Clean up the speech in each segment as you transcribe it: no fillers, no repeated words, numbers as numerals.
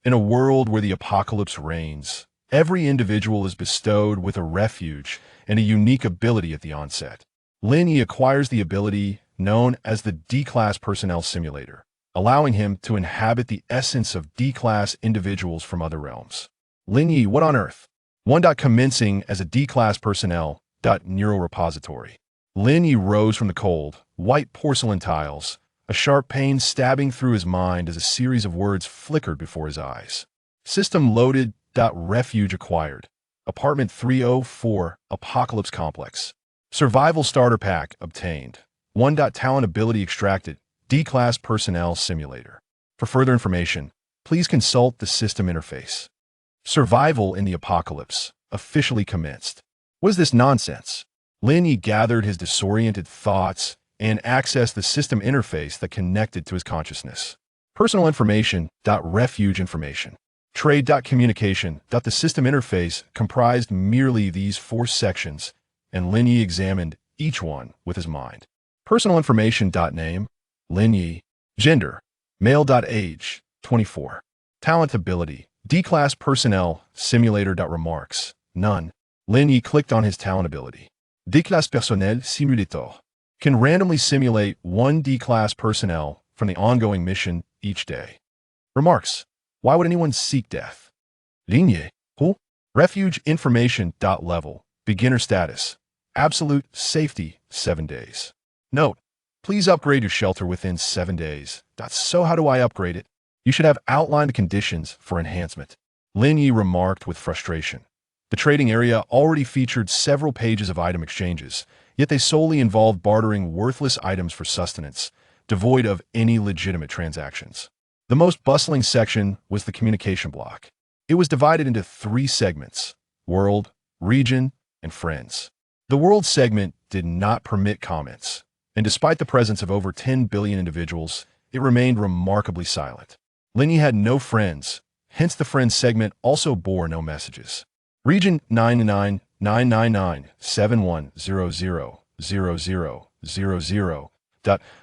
In a world where the apocalypse reigns, every individual is bestowed with a refuge and a unique ability at the onset. Lin Ye acquires the ability known as the D-Class Personnel Simulator, allowing him to inhabit the essence of D-Class individuals from other realms. Lin Ye, what on earth? Commencing as a D-Class Personnel. Neuro Repository. Lin Ye rose from the cold, white porcelain tiles, a sharp pain stabbing through his mind as a series of words flickered before his eyes. System loaded. Refuge acquired. Apartment 304, Apocalypse Complex. Survival Starter Pack obtained. 1. Talent ability extracted. D-Class Personnel Simulator. For further information, please consult the system interface. Survival in the Apocalypse officially commenced. What is this nonsense? Lin Ye gathered his disoriented thoughts and accessed the system interface that connected to his consciousness. Personal information. Refuge information. Trade. Communication. The system interface comprised merely these 4 sections, and Lin Ye examined each one with his mind. Personal information. Name, Lin Ye. Gender, male. Age, 24. Talent ability, D-Class Personnel Simulator. Remarks, none. Lin Ye clicked on his talent ability. D-Class Personnel Simulator. Can randomly simulate 1 D-Class personnel from the ongoing mission each day. Remarks, why would anyone seek death? Lin Ye, who? Refuge information. Level, beginner status. Absolute safety, 7 days. Note, please upgrade your shelter within 7 days. So how do I upgrade it? You should have outlined the conditions for enhancement. Lin Ye remarked with frustration. The trading area already featured several pages of item exchanges, yet they solely involved bartering worthless items for sustenance, devoid of any legitimate transactions. The most bustling section was the communication block. It was divided into 3 segments: world, region, and friends. The world segment did not permit comments, and despite the presence of over 10 billion individuals, it remained remarkably silent. Lin Ye had no friends, hence the friends segment also bore no messages. Region 9999971000000.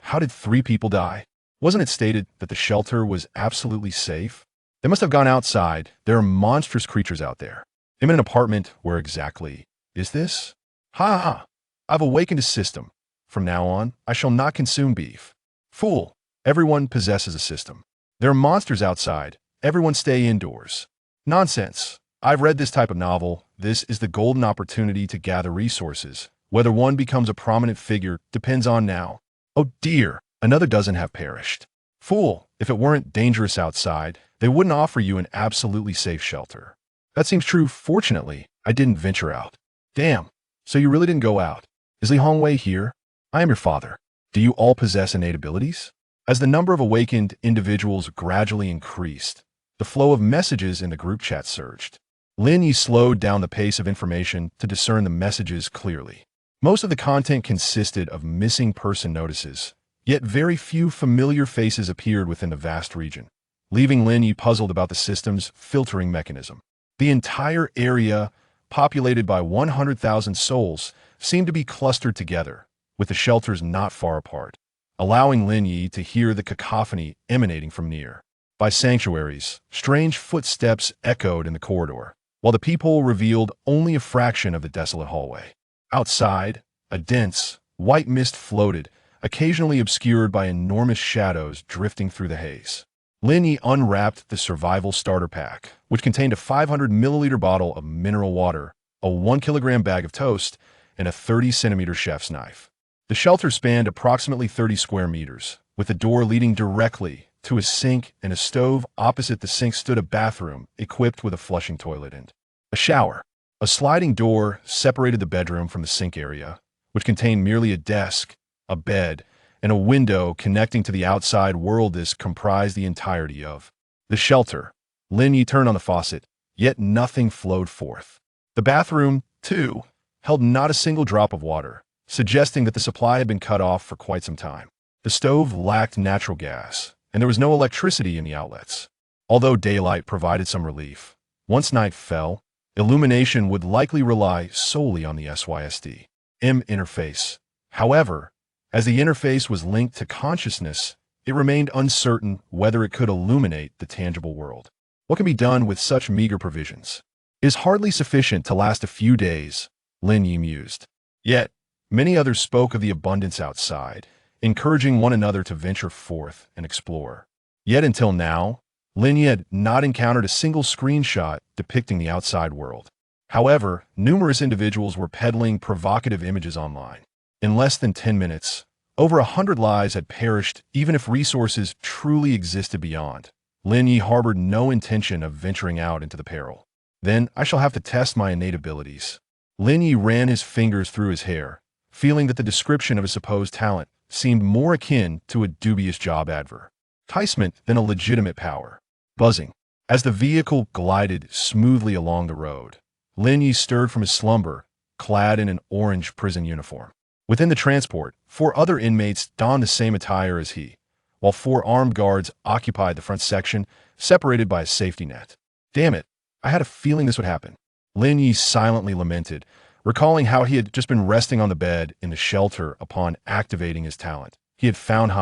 How did 3 people die? Wasn't it stated that the shelter was absolutely safe? They must have gone outside. There are monstrous creatures out there. I'm in an apartment. Where exactly is this? Ha ha! I've awakened a system. From now on, I shall not consume beef. Fool! Everyone possesses a system. There are monsters outside. Everyone stay indoors. Nonsense. I've read this type of novel. This is the golden opportunity to gather resources. Whether one becomes a prominent figure depends on now. Oh dear, another dozen have perished. Fool, if it weren't dangerous outside, they wouldn't offer you an absolutely safe shelter. That seems true. Fortunately, I didn't venture out. Damn, so you really didn't go out. Is Li Hongwei here? I am your father. Do you all possess innate abilities? As the number of awakened individuals gradually increased, the flow of messages in the group chat surged. Lin Ye slowed down the pace of information to discern the messages clearly. Most of the content consisted of missing person notices, yet very few familiar faces appeared within the vast region, leaving Lin Ye puzzled about the system's filtering mechanism. The entire area, populated by 100,000 souls, seemed to be clustered together, with the shelters not far apart, allowing Lin Ye to hear the cacophony emanating from near. By sanctuaries, strange footsteps echoed in the corridor, while the peephole revealed only a fraction of the desolate hallway. Outside, a dense, white mist floated, occasionally obscured by enormous shadows drifting through the haze. Lin Ye unwrapped the survival starter pack, which contained a 500-milliliter bottle of mineral water, a 1-kilogram bag of toast, and a 30-centimeter chef's knife. The shelter spanned approximately 30 square meters, with a door leading directly to a sink and a stove. Opposite the sink stood a bathroom equipped with a flushing toilet and a shower. A sliding door separated the bedroom from the sink area, which contained merely a desk, a bed, and a window connecting to the outside world. This comprised the entirety of the shelter. Lin Ye turned on the faucet, yet nothing flowed forth. The bathroom, too, held not a single drop of water, suggesting that the supply had been cut off for quite some time. The stove lacked natural gas, and there was no electricity in the outlets. Although daylight provided some relief, once night fell, illumination would likely rely solely on the SYSD interface. However, as the interface was linked to consciousness, it remained uncertain whether it could illuminate the tangible world. What can be done with such meager provisions? Is hardly sufficient to last a few days, Lin Ye mused. Yet, many others spoke of the abundance outside, encouraging one another to venture forth and explore. Yet until now, Lin Ye had not encountered a single screenshot depicting the outside world. However, numerous individuals were peddling provocative images online. In less than 10 minutes, over 100 lives had perished even if resources truly existed beyond. Lin Ye harbored no intention of venturing out into the peril. Then I shall have to test my innate abilities. Lin Ye ran his fingers through his hair, feeling that the description of his supposed talent seemed more akin to a dubious job advertisement than a legitimate power. Buzzing. As the vehicle glided smoothly along the road, Lin Ye stirred from his slumber, clad in an orange prison uniform. Within the transport, 4 other inmates donned the same attire as he, while 4 armed guards occupied the front section, separated by a safety net. Damn it, I had a feeling this would happen. Lin Ye silently lamented, recalling how he had just been resting on the bed in the shelter upon activating his talent. He had found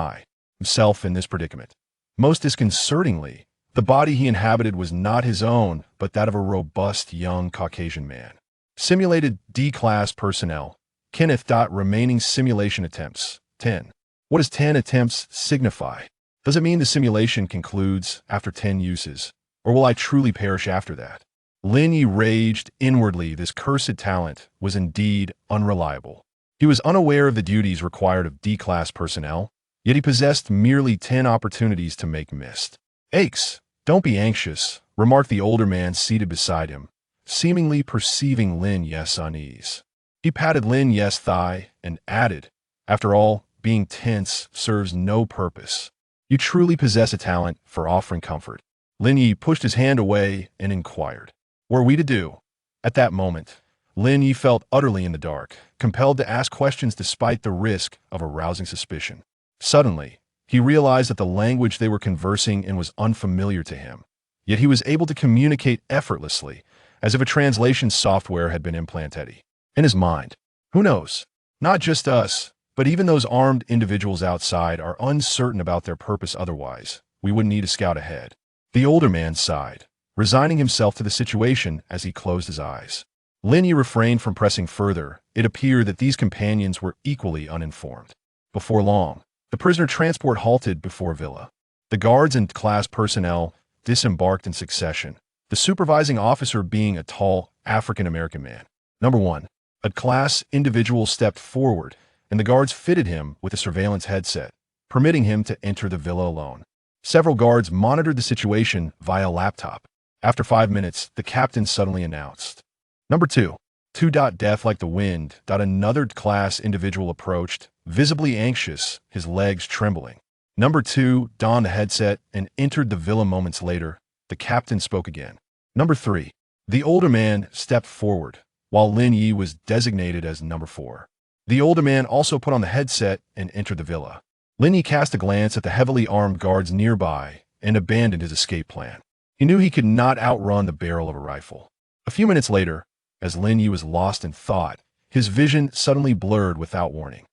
himself in this predicament. Most disconcertingly, the body he inhabited was not his own, but that of a robust young Caucasian man. Simulated D-class personnel. Kenneth. Remaining simulation attempts. 10. What does 10 attempts signify? Does it mean the simulation concludes after 10 uses? Or will I truly perish after that? Lin Ye raged inwardly. This cursed talent was indeed unreliable. He was unaware of the duties required of D-class personnel, yet he possessed merely 10 opportunities to make mist. Aches. Don't be anxious, remarked the older man seated beside him, seemingly perceiving Lin Ye's unease. He patted Lin Ye's thigh and added, after all, being tense serves no purpose. You truly possess a talent for offering comfort. Lin Ye pushed his hand away and inquired, what are we to do? At that moment, Lin Ye felt utterly in the dark, compelled to ask questions despite the risk of arousing suspicion. Suddenly, he realized that the language they were conversing in was unfamiliar to him, yet he was able to communicate effortlessly, as if a translation software had been implanted in his mind. Who knows? Not just us, but even those armed individuals outside are uncertain about their purpose otherwise. We wouldn't need a scout ahead. The older man sighed, resigning himself to the situation as he closed his eyes. Lin Ye refrained from pressing further. It appeared that these companions were equally uninformed. Before long, the prisoner transport halted before a villa. The guards and class personnel disembarked in succession, the supervising officer being a tall African-American man. Number 1. A class individual stepped forward, and the guards fitted him with a surveillance headset, permitting him to enter the villa alone. Several guards monitored the situation via laptop. After 5 minutes, the captain suddenly announced, Number 2. Death like the wind. Another class individual approached, visibly anxious, his legs trembling. Number 2 donned the headset and entered the villa moments later. The captain spoke again. Number 3. The older man stepped forward, while Lin Ye was designated as number 4. The older man also put on the headset and entered the villa. Lin Ye cast a glance at the heavily armed guards nearby and abandoned his escape plan. He knew he could not outrun the barrel of a rifle. A few minutes later, as Lin Ye was lost in thought, his vision suddenly blurred without warning.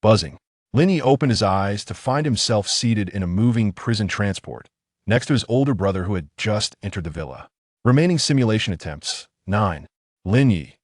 Buzzing. Lin Ye opened his eyes to find himself seated in a moving prison transport, next to his older brother who had just entered the villa. Remaining simulation attempts. 9. Lin Ye.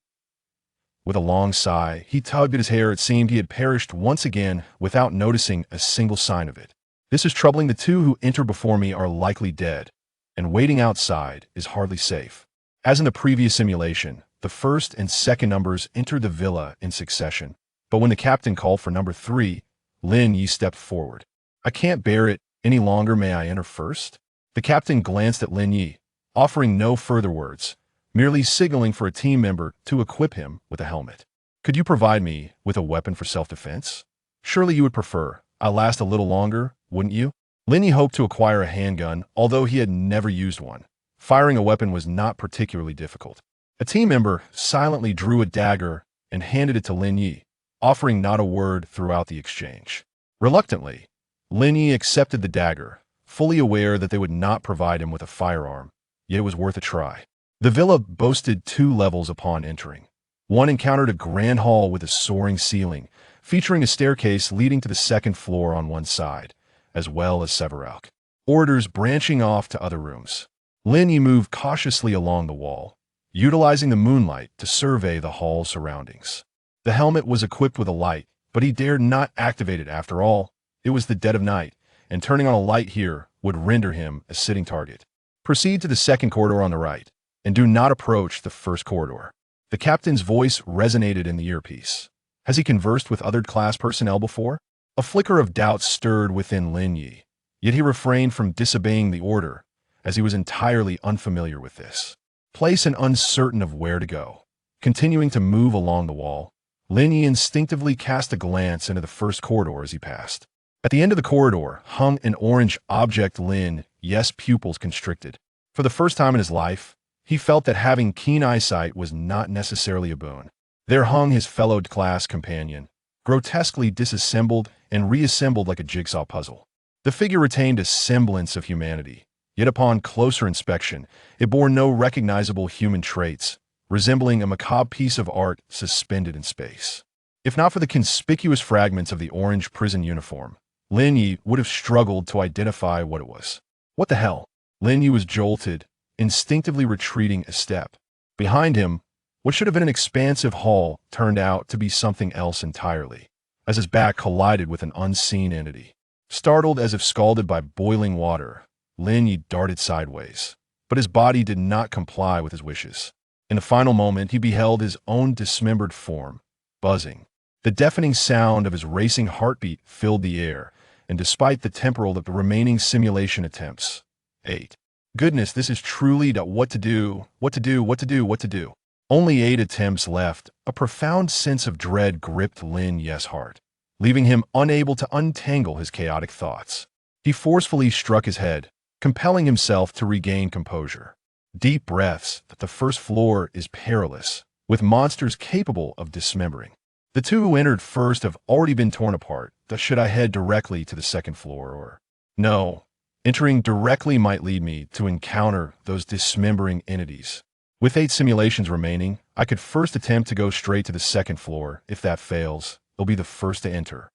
With a long sigh, he tugged at his hair. It seemed he had perished once again without noticing a single sign of it. This is troubling. The 2 who enter before me are likely dead, and waiting outside is hardly safe. As in the previous simulation, the first and second numbers entered the villa in succession, but when the captain called for number 3, Lin Ye stepped forward. I can't bear it any longer. May I enter first? The captain glanced at Lin Ye, offering no further words, merely signaling for a team member to equip him with a helmet. Could you provide me with a weapon for self-defense? Surely you would prefer I last a little longer, wouldn't you? Lin Ye hoped to acquire a handgun, although he had never used one. Firing a weapon was not particularly difficult. A team member silently drew a dagger and handed it to Lin Ye, offering not a word throughout the exchange. Reluctantly, Lin Ye accepted the dagger, fully aware that they would not provide him with a firearm, yet it was worth a try. The villa boasted 2 levels upon entering. One encountered a grand hall with a soaring ceiling, featuring a staircase leading to the second floor on one side, as well as several corridors branching off to other rooms. Lin Ye moved cautiously along the wall, utilizing the moonlight to survey the hall's surroundings. The helmet was equipped with a light, but he dared not activate it. After all, it was the dead of night, and turning on a light here would render him a sitting target. Proceed to the second corridor on the right, and do not approach the first corridor. The captain's voice resonated in the earpiece. Has he conversed with other class personnel before? A flicker of doubt stirred within Lin Ye, yet he refrained from disobeying the order, as he was entirely unfamiliar with this place and uncertain of where to go. Continuing to move along the wall, Lin Ye instinctively cast a glance into the first corridor as he passed. At the end of the corridor hung an orange object. Lin Ye's pupils constricted. For the first time in his life, he felt that having keen eyesight was not necessarily a boon. There hung his fellow class companion, grotesquely disassembled and reassembled like a jigsaw puzzle. The figure retained a semblance of humanity, yet upon closer inspection, it bore no recognizable human traits, resembling a macabre piece of art suspended in space. If not for the conspicuous fragments of the orange prison uniform, Lin Ye would have struggled to identify what it was. What the hell? Lin Ye was jolted, instinctively retreating a step. Behind him, what should have been an expansive hall turned out to be something else entirely, as his back collided with an unseen entity. Startled as if scalded by boiling water, Lin Ye darted sideways, but his body did not comply with his wishes. In the final moment, he beheld his own dismembered form, buzzing. The deafening sound of his racing heartbeat filled the air, and despite the temporal of the remaining simulation attempts, 8. Goodness, this is truly what to do. Only 8 attempts left. A profound sense of dread gripped Lin Ye's heart, leaving him unable to untangle his chaotic thoughts. He forcefully struck his head, compelling himself to regain composure. Deep breaths. The first floor is perilous, with monsters capable of dismembering. The two who entered first have already been torn apart. Thus, should I head directly to the second floor or... No. Entering directly might lead me to encounter those dismembering entities. With 8 simulations remaining, I could first attempt to go straight to the second floor. If that fails, I'll be the first to enter.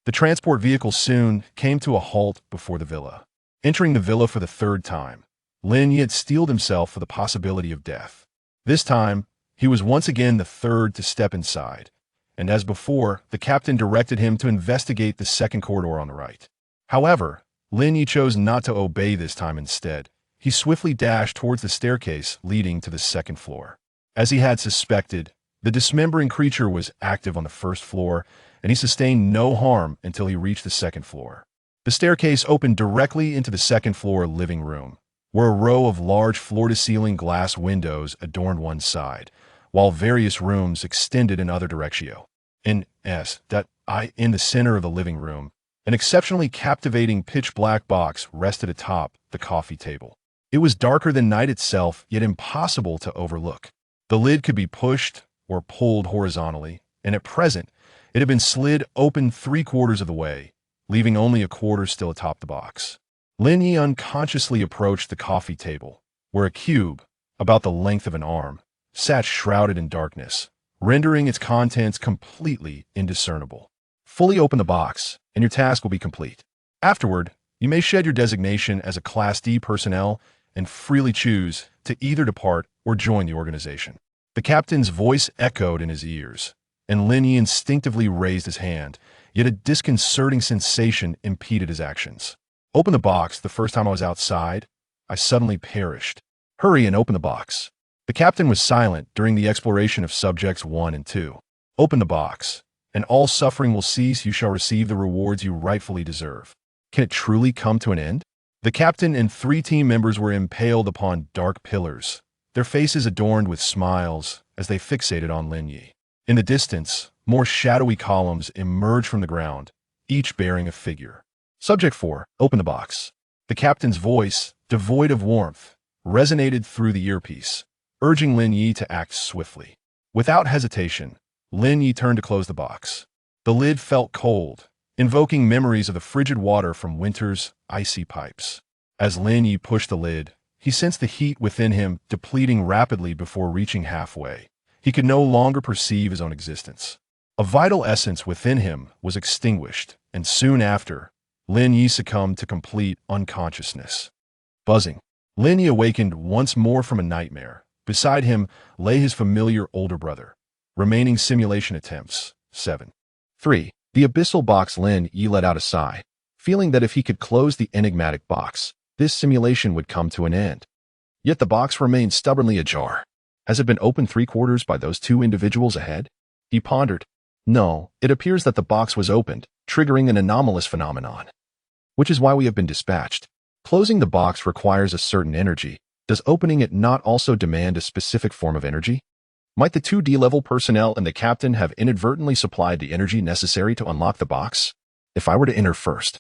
The transport vehicle soon came to a halt before the villa. Entering the villa for the third time, Lin Ye had steeled himself for the possibility of death. This time, he was once again the third to step inside, and as before, the captain directed him to investigate the second corridor on the right. However, Lin Ye chose not to obey this time. Instead, he swiftly dashed towards the staircase leading to the second floor. As he had suspected, the dismembering creature was active on the first floor, and he sustained no harm until he reached the second floor. The staircase opened directly into the second floor living room, where a row of large floor-to-ceiling glass windows adorned one side, while various rooms extended in other directions. In the center of the living room, an exceptionally captivating pitch-black box rested atop the coffee table. It was darker than night itself, yet impossible to overlook. The lid could be pushed or pulled horizontally, and at present, it had been slid open 3/4 of the way, leaving only a quarter still atop the box. Lin Ye unconsciously approached the coffee table, where a cube, about the length of an arm, sat shrouded in darkness, rendering its contents completely indiscernible. Fully open the box, and your task will be complete. Afterward, you may shed your designation as a Class D personnel and freely choose to either depart or join the organization. The captain's voice echoed in his ears, and Lin Ye instinctively raised his hand, yet a disconcerting sensation impeded his actions. Open the box. The first time I was outside, I suddenly perished. Hurry and open the box. The captain was silent during the exploration of subjects 1 and 2. Open the box, and all suffering will cease. You shall receive the rewards you rightfully deserve. Can it truly come to an end? The captain and 3 team members were impaled upon dark pillars, their faces adorned with smiles as they fixated on Lin Ye. In the distance, more shadowy columns emerged from the ground, each bearing a figure. Subject 4, open the box. The captain's voice, devoid of warmth, resonated through the earpiece, urging Lin Ye to act swiftly. Without hesitation, Lin Ye turned to close the box. The lid felt cold, invoking memories of the frigid water from winter's icy pipes. As Lin Ye pushed the lid, he sensed the heat within him depleting rapidly before reaching halfway. He could no longer perceive his own existence. A vital essence within him was extinguished, and soon after, Lin Ye succumbed to complete unconsciousness. Buzzing. Lin Ye awakened once more from a nightmare. Beside him lay his familiar older brother. Remaining simulation attempts, 7. 3. The abyssal box. Lin Ye let out a sigh, feeling that if he could close the enigmatic box, this simulation would come to an end. Yet the box remained stubbornly ajar. Has it been opened 3/4 by those two individuals ahead? He pondered. No, it appears that the box was opened, triggering an anomalous phenomenon. Which is why we have been dispatched. Closing the box requires a certain energy. Does opening it not also demand a specific form of energy? Might the 2D-level personnel and the captain have inadvertently supplied the energy necessary to unlock the box? If I were to enter first,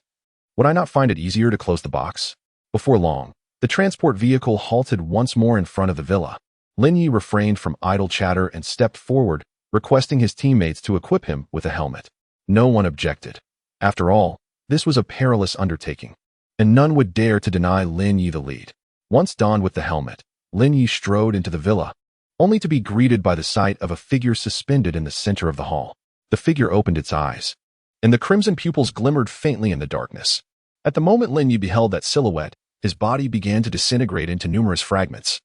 would I not find it easier to close the box? Before long, the transport vehicle halted once more in front of the villa. Lin Ye refrained from idle chatter and stepped forward, requesting his teammates to equip him with a helmet. No one objected. After all, this was a perilous undertaking, and none would dare to deny Lin Ye the lead. Once donned with the helmet, Lin Ye strode into the villa, only to be greeted by the sight of a figure suspended in the center of the hall. The figure opened its eyes, and the crimson pupils glimmered faintly in the darkness. At the moment Lin Ye beheld that silhouette, his body began to disintegrate into numerous fragments,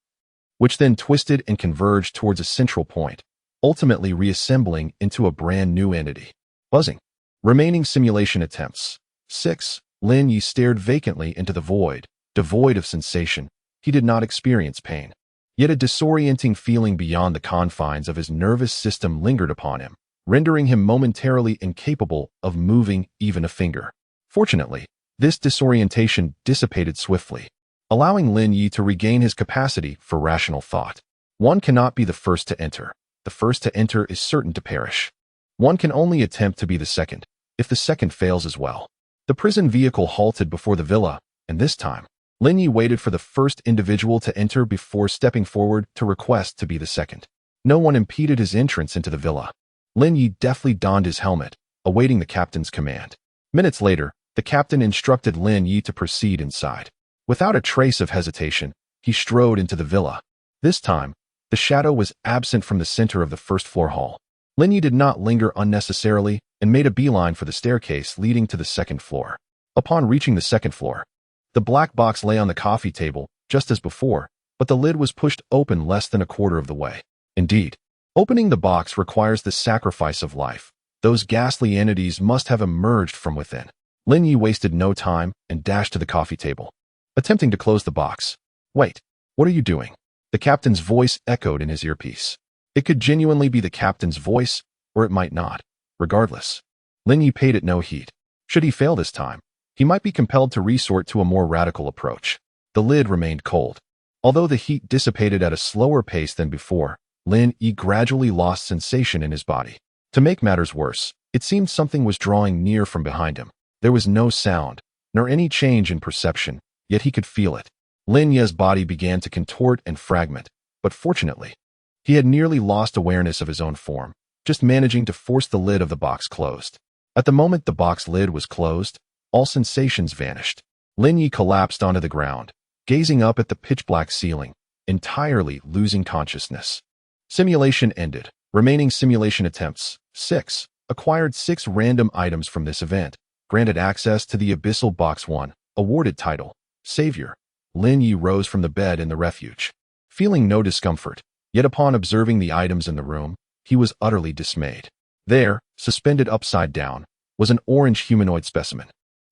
which then twisted and converged towards a central point, ultimately reassembling into a brand new entity. Buzzing. Remaining simulation attempts. 6. Lin Ye stared vacantly into the void, devoid of sensation. He did not experience pain. Yet a disorienting feeling beyond the confines of his nervous system lingered upon him, rendering him momentarily incapable of moving even a finger. Fortunately, this disorientation dissipated swiftly, allowing Lin Ye to regain his capacity for rational thought. One cannot be the first to enter. The first to enter is certain to perish. One can only attempt to be the second, if the second fails as well. The prison vehicle halted before the villa, and this time, Lin Ye waited for the first individual to enter before stepping forward to request to be the second. No one impeded his entrance into the villa. Lin Ye deftly donned his helmet, awaiting the captain's command. Minutes later, the captain instructed Lin Ye to proceed inside. Without a trace of hesitation, he strode into the villa. This time, the shadow was absent from the center of the first-floor hall. Lin Ye did not linger unnecessarily and made a beeline for the staircase leading to the second floor. Upon reaching the second floor, the black box lay on the coffee table, just as before, but the lid was pushed open less than a quarter of the way. Indeed, opening the box requires the sacrifice of life. Those ghastly entities must have emerged from within. Lin Ye wasted no time and dashed to the coffee table, attempting to close the box. Wait, what are you doing? The captain's voice echoed in his earpiece. It could genuinely be the captain's voice, or it might not. Regardless, Lin Ye paid it no heed. Should he fail this time, he might be compelled to resort to a more radical approach. The lid remained cold. Although the heat dissipated at a slower pace than before, Lin Ye gradually lost sensation in his body. To make matters worse, it seemed something was drawing near from behind him. There was no sound, nor any change in perception, yet he could feel it. Lin Ye's body began to contort and fragment, but fortunately, he had nearly lost awareness of his own form, just managing to force the lid of the box closed. At the moment the box lid was closed, all sensations vanished. Lin Ye collapsed onto the ground, gazing up at the pitch-black ceiling, entirely losing consciousness. Simulation ended. Remaining simulation attempts. 6. Acquired 6 random items from this event. Granted access to the Abyssal Box 1. Awarded title. Savior. Lin Ye rose from the bed in the refuge, feeling no discomfort, yet upon observing the items in the room, he was utterly dismayed. There, suspended upside down, was an orange humanoid specimen,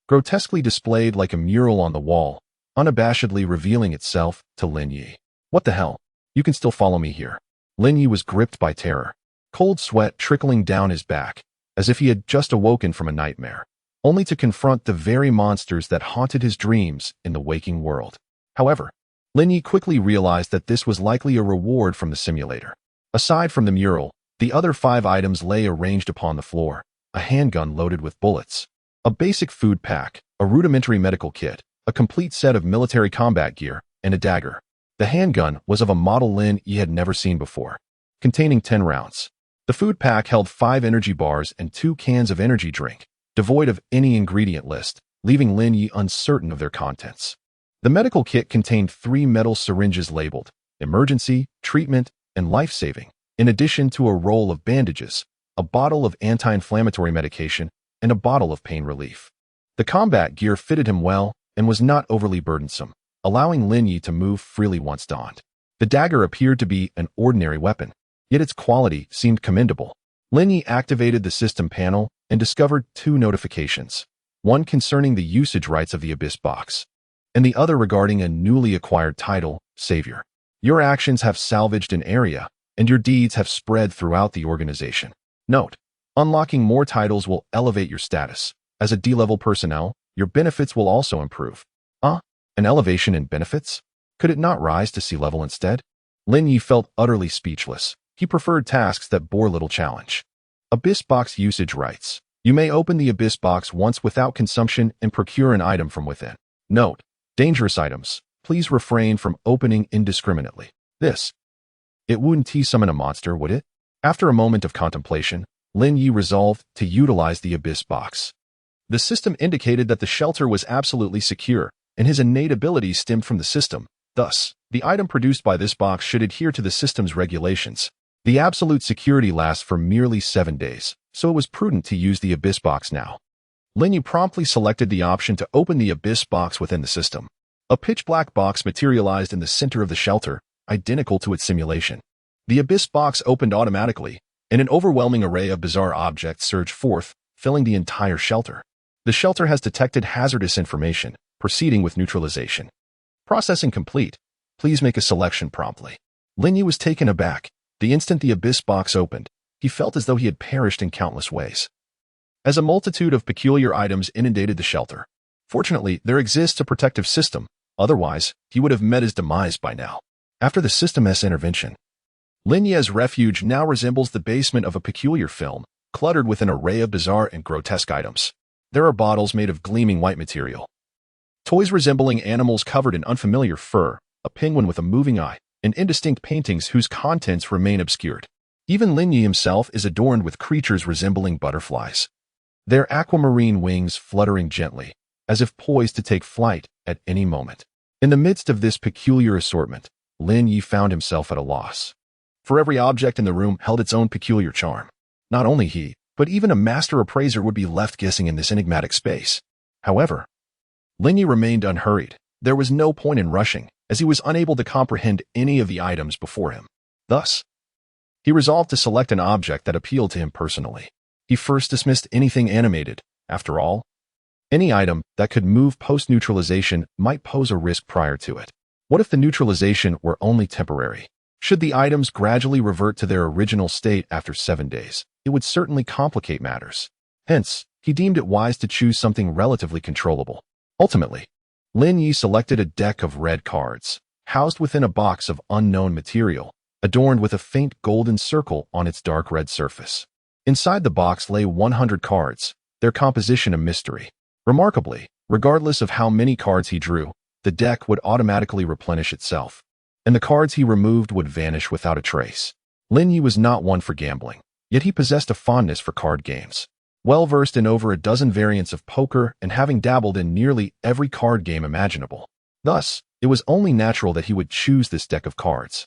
grotesquely displayed like a mural on the wall, unabashedly revealing itself to Lin Ye. What the hell? You can still follow me here. Lin Ye was gripped by terror, cold sweat trickling down his back, as if he had just awoken from a nightmare, only to confront the very monsters that haunted his dreams in the waking world. However, Lin Ye quickly realized that this was likely a reward from the simulator. Aside from the mural, the other 5 items lay arranged upon the floor: a handgun loaded with bullets, a basic food pack, a rudimentary medical kit, a complete set of military combat gear, and a dagger. The handgun was of a model Lin Ye had never seen before, containing 10 rounds. The food pack held 5 energy bars and 2 cans of energy drink, devoid of any ingredient list, leaving Lin Ye uncertain of their contents. The medical kit contained 3 metal syringes labeled emergency, treatment, and life-saving, in addition to a roll of bandages, a bottle of anti-inflammatory medication, and a bottle of pain relief. The combat gear fitted him well and was not overly burdensome, allowing Lin Ye to move freely once donned. The dagger appeared to be an ordinary weapon, yet its quality seemed commendable. Lin Ye activated the system panel and discovered two notifications, one concerning the usage rights of the Abyss box, and the other regarding a newly acquired title, Savior. Your actions have salvaged an area, and your deeds have spread throughout the organization. Note: unlocking more titles will elevate your status. As a D-level personnel, your benefits will also improve. An elevation in benefits? Could it not rise to C-level instead? Lin Ye felt utterly speechless. He preferred tasks that bore little challenge. Abyss box usage rights. You may open the Abyss box once without consumption and procure an item from within. Note: dangerous items. Please refrain from opening indiscriminately. It wouldn't summon a monster, would it? After a moment of contemplation, Lin Ye resolved to utilize the Abyss box. The system indicated that the shelter was absolutely secure, and his innate abilities stemmed from the system. Thus, the item produced by this box should adhere to the system's regulations. The absolute security lasts for merely 7 days, so it was prudent to use the Abyss box now. Lin Ye promptly selected the option to open the Abyss box within the system. A pitch-black box materialized in the center of the shelter, identical to its simulation. The Abyss box opened automatically, and an overwhelming array of bizarre objects surged forth, filling the entire shelter. The shelter has detected hazardous information, proceeding with neutralization. Processing complete. Please make a selection promptly. Lin Ye was taken aback. The instant the Abyss box opened, he felt as though he had perished in countless ways. As a multitude of peculiar items inundated the shelter. Fortunately, there exists a protective system, otherwise, he would have met his demise by now. After the system's intervention, Lin Ye's refuge now resembles the basement of a peculiar film, cluttered with an array of bizarre and grotesque items. There are bottles made of gleaming white material, toys resembling animals covered in unfamiliar fur, a penguin with a moving eye, and indistinct paintings whose contents remain obscured. Even Lin Ye himself is adorned with creatures resembling butterflies, their aquamarine wings fluttering gently, as if poised to take flight at any moment. In the midst of this peculiar assortment, Lin Ye found himself at a loss. For every object in the room held its own peculiar charm. Not only he, but even a master appraiser would be left guessing in this enigmatic space. However, Lin Ye remained unhurried. There was no point in rushing, as he was unable to comprehend any of the items before him. Thus, he resolved to select an object that appealed to him personally. He first dismissed anything animated. After all, any item that could move post-neutralization might pose a risk prior to it. What if the neutralization were only temporary? Should the items gradually revert to their original state after 7 days, it would certainly complicate matters. Hence, he deemed it wise to choose something relatively controllable. Ultimately, Lin Ye selected a deck of red cards, housed within a box of unknown material, adorned with a faint golden circle on its dark red surface. Inside the box lay 100 cards, their composition a mystery. Remarkably, regardless of how many cards he drew, the deck would automatically replenish itself, and the cards he removed would vanish without a trace. Lin Ye was not one for gambling, yet he possessed a fondness for card games. Well-versed in over a dozen variants of poker and having dabbled in nearly every card game imaginable. Thus, it was only natural that he would choose this deck of cards.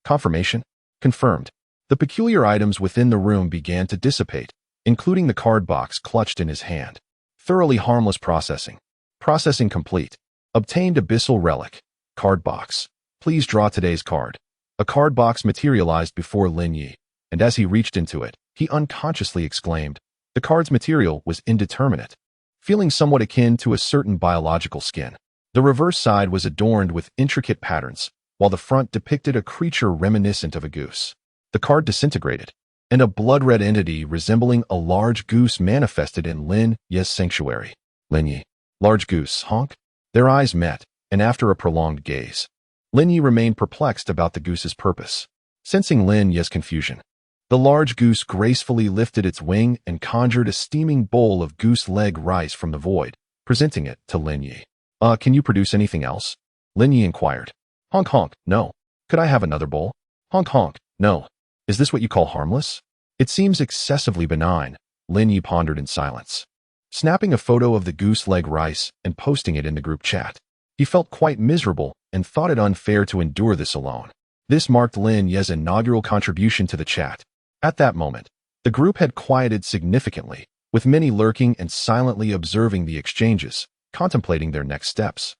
Confirmation? Confirmed. The peculiar items within the room began to dissipate, including the card box clutched in his hand. Thoroughly harmless processing. Processing complete. Obtained abyssal relic. Card box. Please draw today's card. A card box materialized before Lin Ye, and as he reached into it, he unconsciously exclaimed. The card's material was indeterminate, feeling somewhat akin to a certain biological skin. The reverse side was adorned with intricate patterns, while the front depicted a creature reminiscent of a goose. The card disintegrated, and a blood-red entity resembling a large goose manifested in Lin Ye's sanctuary. Lin Ye. Large goose, honk? Their eyes met, and after a prolonged gaze, Lin Ye remained perplexed about the goose's purpose. Sensing Lin Ye's confusion, the large goose gracefully lifted its wing and conjured a steaming bowl of goose leg rice from the void, presenting it to Lin Ye. Can you produce anything else? Lin Ye inquired. Honk honk, no. Could I have another bowl? Honk honk, no. Is this what you call harmless? It seems excessively benign, Lin Ye pondered in silence, snapping a photo of the goose leg rice and posting it in the group chat. He felt quite miserable and thought it unfair to endure this alone. This marked Lin Ye's inaugural contribution to the chat. At that moment, the group had quieted significantly, with many lurking and silently observing the exchanges, contemplating their next steps.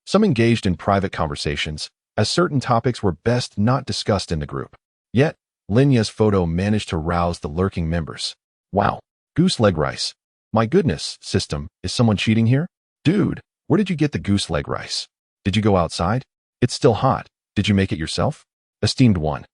Some engaged in private conversations, as certain topics were best not discussed in the group. Yet, Lin Ye's photo managed to rouse the lurking members. Wow, goose leg rice. My goodness, system, is someone cheating here? Dude, where did you get the goose leg rice? Did you go outside? It's still hot. Did you make it yourself? Esteemed one,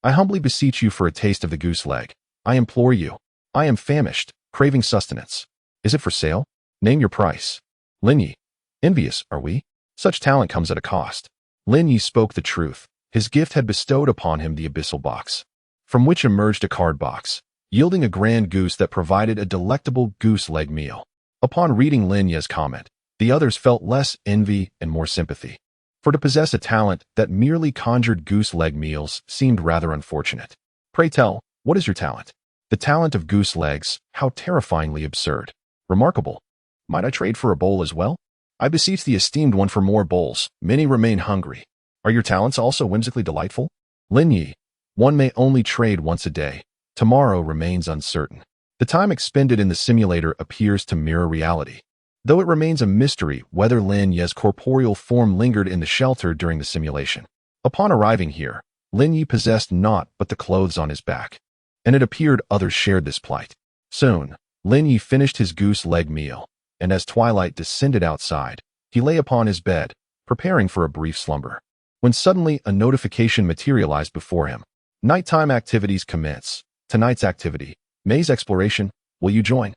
I humbly beseech you for a taste of the goose leg. I implore you. I am famished, craving sustenance. Is it for sale? Name your price. Lin Ye. Envious, are we? Such talent comes at a cost. Lin Ye spoke the truth. His gift had bestowed upon him the abyssal box, from which emerged a card box, yielding a grand goose that provided a delectable goose leg meal. Upon reading Lin Ye's comment, the others felt less envy and more sympathy. For to possess a talent that merely conjured goose leg meals seemed rather unfortunate. Pray tell, what is your talent? The talent of goose legs, how terrifyingly absurd. Remarkable. Might I trade for a bowl as well? I beseech the esteemed one for more bowls. Many remain hungry. Are your talents also whimsically delightful? Lin Ye, one may only trade once a day. Tomorrow remains uncertain. The time expended in the simulator appears to mirror reality, though it remains a mystery whether Lin Ye's corporeal form lingered in the shelter during the simulation. Upon arriving here, Lin Ye possessed naught but the clothes on his back, and it appeared others shared this plight. Soon, Lin Ye finished his goose leg meal, and as twilight descended outside, he lay upon his bed, preparing for a brief slumber, when suddenly a notification materialized before him. Nighttime activities commence. Tonight's activity, maze exploration. Will you join?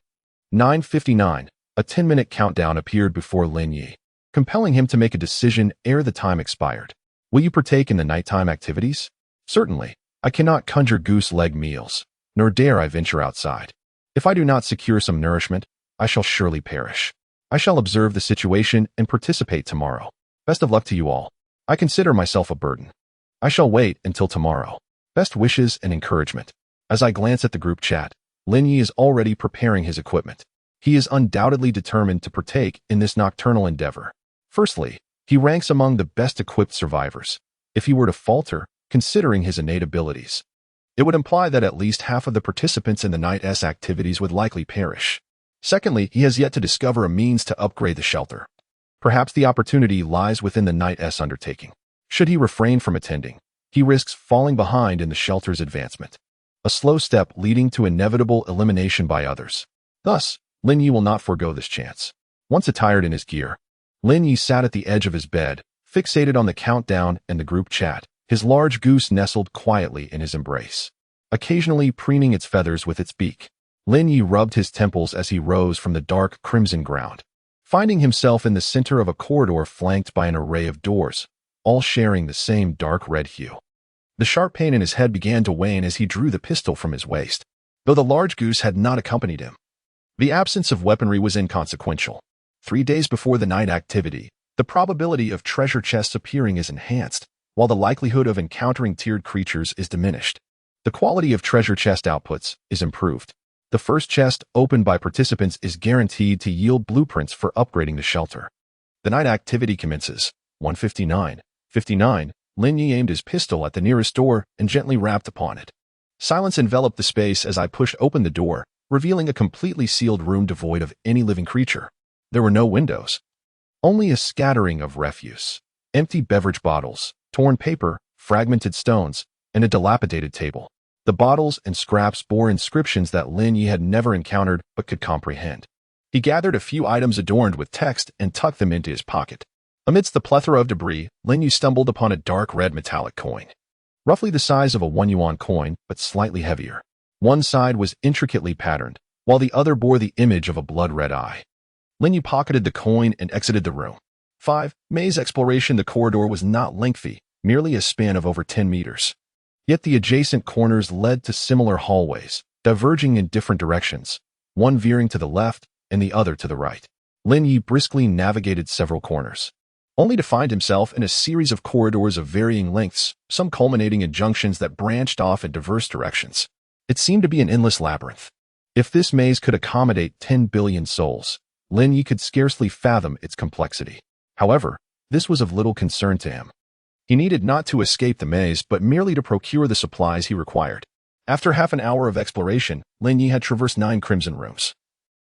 9:59. A 10-minute countdown appeared before Lin Ye, compelling him to make a decision ere the time expired. Will you partake in the nighttime activities? Certainly. I cannot conjure goose leg meals, nor dare I venture outside. If I do not secure some nourishment, I shall surely perish. I shall observe the situation and participate tomorrow. Best of luck to you all. I consider myself a burden. I shall wait until tomorrow. Best wishes and encouragement. As I glance at the group chat, Lin Ye is already preparing his equipment. He is undoubtedly determined to partake in this nocturnal endeavor. Firstly, he ranks among the best-equipped survivors. If he were to falter, considering his innate abilities, it would imply that at least half of the participants in the night's activities would likely perish. Secondly, he has yet to discover a means to upgrade the shelter. Perhaps the opportunity lies within the night's undertaking. Should he refrain from attending, he risks falling behind in the shelter's advancement, a slow step leading to inevitable elimination by others. Thus, Lin Ye will not forego this chance. Once attired in his gear, Lin Ye sat at the edge of his bed, fixated on the countdown and the group chat, his large goose nestled quietly in his embrace, occasionally preening its feathers with its beak. Lin Ye rubbed his temples as he rose from the dark crimson ground, finding himself in the center of a corridor flanked by an array of doors, all sharing the same dark red hue. The sharp pain in his head began to wane as he drew the pistol from his waist, though the large goose had not accompanied him. The absence of weaponry was inconsequential. 3 days before the night activity, the probability of treasure chests appearing is enhanced, while the likelihood of encountering tiered creatures is diminished. The quality of treasure chest outputs is improved. The first chest opened by participants is guaranteed to yield blueprints for upgrading the shelter. The night activity commences. 1:59. Lin Ye aimed his pistol at the nearest door and gently rapped upon it. Silence enveloped the space as I pushed open the door, revealing a completely sealed room devoid of any living creature. There were no windows, only a scattering of refuse, empty beverage bottles, torn paper, fragmented stones, and a dilapidated table. The bottles and scraps bore inscriptions that Lin Ye had never encountered but could comprehend. He gathered a few items adorned with text and tucked them into his pocket. Amidst the plethora of debris, Lin Ye stumbled upon a dark red metallic coin, roughly the size of a 1 yuan coin, but slightly heavier. One side was intricately patterned, while the other bore the image of a blood-red eye. Lin Ye pocketed the coin and exited the room. 5. Maze exploration. The corridor was not lengthy, merely a span of over 10 meters. Yet the adjacent corners led to similar hallways, diverging in different directions, one veering to the left and the other to the right. Lin Ye briskly navigated several corners, only to find himself in a series of corridors of varying lengths, some culminating in junctions that branched off in diverse directions. It seemed to be an endless labyrinth. If this maze could accommodate 10 billion souls, Lin Ye could scarcely fathom its complexity. However, this was of little concern to him. He needed not to escape the maze, but merely to procure the supplies he required. After half an hour of exploration, Lin Ye had traversed 9 crimson rooms,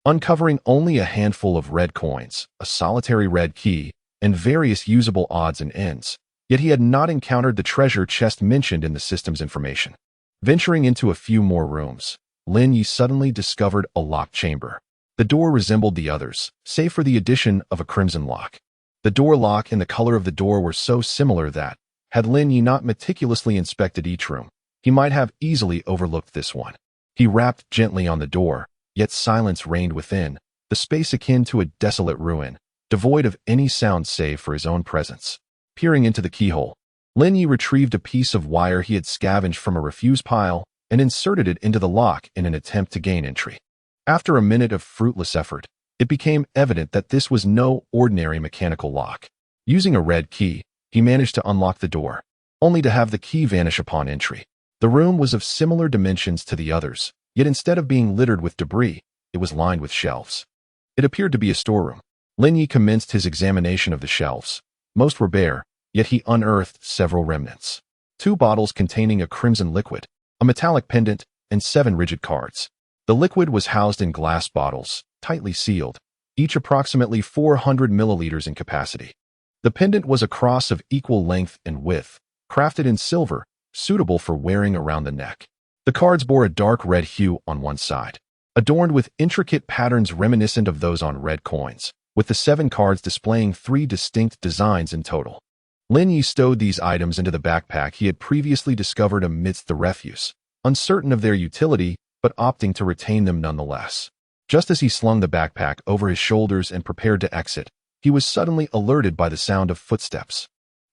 uncovering only a handful of red coins, a solitary red key, and various usable odds and ends, yet he had not encountered the treasure chest mentioned in the system's information. Venturing into a few more rooms, Lin Ye suddenly discovered a locked chamber. The door resembled the others, save for the addition of a crimson lock. The door lock and the color of the door were so similar that, had Lin Ye not meticulously inspected each room, he might have easily overlooked this one. He rapped gently on the door, yet silence reigned within, the space akin to a desolate ruin, devoid of any sound save for his own presence. Peering into the keyhole, Lin Ye retrieved a piece of wire he had scavenged from a refuse pile and inserted it into the lock in an attempt to gain entry. After a minute of fruitless effort, it became evident that this was no ordinary mechanical lock. Using a red key, he managed to unlock the door, only to have the key vanish upon entry. The room was of similar dimensions to the others, yet instead of being littered with debris, it was lined with shelves. It appeared to be a storeroom. Lin Ye commenced his examination of the shelves. Most were bare, yet he unearthed several remnants. 2 bottles containing a crimson liquid, a metallic pendant, and 7 rigid cards. The liquid was housed in glass bottles, tightly sealed, each approximately 400 milliliters in capacity. The pendant was a cross of equal length and width, crafted in silver, suitable for wearing around the neck. The cards bore a dark red hue on one side, adorned with intricate patterns reminiscent of those on red coins, with the 7 cards displaying 3 distinct designs in total. Lin Ye stowed these items into the backpack he had previously discovered amidst the refuse, uncertain of their utility but opting to retain them nonetheless. Just as he slung the backpack over his shoulders and prepared to exit, he was suddenly alerted by the sound of footsteps.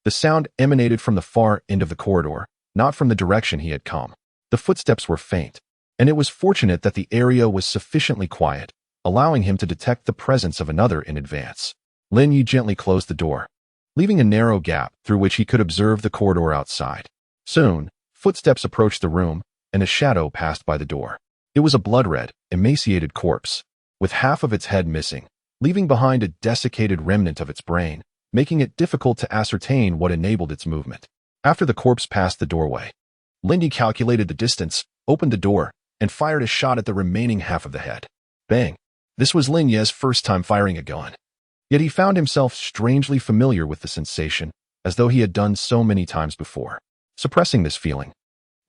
The sound emanated from the far end of the corridor, not from the direction he had come. The footsteps were faint, and it was fortunate that the area was sufficiently quiet, allowing him to detect the presence of another in advance. Lin Ye gently closed the door, leaving a narrow gap through which he could observe the corridor outside. Soon, footsteps approached the room, and a shadow passed by the door. It was a blood-red, emaciated corpse, with half of its head missing, leaving behind a desiccated remnant of its brain, making it difficult to ascertain what enabled its movement. After the corpse passed the doorway, Lin Ye calculated the distance, opened the door, and fired a shot at the remaining half of the head. Bang! This was Lin Ye's first time firing a gun. Yet he found himself strangely familiar with the sensation, as though he had done so many times before. Suppressing this feeling,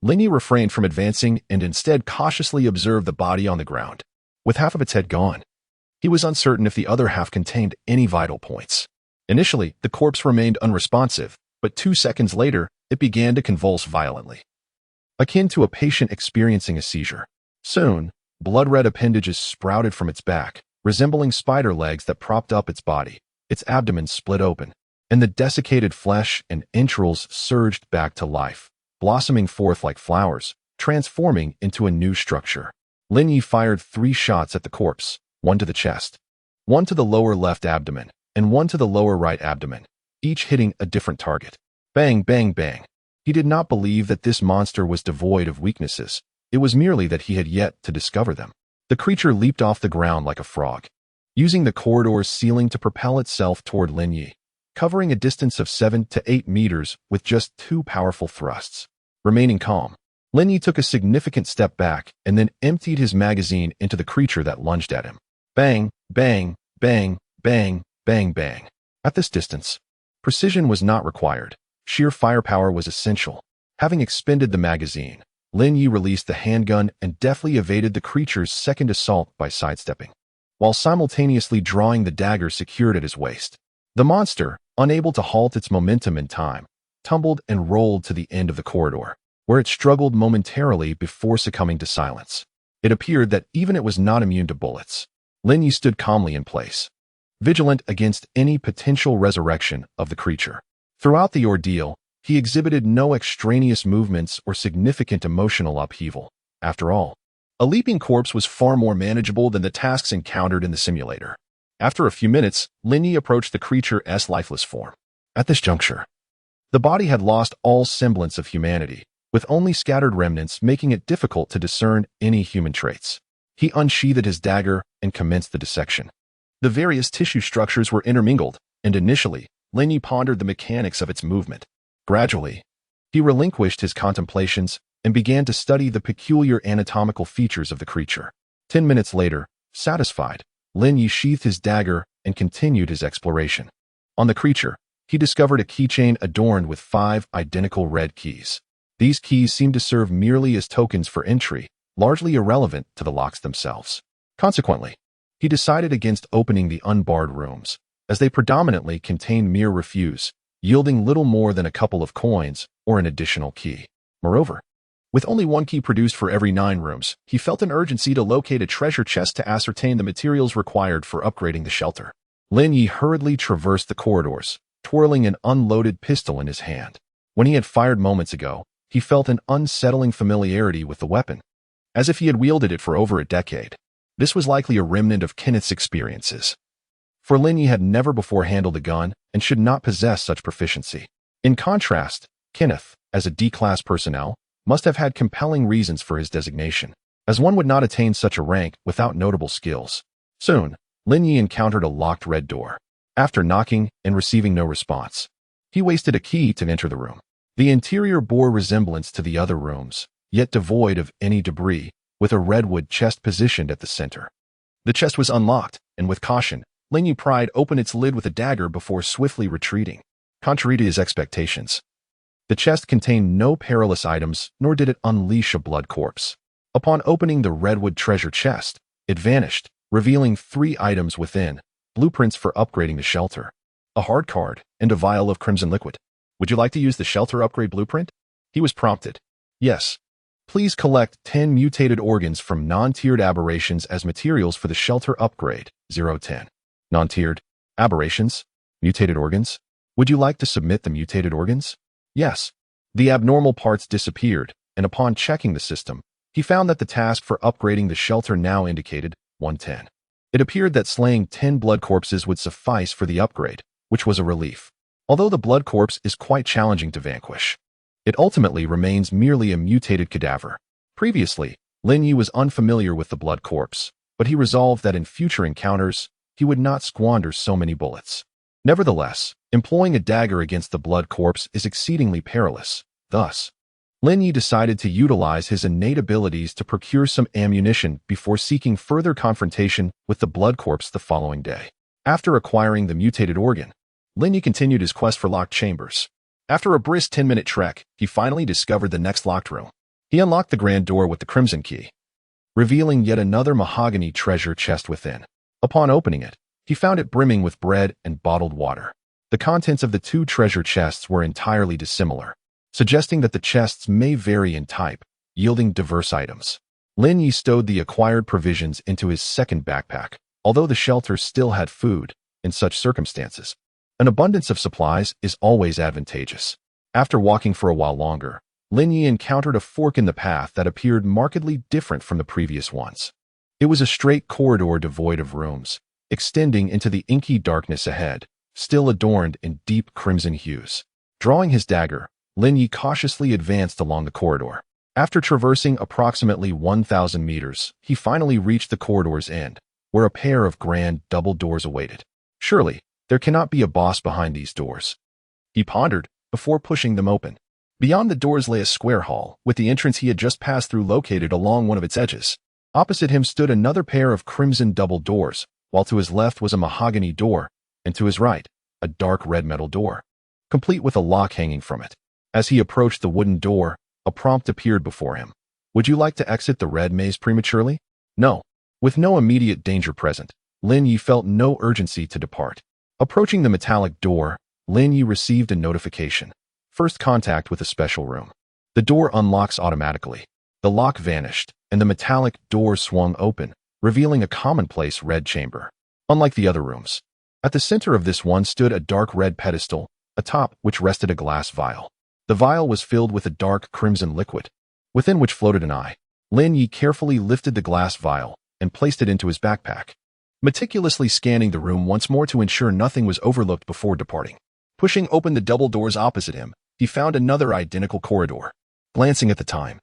Lin Ye refrained from advancing and instead cautiously observed the body on the ground. With half of its head gone, he was uncertain if the other half contained any vital points. Initially, the corpse remained unresponsive, but 2 seconds later, it began to convulse violently, akin to a patient experiencing a seizure. Soon, blood-red appendages sprouted from its back, resembling spider legs that propped up its body. Its abdomen split open, and the desiccated flesh and entrails surged back to life, blossoming forth like flowers, transforming into a new structure. Lin Ye fired 3 shots at the corpse, 1 to the chest, 1 to the lower left abdomen, and 1 to the lower right abdomen, each hitting a different target. Bang, bang, bang. He did not believe that this monster was devoid of weaknesses. It was merely that he had yet to discover them. The creature leaped off the ground like a frog, using the corridor's ceiling to propel itself toward Lin Ye, covering a distance of 7 to 8 meters with just 2 powerful thrusts. Remaining calm, Lin Ye took a significant step back and then emptied his magazine into the creature that lunged at him. Bang, bang, bang, bang, bang, bang. At this distance, precision was not required. Sheer firepower was essential. Having expended the magazine, Lin Ye released the handgun and deftly evaded the creature's second assault by sidestepping, while simultaneously drawing the dagger secured at his waist. The monster, unable to halt its momentum in time, tumbled and rolled to the end of the corridor, where it struggled momentarily before succumbing to silence. It appeared that even it was not immune to bullets. Lin Ye stood calmly in place, vigilant against any potential resurrection of the creature. Throughout the ordeal, he exhibited no extraneous movements or significant emotional upheaval. After all, a leaping corpse was far more manageable than the tasks encountered in the simulator. After a few minutes, Lin Ye approached the creature's lifeless form. At this juncture, the body had lost all semblance of humanity, with only scattered remnants making it difficult to discern any human traits. He unsheathed his dagger and commenced the dissection. The various tissue structures were intermingled, and initially, Lin Ye pondered the mechanics of its movement. Gradually, he relinquished his contemplations and began to study the peculiar anatomical features of the creature. 10 minutes later, satisfied, Lin Ye sheathed his dagger and continued his exploration. On the creature, he discovered a keychain adorned with 5 identical red keys. These keys seemed to serve merely as tokens for entry, largely irrelevant to the locks themselves. Consequently, he decided against opening the unbarred rooms, as they predominantly contained mere refuse, yielding little more than a couple of coins or an additional key. Moreover, with only 1 key produced for every 9 rooms, he felt an urgency to locate a treasure chest to ascertain the materials required for upgrading the shelter. Lin Ye hurriedly traversed the corridors, twirling an unloaded pistol in his hand. When he had fired moments ago, he felt an unsettling familiarity with the weapon, as if he had wielded it for over a decade. This was likely a remnant of Kenneth's experiences, for Lin Ye had never before handled a gun and should not possess such proficiency. In contrast, Kenneth, as a D-class personnel, must have had compelling reasons for his designation, as one would not attain such a rank without notable skills. Soon, Lin Ye encountered a locked red door. After knocking and receiving no response, he wasted a key to enter the room. The interior bore resemblance to the other rooms, yet devoid of any debris, with a redwood chest positioned at the center. The chest was unlocked, and with caution, Lin Ye pried open its lid with a dagger before swiftly retreating. Contrary to his expectations, the chest contained no perilous items, nor did it unleash a blood corpse. Upon opening the redwood treasure chest, it vanished, revealing 3 items within: blueprints for upgrading the shelter, a hard card, and a vial of crimson liquid. Would you like to use the shelter upgrade blueprint? He was prompted. Yes. Please collect 10 mutated organs from non-tiered aberrations as materials for the shelter upgrade, 010. Non-tiered aberrations? Mutated organs? Would you like to submit the mutated organs? Yes. The abnormal parts disappeared, and upon checking the system, he found that the task for upgrading the shelter now indicated 110. It appeared that slaying 10 blood corpses would suffice for the upgrade, which was a relief. Although the blood corpse is quite challenging to vanquish, it ultimately remains merely a mutated cadaver. Previously, Lin Ye was unfamiliar with the blood corpse, but he resolved that in future encounters, he would not squander so many bullets. Nevertheless, employing a dagger against the blood corpse is exceedingly perilous. Thus, Lin Ye decided to utilize his innate abilities to procure some ammunition before seeking further confrontation with the blood corpse the following day. After acquiring the mutated organ, Lin Ye continued his quest for locked chambers. After a brisk 10-minute trek, he finally discovered the next locked room. He unlocked the grand door with the crimson key, revealing yet another mahogany treasure chest within. Upon opening it, he found it brimming with bread and bottled water. The contents of the 2 treasure chests were entirely dissimilar, suggesting that the chests may vary in type, yielding diverse items. Lin Ye stowed the acquired provisions into his second backpack, although the shelter still had food. In such circumstances, an abundance of supplies is always advantageous. After walking for a while longer, Lin Ye encountered a fork in the path that appeared markedly different from the previous ones. It was a straight corridor devoid of rooms, extending into the inky darkness ahead, still adorned in deep crimson hues. Drawing his dagger, Lin Ye cautiously advanced along the corridor. After traversing approximately 1,000 meters, he finally reached the corridor's end, where a pair of grand double doors awaited. Surely, there cannot be a boss behind these doors, he pondered, before pushing them open. Beyond the doors lay a square hall, with the entrance he had just passed through located along one of its edges. Opposite him stood another pair of crimson double doors, while to his left was a mahogany door, and to his right, a dark red metal door, complete with a lock hanging from it. As he approached the wooden door, a prompt appeared before him. Would you like to exit the red maze prematurely? No. With no immediate danger present, Lin Ye felt no urgency to depart. Approaching the metallic door, Lin Ye received a notification. First contact with a special room. The door unlocks automatically. The lock vanished, and the metallic door swung open, revealing a commonplace red chamber. Unlike the other rooms, at the center of this one stood a dark red pedestal, atop which rested a glass vial. The vial was filled with a dark crimson liquid, within which floated an eye. Lin Ye carefully lifted the glass vial and placed it into his backpack, meticulously scanning the room once more to ensure nothing was overlooked before departing. Pushing open the double doors opposite him, he found another identical corridor. Glancing at the time,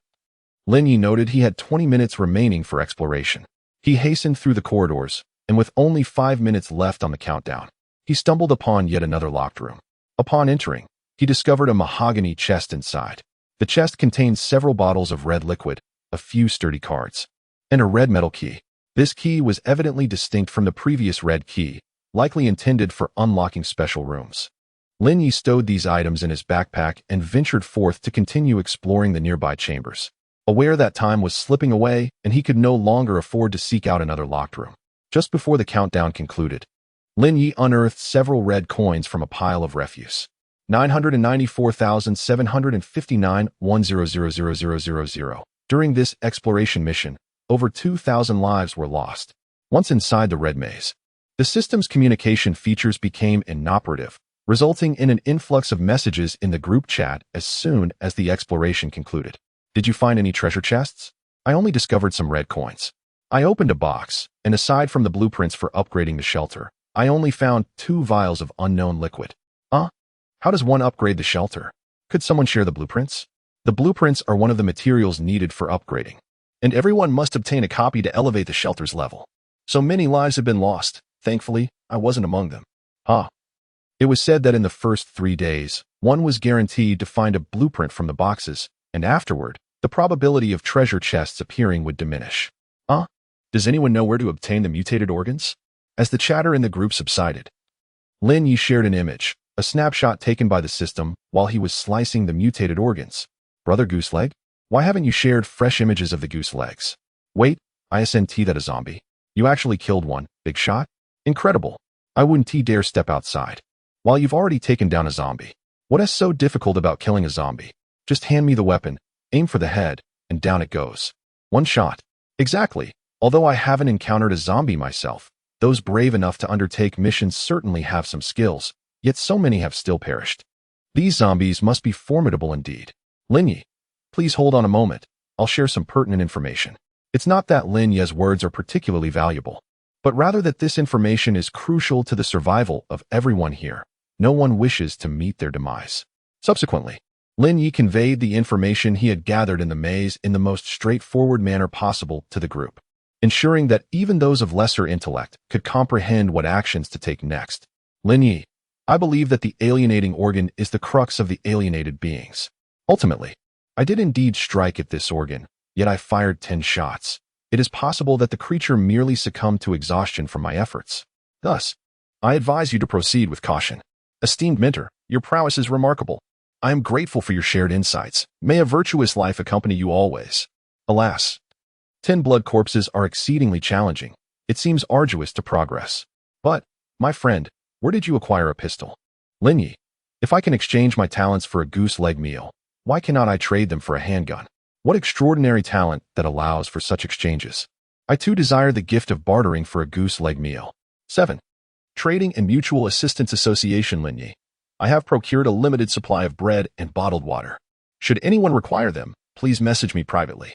Lin Ye noted he had 20 minutes remaining for exploration. He hastened through the corridors, and with only 5 minutes left on the countdown, he stumbled upon yet another locked room. Upon entering, he discovered a mahogany chest inside. The chest contained several bottles of red liquid, a few sturdy cards, and a red metal key. This key was evidently distinct from the previous red key, likely intended for unlocking special rooms. Lin Ye stowed these items in his backpack and ventured forth to continue exploring the nearby chambers, aware that time was slipping away and he could no longer afford to seek out another locked room. Just before the countdown concluded, Lin Ye unearthed several red coins from a pile of refuse. 994,759,100,000. During this exploration mission, over 2,000 lives were lost. Once inside the red maze, the system's communication features became inoperative, resulting in an influx of messages in the group chat as soon as the exploration concluded. Did you find any treasure chests? I only discovered some red coins. I opened a box, and aside from the blueprints for upgrading the shelter, I only found 2 vials of unknown liquid. How does one upgrade the shelter? Could someone share the blueprints? The blueprints are one of the materials needed for upgrading, and everyone must obtain a copy to elevate the shelter's level. So many lives have been lost. Thankfully, I wasn't among them. It was said that in the first 3 days, one was guaranteed to find a blueprint from the boxes, and afterward, the probability of treasure chests appearing would diminish. Does anyone know where to obtain the mutated organs? As the chatter in the group subsided, Lin Ye shared an image, a snapshot taken by the system while he was slicing the mutated organs. Brother Goose Leg, why haven't you shared fresh images of the goose legs? Wait, isn't that a zombie? You actually killed one, big shot? Incredible. I wouldn't dare step outside. While you've already taken down a zombie. What is so difficult about killing a zombie? Just hand me the weapon, aim for the head, and down it goes. One shot. Exactly. Although I haven't encountered a zombie myself, those brave enough to undertake missions certainly have some skills, yet so many have still perished. These zombies must be formidable indeed. Lin Ye, please hold on a moment. I'll share some pertinent information. It's not that Lin Ye's words are particularly valuable, but rather that this information is crucial to the survival of everyone here. No one wishes to meet their demise. Subsequently, Lin Ye conveyed the information he had gathered in the maze in the most straightforward manner possible to the group, ensuring that even those of lesser intellect could comprehend what actions to take next. Lin Ye, I believe that the alienating organ is the crux of the alienated beings. Ultimately, I did indeed strike at this organ, yet I fired 10 shots. It is possible that the creature merely succumbed to exhaustion from my efforts. Thus, I advise you to proceed with caution. Esteemed mentor, your prowess is remarkable. I am grateful for your shared insights. May a virtuous life accompany you always. Alas, 10 blood corpses are exceedingly challenging. It seems arduous to progress. But, my friend, where did you acquire a pistol? Lin Ye, if I can exchange my talents for a goose leg meal, why cannot I trade them for a handgun? What extraordinary talent that allows for such exchanges. I too desire the gift of bartering for a goose leg meal. 7. Trading and Mutual Assistance Association. Lin Ye, I have procured a limited supply of bread and bottled water. Should anyone require them, please message me privately.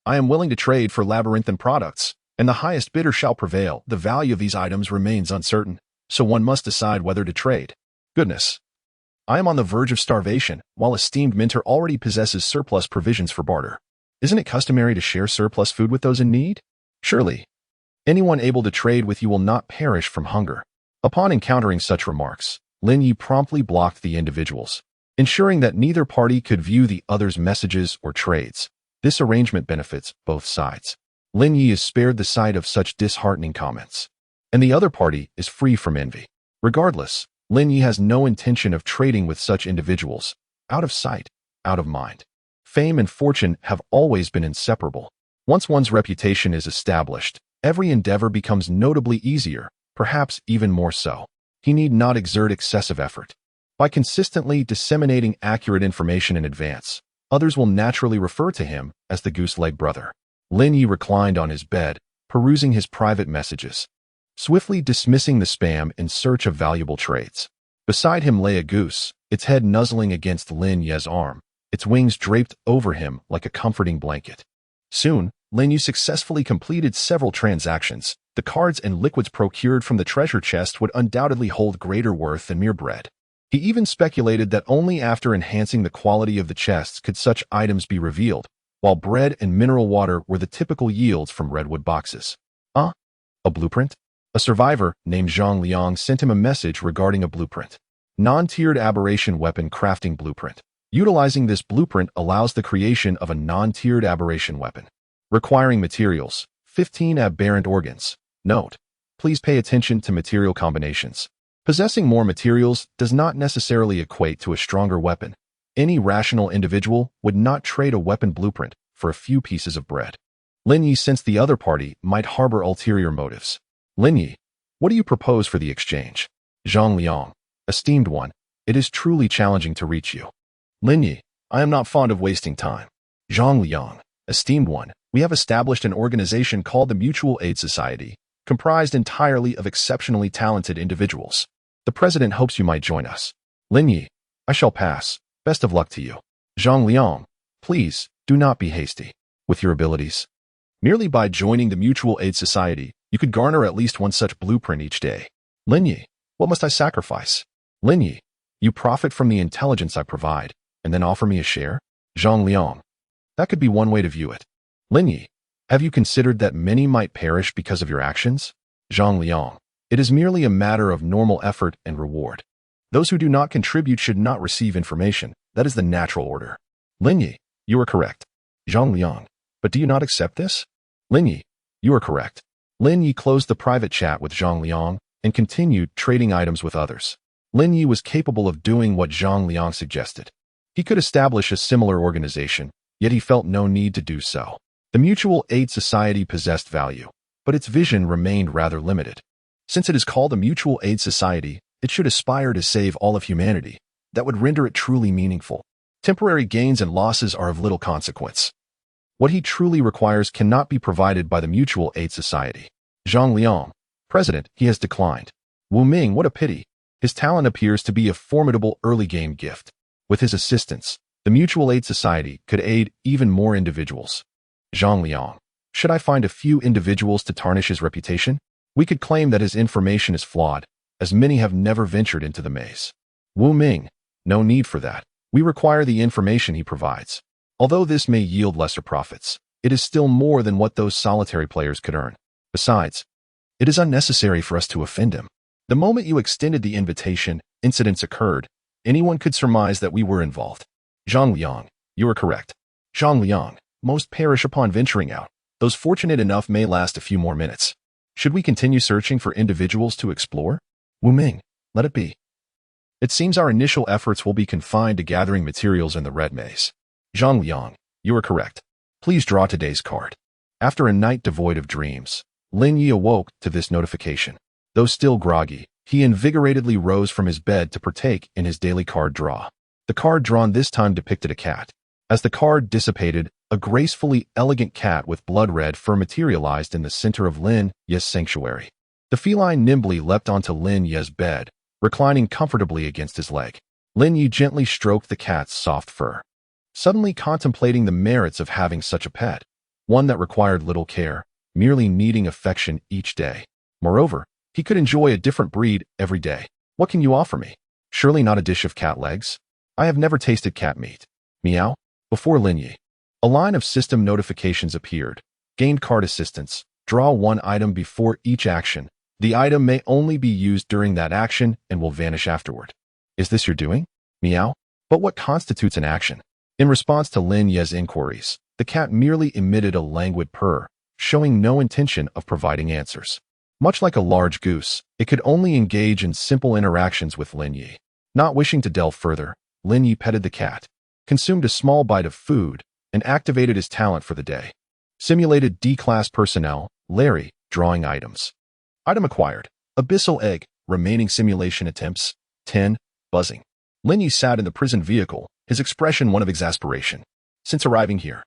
I am willing to trade for labyrinthine products, and the highest bidder shall prevail. The value of these items remains uncertain, so one must decide whether to trade. Goodness. I am on the verge of starvation, while esteemed mentor already possesses surplus provisions for barter. Isn't it customary to share surplus food with those in need? Surely, anyone able to trade with you will not perish from hunger. Upon encountering such remarks, Lin Ye promptly blocked the individuals, ensuring that neither party could view the other's messages or trades. This arrangement benefits both sides. Lin Ye is spared the sight of such disheartening comments, and the other party is free from envy. Regardless, Lin Ye has no intention of trading with such individuals. Out of sight, out of mind. Fame and fortune have always been inseparable. Once one's reputation is established, every endeavor becomes notably easier, perhaps even more so. He need not exert excessive effort. By consistently disseminating accurate information in advance, others will naturally refer to him as the goose-leg brother. Lin Ye reclined on his bed, perusing his private messages, swiftly dismissing the spam in search of valuable trades. Beside him lay a goose, its head nuzzling against Lin Ye's arm, its wings draped over him like a comforting blanket. Soon, Lin Ye successfully completed several transactions. The cards and liquids procured from the treasure chest would undoubtedly hold greater worth than mere bread. He even speculated that only after enhancing the quality of the chests could such items be revealed, while bread and mineral water were the typical yields from redwood boxes. A blueprint? A survivor named Zhang Liang sent him a message regarding a blueprint. Non-tiered aberration weapon crafting blueprint. Utilizing this blueprint allows the creation of a non-tiered aberration weapon. Requiring materials, 15 aberrant organs. Note: Please pay attention to material combinations. Possessing more materials does not necessarily equate to a stronger weapon. Any rational individual would not trade a weapon blueprint for a few pieces of bread. Lin Ye sensed the other party might harbor ulterior motives. Lin Ye, what do you propose for the exchange? Zhang Liang, esteemed one, it is truly challenging to reach you. Lin Ye, I am not fond of wasting time. Zhang Liang, esteemed one, we have established an organization called the Mutual Aid Society, comprised entirely of exceptionally talented individuals. The president hopes you might join us. Lin Ye, I shall pass. Best of luck to you. Zhang Liang, please, do not be hasty. With your abilities, merely by joining the Mutual Aid Society, you could garner at least one such blueprint each day. Lin Ye, what must I sacrifice? Lin Ye, you profit from the intelligence I provide, and then offer me a share? Zhang Liang, that could be one way to view it. Lin Ye, have you considered that many might perish because of your actions? Zhang Liang, it is merely a matter of normal effort and reward. Those who do not contribute should not receive information. That is the natural order. Lin Ye, you are correct. Zhang Liang, but do you not accept this? Lin Ye, you are correct. Lin Ye closed the private chat with Zhang Liang and continued trading items with others. Lin Ye was capable of doing what Zhang Liang suggested. He could establish a similar organization, yet he felt no need to do so. The Mutual Aid Society possessed value, but its vision remained rather limited. Since it is called a Mutual Aid Society, it should aspire to save all of humanity. That would render it truly meaningful. Temporary gains and losses are of little consequence. What he truly requires cannot be provided by the Mutual Aid Society. Zhang Liang, president, he has declined. Wu Ming, what a pity. His talent appears to be a formidable early-game gift. With his assistance, the Mutual Aid Society could aid even more individuals. Zhang Liang, should I find a few individuals to tarnish his reputation? We could claim that his information is flawed, as many have never ventured into the maze. Wu Ming, no need for that. We require the information he provides. Although this may yield lesser profits, it is still more than what those solitary players could earn. Besides, it is unnecessary for us to offend him. The moment you extended the invitation, incidents occurred. Anyone could surmise that we were involved. Zhang Liang, you are correct. Zhang Liang, most perish upon venturing out. Those fortunate enough may last a few more minutes. Should we continue searching for individuals to explore? Wu Ming, let it be. It seems our initial efforts will be confined to gathering materials in the Red Maze. Zhang Liang, you are correct. Please draw today's card. After a night devoid of dreams, Lin Ye awoke to this notification. Though still groggy, he invigoratedly rose from his bed to partake in his daily card draw. The card drawn this time depicted a cat. As the card dissipated, a gracefully elegant cat with blood-red fur materialized in the center of Lin Ye's sanctuary. The feline nimbly leapt onto Lin Ye's bed, reclining comfortably against his leg. Lin Ye gently stroked the cat's soft fur, suddenly contemplating the merits of having such a pet, one that required little care, merely needing affection each day. Moreover, he could enjoy a different breed every day. What can you offer me? Surely not a dish of cat legs? I have never tasted cat meat. Meow. Before Lin Ye, a line of system notifications appeared. Gained card assistance. Draw one item before each action. The item may only be used during that action and will vanish afterward. Is this your doing? Meow. But what constitutes an action? In response to Lin Ye's inquiries, the cat merely emitted a languid purr, showing no intention of providing answers. Much like a large goose, it could only engage in simple interactions with Lin Ye. Not wishing to delve further, Lin Ye petted the cat, consumed a small bite of food, and activated his talent for the day. Simulated D-class personnel, Larry, drawing items. Item acquired. Abyssal egg, remaining simulation attempts, 10, buzzing. Lin Ye sat in the prison vehicle, his expression one of exasperation. Since arriving here,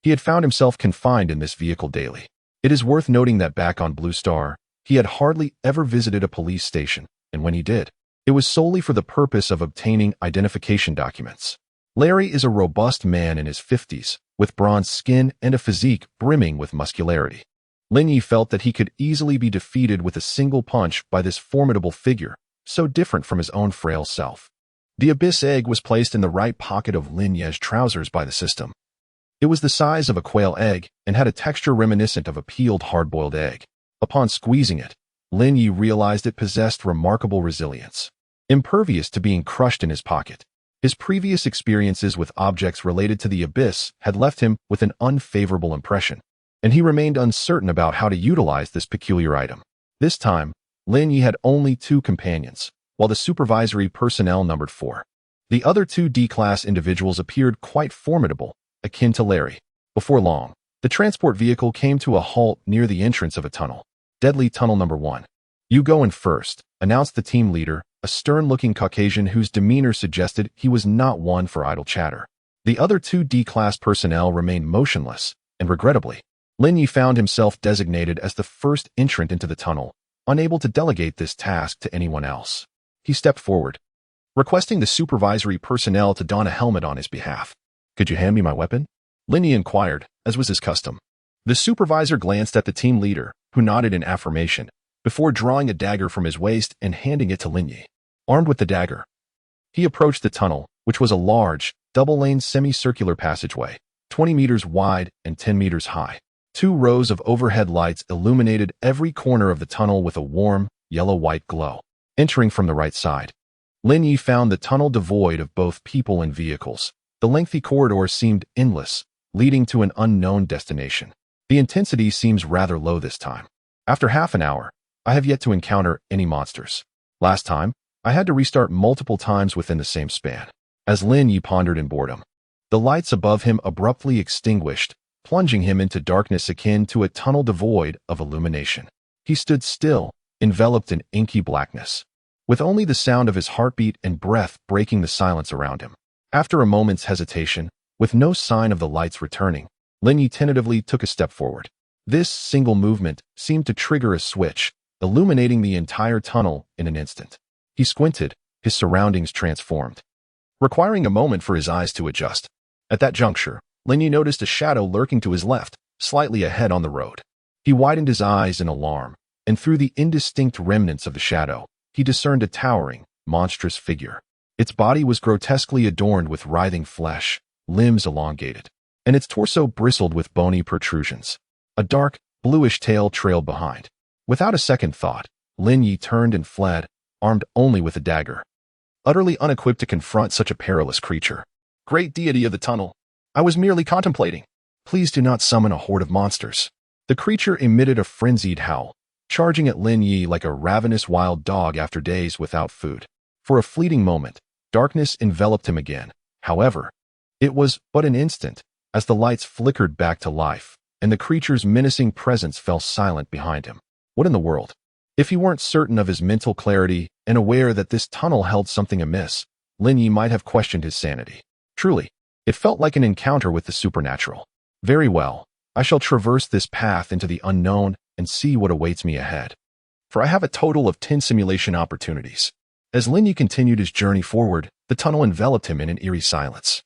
he had found himself confined in this vehicle daily. It is worth noting that back on Blue Star, he had hardly ever visited a police station, and when he did, it was solely for the purpose of obtaining identification documents. Larry is a robust man in his 50s, with bronze skin and a physique brimming with muscularity. Lin Ye felt that he could easily be defeated with a single punch by this formidable figure, so different from his own frail self. The abyss egg was placed in the right pocket of Lin Ye's trousers by the system. It was the size of a quail egg and had a texture reminiscent of a peeled hard-boiled egg. Upon squeezing it, Lin Ye realized it possessed remarkable resilience, impervious to being crushed in his pocket. His previous experiences with objects related to the abyss had left him with an unfavorable impression, and he remained uncertain about how to utilize this peculiar item. This time, Lin Ye had only 2 companions, while the supervisory personnel numbered 4. The other 2 D-class individuals appeared quite formidable, akin to Larry. Before long, the transport vehicle came to a halt near the entrance of a tunnel. Deadly Tunnel Number 1. "You go in first," announced the team leader, a stern-looking Caucasian whose demeanor suggested he was not one for idle chatter. The other 2 D-class personnel remained motionless, and regrettably, Lin Ye found himself designated as the first entrant into the tunnel, unable to delegate this task to anyone else. He stepped forward, requesting the supervisory personnel to don a helmet on his behalf. "Could you hand me my weapon?" Lin Ye inquired, as was his custom. The supervisor glanced at the team leader, who nodded in affirmation, before drawing a dagger from his waist and handing it to Lin Ye. Armed with the dagger, he approached the tunnel, which was a large, double-lane semicircular passageway, 20 meters wide and 10 meters high. 2 rows of overhead lights illuminated every corner of the tunnel with a warm, yellow-white glow. Entering from the right side, Lin Ye found the tunnel devoid of both people and vehicles. The lengthy corridor seemed endless, leading to an unknown destination. The intensity seems rather low this time. After half an hour, I have yet to encounter any monsters. Last time, I had to restart multiple times within the same span. As Lin Ye pondered in boredom, the lights above him abruptly extinguished, plunging him into darkness akin to a tunnel devoid of illumination. He stood still, enveloped in inky blackness, with only the sound of his heartbeat and breath breaking the silence around him. After a moment's hesitation, with no sign of the lights returning, Lin Ye tentatively took a step forward. This single movement seemed to trigger a switch, illuminating the entire tunnel in an instant. He squinted, his surroundings transformed, requiring a moment for his eyes to adjust. At that juncture, Lin Ye noticed a shadow lurking to his left, slightly ahead on the road. He widened his eyes in alarm, and through the indistinct remnants of the shadow, he discerned a towering, monstrous figure. Its body was grotesquely adorned with writhing flesh, limbs elongated, and its torso bristled with bony protrusions. A dark, bluish tail trailed behind. Without a second thought, Lin Ye turned and fled, armed only with a dagger, utterly unequipped to confront such a perilous creature. "Great deity of the tunnel, I was merely contemplating. Please do not summon a horde of monsters." The creature emitted a frenzied howl, charging at Lin Ye like a ravenous wild dog after days without food. For a fleeting moment, darkness enveloped him again. However, it was but an instant, as the lights flickered back to life, and the creature's menacing presence fell silent behind him. What in the world? If he weren't certain of his mental clarity and aware that this tunnel held something amiss, Lin Ye might have questioned his sanity. Truly, it felt like an encounter with the supernatural. Very well, I shall traverse this path into the unknown and see what awaits me ahead. For I have a total of 10 simulation opportunities. As Lin Ye continued his journey forward, the tunnel enveloped him in an eerie silence,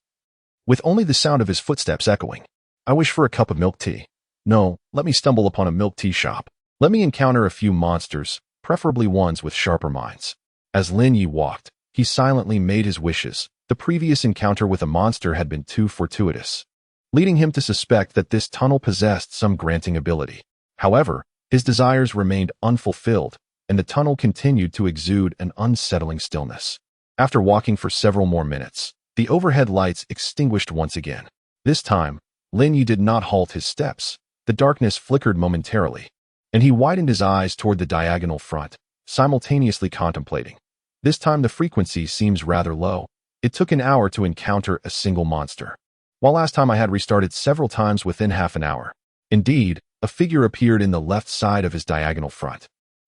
with only the sound of his footsteps echoing. I wish for a cup of milk tea. No, let me stumble upon a milk tea shop. Let me encounter a few monsters, preferably ones with sharper minds. As Lin Ye walked, he silently made his wishes. The previous encounter with a monster had been too fortuitous, leading him to suspect that this tunnel possessed some granting ability. However, his desires remained unfulfilled, and the tunnel continued to exude an unsettling stillness. After walking for several more minutes, the overhead lights extinguished once again. This time, Lin Ye did not halt his steps. The darkness flickered momentarily, and he widened his eyes toward the diagonal front, simultaneously contemplating. This time the frequency seems rather low. It took an hour to encounter a single monster, while last time I had restarted several times within half an hour. Indeed, a figure appeared in the left side of his diagonal front.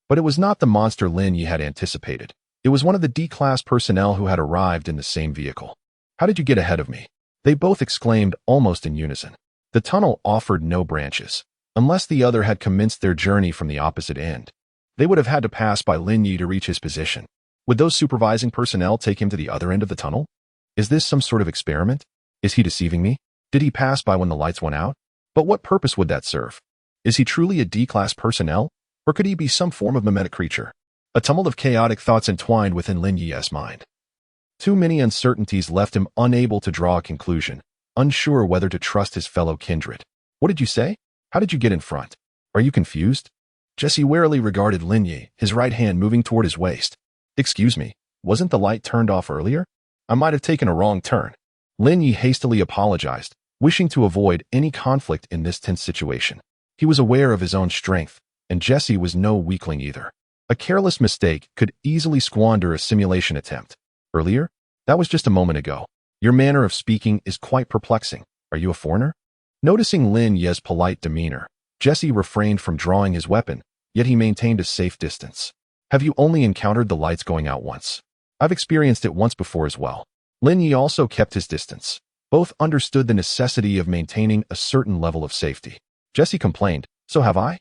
But it was not the monster Lin Ye had anticipated. It was one of the D-class personnel who had arrived in the same vehicle. "How did you get ahead of me?" they both exclaimed almost in unison. The tunnel offered no branches. Unless the other had commenced their journey from the opposite end, they would have had to pass by Lin Ye to reach his position. Would those supervising personnel take him to the other end of the tunnel? Is this some sort of experiment? Is he deceiving me? Did he pass by when the lights went out? But what purpose would that serve? Is he truly a D-class personnel, or could he be some form of mimetic creature? A tumult of chaotic thoughts entwined within Lin Ye's mind. Too many uncertainties left him unable to draw a conclusion, unsure whether to trust his fellow kindred. "What did you say? How did you get in front? Are you confused?" Jesse warily regarded Lin Ye, his right hand moving toward his waist. "Excuse me, wasn't the light turned off earlier? I might have taken a wrong turn." Lin Ye hastily apologized, wishing to avoid any conflict in this tense situation. He was aware of his own strength, and Jesse was no weakling either. A careless mistake could easily squander a simulation attempt. Earlier? That was just a moment ago. Your manner of speaking is quite perplexing. Are you a foreigner? Noticing Lin Ye's polite demeanor, Jesse refrained from drawing his weapon, yet he maintained a safe distance. Have you only encountered the lights going out once? I've experienced it once before as well. Lin Ye also kept his distance. Both understood the necessity of maintaining a certain level of safety. Jesse complained, so have I?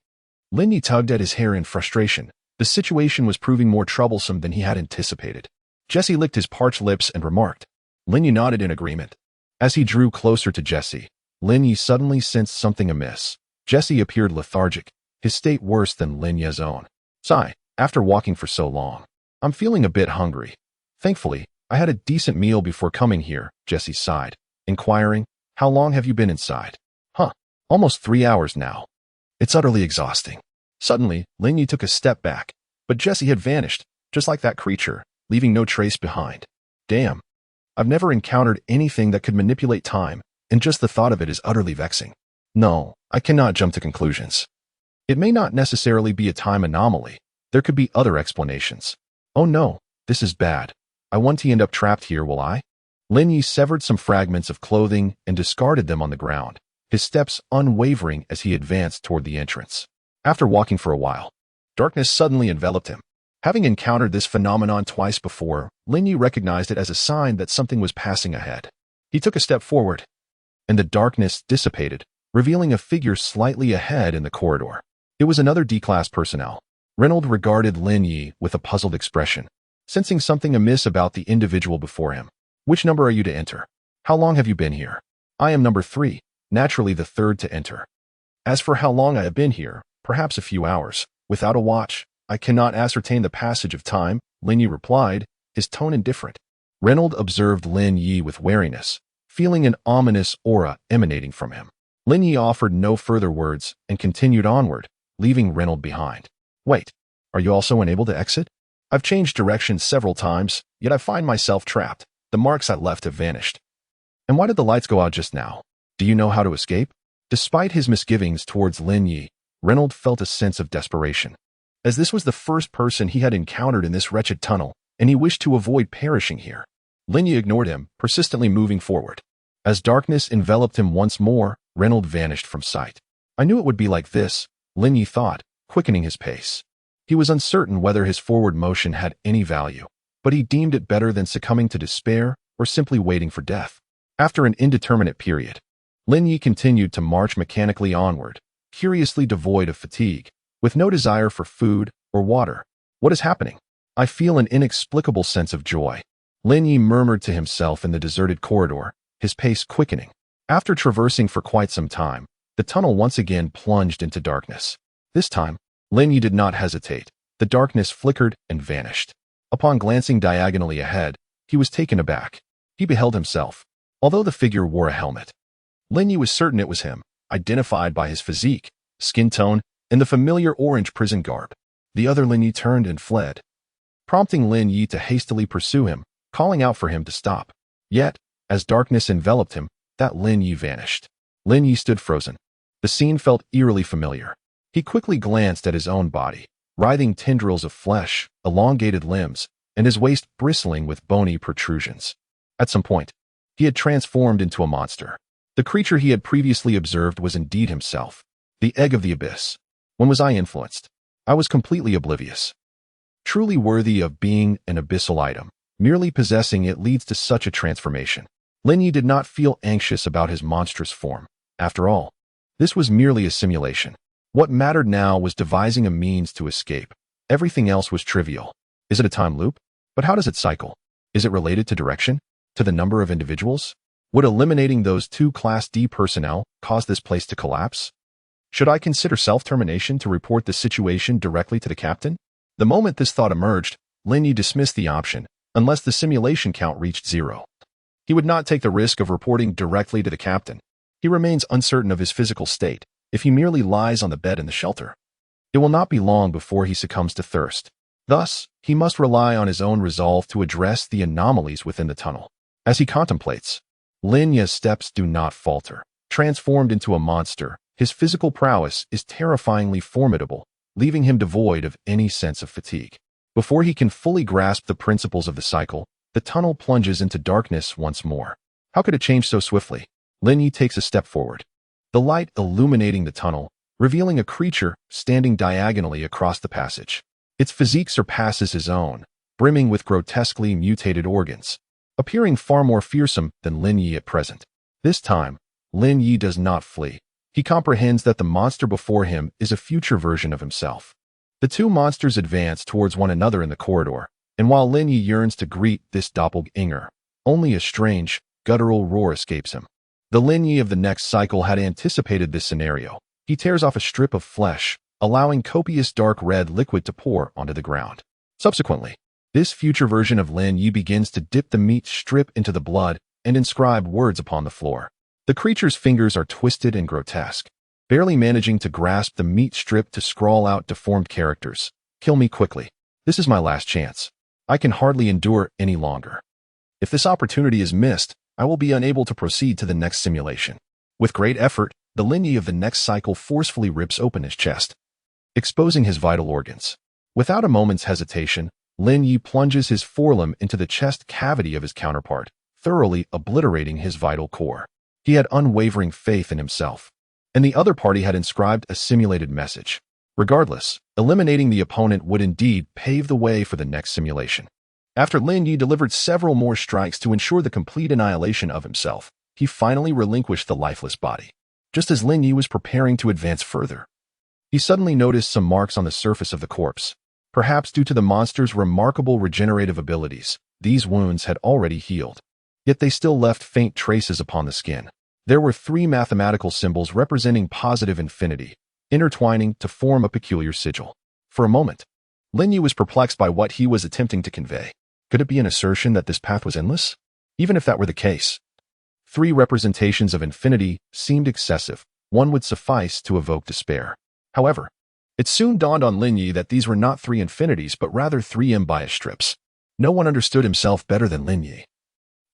Lin Ye tugged at his hair in frustration. The situation was proving more troublesome than he had anticipated. Jesse licked his parched lips and remarked. Lin Ye nodded in agreement. As he drew closer to Jesse, Lin Ye suddenly sensed something amiss. Jesse appeared lethargic, his state worse than Lin Ye's own. Sigh, after walking for so long, I'm feeling a bit hungry. Thankfully, I had a decent meal before coming here, Jesse sighed, inquiring, how long have you been inside? Almost 3 hours now. It's utterly exhausting. Suddenly, Lin Ye took a step back, but Jesse had vanished, just like that creature, leaving no trace behind. Damn. I've never encountered anything that could manipulate time, and just the thought of it is utterly vexing. No, I cannot jump to conclusions. It may not necessarily be a time anomaly. There could be other explanations. Oh no, this is bad. I won't end up trapped here, will I? Lin Ye severed some fragments of clothing and discarded them on the ground, his steps unwavering as he advanced toward the entrance. After walking for a while, darkness suddenly enveloped him. Having encountered this phenomenon twice before, Lin Ye recognized it as a sign that something was passing ahead. He took a step forward, and the darkness dissipated, revealing a figure slightly ahead in the corridor. It was another D-class personnel. Reynolds regarded Lin Ye with a puzzled expression, sensing something amiss about the individual before him. Which number are you to enter? How long have you been here? I am number 3, naturally the third to enter. As for how long I have been here, perhaps a few hours. Without a watch, I cannot ascertain the passage of time, Lin Ye replied, his tone indifferent. Reynolds observed Lin Ye with wariness, feeling an ominous aura emanating from him. Lin Ye offered no further words and continued onward, leaving Reynolds behind. Wait, are you also unable to exit? I've changed directions several times, yet I find myself trapped. The marks I left have vanished. And why did the lights go out just now? Do you know how to escape? Despite his misgivings towards Lin Ye, Reynolds felt a sense of desperation. As this was the first person he had encountered in this wretched tunnel, and he wished to avoid perishing here. Lin Ye ignored him, persistently moving forward. As darkness enveloped him once more, Reynolds vanished from sight. I knew it would be like this, Lin Ye thought, quickening his pace. He was uncertain whether his forward motion had any value, but he deemed it better than succumbing to despair or simply waiting for death. After an indeterminate period, Lin Ye continued to march mechanically onward, curiously devoid of fatigue, with no desire for food or water. What is happening? I feel an inexplicable sense of joy. Lin Ye murmured to himself in the deserted corridor, his pace quickening. After traversing for quite some time, the tunnel once again plunged into darkness. This time, Lin Ye did not hesitate. The darkness flickered and vanished. Upon glancing diagonally ahead, he was taken aback. He beheld himself. Although the figure wore a helmet, Lin Ye was certain it was him, identified by his physique, skin tone, and the familiar orange prison garb. The other Lin Ye turned and fled, prompting Lin Ye to hastily pursue him, calling out for him to stop. Yet, as darkness enveloped him, that Lin Ye vanished. Lin Ye stood frozen. The scene felt eerily familiar. He quickly glanced at his own body, writhing tendrils of flesh, elongated limbs, and his waist bristling with bony protrusions. At some point, he had transformed into a monster. The creature he had previously observed was indeed himself, the egg of the abyss. When was I influenced? I was completely oblivious. Truly worthy of being an abyssal item, merely possessing it leads to such a transformation. Lin Ye did not feel anxious about his monstrous form. After all, this was merely a simulation. What mattered now was devising a means to escape. Everything else was trivial. Is it a time loop? But how does it cycle? Is it related to direction? To the number of individuals? Would eliminating those 2 Class D personnel cause this place to collapse? Should I consider self-termination to report the situation directly to the captain? The moment this thought emerged, Lin Ye dismissed the option, unless the simulation count reached 0. He would not take the risk of reporting directly to the captain. He remains uncertain of his physical state. If he merely lies on the bed in the shelter, it will not be long before he succumbs to thirst. Thus, he must rely on his own resolve to address the anomalies within the tunnel. As he contemplates, Lin Ye's steps do not falter. Transformed into a monster, his physical prowess is terrifyingly formidable, leaving him devoid of any sense of fatigue. Before he can fully grasp the principles of the cycle, the tunnel plunges into darkness once more. How could it change so swiftly? Lin Ye takes a step forward, the light illuminating the tunnel, revealing a creature standing diagonally across the passage. Its physique surpasses his own, brimming with grotesquely mutated organs, appearing far more fearsome than Lin Ye at present. This time, Lin Ye does not flee. He comprehends that the monster before him is a future version of himself. The two monsters advance towards one another in the corridor, and while Lin Ye yearns to greet this doppelganger, only a strange, guttural roar escapes him. The Lin Ye of the next cycle had anticipated this scenario. He tears off a strip of flesh, allowing copious dark red liquid to pour onto the ground. Subsequently, this future version of Lin Ye begins to dip the meat strip into the blood and inscribe words upon the floor. The creature's fingers are twisted and grotesque, barely managing to grasp the meat strip to scrawl out deformed characters. Kill me quickly. This is my last chance. I can hardly endure any longer. If this opportunity is missed, I will be unable to proceed to the next simulation. With great effort, the Lin Ye of the next cycle forcefully rips open his chest, exposing his vital organs. Without a moment's hesitation, Lin Ye plunges his forelimb into the chest cavity of his counterpart, thoroughly obliterating his vital core. He had unwavering faith in himself, and the other party had inscribed a simulated message. Regardless, eliminating the opponent would indeed pave the way for the next simulation. After Lin Ye delivered several more strikes to ensure the complete annihilation of himself, he finally relinquished the lifeless body. Just as Lin Ye was preparing to advance further, he suddenly noticed some marks on the surface of the corpse. Perhaps due to the monster's remarkable regenerative abilities, these wounds had already healed. Yet they still left faint traces upon the skin. There were 3 mathematical symbols representing positive infinity, intertwining to form a peculiar sigil. For a moment, Lin Ye was perplexed by what he was attempting to convey. Could it be an assertion that this path was endless? Even if that were the case, 3 representations of infinity seemed excessive. One would suffice to evoke despair. However, it soon dawned on Lin Ye that these were not 3 infinities but rather 3 M-bias strips. No one understood himself better than Lin Ye,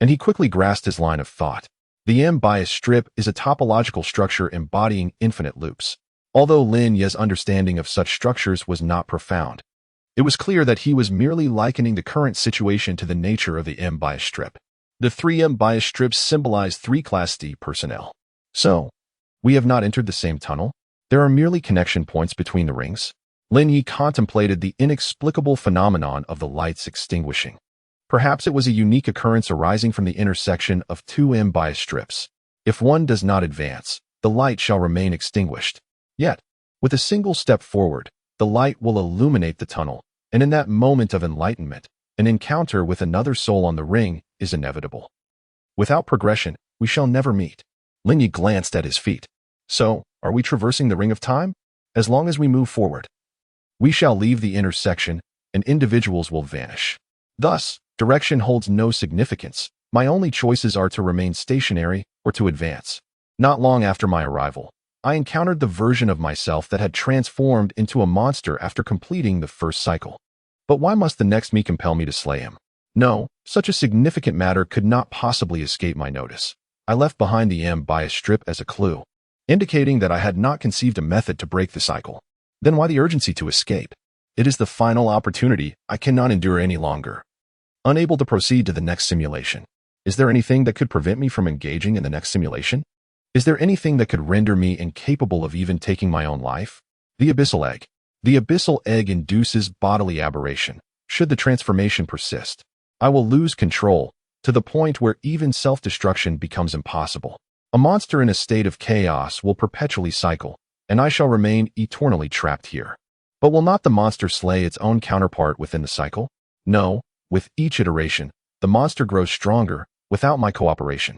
and he quickly grasped his line of thought. The M-bias strip is a topological structure embodying infinite loops. Although Lin Ye's understanding of such structures was not profound, it was clear that he was merely likening the current situation to the nature of the M-bias strip. The 3 M-bias strips symbolize 3 Class D personnel. So, we have not entered the same tunnel? There are merely connection points between the rings? Lin Ye contemplated the inexplicable phenomenon of the lights extinguishing. Perhaps it was a unique occurrence arising from the intersection of 2 M-bias strips. If one does not advance, the light shall remain extinguished. Yet, with a single step forward, the light will illuminate the tunnel, and in that moment of enlightenment, an encounter with another soul on the ring is inevitable. Without progression, we shall never meet. Lin Ye glanced at his feet. So, are we traversing the ring of time? As long as we move forward, we shall leave the intersection, and individuals will vanish. Thus, direction holds no significance. My only choices are to remain stationary or to advance. Not long after my arrival, I encountered the version of myself that had transformed into a monster after completing the first cycle. But why must the next me compel me to slay him? No, such a significant matter could not possibly escape my notice. I left behind the M-bias strip as a clue, indicating that I had not conceived a method to break the cycle. Then why the urgency to escape? It is the final opportunity. I cannot endure any longer. Unable to proceed to the next simulation. Is there anything that could prevent me from engaging in the next simulation? Is there anything that could render me incapable of even taking my own life? The Abyssal Egg. The Abyssal Egg induces bodily aberration. Should the transformation persist, I will lose control, to the point where even self-destruction becomes impossible. A monster in a state of chaos will perpetually cycle, and I shall remain eternally trapped here. But will not the monster slay its own counterpart within the cycle? No, with each iteration, the monster grows stronger without my cooperation.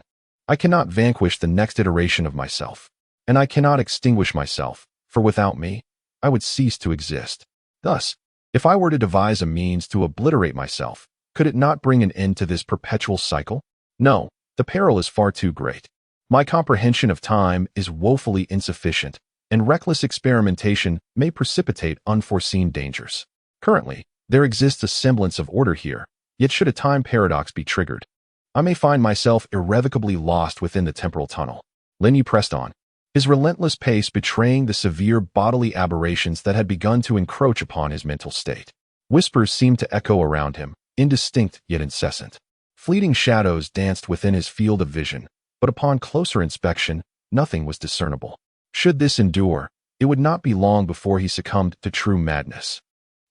I cannot vanquish the next iteration of myself, and I cannot extinguish myself, for without me, I would cease to exist. Thus, if I were to devise a means to obliterate myself, could it not bring an end to this perpetual cycle? No, the peril is far too great. My comprehension of time is woefully insufficient, and reckless experimentation may precipitate unforeseen dangers. Currently, there exists a semblance of order here, yet should a time paradox be triggered, I may find myself irrevocably lost within the temporal tunnel. Lin Ye pressed on, his relentless pace betraying the severe bodily aberrations that had begun to encroach upon his mental state. Whispers seemed to echo around him, indistinct yet incessant. Fleeting shadows danced within his field of vision, but upon closer inspection, nothing was discernible. Should this endure, it would not be long before he succumbed to true madness.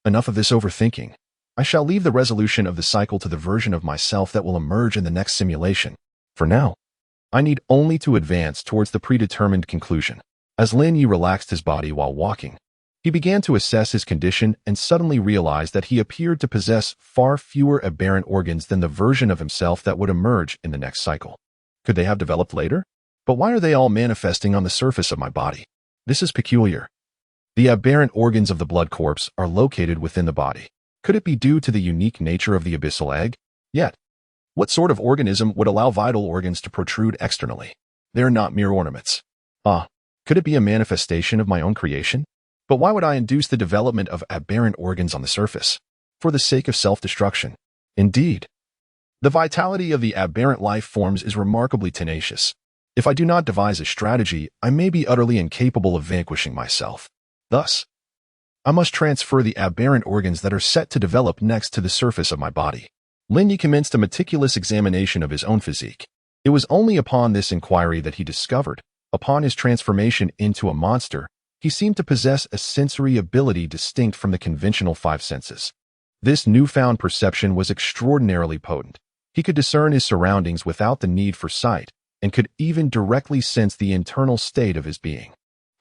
Enough of this overthinking. I shall leave the resolution of the cycle to the version of myself that will emerge in the next simulation. For now, I need only to advance towards the predetermined conclusion. As Lin Ye relaxed his body while walking, he began to assess his condition and suddenly realized that he appeared to possess far fewer aberrant organs than the version of himself that would emerge in the next cycle. Could they have developed later? But why are they all manifesting on the surface of my body? This is peculiar. The aberrant organs of the blood corpse are located within the body. Could it be due to the unique nature of the abyssal egg? Yet, what sort of organism would allow vital organs to protrude externally? They are not mere ornaments. Could it be a manifestation of my own creation? But why would I induce the development of aberrant organs on the surface? For the sake of self-destruction. Indeed, the vitality of the aberrant life forms is remarkably tenacious. If I do not devise a strategy, I may be utterly incapable of vanquishing myself. Thus, I must transfer the aberrant organs that are set to develop next to the surface of my body. Lin Ye commenced a meticulous examination of his own physique. It was only upon this inquiry that he discovered, upon his transformation into a monster, he seemed to possess a sensory ability distinct from the conventional five senses. This newfound perception was extraordinarily potent. He could discern his surroundings without the need for sight, and could even directly sense the internal state of his being.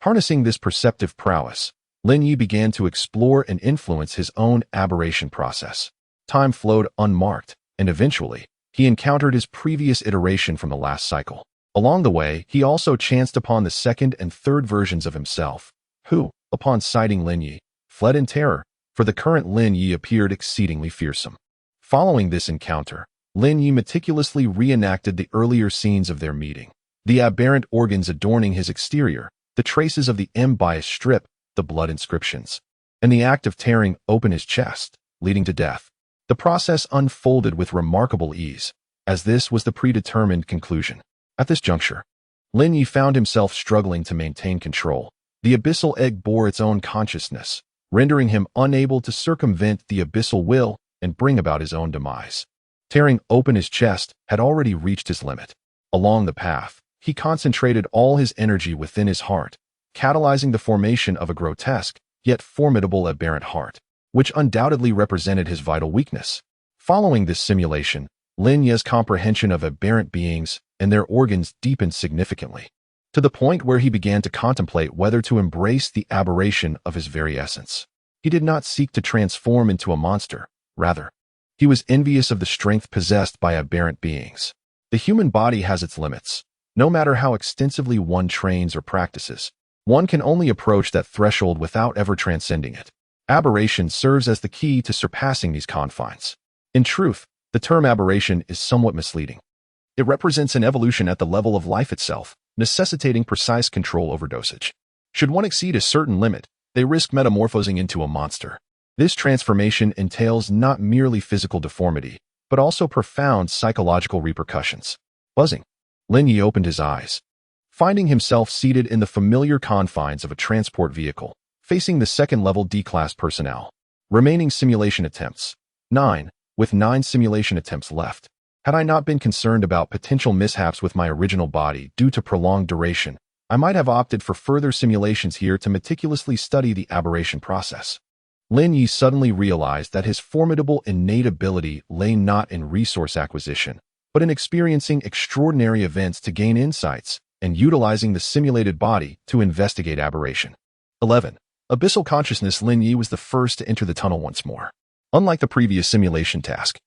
Harnessing this perceptive prowess, Lin Ye began to explore and influence his own aberration process. Time flowed unmarked, and eventually, he encountered his previous iteration from the last cycle. Along the way, he also chanced upon the second and third versions of himself, who, upon sighting Lin Ye, fled in terror, for the current Lin Ye appeared exceedingly fearsome. Following this encounter, Lin Ye meticulously reenacted the earlier scenes of their meeting. The aberrant organs adorning his exterior, the traces of the M-bias strip, the blood inscriptions, and the act of tearing open his chest, leading to death. The process unfolded with remarkable ease, as this was the predetermined conclusion. At this juncture, Lin Ye found himself struggling to maintain control. The abyssal egg bore its own consciousness, rendering him unable to circumvent the abyssal will and bring about his own demise. Tearing open his chest had already reached his limit. Along the path, he concentrated all his energy within his heart, catalyzing the formation of a grotesque, yet formidable aberrant heart, which undoubtedly represented his vital weakness. Following this simulation, Lin Ye's comprehension of aberrant beings and their organs deepened significantly, to the point where he began to contemplate whether to embrace the aberration of his very essence. He did not seek to transform into a monster, rather, he was envious of the strength possessed by aberrant beings. The human body has its limits. No matter how extensively one trains or practices, one can only approach that threshold without ever transcending it. Aberration serves as the key to surpassing these confines. In truth, the term aberration is somewhat misleading. It represents an evolution at the level of life itself, necessitating precise control over dosage. Should one exceed a certain limit, they risk metamorphosing into a monster. This transformation entails not merely physical deformity, but also profound psychological repercussions. Buzzing, Lin Ye opened his eyes, finding himself seated in the familiar confines of a transport vehicle, facing the second-level D-class personnel. Remaining simulation attempts. 9, with 9 simulation attempts left. Had I not been concerned about potential mishaps with my original body due to prolonged duration, I might have opted for further simulations here to meticulously study the aberration process. Lin Ye suddenly realized that his formidable innate ability lay not in resource acquisition, but in experiencing extraordinary events to gain insights and utilizing the simulated body to investigate aberration. 11. Abyssal consciousness. Lin Ye was the first to enter the tunnel once more. Unlike the previous simulation task,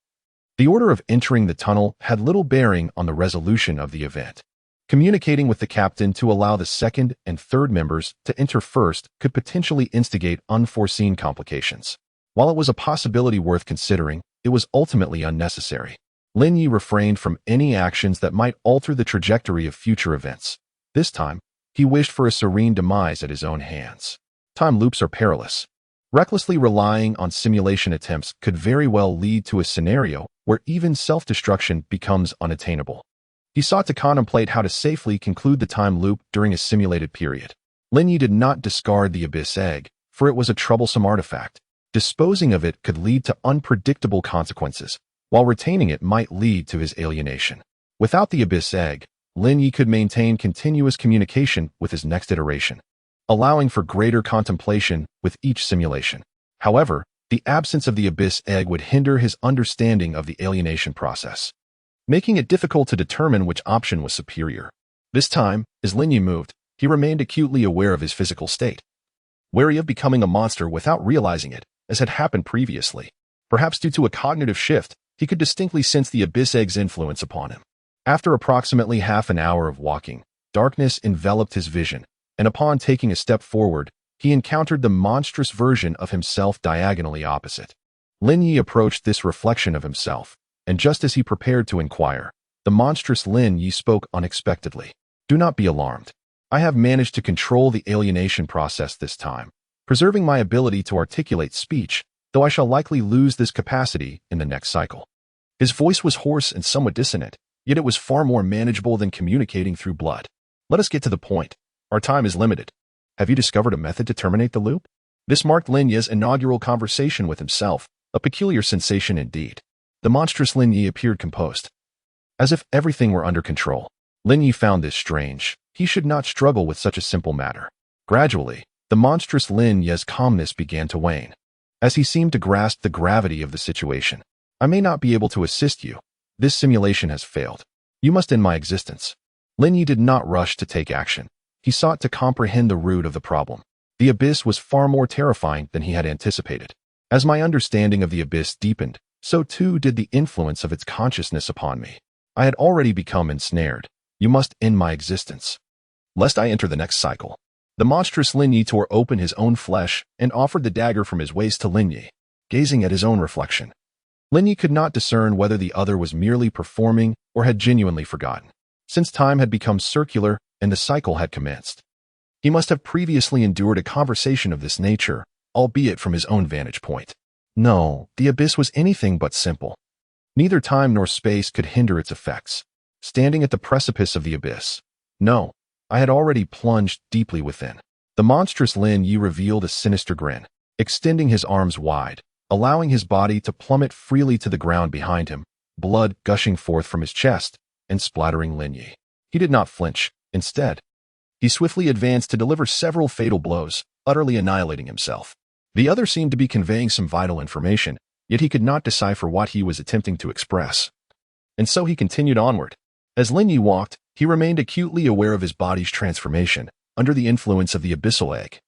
the order of entering the tunnel had little bearing on the resolution of the event. Communicating with the captain to allow the second and third members to enter first could potentially instigate unforeseen complications. While it was a possibility worth considering, it was ultimately unnecessary. Lin Ye refrained from any actions that might alter the trajectory of future events. This time, he wished for a serene demise at his own hands. Time loops are perilous. Recklessly relying on simulation attempts could very well lead to a scenario where even self-destruction becomes unattainable. He sought to contemplate how to safely conclude the time loop during a simulated period. Lin Ye did not discard the Abyss Egg, for it was a troublesome artifact. Disposing of it could lead to unpredictable consequences, while retaining it might lead to his alienation. Without the Abyss Egg, Lin Ye could maintain continuous communication with his next iteration, allowing for greater contemplation with each simulation. However, the absence of the Abyss Egg would hinder his understanding of the alienation process, making it difficult to determine which option was superior. This time, as Lin Ye moved, he remained acutely aware of his physical state, wary of becoming a monster without realizing it, as had happened previously. Perhaps due to a cognitive shift, he could distinctly sense the Abyss Egg's influence upon him. After approximately half an hour of walking, darkness enveloped his vision, and upon taking a step forward, he encountered the monstrous version of himself diagonally opposite. Lin Ye approached this reflection of himself, and just as he prepared to inquire, the monstrous Lin Ye spoke unexpectedly. "Do not be alarmed. I have managed to control the alienation process this time, preserving my ability to articulate speech, though I shall likely lose this capacity in the next cycle." His voice was hoarse and somewhat dissonant, yet it was far more manageable than communicating through blood. "Let us get to the point. Our time is limited. Have you discovered a method to terminate the loop?" This marked Lin Ye's inaugural conversation with himself, a peculiar sensation indeed. The monstrous Lin Ye appeared composed, as if everything were under control. Lin Ye found this strange. He should not struggle with such a simple matter. Gradually, the monstrous Lin Ye's calmness began to wane, as he seemed to grasp the gravity of the situation. "I may not be able to assist you. This simulation has failed. You must end my existence." Lin Ye did not rush to take action. He sought to comprehend the root of the problem. The Abyss was far more terrifying than he had anticipated. As my understanding of the Abyss deepened, so too did the influence of its consciousness upon me. I had already become ensnared. "You must end my existence, lest I enter the next cycle." The monstrous Lin Ye tore open his own flesh and offered the dagger from his waist to Lin Ye. Gazing at his own reflection, Lin Ye could not discern whether the other was merely performing or had genuinely forgotten. Since time had become circular and the cycle had commenced, he must have previously endured a conversation of this nature, albeit from his own vantage point. No, the Abyss was anything but simple. Neither time nor space could hinder its effects. Standing at the precipice of the Abyss, no, I had already plunged deeply within. The monstrous Lin Ye revealed a sinister grin, extending his arms wide, allowing his body to plummet freely to the ground behind him, blood gushing forth from his chest and splattering Lin Ye. He did not flinch. Instead, he swiftly advanced to deliver several fatal blows, utterly annihilating himself. The other seemed to be conveying some vital information, yet he could not decipher what he was attempting to express. And so he continued onward. As Lin Ye walked, he remained acutely aware of his body's transformation, under the influence of the Abyssal Egg.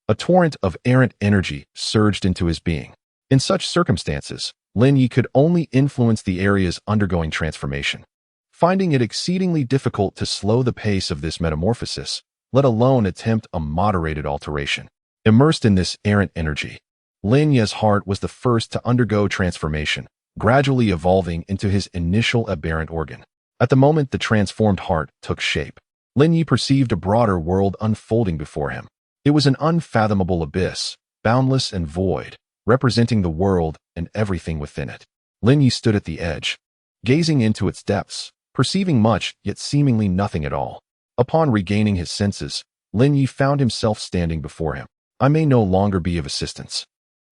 A torrent of errant energy surged into his being. In such circumstances, Lin Ye could only influence the areas undergoing transformation, finding it exceedingly difficult to slow the pace of this metamorphosis, let alone attempt a moderated alteration. Immersed in this errant energy, Lin Ye's heart was the first to undergo transformation, gradually evolving into his initial aberrant organ. At the moment the transformed heart took shape, Lin Ye perceived a broader world unfolding before him. It was an unfathomable abyss, boundless and void, representing the world and everything within it. Lin Ye stood at the edge, gazing into its depths, perceiving much yet seemingly nothing at all. Upon regaining his senses, Lin Ye found himself standing before him. "I may no longer be of assistance.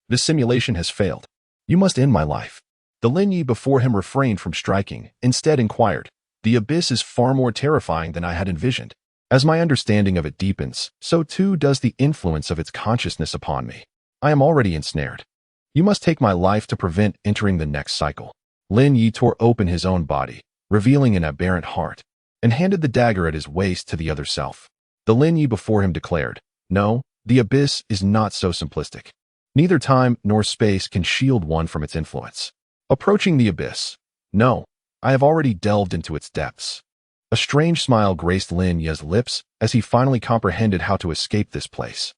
This simulation has failed. You must end my life." The Lin Ye before him refrained from striking, instead inquired, "The Abyss is far more terrifying than I had envisioned. As my understanding of it deepens, so too does the influence of its consciousness upon me. I am already ensnared. You must take my life to prevent entering the next cycle." Lin Ye tore open his own body, revealing an aberrant heart, and handed the dagger at his waist to the other self. The Lin Ye before him declared, "No, the Abyss is not so simplistic. Neither time nor space can shield one from its influence. Approaching the Abyss, no, I have already delved into its depths." A strange smile graced Lin Ye's lips as he finally comprehended how to escape this place.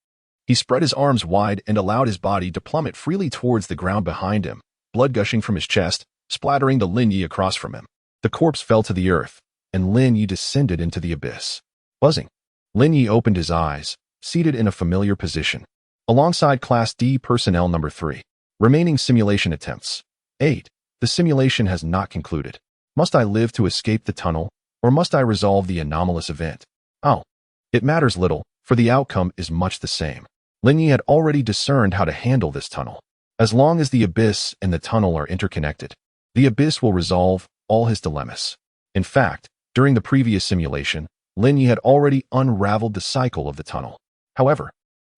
He spread his arms wide and allowed his body to plummet freely towards the ground behind him, blood gushing from his chest, splattering the Lin Ye across from him. The corpse fell to the earth, and Lin Ye descended into the Abyss. Buzzing, Lin Ye opened his eyes, seated in a familiar position, alongside Class D personnel number 3. Remaining simulation attempts. 8. The simulation has not concluded. Must I live to escape the tunnel, Or must I resolve the anomalous event? Oh, it matters little, for the outcome is much the same. Lin Ye had already discerned how to handle this tunnel. As long as the abyss and the tunnel are interconnected, the abyss will resolve all his dilemmas. In fact, during the previous simulation, Lin Ye had already unraveled the cycle of the tunnel. However,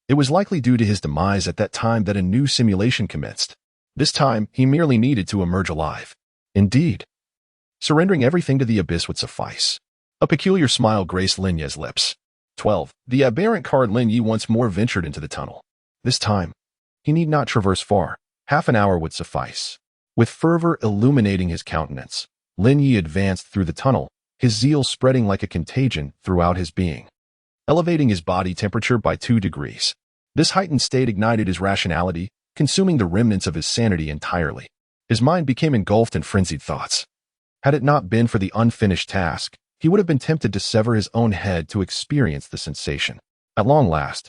it was likely due to his demise at that time that a new simulation commenced. This time, he merely needed to emerge alive. Indeed, surrendering everything to the abyss would suffice. A peculiar smile graced Lin Ye's lips. 12. The aberrant card Lin Ye once more ventured into the tunnel. This time, he need not traverse far. Half an hour would suffice. With fervor illuminating his countenance, Lin Ye advanced through the tunnel, his zeal spreading like a contagion throughout his being, elevating his body temperature by 2 degrees. This heightened state ignited his rationality, consuming the remnants of his sanity entirely. His mind became engulfed in frenzied thoughts. Had it not been for the unfinished task, he would have been tempted to sever his own head to experience the sensation. At long last,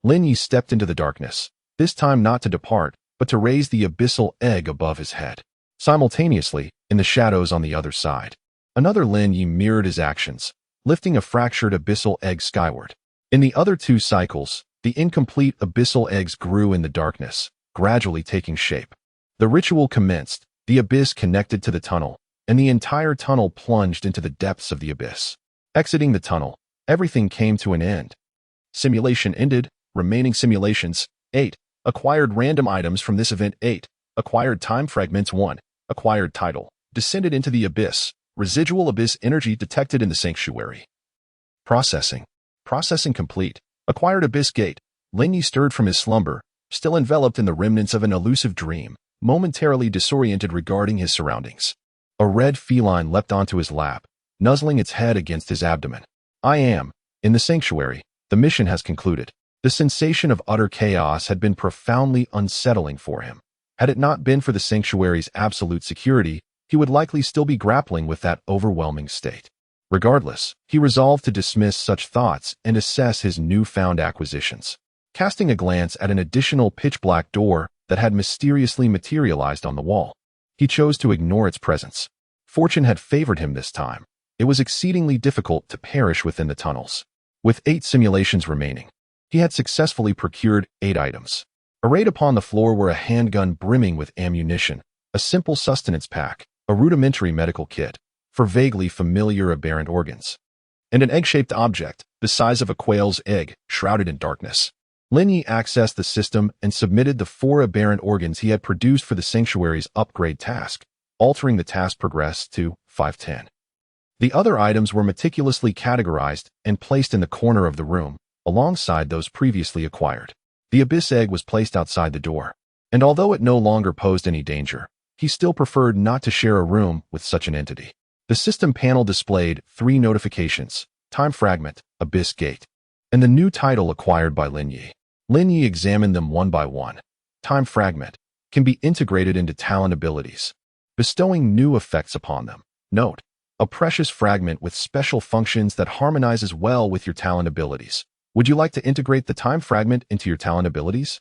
Lin Ye stepped into the darkness, this time not to depart, but to raise the abyssal egg above his head. Simultaneously, in the shadows on the other side, another Lin Ye mirrored his actions, lifting a fractured abyssal egg skyward. In the other 2 cycles, the incomplete abyssal eggs grew in the darkness, gradually taking shape. The ritual commenced, the abyss connected to the tunnel, and the entire tunnel plunged into the depths of the abyss. Exiting the tunnel, everything came to an end. Simulation ended. Remaining simulations. 8. Acquired random items from this event. 8. Acquired time fragments. 1. Acquired title. Descended into the abyss. Residual abyss energy detected in the sanctuary. Processing. Processing complete. Acquired abyss gate. Lin Ye stirred from his slumber, still enveloped in the remnants of an elusive dream, momentarily disoriented regarding his surroundings. A red feline leapt onto his lap, nuzzling its head against his abdomen. I am in the sanctuary. The mission has concluded. The sensation of utter chaos had been profoundly unsettling for him. Had it not been for the sanctuary's absolute security, he would likely still be grappling with that overwhelming state. Regardless, he resolved to dismiss such thoughts and assess his newfound acquisitions. Casting a glance at an additional pitch-black door that had mysteriously materialized on the wall, he chose to ignore its presence. Fortune had favored him this time. It was exceedingly difficult to perish within the tunnels. With 8 simulations remaining, he had successfully procured 8 items. Arrayed upon the floor were a handgun brimming with ammunition, a simple sustenance pack, a rudimentary medical kit for vaguely familiar aberrant organs, and an egg-shaped object the size of a quail's egg shrouded in darkness. Lin Ye accessed the system and submitted the 4 aberrant organs he had produced for the sanctuary's upgrade task, altering the task progress to 510. The other items were meticulously categorized and placed in the corner of the room, alongside those previously acquired. The abyss egg was placed outside the door, and although it no longer posed any danger, he still preferred not to share a room with such an entity. The system panel displayed 3 notifications: time fragment, abyss gate, and the new title acquired by Lin Ye. Lin Ye examined them one by one. Time fragment can be integrated into talent abilities, bestowing new effects upon them. Note: a precious fragment with special functions that harmonizes well with your talent abilities. Would you like to integrate the time fragment into your talent abilities?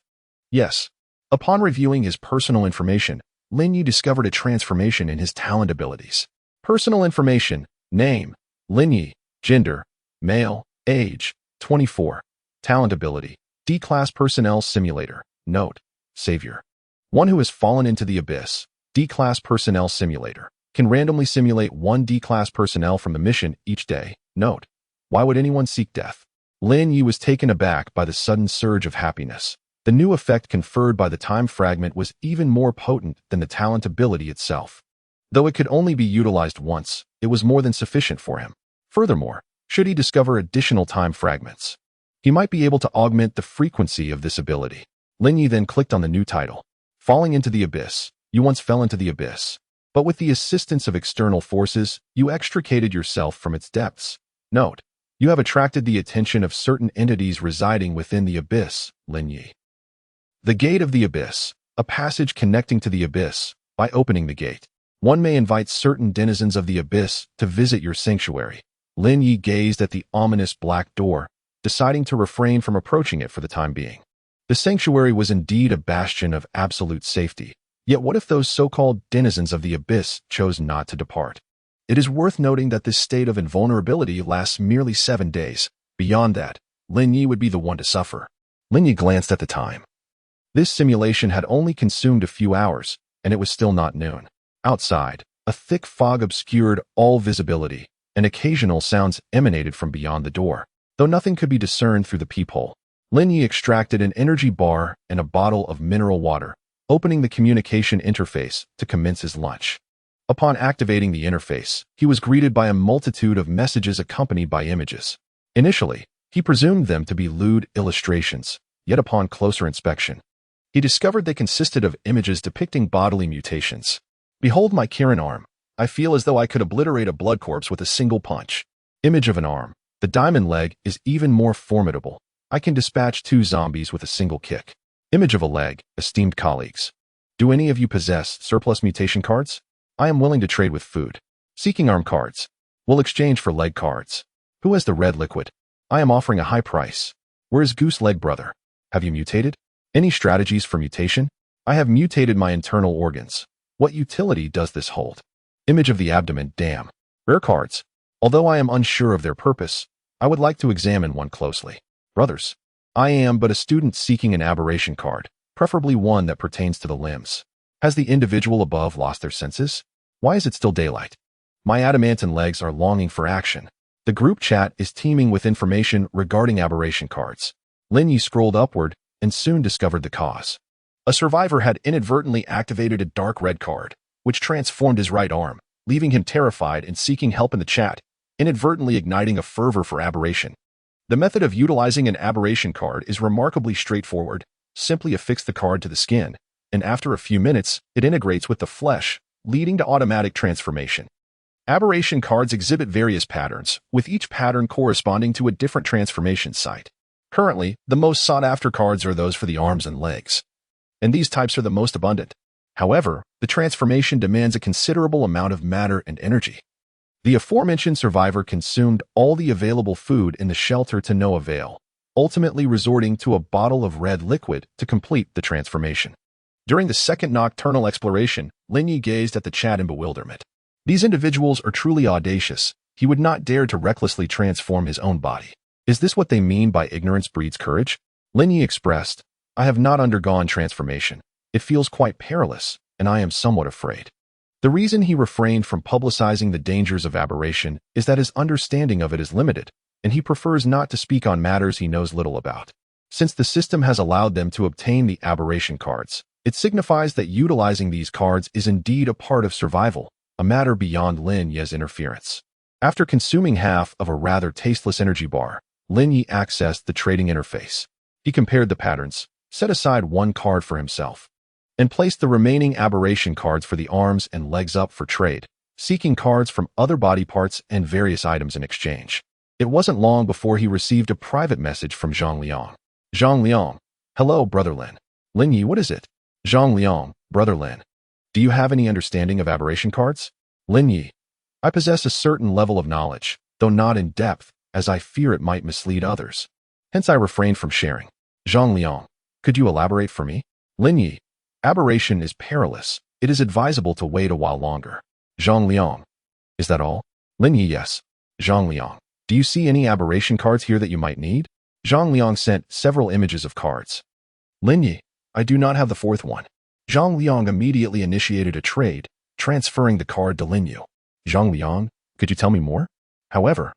Yes. Upon reviewing his personal information, Lin Ye discovered a transformation in his talent abilities. Personal information: name, Lin Ye, gender, male, age, 24, talent ability, D-Class Personnel Simulator. Note: Savior. One who has fallen into the abyss. D-Class Personnel Simulator. Can randomly simulate 1 D-Class personnel from the mission each day. Note: why would anyone seek death? Lin Ye was taken aback by the sudden surge of happiness. The new effect conferred by the time fragment was even more potent than the talent ability itself. Though it could only be utilized once, it was more than sufficient for him. Furthermore, should he discover additional time fragments, he might be able to augment the frequency of this ability. Lin Ye then clicked on the new title. Falling into the abyss. You once fell into the abyss, but with the assistance of external forces, you extricated yourself from its depths. Note: you have attracted the attention of certain entities residing within the abyss, Lin Ye. The Gate of the Abyss. A passage connecting to the abyss. By opening the gate, one may invite certain denizens of the abyss to visit your sanctuary. Lin Ye gazed at the ominous black door, deciding to refrain from approaching it for the time being. The sanctuary was indeed a bastion of absolute safety. Yet what if those so-called denizens of the abyss chose not to depart? It is worth noting that this state of invulnerability lasts merely 7 days. Beyond that, Lin Ye would be the one to suffer. Lin Ye glanced at the time. This simulation had only consumed a few hours, and it was still not noon. Outside, a thick fog obscured all visibility, and occasional sounds emanated from beyond the door, though nothing could be discerned through the peephole. Lin Ye extracted an energy bar and a bottle of mineral water, opening the communication interface to commence his lunch. Upon activating the interface, he was greeted by a multitude of messages accompanied by images. Initially, he presumed them to be lewd illustrations, yet upon closer inspection, he discovered they consisted of images depicting bodily mutations. Behold my Kirin arm. I feel as though I could obliterate a blood corpse with a single punch. Image of an arm. The diamond leg is even more formidable. I can dispatch 2 zombies with a single kick. Image of a leg. Esteemed colleagues. Do any of you possess surplus mutation cards? I am willing to trade with food. Seeking arm cards. We'll exchange for leg cards. Who has the red liquid? I am offering a high price. Where is Goose Leg Brother? Have you mutated? Any strategies for mutation? I have mutated my internal organs. What utility does this hold? Image of the abdomen. Damn. Rare cards. Although I am unsure of their purpose, I would like to examine one closely. Brothers, I am but a student seeking an aberration card, preferably one that pertains to the limbs. Has the individual above lost their senses? Why is it still daylight? My adamantine legs are longing for action. The group chat is teeming with information regarding aberration cards. Lin Ye scrolled upward and soon discovered the cause. A survivor had inadvertently activated a dark red card, which transformed his right arm, leaving him terrified and seeking help in the chat, inadvertently igniting a fervor for aberration. The method of utilizing an aberration card is remarkably straightforward. Simply affix the card to the skin, and after a few minutes, it integrates with the flesh, leading to automatic transformation. Aberration cards exhibit various patterns, with each pattern corresponding to a different transformation site. Currently, the most sought-after cards are those for the arms and legs, and these types are the most abundant. However, the transformation demands a considerable amount of matter and energy. The aforementioned survivor consumed all the available food in the shelter to no avail, ultimately resorting to a bottle of red liquid to complete the transformation. During the second nocturnal exploration, Lin Ye gazed at the chat in bewilderment. These individuals are truly audacious. He would not dare to recklessly transform his own body. Is this what they mean by ignorance breeds courage? Lin Ye expressed, I have not undergone transformation. It feels quite perilous, and I am somewhat afraid. The reason he refrained from publicizing the dangers of aberration is that his understanding of it is limited, and he prefers not to speak on matters he knows little about. Since the system has allowed them to obtain the aberration cards, it signifies that utilizing these cards is indeed a part of survival, a matter beyond Lin Ye's interference. After consuming half of a rather tasteless energy bar, Lin Ye accessed the trading interface. He compared the patterns, set aside 1 card for himself, and placed the remaining aberration cards for the arms and legs up for trade, seeking cards from other body parts and various items in exchange. It wasn't long before he received a private message from Zhang Liang. Zhang Liang, hello, Brother Lin. Lin Ye, what is it? Zhang Liang, Brother Lin. Do you have any understanding of aberration cards? Lin Ye, I possess a certain level of knowledge, though not in depth, as I fear it might mislead others. Hence I refrained from sharing. Zhang Liang, could you elaborate for me? Lin Ye, aberration is perilous. It is advisable to wait a while longer. Zhang Liang, is that all? Lin Ye, yes. Zhang Liang, do you see any aberration cards here that you might need? Zhang Liang sent several images of cards. Lin Ye, I do not have the 4th one. Zhang Liang immediately initiated a trade, transferring the card to Lin Ye. Zhang Liang, could you tell me more? However,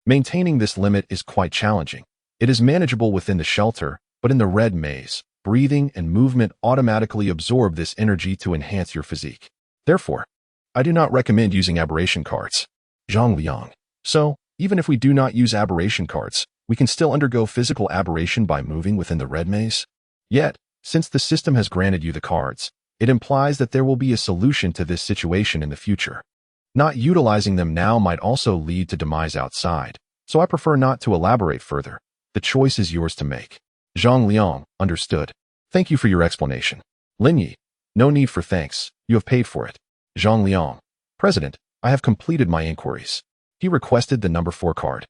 maintaining this limit is quite challenging. It is manageable within the shelter, but in the red maze, breathing and movement automatically absorb this energy to enhance your physique. Therefore, I do not recommend using aberration cards. Zhang Liang, so, even if we do not use aberration cards, we can still undergo physical aberration by moving within the red maze? Yet, since the system has granted you the cards, it implies that there will be a solution to this situation in the future. Not utilizing them now might also lead to demise outside, so I prefer not to elaborate further. The choice is yours to make. Zhang Liang, understood. Thank you for your explanation. Lin Ye, no need for thanks, you have paid for it. Zhang Liang, President, I have completed my inquiries. He requested the number 4 card.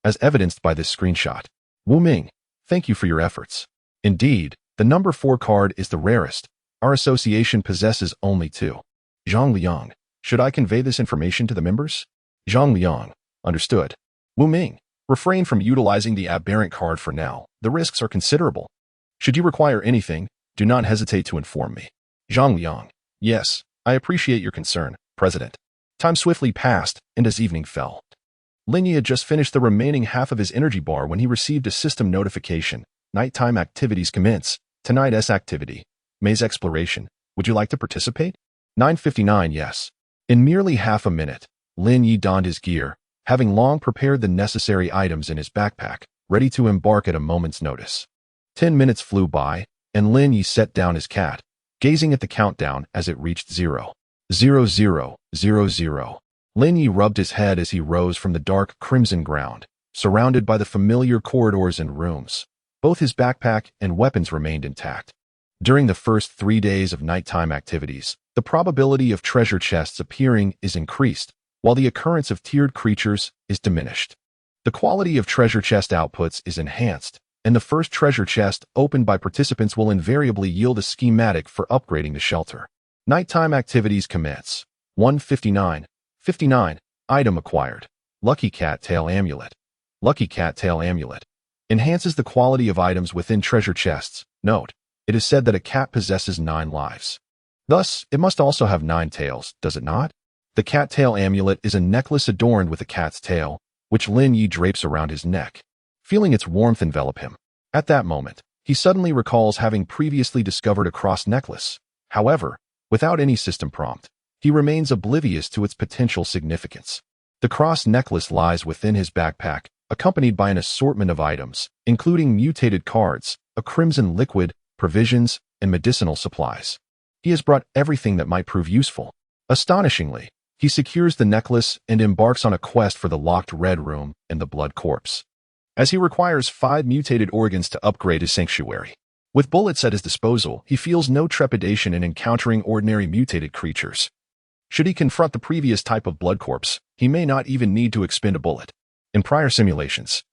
As evidenced by this screenshot. Wu Ming, thank you for your efforts. Indeed, the number 4 card is the rarest. Our association possesses only 2. Zhang Liang, Should I convey this information to the members? Zhang Liang. Understood. Wu Ming. Refrain from utilizing the aberrant card for now. The risks are considerable. Should you require anything, do not hesitate to inform me. Zhang Liang. Yes, I appreciate your concern, President. Time swiftly passed, and as evening fell, Lin Ye had just finished the remaining half of his energy bar when he received a system notification. Nighttime activities commence. Tonight's activity. Maze exploration. Would you like to participate? 9:59. Yes. In merely half a minute, Lin Ye donned his gear, having long prepared the necessary items in his backpack, ready to embark at a moment's notice. 10 minutes flew by, and Lin Ye set down his cat, gazing at the countdown as it reached 0. 0000. Lin Ye rubbed his head as he rose from the dark crimson ground, surrounded by the familiar corridors and rooms. Both his backpack and weapons remained intact. During the first 3 days of nighttime activities, the probability of treasure chests appearing is increased, while the occurrence of tiered creatures is diminished. The quality of treasure chest outputs is enhanced, and the first treasure chest opened by participants will invariably yield a schematic for upgrading the shelter. Nighttime activities commence. 1:59. Item acquired. Lucky Cat Tail Amulet. Lucky Cat Tail Amulet. Enhances the quality of items within treasure chests. Note, it is said that a cat possesses 9 lives. Thus, it must also have 9 tails, does it not? The Cat Tail Amulet is a necklace adorned with a cat's tail, which Lin Ye drapes around his neck, feeling its warmth envelop him. At that moment, he suddenly recalls having previously discovered a cross necklace. However, without any system prompt, he remains oblivious to its potential significance. The cross necklace lies within his backpack, accompanied by an assortment of items, including mutated cards, a crimson liquid, provisions, and medicinal supplies. He has brought everything that might prove useful. Astonishingly, he secures the necklace and embarks on a quest for the locked red room and the blood corpse, as he requires 5 mutated organs to upgrade his sanctuary. With bullets at his disposal, he feels no trepidation in encountering ordinary mutated creatures. Should he confront the previous type of blood corpse, he may not even need to expend a bullet. In prior simulations,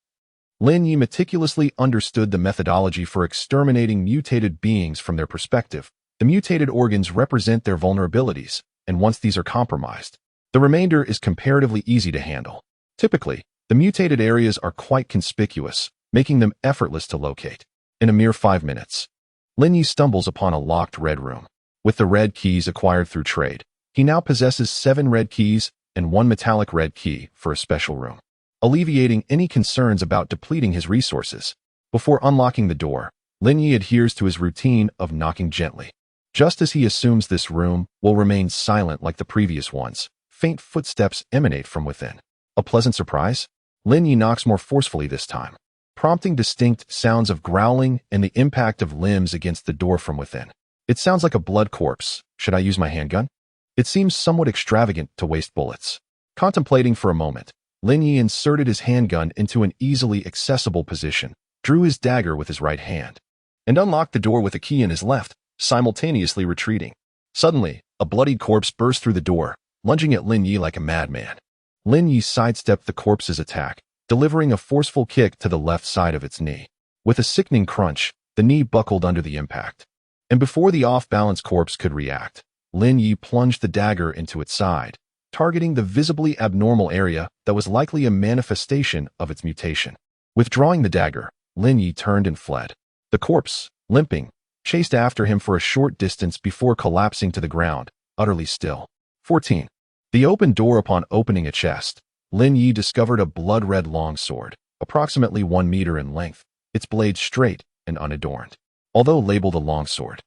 Lin Ye meticulously understood the methodology for exterminating mutated beings from their perspective. The mutated organs represent their vulnerabilities, and once these are compromised, the remainder is comparatively easy to handle. Typically, the mutated areas are quite conspicuous, making them effortless to locate. In a mere 5 minutes, Lin Ye stumbles upon a locked red room. With the red keys acquired through trade, he now possesses 7 red keys and 1 metallic red key for a special room, alleviating any concerns about depleting his resources. Before unlocking the door, Lin Ye adheres to his routine of knocking gently. Just as he assumes this room will remain silent like the previous ones, faint footsteps emanate from within. A pleasant surprise? Lin Ye knocks more forcefully this time, prompting distinct sounds of growling and the impact of limbs against the door from within. It sounds like a blood corpse. Should I use my handgun? It seems somewhat extravagant to waste bullets. Contemplating for a moment, Lin Ye inserted his handgun into an easily accessible position, drew his dagger with his right hand, and unlocked the door with a key in his left, simultaneously retreating. Suddenly, a bloodied corpse burst through the door, lunging at Lin Ye like a madman. Lin Ye sidestepped the corpse's attack, delivering a forceful kick to the left side of its knee. With a sickening crunch, the knee buckled under the impact. And before the off-balance corpse could react, Lin Ye plunged the dagger into its side, targeting the visibly abnormal area that was likely a manifestation of its mutation. Withdrawing the dagger, Lin Ye turned and fled. The corpse, limping, chased after him for a short distance before collapsing to the ground, utterly still. 14. The open door. Upon opening a chest, Lin Ye discovered a blood-red longsword, approximately 1 meter in length, its blade straight and unadorned. Although labeled a longsword,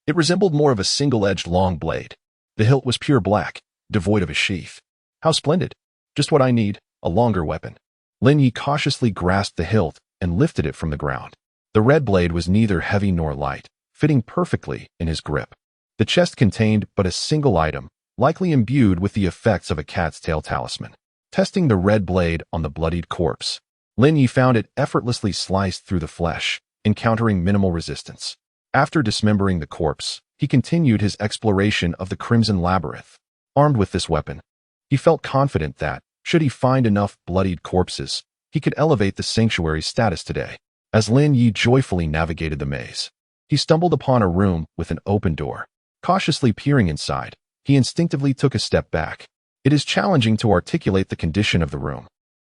it resembled more of a single-edged long blade. The hilt was pure black, devoid of a sheath. How splendid! Just what I need, a longer weapon. Lin Ye cautiously grasped the hilt and lifted it from the ground. The red blade was neither heavy nor light, fitting perfectly in his grip. The chest contained but a single item, likely imbued with the effects of a cat's tail talisman. Testing the red blade on the bloodied corpse, Lin Ye found it effortlessly sliced through the flesh, encountering minimal resistance. After dismembering the corpse, he continued his exploration of the Crimson Labyrinth. Armed with this weapon, he felt confident that, should he find enough bloodied corpses, he could elevate the sanctuary's status today. As Lin Ye joyfully navigated the maze, he stumbled upon a room with an open door. Cautiously peering inside, He instinctively took a step back. It is challenging to articulate the condition of the room.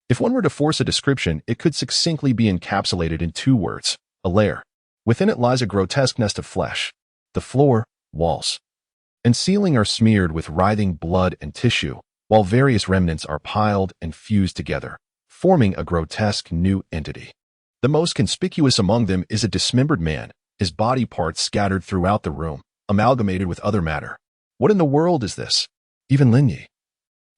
If one were to force a description, it could succinctly be encapsulated in 2 words: a lair. Within it lies a grotesque nest of flesh. The floor, walls, and ceiling are smeared with writhing blood and tissue, while various remnants are piled and fused together, forming a grotesque new entity. The most conspicuous among them is a dismembered man, his body parts scattered throughout the room, amalgamated with other matter. What in the world is this? Even Lin Ye,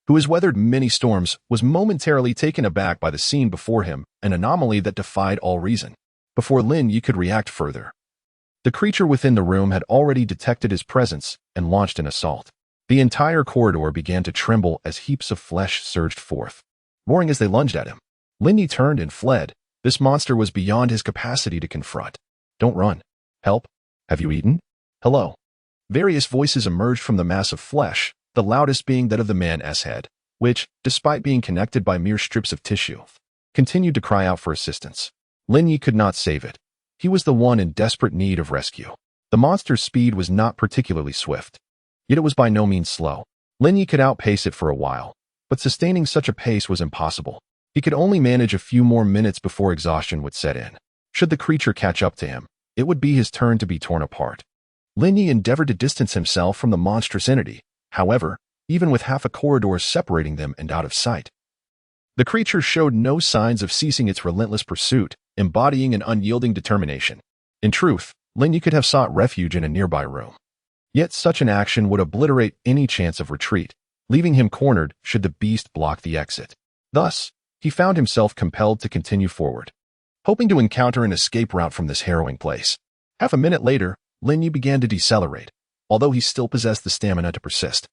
who has weathered many storms, was momentarily taken aback by the scene before him, an anomaly that defied all reason. Before Lin Ye could react further, the creature within the room had already detected his presence and launched an assault. The entire corridor began to tremble as heaps of flesh surged forth, roaring as they lunged at him. Lin Ye turned and fled. This monster was beyond his capacity to confront. Don't run. Help. Have you eaten? Hello. Various voices emerged from the mass of flesh, the loudest being that of the man's head, which, despite being connected by mere strips of tissue, continued to cry out for assistance. Lin Ye could not save it. He was the one in desperate need of rescue. The monster's speed was not particularly swift, yet it was by no means slow. Lin Ye could outpace it for a while, but sustaining such a pace was impossible. He could only manage a few more minutes before exhaustion would set in. Should the creature catch up to him, it would be his turn to be torn apart. Lin Ye endeavored to distance himself from the monstrous entity, however, even with half a corridor separating them and out of sight. The creature showed no signs of ceasing its relentless pursuit, embodying an unyielding determination. In truth, Lin Ye could have sought refuge in a nearby room. Yet such an action would obliterate any chance of retreat, leaving him cornered should the beast block the exit. Thus, he found himself compelled to continue forward, hoping to encounter an escape route from this harrowing place. Half a minute later, Lin Ye began to decelerate, although he still possessed the stamina to persist.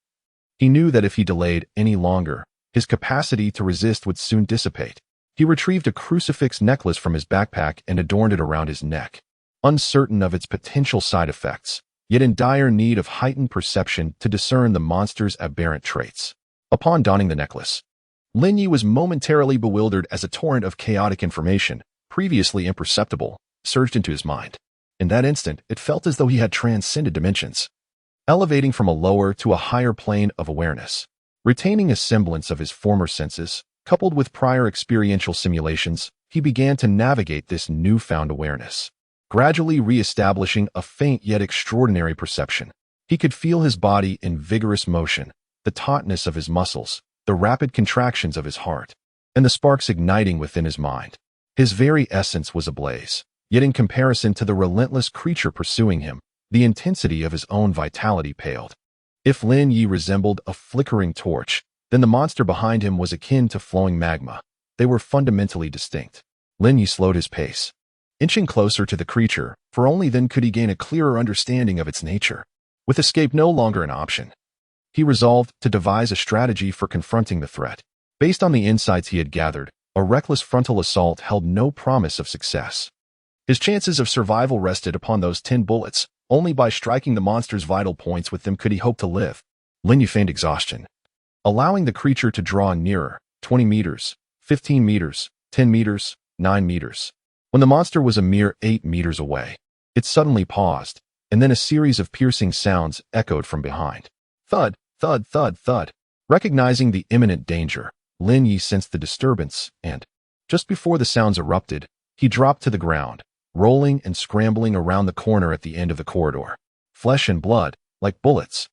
He knew that if he delayed any longer, his capacity to resist would soon dissipate. He retrieved a crucifix necklace from his backpack and adorned it around his neck, uncertain of its potential side effects, yet in dire need of heightened perception to discern the monster's aberrant traits. Upon donning the necklace, Lin Ye was momentarily bewildered as a torrent of chaotic information, previously imperceptible, surged into his mind. In that instant, it felt as though he had transcended dimensions, elevating from a lower to a higher plane of awareness. Retaining a semblance of his former senses, coupled with prior experiential simulations, he began to navigate this newfound awareness, gradually re-establishing a faint yet extraordinary perception. He could feel his body in vigorous motion, the tautness of his muscles, the rapid contractions of his heart, and the sparks igniting within his mind. His very essence was ablaze, yet in comparison to the relentless creature pursuing him, the intensity of his own vitality paled. If Lin Ye resembled a flickering torch, then the monster behind him was akin to flowing magma. They were fundamentally distinct. Lin Ye slowed his pace, inching closer to the creature, for only then could he gain a clearer understanding of its nature. With escape no longer an option, he resolved to devise a strategy for confronting the threat. Based on the insights he had gathered, a reckless frontal assault held no promise of success. His chances of survival rested upon those 10 bullets. Only by striking the monster's vital points with them could he hope to live. Lin Ye feigned exhaustion, allowing the creature to draw nearer. 20 meters, 15 meters, 10 meters, 9 meters. When the monster was a mere 8 meters away, it suddenly paused, and then a series of piercing sounds echoed from behind. Thud, thud, thud, thud. Recognizing the imminent danger, Lin Ye sensed the disturbance, and, just before the sounds erupted, he dropped to the ground, rolling and scrambling around the corner at the end of the corridor. Flesh and blood, like bullets,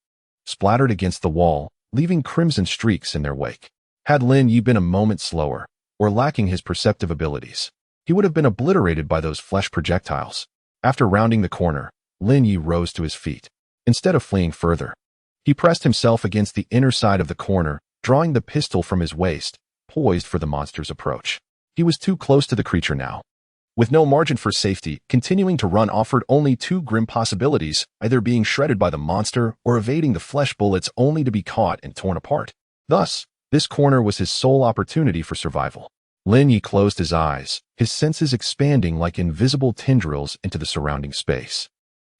splattered against the wall, leaving crimson streaks in their wake. Had Lin Ye been a moment slower, or lacking his perceptive abilities, he would have been obliterated by those flesh projectiles. After rounding the corner, Lin Ye rose to his feet. Instead of fleeing further, he pressed himself against the inner side of the corner, drawing the pistol from his waist, poised for the monster's approach. He was too close to the creature now. With no margin for safety, continuing to run offered only 2 grim possibilities, either being shredded by the monster or evading the flesh bullets only to be caught and torn apart. Thus, this corner was his sole opportunity for survival. Lin Ye closed his eyes, his senses expanding like invisible tendrils into the surrounding space.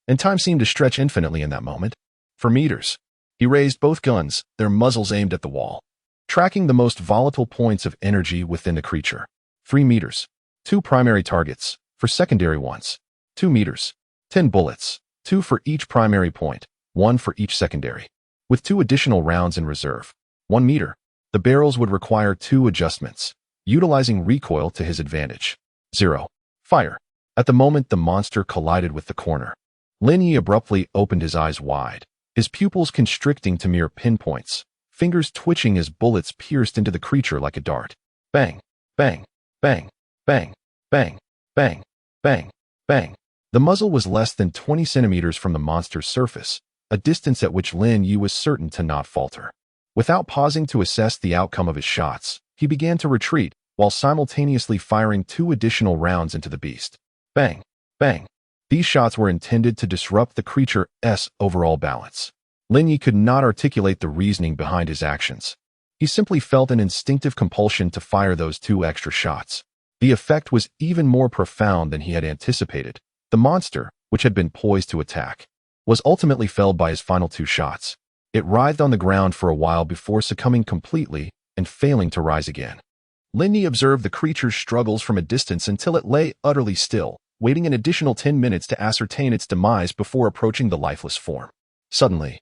And time seemed to stretch infinitely in that moment. For meters, he raised both guns, their muzzles aimed at the wall, tracking the most volatile points of energy within the creature. 3 meters. 2 primary targets. For secondary ones, 2 meters. 10 bullets. 2 for each primary point, 1 for each secondary. with 2 additional rounds in reserve. 1 meter. The barrels would require 2 adjustments, utilizing recoil to his advantage. 0. Fire. At the moment the monster collided with the corner, Lin Ye abruptly opened his eyes wide, his pupils constricting to mere pinpoints, fingers twitching as bullets pierced into the creature like a dart. Bang, bang, bang, bang, bang, bang, bang, bang. The muzzle was less than 20 centimeters from the monster's surface, a distance at which Lin Ye was certain to not falter. Without pausing to assess the outcome of his shots, he began to retreat, while simultaneously firing 2 additional rounds into the beast. Bang, bang. These shots were intended to disrupt the creature's overall balance. Lin Ye could not articulate the reasoning behind his actions. He simply felt an instinctive compulsion to fire those 2 extra shots. The effect was even more profound than he had anticipated. The monster, which had been poised to attack, was ultimately felled by his final 2 shots. It writhed on the ground for a while before succumbing completely and failing to rise again. Lin Ye observed the creature's struggles from a distance until it lay utterly still, waiting an additional 10 minutes to ascertain its demise before approaching the lifeless form. Suddenly,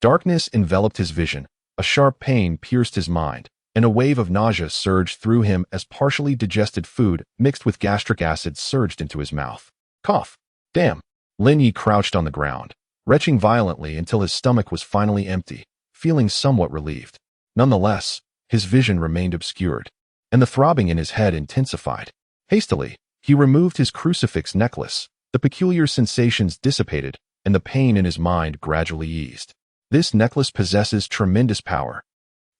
darkness enveloped his vision, a sharp pain pierced his mind, and a wave of nausea surged through him as partially digested food mixed with gastric acid surged into his mouth. Cough. Damn. Lin Ye crouched on the ground, retching violently until his stomach was finally empty, feeling somewhat relieved. Nonetheless, his vision remained obscured, and the throbbing in his head intensified. Hastily, he removed his crucifix necklace. The peculiar sensations dissipated, and the pain in his mind gradually eased. This necklace possesses tremendous power,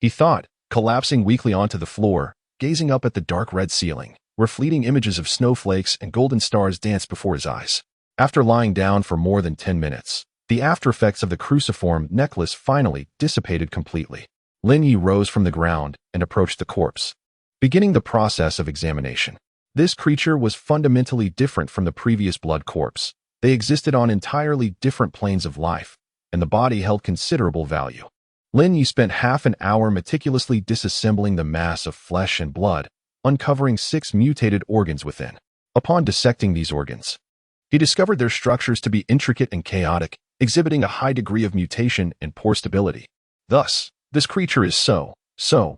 he thought, collapsing weakly onto the floor, gazing up at the dark red ceiling, where fleeting images of snowflakes and golden stars danced before his eyes. After lying down for more than 10 minutes, the aftereffects of the cruciform necklace finally dissipated completely. Lin Ye rose from the ground and approached the corpse, beginning the process of examination. This creature was fundamentally different from the previous blood corpse. They existed on entirely different planes of life, and the body held considerable value. Lin Ye spent half an hour meticulously disassembling the mass of flesh and blood, uncovering 6 mutated organs within. Upon dissecting these organs, he discovered their structures to be intricate and chaotic, exhibiting a high degree of mutation and poor stability. Thus, this creature is so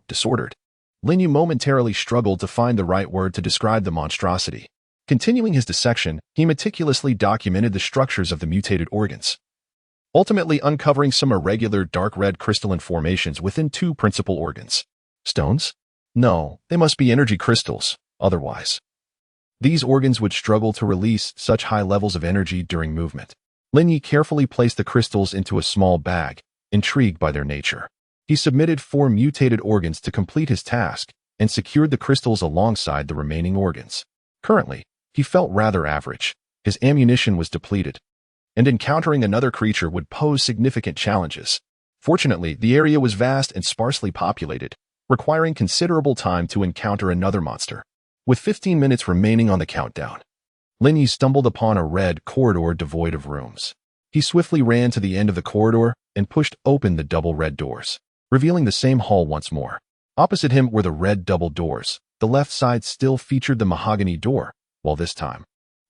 disordered. Lin Ye momentarily struggled to find the right word to describe the monstrosity. Continuing his dissection, he meticulously documented the structures of the mutated organs, ultimately uncovering some irregular dark red crystalline formations within 2 principal organs. Stones? No, they must be energy crystals, otherwise these organs would struggle to release such high levels of energy during movement. Lin Ye carefully placed the crystals into a small bag, intrigued by their nature. He submitted 4 mutated organs to complete his task and secured the crystals alongside the remaining organs. Currently, he felt rather average. His ammunition was depleted, and encountering another creature would pose significant challenges. Fortunately, the area was vast and sparsely populated, requiring considerable time to encounter another monster. With 15 minutes remaining on the countdown, Lin Ye stumbled upon a red corridor devoid of rooms. He swiftly ran to the end of the corridor and pushed open the double red doors, revealing the same hall once more. Opposite him were the red double doors. The left side still featured the mahogany door, while this time,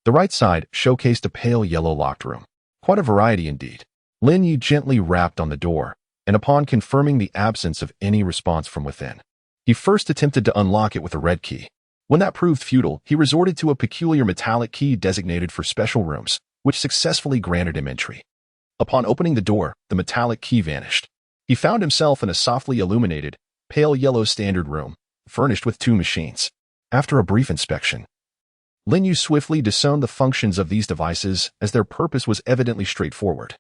the right side showcased a pale yellow locked room. Quite a variety indeed. Lin Ye gently rapped on the door, and upon confirming the absence of any response from within, he first attempted to unlock it with a red key. When that proved futile, he resorted to a peculiar metallic key designated for special rooms, which successfully granted him entry. Upon opening the door, the metallic key vanished. He found himself in a softly illuminated, pale yellow standard room, furnished with 2 machines. After a brief inspection, Lin Ye swiftly discerned the functions of these devices, as their purpose was evidently straightforward,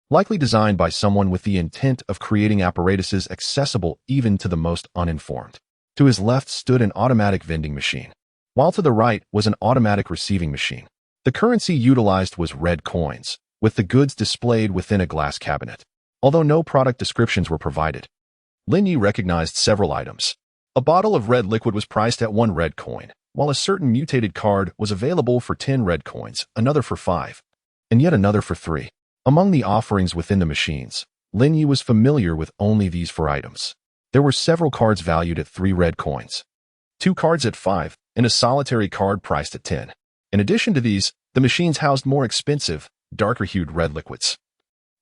likely designed by someone with the intent of creating apparatuses accessible even to the most uninformed. To his left stood an automatic vending machine, while to the right was an automatic receiving machine. The currency utilized was red coins, with the goods displayed within a glass cabinet. Although no product descriptions were provided, Lin Ye recognized several items. A bottle of red liquid was priced at 1 red coin, while a certain mutated card was available for 10 red coins, another for 5, and yet another for 3. Among the offerings within the machines, Lin Ye was familiar with only these 4 items. There were several cards valued at 3 red coins, 2 cards at 5, and a solitary card priced at 10. In addition to these, the machines housed more expensive, darker-hued red liquids,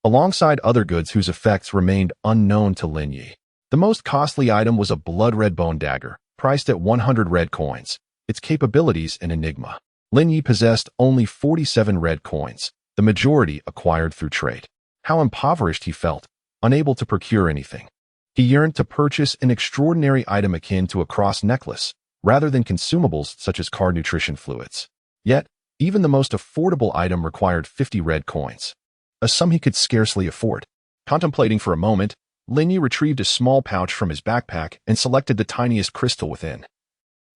alongside other goods whose effects remained unknown to Lin Ye. The most costly item was a blood-red bone dagger, priced at 100 red coins, its capabilities an enigma. Lin Ye possessed only 47 red coins, the majority acquired through trade. How impoverished he felt, unable to procure anything. He yearned to purchase an extraordinary item akin to a cross necklace, rather than consumables such as card nutrition fluids. Yet, even the most affordable item required 50 red coins, a sum he could scarcely afford. Contemplating for a moment, Lin Ye retrieved a small pouch from his backpack and selected the tiniest crystal within,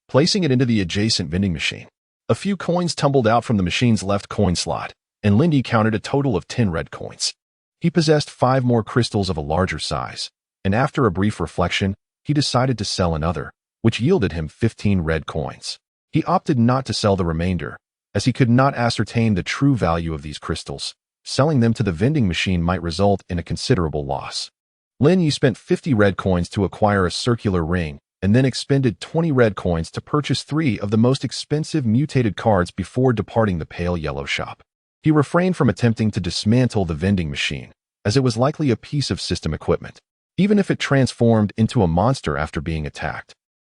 placing it into the adjacent vending machine. A few coins tumbled out from the machine's left coin slot, and Lin Ye counted a total of 10 red coins. He possessed 5 more crystals of a larger size, and after a brief reflection, he decided to sell another, which yielded him 15 red coins. He opted not to sell the remainder, as he could not ascertain the true value of these crystals. Selling them to the vending machine might result in a considerable loss. Lin Ye spent 50 red coins to acquire a circular ring, and then expended 20 red coins to purchase 3 of the most expensive mutated cards before departing the pale yellow shop. He refrained from attempting to dismantle the vending machine, as it was likely a piece of system equipment, even if it transformed into a monster after being attacked.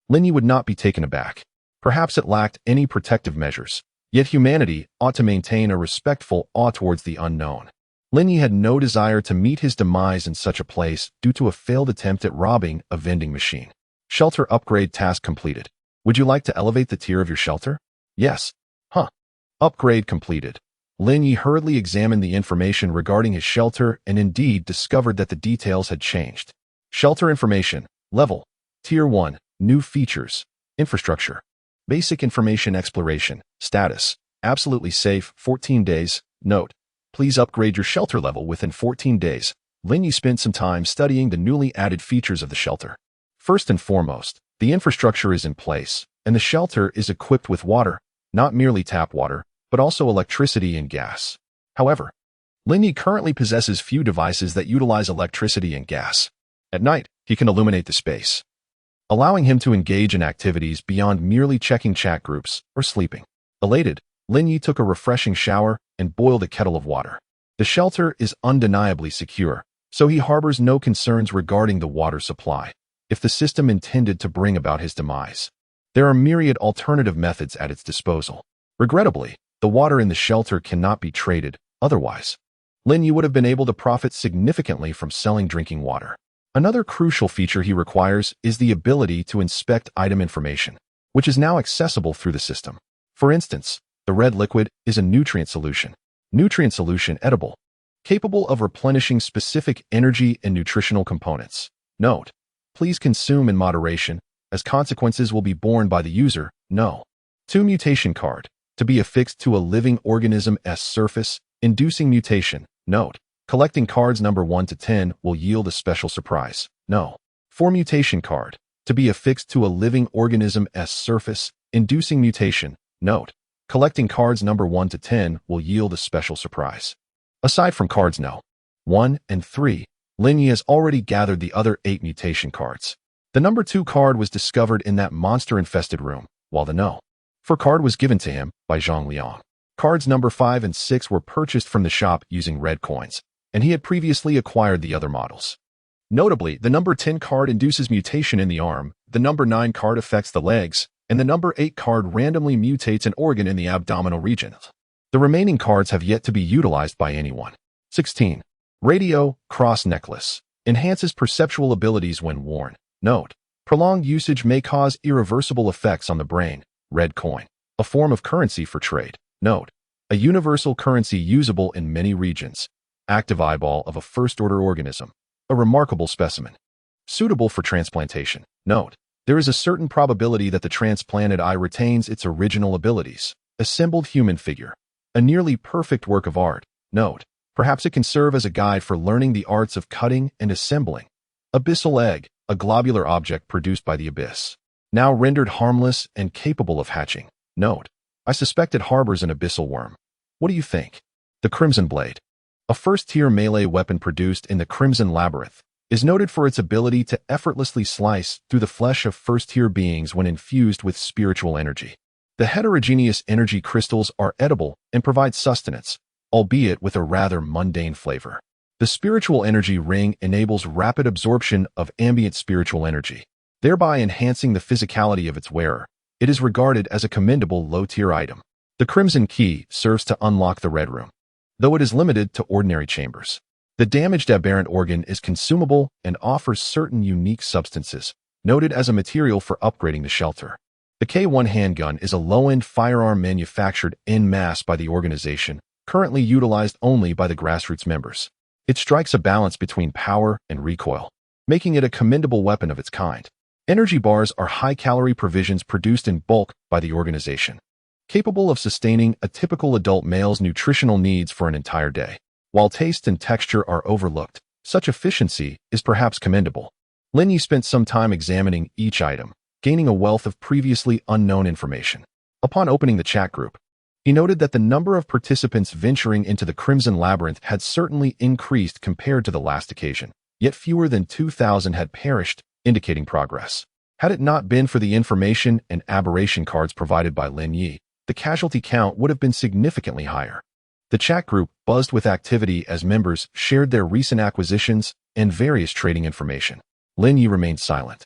Lin Ye would not be taken aback. Perhaps it lacked any protective measures, yet humanity ought to maintain a respectful awe towards the unknown. Lin Ye had no desire to meet his demise in such a place due to a failed attempt at robbing a vending machine. Shelter upgrade task completed. Would you like to elevate the tier of your shelter? Yes. Upgrade completed. Lin Ye hurriedly examined the information regarding his shelter and indeed discovered that the details had changed. Shelter information. Level. Tier 1. New features. Infrastructure. Basic information exploration. Status. Absolutely safe. 14 days. Note. Please upgrade your shelter level within 14 days. Lin Ye spent some time studying the newly added features of the shelter. First and foremost, the infrastructure is in place, and the shelter is equipped with water, not merely tap water, but also electricity and gas. However, Lin Ye currently possesses few devices that utilize electricity and gas. At night, he can illuminate the space, allowing him to engage in activities beyond merely checking chat groups or sleeping. Elated, Lin Ye took a refreshing shower and boiled a kettle of water. The shelter is undeniably secure, so he harbors no concerns regarding the water supply. If the system intended to bring about his demise, there are myriad alternative methods at its disposal. Regrettably, the water in the shelter cannot be traded, otherwise, Lin Ye would have been able to profit significantly from selling drinking water. Another crucial feature he requires is the ability to inspect item information, which is now accessible through the system. For instance, the red liquid is a nutrient solution. Nutrient solution edible, capable of replenishing specific energy and nutritional components. Note: please consume in moderation, as consequences will be borne by the user. No. 2 mutation card, to be affixed to a living organism's surface, inducing mutation. Note: collecting cards number 1 to 10 will yield a special surprise. No. 4 mutation card, to be affixed to a living organism's surface, inducing mutation. Note: collecting cards number 1 to 10 will yield a special surprise. Aside from cards No. 1 and 3, Lin Ye has already gathered the other 8 mutation cards. The number 2 card was discovered in that monster-infested room, while the No. 4 card was given to him by Zhang Liang. Cards number 5 and 6 were purchased from the shop using red coins, and he had previously acquired the other models. Notably, the number 10 card induces mutation in the arm, the number 9 card affects the legs, and the number 8 card randomly mutates an organ in the abdominal region. The remaining cards have yet to be utilized by anyone. 16. Radio Cross Necklace. Enhances perceptual abilities when worn. Note: prolonged usage may cause irreversible effects on the brain. Red coin. A form of currency for trade. Note: a universal currency usable in many regions. Active eyeball of a first-order organism. A remarkable specimen. Suitable for transplantation. Note: there is a certain probability that the transplanted eye retains its original abilities. Assembled human figure. A nearly perfect work of art. Note: perhaps it can serve as a guide for learning the arts of cutting and assembling. Abyssal egg, a globular object produced by the abyss, now rendered harmless and capable of hatching. Note: I suspect it harbors an abyssal worm. What do you think? The Crimson Blade, a first-tier melee weapon produced in the Crimson Labyrinth, is noted for its ability to effortlessly slice through the flesh of first-tier beings when infused with spiritual energy. The heterogeneous energy crystals are edible and provide sustenance, albeit with a rather mundane flavor. The spiritual energy ring enables rapid absorption of ambient spiritual energy, thereby enhancing the physicality of its wearer. It is regarded as a commendable low-tier item. The crimson key serves to unlock the red room, though it is limited to ordinary chambers. The damaged aberrant organ is consumable and offers certain unique substances, noted as a material for upgrading the shelter. The K1 handgun is a low-end firearm manufactured en masse by the organization, currently utilized only by the grassroots members. It strikes a balance between power and recoil, making it a commendable weapon of its kind. Energy bars are high-calorie provisions produced in bulk by the organization, capable of sustaining a typical adult male's nutritional needs for an entire day. While taste and texture are overlooked, such efficiency is perhaps commendable. Lin Ye spent some time examining each item, gaining a wealth of previously unknown information. Upon opening the chat group, he noted that the number of participants venturing into the Crimson Labyrinth had certainly increased compared to the last occasion, yet fewer than 2,000 had perished, indicating progress. Had it not been for the information and aberration cards provided by Lin Ye, the casualty count would have been significantly higher. The chat group buzzed with activity as members shared their recent acquisitions and various trading information. Lin Ye remained silent,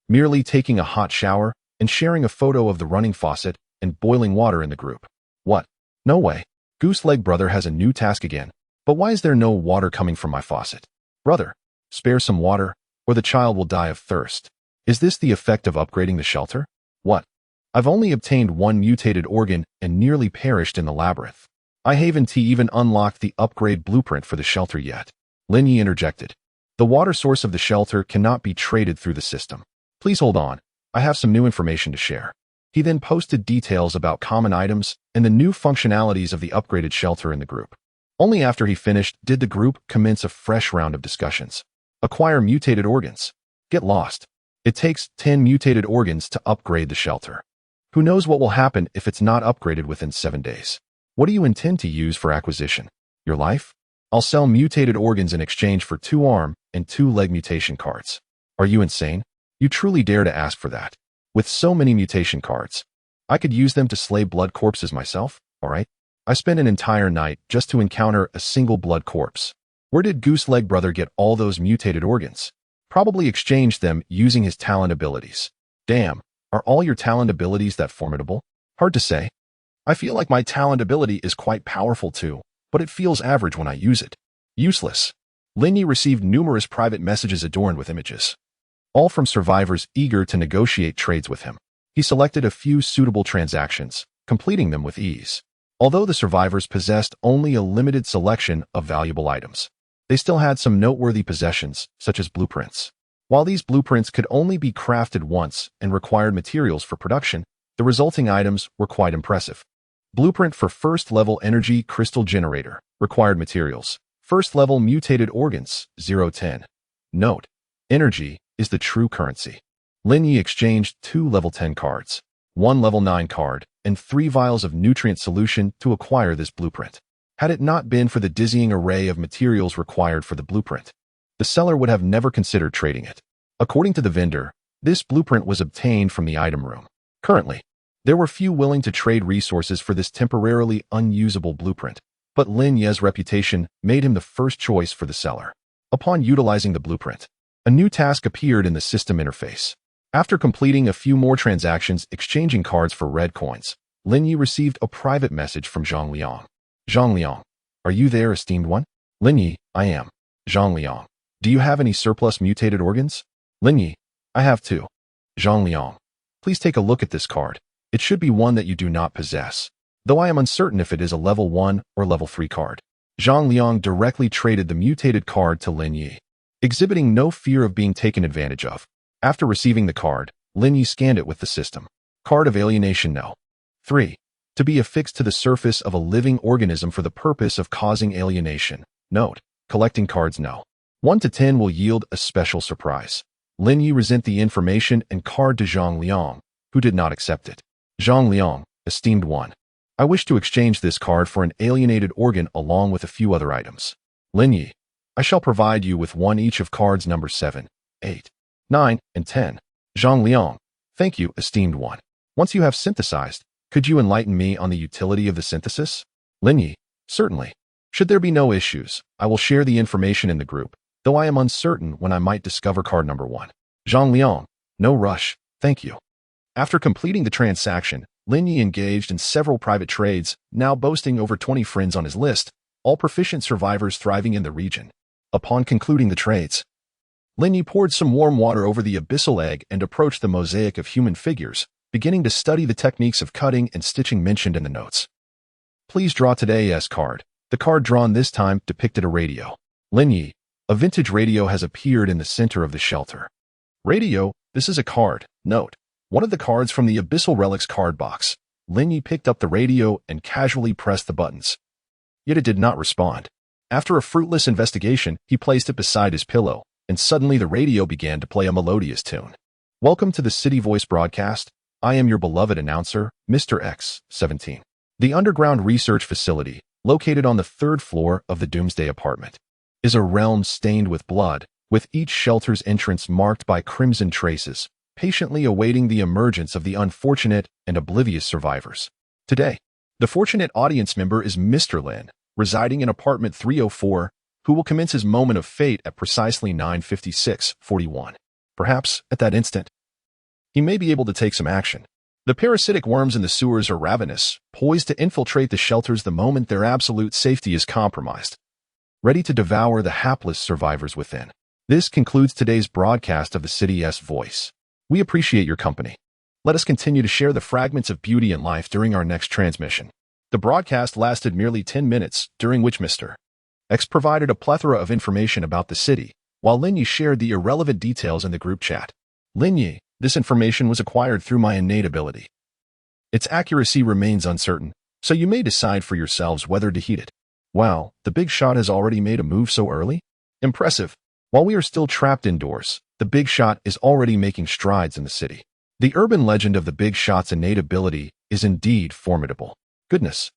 merely taking a hot shower and sharing a photo of the running faucet and boiling water in the group. What? No way. Gooseleg brother has a new task again. But why is there no water coming from my faucet? Brother, spare some water, or the child will die of thirst. Is this the effect of upgrading the shelter? What? I've only obtained one mutated organ and nearly perished in the labyrinth. I haven't even unlocked the upgrade blueprint for the shelter yet. Lin Ye interjected. The water source of the shelter cannot be traded through the system. Please hold on. I have some new information to share. He then posted details about common items and the new functionalities of the upgraded shelter in the group. Only after he finished did the group commence a fresh round of discussions. Acquire mutated organs. Get lost. It takes 10 mutated organs to upgrade the shelter. Who knows what will happen if it's not upgraded within 7 days? What do you intend to use for acquisition? Your life? I'll sell mutated organs in exchange for 2 arm and 2 leg mutation cards. Are you insane? You truly dare to ask for that? With so many mutation cards, I could use them to slay blood corpses myself, alright? I spent an entire night just to encounter a single blood corpse. Where did Gooseleg brother get all those mutated organs? Probably exchanged them using his talent abilities. Damn, are all your talent abilities that formidable? Hard to say. I feel like my talent ability is quite powerful too, but it feels average when I use it. Useless. Lin Ye received numerous private messages adorned with images, all from survivors eager to negotiate trades with him. He selected a few suitable transactions, completing them with ease. Although the survivors possessed only a limited selection of valuable items, they still had some noteworthy possessions, such as blueprints. While these blueprints could only be crafted once and required materials for production, the resulting items were quite impressive. Blueprint for first-level energy crystal generator, required materials. First-level mutated organs, 010. Note: energy is the true currency. Lin Ye exchanged 2 level 10 cards, 1 level 9 card, and 3 vials of nutrient solution to acquire this blueprint. Had it not been for the dizzying array of materials required for the blueprint, the seller would have never considered trading it. According to the vendor, this blueprint was obtained from the item room. Currently, there were few willing to trade resources for this temporarily unusable blueprint, but Lin Ye's reputation made him the first choice for the seller. Upon utilizing the blueprint, a new task appeared in the system interface. After completing a few more transactions exchanging cards for red coins, Lin Ye received a private message from Zhang Liang. Zhang Liang, are you there, esteemed one? Lin Ye, I am. Zhang Liang, do you have any surplus mutated organs? Lin Ye, I have 2. Zhang Liang, please take a look at this card. It should be one that you do not possess, though I am uncertain if it is a level 1 or level 3 card. Zhang Liang directly traded the mutated card to Lin Ye, exhibiting no fear of being taken advantage of. After receiving the card, Lin Ye scanned it with the system. Card of alienation no. 3. To be affixed to the surface of a living organism for the purpose of causing alienation. Note: collecting cards no. 1 to 10 will yield a special surprise. Lin Ye resent the information and card to Zhang Liang, who did not accept it. Zhang Liang, esteemed one, I wish to exchange this card for an alienated organ along with a few other items. Lin Ye, I shall provide you with 1 each of cards number 7, 8, 9, and 10. Zhang Liang, thank you, esteemed one. Once you have synthesized, could you enlighten me on the utility of the synthesis? Lin Ye, certainly. Should there be no issues, I will share the information in the group, though I am uncertain when I might discover card number 1. Zhang Liang, no rush, thank you. After completing the transaction, Lin Ye engaged in several private trades, now boasting over 20 friends on his list, all proficient survivors thriving in the region. Upon concluding the trades, Lin Ye poured some warm water over the abyssal egg and approached the mosaic of human figures, beginning to study the techniques of cutting and stitching mentioned in the notes. Please draw today's card. The card drawn this time depicted a radio. Lin Ye, a vintage radio has appeared in the center of the shelter. Radio, this is a card. Note, one of the cards from the Abyssal Relics card box. Lin Ye picked up the radio and casually pressed the buttons. Yet it did not respond. After a fruitless investigation, he placed it beside his pillow, and suddenly the radio began to play a melodious tune. Welcome to the City Voice broadcast. I am your beloved announcer, Mr. X, 17. The underground research facility, located on the 3rd floor of the Doomsday apartment, is a realm stained with blood, with each shelter's entrance marked by crimson traces, patiently awaiting the emergence of the unfortunate and oblivious survivors. Today, the fortunate audience member is Mr. Lin, residing in apartment 304, who will commence his moment of fate at precisely 9:56:41. Perhaps, at that instant, he may be able to take some action. The parasitic worms in the sewers are ravenous, poised to infiltrate the shelters the moment their absolute safety is compromised, ready to devour the hapless survivors within. This concludes today's broadcast of the City's Voice. We appreciate your company. Let us continue to share the fragments of beauty and life during our next transmission. The broadcast lasted merely 10 minutes, during which Mr. X provided a plethora of information about the city, while Lin Ye shared the irrelevant details in the group chat. Lin Ye, this information was acquired through my innate ability. Its accuracy remains uncertain, so you may decide for yourselves whether to heed it. Wow, the big shot has already made a move so early? Impressive. While we are still trapped indoors, the big shot is already making strides in the city. The urban legend of the big shot's innate ability is indeed formidable. Goodness,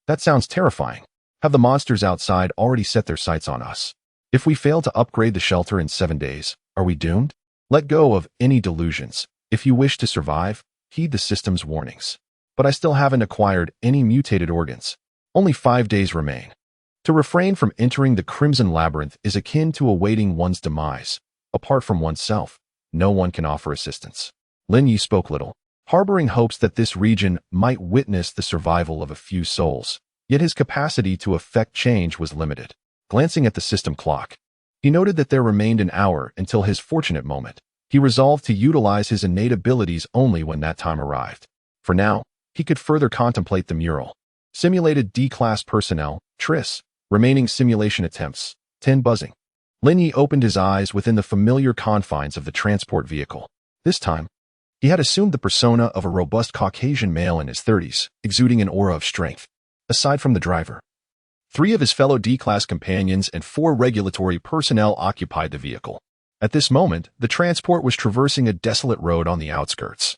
that sounds terrifying. Have the monsters outside already set their sights on us? If we fail to upgrade the shelter in 7 days, are we doomed? Let go of any delusions. If you wish to survive, heed the system's warnings. But I still haven't acquired any mutated organs. Only 5 days remain. To refrain from entering the Crimson Labyrinth is akin to awaiting one's demise. Apart from oneself, no one can offer assistance. Lin Ye spoke little, harboring hopes that this region might witness the survival of a few souls. Yet his capacity to effect change was limited. Glancing at the system clock, he noted that there remained an hour until his fortunate moment. He resolved to utilize his innate abilities only when that time arrived. For now, he could further contemplate the mural. Simulated D-class personnel, Tris. Remaining simulation attempts, 10 buzzing. Lin Ye opened his eyes within the familiar confines of the transport vehicle. This time, he had assumed the persona of a robust Caucasian male in his 30s, exuding an aura of strength. Aside from the driver, 3 of his fellow D-class companions and 4 regulatory personnel occupied the vehicle. At this moment, the transport was traversing a desolate road on the outskirts,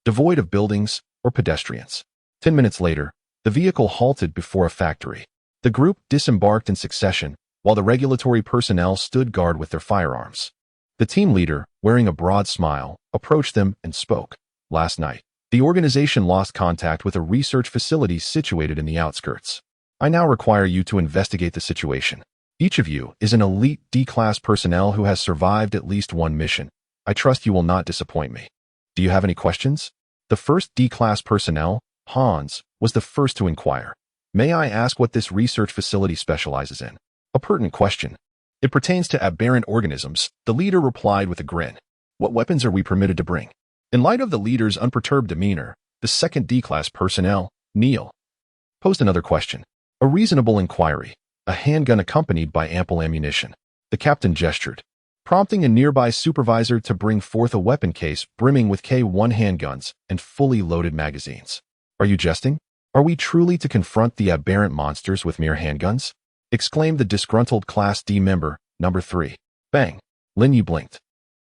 devoid of buildings or pedestrians. 10 minutes later, the vehicle halted before a factory. The group disembarked in succession, while the regulatory personnel stood guard with their firearms. The team leader, wearing a broad smile, approached them and spoke. Last night, the organization lost contact with a research facility situated in the outskirts. I now require you to investigate the situation. Each of you is an elite D-class personnel who has survived at least one mission. I trust you will not disappoint me. Do you have any questions? The first D-class personnel, Hans, was the first to inquire. May I ask what this research facility specializes in? A pertinent question. It pertains to aberrant organisms, the leader replied with a grin. What weapons are we permitted to bring? In light of the leader's unperturbed demeanor, the second D-class personnel, Neil, posed another question. A reasonable inquiry. A handgun accompanied by ample ammunition. The captain gestured, prompting a nearby supervisor to bring forth a weapon case brimming with K1 handguns and fully loaded magazines. Are you jesting? Are we truly to confront the aberrant monsters with mere handguns? Exclaimed the disgruntled Class D member, number 3. Bang! Lin Ye blinked,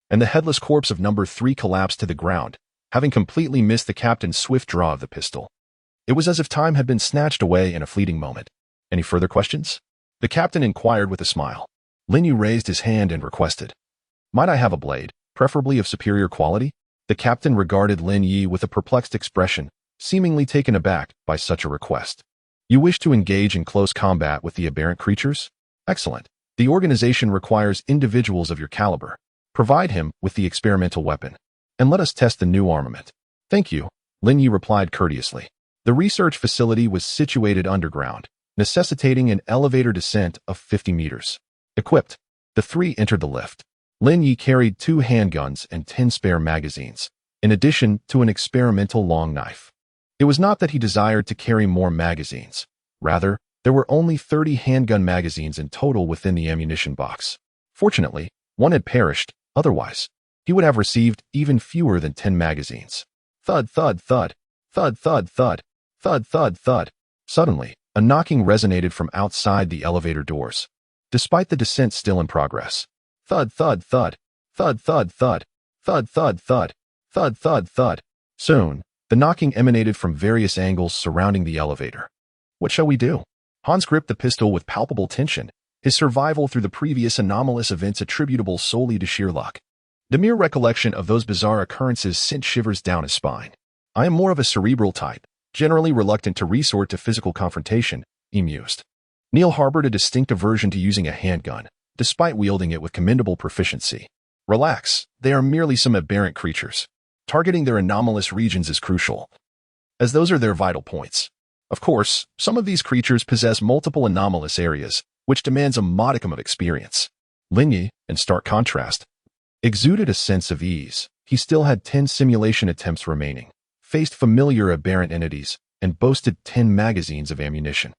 and the headless corpse of number 3 collapsed to the ground, having completely missed the captain's swift draw of the pistol. It was as if time had been snatched away in a fleeting moment. Any further questions? The captain inquired with a smile. Lin Ye raised his hand and requested. Might I have a blade, preferably of superior quality? The captain regarded Lin Ye with a perplexed expression, seemingly taken aback by such a request. You wish to engage in close combat with the aberrant creatures? Excellent. The organization requires individuals of your caliber. Provide him with the experimental weapon, and let us test the new armament. Thank you, Lin Ye replied courteously. The research facility was situated underground, necessitating an elevator descent of 50 meters. Equipped, the three entered the lift. Lin Ye carried 2 handguns and 10 spare magazines, in addition to an experimental long knife. It was not that he desired to carry more magazines. Rather, there were only 30 handgun magazines in total within the ammunition box. Fortunately, one had perished, otherwise, he would have received even fewer than 10 magazines. Thud, thud, thud, thud, thud, thud, thud, thud, thud. Suddenly, a knocking resonated from outside the elevator doors. Despite the descent still in progress. Thud, thud, thud, thud, thud, thud, thud, thud, thud, thud, thud, thud. Soon, the knocking emanated from various angles surrounding the elevator. What shall we do? Hans gripped the pistol with palpable tension, his survival through the previous anomalous events attributable solely to sheer luck. The mere recollection of those bizarre occurrences sent shivers down his spine. I am more of a cerebral type, generally reluctant to resort to physical confrontation, he mused. Neil harbored a distinct aversion to using a handgun, despite wielding it with commendable proficiency. Relax, they are merely some aberrant creatures. Targeting their anomalous regions is crucial, as those are their vital points. Of course, some of these creatures possess multiple anomalous areas, which demands a modicum of experience. Lin Ye, in stark contrast, exuded a sense of ease. He still had 10 simulation attempts remaining, faced familiar aberrant entities, and boasted 10 magazines of ammunition.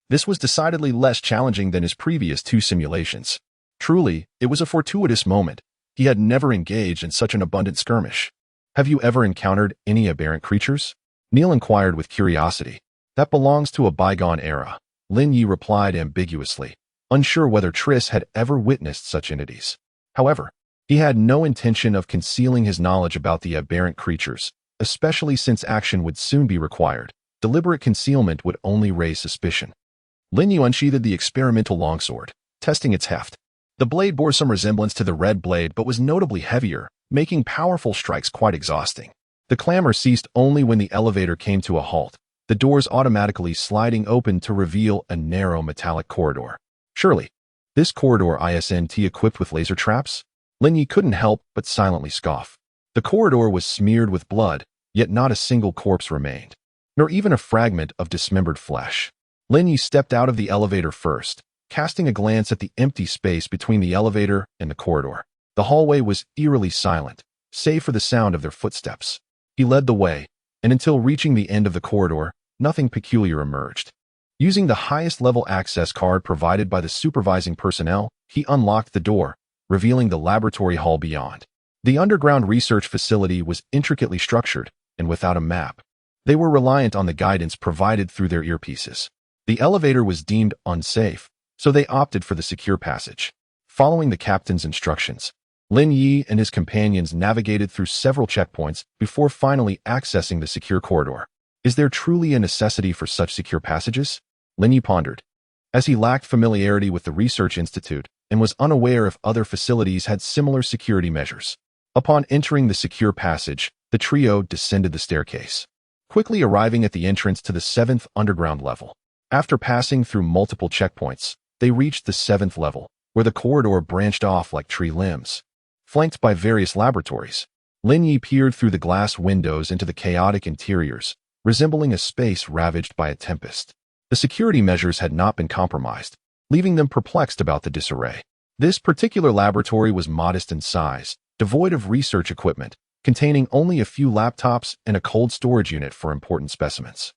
This was decidedly less challenging than his previous 2 simulations. Truly, it was a fortuitous moment. He had never engaged in such an abundant skirmish. Have you ever encountered any aberrant creatures? Neil inquired with curiosity. That belongs to a bygone era, Lin Ye replied ambiguously, unsure whether Triss had ever witnessed such entities. However, he had no intention of concealing his knowledge about the aberrant creatures, especially since action would soon be required. Deliberate concealment would only raise suspicion. Lin Ye unsheathed the experimental longsword, testing its heft. The blade bore some resemblance to the red blade but was notably heavier, making powerful strikes quite exhausting. The clamor ceased only when the elevator came to a halt, the doors automatically sliding open to reveal a narrow metallic corridor. Surely, this corridor isn't equipped with laser traps? Lin Ye couldn't help but silently scoff. The corridor was smeared with blood, yet not a single corpse remained, nor even a fragment of dismembered flesh. Lin Ye stepped out of the elevator first, casting a glance at the empty space between the elevator and the corridor. The hallway was eerily silent, save for the sound of their footsteps. He led the way, and until reaching the end of the corridor, nothing peculiar emerged. Using the highest level access card provided by the supervising personnel, he unlocked the door, revealing the laboratory hall beyond. The underground research facility was intricately structured, and without a map. They were reliant on the guidance provided through their earpieces. The elevator was deemed unsafe, so they opted for the secure passage. Following the captain's instructions, Lin Ye and his companions navigated through several checkpoints before finally accessing the secure corridor. Is there truly a necessity for such secure passages? Lin Ye pondered. As he lacked familiarity with the research institute and was unaware if other facilities had similar security measures. Upon entering the secure passage, the trio descended the staircase, quickly arriving at the entrance to the 7th underground level. After passing through multiple checkpoints, they reached the 7th level, where the corridor branched off like tree limbs. Flanked by various laboratories, Lin Ye peered through the glass windows into the chaotic interiors, resembling a space ravaged by a tempest. The security measures had not been compromised, leaving them perplexed about the disarray. This particular laboratory was modest in size, devoid of research equipment, containing only a few laptops and a cold storage unit for important specimens.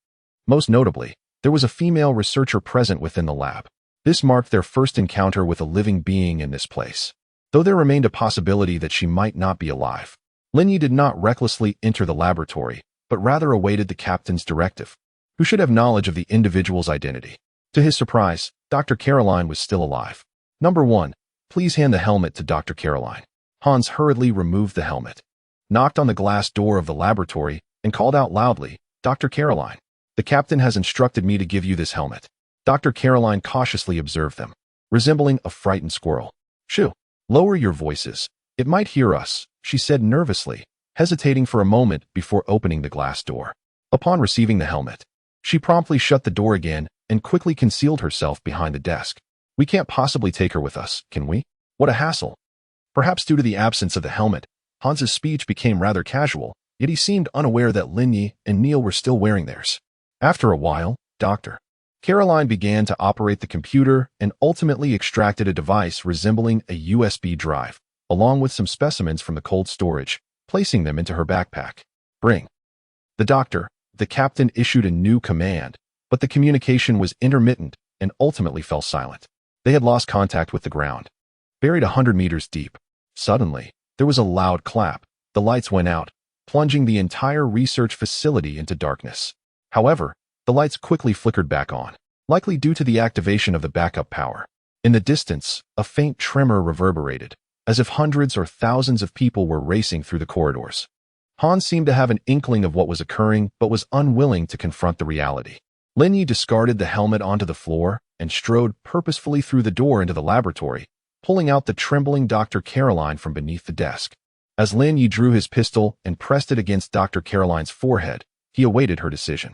Most notably, there was a female researcher present within the lab. This marked their first encounter with a living being in this place. Though there remained a possibility that she might not be alive, Lin Ye did not recklessly enter the laboratory, but rather awaited the captain's directive, who should have knowledge of the individual's identity. To his surprise, Dr. Caroline was still alive. Number 1, please hand the helmet to Dr. Caroline. Hans hurriedly removed the helmet, knocked on the glass door of the laboratory, and called out loudly, Dr. Caroline, the captain has instructed me to give you this helmet. Dr. Caroline cautiously observed them, resembling a frightened squirrel. Shoo! Lower your voices. It might hear us, she said nervously, hesitating for a moment before opening the glass door. Upon receiving the helmet, She promptly shut the door again and quickly concealed herself behind the desk. We can't possibly take her with us, can we? What a hassle. Perhaps due to the absence of the helmet, Hans's speech became rather casual, yet he seemed unaware that Lin Ye and Neil were still wearing theirs. After a while, Dr. Caroline began to operate the computer and ultimately extracted a device resembling a USB drive, along with some specimens from the cold storage, placing them into her backpack. Bring. The captain issued a new command, but the communication was intermittent and ultimately fell silent. They had lost contact with the ground. Buried 100 meters deep. Suddenly, there was a loud clap. The lights went out, plunging the entire research facility into darkness. However, the lights quickly flickered back on, likely due to the activation of the backup power. In the distance, a faint tremor reverberated, as if hundreds or thousands of people were racing through the corridors. Hans seemed to have an inkling of what was occurring, but was unwilling to confront the reality. Lin Ye discarded the helmet onto the floor and strode purposefully through the door into the laboratory, pulling out the trembling Dr. Caroline from beneath the desk. As Lin Ye drew his pistol and pressed it against Dr. Caroline's forehead, he awaited her decision.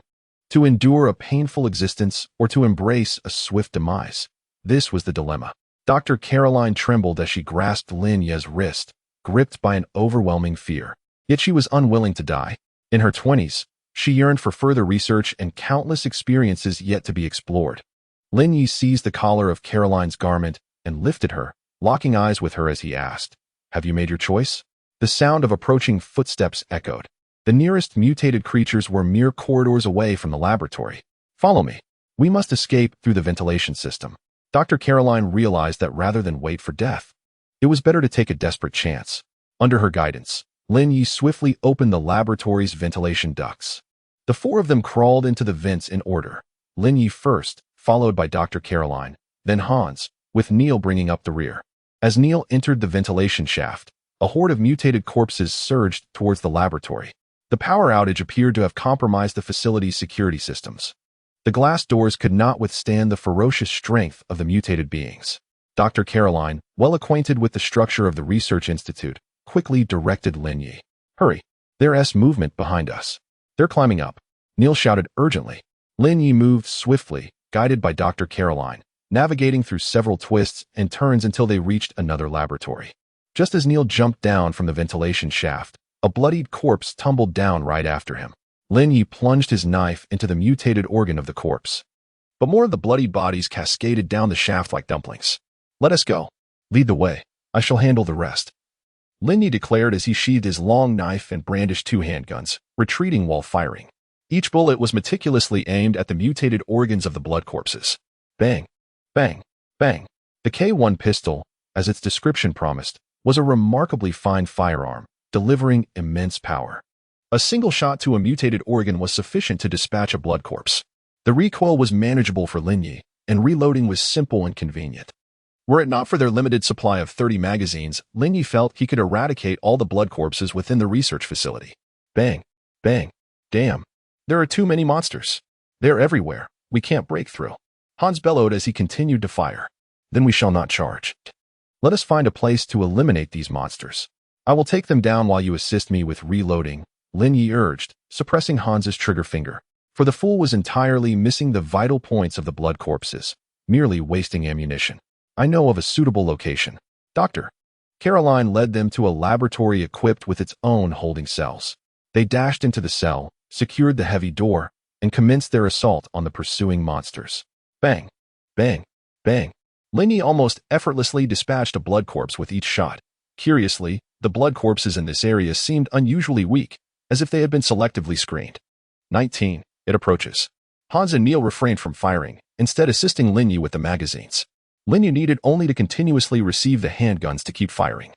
To endure a painful existence or to embrace a swift demise. This was the dilemma. Dr. Caroline trembled as she grasped Lin Ye's wrist, gripped by an overwhelming fear. Yet she was unwilling to die. In her 20s, she yearned for further research and countless experiences yet to be explored. Lin Ye seized the collar of Caroline's garment and lifted her, locking eyes with her as he asked, "Have you made your choice?" The sound of approaching footsteps echoed. The nearest mutated creatures were mere corridors away from the laboratory. "Follow me. We must escape through the ventilation system." Dr. Caroline realized that rather than wait for death, it was better to take a desperate chance. Under her guidance, Lin Ye swiftly opened the laboratory's ventilation ducts. The four of them crawled into the vents in order. Lin Ye first, followed by Dr. Caroline, then Hans, with Neil bringing up the rear. As Neil entered the ventilation shaft, a horde of mutated corpses surged towards the laboratory. The power outage appeared to have compromised the facility's security systems. The glass doors could not withstand the ferocious strength of the mutated beings. Dr. Caroline, well acquainted with the structure of the research institute, quickly directed Lin Ye. "Hurry. There's movement behind us. They're climbing up." Neil shouted urgently. Lin Ye moved swiftly, guided by Dr. Caroline, navigating through several twists and turns until they reached another laboratory. Just as Neil jumped down from the ventilation shaft, a bloodied corpse tumbled down right after him. Lin Ye plunged his knife into the mutated organ of the corpse. But more of the bloody bodies cascaded down the shaft like dumplings. "Let us go. Lead the way. I shall handle the rest," Lin Ye declared as he sheathed his long knife and brandished two handguns, retreating while firing. Each bullet was meticulously aimed at the mutated organs of the blood corpses. Bang, bang, bang. The K1 pistol, as its description promised, was a remarkably fine firearm, delivering immense power. A single shot to a mutated organ was sufficient to dispatch a blood corpse. The recoil was manageable for Lin Ye, and reloading was simple and convenient. Were it not for their limited supply of 30 magazines, Lin Ye felt he could eradicate all the blood corpses within the research facility. Bang, bang, damn. There are too many monsters. They're everywhere. We can't break through. Hans bellowed as he continued to fire. Then we shall not charge. Let us find a place to eliminate these monsters. I will take them down while you assist me with reloading, Lin Ye urged, suppressing Hans's trigger finger. For the fool was entirely missing the vital points of the blood corpses, merely wasting ammunition. "I know of a suitable location." Dr. Caroline led them to a laboratory equipped with its own holding cells. They dashed into the cell, secured the heavy door, and commenced their assault on the pursuing monsters. Bang, bang, bang. Lin Ye almost effortlessly dispatched a blood corpse with each shot. Curiously, the blood corpses in this area seemed unusually weak, as if they had been selectively screened. 19. It approaches. Hans and Neil refrained from firing, instead assisting Lin Ye with the magazines. Lin Ye needed only to continuously receive the handguns to keep firing.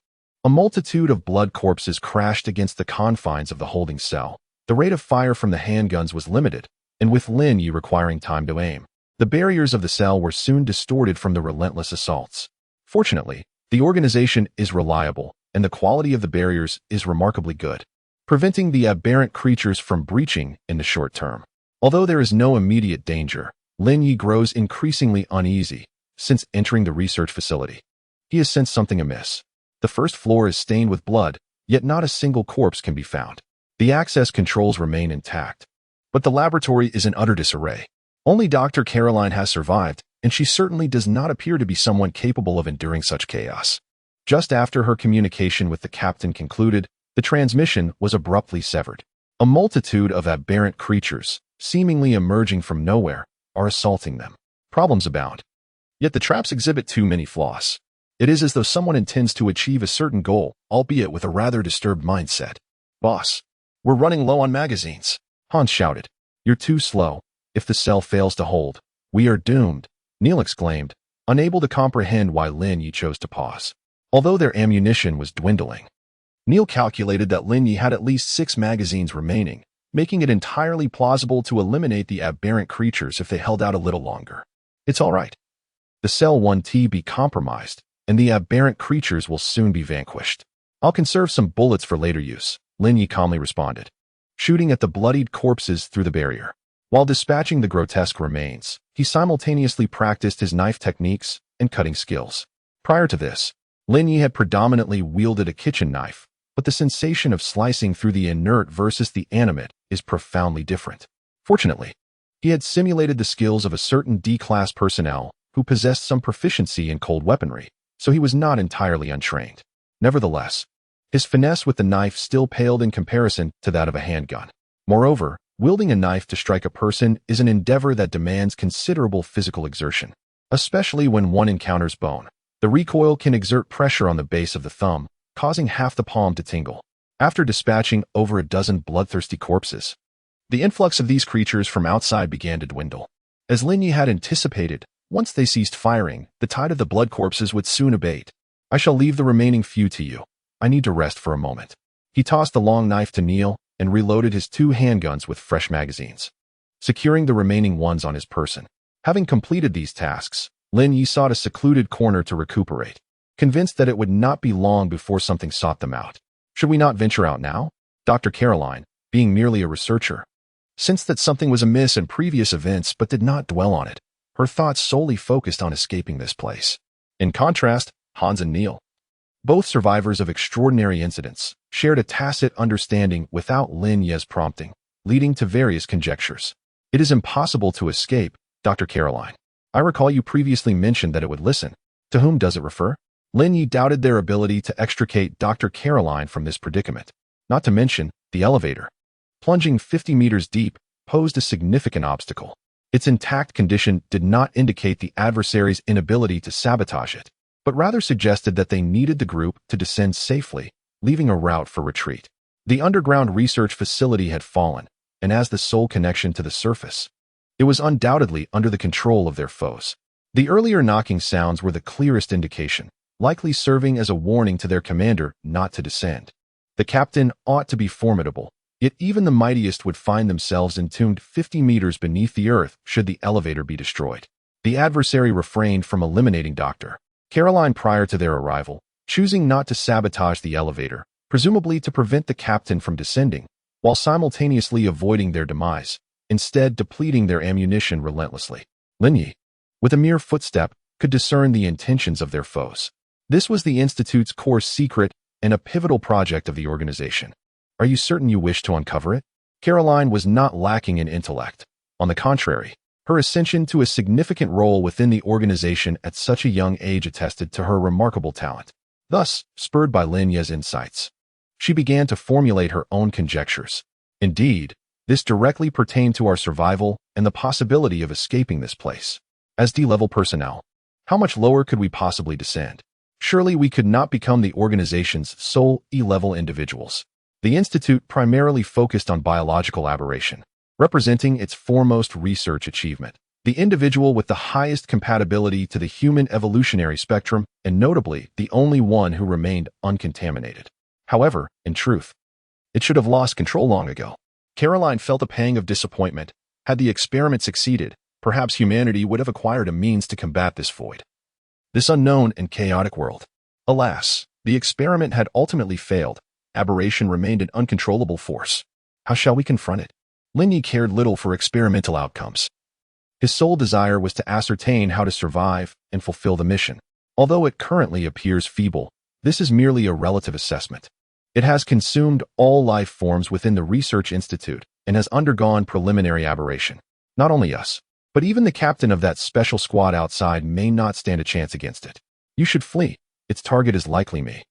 A multitude of blood corpses crashed against the confines of the holding cell. The rate of fire from the handguns was limited, and with Lin Ye requiring time to aim, the barriers of the cell were soon distorted from the relentless assaults. Fortunately, the organization is reliable, and the quality of the barriers is remarkably good, preventing the aberrant creatures from breaching in the short term. Although there is no immediate danger, Lin Ye grows increasingly uneasy since entering the research facility. He has sensed something amiss. The first floor is stained with blood, yet not a single corpse can be found. The access controls remain intact. But the laboratory is in utter disarray. Only Dr. Caroline has survived, and she certainly does not appear to be someone capable of enduring such chaos. Just after her communication with the captain concluded, the transmission was abruptly severed. A multitude of aberrant creatures, seemingly emerging from nowhere, are assaulting them. Problems abound. Yet the traps exhibit too many flaws. It is as though someone intends to achieve a certain goal, albeit with a rather disturbed mindset. "Boss, we're running low on magazines," Hans shouted. "You're too slow. If the cell fails to hold, we are doomed," Neil exclaimed, unable to comprehend why Lin Ye chose to pause. Although their ammunition was dwindling, Neil calculated that Lin Ye had at least 6 magazines remaining, making it entirely plausible to eliminate the aberrant creatures if they held out a little longer. "It's all right. The cell 1T be compromised, and the aberrant creatures will soon be vanquished. I'll conserve some bullets for later use," Lin Ye calmly responded, shooting at the bloodied corpses through the barrier. While dispatching the grotesque remains, he simultaneously practiced his knife techniques and cutting skills. Prior to this, Lin Ye had predominantly wielded a kitchen knife, but the sensation of slicing through the inert versus the animate is profoundly different. Fortunately, he had simulated the skills of a certain D-class personnel who possessed some proficiency in cold weaponry, so he was not entirely untrained. Nevertheless, his finesse with the knife still paled in comparison to that of a handgun. Moreover, wielding a knife to strike a person is an endeavor that demands considerable physical exertion, especially when one encounters bone. The recoil can exert pressure on the base of the thumb, causing half the palm to tingle. After dispatching over a dozen bloodthirsty corpses, the influx of these creatures from outside began to dwindle. As Lin Ye had anticipated, once they ceased firing, the tide of the blood corpses would soon abate. "I shall leave the remaining few to you. I need to rest for a moment." He tossed the long knife to Neil and reloaded his 2 handguns with fresh magazines, securing the remaining ones on his person. Having completed these tasks, Lin Ye sought a secluded corner to recuperate, convinced that it would not be long before something sought them out. "Should we not venture out now?" Dr. Caroline, being merely a researcher, sensed that something was amiss in previous events but did not dwell on it. Her thoughts solely focused on escaping this place. In contrast, Hans and Neil, both survivors of extraordinary incidents, shared a tacit understanding without Lin Ye's prompting, leading to various conjectures. "It is impossible to escape, Dr. Caroline. I recall you previously mentioned that it would listen. To whom does it refer?" Lin Ye doubted their ability to extricate Dr. Caroline from this predicament. Not to mention, the elevator, plunging 50 meters deep, posed a significant obstacle. Its intact condition did not indicate the adversary's inability to sabotage it, but rather suggested that they needed the group to descend safely, leaving a route for retreat. The underground research facility had fallen, and as the sole connection to the surface, it was undoubtedly under the control of their foes. The earlier knocking sounds were the clearest indication, likely serving as a warning to their commander not to descend. The captain ought to be formidable, yet even the mightiest would find themselves entombed 50 meters beneath the earth should the elevator be destroyed. The adversary refrained from eliminating Dr. Caroline prior to their arrival, choosing not to sabotage the elevator, presumably to prevent the captain from descending, while simultaneously avoiding their demise, instead depleting their ammunition relentlessly. Lin Ye, with a mere footstep, could discern the intentions of their foes. This was the Institute's core secret and a pivotal project of the organization. "Are you certain you wish to uncover it?" Caroline was not lacking in intellect. On the contrary, her ascension to a significant role within the organization at such a young age attested to her remarkable talent. Thus, spurred by Lin Ye's insights, she began to formulate her own conjectures. Indeed, this directly pertained to our survival and the possibility of escaping this place. As D-level personnel, how much lower could we possibly descend? Surely we could not become the organization's sole E-level individuals. The Institute primarily focused on biological aberration, representing its foremost research achievement. The individual with the highest compatibility to the human evolutionary spectrum, and notably, the only one who remained uncontaminated. However, in truth, it should have lost control long ago. Caroline felt a pang of disappointment. Had the experiment succeeded, perhaps humanity would have acquired a means to combat this void, this unknown and chaotic world. Alas, the experiment had ultimately failed. Aberration remained an uncontrollable force. How shall we confront it? Lin Ye cared little for experimental outcomes. His sole desire was to ascertain how to survive and fulfill the mission. Although it currently appears feeble, this is merely a relative assessment. It has consumed all life forms within the Research Institute and has undergone preliminary aberration. Not only us, but even the captain of that special squad outside may not stand a chance against it. You should flee. Its target is likely me.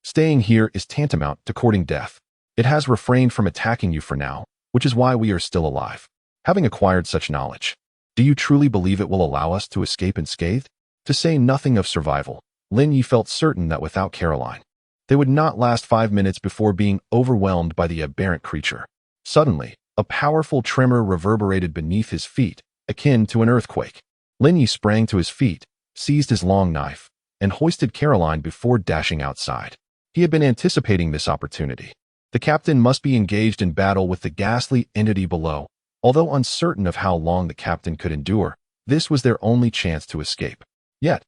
Staying here is tantamount to courting death. It has refrained from attacking you for now, which is why we are still alive. Having acquired such knowledge, do you truly believe it will allow us to escape unscathed? To say nothing of survival, Lin Ye felt certain that without Caroline, they would not last 5 minutes before being overwhelmed by the aberrant creature. Suddenly, a powerful tremor reverberated beneath his feet, akin to an earthquake. Lin Ye sprang to his feet, seized his long knife, and hoisted Caroline before dashing outside. He had been anticipating this opportunity. The captain must be engaged in battle with the ghastly entity below. Although uncertain of how long the captain could endure, this was their only chance to escape. Yet,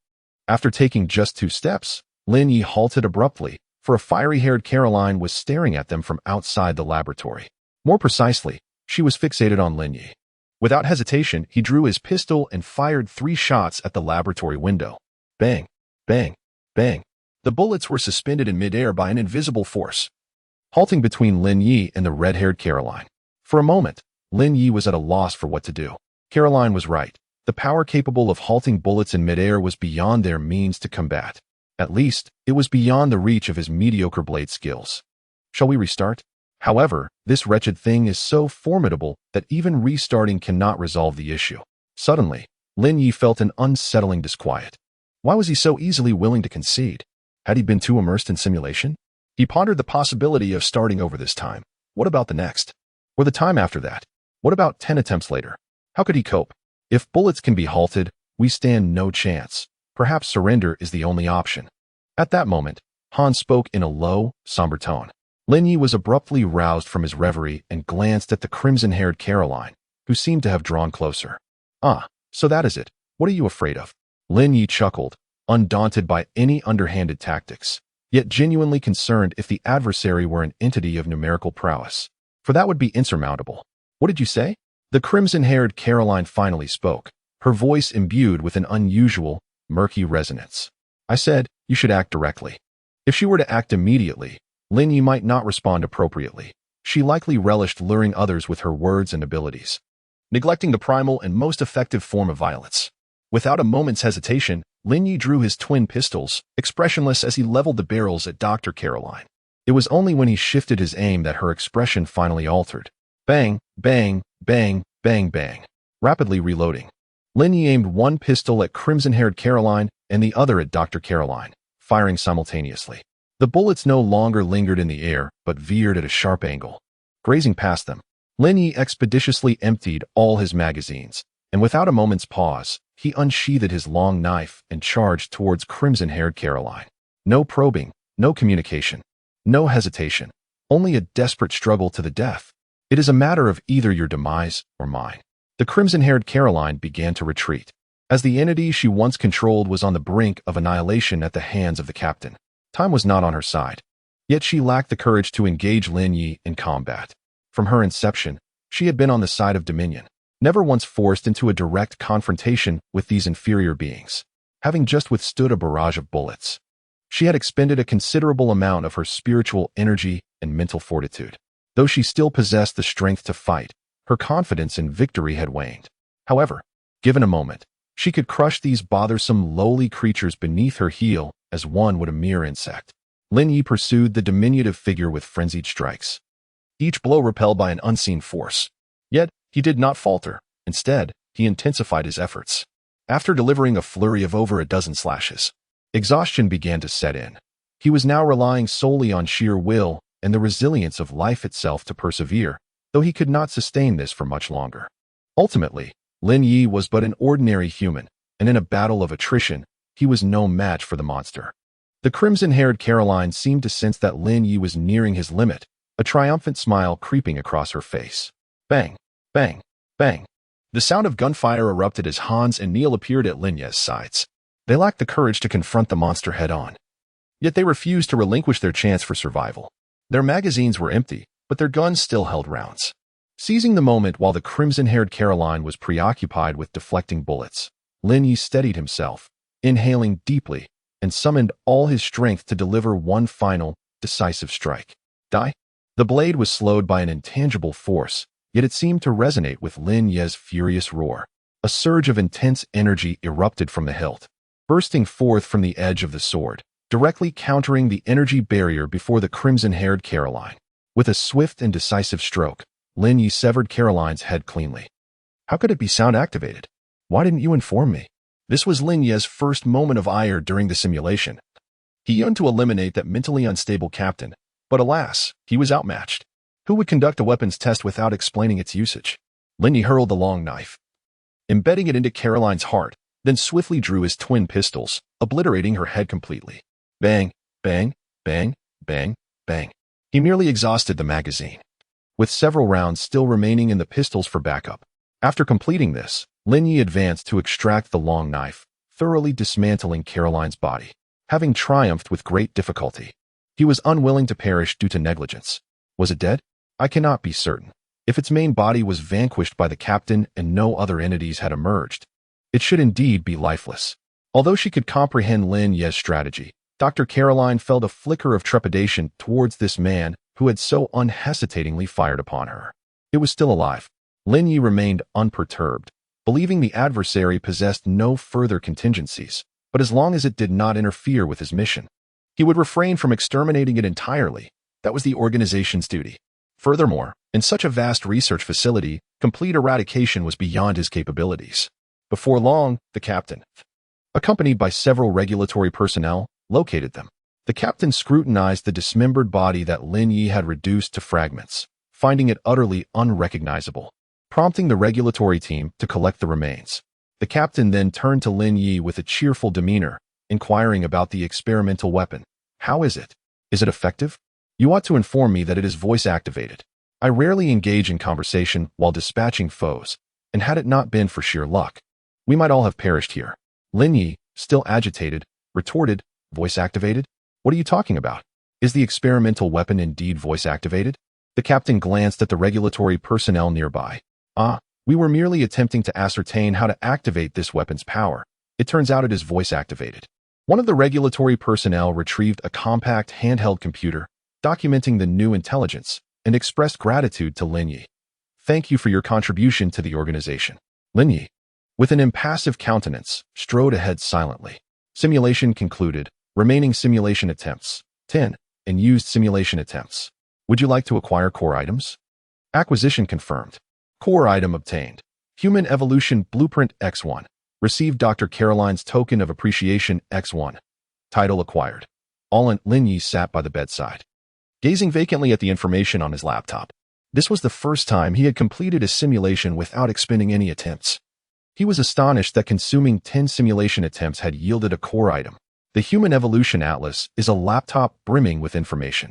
after taking just 2 steps, Lin Ye halted abruptly, for a fiery-haired Caroline was staring at them from outside the laboratory. More precisely, she was fixated on Lin Ye. Without hesitation, he drew his pistol and fired 3 shots at the laboratory window. Bang, bang, bang. The bullets were suspended in midair by an invisible force, halting between Lin Ye and the red-haired Caroline. For a moment, Lin Ye was at a loss for what to do. Caroline was right. The power capable of halting bullets in midair was beyond their means to combat. At least, it was beyond the reach of his mediocre blade skills. Shall we restart? However, this wretched thing is so formidable that even restarting cannot resolve the issue. Suddenly, Lin Ye felt an unsettling disquiet. Why was he so easily willing to concede? Had he been too immersed in simulation? He pondered the possibility of starting over this time. What about the next? Or the time after that? What about 10 attempts later? How could he cope? If bullets can be halted, we stand no chance. Perhaps surrender is the only option. At that moment, Han spoke in a low, somber tone. Lin Ye was abruptly roused from his reverie and glanced at the crimson-haired Caroline, who seemed to have drawn closer. Ah, so that is it. What are you afraid of? Lin Ye chuckled, undaunted by any underhanded tactics, yet genuinely concerned if the adversary were an entity of numerical prowess. For that would be insurmountable. What did you say? The crimson-haired Caroline finally spoke, her voice imbued with an unusual, murky resonance. I said, you should act directly. If she were to act immediately, Lin Ye might not respond appropriately. She likely relished luring others with her words and abilities, neglecting the primal and most effective form of violence. Without a moment's hesitation, Lin Ye drew his twin pistols, expressionless as he leveled the barrels at Dr. Caroline. It was only when he shifted his aim that her expression finally altered. Bang, bang, bang, bang, bang. Rapidly reloading, Lin Ye aimed one pistol at crimson-haired Caroline and the other at Dr. Caroline, firing simultaneously. The bullets no longer lingered in the air, but veered at a sharp angle. Grazing past them, Lin Ye expeditiously emptied all his magazines, and without a moment's pause, he unsheathed his long knife and charged towards crimson-haired Caroline. No probing, no communication, no hesitation, only a desperate struggle to the death. It is a matter of either your demise or mine. The crimson-haired Caroline began to retreat, as the entity she once controlled was on the brink of annihilation at the hands of the captain. Time was not on her side, yet she lacked the courage to engage Lin Ye in combat. From her inception, she had been on the side of dominion, never once forced into a direct confrontation with these inferior beings. Having just withstood a barrage of bullets, she had expended a considerable amount of her spiritual energy and mental fortitude. Though she still possessed the strength to fight, her confidence in victory had waned. However, given a moment, she could crush these bothersome, lowly creatures beneath her heel as one would a mere insect. Lin Ye pursued the diminutive figure with frenzied strikes, each blow repelled by an unseen force. Yet, he did not falter. Instead, he intensified his efforts. After delivering a flurry of over a dozen slashes, exhaustion began to set in. He was now relying solely on sheer will and the resilience of life itself to persevere, though he could not sustain this for much longer. Ultimately, Lin Ye was but an ordinary human, and in a battle of attrition, he was no match for the monster. The crimson-haired Caroline seemed to sense that Lin Ye was nearing his limit, a triumphant smile creeping across her face. Bang, bang, bang. The sound of gunfire erupted as Hans and Neil appeared at Lin Ye's sides. They lacked the courage to confront the monster head-on. Yet they refused to relinquish their chance for survival. Their magazines were empty, but their guns still held rounds. Seizing the moment while the crimson-haired Caroline was preoccupied with deflecting bullets, Lin Ye steadied himself, inhaling deeply, and summoned all his strength to deliver one final, decisive strike. Die? The blade was slowed by an intangible force, yet it seemed to resonate with Lin Ye's furious roar. A surge of intense energy erupted from the hilt, bursting forth from the edge of the sword, directly countering the energy barrier before the crimson-haired Caroline. With a swift and decisive stroke, Lin Ye severed Caroline's head cleanly. How could it be sound-activated? Why didn't you inform me? This was Lin Ye's first moment of ire during the simulation. He yearned to eliminate that mentally unstable captain, but alas, he was outmatched. Who would conduct a weapons test without explaining its usage? Lin Ye hurled the long knife, embedding it into Caroline's heart, then swiftly drew his twin pistols, obliterating her head completely. Bang, bang, bang, bang, bang. He merely exhausted the magazine, with several rounds still remaining in the pistols for backup. After completing this, Lin Ye advanced to extract the long knife, thoroughly dismantling Caroline's body. Having triumphed with great difficulty, he was unwilling to perish due to negligence. Was it dead? I cannot be certain. If its main body was vanquished by the captain and no other entities had emerged, it should indeed be lifeless. Although she could comprehend Lin Ye's strategy, Dr. Caroline felt a flicker of trepidation towards this man who had so unhesitatingly fired upon her. It was still alive. Lin Ye remained unperturbed, believing the adversary possessed no further contingencies, but as long as it did not interfere with his mission, he would refrain from exterminating it entirely. That was the organization's duty. Furthermore, in such a vast research facility, complete eradication was beyond his capabilities. Before long, the captain, accompanied by several regulatory personnel, located them. The captain scrutinized the dismembered body that Lin Ye had reduced to fragments, finding it utterly unrecognizable, prompting the regulatory team to collect the remains. The captain then turned to Lin Ye with a cheerful demeanor, inquiring about the experimental weapon. How is it? Is it effective? You ought to inform me that it is voice-activated. I rarely engage in conversation while dispatching foes, and had it not been for sheer luck, we might all have perished here. Lin Ye, still agitated, retorted, Voice-activated? What are you talking about? Is the experimental weapon indeed voice-activated? The captain glanced at the regulatory personnel nearby. We were merely attempting to ascertain how to activate this weapon's power. It turns out it is voice-activated. One of the regulatory personnel retrieved a compact handheld computer, documenting the new intelligence, and expressed gratitude to Lin Ye. Thank you for your contribution to the organization. Lin Ye, with an impassive countenance, strode ahead silently. Simulation concluded. Remaining simulation attempts, 10, and used simulation attempts. Would you like to acquire core items? Acquisition confirmed. Core item obtained. Human Evolution Blueprint X1. Received Dr. Caroline's Token of Appreciation X1. Title acquired. Lin Ye sat by the bedside, gazing vacantly at the information on his laptop. This was the first time he had completed a simulation without expending any attempts. He was astonished that consuming 10 simulation attempts had yielded a core item. The Human Evolution Atlas is a laptop brimming with information.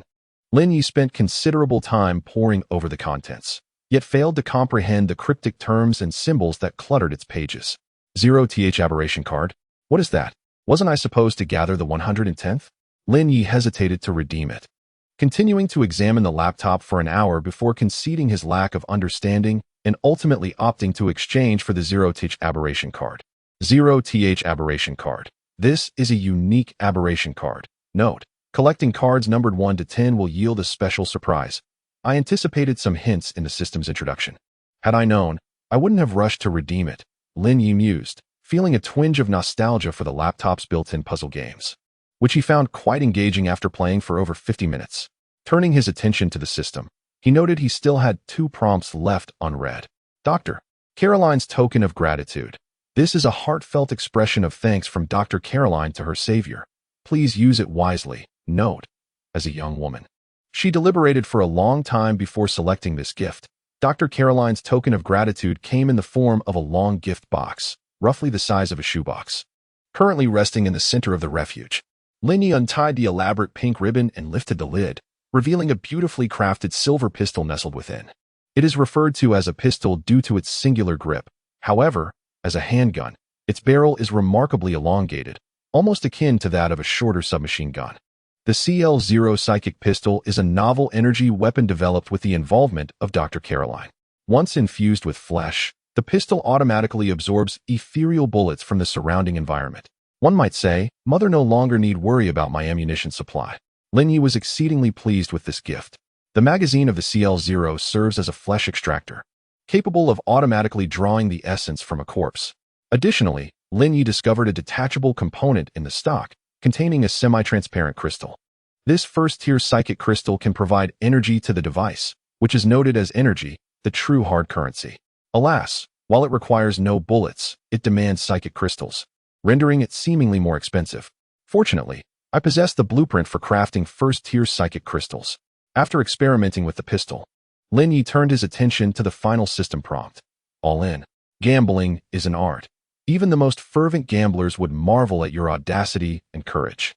Lin Ye spent considerable time poring over the contents, yet failed to comprehend the cryptic terms and symbols that cluttered its pages. 0th Aberration Card? What is that? Wasn't I supposed to gather the 110th? Lin Ye hesitated to redeem it, continuing to examine the laptop for an hour before conceding his lack of understanding and ultimately opting to exchange for the 0th Aberration Card. 0th Aberration Card. This is a unique aberration card. Note, collecting cards numbered 1 to 10 will yield a special surprise. I anticipated some hints in the system's introduction. Had I known, I wouldn't have rushed to redeem it, Lin Ye mused, feeling a twinge of nostalgia for the laptop's built-in puzzle games, which he found quite engaging after playing for over 50 minutes. Turning his attention to the system, he noted he still had 2 prompts left unread. Dr. Caroline's Token of Gratitude. This is a heartfelt expression of thanks from Dr. Caroline to her savior. Please use it wisely. Note, as a young woman, she deliberated for a long time before selecting this gift. Dr. Caroline's Token of Gratitude came in the form of a long gift box, roughly the size of a shoebox, currently resting in the center of the refuge. Lin Ye untied the elaborate pink ribbon and lifted the lid, revealing a beautifully crafted silver pistol nestled within. It is referred to as a pistol due to its singular grip. However, as a handgun, its barrel is remarkably elongated, almost akin to that of a shorter submachine gun. The CL-0 Psychic Pistol is a novel energy weapon developed with the involvement of Dr. Caroline. Once infused with flesh, the pistol automatically absorbs ethereal bullets from the surrounding environment. One might say, Mother no longer need worry about my ammunition supply. Lin Ye was exceedingly pleased with this gift. The magazine of the CL-0 serves as a flesh extractor, capable of automatically drawing the essence from a corpse. Additionally, Lin Ye discovered a detachable component in the stock, containing a semi-transparent crystal. This first-tier psychic crystal can provide energy to the device, which is noted as energy, the true hard currency. Alas, while it requires no bullets, it demands psychic crystals, rendering it seemingly more expensive. Fortunately, I possess the blueprint for crafting first-tier psychic crystals. After experimenting with the pistol, Lin Ye turned his attention to the final system prompt. All in. Gambling is an art. Even the most fervent gamblers would marvel at your audacity and courage.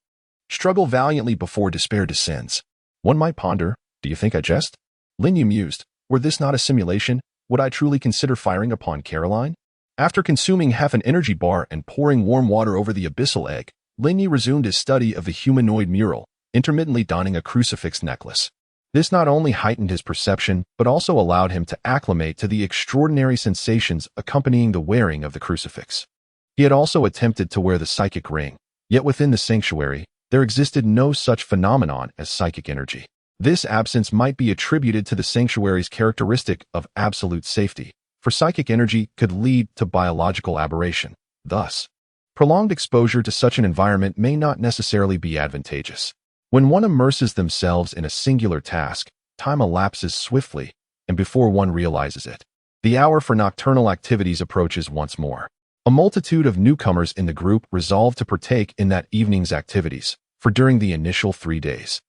Struggle valiantly before despair descends. One might ponder, do you think I jest? Lin Ye mused, were this not a simulation, would I truly consider firing upon Caroline? After consuming half an energy bar and pouring warm water over the abyssal egg, Lin Ye resumed his study of the humanoid mural, intermittently donning a crucifix necklace. This not only heightened his perception, but also allowed him to acclimate to the extraordinary sensations accompanying the wearing of the crucifix. He had also attempted to wear the psychic ring, yet within the sanctuary, there existed no such phenomenon as psychic energy. This absence might be attributed to the sanctuary's characteristic of absolute safety, for psychic energy could lead to biological aberration. Thus, prolonged exposure to such an environment may not necessarily be advantageous. When one immerses themselves in a singular task, time elapses swiftly, and before one realizes it, the hour for nocturnal activities approaches once more. A multitude of newcomers in the group resolved to partake in that evening's activities, for during the initial 3 days,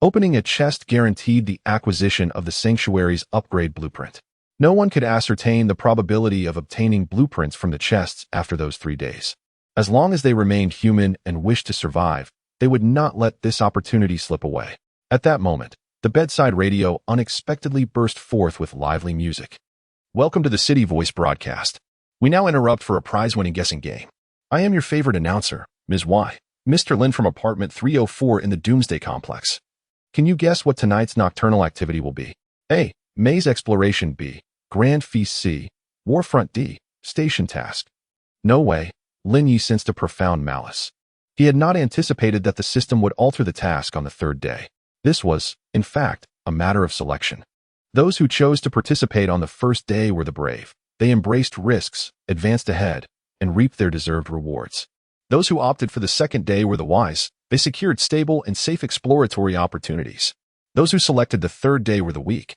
opening a chest guaranteed the acquisition of the sanctuary's upgrade blueprint. No one could ascertain the probability of obtaining blueprints from the chests after those 3 days. As long as they remained human and wished to survive, they would not let this opportunity slip away. At that moment, the bedside radio unexpectedly burst forth with lively music. Welcome to the City Voice broadcast. We now interrupt for a prize-winning guessing game. I am your favorite announcer, Ms. Y, Mr. Lin from apartment 304 in the Doomsday complex. Can you guess what tonight's nocturnal activity will be? A. Maze exploration. B. Grand feast. C. Warfront. D. Station task. No way. Lin Ye sensed a profound malice. He had not anticipated that the system would alter the task on the 3rd day. This was, in fact, a matter of selection. Those who chose to participate on the 1st day were the brave. They embraced risks, advanced ahead, and reaped their deserved rewards. Those who opted for the 2nd day were the wise. They secured stable and safe exploratory opportunities. Those who selected the 3rd day were the weak.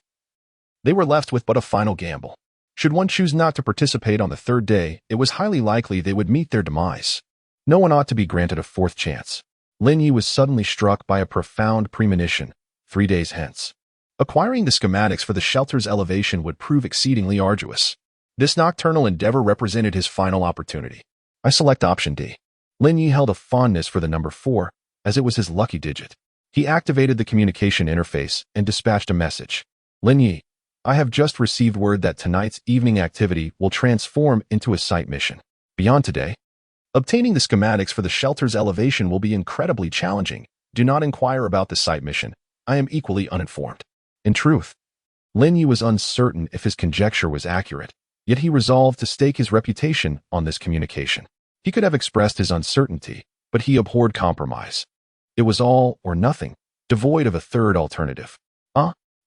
They were left with but a final gamble. Should one choose not to participate on the 3rd day, it was highly likely they would meet their demise. No one ought to be granted a 4th chance. Lin Ye was suddenly struck by a profound premonition. 3 days hence, acquiring the schematics for the shelter's elevation would prove exceedingly arduous. This nocturnal endeavor represented his final opportunity. I select option D. Lin Ye held a fondness for the number 4, as it was his lucky digit. He activated the communication interface and dispatched a message. Lin Ye, I have just received word that tonight's evening activity will transform into a site mission. Beyond today, obtaining the schematics for the shelter's elevation will be incredibly challenging. Do not inquire about the site mission. I am equally uninformed. In truth, Lin Ye was uncertain if his conjecture was accurate, yet he resolved to stake his reputation on this communication. He could have expressed his uncertainty, but he abhorred compromise. It was all or nothing, devoid of a 3rd alternative.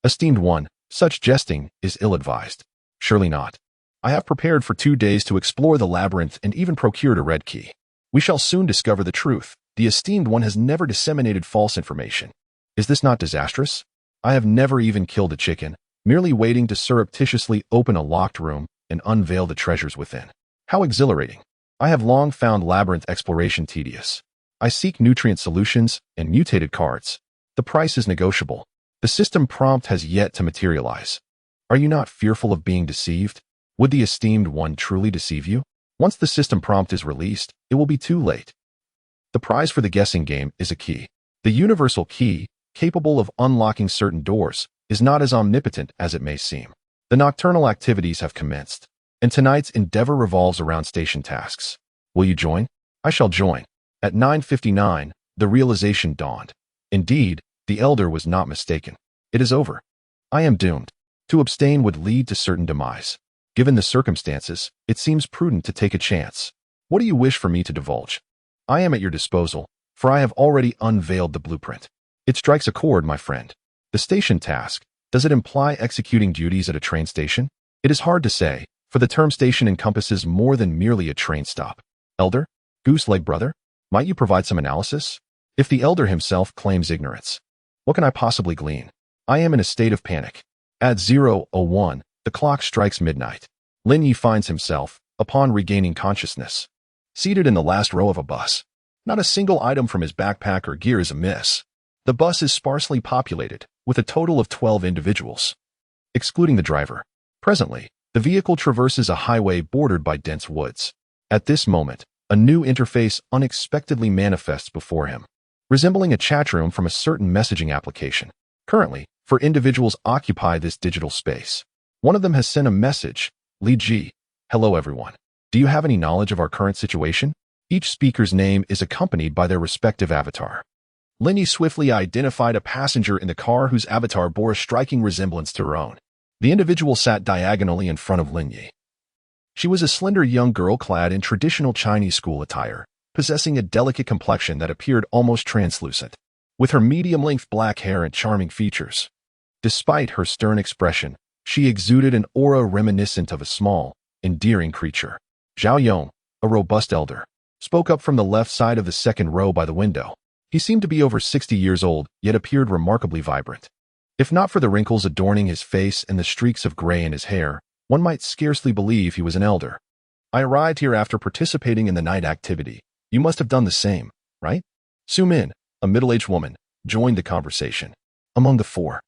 Esteemed one, such jesting is ill-advised. Surely not. I have prepared for 2 days to explore the labyrinth and even procured a red key. We shall soon discover the truth. The esteemed one has never disseminated false information. Is this not disastrous? I have never even killed a chicken, merely waiting to surreptitiously open a locked room and unveil the treasures within. How exhilarating. I have long found labyrinth exploration tedious. I seek nutrient solutions and mutated cards. The price is negotiable. The system prompt has yet to materialize. Are you not fearful of being deceived? Would the esteemed one truly deceive you? Once the system prompt is released, it will be too late. The prize for the guessing game is a key. The universal key, capable of unlocking certain doors, is not as omnipotent as it may seem. The nocturnal activities have commenced, and tonight's endeavor revolves around station tasks. Will you join? I shall join. At 9:59, the realization dawned. Indeed, the elder was not mistaken. It is over. I am doomed. To abstain would lead to certain demise. Given the circumstances, it seems prudent to take a chance. What do you wish for me to divulge? I am at your disposal, for I have already unveiled the blueprint. It strikes a chord, my friend. The station task, does it imply executing duties at a train station? It is hard to say, for the term station encompasses more than merely a train stop. Elder? Goose-leg brother? Might you provide some analysis? If the elder himself claims ignorance, what can I possibly glean? I am in a state of panic. At 0:01, the clock strikes midnight. Lin Ye finds himself, upon regaining consciousness, seated in the last row of a bus. Not a single item from his backpack or gear is amiss. The bus is sparsely populated, with a total of 12 individuals, excluding the driver. Presently, the vehicle traverses a highway bordered by dense woods. At this moment, a new interface unexpectedly manifests before him, resembling a chat room from a certain messaging application. Currently, 4 individuals occupy this digital space. One of them has sent a message, Lin Ye. Hello everyone. Do you have any knowledge of our current situation? Each speaker's name is accompanied by their respective avatar. Lin Ye swiftly identified a passenger in the car whose avatar bore a striking resemblance to her own. The individual sat diagonally in front of Lin Ye. She was a slender young girl clad in traditional Chinese school attire, possessing a delicate complexion that appeared almost translucent, with her medium-length black hair and charming features. Despite her stern expression, she exuded an aura reminiscent of a small, endearing creature. Zhao Yong, a robust elder, spoke up from the left side of the second row by the window. He seemed to be over 60 years old, yet appeared remarkably vibrant. If not for the wrinkles adorning his face and the streaks of gray in his hair, one might scarcely believe he was an elder. I arrived here after participating in the night activity. You must have done the same, right? Su Min, a middle-aged woman, joined the conversation. Among the 4,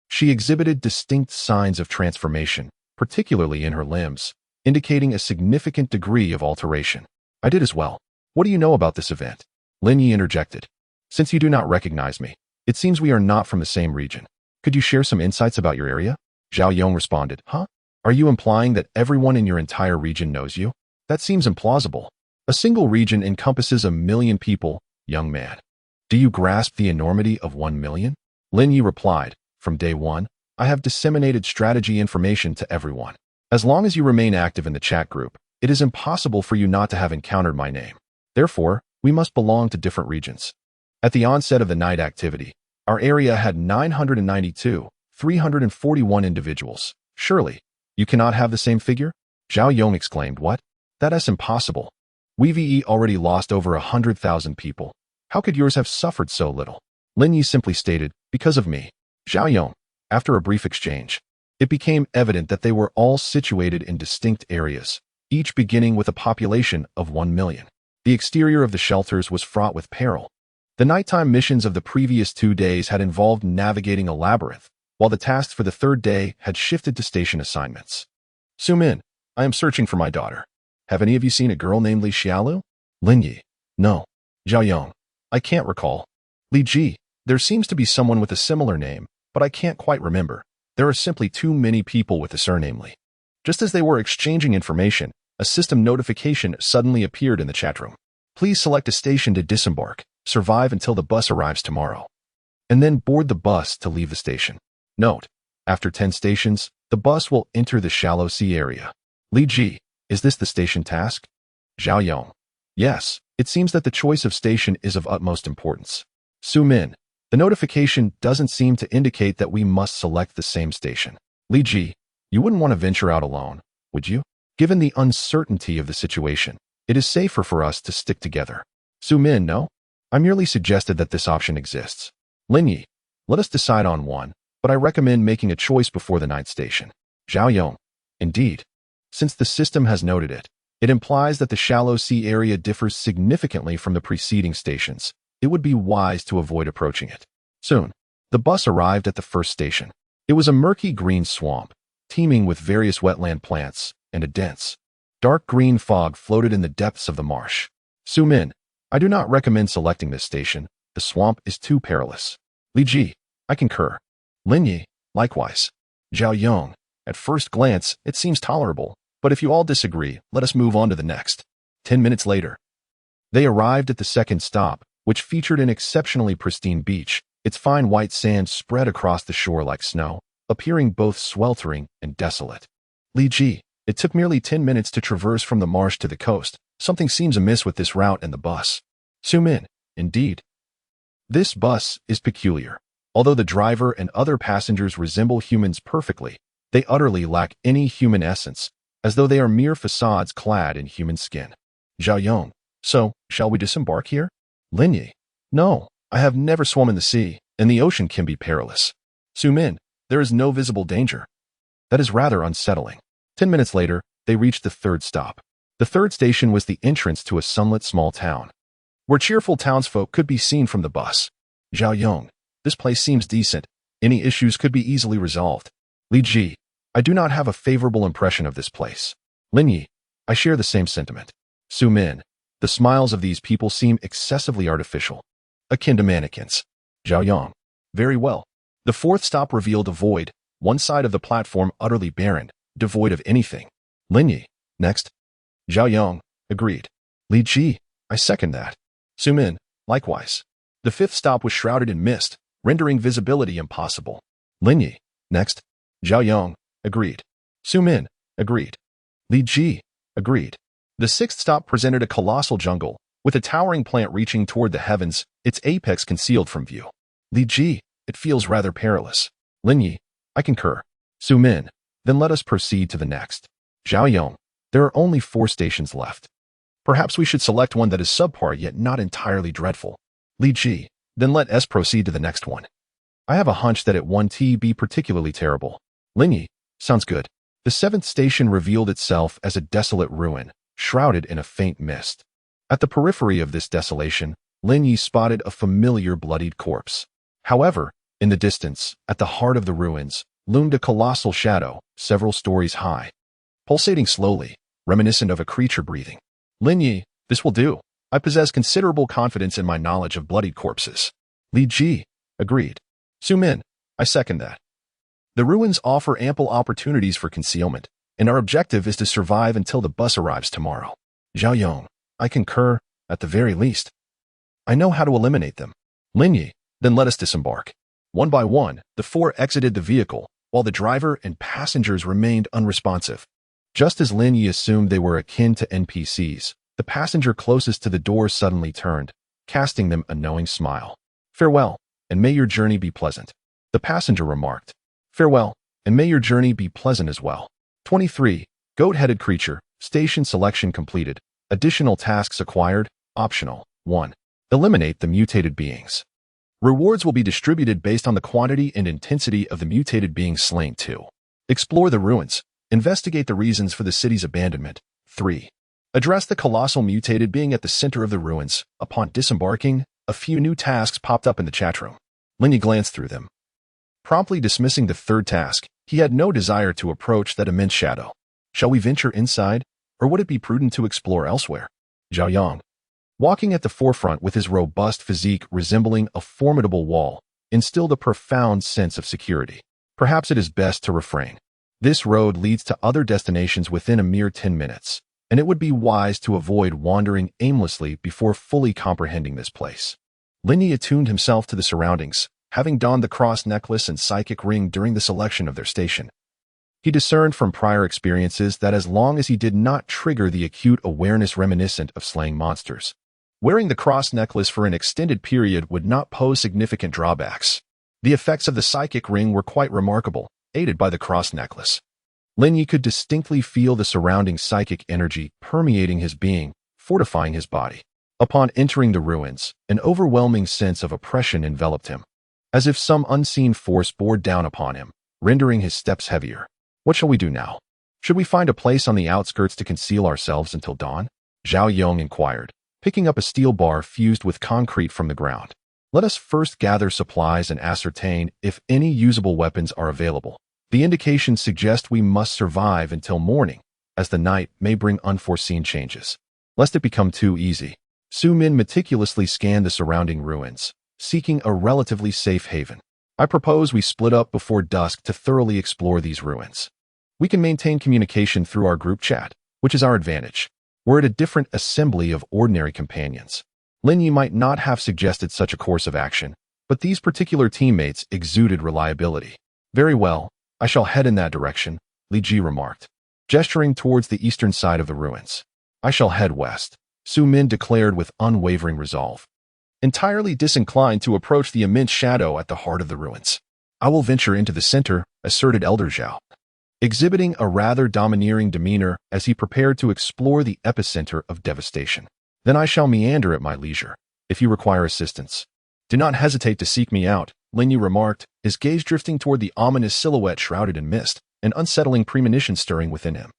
she exhibited distinct signs of transformation, particularly in her limbs, indicating a significant degree of alteration. I did as well. What do you know about this event? Lin Ye interjected. Since you do not recognize me, it seems we are not from the same region. Could you share some insights about your area? Zhao Yong responded. Huh? Are you implying that everyone in your entire region knows you? That seems implausible. A single region encompasses 1 million people, young man. Do you grasp the enormity of 1 million? Lin Ye replied. From day one, I have disseminated strategy information to everyone. As long as you remain active in the chat group, it is impossible for you not to have encountered my name. Therefore, we must belong to different regions. At the onset of the night activity, our area had 341 individuals. Surely, you cannot have the same figure? Zhao Yong exclaimed. What? That is impossible. We already lost over 100,000 people. How could yours have suffered so little? Lin Ye simply stated, because of me. Zhao Yong, after a brief exchange, it became evident that they were all situated in distinct areas, each beginning with a population of 1 million. The exterior of the shelters was fraught with peril. The nighttime missions of the previous 2 days had involved navigating a labyrinth, while the tasks for the 3rd day had shifted to station assignments. Su Min, I am searching for my daughter. Have any of you seen a girl named Li Xiaolu? Lin Ye, no. Zhao Yong, I can't recall. Li Ji, there seems to be someone with a similar name, but I can't quite remember. There are simply too many people with the surname Li. Just as they were exchanging information, a system notification suddenly appeared in the chat room. Please select a station to disembark, survive until the bus arrives tomorrow, and then board the bus to leave the station. Note, after 10 stations, the bus will enter the shallow sea area. Li Ji, is this the station task? Zhao Yong, yes, it seems that the choice of station is of utmost importance. Su Min, the notification doesn't seem to indicate that we must select the same station. Li Ji, you wouldn't want to venture out alone, would you? Given the uncertainty of the situation, it is safer for us to stick together. Su Min, no? I merely suggested that this option exists. Lin Ye, let us decide on one, but I recommend making a choice before the 9th station. Zhao Yong, indeed. Since the system has noted it, it implies that the shallow sea area differs significantly from the preceding stations. It would be wise to avoid approaching it. Soon, the bus arrived at the first station. It was a murky green swamp, teeming with various wetland plants, and a dense, dark green fog floated in the depths of the marsh. Su Min, I do not recommend selecting this station. The swamp is too perilous. Li Ji, I concur. Lin Ye, likewise. Zhao Yong, at first glance, it seems tolerable, but if you all disagree, let us move on to the next. 10 minutes later, they arrived at the second stop, which featured an exceptionally pristine beach. Its fine white sand spread across the shore like snow, appearing both sweltering and desolate. Li Ji, it took merely 10 minutes to traverse from the marsh to the coast. Something seems amiss with this route and the bus. Su Min, indeed. This bus is peculiar. Although the driver and other passengers resemble humans perfectly, They utterly lack any human essence, as though they are mere facades clad in human skin. Zhao Yong, so, shall we disembark here? Lin Ye, no, I have never swum in the sea, and the ocean can be perilous. Su Min, there is no visible danger. That is rather unsettling. 10 minutes later, they reached the third stop. The third station was the entrance to a sunlit small town, where cheerful townsfolk could be seen from the bus. Zhao Yong, this place seems decent. Any issues could be easily resolved. Li Ji, I do not have a favorable impression of this place. Lin Ye, I share the same sentiment. Su Min, the smiles of these people seem excessively artificial, akin to mannequins. Zhao Yong, very well. The fourth stop revealed a void, one side of the platform utterly barren, devoid of anything. Lin Ye, next. Zhao Yong, agreed. Li Ji, I second that. Su Min, likewise. The fifth stop was shrouded in mist, rendering visibility impossible. Lin Ye, next. Zhao Yong, agreed. Su Min, agreed. Li Ji, agreed. The sixth stop presented a colossal jungle, with a towering plant reaching toward the heavens, its apex concealed from view. Li Ji, it feels rather perilous. Lin Ye, I concur. Su Min, then let us proceed to the next. Zhao Yong, there are only 4 stations left. Perhaps we should select one that is subpar yet not entirely dreadful. Li Ji, then let us proceed to the next one. I have a hunch that it won't be particularly terrible. Lin Ye, sounds good. The 7th station revealed itself as a desolate ruin, shrouded in a faint mist. At the periphery of this desolation, Lin Ye spotted a familiar bloodied corpse. However, in the distance, at the heart of the ruins, loomed a colossal shadow, several stories high, pulsating slowly, reminiscent of a creature breathing. Lin Ye, this will do. I possess considerable confidence in my knowledge of bloodied corpses. Li Ji, agreed. Su Min, I second that. The ruins offer ample opportunities for concealment, and our objective is to survive until the bus arrives tomorrow. Zhao Yong, I concur, at the very least. I know how to eliminate them. Lin Ye, then let us disembark. One by one, the 4 exited the vehicle, while the driver and passengers remained unresponsive. Just as Lin Ye assumed they were akin to NPCs, the passenger closest to the door suddenly turned, casting them a knowing smile. Farewell, and may your journey be pleasant. The passenger remarked. Farewell, and may your journey be pleasant as well. 23. Goat-headed creature, station selection completed. Additional tasks acquired, optional. 1. Eliminate the mutated beings. Rewards will be distributed based on the quantity and intensity of the mutated beings slain. 2. Explore the ruins. Investigate the reasons for the city's abandonment. 3. Address the colossal mutated being at the center of the ruins. Upon disembarking, a few new tasks popped up in the chat room. Lin Ye glanced through them. Promptly dismissing the third task, he had no desire to approach that immense shadow. Shall we venture inside, or would it be prudent to explore elsewhere? Zhao Yong, walking at the forefront with his robust physique resembling a formidable wall, instilled a profound sense of security. Perhaps it is best to refrain. This road leads to other destinations within a mere 10 minutes, and it would be wise to avoid wandering aimlessly before fully comprehending this place. Lin Ye attuned himself to the surroundings, having donned the cross necklace and psychic ring during the selection of their station. He discerned from prior experiences that as long as he did not trigger the acute awareness reminiscent of slaying monsters, wearing the cross necklace for an extended period would not pose significant drawbacks. The effects of the psychic ring were quite remarkable, aided by the cross necklace. Lin Ye could distinctly feel the surrounding psychic energy permeating his being, fortifying his body. Upon entering the ruins, an overwhelming sense of oppression enveloped him, as if some unseen force bore down upon him, rendering his steps heavier. What shall we do now? Should we find a place on the outskirts to conceal ourselves until dawn? Zhao Yong inquired, picking up a steel bar fused with concrete from the ground. Let us first gather supplies and ascertain if any usable weapons are available. The indications suggest we must survive until morning, as the night may bring unforeseen changes. Lest it become too easy, Su Min meticulously scanned the surrounding ruins, seeking a relatively safe haven. I propose we split up before dusk to thoroughly explore these ruins. We can maintain communication through our group chat, which is our advantage. We're at a different assembly of ordinary companions. Lin Ye might not have suggested such a course of action, but these particular teammates exuded reliability. Very well, I shall head in that direction, Li Ji remarked, gesturing towards the eastern side of the ruins. I shall head west, Su Min declared with unwavering resolve, entirely disinclined to approach the immense shadow at the heart of the ruins. I will venture into the center, asserted Elder Zhao. exhibiting a rather domineering demeanor as he prepared to explore the epicenter of devastation. "Then I shall meander at my leisure. If you require assistance, do not hesitate to seek me out," Lin Ye remarked, his gaze drifting toward the ominous silhouette shrouded in mist, an unsettling premonition stirring within him.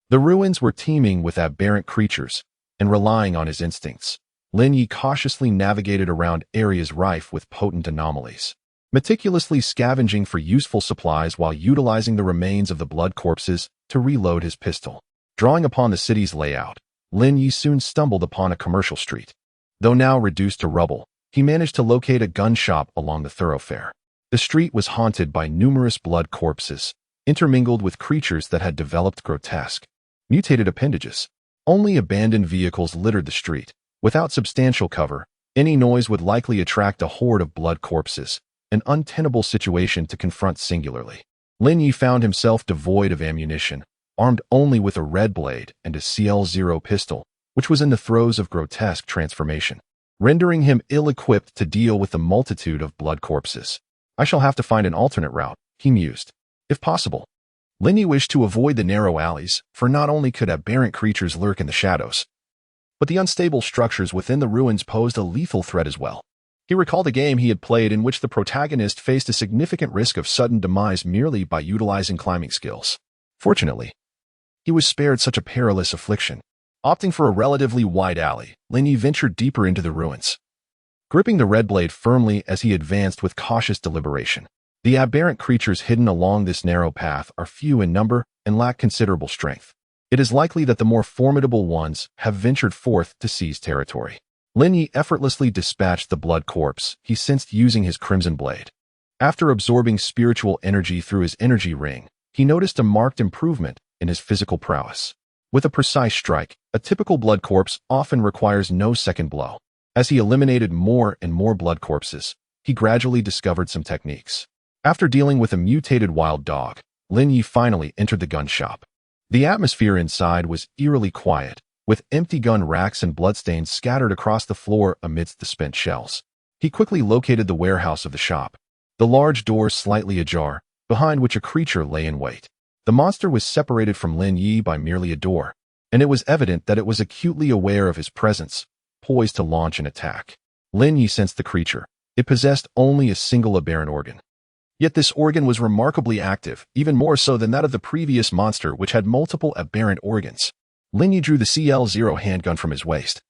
The ruins were teeming with aberrant creatures, and relying on his instincts, Lin Ye cautiously navigated around areas rife with potent anomalies, meticulously scavenging for useful supplies while utilizing the remains of the blood corpses to reload his pistol. Drawing upon the city's layout, Lin Ye soon stumbled upon a commercial street. Though now reduced to rubble, he managed to locate a gun shop along the thoroughfare. The street was haunted by numerous blood corpses, intermingled with creatures that had developed grotesque, mutated appendages. Only abandoned vehicles littered the street. Without substantial cover, any noise would likely attract a horde of blood corpses, an untenable situation to confront singularly. Lin Ye found himself devoid of ammunition, armed only with a red blade and a CL0 pistol, which was in the throes of grotesque transformation, rendering him ill-equipped to deal with the multitude of blood corpses. "I shall have to find an alternate route," he mused. If possible, Lin Ye wished to avoid the narrow alleys, for not only could aberrant creatures lurk in the shadows, but the unstable structures within the ruins posed a lethal threat as well. He recalled a game he had played in which the protagonist faced a significant risk of sudden demise merely by utilizing climbing skills. Fortunately, he was spared such a perilous affliction. Opting for a relatively wide alley, Lin Ye ventured deeper into the ruins, gripping the red blade firmly as he advanced with cautious deliberation. The aberrant creatures hidden along this narrow path are few in number and lack considerable strength. It is likely that the more formidable ones have ventured forth to seize territory. Lin Ye effortlessly dispatched the blood corpse he sensed using his crimson blade. After absorbing spiritual energy through his energy ring, he noticed a marked improvement in his physical prowess. With a precise strike, a typical blood corpse often requires no second blow. As he eliminated more and more blood corpses, he gradually discovered some techniques. After dealing with a mutated wild dog, Lin Ye finally entered the gun shop. The atmosphere inside was eerily quiet, with empty gun racks and bloodstains scattered across the floor amidst the spent shells. He quickly located the warehouse of the shop, the large door slightly ajar, behind which a creature lay in wait. The monster was separated from Lin Ye by merely a door, and it was evident that it was acutely aware of his presence, poised to launch an attack. Lin Ye sensed the creature. It possessed only a single aberrant organ. Yet this organ was remarkably active, even more so than that of the previous monster, which had multiple aberrant organs. Lin Ye drew the CL0 handgun from his waist.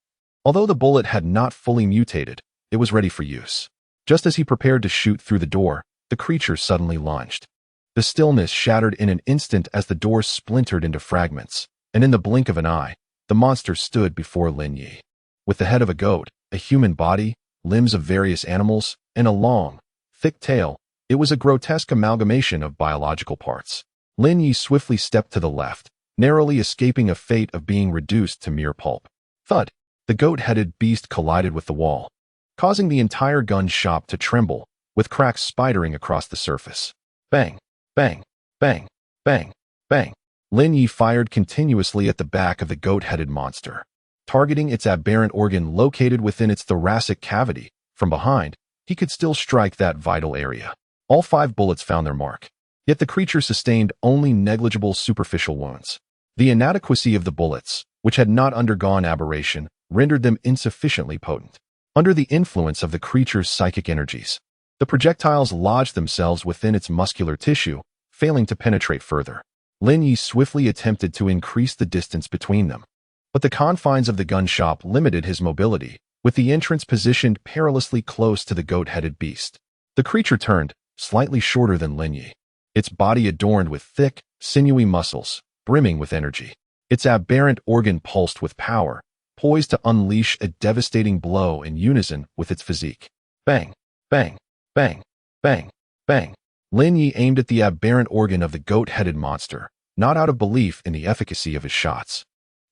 Although the bullet had not fully mutated, it was ready for use. Just as he prepared to shoot through the door, the creature suddenly lunged. The stillness shattered in an instant as the door splintered into fragments, and in the blink of an eye, the monster stood before Lin Ye. With the head of a goat, a human body, limbs of various animals, and a long, thick tail, it was a grotesque amalgamation of biological parts. Lin Ye swiftly stepped to the left, narrowly escaping a fate of being reduced to mere pulp. Thud! The goat-headed beast collided with the wall, causing the entire gun shop to tremble, with cracks spidering across the surface. Bang! Bang! Bang! Bang! Bang! Lin Ye fired continuously at the back of the goat-headed monster, targeting its aberrant organ located within its thoracic cavity. From behind, he could still strike that vital area. All 5 bullets found their mark, yet the creature sustained only negligible superficial wounds. The inadequacy of the bullets, which had not undergone aberration, rendered them insufficiently potent. Under the influence of the creature's psychic energies, the projectiles lodged themselves within its muscular tissue, failing to penetrate further. Lin Ye swiftly attempted to increase the distance between them, but the confines of the gun shop limited his mobility, with the entrance positioned perilously close to the goat-headed beast. The creature turned, slightly shorter than Lin Ye, its body adorned with thick, sinewy muscles, brimming with energy. Its aberrant organ pulsed with power, poised to unleash a devastating blow in unison with its physique. Bang! Bang! Bang! Bang! Bang! Lin Ye aimed at the aberrant organ of the goat-headed monster, not out of belief in the efficacy of his shots,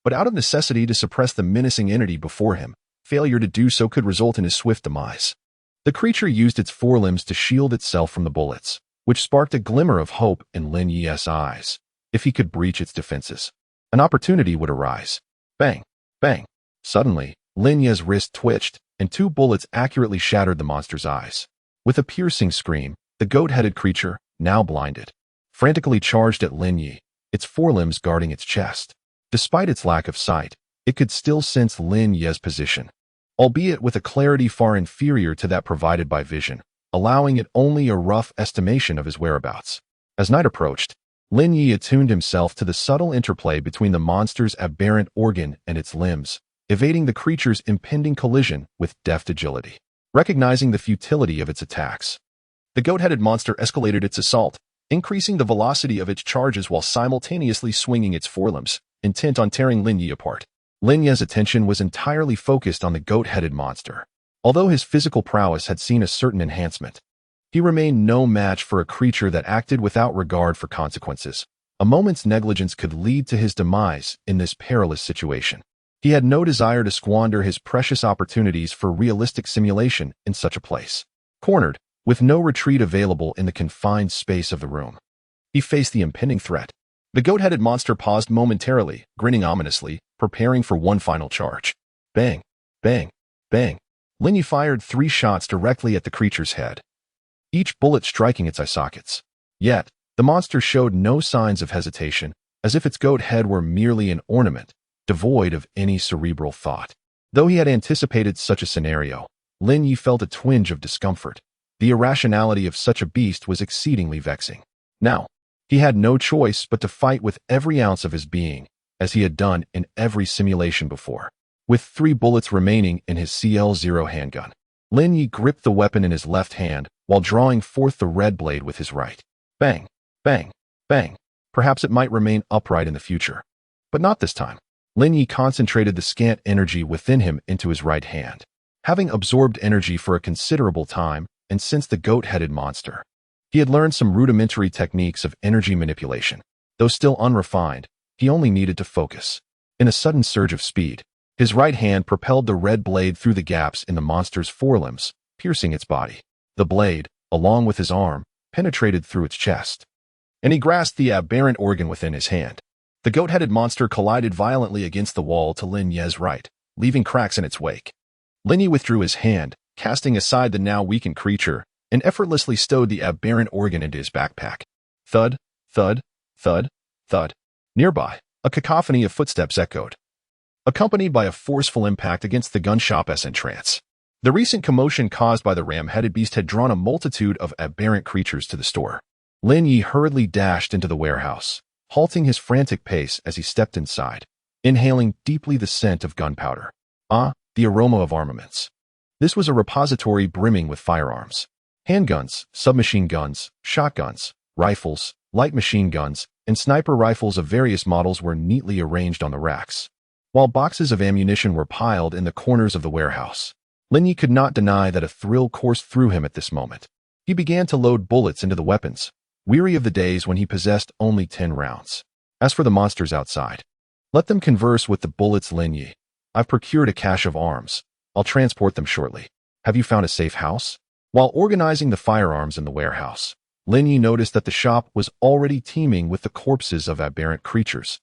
but out of necessity to suppress the menacing entity before him. Failure to do so could result in his swift demise. The creature used its forelimbs to shield itself from the bullets, which sparked a glimmer of hope in Lin Ye's eyes. If he could breach its defenses, an opportunity would arise. Bang! Bang! Suddenly, Lin Ye's wrist twitched, and 2 bullets accurately shattered the monster's eyes. With a piercing scream, the goat-headed creature, now blinded, frantically charged at Lin Ye, its forelimbs guarding its chest. Despite its lack of sight, it could still sense Lin Ye's position, albeit with a clarity far inferior to that provided by vision, allowing it only a rough estimation of his whereabouts. As night approached, Lin Ye attuned himself to the subtle interplay between the monster's aberrant organ and its limbs, evading the creature's impending collision with deft agility. Recognizing the futility of its attacks, the goat-headed monster escalated its assault, increasing the velocity of its charges while simultaneously swinging its forelimbs, intent on tearing Lin Ye apart. Lin Ye's attention was entirely focused on the goat-headed monster. Although his physical prowess had seen a certain enhancement, he remained no match for a creature that acted without regard for consequences. A moment's negligence could lead to his demise in this perilous situation. He had no desire to squander his precious opportunities for realistic simulation in such a place. Cornered, with no retreat available in the confined space of the room, he faced the impending threat. The goat-headed monster paused momentarily, grinning ominously, preparing for one final charge. Bang! Bang! Bang! Lin Ye fired 3 shots directly at the creature's head, each bullet striking its eye sockets. Yet, the monster showed no signs of hesitation, as if its goat head were merely an ornament, devoid of any cerebral thought. Though he had anticipated such a scenario, Lin Ye felt a twinge of discomfort. The irrationality of such a beast was exceedingly vexing. Now, he had no choice but to fight with every ounce of his being, as he had done in every simulation before. With 3 bullets remaining in his CL-0 handgun, Lin Ye gripped the weapon in his left hand while drawing forth the red blade with his right. Bang! Bang! Bang! Perhaps it might remain upright in the future. But not this time. Lin Ye concentrated the scant energy within him into his right hand. Having absorbed energy for a considerable time, and since the goat-headed monster, he had learned some rudimentary techniques of energy manipulation. Though still unrefined, he only needed to focus. In a sudden surge of speed, his right hand propelled the red blade through the gaps in the monster's forelimbs, piercing its body. The blade, along with his arm, penetrated through its chest, and he grasped the aberrant organ within his hand. The goat-headed monster collided violently against the wall to Lin Ye's right, leaving cracks in its wake. Lin Ye withdrew his hand, casting aside the now weakened creature, and effortlessly stowed the aberrant organ into his backpack. Thud, thud, thud, thud. Nearby, a cacophony of footsteps echoed, accompanied by a forceful impact against the gun shop's entrance. The recent commotion caused by the ram-headed beast had drawn a multitude of aberrant creatures to the store. Lin Ye hurriedly dashed into the warehouse, halting his frantic pace as he stepped inside, inhaling deeply the scent of gunpowder. The aroma of armaments. This was a repository brimming with firearms. Handguns, submachine guns, shotguns, rifles, light machine guns, and sniper rifles of various models were neatly arranged on the racks, while boxes of ammunition were piled in the corners of the warehouse. Lin Ye could not deny that a thrill coursed through him at this moment. He began to load bullets into the weapons, weary of the days when he possessed only 10 rounds. As for the monsters outside, let them converse with the bullets. Lin Ye, I've procured a cache of arms. I'll transport them shortly. Have you found a safe house? While organizing the firearms in the warehouse, Lin Ye noticed that the shop was already teeming with the corpses of aberrant creatures,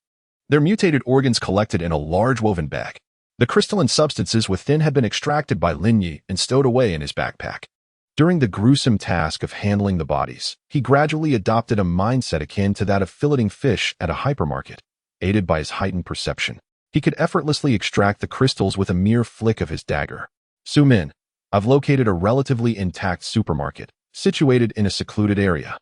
their mutated organs collected in a large woven bag. The crystalline substances within had been extracted by Lin Ye and stowed away in his backpack. During the gruesome task of handling the bodies, he gradually adopted a mindset akin to that of filleting fish at a hypermarket. Aided by his heightened perception, he could effortlessly extract the crystals with a mere flick of his dagger. Su Min, I've located a relatively intact supermarket, situated in a secluded area,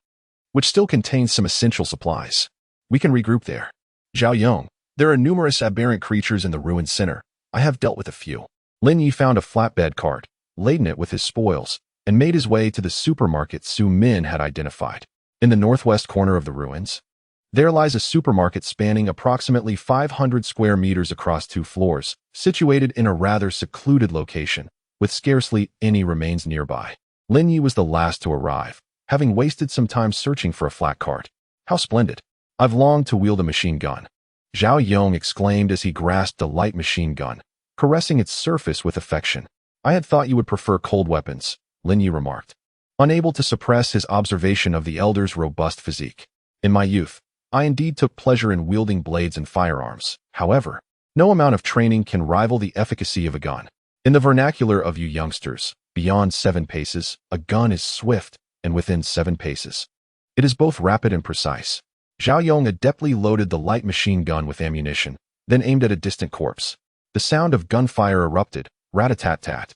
which still contains some essential supplies. We can regroup there. Zhao Yong, there are numerous aberrant creatures in the ruined center. I have dealt with a few. Lin Ye found a flatbed cart, laden it with his spoils, and made his way to the supermarket Su Min had identified. In the northwest corner of the ruins, there lies a supermarket spanning approximately 500 square meters across 2 floors, situated in a rather secluded location, with scarcely any remains nearby. Lin Ye was the last to arrive, having wasted some time searching for a flat cart. How splendid! I've longed to wield a machine gun. Zhao Yong exclaimed as he grasped a light machine gun, caressing its surface with affection. I had thought you would prefer cold weapons, Lin Ye remarked, unable to suppress his observation of the elder's robust physique. In my youth, I indeed took pleasure in wielding blades and firearms. However, no amount of training can rival the efficacy of a gun. In the vernacular of you youngsters, beyond 7 paces, a gun is swift, and within 7 paces, it It is both rapid and precise. Zhao Yong adeptly loaded the light machine gun with ammunition, then aimed at a distant corpse. The sound of gunfire erupted, rat-a-tat-tat.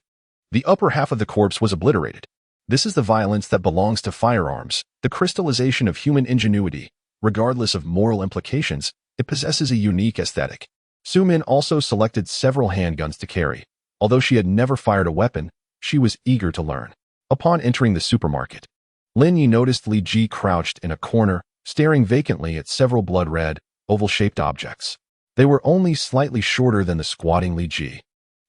The upper half of the corpse was obliterated. This is the violence that belongs to firearms, the crystallization of human ingenuity. Regardless of moral implications, it possesses a unique aesthetic. Su Min also selected several handguns to carry. Although she had never fired a weapon, she was eager to learn. Upon entering the supermarket, Lin Ye noticed Li Ji crouched in a corner, staring vacantly at several blood-red, oval-shaped objects. They were only slightly shorter than the squatting Li Ji.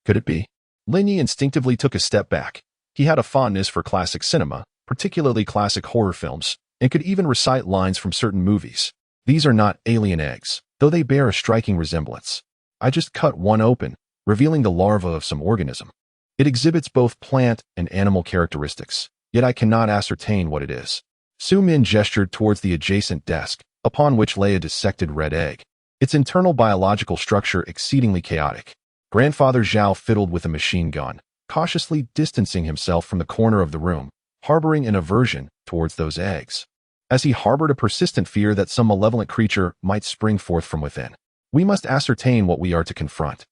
Could it be? Lin Ye instinctively took a step back. He had a fondness for classic cinema, particularly classic horror films, and could even recite lines from certain movies. These are not alien eggs, though they bear a striking resemblance. I just cut one open, revealing the larva of some organism. It exhibits both plant and animal characteristics, yet I cannot ascertain what it is. Su Min gestured towards the adjacent desk, upon which lay a dissected red egg, its internal biological structure exceedingly chaotic. Grandfather Zhao fiddled with a machine gun, cautiously distancing himself from the corner of the room, harboring an aversion towards those eggs, as he harbored a persistent fear that some malevolent creature might spring forth from within. We must ascertain what we are to confront.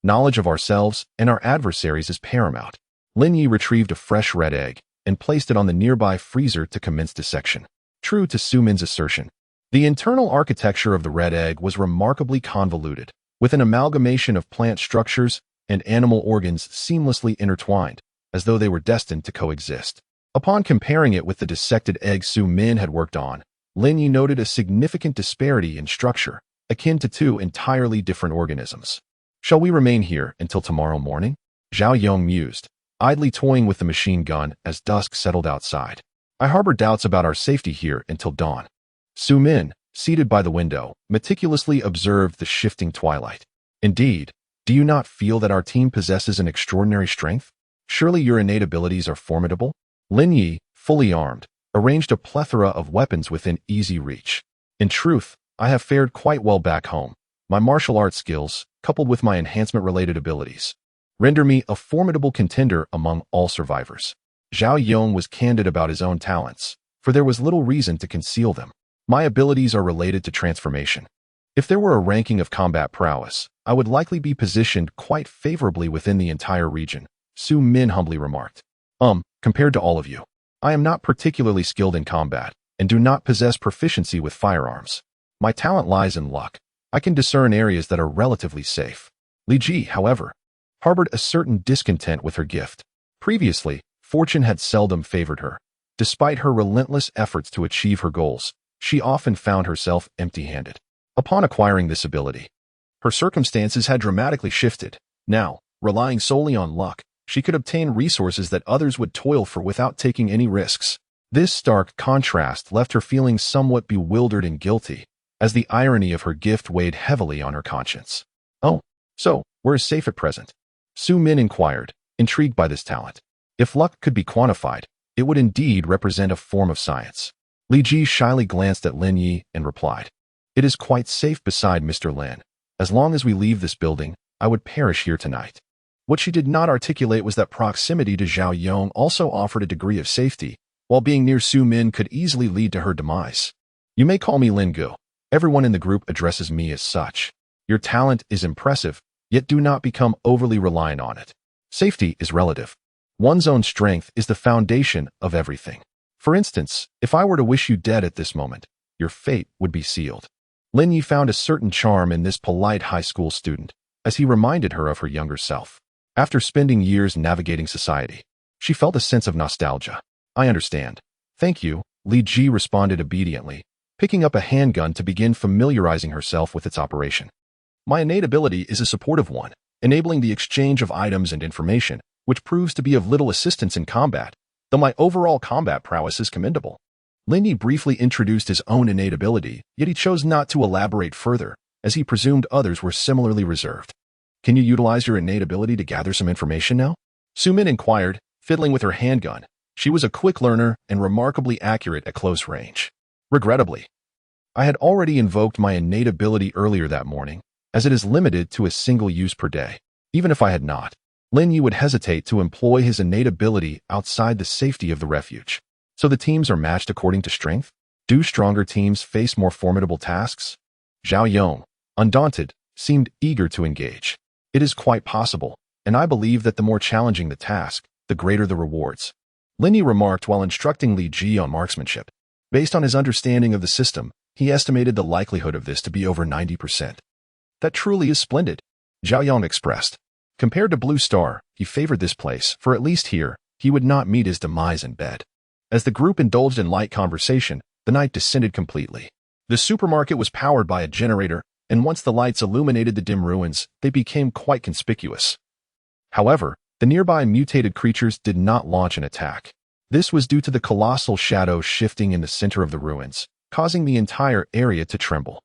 Knowledge of ourselves and our adversaries is paramount. Lin Ye retrieved a fresh red egg and placed it on the nearby freezer to commence dissection. True to Su Min's assertion, the internal architecture of the red egg was remarkably convoluted, with an amalgamation of plant structures and animal organs seamlessly intertwined, as though they were destined to coexist. Upon comparing it with the dissected egg Su Min had worked on, Lin Ye noted a significant disparity in structure, akin to two entirely different organisms. Shall we remain here until tomorrow morning? Zhao Yong mused, idly toying with the machine gun as dusk settled outside. I harbor doubts about our safety here until dawn. Su Min, seated by the window, meticulously observed the shifting twilight. Indeed, do you not feel that our team possesses an extraordinary strength? Surely your innate abilities are formidable? Lin Ye, fully armed, arranged a plethora of weapons within easy reach. In truth, I have fared quite well back home. My martial arts skills, coupled with my enhancement-related abilities, render me a formidable contender among all survivors. Zhao Yong was candid about his own talents, for there was little reason to conceal them. My abilities are related to transformation. If there were a ranking of combat prowess, I would likely be positioned quite favorably within the entire region, Su Min humbly remarked. Compared to all of you, I am not particularly skilled in combat and do not possess proficiency with firearms. My talent lies in luck. I can discern areas that are relatively safe. Li Ji, however, harbored a certain discontent with her gift. Previously, fortune had seldom favored her. Despite her relentless efforts to achieve her goals, she often found herself empty-handed. Upon acquiring this ability, her circumstances had dramatically shifted. Now, relying solely on luck, she could obtain resources that others would toil for without taking any risks. This stark contrast left her feeling somewhat bewildered and guilty, as the irony of her gift weighed heavily on her conscience. Oh, so, we're safe at present? Su Min inquired, intrigued by this talent. If luck could be quantified, it would indeed represent a form of science. Li Ji shyly glanced at Lin Ye and replied, It is quite safe beside Mr. Lin. As long as we leave this building, I would perish here tonight. What she did not articulate was that proximity to Zhao Yong also offered a degree of safety, while being near Su Min could easily lead to her demise. You may call me Lin Gu. Everyone in the group addresses me as such. Your talent is impressive, yet do not become overly reliant on it. Safety is relative. One's own strength is the foundation of everything. For instance, if I were to wish you dead at this moment, your fate would be sealed. Lin Ye found a certain charm in this polite high school student, as he reminded her of her younger self. After spending years navigating society, she felt a sense of nostalgia. I understand. Thank you, Li Ji responded obediently, picking up a handgun to begin familiarizing herself with its operation. My innate ability is a supportive one, enabling the exchange of items and information, which proves to be of little assistance in combat, though my overall combat prowess is commendable. Lin Ye briefly introduced his own innate ability, yet he chose not to elaborate further, as he presumed others were similarly reserved. Can you utilize your innate ability to gather some information now? Su Min inquired, fiddling with her handgun. She was a quick learner and remarkably accurate at close range. Regrettably, I had already invoked my innate ability earlier that morning, as it is limited to a single use per day. Even if I had not, Lin Ye would hesitate to employ his innate ability outside the safety of the refuge. So the teams are matched according to strength? Do stronger teams face more formidable tasks? Zhao Yong, undaunted, seemed eager to engage. It is quite possible, and I believe that the more challenging the task, the greater the rewards. Lin Ye remarked while instructing Li Ji on marksmanship. Based on his understanding of the system, he estimated the likelihood of this to be over 90%. That truly is splendid, Zhao Yong expressed. Compared to Blue Star, he favored this place, for at least here, he would not meet his demise in bed. As the group indulged in light conversation, the night descended completely. The supermarket was powered by a generator, and once the lights illuminated the dim ruins, they became quite conspicuous. However, the nearby mutated creatures did not launch an attack. This was due to the colossal shadows shifting in the center of the ruins, causing the entire area to tremble.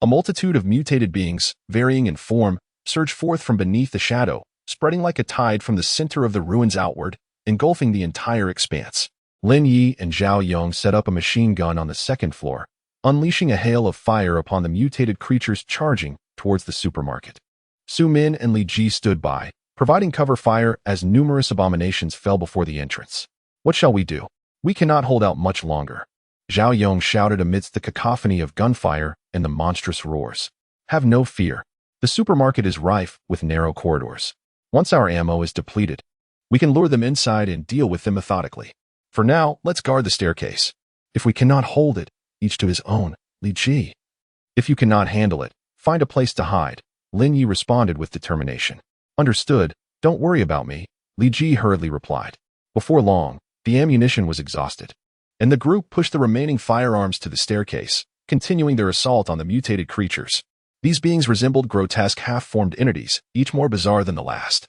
A multitude of mutated beings, varying in form, surged forth from beneath the shadow, spreading like a tide from the center of the ruins outward, engulfing the entire expanse. Lin Ye and Zhao Yong set up a machine gun on the second floor, unleashing a hail of fire upon the mutated creatures charging towards the supermarket. Su Min and Li Ji stood by, providing cover fire as numerous abominations fell before the entrance. What shall we do? We cannot hold out much longer. Zhao Yong shouted amidst the cacophony of gunfire and the monstrous roars. Have no fear. The supermarket is rife with narrow corridors. Once our ammo is depleted, we can lure them inside and deal with them methodically. For now, let's guard the staircase. If we cannot hold it, each to his own, Li Ji. If you cannot handle it, find a place to hide, Lin Ye responded with determination. Understood, don't worry about me, Li Ji hurriedly replied. Before long, the ammunition was exhausted, and the group pushed the remaining firearms to the staircase, continuing their assault on the mutated creatures. These beings resembled grotesque half-formed entities, each more bizarre than the last.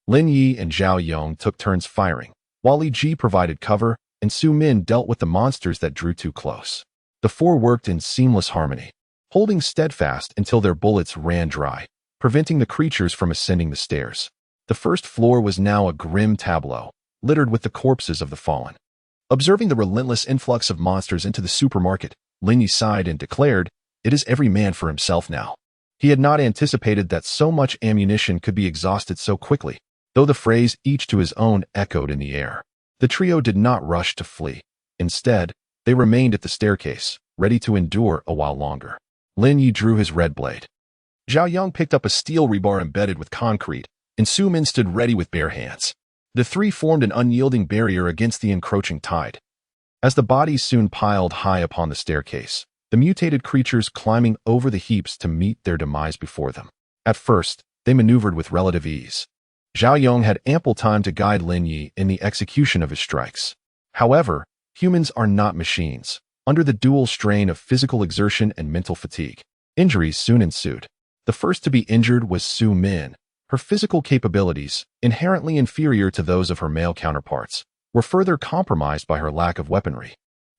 Lin Ye and Zhao Yong took turns firing, while Li Ji provided cover, and Su Min dealt with the monsters that drew too close. The four worked in seamless harmony, holding steadfast until their bullets ran dry, preventing the creatures from ascending the stairs. The first floor was now a grim tableau, littered with the corpses of the fallen. Observing the relentless influx of monsters into the supermarket, Lin Ye sighed and declared, "It is every man for himself now." He had not anticipated that so much ammunition could be exhausted so quickly, though the phrase "each to his own" echoed in the air. The trio did not rush to flee. Instead, they remained at the staircase, ready to endure a while longer. Lin Ye drew his red blade. Zhao Yong picked up a steel rebar embedded with concrete, and Su Min stood ready with bare hands. The three formed an unyielding barrier against the encroaching tide. As the bodies soon piled high upon the staircase, the mutated creatures climbing over the heaps to meet their demise before them. At first, they maneuvered with relative ease. Zhao Yong had ample time to guide Lin Ye in the execution of his strikes. However, humans are not machines. Under the dual strain of physical exertion and mental fatigue, injuries soon ensued. The first to be injured was Su Min. Her physical capabilities, inherently inferior to those of her male counterparts, were further compromised by her lack of weaponry,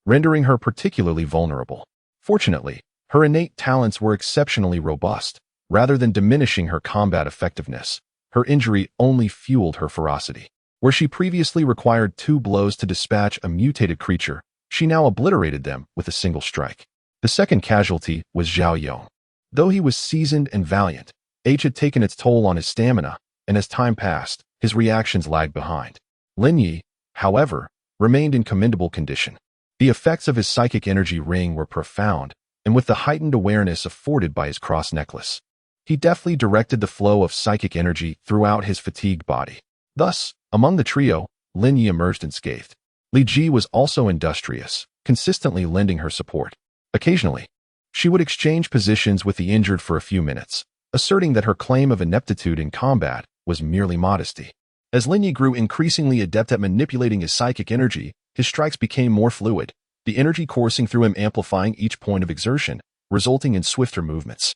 rendering her particularly vulnerable. Fortunately, her innate talents were exceptionally robust. Rather than diminishing her combat effectiveness, her injury only fueled her ferocity. Where she previously required 2 blows to dispatch a mutated creature, she now obliterated them with a single strike. The second casualty was Zhao Yong. Though he was seasoned and valiant, age had taken its toll on his stamina, and as time passed, his reactions lagged behind. Lin Ye, however, remained in commendable condition. The effects of his psychic energy ring were profound, and with the heightened awareness afforded by his cross necklace, he deftly directed the flow of psychic energy throughout his fatigued body. Thus, among the trio, Lin Ye emerged unscathed. Li Ji was also industrious, consistently lending her support. Occasionally, she would exchange positions with the injured for a few minutes, asserting that her claim of ineptitude in combat was merely modesty. As Lin Ye grew increasingly adept at manipulating his psychic energy, his strikes became more fluid, the energy coursing through him amplifying each point of exertion, resulting in swifter movements.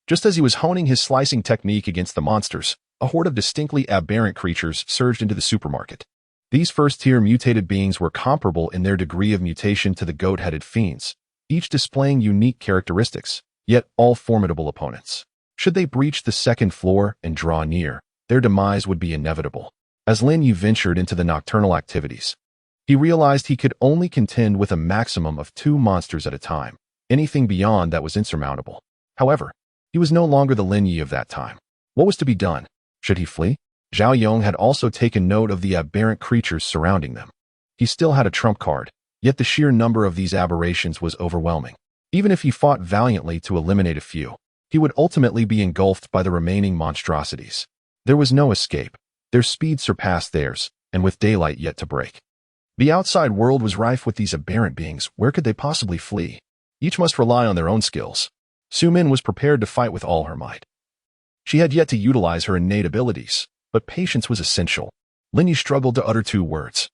Just as he was honing his slicing technique against the monsters, a horde of distinctly aberrant creatures surged into the supermarket. These first-tier mutated beings were comparable in their degree of mutation to the goat-headed fiends, each displaying unique characteristics, yet all formidable opponents. Should they breach the second floor and draw near, their demise would be inevitable. As Lin Ye ventured into the nocturnal activities, he realized he could only contend with a maximum of 2 monsters at a time. Anything beyond that was insurmountable. However, he was no longer the Lin Ye of that time. What was to be done? Should he flee? Zhao Yong had also taken note of the aberrant creatures surrounding them. He still had a trump card. Yet the sheer number of these aberrations was overwhelming. Even if he fought valiantly to eliminate a few, he would ultimately be engulfed by the remaining monstrosities. There was no escape. Their speed surpassed theirs, and with daylight yet to break. The outside world was rife with these aberrant beings. Where could they possibly flee? Each must rely on their own skills. Su Min was prepared to fight with all her might. She had yet to utilize her innate abilities, but patience was essential. Lin Ye struggled to utter 2 words.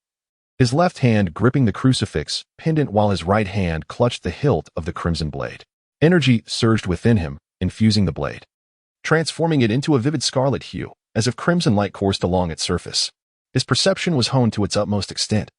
His left hand gripping the crucifix pendant while his right hand clutched the hilt of the crimson blade. Energy surged within him, infusing the blade, transforming it into a vivid scarlet hue, as if crimson light coursed along its surface. His perception was honed to its utmost extent,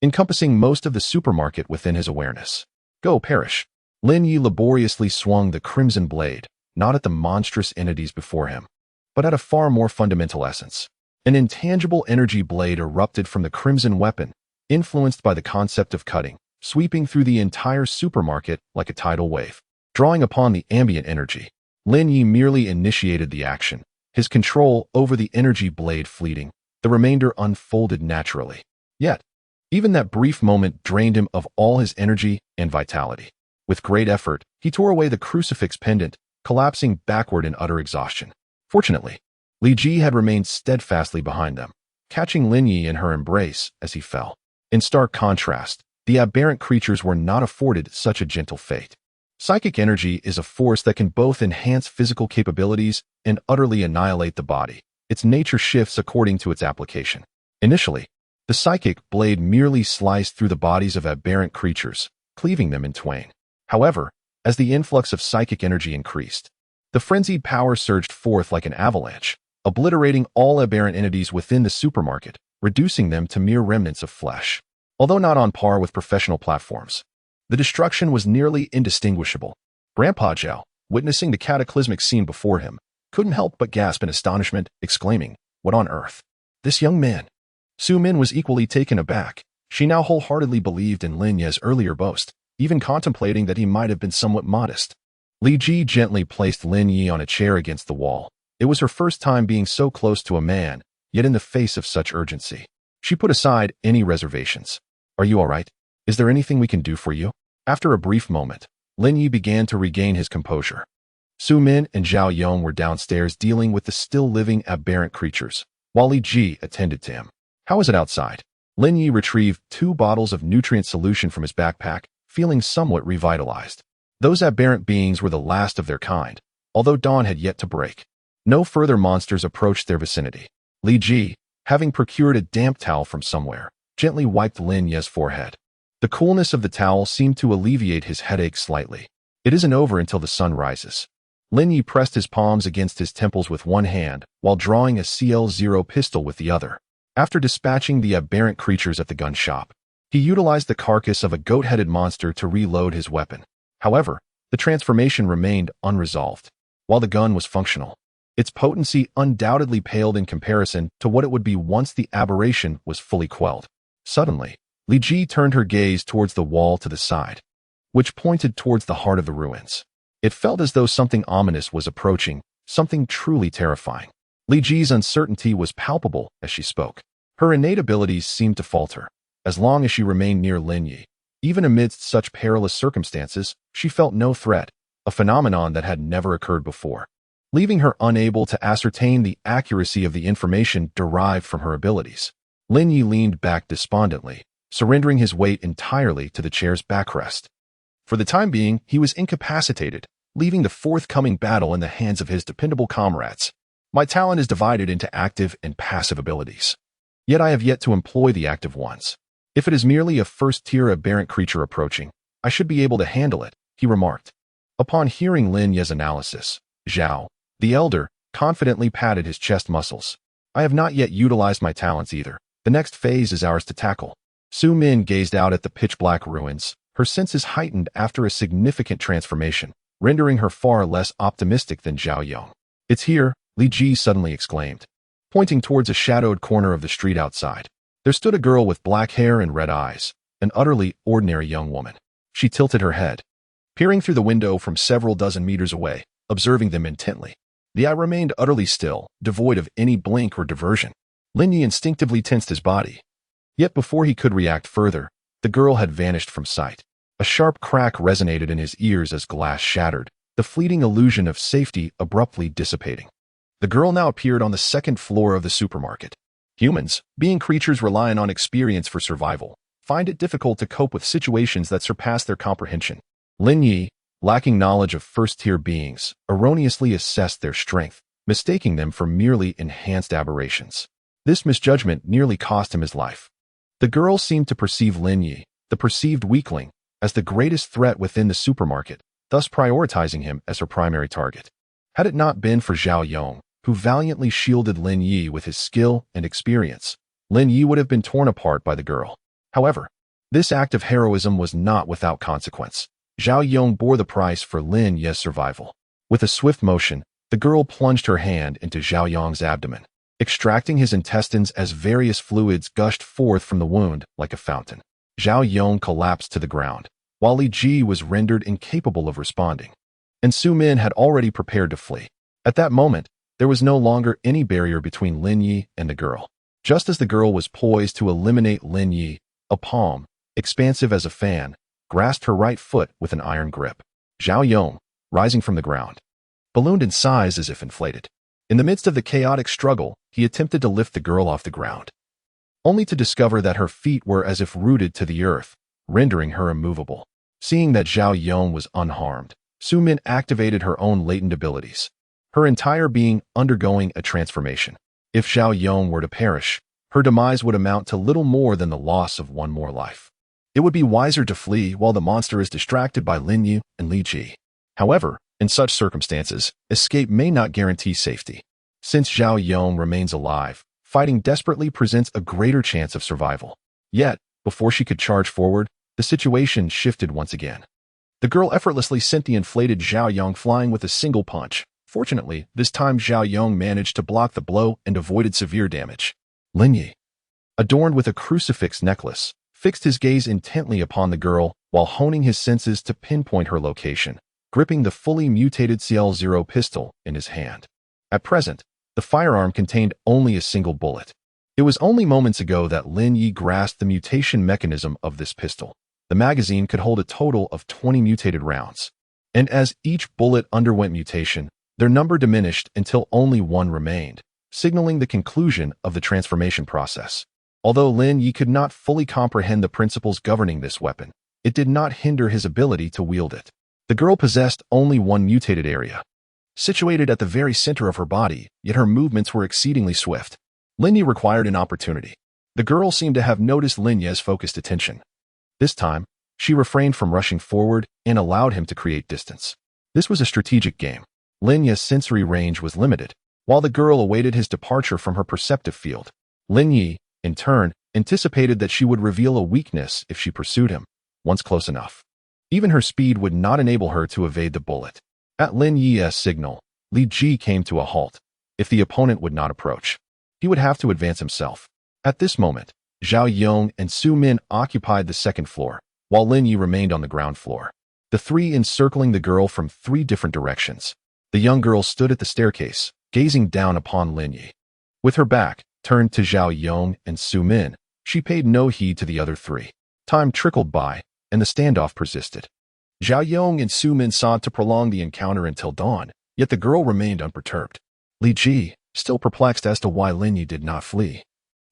encompassing most of the supermarket within his awareness. Go perish. Lin Ye laboriously swung the crimson blade, not at the monstrous entities before him, but at a far more fundamental essence. An intangible energy blade erupted from the crimson weapon, influenced by the concept of cutting, sweeping through the entire supermarket like a tidal wave. Drawing upon the ambient energy, Lin Ye merely initiated the action, his control over the energy blade fleeting, the remainder unfolded naturally. Yet, even that brief moment drained him of all his energy and vitality. With great effort, he tore away the crucifix pendant, collapsing backward in utter exhaustion. Fortunately, Li Ji had remained steadfastly behind them, catching Lin Ye in her embrace as he fell. In stark contrast, the aberrant creatures were not afforded such a gentle fate. Psychic energy is a force that can both enhance physical capabilities and utterly annihilate the body. Its nature shifts according to its application. Initially, the psychic blade merely sliced through the bodies of aberrant creatures, cleaving them in twain. However, as the influx of psychic energy increased, the frenzied power surged forth like an avalanche, obliterating all aberrant entities within the supermarket, reducing them to mere remnants of flesh. Although not on par with professional platforms, the destruction was nearly indistinguishable. Grandpa Zhao, witnessing the cataclysmic scene before him, couldn't help but gasp in astonishment, exclaiming, "What on earth? This young man?" Su Min was equally taken aback. She now wholeheartedly believed in Lin Ye's earlier boast, even contemplating that he might have been somewhat modest. Li Ji gently placed Lin Ye on a chair against the wall. It was her first time being so close to a man, yet in the face of such urgency. She put aside any reservations. "Are you all right? Is there anything we can do for you?" After a brief moment, Lin Ye began to regain his composure. Su Min and Zhao Yong were downstairs dealing with the still-living aberrant creatures, while Li Ji attended to him. "How is it outside?" Lin Ye retrieved 2 bottles of nutrient solution from his backpack, feeling somewhat revitalized. Those aberrant beings were the last of their kind, although dawn had yet to break. No further monsters approached their vicinity. Li Ji, having procured a damp towel from somewhere, gently wiped Lin Ye's forehead. The coolness of the towel seemed to alleviate his headache slightly. "It isn't over until the sun rises." Lin Ye pressed his palms against his temples with one hand, while drawing a CL-0 pistol with the other. After dispatching the aberrant creatures at the gun shop, he utilized the carcass of a goat-headed monster to reload his weapon. However, the transformation remained unresolved. While the gun was functional, its potency undoubtedly paled in comparison to what it would be once the aberration was fully quelled. Suddenly, Li Ji turned her gaze towards the wall to the side, which pointed towards the heart of the ruins. It felt as though something ominous was approaching, something truly terrifying. Li Ji's uncertainty was palpable as she spoke. Her innate abilities seemed to falter. As long as she remained near Lin Ye, even amidst such perilous circumstances, she felt no threat, a phenomenon that had never occurred before, leaving her unable to ascertain the accuracy of the information derived from her abilities. Lin Ye leaned back despondently, surrendering his weight entirely to the chair's backrest. For the time being, he was incapacitated, leaving the forthcoming battle in the hands of his dependable comrades. "My talent is divided into active and passive abilities. Yet I have yet to employ the active ones. If it is merely a first-tier aberrant creature approaching, I should be able to handle it," he remarked. Upon hearing Lin Ye's analysis, Zhao, the elder, confidently patted his chest muscles. "I have not yet utilized my talents either. The next phase is ours to tackle." Su Min gazed out at the pitch-black ruins, her senses heightened after a significant transformation, rendering her far less optimistic than Zhao Yong. "It's here," Li Ji suddenly exclaimed, pointing towards a shadowed corner of the street outside. There stood a girl with black hair and red eyes, an utterly ordinary young woman. She tilted her head, peering through the window from several dozen meters away, observing them intently. The eye remained utterly still, devoid of any blink or diversion. Lin Ye instinctively tensed his body. Yet before he could react further, the girl had vanished from sight. A sharp crack resonated in his ears as glass shattered, the fleeting illusion of safety abruptly dissipating. The girl now appeared on the second floor of the supermarket. Humans, being creatures relying on experience for survival, find it difficult to cope with situations that surpass their comprehension. Lin Ye, lacking knowledge of first-tier beings, erroneously assessed their strength, mistaking them for merely enhanced aberrations. This misjudgment nearly cost him his life. The girl seemed to perceive Lin Ye, the perceived weakling, as the greatest threat within the supermarket, thus prioritizing him as her primary target. Had it not been for Zhao Yong, who valiantly shielded Lin Ye with his skill and experience, Lin Ye would have been torn apart by the girl. However, this act of heroism was not without consequence. Zhao Yong bore the price for Lin Ye's survival. With a swift motion, the girl plunged her hand into Zhao Yong's abdomen, extracting his intestines as various fluids gushed forth from the wound like a fountain. Zhao Yong collapsed to the ground, while Li Ji was rendered incapable of responding. And Su Min had already prepared to flee. At that moment, there was no longer any barrier between Lin Ye and the girl. Just as the girl was poised to eliminate Lin Ye, a palm, expansive as a fan, grasped her right foot with an iron grip. Zhao Yong, rising from the ground, ballooned in size as if inflated. In the midst of the chaotic struggle, he attempted to lift the girl off the ground, only to discover that her feet were as if rooted to the earth, rendering her immovable. Seeing that Zhao Yong was unharmed, Su Min activated her own latent abilities, her entire being undergoing a transformation. If Zhao Yong were to perish, her demise would amount to little more than the loss of one more life. It would be wiser to flee while the monster is distracted by Lin Ye and Li Ji. However, in such circumstances, escape may not guarantee safety. Since Zhao Yong remains alive, fighting desperately presents a greater chance of survival. Yet, before she could charge forward, the situation shifted once again. The girl effortlessly sent the inflated Zhao Yong flying with a single punch. Fortunately, this time Zhao Yong managed to block the blow and avoided severe damage. Lin Ye, adorned with a crucifix necklace, fixed his gaze intently upon the girl while honing his senses to pinpoint her location, gripping the fully mutated CL-0 pistol in his hand. At present, the firearm contained only a single bullet. It was only moments ago that Lin Ye grasped the mutation mechanism of this pistol. The magazine could hold a total of 20 mutated rounds, and as each bullet underwent mutation, their number diminished until only one remained, signaling the conclusion of the transformation process. Although Lin Ye could not fully comprehend the principles governing this weapon, it did not hinder his ability to wield it. The girl possessed only one mutated area, situated at the very center of her body, yet her movements were exceedingly swift. Lin Ye required an opportunity. The girl seemed to have noticed Lin Ye's focused attention. This time, she refrained from rushing forward and allowed him to create distance. This was a strategic game. Lin Ye's sensory range was limited, while the girl awaited his departure from her perceptive field. Lin Ye, in turn, anticipated that she would reveal a weakness if she pursued him, once close enough. Even her speed would not enable her to evade the bullet. At Lin Ye's signal, Li Ji came to a halt. If the opponent would not approach, he would have to advance himself. At this moment, Zhao Yong and Su Min occupied the second floor, while Lin Ye remained on the ground floor, the three encircling the girl from three different directions. The young girl stood at the staircase, gazing down upon Lin Ye. With her back turned to Zhao Yong and Su Min, she paid no heed to the other three. Time trickled by, and the standoff persisted. Zhao Yong and Su Min sought to prolong the encounter until dawn, yet the girl remained unperturbed. Li Ji, still perplexed as to why Lin Ye did not flee,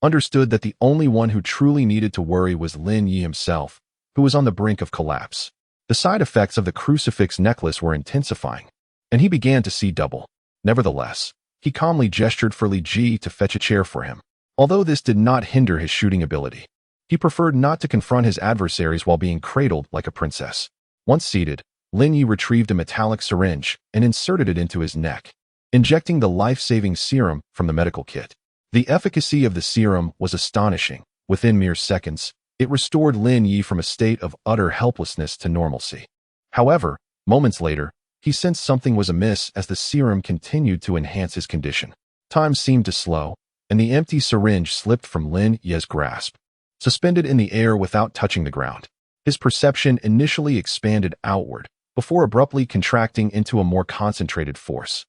understood that the only one who truly needed to worry was Lin Ye himself, who was on the brink of collapse. The side effects of the crucifix necklace were intensifying, and he began to see double. Nevertheless, he calmly gestured for Li Ji to fetch a chair for him. Although this did not hinder his shooting ability, he preferred not to confront his adversaries while being cradled like a princess. Once seated, Lin Ye retrieved a metallic syringe and inserted it into his neck, injecting the life-saving serum from the medical kit. The efficacy of the serum was astonishing. Within mere seconds, it restored Lin Ye from a state of utter helplessness to normalcy. However, moments later, he sensed something was amiss as the serum continued to enhance his condition. Time seemed to slow, and the empty syringe slipped from Lin Ye's grasp, suspended in the air without touching the ground. His perception initially expanded outward, before abruptly contracting into a more concentrated force.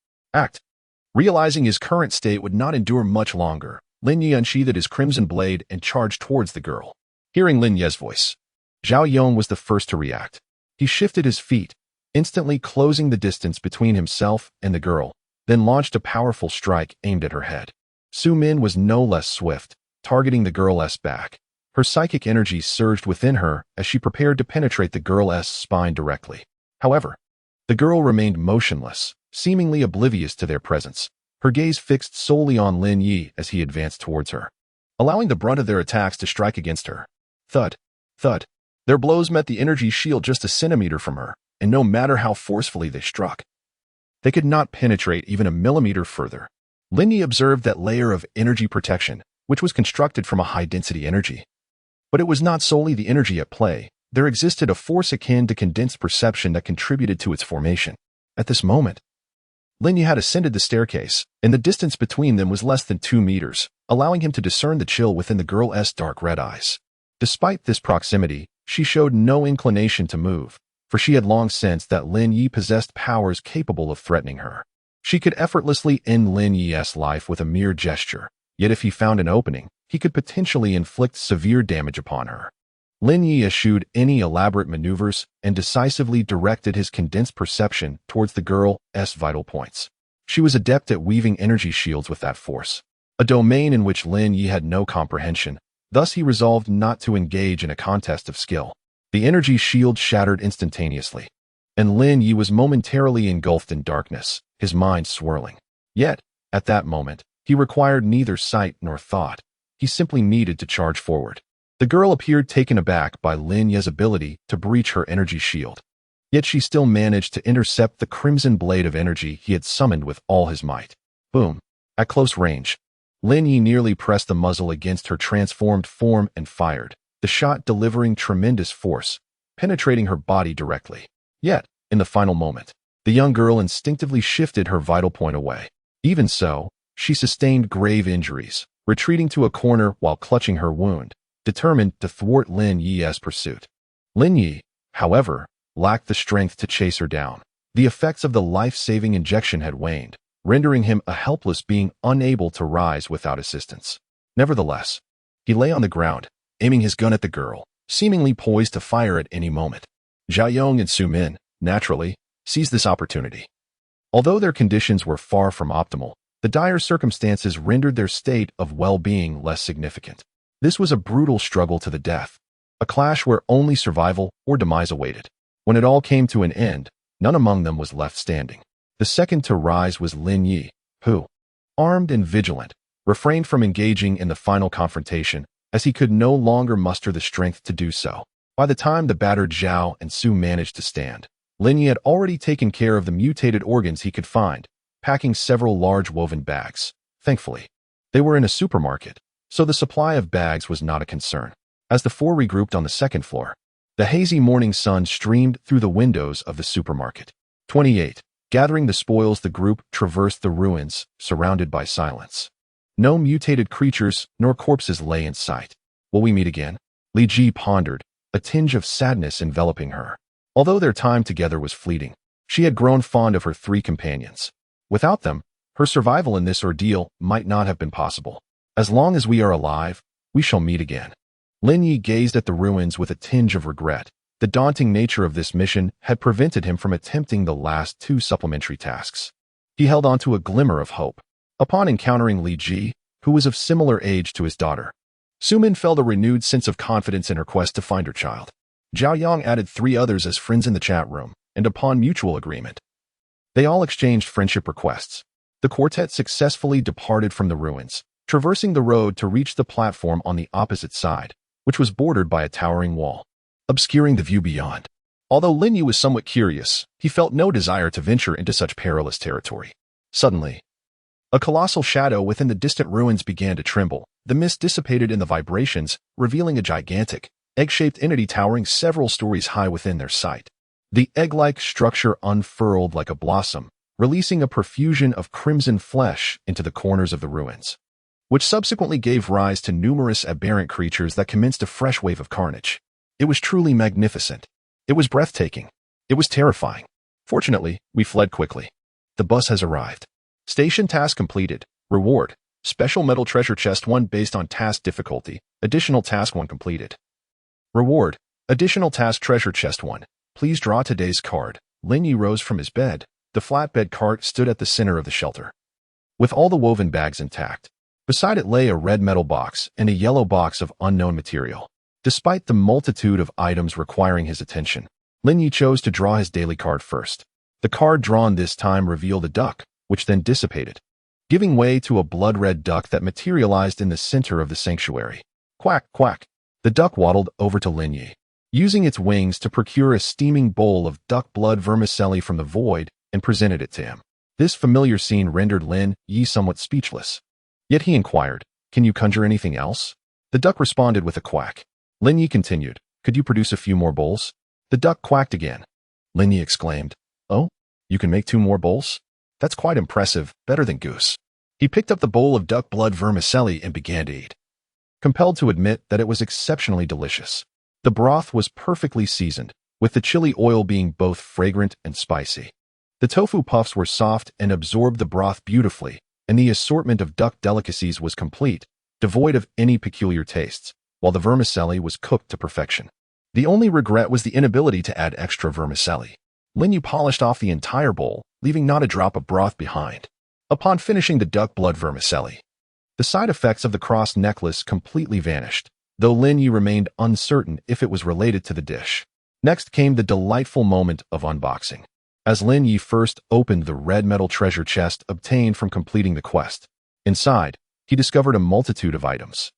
Realizing his current state would not endure much longer, Lin Ye unsheathed his crimson blade and charged towards the girl. Hearing Lin Ye's voice, Zhao Yong was the first to react. He shifted his feet, instantly closing the distance between himself and the girl, then launched a powerful strike aimed at her head. Su Min was no less swift, targeting the girl's back. Her psychic energy surged within her as she prepared to penetrate the girl's spine directly. However, the girl remained motionless, seemingly oblivious to their presence, her gaze fixed solely on Lin Ye as he advanced towards her, allowing the brunt of their attacks to strike against her. Thud, thud. Their blows met the energy shield just a centimeter from her, and no matter how forcefully they struck, they could not penetrate even a millimeter further. Lin Ye observed that layer of energy protection, which was constructed from a high-density energy. But it was not solely the energy at play. There existed a force akin to condensed perception that contributed to its formation. At this moment, Lin Ye had ascended the staircase, and the distance between them was less than 2 meters, allowing him to discern the chill within the girl's dark red eyes. Despite this proximity, she showed no inclination to move, for she had long sensed that Lin Ye possessed powers capable of threatening her. She could effortlessly end Lin Ye's life with a mere gesture, yet if he found an opening, he could potentially inflict severe damage upon her. Lin Ye eschewed any elaborate maneuvers and decisively directed his condensed perception towards the girl's vital points. She was adept at weaving energy shields with that force, a domain in which Lin Ye had no comprehension. Thus he resolved not to engage in a contest of skill. The energy shield shattered instantaneously, and Lin Ye was momentarily engulfed in darkness, his mind swirling. Yet, at that moment, he required neither sight nor thought. He simply needed to charge forward. The girl appeared taken aback by Lin Ye's ability to breach her energy shield. Yet she still managed to intercept the crimson blade of energy he had summoned with all his might. Boom. At close range, Lin Ye nearly pressed the muzzle against her transformed form and fired, the shot delivering tremendous force, penetrating her body directly. Yet, in the final moment, the young girl instinctively shifted her vital point away. Even so, she sustained grave injuries, retreating to a corner while clutching her wound, determined to thwart Lin Ye's pursuit. Lin Ye, however, lacked the strength to chase her down. The effects of the life-saving injection had waned, rendering him a helpless being unable to rise without assistance. Nevertheless, he lay on the ground, aiming his gun at the girl, seemingly poised to fire at any moment. Zhao Yong and Su Min, naturally, seized this opportunity. Although their conditions were far from optimal, the dire circumstances rendered their state of well-being less significant. This was a brutal struggle to the death, a clash where only survival or demise awaited. When it all came to an end, none among them was left standing. The second to rise was Lin Ye, who, armed and vigilant, refrained from engaging in the final confrontation, as he could no longer muster the strength to do so. By the time the battered Zhao and Su managed to stand, Lin Ye had already taken care of the mutated organs he could find, packing several large woven bags. Thankfully, they were in a supermarket, so the supply of bags was not a concern. As the four regrouped on the second floor, the hazy morning sun streamed through the windows of the supermarket. 28. Gathering the spoils, the group traversed the ruins, surrounded by silence. No mutated creatures nor corpses lay in sight. Will we meet again? Li Ji pondered, a tinge of sadness enveloping her. Although their time together was fleeting, she had grown fond of her three companions. Without them, her survival in this ordeal might not have been possible. As long as we are alive, we shall meet again. Lin Ye gazed at the ruins with a tinge of regret. The daunting nature of this mission had prevented him from attempting the last two supplementary tasks. He held on to a glimmer of hope. Upon encountering Li Ji, who was of similar age to his daughter, Su Min felt a renewed sense of confidence in her quest to find her child. Zhao Yang added 3 others as friends in the chat room, and upon mutual agreement, they all exchanged friendship requests. The quartet successfully departed from the ruins, traversing the road to reach the platform on the opposite side, which was bordered by a towering wall, obscuring the view beyond. Although Lin Ye was somewhat curious, he felt no desire to venture into such perilous territory. Suddenly, a colossal shadow within the distant ruins began to tremble. The mist dissipated in the vibrations, revealing a gigantic, egg-shaped entity towering several stories high within their sight. The egg-like structure unfurled like a blossom, releasing a profusion of crimson flesh into the corners of the ruins, which subsequently gave rise to numerous aberrant creatures that commenced a fresh wave of carnage. It was truly magnificent. It was breathtaking. It was terrifying. Fortunately, we fled quickly. The bus has arrived. Station task completed. Reward: Special Metal Treasure Chest 1 based on task difficulty. Additional task 1 completed. Reward: Additional task treasure chest 1. Please draw today's card. Lin Ye rose from his bed. The flatbed cart stood at the center of the shelter, with all the woven bags intact. Beside it lay a red metal box and a yellow box of unknown material. Despite the multitude of items requiring his attention, Lin Ye chose to draw his daily card first. The card drawn this time revealed a duck, which then dissipated, giving way to a blood-red duck that materialized in the center of the sanctuary. Quack, quack. The duck waddled over to Lin Ye, using its wings to procure a steaming bowl of duck blood vermicelli from the void, and presented it to him. This familiar scene rendered Lin Ye somewhat speechless. Yet he inquired, "Can you conjure anything else?" The duck responded with a quack. Lin Ye continued, "Could you produce a few more bowls?" The duck quacked again. Lin Ye exclaimed, "Oh, you can make 2 more bowls? That's quite impressive, better than goose." He picked up the bowl of duck blood vermicelli and began to eat, compelled to admit that it was exceptionally delicious. The broth was perfectly seasoned, with the chili oil being both fragrant and spicy. The tofu puffs were soft and absorbed the broth beautifully, and the assortment of duck delicacies was complete, devoid of any peculiar tastes, while the vermicelli was cooked to perfection. The only regret was the inability to add extra vermicelli. Lin Ye polished off the entire bowl, leaving not a drop of broth behind. Upon finishing the duck blood vermicelli, the side effects of the cross necklace completely vanished, though Lin Ye remained uncertain if it was related to the dish. Next came the delightful moment of unboxing. As Lin Ye first opened the red metal treasure chest obtained from completing the quest, inside, he discovered a multitude of items.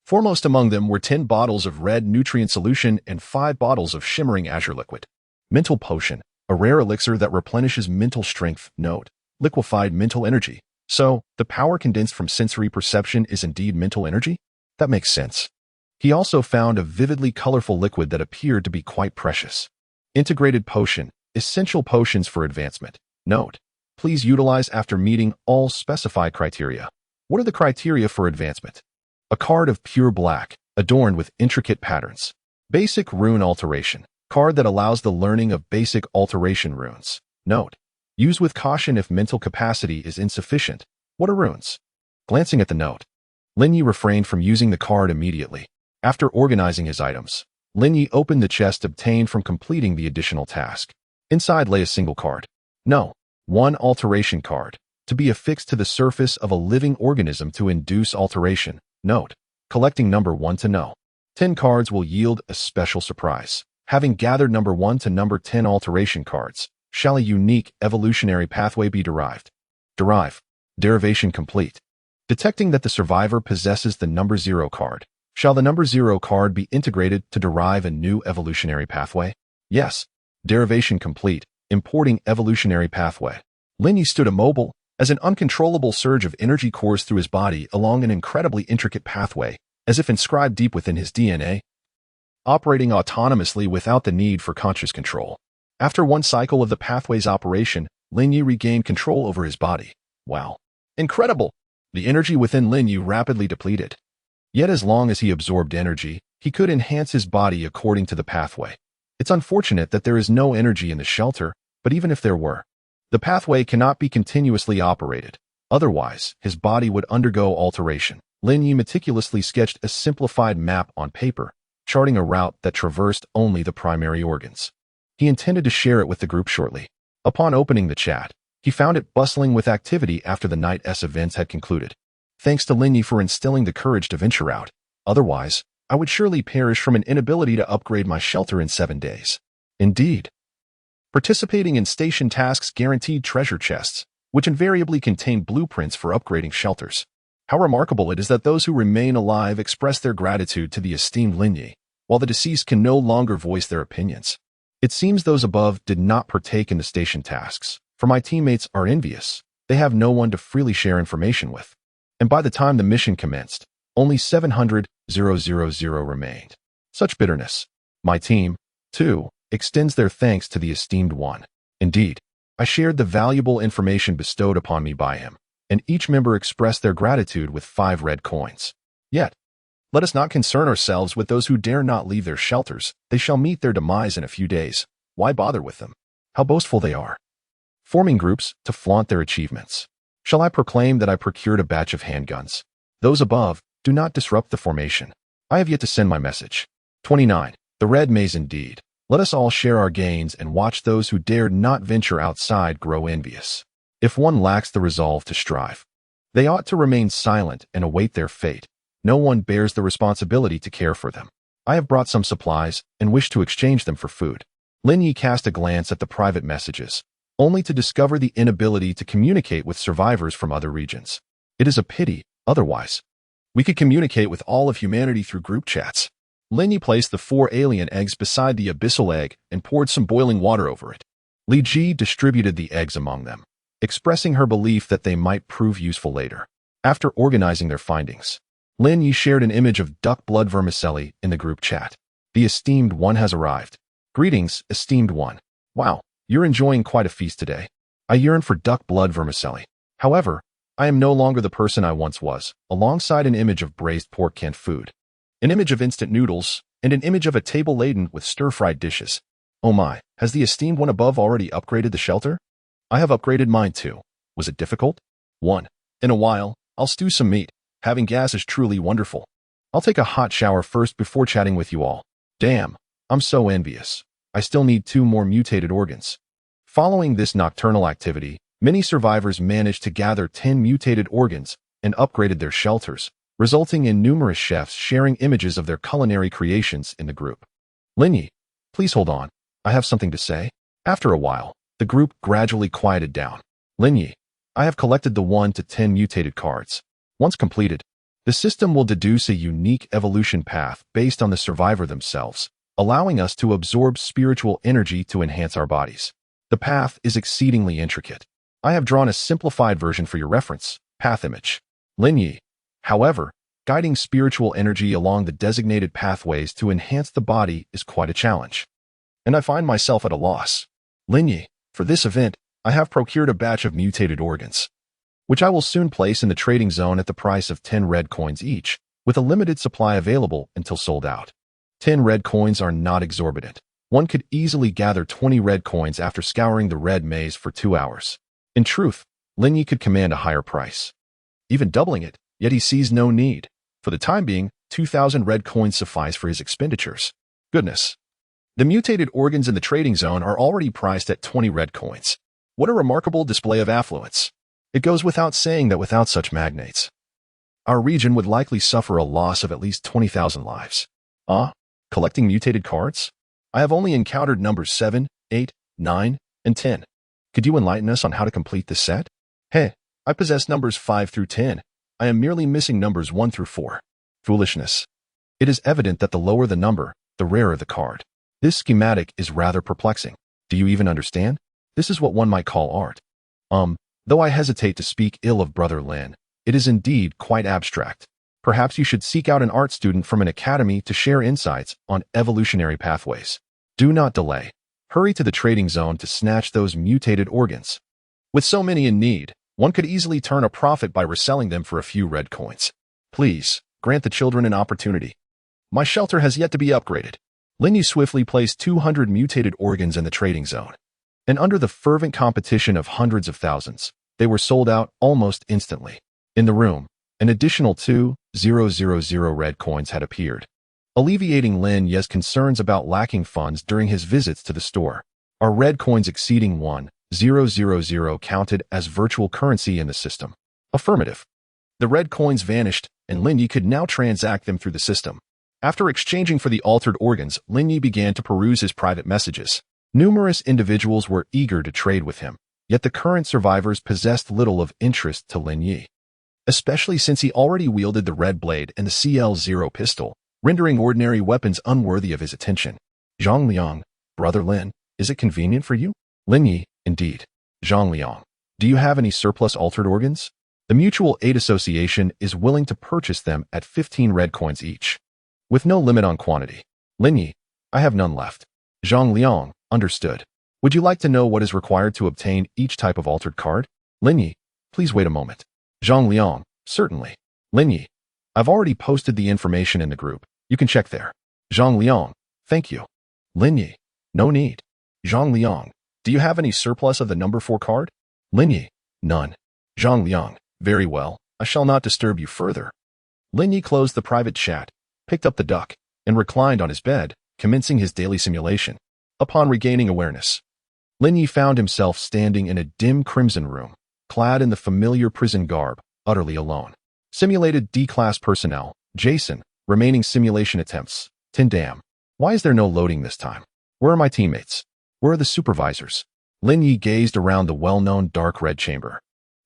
Foremost among them were 10 bottles of red nutrient solution and 5 bottles of shimmering azure liquid. Mental potion, a rare elixir that replenishes mental strength. Note: liquefied mental energy. So, the power condensed from sensory perception is indeed mental energy? That makes sense. He also found a vividly colorful liquid that appeared to be quite precious. Integrated potion, essential potions for advancement. Note: please utilize after meeting all specified criteria. What are the criteria for advancement? A card of pure black, adorned with intricate patterns. Basic rune alteration. Card that allows the learning of basic alteration runes. Note: use with caution if mental capacity is insufficient. What are runes? Glancing at the note, Lin Ye refrained from using the card immediately. After organizing his items, Lin Ye opened the chest obtained from completing the additional task. Inside lay a single card. No, 1 alteration card, to be affixed to the surface of a living organism to induce alteration. Note: collecting number 1 to know. 10 cards will yield a special surprise. Having gathered number 1 to number 10 alteration cards, shall a unique evolutionary pathway be derived. Derivation complete. Detecting that the survivor possesses the number 0 card, shall the number 0 card be integrated to derive a new evolutionary pathway? Yes. Derivation complete. Importing evolutionary pathway. Lin Ye stood immobile, as an uncontrollable surge of energy coursed through his body along an incredibly intricate pathway, as if inscribed deep within his DNA, operating autonomously without the need for conscious control. After 1 cycle of the pathway's operation, Lin Ye regained control over his body. Wow. Incredible! The energy within Lin Ye rapidly depleted. Yet as long as he absorbed energy, he could enhance his body according to the pathway. It's unfortunate that there is no energy in the shelter, but even if there were, the pathway cannot be continuously operated. Otherwise, his body would undergo alteration. Lin Ye meticulously sketched a simplified map on paper, charting a route that traversed only the primary organs. He intended to share it with the group shortly. Upon opening the chat, he found it bustling with activity after the night's events had concluded. Thanks to Lin Ye for instilling the courage to venture out. Otherwise, I would surely perish from an inability to upgrade my shelter in 7 days. Indeed. Participating in station tasks guaranteed treasure chests, which invariably contain blueprints for upgrading shelters. How remarkable it is that those who remain alive express their gratitude to the esteemed Lin Ye, while the deceased can no longer voice their opinions. It seems those above did not partake in the station tasks, for my teammates are envious. They have no one to freely share information with. And by the time the mission commenced, only 700,000 remained. Such bitterness. My team, too, extends their thanks to the esteemed one. Indeed, I shared the valuable information bestowed upon me by him, and each member expressed their gratitude with 5 red coins. Yet, let us not concern ourselves with those who dare not leave their shelters. They shall meet their demise in a few days. Why bother with them? How boastful they are. Forming groups to flaunt their achievements. Shall I proclaim that I procured a batch of handguns? Those above, do not disrupt the formation. I have yet to send my message. 29. The red maze indeed. Let us all share our gains and watch those who dared not venture outside grow envious. If one lacks the resolve to strive, they ought to remain silent and await their fate. No one bears the responsibility to care for them. I have brought some supplies and wish to exchange them for food. Lin Ye cast a glance at the private messages, only to discover the inability to communicate with survivors from other regions. It is a pity, otherwise we could communicate with all of humanity through group chats. Lin Ye placed the 4 alien eggs beside the abyssal egg and poured some boiling water over it. Li Ji distributed the eggs among them, expressing her belief that they might prove useful later. After organizing their findings, Lin Ye shared an image of duck blood vermicelli in the group chat. The esteemed one has arrived. Greetings, esteemed one. Wow, you're enjoying quite a feast today. I yearn for duck blood vermicelli. However, I am no longer the person I once was, alongside an image of braised pork canned food, an image of instant noodles, and an image of a table laden with stir-fried dishes. Oh my, has the esteemed one above already upgraded the shelter? I have upgraded mine too. Was it difficult? 1. In a while, I'll stew some meat. Having gas is truly wonderful. I'll take a hot shower first before chatting with you all. Damn, I'm so envious. I still need 2 more mutated organs. Following this nocturnal activity, many survivors managed to gather 10 mutated organs and upgraded their shelters, resulting in numerous chefs sharing images of their culinary creations in the group. Lin Ye, please hold on. I have something to say. After a while, the group gradually quieted down. Lin Ye, I have collected the 1 to 10 mutated cards. Once completed, the system will deduce a unique evolution path based on the survivor themselves, allowing us to absorb spiritual energy to enhance our bodies. The path is exceedingly intricate. I have drawn a simplified version for your reference. Path image. Lin Ye. However, guiding spiritual energy along the designated pathways to enhance the body is quite a challenge, and I find myself at a loss. Lin Ye, for this event, I have procured a batch of mutated organs, which I will soon place in the trading zone at the price of 10 red coins each, with a limited supply available until sold out. 10 red coins are not exorbitant. One could easily gather 20 red coins after scouring the red maze for 2 hours. In truth, Lin Ye could command a higher price, even doubling it, yet he sees no need. For the time being, 2,000 red coins suffice for his expenditures. Goodness. The mutated organs in the trading zone are already priced at 20 red coins. What a remarkable display of affluence. It goes without saying that without such magnates, our region would likely suffer a loss of at least 20,000 lives. Collecting mutated cards? I have only encountered numbers 7, 8, 9, and 10. Could you enlighten us on how to complete this set? Hey, I possess numbers 5 through 10. I am merely missing numbers 1 through 4. Foolishness. It is evident that the lower the number, the rarer the card. This schematic is rather perplexing. Do you even understand? This is what one might call art. Though I hesitate to speak ill of Brother Lin, it is indeed quite abstract. Perhaps you should seek out an art student from an academy to share insights on evolutionary pathways. Do not delay. Hurry to the trading zone to snatch those mutated organs. With so many in need, one could easily turn a profit by reselling them for a few red coins. Please, grant the children an opportunity. My shelter has yet to be upgraded. Lin Ye swiftly placed 200 mutated organs in the trading zone, and under the fervent competition of hundreds of thousands, they were sold out almost instantly. In the room, an additional 2,000 red coins had appeared, alleviating Lin Ye's concerns about lacking funds during his visits to the store. Are red coins exceeding 1,000 counted as virtual currency in the system? Affirmative. The red coins vanished, and Lin Ye could now transact them through the system. After exchanging for the altered organs, Lin Ye began to peruse his private messages. Numerous individuals were eager to trade with him, yet the current survivors possessed little of interest to Lin Ye, especially since he already wielded the red blade and the CL-0 pistol, rendering ordinary weapons unworthy of his attention. Zhang Liang, Brother Lin, is it convenient for you? Lin Ye, indeed. Zhang Liang, do you have any surplus altered organs? The Mutual Aid Association is willing to purchase them at 15 red coins each, with no limit on quantity. Lin Ye, I have none left. Zhang Liang, understood. Would you like to know what is required to obtain each type of altered card? Lin Ye, please wait a moment. Zhang Liang, certainly. Lin Ye, I've already posted the information in the group. You can check there. Zhang Liang, thank you. Lin Ye, no need. Zhang Liang, do you have any surplus of the number 4 card? Lin Ye, none. Zhang Liang, very well. I shall not disturb you further. Lin Ye closed the private chat, picked up the duck, and reclined on his bed, commencing his daily simulation. Upon regaining awareness, Lin Ye found himself standing in a dim crimson room, clad in the familiar prison garb, utterly alone. Simulated D-class personnel, Jason, remaining simulation attempts, 10 damn. Why is there no loading this time? Where are my teammates? Where are the supervisors? Lin Ye gazed around the well-known dark red chamber,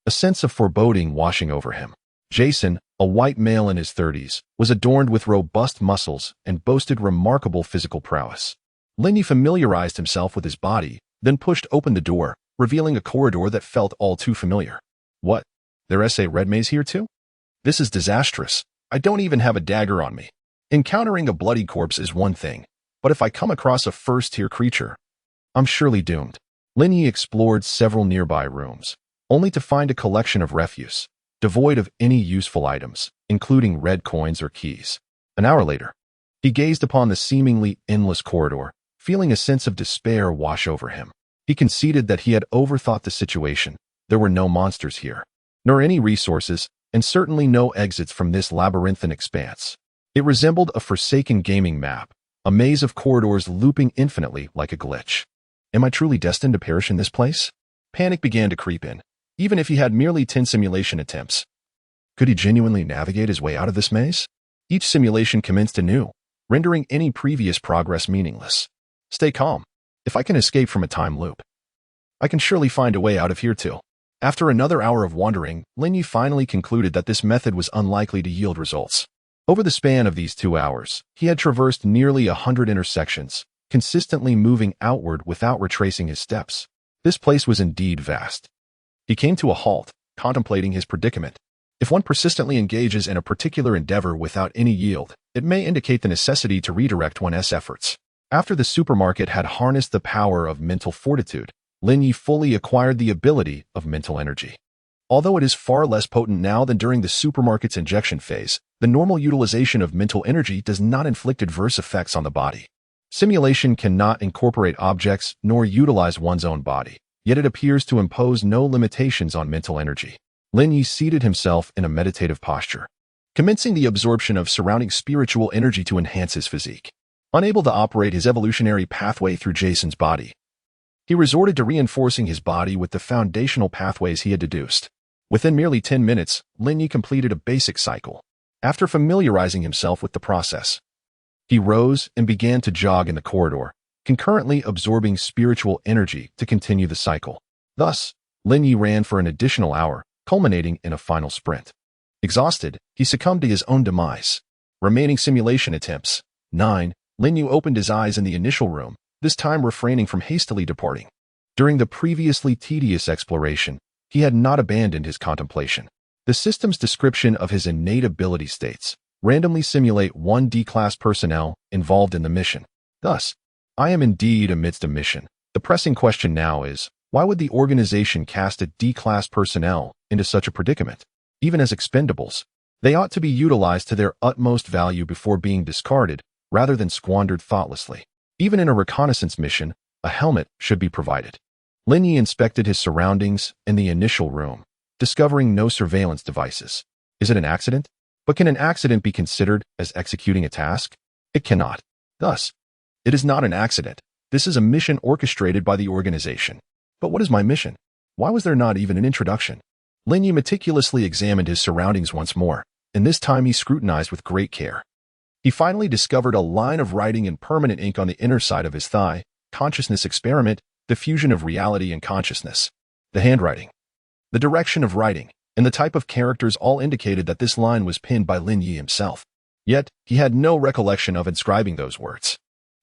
a sense of foreboding washing over him. Jason, a white male in his 30s, was adorned with robust muscles and boasted remarkable physical prowess. Lin Ye familiarized himself with his body, then pushed open the door, revealing a corridor that felt all too familiar. What? There's a red maze here too? This is disastrous. I don't even have a dagger on me. Encountering a bloody corpse is one thing, but if I come across a first-tier creature, I'm surely doomed. Lin Ye explored several nearby rooms, only to find a collection of refuse, devoid of any useful items, including red coins or keys. An hour later, he gazed upon the seemingly endless corridor, feeling a sense of despair wash over him. He conceded that he had overthought the situation. There were no monsters here, nor any resources, and certainly no exits from this labyrinthine expanse. It resembled a forsaken gaming map, a maze of corridors looping infinitely like a glitch. Am I truly destined to perish in this place? Panic began to creep in, even if he had merely 10 simulation attempts. Could he genuinely navigate his way out of this maze? Each simulation commenced anew, rendering any previous progress meaningless. Stay calm. If I can escape from a time loop, I can surely find a way out of here too. After another hour of wandering, Lin Ye finally concluded that this method was unlikely to yield results. Over the span of these 2 hours, he had traversed nearly 100 intersections, consistently moving outward without retracing his steps. This place was indeed vast. He came to a halt, contemplating his predicament. If one persistently engages in a particular endeavor without any yield, it may indicate the necessity to redirect one's efforts. After the supermarket had harnessed the power of mental fortitude, Lin Ye fully acquired the ability of mental energy. Although it is far less potent now than during the supermarket's injection phase, the normal utilization of mental energy does not inflict adverse effects on the body. Simulation cannot incorporate objects nor utilize one's own body, yet it appears to impose no limitations on mental energy. Lin Ye seated himself in a meditative posture, commencing the absorption of surrounding spiritual energy to enhance his physique. Unable to operate his evolutionary pathway through Jason's body, he resorted to reinforcing his body with the foundational pathways he had deduced. Within merely 10 minutes, Lin Ye completed a basic cycle. After familiarizing himself with the process, he rose and began to jog in the corridor, concurrently absorbing spiritual energy to continue the cycle. Thus, Lin Ye ran for an additional hour, culminating in a final sprint. Exhausted, he succumbed to his own demise. Remaining simulation attempts. 9. Lin Ye opened his eyes in the initial room, this time refraining from hastily departing. During the previously tedious exploration, he had not abandoned his contemplation. The system's description of his innate ability states, randomly simulate 1 D-class personnel involved in the mission. Thus, I am indeed amidst a mission. The pressing question now is, why would the organization cast a D-class personnel into such a predicament? Even as expendables, they ought to be utilized to their utmost value before being discarded, rather than squandered thoughtlessly. Even in a reconnaissance mission, a helmet should be provided. Lin Ye inspected his surroundings in the initial room, discovering no surveillance devices. Is it an accident? But can an accident be considered as executing a task? It cannot. Thus, it is not an accident. This is a mission orchestrated by the organization. But what is my mission? Why was there not even an introduction? Lin Ye meticulously examined his surroundings once more, and this time he scrutinized with great care. He finally discovered a line of writing in permanent ink on the inner side of his thigh. Consciousness experiment, the fusion of reality and consciousness. The handwriting, the direction of writing, and the type of characters all indicated that this line was penned by Lin Ye himself. Yet, he had no recollection of inscribing those words.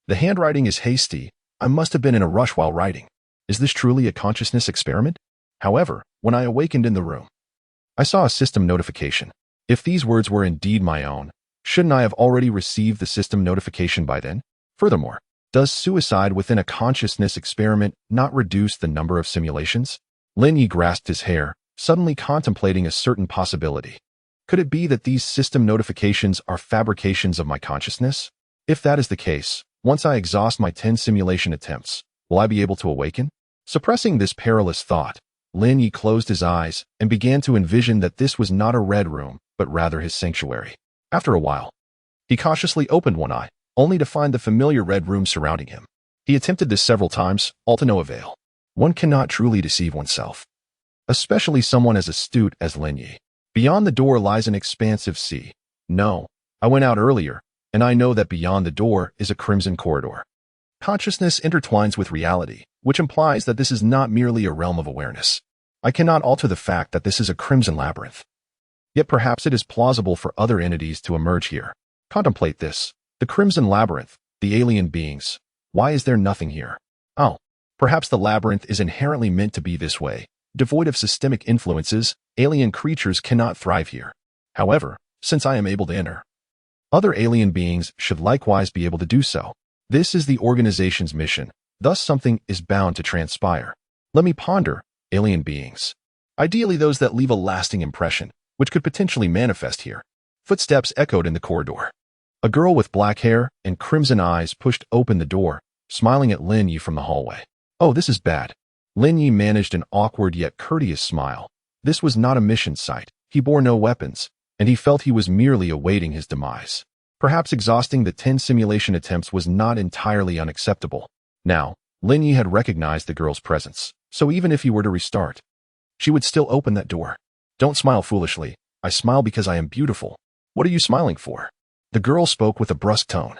The handwriting is hasty. I must have been in a rush while writing. Is this truly a consciousness experiment? However, when I awakened in the room, I saw a system notification. If these words were indeed my own, shouldn't I have already received the system notification by then? Furthermore, does suicide within a consciousness experiment not reduce the number of simulations? Lin Ye grasped his hair, suddenly contemplating a certain possibility. Could it be that these system notifications are fabrications of my consciousness? If that is the case, once I exhaust my 10 simulation attempts, will I be able to awaken? Suppressing this perilous thought, Lin Ye closed his eyes and began to envision that this was not a red room, but rather his sanctuary. After a while, he cautiously opened one eye, only to find the familiar red room surrounding him. He attempted this several times, all to no avail. One cannot truly deceive oneself, especially someone as astute as Lin Ye. Beyond the door lies an expansive sea. No, I went out earlier, and I know that beyond the door is a crimson corridor. Consciousness intertwines with reality, which implies that this is not merely a realm of awareness. I cannot alter the fact that this is a crimson labyrinth. Yet perhaps it is plausible for other entities to emerge here. Contemplate this. The crimson labyrinth, the alien beings. Why is there nothing here? Oh, perhaps the labyrinth is inherently meant to be this way. Devoid of systemic influences, alien creatures cannot thrive here. However, since I am able to enter, other alien beings should likewise be able to do so. This is the organization's mission, thus something is bound to transpire. Let me ponder, alien beings. Ideally those that leave a lasting impression, which could potentially manifest here. Footsteps echoed in the corridor. A girl with black hair and crimson eyes pushed open the door, smiling at Lin Ye from the hallway. Oh, this is bad. Lin Ye managed an awkward yet courteous smile. This was not a mission site. He bore no weapons, and he felt he was merely awaiting his demise. Perhaps exhausting the 10 simulation attempts was not entirely unacceptable. Now, Lin Ye had recognized the girl's presence, so even if he were to restart, she would still open that door. Don't smile foolishly. I smile because I am beautiful. What are you smiling for? The girl spoke with a brusque tone.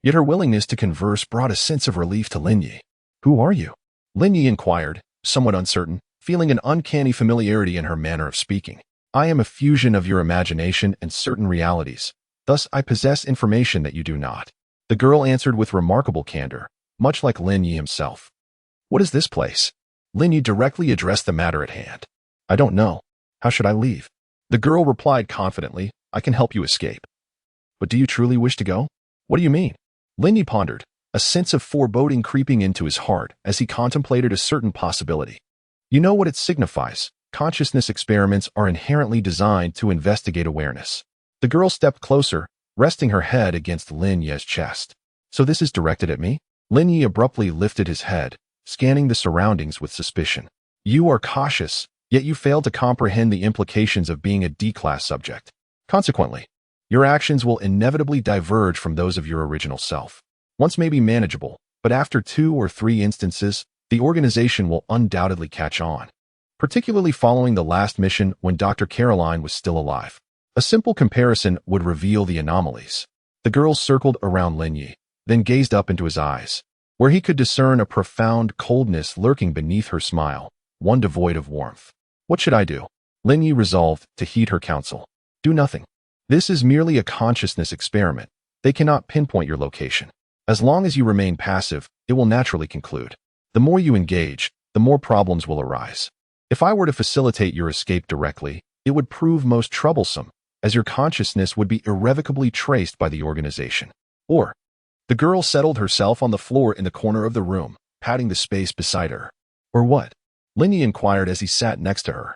Yet her willingness to converse brought a sense of relief to Lin Ye. Who are you? Lin Ye inquired, somewhat uncertain, feeling an uncanny familiarity in her manner of speaking. I am a fusion of your imagination and certain realities. Thus, I possess information that you do not. The girl answered with remarkable candor, much like Lin Ye himself. What is this place? Lin Ye directly addressed the matter at hand. I don't know. How should I leave? The girl replied confidently, I can help you escape. But do you truly wish to go? What do you mean? Lin Ye pondered, a sense of foreboding creeping into his heart as he contemplated a certain possibility. You know what it signifies. Consciousness experiments are inherently designed to investigate awareness. The girl stepped closer, resting her head against Lin Ye's chest. So this is directed at me? Lin Ye abruptly lifted his head, scanning the surroundings with suspicion. You are cautious, yet you fail to comprehend the implications of being a D-class subject. Consequently, your actions will inevitably diverge from those of your original self. Once may be manageable, but after 2 or 3 instances, the organization will undoubtedly catch on. Particularly following the last mission when Dr. Caroline was still alive. A simple comparison would reveal the anomalies. The girl circled around Lin Ye, then gazed up into his eyes, where he could discern a profound coldness lurking beneath her smile, one devoid of warmth. What should I do? Lin Ye resolved to heed her counsel. Do nothing. This is merely a consciousness experiment. They cannot pinpoint your location. As long as you remain passive, it will naturally conclude. The more you engage, the more problems will arise. If I were to facilitate your escape directly, it would prove most troublesome, as your consciousness would be irrevocably traced by the organization. Or, the girl settled herself on the floor in the corner of the room, patting the space beside her. Or what? Lin Ye inquired as he sat next to her.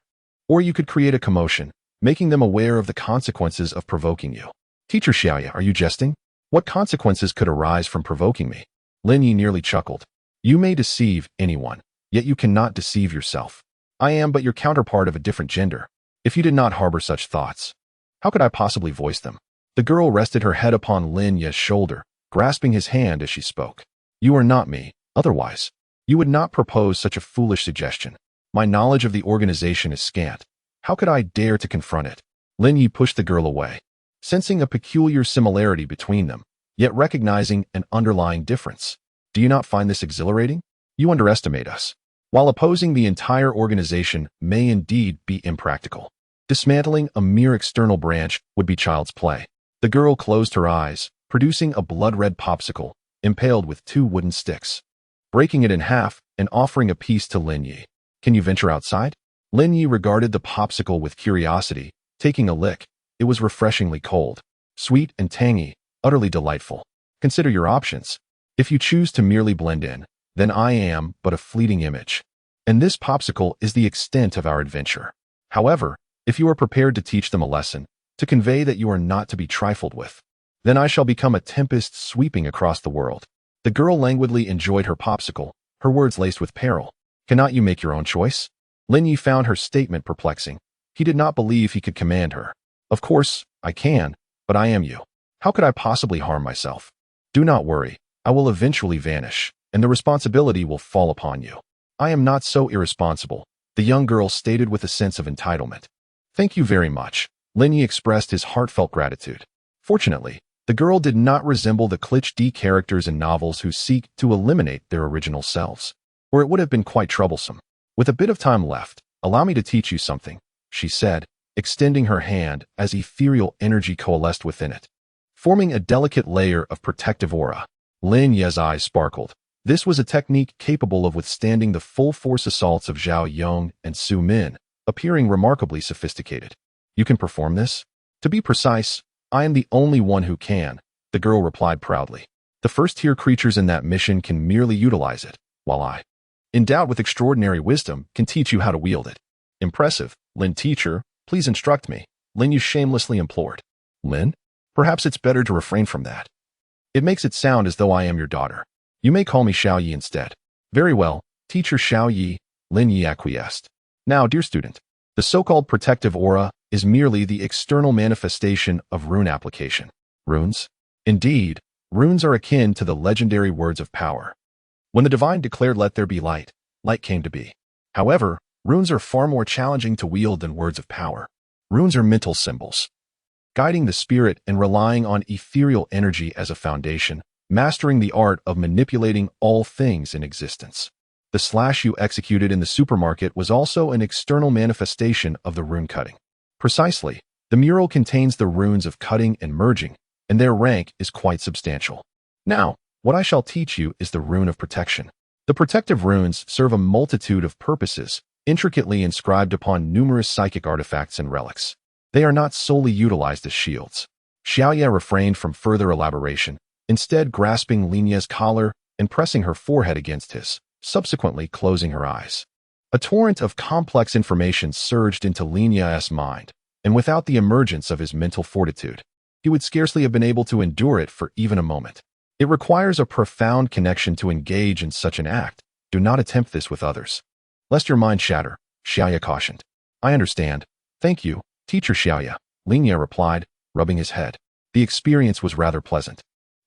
Or you could create a commotion, making them aware of the consequences of provoking you. Teacher Xiaoya, are you jesting? What consequences could arise from provoking me? Lin Ye nearly chuckled. You may deceive anyone, yet you cannot deceive yourself. I am but your counterpart of a different gender. If you did not harbor such thoughts, how could I possibly voice them? The girl rested her head upon Lin Ye's shoulder, grasping his hand as she spoke. You are not me, otherwise. You would not propose such a foolish suggestion. My knowledge of the organization is scant. How could I dare to confront it? Lin Ye pushed the girl away, sensing a peculiar similarity between them, yet recognizing an underlying difference. Do you not find this exhilarating? You underestimate us. While opposing the entire organization may indeed be impractical, dismantling a mere external branch would be child's play. The girl closed her eyes, producing a blood-red popsicle, impaled with 2 wooden sticks, breaking it in half and offering a piece to Lin Ye. Can you venture outside? Lin Ye regarded the popsicle with curiosity, taking a lick. It was refreshingly cold, sweet and tangy, utterly delightful. Consider your options. If you choose to merely blend in, then I am but a fleeting image. And this popsicle is the extent of our adventure. However, if you are prepared to teach them a lesson, to convey that you are not to be trifled with, then I shall become a tempest sweeping across the world. The girl languidly enjoyed her popsicle, her words laced with peril. Cannot you make your own choice? Lin Ye found her statement perplexing. He did not believe he could command her. Of course, I can, but I am you. How could I possibly harm myself? Do not worry, I will eventually vanish, and the responsibility will fall upon you. I am not so irresponsible, the young girl stated with a sense of entitlement. Thank you very much. Lin Ye expressed his heartfelt gratitude. Fortunately, the girl did not resemble the cliché characters in novels who seek to eliminate their original selves, or it would have been quite troublesome. With a bit of time left, allow me to teach you something, she said, extending her hand as ethereal energy coalesced within it, forming a delicate layer of protective aura. Lin Ye's eyes sparkled. This was a technique capable of withstanding the full-force assaults of Zhao Yong and Su Min, appearing remarkably sophisticated. You can perform this? To be precise, I am the only one who can, the girl replied proudly. The first-tier creatures in that mission can merely utilize it, while I, endowed with extraordinary wisdom, can teach you how to wield it. Impressive, Lin teacher, please instruct me, Lin Ye shamelessly implored. Lin? Perhaps it's better to refrain from that. It makes it sound as though I am your daughter. You may call me Xiao Yi instead. Very well, teacher Xiao Yi, Lin Ye acquiesced. Now, dear student, the so-called protective aura is merely the external manifestation of rune application. Runes? Indeed, runes are akin to the legendary words of power. When the divine declared let there be light, light came to be. However, runes are far more challenging to wield than words of power. Runes are mental symbols, guiding the spirit and relying on ethereal energy as a foundation, mastering the art of manipulating all things in existence. The slash you executed in the supermarket was also an external manifestation of the rune cutting. Precisely, the mural contains the runes of cutting and merging, and their rank is quite substantial. Now, what I shall teach you is the rune of protection. The protective runes serve a multitude of purposes, intricately inscribed upon numerous psychic artifacts and relics. They are not solely utilized as shields. Xiaoye refrained from further elaboration, instead grasping Lin Ye's collar and pressing her forehead against his, subsequently closing her eyes. A torrent of complex information surged into Lin Ye's mind, and without the emergence of his mental fortitude, he would scarcely have been able to endure it for even a moment. It requires a profound connection to engage in such an act. Do not attempt this with others, lest your mind shatter, Xiaoye cautioned. I understand. Thank you, teacher Xiaoye, Lin Ye replied, rubbing his head. The experience was rather pleasant,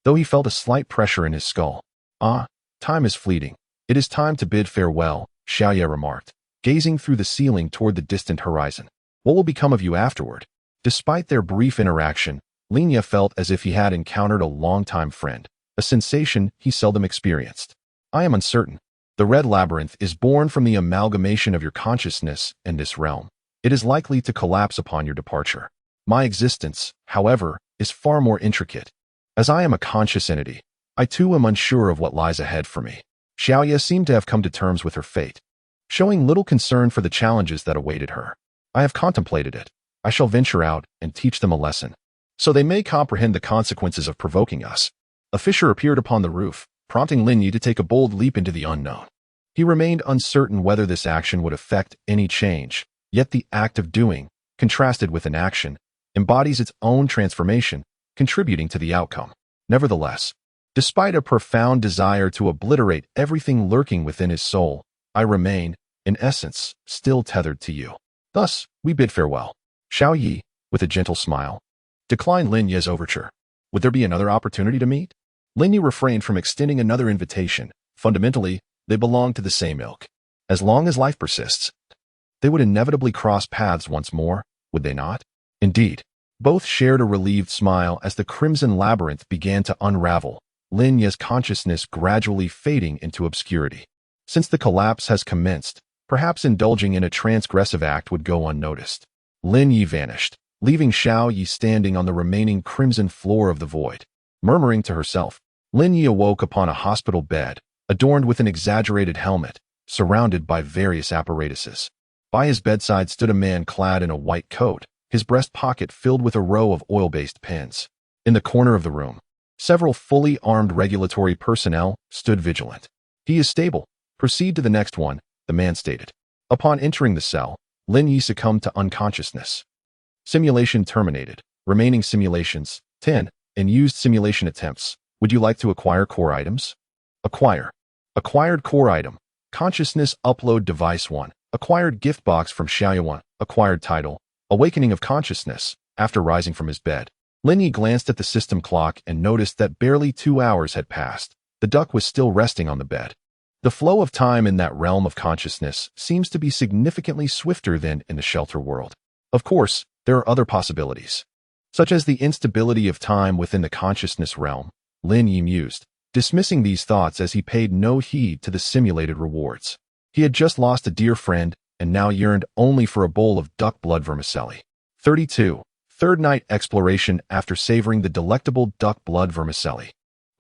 though he felt a slight pressure in his skull. Ah, time is fleeting. It is time to bid farewell, Xiaoye remarked, gazing through the ceiling toward the distant horizon. What will become of you afterward? Despite their brief interaction, Lin Ye felt as if he had encountered a longtime friend, a sensation he seldom experienced. I am uncertain. The Red Labyrinth is born from the amalgamation of your consciousness and this realm. It is likely to collapse upon your departure. My existence, however, is far more intricate. As I am a conscious entity, I too am unsure of what lies ahead for me. Xiaoye seemed to have come to terms with her fate, showing little concern for the challenges that awaited her. I have contemplated it. I shall venture out and teach them a lesson, so they may comprehend the consequences of provoking us. A fissure appeared upon the roof, prompting Lin Ye to take a bold leap into the unknown. He remained uncertain whether this action would affect any change, yet the act of doing, contrasted with inaction, embodies its own transformation, contributing to the outcome. Nevertheless, despite a profound desire to obliterate everything lurking within his soul, I remain, in essence, still tethered to you. Thus, we bid farewell. Xiao Yi, with a gentle smile, declined Lin Ye's overture. Would there be another opportunity to meet? Lin Ye refrained from extending another invitation. Fundamentally, they belonged to the same ilk. As long as life persists, they would inevitably cross paths once more, would they not? Indeed, both shared a relieved smile as the crimson labyrinth began to unravel, Lin Ye's consciousness gradually fading into obscurity. Since the collapse has commenced, perhaps indulging in a transgressive act would go unnoticed. Lin Ye vanished, leaving Xiao Yi standing on the remaining crimson floor of the void. Murmuring to herself, Lin Ye awoke upon a hospital bed, adorned with an exaggerated helmet, surrounded by various apparatuses. By his bedside stood a man clad in a white coat, his breast pocket filled with a row of oil-based pens. In the corner of the room, several fully armed regulatory personnel stood vigilant. He is stable. Proceed to the next one, the man stated. Upon entering the cell, Lin Ye succumbed to unconsciousness. Simulation terminated. Remaining simulations, 10, and used simulation attempts. Would you like to acquire core items? Acquire. Acquired core item. Consciousness upload device 1. Acquired gift box from Xiaoye 1. Acquired title. Awakening of consciousness, after rising from his bed. Lin Ye glanced at the system clock and noticed that barely 2 hours had passed. The duck was still resting on the bed. The flow of time in that realm of consciousness seems to be significantly swifter than in the shelter world. Of course, there are other possibilities, such as the instability of time within the consciousness realm, Lin Ye mused, dismissing these thoughts as he paid no heed to the simulated rewards. He had just lost a dear friend and now yearned only for a bowl of duck blood vermicelli. 32. Third night exploration. After savoring the delectable duck blood vermicelli,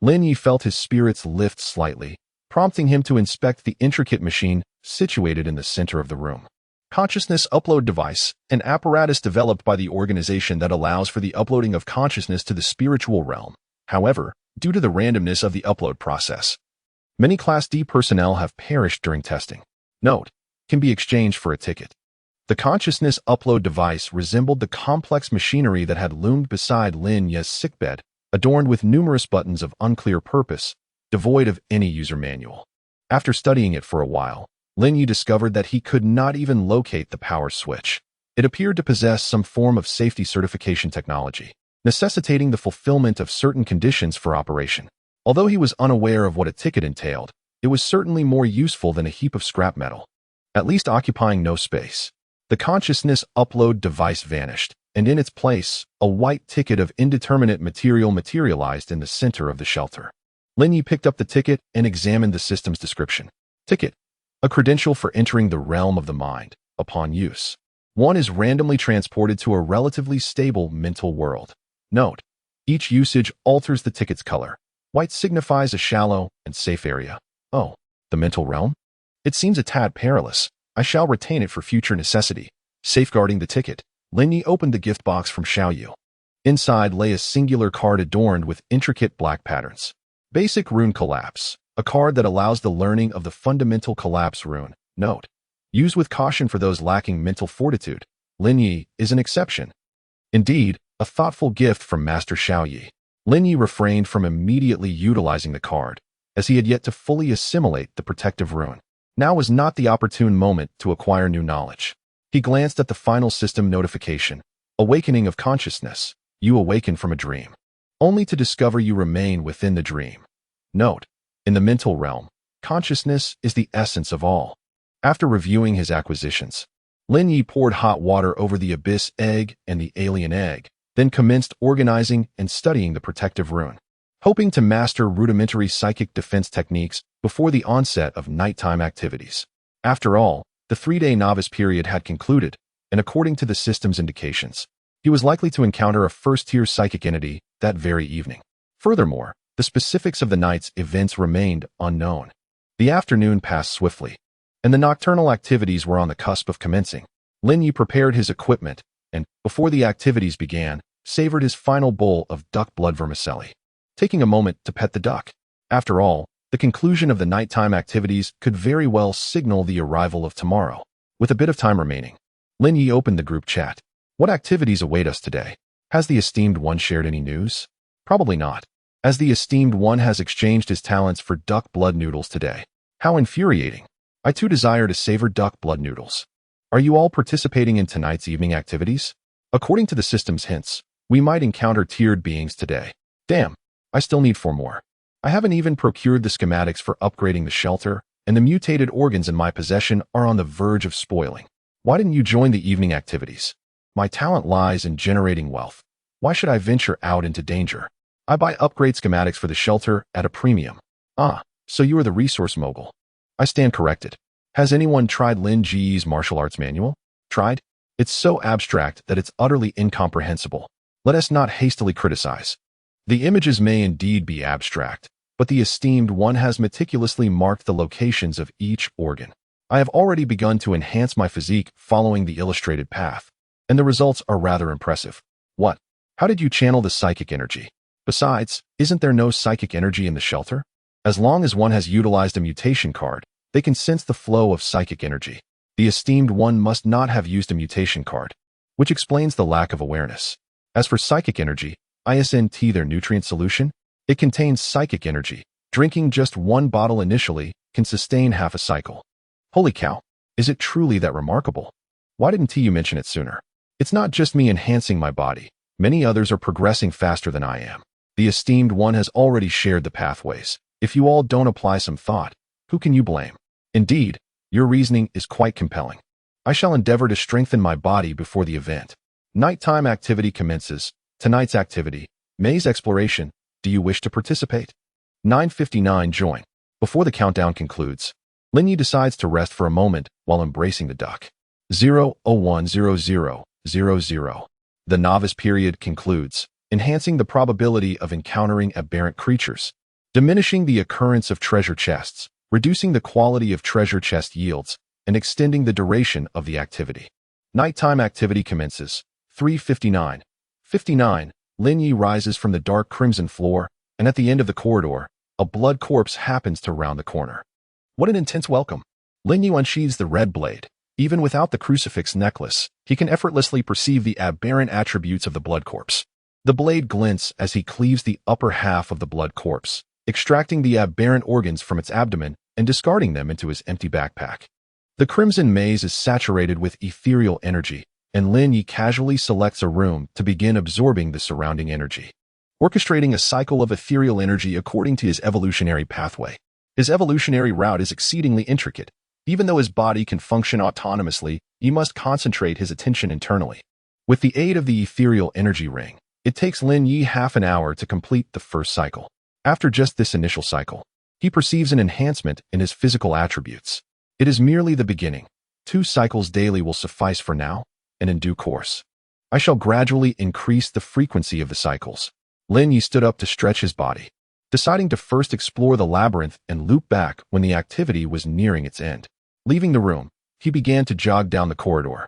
Lin Ye felt his spirits lift slightly, prompting him to inspect the intricate machine situated in the center of the room. Consciousness Upload Device, an apparatus developed by the organization that allows for the uploading of consciousness to the spiritual realm. However, due to the randomness of the upload process, many Class D personnel have perished during testing. Note: can be exchanged for a ticket. The consciousness upload device resembled the complex machinery that had loomed beside Lin Ye's sickbed, adorned with numerous buttons of unclear purpose, devoid of any user manual. After studying it for a while, Lin Ye discovered that he could not even locate the power switch. It appeared to possess some form of safety certification technology, necessitating the fulfillment of certain conditions for operation. Although he was unaware of what a ticket entailed, it was certainly more useful than a heap of scrap metal, at least occupying no space. The consciousness upload device vanished, and in its place, a white ticket of indeterminate material materialized in the center of the shelter. Lin Ye picked up the ticket and examined the system's description. Ticket: a credential for entering the realm of the mind. Upon use, one is randomly transported to a relatively stable mental world. Note: each usage alters the ticket's color. White signifies a shallow and safe area. Oh, the mental realm? It seems a tad perilous. I shall retain it for future necessity. Safeguarding the ticket, Lin Ye opened the gift box from Xiaoyu. Inside lay a singular card adorned with intricate black patterns. Basic Rune Collapse, a card that allows the learning of the fundamental collapse rune. Note: used with caution for those lacking mental fortitude. Lin Ye is an exception. Indeed, a thoughtful gift from Master Xiaoyu. Lin Ye refrained from immediately utilizing the card, as he had yet to fully assimilate the protective rune. Now was not the opportune moment to acquire new knowledge. He glanced at the final system notification. Awakening of consciousness. You awaken from a dream, only to discover you remain within the dream. Note: in the mental realm, consciousness is the essence of all. After reviewing his acquisitions, Lin Ye poured hot water over the abyss egg and the alien egg, then commenced organizing and studying the protective rune, hoping to master rudimentary psychic defense techniques before the onset of nighttime activities. After all, the 3-day novice period had concluded, and according to the system's indications, he was likely to encounter a first-tier psychic entity that very evening. Furthermore, the specifics of the night's events remained unknown. The afternoon passed swiftly, and the nocturnal activities were on the cusp of commencing. Lin Ye prepared his equipment and, before the activities began, savored his final bowl of duck blood vermicelli, taking a moment to pet the duck. After all, the conclusion of the nighttime activities could very well signal the arrival of tomorrow. With a bit of time remaining, Lin Ye opened the group chat. What activities await us today? Has the esteemed one shared any news? Probably not, as the esteemed one has exchanged his talents for duck blood noodles today. How infuriating. I too desire to savor duck blood noodles. Are you all participating in tonight's evening activities? According to the system's hints, we might encounter tiered beings today. Damn, I still need 4 more. I haven't even procured the schematics for upgrading the shelter, and the mutated organs in my possession are on the verge of spoiling. Why didn't you join the evening activities? My talent lies in generating wealth. Why should I venture out into danger? I buy upgrade schematics for the shelter at a premium. Ah, so you are the resource mogul. I stand corrected. Has anyone tried Lin Ji's martial arts manual? Tried? It's so abstract that it's utterly incomprehensible. Let us not hastily criticize. The images may indeed be abstract, but the esteemed one has meticulously marked the locations of each organ. I have already begun to enhance my physique following the illustrated path, and the results are rather impressive. What? How did you channel the psychic energy? Besides, isn't there no psychic energy in the shelter? As long as one has utilized a mutation card, they can sense the flow of psychic energy. The esteemed one must not have used a mutation card, which explains the lack of awareness. As for psychic energy, ISNT their nutrient solution, it contains psychic energy. Drinking just 1 bottle initially can sustain half a cycle. Holy cow, is it truly that remarkable? Why didn't you mention it sooner? It's not just me enhancing my body, Many others are progressing faster than I am. The esteemed one has already shared the pathways. If you all don't apply some thought, who can you blame? Indeed, your reasoning is quite compelling. I shall endeavor to strengthen my body before the event. Nighttime activity commences. Tonight's activity, maze exploration. Do you wish to participate? 9:59 Join. Before the countdown concludes, Lin Ye decides to rest for a moment while embracing the duck. 0:01:00:00. The novice period concludes, enhancing the probability of encountering aberrant creatures, diminishing the occurrence of treasure chests, reducing the quality of treasure chest yields, and extending the duration of the activity. Nighttime activity commences. 3:59. Lin Ye rises from the dark crimson floor, and at the end of the corridor, a blood corpse happens to round the corner. What an intense welcome! Lin Ye unsheathes the red blade. Even without the crucifix necklace, he can effortlessly perceive the aberrant attributes of the blood corpse. The blade glints as he cleaves the upper half of the blood corpse, extracting the aberrant organs from its abdomen and discarding them into his empty backpack. The crimson maze is saturated with ethereal energy, and Lin Ye casually selects a room to begin absorbing the surrounding energy, orchestrating a cycle of ethereal energy according to his evolutionary pathway. His evolutionary route is exceedingly intricate. Even though his body can function autonomously, he must concentrate his attention internally. With the aid of the ethereal energy ring, it takes Lin Ye half an hour to complete the first cycle. After just this initial cycle, he perceives an enhancement in his physical attributes. It is merely the beginning. 2 cycles daily will suffice for now, and in due course, I shall gradually increase the frequency of the cycles. Lin Ye stood up to stretch his body, deciding to first explore the labyrinth and loop back when the activity was nearing its end. Leaving the room, he began to jog down the corridor.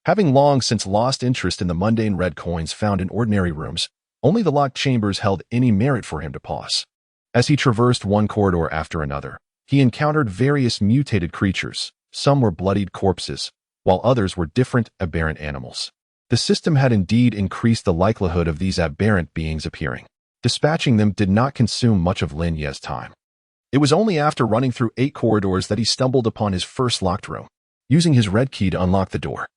Having long since lost interest in the mundane red coins found in ordinary rooms, only the locked chambers held any merit for him to pause. As he traversed one corridor after another, he encountered various mutated creatures. Some were bloodied corpses, while others were different aberrant animals. The system had indeed increased the likelihood of these aberrant beings appearing. Dispatching them did not consume much of Lin Ye's time. It was only after running through 8 corridors that he stumbled upon his first locked room. Using his red key to unlock the door,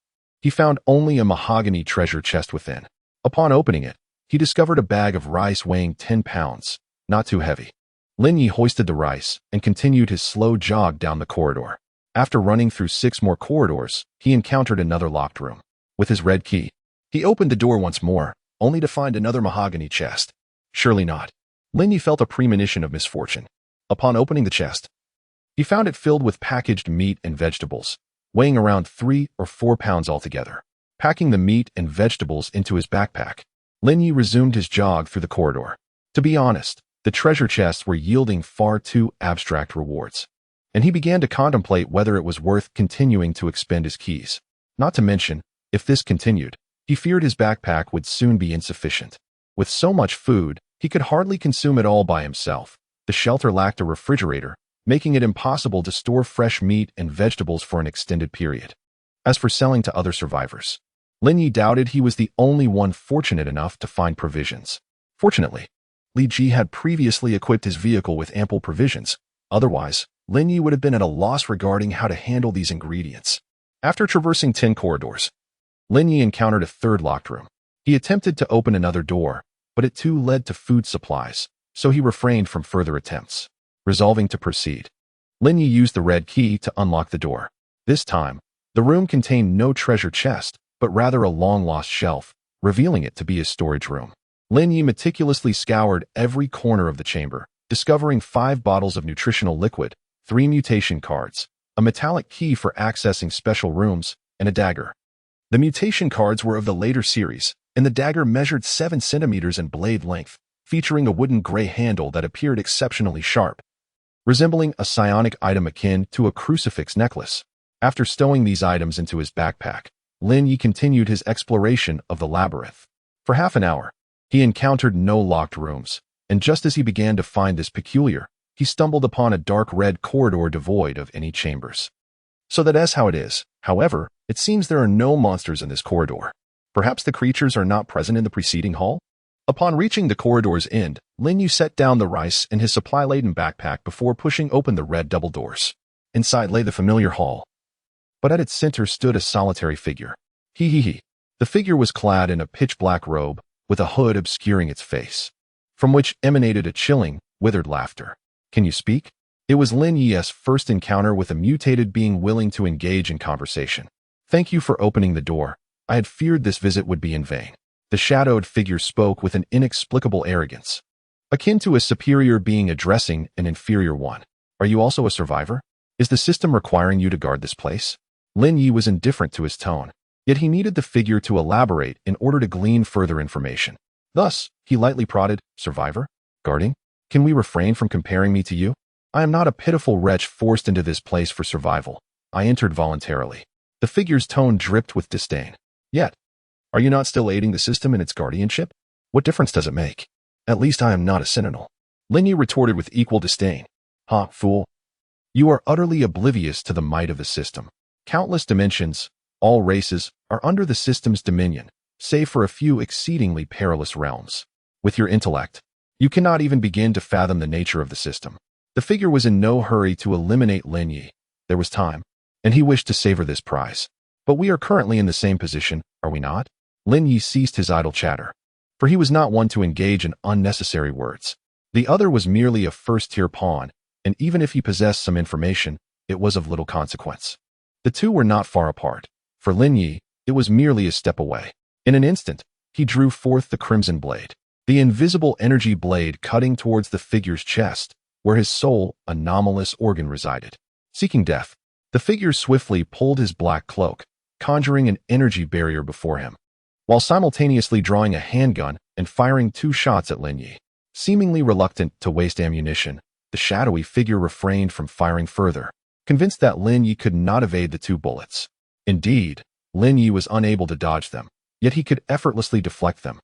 he found only a mahogany treasure chest within. Upon opening it, he discovered a bag of rice weighing 10 pounds, not too heavy. Lin Ye hoisted the rice and continued his slow jog down the corridor. After running through 6 more corridors, he encountered another locked room. With his red key, he opened the door once more, only to find another mahogany chest. Surely not. Lin Ye felt a premonition of misfortune. Upon opening the chest, he found it filled with packaged meat and vegetables, weighing around 3 or 4 pounds altogether. Packing the meat and vegetables into his backpack, Lin Ye resumed his jog through the corridor. To be honest, the treasure chests were yielding far too abstract rewards, and he began to contemplate whether it was worth continuing to expend his keys. Not to mention, if this continued, he feared his backpack would soon be insufficient. With so much food, he could hardly consume it all by himself. The shelter lacked a refrigerator, making it impossible to store fresh meat and vegetables for an extended period. As for selling to other survivors, Lin Ye doubted he was the only one fortunate enough to find provisions. Fortunately, Li Ji had previously equipped his vehicle with ample provisions. Otherwise, Lin Ye would have been at a loss regarding how to handle these ingredients. After traversing 10 corridors, Lin Ye encountered a third locked room. He attempted to open another door, but it too led to food supplies, so he refrained from further attempts. Resolving to proceed, Lin Ye used the red key to unlock the door. This time, the room contained no treasure chest, but rather a long-lost shelf, revealing it to be his storage room. Lin Ye meticulously scoured every corner of the chamber, discovering 5 bottles of nutritional liquid, 3 mutation cards, a metallic key for accessing special rooms, and a dagger. The mutation cards were of the later series, and the dagger measured 7 centimeters in blade length, featuring a wooden gray handle that appeared exceptionally sharp, resembling a psionic item akin to a crucifix necklace. After stowing these items into his backpack, Lin Ye continued his exploration of the labyrinth. For half an hour, he encountered no locked rooms, and just as he began to find this peculiar, he stumbled upon a dark red corridor devoid of any chambers. So that is how it is. However, it seems there are no monsters in this corridor. Perhaps the creatures are not present in the preceding hall? Upon reaching the corridor's end, Lin Ye set down the rice in his supply-laden backpack before pushing open the red double doors. Inside lay the familiar hall, but at its center stood a solitary figure. The figure was clad in a pitch-black robe, with a hood obscuring its face, from which emanated a chilling, withered laughter. "Can you speak?" It was Lin Ye's first encounter with a mutated being willing to engage in conversation. "Thank you for opening the door. I had feared this visit would be in vain." The shadowed figure spoke with an inexplicable arrogance, akin to a superior being addressing an inferior one. "Are you also a survivor? Is the system requiring you to guard this place?" Lin Ye was indifferent to his tone, yet he needed the figure to elaborate in order to glean further information. Thus, he lightly prodded, "Survivor? Guarding? Can we refrain from comparing me to you? I am not a pitiful wretch forced into this place for survival. I entered voluntarily." The figure's tone dripped with disdain. "Yet, are you not still aiding the system in its guardianship? What difference does it make? At least I am not a sentinel." Lin Ye retorted with equal disdain. "Ha, fool. You are utterly oblivious to the might of the system. Countless dimensions, all races, are under the system's dominion, save for a few exceedingly perilous realms. With your intellect, you cannot even begin to fathom the nature of the system." The figure was in no hurry to eliminate Lin Ye. There was time, and he wished to savor this prize. "But we are currently in the same position, are we not?" Lin Ye ceased his idle chatter, for he was not one to engage in unnecessary words. The other was merely a first-tier pawn, and even if he possessed some information, it was of little consequence. The two were not far apart. For Lin Ye, it was merely a step away. In an instant, he drew forth the crimson blade, the invisible energy blade cutting towards the figure's chest, where his sole, anomalous organ resided. Seeking death, the figure swiftly pulled his black cloak, conjuring an energy barrier before him, while simultaneously drawing a handgun and firing 2 shots at Lin Ye. Seemingly reluctant to waste ammunition, the shadowy figure refrained from firing further, convinced that Lin Ye could not evade the 2 bullets. Indeed, Lin Ye was unable to dodge them, yet he could effortlessly deflect them.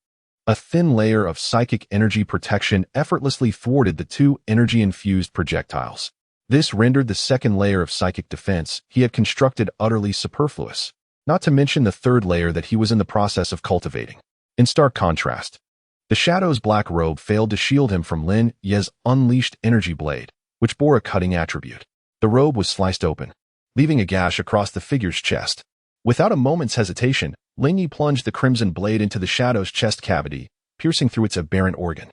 A thin layer of psychic energy protection effortlessly thwarted the 2 energy-infused projectiles. This rendered the second layer of psychic defense he had constructed utterly superfluous, not to mention the third layer that he was in the process of cultivating. In stark contrast, the Shadow's black robe failed to shield him from Lin Ye's unleashed energy blade, which bore a cutting attribute. The robe was sliced open, leaving a gash across the figure's chest. Without a moment's hesitation, Lin Ye plunged the crimson blade into the Shadow's chest cavity, piercing through its aberrant organ.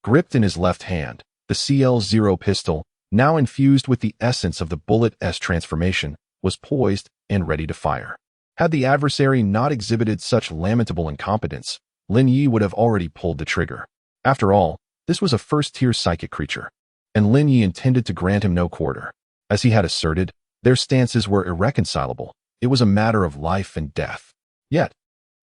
Gripped in his left hand, the CL-0 pistol, now infused with the essence of the bullet's transformation, was poised and ready to fire. Had the adversary not exhibited such lamentable incompetence, Lin Ye would have already pulled the trigger. After all, this was a first-tier psychic creature, and Lin Ye intended to grant him no quarter. As he had asserted, their stances were irreconcilable. It was a matter of life and death. Yet,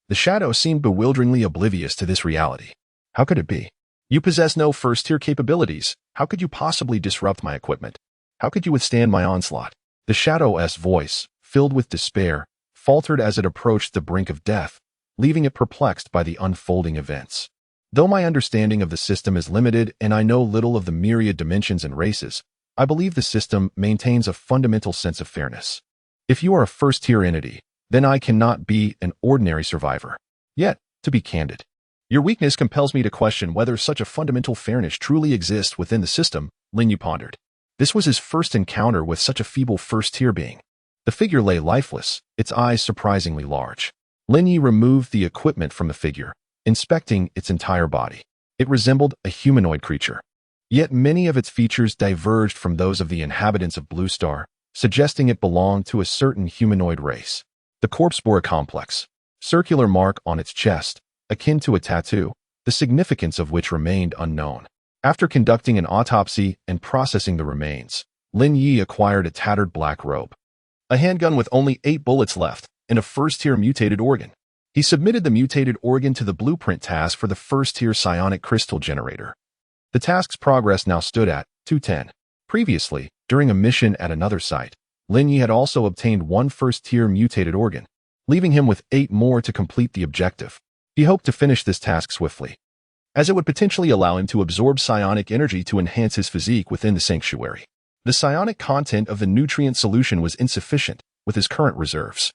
the Shadow seemed bewilderingly oblivious to this reality. How could it be? "You possess no first-tier capabilities. How could you possibly disrupt my equipment? How could you withstand my onslaught?" The Shadow's voice, filled with despair, faltered as it approached the brink of death, leaving it perplexed by the unfolding events. "Though my understanding of the system is limited and I know little of the myriad dimensions and races, I believe the system maintains a fundamental sense of fairness. If you are a first-tier entity, then I cannot be an ordinary survivor. Yet, to be candid, your weakness compels me to question whether such a fundamental fairness truly exists within the system," Lin Ye pondered. This was his first encounter with such a feeble first-tier being. The figure lay lifeless, its eyes surprisingly large. Lin Ye removed the equipment from the figure, inspecting its entire body. It resembled a humanoid creature. Yet many of its features diverged from those of the inhabitants of Blue Star, suggesting it belonged to a certain humanoid race. The corpse bore a complex, circular mark on its chest, akin to a tattoo, the significance of which remained unknown. After conducting an autopsy and processing the remains, Lin Ye acquired a tattered black robe, a handgun with only 8 bullets left, and a first-tier mutated organ. He submitted the mutated organ to the blueprint task for the first-tier psionic crystal generator. The task's progress now stood at 210. Previously, during a mission at another site, Lin Ye had also obtained 1 first-tier mutated organ, leaving him with 8 more to complete the objective. He hoped to finish this task swiftly, as it would potentially allow him to absorb psionic energy to enhance his physique within the sanctuary. The psionic content of the nutrient solution was insufficient with his current reserves.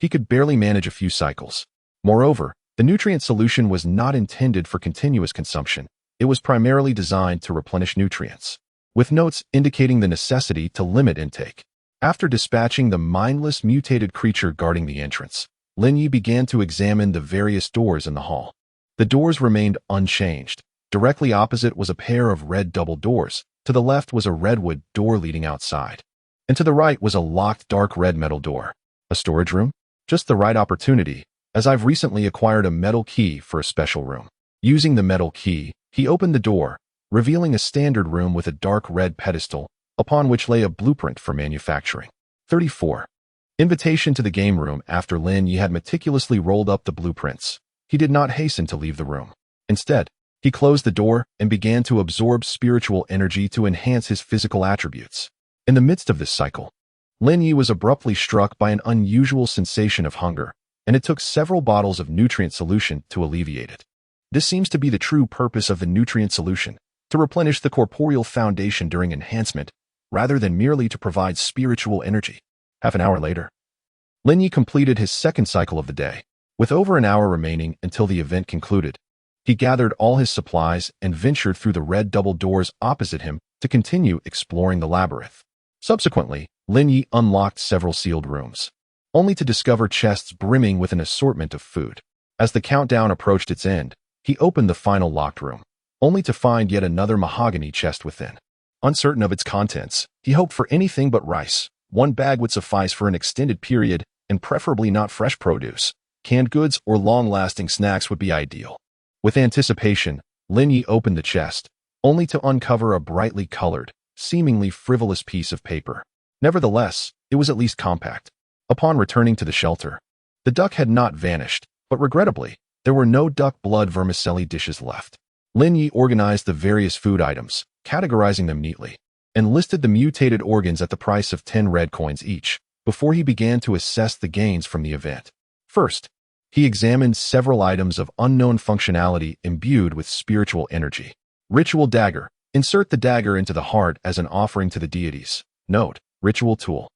He could barely manage a few cycles. Moreover, the nutrient solution was not intended for continuous consumption. It was primarily designed to replenish nutrients, with notes indicating the necessity to limit intake. After dispatching the mindless mutated creature guarding the entrance, Lin Ye began to examine the various doors in the hall. The doors remained unchanged. Directly opposite was a pair of red double doors. To the left was a redwood door leading outside. And to the right was a locked dark red metal door. A storage room? Just the right opportunity, as I've recently acquired a metal key for a special room. Using the metal key, he opened the door, revealing a standard room with a dark red pedestal, upon which lay a blueprint for manufacturing. 34. Invitation to the game room. After Lin Ye had meticulously rolled up the blueprints, he did not hasten to leave the room. Instead, he closed the door and began to absorb spiritual energy to enhance his physical attributes. In the midst of this cycle, Lin Ye was abruptly struck by an unusual sensation of hunger, and it took several bottles of nutrient solution to alleviate it. This seems to be the true purpose of the nutrient solution, to replenish the corporeal foundation during enhancement, rather than merely to provide spiritual energy. Half an hour later, Lin Ye completed his second cycle of the day. With over an hour remaining until the event concluded, he gathered all his supplies and ventured through the red double doors opposite him to continue exploring the labyrinth. Subsequently, Lin Ye unlocked several sealed rooms, only to discover chests brimming with an assortment of food. As the countdown approached its end, he opened the final locked room, only to find yet another mahogany chest within. Uncertain of its contents, he hoped for anything but rice. One bag would suffice for an extended period, and preferably not fresh produce. Canned goods or long-lasting snacks would be ideal. With anticipation, Lin Ye opened the chest, only to uncover a brightly colored, seemingly frivolous piece of paper. Nevertheless, it was at least compact. Upon returning to the shelter, the duck had not vanished, but regrettably, there were no duck blood vermicelli dishes left. Lin Ye organized the various food items, categorizing them neatly, and listed the mutated organs at the price of 10 red coins each, before he began to assess the gains from the event. First, he examined several items of unknown functionality imbued with spiritual energy. Ritual dagger. Insert the dagger into the heart as an offering to the deities. Note, ritual tool.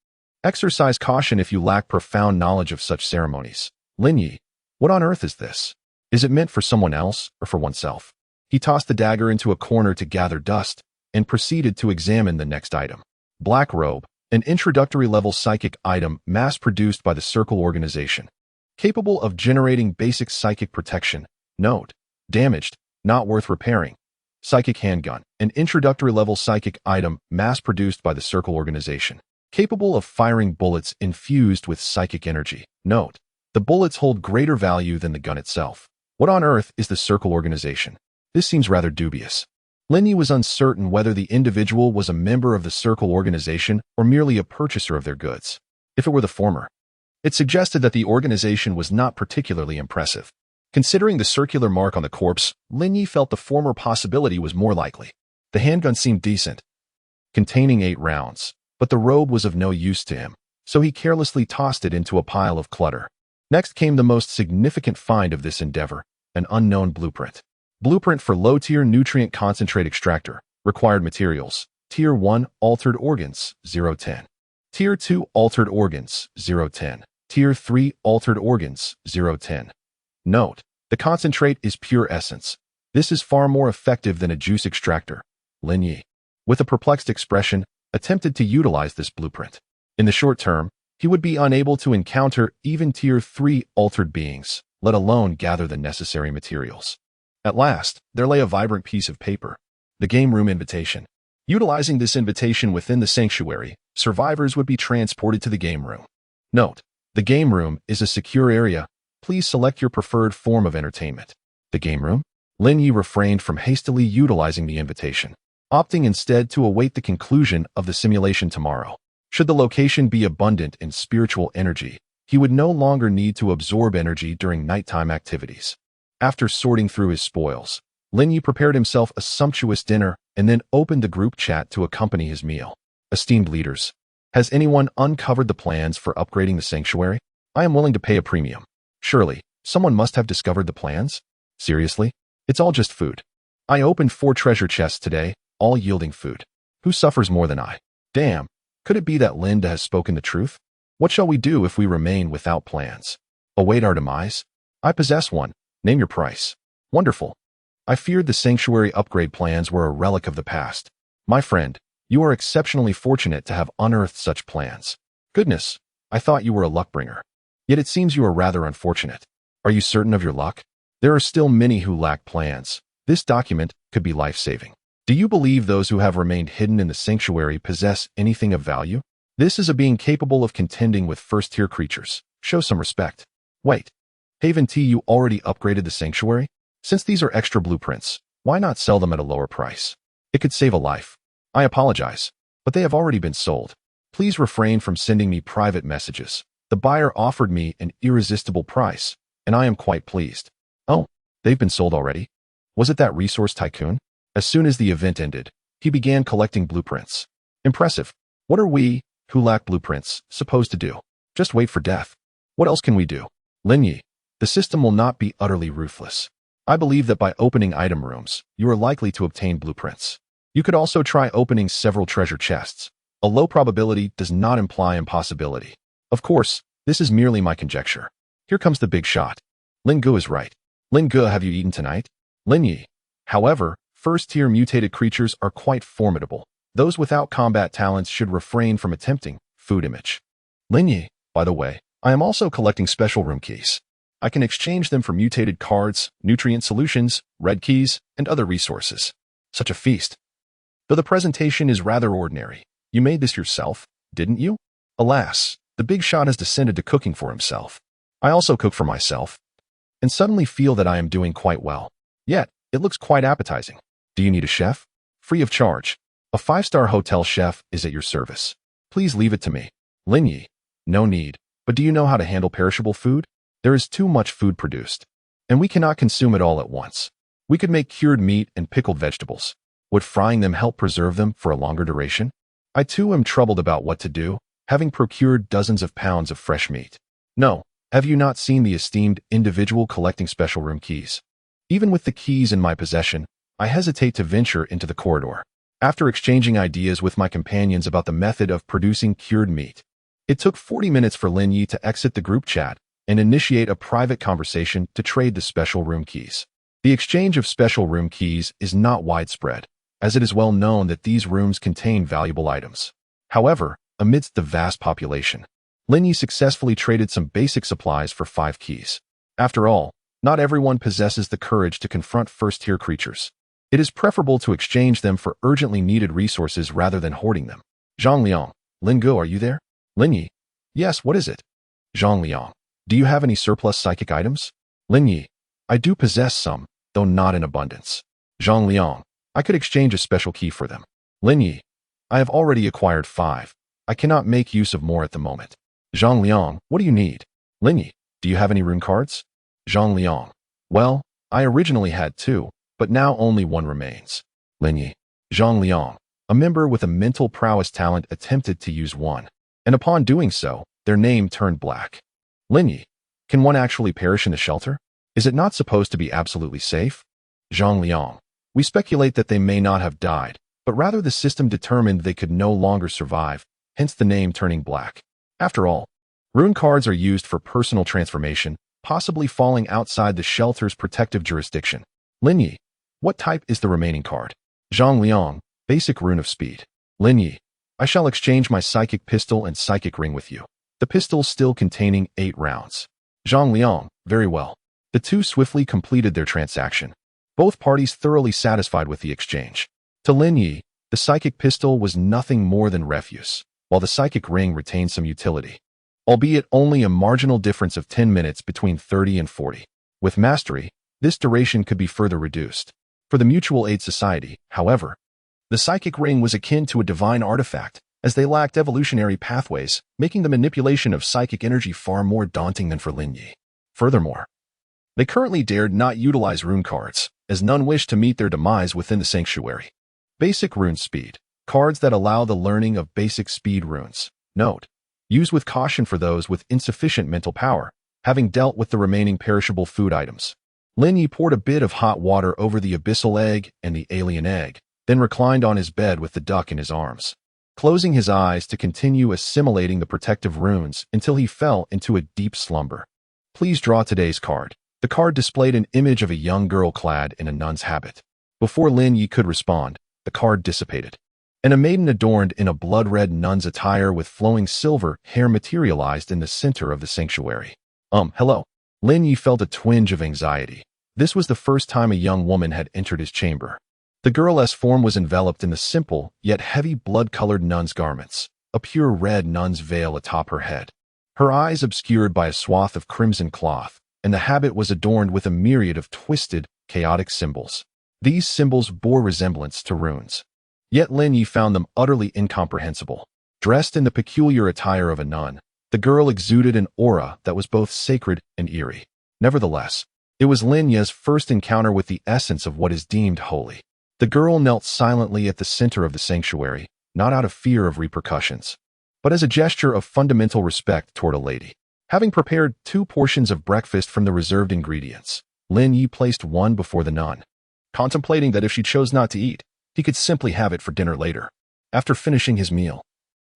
Exercise caution if you lack profound knowledge of such ceremonies. Lin Ye, what on earth is this? Is it meant for someone else or for oneself? He tossed the dagger into a corner to gather dust and proceeded to examine the next item. Black robe, an introductory level psychic item mass-produced by the Circle organization. Capable of generating basic psychic protection. Note, damaged, not worth repairing. Psychic handgun, an introductory level psychic item mass-produced by the Circle organization. Capable of firing bullets infused with psychic energy. Note, the bullets hold greater value than the gun itself. What on earth is the Circle organization? This seems rather dubious. Lin Ye was uncertain whether the individual was a member of the Circle organization or merely a purchaser of their goods. If it were the former, it suggested that the organization was not particularly impressive. Considering the circular mark on the corpse, Lin Ye felt the former possibility was more likely. The handgun seemed decent, containing 8 rounds, but the robe was of no use to him, so he carelessly tossed it into a pile of clutter. Next came the most significant find of this endeavor, an unknown blueprint. Blueprint for low-tier nutrient concentrate extractor. Required materials. Tier 1, altered organs, 010. Tier 2, altered organs, 010. Tier 3, altered organs, 010. Note, the concentrate is pure essence. This is far more effective than a juice extractor. Lin Ye, with a perplexed expression, attempted to utilize this blueprint. In the short term, he would be unable to encounter even Tier 3 altered beings, let alone gather the necessary materials. At last, there lay a vibrant piece of paper. The game room invitation. Utilizing this invitation within the sanctuary, survivors would be transported to the game room. Note, the game room is a secure area. Please select your preferred form of entertainment. The game room? Lin Ye refrained from hastily utilizing the invitation, opting instead to await the conclusion of the simulation tomorrow. Should the location be abundant in spiritual energy, he would no longer need to absorb energy during nighttime activities. After sorting through his spoils, Lin Ye prepared himself a sumptuous dinner and then opened the group chat to accompany his meal. Esteemed leaders, has anyone uncovered the plans for upgrading the sanctuary? I am willing to pay a premium. Surely, someone must have discovered the plans? Seriously? It's all just food. I opened 4 treasure chests today, all yielding food. Who suffers more than I? Damn, could it be that Linda has spoken the truth? What shall we do if we remain without plans? Await our demise? I possess one. Name your price. Wonderful. I feared the sanctuary upgrade plans were a relic of the past. My friend, you are exceptionally fortunate to have unearthed such plans. Goodness, I thought you were a luck bringer. Yet it seems you are rather unfortunate. Are you certain of your luck? There are still many who lack plans. This document could be life-saving. Do you believe those who have remained hidden in the sanctuary possess anything of value? This is a being capable of contending with first-tier creatures. Show some respect. Wait. Haven T, you already upgraded the sanctuary? Since these are extra blueprints, why not sell them at a lower price? It could save a life. I apologize, but they have already been sold. Please refrain from sending me private messages. The buyer offered me an irresistible price, and I am quite pleased. Oh, they've been sold already? Was it that resource tycoon? As soon as the event ended, he began collecting blueprints. Impressive. What are we, who lack blueprints, supposed to do? Just wait for death. What else can we do? Lin Ye, the system will not be utterly ruthless. I believe that by opening item rooms, you are likely to obtain blueprints. You could also try opening several treasure chests. A low probability does not imply impossibility. Of course, this is merely my conjecture. Here comes the big shot. Lin Ge is right. Lin Ge, have you eaten tonight? Lin Ye. However, first-tier mutated creatures are quite formidable. Those without combat talents should refrain from attempting food image. Lin Ye, by the way, I am also collecting special room keys. I can exchange them for mutated cards, nutrient solutions, red keys, and other resources. Such a feast. Though the presentation is rather ordinary, you made this yourself, didn't you? Alas, the big shot has descended to cooking for himself. I also cook for myself, and suddenly feel that I am doing quite well. Yet, it looks quite appetizing. Do you need a chef? Free of charge. A 5-star hotel chef is at your service. Please leave it to me. Lin Ye. No need. But do you know how to handle perishable food? There is too much food produced, and we cannot consume it all at once. We could make cured meat and pickled vegetables. Would frying them help preserve them for a longer duration? I too am troubled about what to do, having procured dozens of pounds of fresh meat. No, have you not seen the esteemed individual collecting special room keys? Even with the keys in my possession, I hesitate to venture into the corridor. After exchanging ideas with my companions about the method of producing cured meat, it took 40 minutes for Lin Ye to exit the group chat and initiate a private conversation to trade the special room keys. The exchange of special room keys is not widespread, as it is well known that these rooms contain valuable items. However, amidst the vast population, Lin Ye successfully traded some basic supplies for 5 keys. After all, not everyone possesses the courage to confront first-tier creatures. It is preferable to exchange them for urgently needed resources rather than hoarding them. Zhang Liang, Lin Ge, are you there? Lin Ye. Yes, what is it? Zhang Liang. Do you have any surplus psychic items? Lin Ye. I do possess some, though not in abundance. Zhang Liang. I could exchange a special key for them. Lin Ye. I have already acquired 5. I cannot make use of more at the moment. Zhang Liang. What do you need? Lin Ye. Do you have any rune cards? Zhang Liang. Well, I originally had 2, but now only 1 remains. Lin Ye. Zhang Liang. A member with a mental prowess talent attempted to use one, and upon doing so, their name turned black. Lin Ye. Can one actually perish in the shelter? Is it not supposed to be absolutely safe? Zhang Liang. We speculate that they may not have died, but rather the system determined they could no longer survive, hence the name turning black. After all, rune cards are used for personal transformation, possibly falling outside the shelter's protective jurisdiction. Lin Ye. What type is the remaining card? Zhang Liang. Basic rune of speed. Lin Ye. I shall exchange my psychic pistol and psychic ring with you. The pistol still containing 8 rounds. Zhang Liang. Very well. The two swiftly completed their transaction, both parties thoroughly satisfied with the exchange. To Lin Ye, the psychic pistol was nothing more than refuse, while the psychic ring retained some utility, albeit only a marginal difference of 10 minutes between 30 and 40. With mastery, this duration could be further reduced. For the Mutual Aid Society, however, the psychic ring was akin to a divine artifact, as they lacked evolutionary pathways, making the manipulation of psychic energy far more daunting than for Lin Ye. Furthermore, they currently dared not utilize rune cards, as none wished to meet their demise within the sanctuary. Basic rune speed. Cards that allow the learning of basic speed runes. Note: use with caution for those with insufficient mental power, having dealt with the remaining perishable food items. Lin Ye poured a bit of hot water over the abyssal egg and the alien egg, then reclined on his bed with the duck in his arms, closing his eyes to continue assimilating the protective runes until he fell into a deep slumber. Please draw today's card. The card displayed an image of a young girl clad in a nun's habit. Before Lin Ye could respond, the card dissipated, and a maiden adorned in a blood-red nun's attire with flowing silver hair materialized in the center of the sanctuary. Hello. Lin Ye felt a twinge of anxiety. This was the first time a young woman had entered his chamber. The girl's form was enveloped in the simple, yet heavy blood-colored nun's garments, a pure red nun's veil atop her head. Her eyes obscured by a swath of crimson cloth, and the habit was adorned with a myriad of twisted, chaotic symbols. These symbols bore resemblance to runes. Yet Lin Ye found them utterly incomprehensible. Dressed in the peculiar attire of a nun, the girl exuded an aura that was both sacred and eerie. Nevertheless, it was Lin Ye's first encounter with the essence of what is deemed holy. The girl knelt silently at the center of the sanctuary, not out of fear of repercussions, but as a gesture of fundamental respect toward a lady. Having prepared 2 portions of breakfast from the reserved ingredients, Lin Ye placed one before the nun, contemplating that if she chose not to eat, he could simply have it for dinner later. After finishing his meal,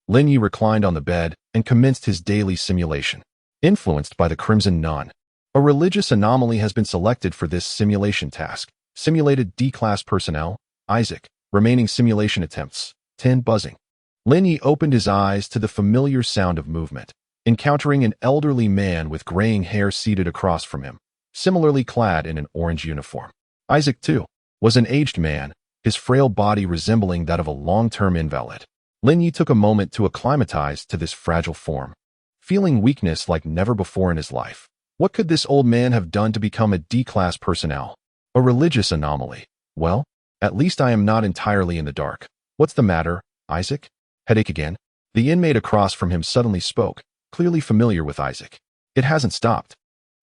Lin Ye reclined on the bed and commenced his daily simulation. Influenced by the Crimson Nun, a religious anomaly has been selected for this simulation task. Simulated D-class personnel, Isaac. Remaining simulation attempts, 10 buzzing. Lin Ye opened his eyes to the familiar sound of movement, encountering an elderly man with graying hair seated across from him, similarly clad in an orange uniform. Isaac, too, was an aged man, his frail body resembling that of a long-term invalid. Lin Ye took a moment to acclimatize to this fragile form, feeling weakness like never before in his life. What could this old man have done to become a D-class personnel? A religious anomaly. Well, at least I am not entirely in the dark. What's the matter, Isaac? Headache again? The inmate across from him suddenly spoke, clearly familiar with Isaac. It hasn't stopped.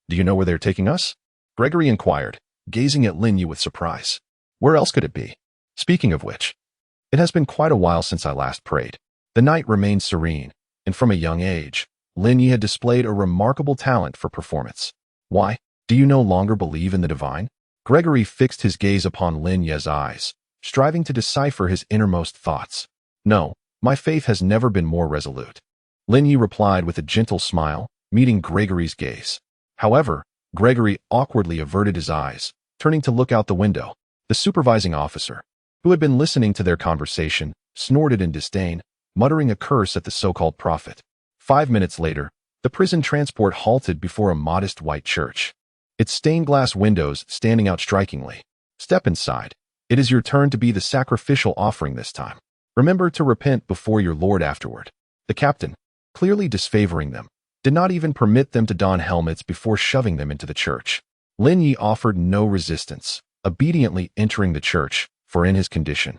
Do you know where they're taking us? Gregory inquired, gazing at Lin Ye with surprise. Where else could it be? Speaking of which, it has been quite a while since I last prayed. The night remained serene, and from a young age, Lin Ye had displayed a remarkable talent for performance. Why? Do you no longer believe in the divine? Gregory fixed his gaze upon Lin Ye's eyes, striving to decipher his innermost thoughts. No, my faith has never been more resolute. Lin Ye replied with a gentle smile, meeting Gregory's gaze. However, Gregory awkwardly averted his eyes, turning to look out the window. The supervising officer, who had been listening to their conversation, snorted in disdain, muttering a curse at the so-called prophet. 5 minutes later, the prison transport halted before a modest white church, its stained glass windows standing out strikingly. Step inside. It is your turn to be the sacrificial offering this time. Remember to repent before your Lord afterward. The captain, clearly disfavoring them, did not even permit them to don helmets before shoving them into the church. Lin Ye offered no resistance, obediently entering the church, for in his condition,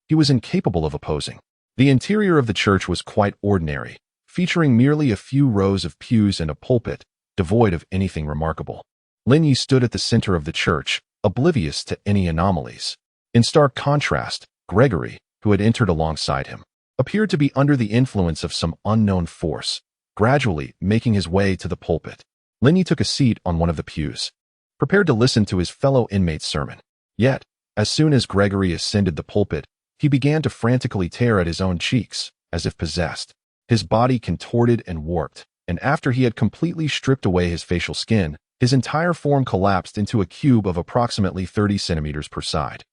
he was incapable of opposing. The interior of the church was quite ordinary, featuring merely a few rows of pews and a pulpit, devoid of anything remarkable. Lin Ye stood at the center of the church, oblivious to any anomalies. In stark contrast, Gregory, who had entered alongside him, appeared to be under the influence of some unknown force, gradually making his way to the pulpit. Lin Ye took a seat on one of the pews, prepared to listen to his fellow inmate's sermon. Yet, as soon as Gregory ascended the pulpit, he began to frantically tear at his own cheeks, as if possessed. His body contorted and warped, and after he had completely stripped away his facial skin, his entire form collapsed into a cube of approximately 30 centimeters per side.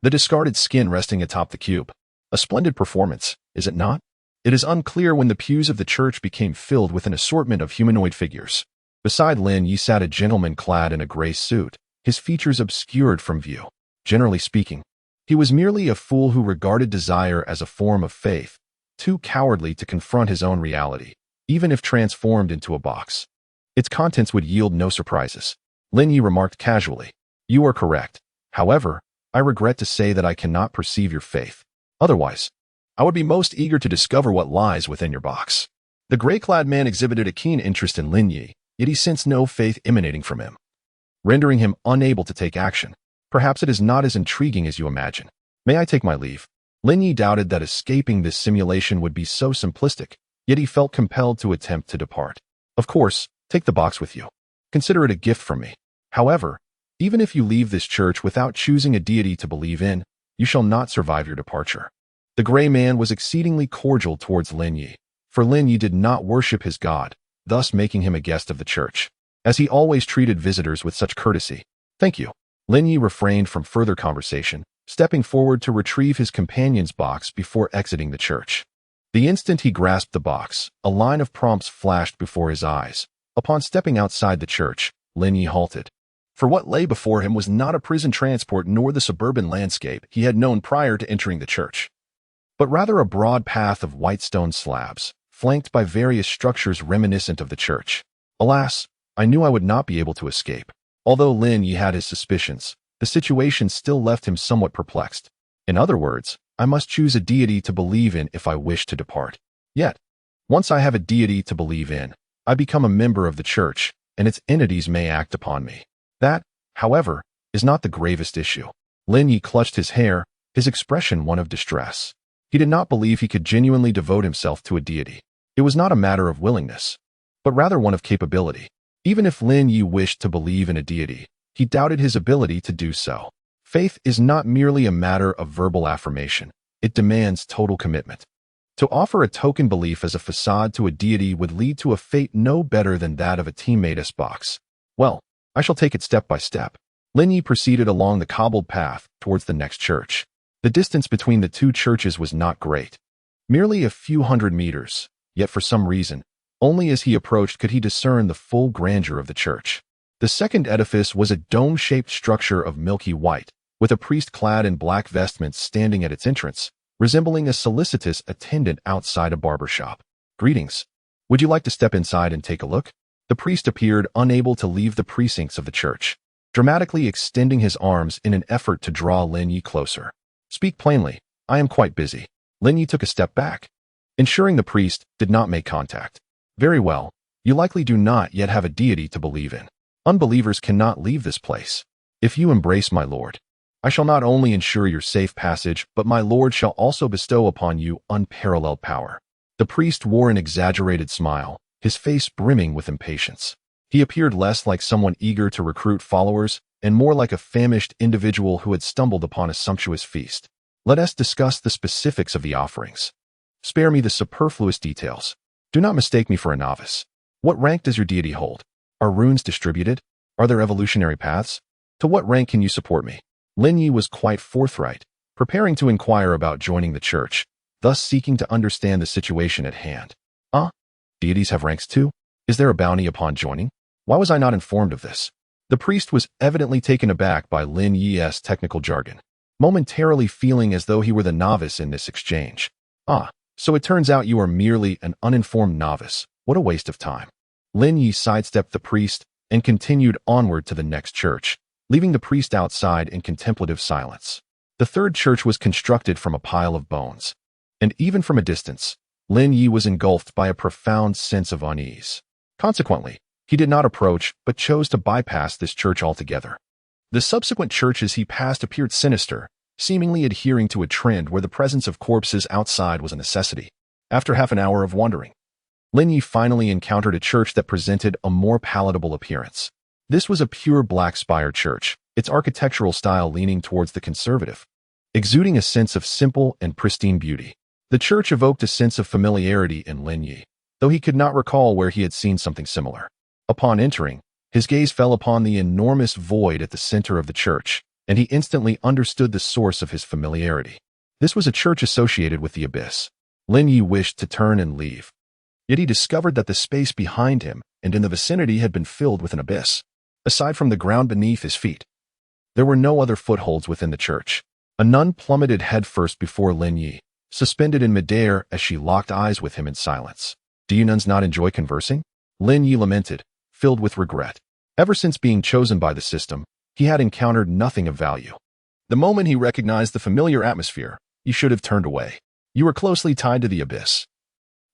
The discarded skin resting atop the cube. A splendid performance, is it not? It is unclear when the pews of the church became filled with an assortment of humanoid figures. Beside Lin Ye sat a gentleman clad in a gray suit, his features obscured from view. Generally speaking, he was merely a fool who regarded desire as a form of faith, too cowardly to confront his own reality, even if transformed into a box. Its contents would yield no surprises. Lin Ye remarked casually, "You are correct. However, I regret to say that I cannot perceive your faith. Otherwise, I would be most eager to discover what lies within your box." The gray-clad man exhibited a keen interest in Lin Ye, yet he sensed no faith emanating from him, rendering him unable to take action. Perhaps it is not as intriguing as you imagine. May I take my leave? Lin Ye doubted that escaping this simulation would be so simplistic, yet he felt compelled to attempt to depart. Of course, take the box with you. Consider it a gift from me. However, even if you leave this church without choosing a deity to believe in, you shall not survive your departure. The gray man was exceedingly cordial towards Lin Ye, for Lin Ye did not worship his god, thus making him a guest of the church, as he always treated visitors with such courtesy. Thank you. Lin Ye refrained from further conversation, stepping forward to retrieve his companion's box before exiting the church. The instant he grasped the box, a line of prompts flashed before his eyes. Upon stepping outside the church, Lin Ye halted. For what lay before him was not a prison transport nor the suburban landscape he had known prior to entering the church, but rather a broad path of white stone slabs, flanked by various structures reminiscent of the church. Alas, I knew I would not be able to escape. Although Lin Ye had his suspicions, the situation still left him somewhat perplexed. In other words, I must choose a deity to believe in if I wish to depart. Yet, once I have a deity to believe in, I become a member of the church, and its entities may act upon me. That, however, is not the gravest issue. Lin Ye clutched his hair, his expression one of distress. He did not believe he could genuinely devote himself to a deity. It was not a matter of willingness, but rather one of capability. Even if Lin Ye wished to believe in a deity, he doubted his ability to do so. Faith is not merely a matter of verbal affirmation. It demands total commitment. To offer a token belief as a facade to a deity would lead to a fate no better than that of a teammate box. Well, I shall take it step by step. Lin Ye proceeded along the cobbled path towards the next church. The distance between the two churches was not great, merely a few hundred meters, yet for some reason, only as he approached could he discern the full grandeur of the church. The second edifice was a dome-shaped structure of milky white, with a priest clad in black vestments standing at its entrance, resembling a solicitous attendant outside a barber shop. "Greetings. Would you like to step inside and take a look?" The priest appeared unable to leave the precincts of the church, dramatically extending his arms in an effort to draw Lin Ye closer. "Speak plainly. I am quite busy." Lin Ye took a step back, ensuring the priest did not make contact. "Very well. You likely do not yet have a deity to believe in. Unbelievers cannot leave this place. If you embrace my lord, I shall not only ensure your safe passage, but my lord shall also bestow upon you unparalleled power." The priest wore an exaggerated smile, his face brimming with impatience. He appeared less like someone eager to recruit followers and more like a famished individual who had stumbled upon a sumptuous feast. "Let us discuss the specifics of the offerings. Spare me the superfluous details. Do not mistake me for a novice. What rank does your deity hold? Are runes distributed? Are there evolutionary paths? To what rank can you support me?" Lin Ye was quite forthright, preparing to inquire about joining the church, thus seeking to understand the situation at hand. Deities have ranks too? Is there a bounty upon joining? Why was I not informed of this? The priest was evidently taken aback by Lin Ye's technical jargon, momentarily feeling as though he were the novice in this exchange. So it turns out you are merely an uninformed novice. What a waste of time." Lin Ye sidestepped the priest and continued onward to the next church, leaving the priest outside in contemplative silence. The third church was constructed from a pile of bones, and even from a distance, Lin Ye was engulfed by a profound sense of unease. Consequently, he did not approach, but chose to bypass this church altogether. The subsequent churches he passed appeared sinister, seemingly adhering to a trend where the presence of corpses outside was a necessity. After half an hour of wandering, Lin Ye finally encountered a church that presented a more palatable appearance. This was a pure black spire church, its architectural style leaning towards the conservative, exuding a sense of simple and pristine beauty. The church evoked a sense of familiarity in Lin Ye, though he could not recall where he had seen something similar. Upon entering, his gaze fell upon the enormous void at the center of the church, and he instantly understood the source of his familiarity. This was a church associated with the abyss. Lin Ye wished to turn and leave, yet he discovered that the space behind him and in the vicinity had been filled with an abyss. Aside from the ground beneath his feet, there were no other footholds within the church. A nun plummeted headfirst before Lin Ye, suspended in midair as she locked eyes with him in silence. "Do you nuns not enjoy conversing?" Lin Ye lamented, filled with regret. Ever since being chosen by the system, he had encountered nothing of value. The moment he recognized the familiar atmosphere, he should have turned away. You are closely tied to the abyss.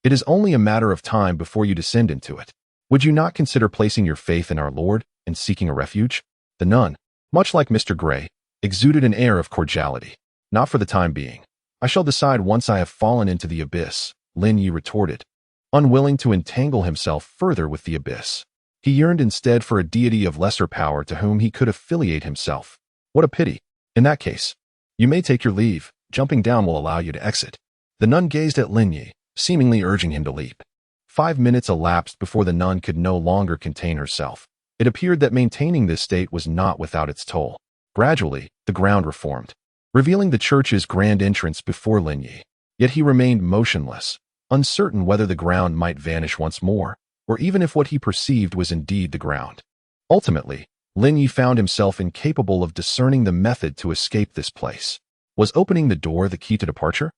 It is only a matter of time before you descend into it. Would you not consider placing your faith in our Lord and seeking a refuge? The nun, much like Mr. Gray, exuded an air of cordiality. "Not for the time being. I shall decide once I have fallen into the abyss," Lin Ye retorted, unwilling to entangle himself further with the abyss. He yearned instead for a deity of lesser power to whom he could affiliate himself. What a pity. In that case, you may take your leave. Jumping down will allow you to exit. The nun gazed at Lin Ye, seemingly urging him to leap. 5 minutes elapsed before the nun could no longer contain herself. It appeared that maintaining this state was not without its toll. Gradually, the ground reformed, revealing the church's grand entrance before Lin Ye. Yet he remained motionless, uncertain whether the ground might vanish once more, or even if what he perceived was indeed the ground. Ultimately, Lin Ye found himself incapable of discerning the method to escape this place. Was opening the door the key to departure?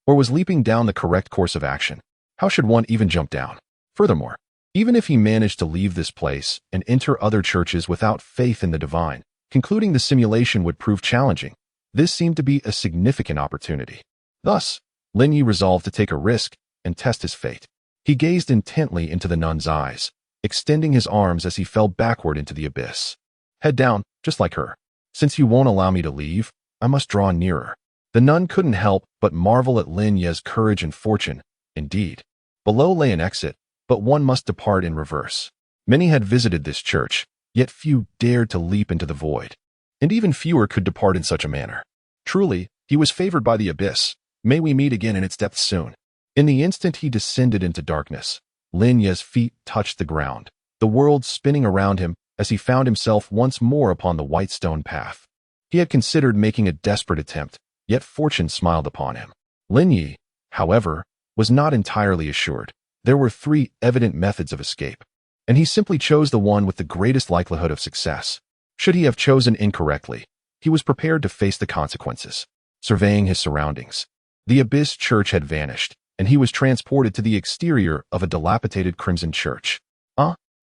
Or was leaping down the correct course of action? How should one even jump down? Furthermore, even if he managed to leave this place and enter other churches without faith in the divine, concluding the simulation would prove challenging, this seemed to be a significant opportunity. Thus, Lin Ye resolved to take a risk and test his fate. He gazed intently into the nun's eyes, extending his arms as he fell backward into the abyss. Head down, just like her. Since you won't allow me to leave, I must draw nearer. The nun couldn't help but marvel at Lin Ye's courage and fortune. Indeed, below lay an exit, but one must depart in reverse. Many had visited this church, yet few dared to leap into the void. And even fewer could depart in such a manner. Truly, he was favored by the abyss. May we meet again in its depths soon. In the instant he descended into darkness, Lin Ye's feet touched the ground, the world spinning around him as he found himself once more upon the white stone path. He had considered making a desperate attempt, yet fortune smiled upon him. Lin Ye, however, was not entirely assured. There were 3 evident methods of escape, and he simply chose the one with the greatest likelihood of success. Should he have chosen incorrectly, he was prepared to face the consequences. Surveying his surroundings, the Abyss Church had vanished, and he was transported to the exterior of a dilapidated crimson church.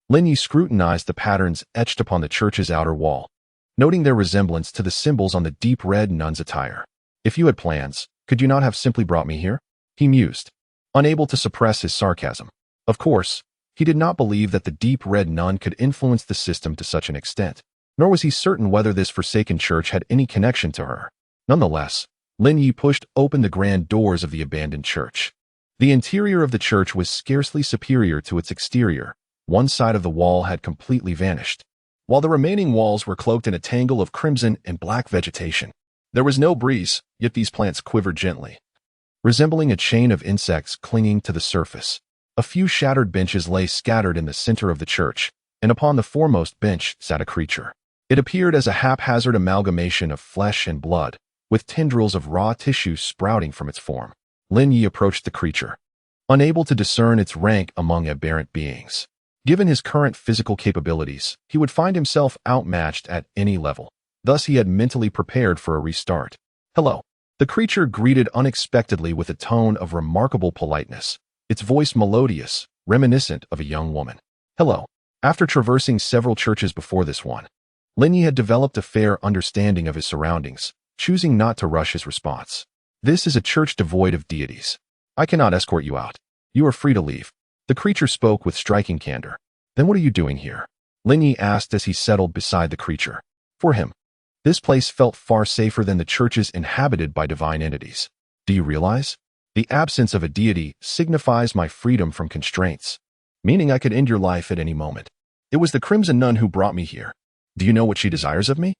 Lin Ye scrutinized the patterns etched upon the church's outer wall, noting their resemblance to the symbols on the deep red nun's attire. If you had plans, could you not have simply brought me here? He mused, unable to suppress his sarcasm. Of course, he did not believe that the deep red nun could influence the system to such an extent, nor was he certain whether this forsaken church had any connection to her. Nonetheless, Lin Ye pushed open the grand doors of the abandoned church. The interior of the church was scarcely superior to its exterior. One side of the wall had completely vanished, while the remaining walls were cloaked in a tangle of crimson and black vegetation. There was no breeze, yet these plants quivered gently, resembling a chain of insects clinging to the surface. A few shattered benches lay scattered in the center of the church, and upon the foremost bench sat a creature. It appeared as a haphazard amalgamation of flesh and blood, with tendrils of raw tissue sprouting from its form. Lin Ye approached the creature, unable to discern its rank among aberrant beings. Given his current physical capabilities, he would find himself outmatched at any level. Thus he had mentally prepared for a restart. Hello. The creature greeted unexpectedly with a tone of remarkable politeness, its voice melodious, reminiscent of a young woman. Hello. After traversing several churches before this one, Lin Ye had developed a fair understanding of his surroundings, choosing not to rush his response. This is a church devoid of deities. I cannot escort you out. You are free to leave. The creature spoke with striking candor. Then what are you doing here? Lin Ye asked as he settled beside the creature. For him, this place felt far safer than the churches inhabited by divine entities. Do you realize? The absence of a deity signifies my freedom from constraints, meaning I could end your life at any moment. It was the Crimson Nun who brought me here. Do you know what she desires of me?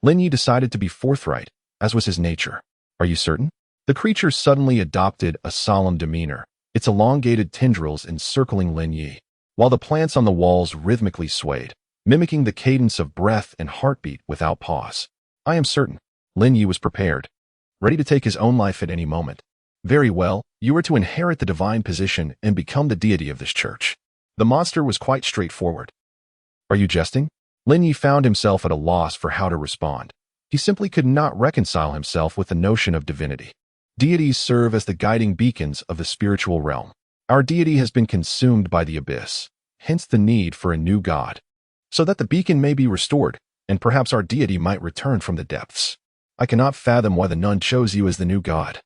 Lin Ye decided to be forthright, as was his nature. Are you certain? The creature suddenly adopted a solemn demeanor, its elongated tendrils encircling Lin Ye, while the plants on the walls rhythmically swayed, mimicking the cadence of breath and heartbeat without pause. I am certain. Lin Ye was prepared, ready to take his own life at any moment. Very well, you are to inherit the divine position and become the deity of this church. The monster was quite straightforward. Are you jesting? Lin Ye found himself at a loss for how to respond. He simply could not reconcile himself with the notion of divinity. Deities serve as the guiding beacons of the spiritual realm. Our deity has been consumed by the abyss, hence the need for a new god, so that the beacon may be restored, and perhaps our deity might return from the depths. I cannot fathom why the nun chose you as the new god,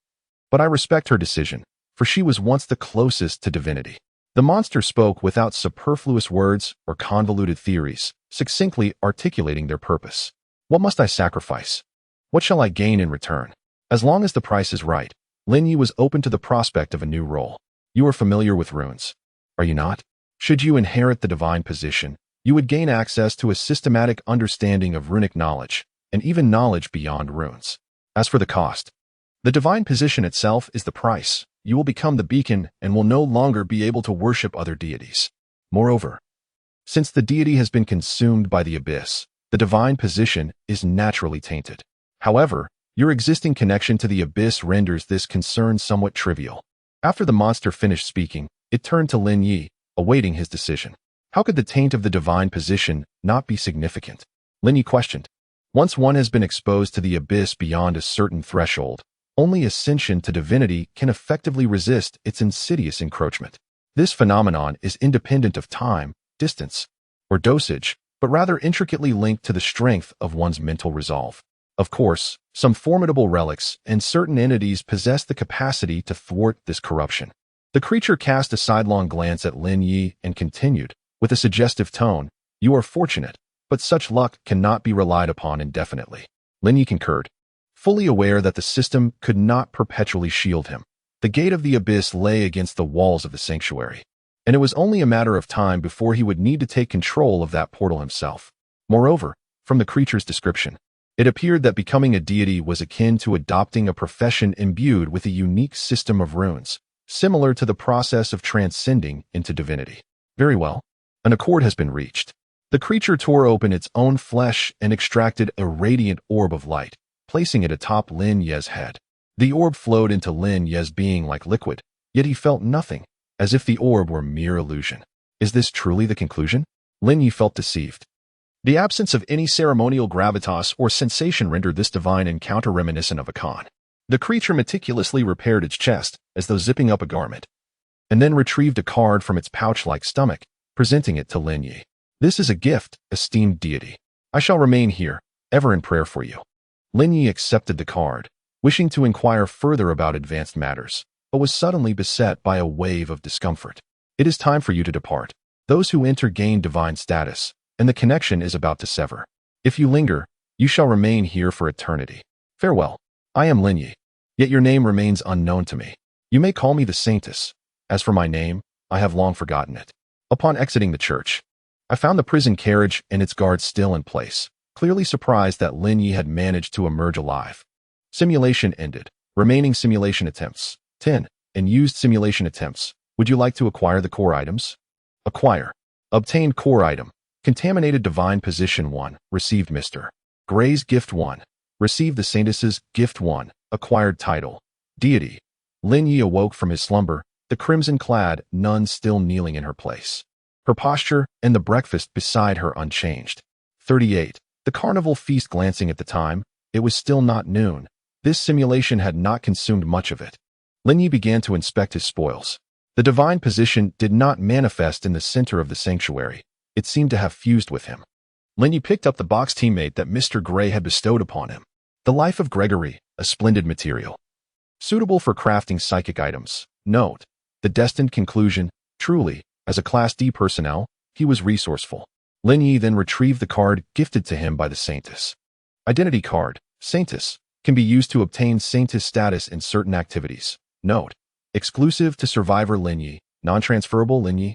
but I respect her decision, for she was once the closest to divinity. The monster spoke without superfluous words or convoluted theories, succinctly articulating their purpose. What must I sacrifice? What shall I gain in return? As long as the price is right, Lin Ye was open to the prospect of a new role. You are familiar with runes, are you not? Should you inherit the divine position, you would gain access to a systematic understanding of runic knowledge, and even knowledge beyond runes. As for the cost, the divine position itself is the price. You will become the beacon and will no longer be able to worship other deities. Moreover, since the deity has been consumed by the abyss, the divine position is naturally tainted. However, your existing connection to the abyss renders this concern somewhat trivial. After the monster finished speaking, it turned to Lin Ye, awaiting his decision. How could the taint of the divine position not be significant? Lin Ye questioned. Once one has been exposed to the abyss beyond a certain threshold, only ascension to divinity can effectively resist its insidious encroachment. This phenomenon is independent of time, distance, or dosage, but rather intricately linked to the strength of one's mental resolve. Of course, some formidable relics and certain entities possess the capacity to thwart this corruption. The creature cast a sidelong glance at Lin Ye and continued, with a suggestive tone, "You are fortunate, but such luck cannot be relied upon indefinitely." Lin Ye concurred, fully aware that the system could not perpetually shield him. The gate of the abyss lay against the walls of the sanctuary, and it was only a matter of time before he would need to take control of that portal himself. Moreover, from the creature's description, it appeared that becoming a deity was akin to adopting a profession imbued with a unique system of runes, similar to the process of transcending into divinity. Very well. An accord has been reached. The creature tore open its own flesh and extracted a radiant orb of light, placing it atop Lin Ye's head. The orb flowed into Lin Ye's being like liquid, yet he felt nothing, as if the orb were mere illusion. Is this truly the conclusion? Lin Ye felt deceived. The absence of any ceremonial gravitas or sensation rendered this divine encounter reminiscent of a con. The creature meticulously repaired its chest, as though zipping up a garment, and then retrieved a card from its pouch-like stomach, presenting it to Lin Ye. "This is a gift, esteemed deity. I shall remain here, ever in prayer for you." Lin Ye accepted the card, wishing to inquire further about advanced matters, but was suddenly beset by a wave of discomfort. "It is time for you to depart. Those who enter gain divine status, and the connection is about to sever. If you linger, you shall remain here for eternity. Farewell. I am Lin Ye, yet your name remains unknown to me. You may call me the Saintess. As for my name, I have long forgotten it." Upon exiting the church, I found the prison carriage and its guards still in place, clearly surprised that Lin Ye had managed to emerge alive. Simulation ended. Remaining simulation attempts, 10, and used simulation attempts. Would you like to acquire the core items? Acquire. Obtained core item. Contaminated Divine Position 1. Received Mr. Gray's Gift 1. Received the Saintess's Gift 1. Acquired title. Deity. Lin Ye awoke from his slumber, the crimson-clad nun still kneeling in her place. Her posture and the breakfast beside her unchanged. 38. The carnival feast. Glancing at the time, it was still not noon. This simulation had not consumed much of it. Lin Ye began to inspect his spoils. The divine position did not manifest in the center of the sanctuary. It seemed to have fused with him. Lin Ye picked up the box teammate that Mr. Gray had bestowed upon him. The Life of Gregory, a splendid material. Suitable for crafting psychic items. Note: the destined conclusion. Truly, as a Class D personnel, he was resourceful. Lin Ye then retrieved the card gifted to him by the Saintess. Identity card. Saintess. Can be used to obtain Saintess status in certain activities. Note: exclusive to Survivor Lin Ye. Non-transferable Lin Ye.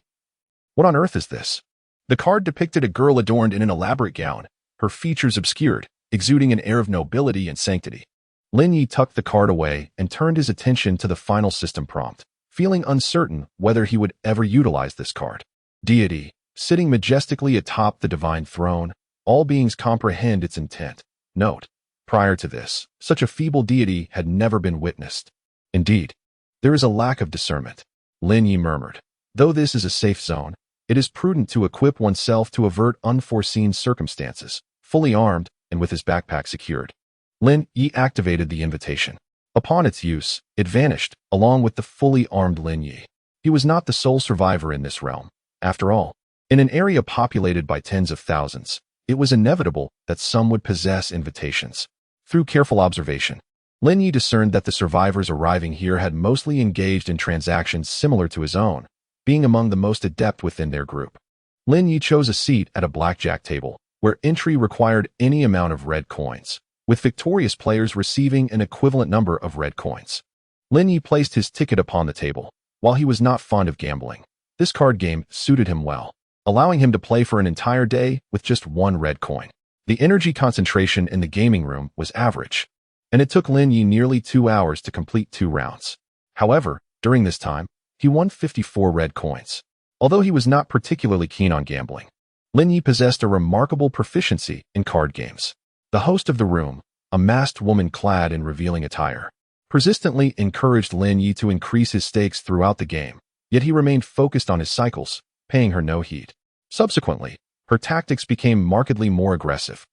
What on earth is this? The card depicted a girl adorned in an elaborate gown, her features obscured, exuding an air of nobility and sanctity. Lin Ye tucked the card away and turned his attention to the final system prompt, feeling uncertain whether he would ever utilize this card. Deity. Sitting majestically atop the divine throne, all beings comprehend its intent. Note: prior to this, such a feeble deity had never been witnessed. Indeed, there is a lack of discernment. Lin Ye murmured. Though this is a safe zone, it is prudent to equip oneself to avert unforeseen circumstances. Fully armed, and with his backpack secured, Lin Ye activated the invitation. Upon its use, it vanished, along with the fully armed Lin Ye. He was not the sole survivor in this realm. After all, in an area populated by tens of thousands, it was inevitable that some would possess invitations. Through careful observation, Lin Ye discerned that the survivors arriving here had mostly engaged in transactions similar to his own, being among the most adept within their group. Lin Ye chose a seat at a blackjack table, where entry required any amount of red coins, with victorious players receiving an equivalent number of red coins. Lin Ye placed his ticket upon the table. While he was not fond of gambling, this card game suited him well, allowing him to play for an entire day with just one red coin. The energy concentration in the gaming room was average, and it took Lin Ye nearly 2 hours to complete 2 rounds. However, during this time, he won 54 red coins. Although he was not particularly keen on gambling, Lin Ye possessed a remarkable proficiency in card games. The host of the room, a masked woman clad in revealing attire, persistently encouraged Lin Ye to increase his stakes throughout the game, yet he remained focused on his cycles, paying her no heed. Subsequently, her tactics became markedly more aggressive,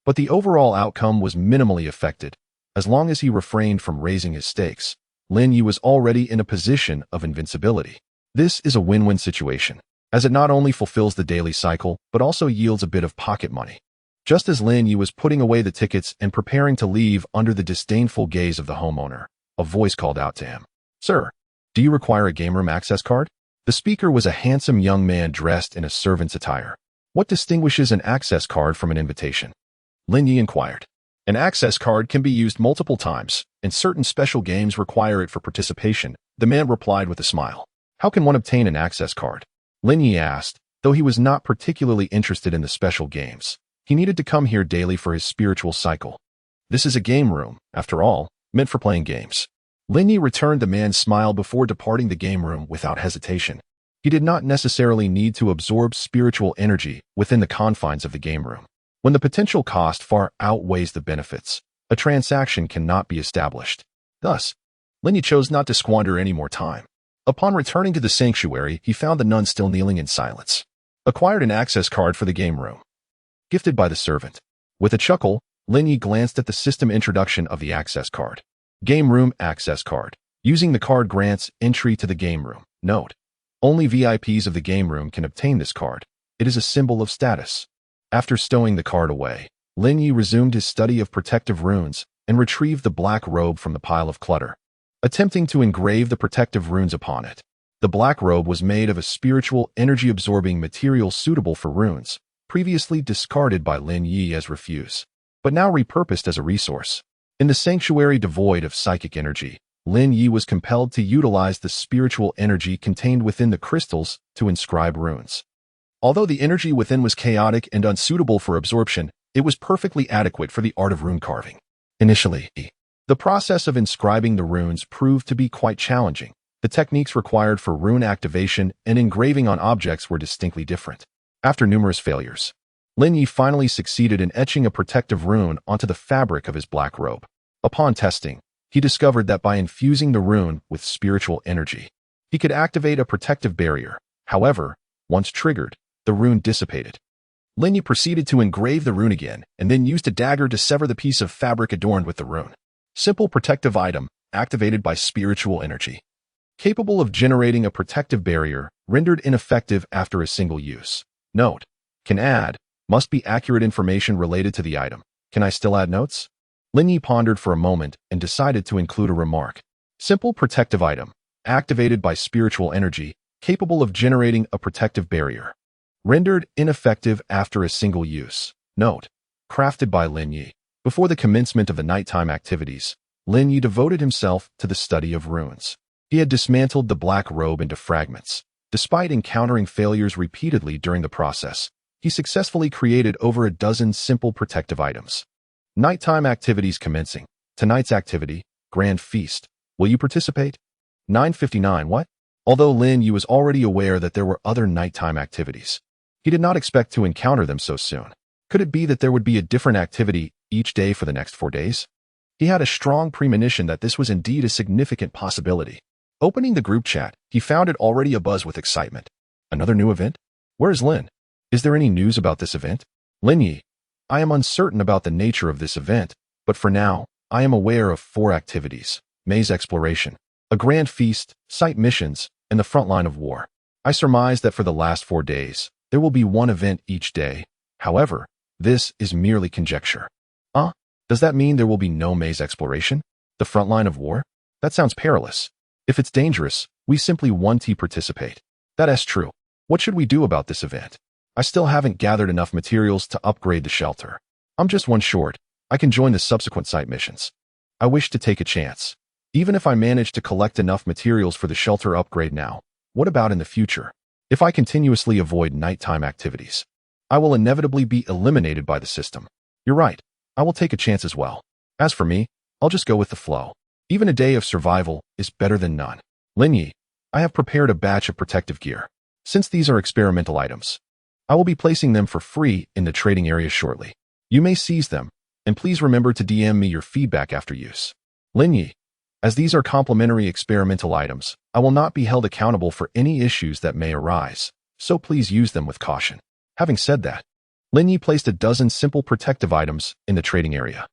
But the overall outcome was minimally affected. As long as he refrained from raising his stakes, Lin Ye was already in a position of invincibility. This is a win-win situation, as it not only fulfills the daily cycle, but also yields a bit of pocket money. Just as Lin Ye was putting away the tickets and preparing to leave under the disdainful gaze of the homeowner, a voice called out to him. "Sir, do you require a game room access card?" The speaker was a handsome young man dressed in a servant's attire. "What distinguishes an access card from an invitation?" Lin Ye inquired. "An access card can be used multiple times, and certain special games require it for participation," the man replied with a smile. "How can one obtain an access card?" Lin Ye asked, though he was not particularly interested in the special games. He needed to come here daily for his spiritual cycle. This is a game room, after all, meant for playing games. Lin Ye returned the man's smile before departing the game room without hesitation. He did not necessarily need to absorb spiritual energy within the confines of the game room. When the potential cost far outweighs the benefits, a transaction cannot be established. Thus, Lin Ye chose not to squander any more time. Upon returning to the sanctuary, he found the nun still kneeling in silence. "Acquired an access card for the game room. Gifted by the servant." With a chuckle, Lin Ye glanced at the system introduction of the access card. Game room access card. Using the card grants entry to the game room. Note: only VIPs of the game room can obtain this card. It is a symbol of status. After stowing the card away, Lin Ye resumed his study of protective runes and retrieved the black robe from the pile of clutter, attempting to engrave the protective runes upon it. The black robe was made of a spiritual, energy-absorbing material suitable for runes, previously discarded by Lin Ye as refuse, but now repurposed as a resource. In the sanctuary devoid of psychic energy, Lin Ye was compelled to utilize the spiritual energy contained within the crystals to inscribe runes. Although the energy within was chaotic and unsuitable for absorption, it was perfectly adequate for the art of rune carving. Initially, the process of inscribing the runes proved to be quite challenging. The techniques required for rune activation and engraving on objects were distinctly different. After numerous failures, Lin Ye finally succeeded in etching a protective rune onto the fabric of his black robe. Upon testing, he discovered that by infusing the rune with spiritual energy, he could activate a protective barrier. However, once triggered, the rune dissipated. Lin Ye proceeded to engrave the rune again and then used a dagger to sever the piece of fabric adorned with the rune. Simple protective item, activated by spiritual energy. Capable of generating a protective barrier, rendered ineffective after a single use. Note: can add, must be accurate information related to the item. Can I still add notes? Lin Ye pondered for a moment and decided to include a remark. Simple protective item, activated by spiritual energy, capable of generating a protective barrier. Rendered ineffective after a single use. Note: crafted by Lin Ye. Before the commencement of the nighttime activities, Lin Ye devoted himself to the study of runes. He had dismantled the black robe into fragments. Despite encountering failures repeatedly during the process, he successfully created over a dozen simple protective items. Nighttime activities commencing. Tonight's activity, Grand Feast. Will you participate? 9:59. What? Although Lin Ye was already aware that there were other nighttime activities, he did not expect to encounter them so soon. Could it be that there would be a different activity each day for the next 4 days? He had a strong premonition that this was indeed a significant possibility. Opening the group chat, he found it already abuzz with excitement. Another new event? Where is Lin? Is there any news about this event? Lin Ye, I am uncertain about the nature of this event, but for now, I am aware of 4 activities: maze exploration, a grand feast, site missions, and the front line of war. I surmise that for the last 4 days, there will be one event each day. However, this is merely conjecture. Does that mean there will be no maze exploration? The front line of war? That sounds perilous. If it's dangerous, we simply won't participate. That is true. What should we do about this event? I still haven't gathered enough materials to upgrade the shelter. I'm just one short. I can join the subsequent site missions. I wish to take a chance. Even if I manage to collect enough materials for the shelter upgrade now, what about in the future? If I continuously avoid nighttime activities, I will inevitably be eliminated by the system. You're right. I will take a chance as well. As for me, I'll just go with the flow. Even a day of survival is better than none. Lin Ye, I have prepared a batch of protective gear. Since these are experimental items, I will be placing them for free in the trading area shortly. You may seize them, and please remember to DM me your feedback after use. Lin Ye, as these are complimentary experimental items, I will not be held accountable for any issues that may arise, so please use them with caution. Having said that, Lin Ye placed a dozen simple protective items in the trading area.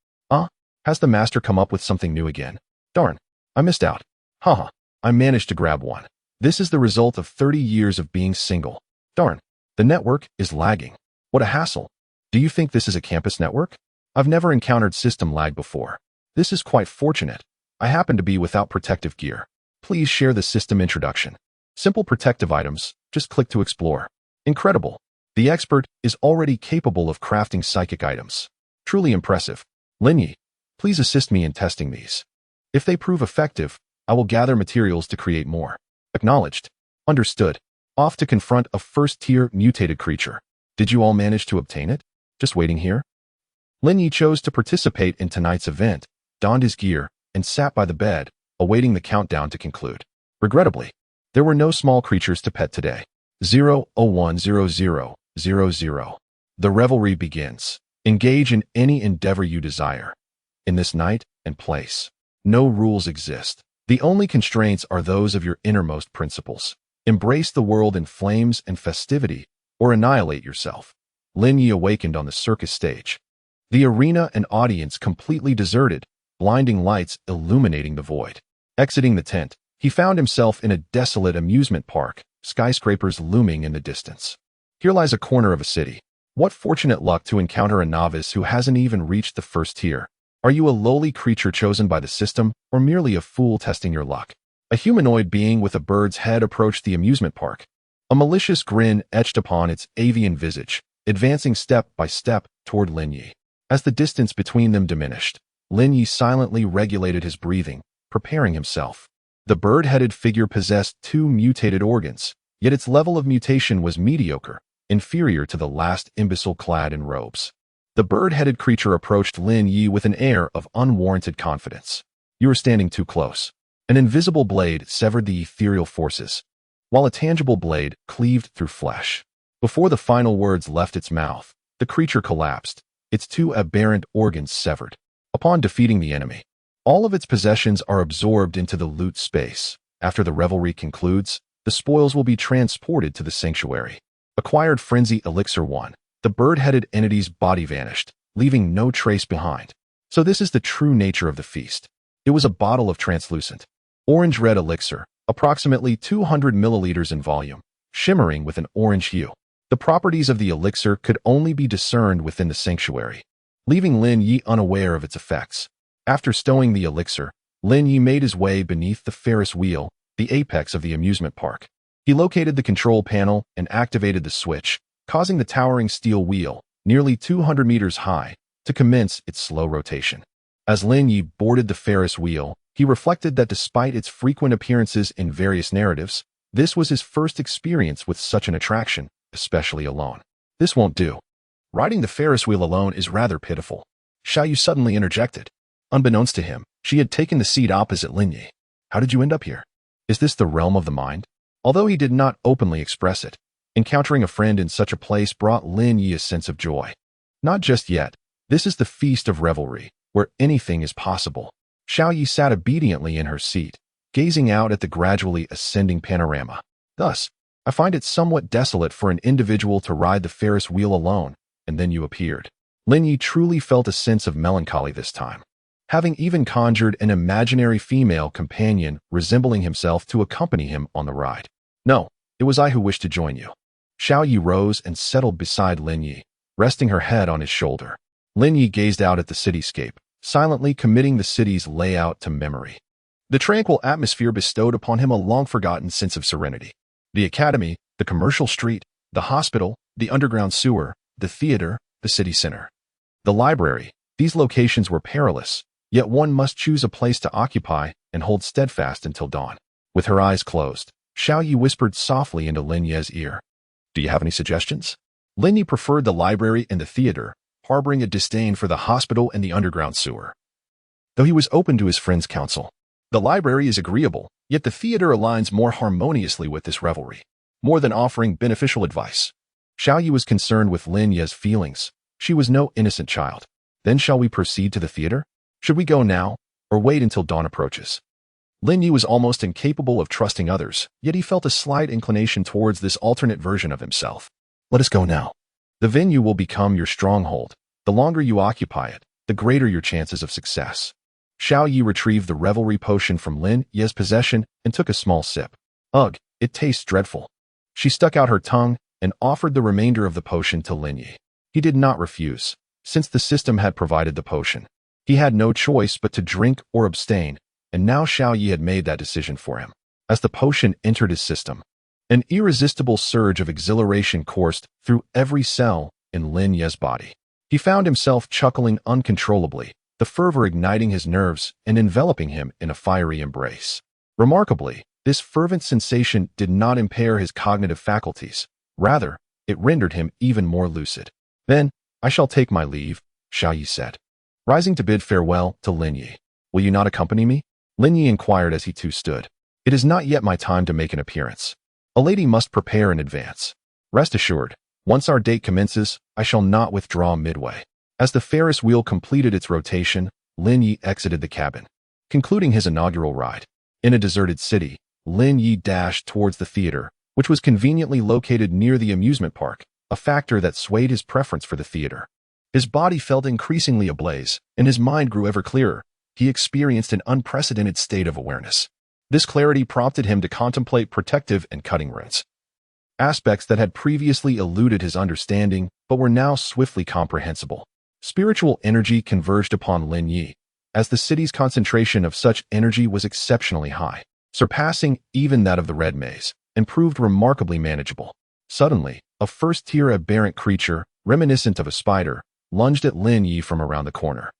Has the master come up with something new again? Darn, I missed out. Haha, I managed to grab one. This is the result of 30 years of being single. Darn, the network is lagging. What a hassle. Do you think this is a campus network? I've never encountered system lag before. This is quite fortunate. I happen to be without protective gear. Please share the system introduction. Simple protective items, just click to explore. Incredible. The expert is already capable of crafting psychic items. Truly impressive. Lin Ye, please assist me in testing these. If they prove effective, I will gather materials to create more. Acknowledged. Understood. Off to confront a first-tier mutated creature. Did you all manage to obtain it? Just waiting here? Lin Ye chose to participate in tonight's event, donned his gear, and sat by the bed, awaiting the countdown to conclude. Regrettably, there were no small creatures to pet today. 0010000. The revelry begins. Engage in any endeavor you desire. In this night and place, no rules exist. The only constraints are those of your innermost principles. Embrace the world in flames and festivity, or annihilate yourself. Lin Ye awakened on the circus stage. The arena and audience completely deserted, blinding lights illuminating the void. Exiting the tent, he found himself in a desolate amusement park, skyscrapers looming in the distance. Here lies a corner of a city. What fortunate luck to encounter a novice who hasn't even reached the first tier. Are you a lowly creature chosen by the system, or merely a fool testing your luck? A humanoid being with a bird's head approached the amusement park. A malicious grin etched upon its avian visage, advancing step by step toward Lin Ye. As the distance between them diminished, Lin Ye silently regulated his breathing, preparing himself. The bird-headed figure possessed 2 mutated organs, yet its level of mutation was mediocre, inferior to the last imbecile clad in robes. The bird-headed creature approached Lin Ye with an air of unwarranted confidence. You are standing too close. An invisible blade severed the ethereal forces, while a tangible blade cleaved through flesh. Before the final words left its mouth, the creature collapsed, its 2 aberrant organs severed. Upon defeating the enemy, all of its possessions are absorbed into the loot space. After the revelry concludes, the spoils will be transported to the sanctuary. Acquired Frenzy Elixir 1. The bird-headed entity's body vanished, leaving no trace behind. So this is the true nature of the feast. It was a bottle of translucent, orange-red elixir, approximately 200 milliliters in volume, shimmering with an orange hue. The properties of the elixir could only be discerned within the sanctuary, leaving Lin Ye unaware of its effects. After stowing the elixir, Lin Ye made his way beneath the Ferris wheel, the apex of the amusement park. He located the control panel and activated the switch, causing the towering steel wheel, nearly 200 meters high, to commence its slow rotation. As Lin Ye boarded the Ferris wheel, he reflected that despite its frequent appearances in various narratives, this was his first experience with such an attraction, especially alone. This won't do. Riding the Ferris wheel alone is rather pitiful. Xiaoyu suddenly interjected. Unbeknownst to him, she had taken the seat opposite Lin Ye. How did you end up here? Is this the realm of the mind? Although he did not openly express it, encountering a friend in such a place brought Lin Ye a sense of joy. Not just yet. This is the feast of revelry, where anything is possible. Xiaoyu sat obediently in her seat, gazing out at the gradually ascending panorama. Thus, I find it somewhat desolate for an individual to ride the Ferris wheel alone, and then you appeared. Lin Ye truly felt a sense of melancholy this time, having even conjured an imaginary female companion resembling himself to accompany him on the ride. No, it was I who wished to join you. Xiaoyu rose and settled beside Lin Ye, resting her head on his shoulder. Lin Ye gazed out at the cityscape, silently committing the city's layout to memory. The tranquil atmosphere bestowed upon him a long-forgotten sense of serenity. The academy, the commercial street, the hospital, the underground sewer, the theater, the city center. The library, these locations were perilous, yet one must choose a place to occupy and hold steadfast until dawn. With her eyes closed, Xiaoyu whispered softly into Lin Ye's ear. Do you have any suggestions? Lin Ye preferred the library and the theater, harboring a disdain for the hospital and the underground sewer. Though he was open to his friend's counsel. The library is agreeable, yet the theater aligns more harmoniously with this revelry, more than offering beneficial advice. Xiaoyu was concerned with Lin Ye's feelings. She was no innocent child. Then shall we proceed to the theater? Should we go now, or wait until dawn approaches? Lin Ye was almost incapable of trusting others, yet he felt a slight inclination towards this alternate version of himself. Let us go now. The venue will become your stronghold. The longer you occupy it, the greater your chances of success. Xiao Yi retrieved the revelry potion from Lin Ye's possession and took a small sip. Ugh, it tastes dreadful. She stuck out her tongue and offered the remainder of the potion to Lin Ye. He did not refuse, since the system had provided the potion. He had no choice but to drink or abstain, and now Xiao Yi had made that decision for him. As the potion entered his system, an irresistible surge of exhilaration coursed through every cell in Lin Ye's body. He found himself chuckling uncontrollably, the fervor igniting his nerves and enveloping him in a fiery embrace. Remarkably, this fervent sensation did not impair his cognitive faculties. Rather, it rendered him even more lucid. Then, I shall take my leave, Xiao Yi said, rising to bid farewell to Lin Ye. Will you not accompany me? Lin Ye inquired as he too stood. It is not yet my time to make an appearance. A lady must prepare in advance. Rest assured, once our date commences, I shall not withdraw midway. As the Ferris wheel completed its rotation, Lin Ye exited the cabin, concluding his inaugural ride. In a deserted city, Lin Ye dashed towards the theater, which was conveniently located near the amusement park, a factor that swayed his preference for the theater. His body felt increasingly ablaze, and his mind grew ever clearer. He experienced an unprecedented state of awareness. This clarity prompted him to contemplate protective and cutting runes, aspects that had previously eluded his understanding but were now swiftly comprehensible. Spiritual energy converged upon Lin Ye, as the city's concentration of such energy was exceptionally high, surpassing even that of the Red Maze, and proved remarkably manageable. Suddenly, a first-tier aberrant creature, reminiscent of a spider, lunged at Lin Ye from around the corner.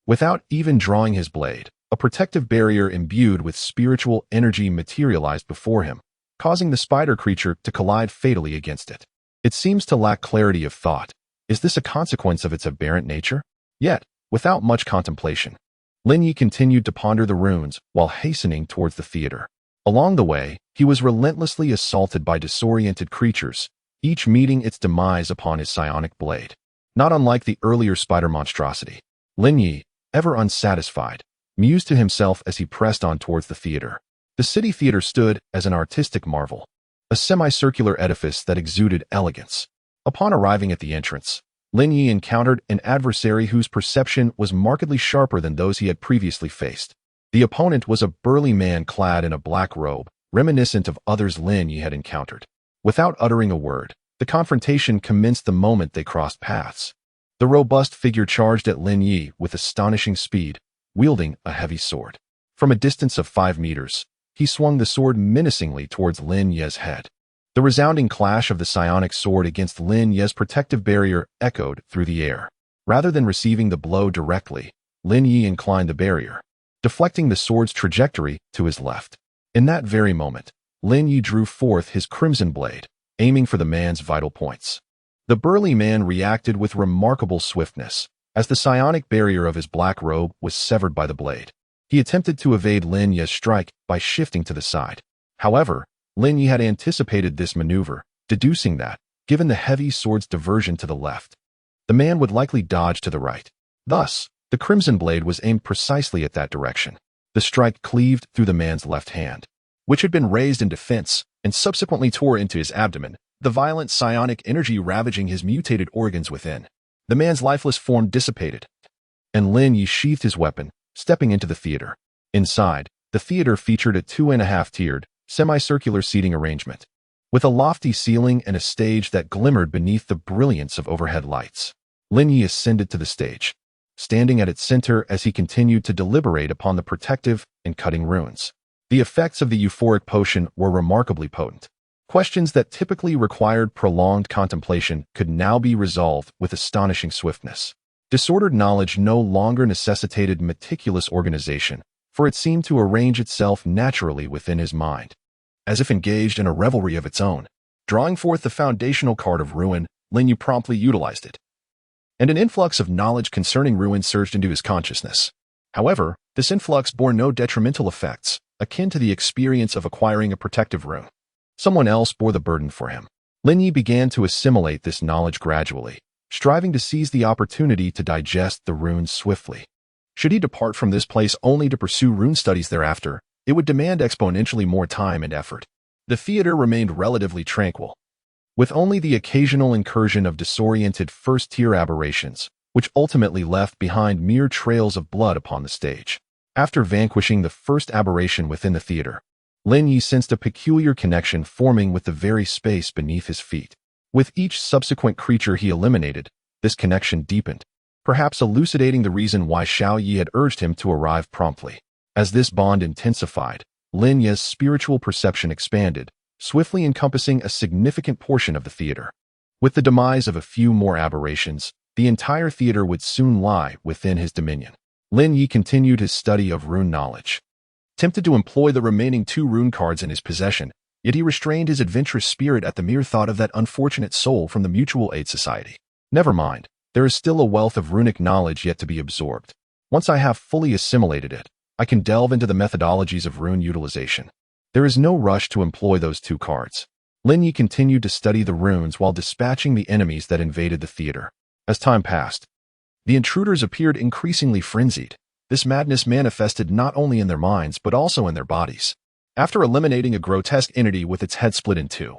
Without even drawing his blade, a protective barrier imbued with spiritual energy materialized before him, causing the spider creature to collide fatally against it. It seems to lack clarity of thought. Is this a consequence of its aberrant nature? Yet, without much contemplation, Lin Ye continued to ponder the runes while hastening towards the theater. Along the way, he was relentlessly assaulted by disoriented creatures, each meeting its demise upon his psionic blade. Not unlike the earlier spider monstrosity, Lin Ye, ever unsatisfied, mused to himself as he pressed on towards the theater. The city theater stood as an artistic marvel, a semicircular edifice that exuded elegance. Upon arriving at the entrance, Lin Ye encountered an adversary whose perception was markedly sharper than those he had previously faced. The opponent was a burly man clad in a black robe, reminiscent of others Lin Ye had encountered. Without uttering a word, the confrontation commenced the moment they crossed paths. The robust figure charged at Lin Ye with astonishing speed, wielding a heavy sword. From a distance of 5 meters, he swung the sword menacingly towards Lin Ye's head. The resounding clash of the psionic sword against Lin Ye's protective barrier echoed through the air. Rather than receiving the blow directly, Lin Ye inclined the barrier, deflecting the sword's trajectory to his left. In that very moment, Lin Ye drew forth his crimson blade, aiming for the man's vital points. The burly man reacted with remarkable swiftness, as the psionic barrier of his black robe was severed by the blade. He attempted to evade Lin Ye's strike by shifting to the side. However, Lin Ye had anticipated this maneuver, deducing that, given the heavy sword's diversion to the left, the man would likely dodge to the right. Thus, the crimson blade was aimed precisely at that direction. The strike cleaved through the man's left hand, which had been raised in defense, and subsequently tore into his abdomen, the violent psionic energy ravaging his mutated organs within. The man's lifeless form dissipated, and Lin Ye sheathed his weapon, stepping into the theater. Inside, the theater featured a 2.5-tiered, semicircular seating arrangement, with a lofty ceiling and a stage that glimmered beneath the brilliance of overhead lights. Lin Ye ascended to the stage, standing at its center as he continued to deliberate upon the protective and cutting runes. The effects of the euphoric potion were remarkably potent. Questions that typically required prolonged contemplation could now be resolved with astonishing swiftness. Disordered knowledge no longer necessitated meticulous organization, for it seemed to arrange itself naturally within his mind, as if engaged in a revelry of its own. Drawing forth the foundational card of ruin, Lin Ye promptly utilized it, and an influx of knowledge concerning ruin surged into his consciousness. However, this influx bore no detrimental effects, akin to the experience of acquiring a protective rune. Someone else bore the burden for him. Lin Ye began to assimilate this knowledge gradually, striving to seize the opportunity to digest the runes swiftly. Should he depart from this place only to pursue rune studies thereafter, it would demand exponentially more time and effort. The theater remained relatively tranquil, with only the occasional incursion of disoriented first-tier aberrations, which ultimately left behind mere trails of blood upon the stage. After vanquishing the first aberration within the theater, Lin Ye sensed a peculiar connection forming with the very space beneath his feet. With each subsequent creature he eliminated, this connection deepened, perhaps elucidating the reason why Xiao Yi had urged him to arrive promptly. As this bond intensified, Lin Ye's spiritual perception expanded, swiftly encompassing a significant portion of the theater. With the demise of a few more aberrations, the entire theater would soon lie within his dominion. Lin Ye continued his study of rune knowledge. Tempted to employ the remaining 2 rune cards in his possession, yet he restrained his adventurous spirit at the mere thought of that unfortunate soul from the Mutual Aid Society. Never mind, there is still a wealth of runic knowledge yet to be absorbed. Once I have fully assimilated it, I can delve into the methodologies of rune utilization. There is no rush to employ those 2 cards. Lin Ye continued to study the runes while dispatching the enemies that invaded the theater. As time passed, the intruders appeared increasingly frenzied. This madness manifested not only in their minds but also in their bodies. After eliminating a grotesque entity with its head split in 2,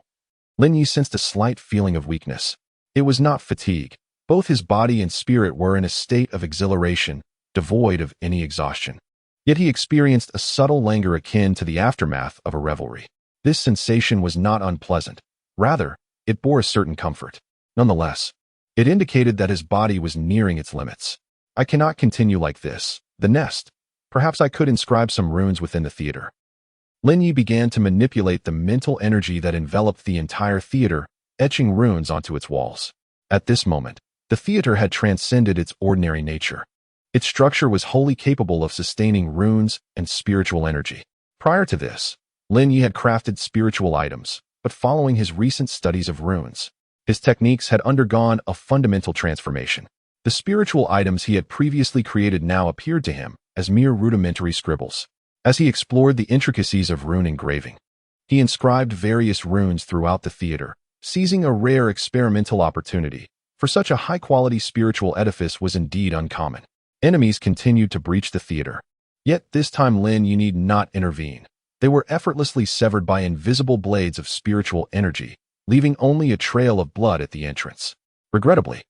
Lin Ye sensed a slight feeling of weakness. It was not fatigue. Both his body and spirit were in a state of exhilaration, devoid of any exhaustion. Yet he experienced a subtle languor akin to the aftermath of a revelry. This sensation was not unpleasant. Rather, it bore a certain comfort. Nonetheless, it indicated that his body was nearing its limits. I cannot continue like this. The nest. Perhaps I could inscribe some runes within the theater. Lin Ye began to manipulate the mental energy that enveloped the entire theater, etching runes onto its walls. At this moment, the theater had transcended its ordinary nature. Its structure was wholly capable of sustaining runes and spiritual energy. Prior to this, Lin Ye had crafted spiritual items, but following his recent studies of runes, his techniques had undergone a fundamental transformation. The spiritual items he had previously created now appeared to him as mere rudimentary scribbles. As he explored the intricacies of rune engraving, he inscribed various runes throughout the theater, seizing a rare experimental opportunity, for such a high-quality spiritual edifice was indeed uncommon. Enemies continued to breach the theater. Yet this time Lin Ye need not intervene. They were effortlessly severed by invisible blades of spiritual energy, leaving only a trail of blood at the entrance. Regrettably,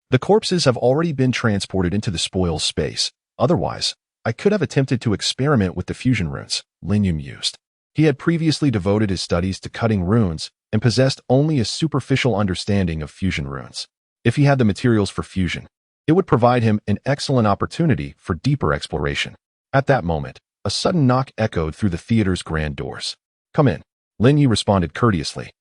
the corpses have already been transported into the spoils space. Otherwise, I could have attempted to experiment with the fusion runes, Lin Ye mused. He had previously devoted his studies to cutting runes and possessed only a superficial understanding of fusion runes. If he had the materials for fusion, it would provide him an excellent opportunity for deeper exploration. At that moment, a sudden knock echoed through the theater's grand doors. "Come in," Lin Ye responded courteously,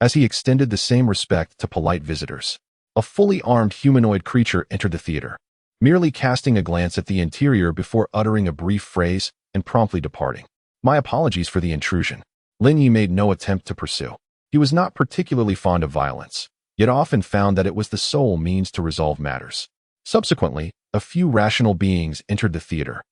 as he extended the same respect to polite visitors. A fully armed humanoid creature entered the theater, merely casting a glance at the interior before uttering a brief phrase and promptly departing. "My apologies for the intrusion." Lin Ye made no attempt to pursue. He was not particularly fond of violence, yet often found that it was the sole means to resolve matters. Subsequently, a few rational beings entered the theater,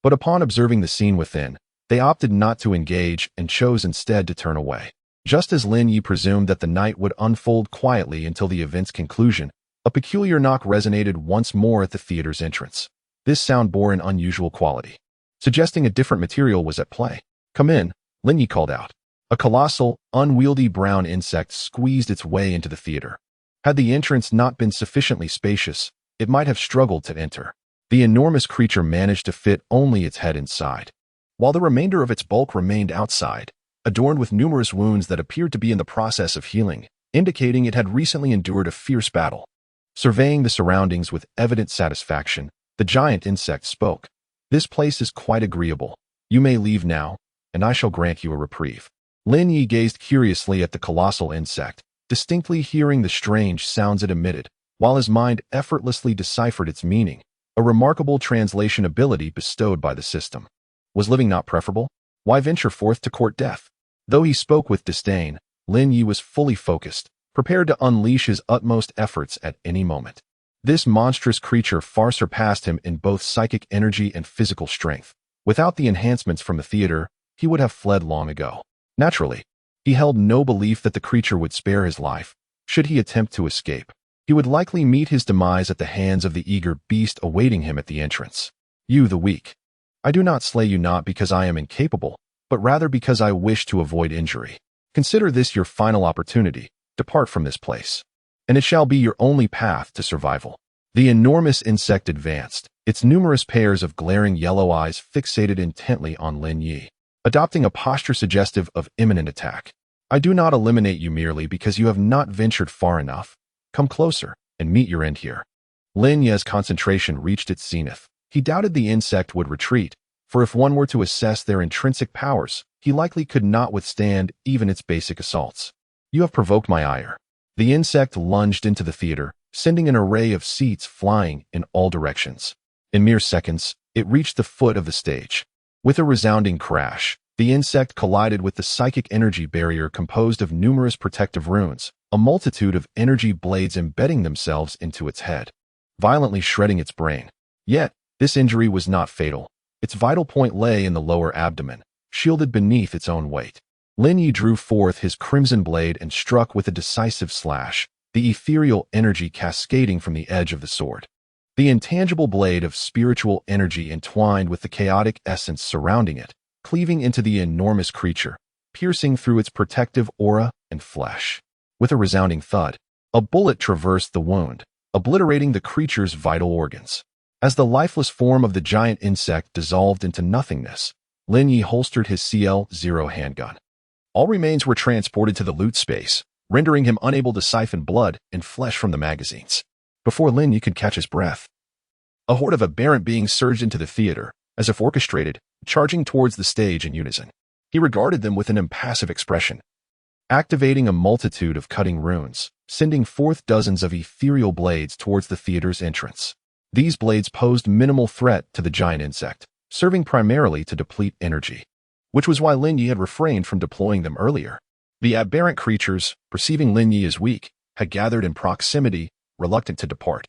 but upon observing the scene within, they opted not to engage and chose instead to turn away. Just as Lin Ye presumed that the night would unfold quietly until the event's conclusion, a peculiar knock resonated once more at the theater's entrance. This sound bore an unusual quality, suggesting a different material was at play. "Come in," Lin Ye called out. A colossal, unwieldy brown insect squeezed its way into the theater. Had the entrance not been sufficiently spacious, it might have struggled to enter. The enormous creature managed to fit only its head inside, while the remainder of its bulk remained outside, adorned with numerous wounds that appeared to be in the process of healing, indicating it had recently endured a fierce battle. Surveying the surroundings with evident satisfaction, the giant insect spoke. "This place is quite agreeable. You may leave now, and I shall grant you a reprieve." Lin Ye gazed curiously at the colossal insect, distinctly hearing the strange sounds it emitted, while his mind effortlessly deciphered its meaning, a remarkable translation ability bestowed by the system. Was living not preferable? Why venture forth to court death? Though he spoke with disdain, Lin Ye was fully focused, prepared to unleash his utmost efforts at any moment. This monstrous creature far surpassed him in both psychic energy and physical strength. Without the enhancements from the theater, he would have fled long ago. Naturally, he held no belief that the creature would spare his life. Should he attempt to escape, he would likely meet his demise at the hands of the eager beast awaiting him at the entrance. "You, the weak. I do not slay you not because I am incapable, but rather because I wish to avoid injury. Consider this your final opportunity depart from this place, and it shall be your only path to survival." The enormous insect advanced, its numerous pairs of glaring yellow eyes fixated intently on Lin Ye, adopting a posture suggestive of imminent attack. "I do not eliminate you merely because you have not ventured far enough. Come closer and meet your end here." Lin Ye's concentration reached its zenith. He doubted the insect would retreat, for if one were to assess their intrinsic powers, he likely could not withstand even its basic assaults. "You have provoked my ire." The insect lunged into the theater, sending an array of seats flying in all directions. In mere seconds, it reached the foot of the stage. With a resounding crash, the insect collided with the psychic energy barrier composed of numerous protective runes, a multitude of energy blades embedding themselves into its head, violently shredding its brain. Yet, this injury was not fatal. Its vital point lay in the lower abdomen, shielded beneath its own weight. Lin Ye drew forth his crimson blade and struck with a decisive slash, the ethereal energy cascading from the edge of the sword. The intangible blade of spiritual energy entwined with the chaotic essence surrounding it, cleaving into the enormous creature, piercing through its protective aura and flesh. With a resounding thud, a bullet traversed the wound, obliterating the creature's vital organs. As the lifeless form of the giant insect dissolved into nothingness, Lin Ye holstered his CL-0 handgun. All remains were transported to the loot space, rendering him unable to siphon blood and flesh from the magazines. Before Lin Ye could catch his breath, a horde of aberrant beings surged into the theater, as if orchestrated, charging towards the stage in unison. He regarded them with an impassive expression, activating a multitude of cutting runes, sending forth dozens of ethereal blades towards the theater's entrance. These blades posed minimal threat to the giant insect, serving primarily to deplete energy, which was why Lin Ye had refrained from deploying them earlier. The aberrant creatures, perceiving Lin Ye as weak, had gathered in proximity, reluctant to depart.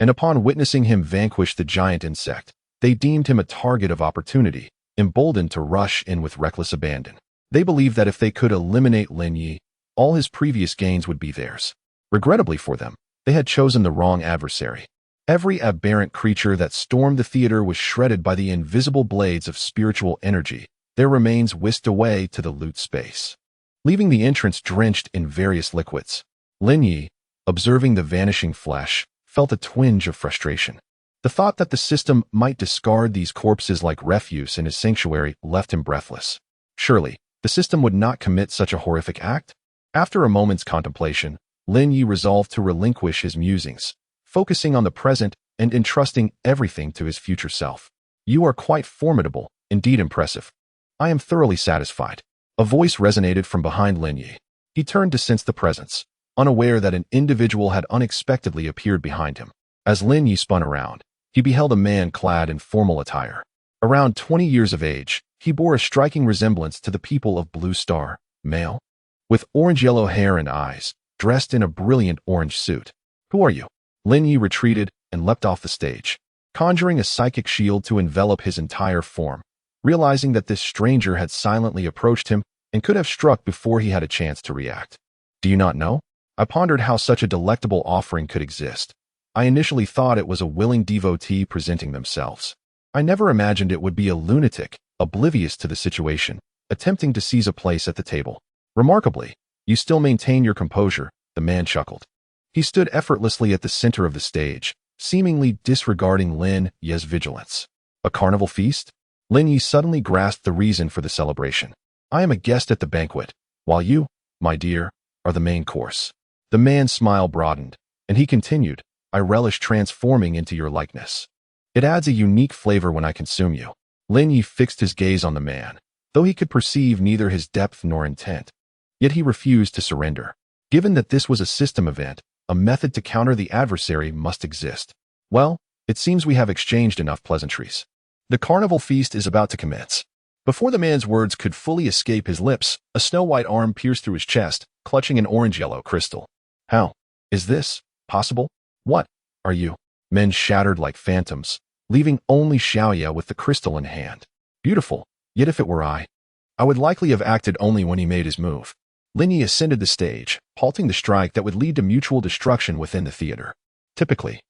And upon witnessing him vanquish the giant insect, they deemed him a target of opportunity, emboldened to rush in with reckless abandon. They believed that if they could eliminate Lin Ye, all his previous gains would be theirs. Regrettably for them, they had chosen the wrong adversary. Every aberrant creature that stormed the theater was shredded by the invisible blades of spiritual energy, their remains whisked away to the loot space, leaving the entrance drenched in various liquids. Lin Ye, observing the vanishing flesh, felt a twinge of frustration. The thought that the system might discard these corpses like refuse in his sanctuary left him breathless. Surely, the system would not commit such a horrific act? After a moment's contemplation, Lin Ye resolved to relinquish his musings, focusing on the present and entrusting everything to his future self. "You are quite formidable, indeed impressive. I am thoroughly satisfied." A voice resonated from behind Lin Ye. He turned to sense the presence, unaware that an individual had unexpectedly appeared behind him. As Lin Ye spun around, he beheld a man clad in formal attire. Around 20 years of age, he bore a striking resemblance to the people of Blue Star, male, with orange-yellow hair and eyes, dressed in a brilliant orange suit. "Who are you?" Lin Ye retreated and leapt off the stage, conjuring a psychic shield to envelop his entire form, realizing that this stranger had silently approached him and could have struck before he had a chance to react. "Do you not know?" I pondered how such a delectable offering could exist. I initially thought it was a willing devotee presenting themselves. I never imagined it would be a lunatic, oblivious to the situation, attempting to seize a place at the table. "Remarkably, you still maintain your composure," the man chuckled. He stood effortlessly at the center of the stage, seemingly disregarding Lin Ye's vigilance. "A carnival feast?" Lin Ye suddenly grasped the reason for the celebration. "I am a guest at the banquet, while you, my dear, are the main course." The man's smile broadened, and he continued, "I relish transforming into your likeness. It adds a unique flavor when I consume you." Lin Ye fixed his gaze on the man, though he could perceive neither his depth nor intent. Yet he refused to surrender. Given that this was a system event, a method to counter the adversary must exist. "Well, it seems we have exchanged enough pleasantries. The carnival feast is about to commence." Before the man's words could fully escape his lips, a snow-white arm pierced through his chest, clutching an orange-yellow crystal. "How is this possible? What are you?" Men shattered like phantoms, leaving only Xiaoya with the crystal in hand. "Beautiful, yet if it were I would likely have acted only when he made his move." Lin Ye ascended the stage, halting the strike that would lead to mutual destruction within the theater. "Typically,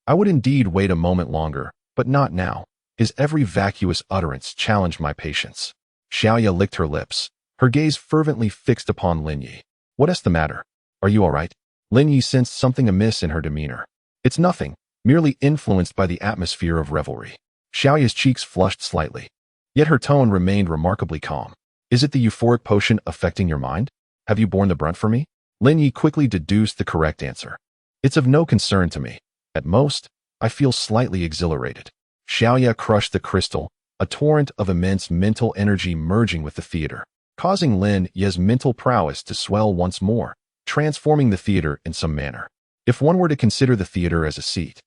I would indeed wait a moment longer, but not now." His every vacuous utterance challenged my patience. Xiaoya licked her lips, her gaze fervently fixed upon Lin Ye. "What is the matter?" Are you all right? Lin Ye sensed something amiss in her demeanor. It's nothing, merely influenced by the atmosphere of revelry. Xiaoya's cheeks flushed slightly, yet her tone remained remarkably calm. Is it the euphoric potion affecting your mind? Have you borne the brunt for me? Lin Ye quickly deduced the correct answer. It's of no concern to me. At most, I feel slightly exhilarated. Xiaoya crushed the crystal, a torrent of immense mental energy merging with the theater, causing Lin Ye's mental prowess to swell once more, transforming the theater in some manner. If one were to consider the theater as a seat,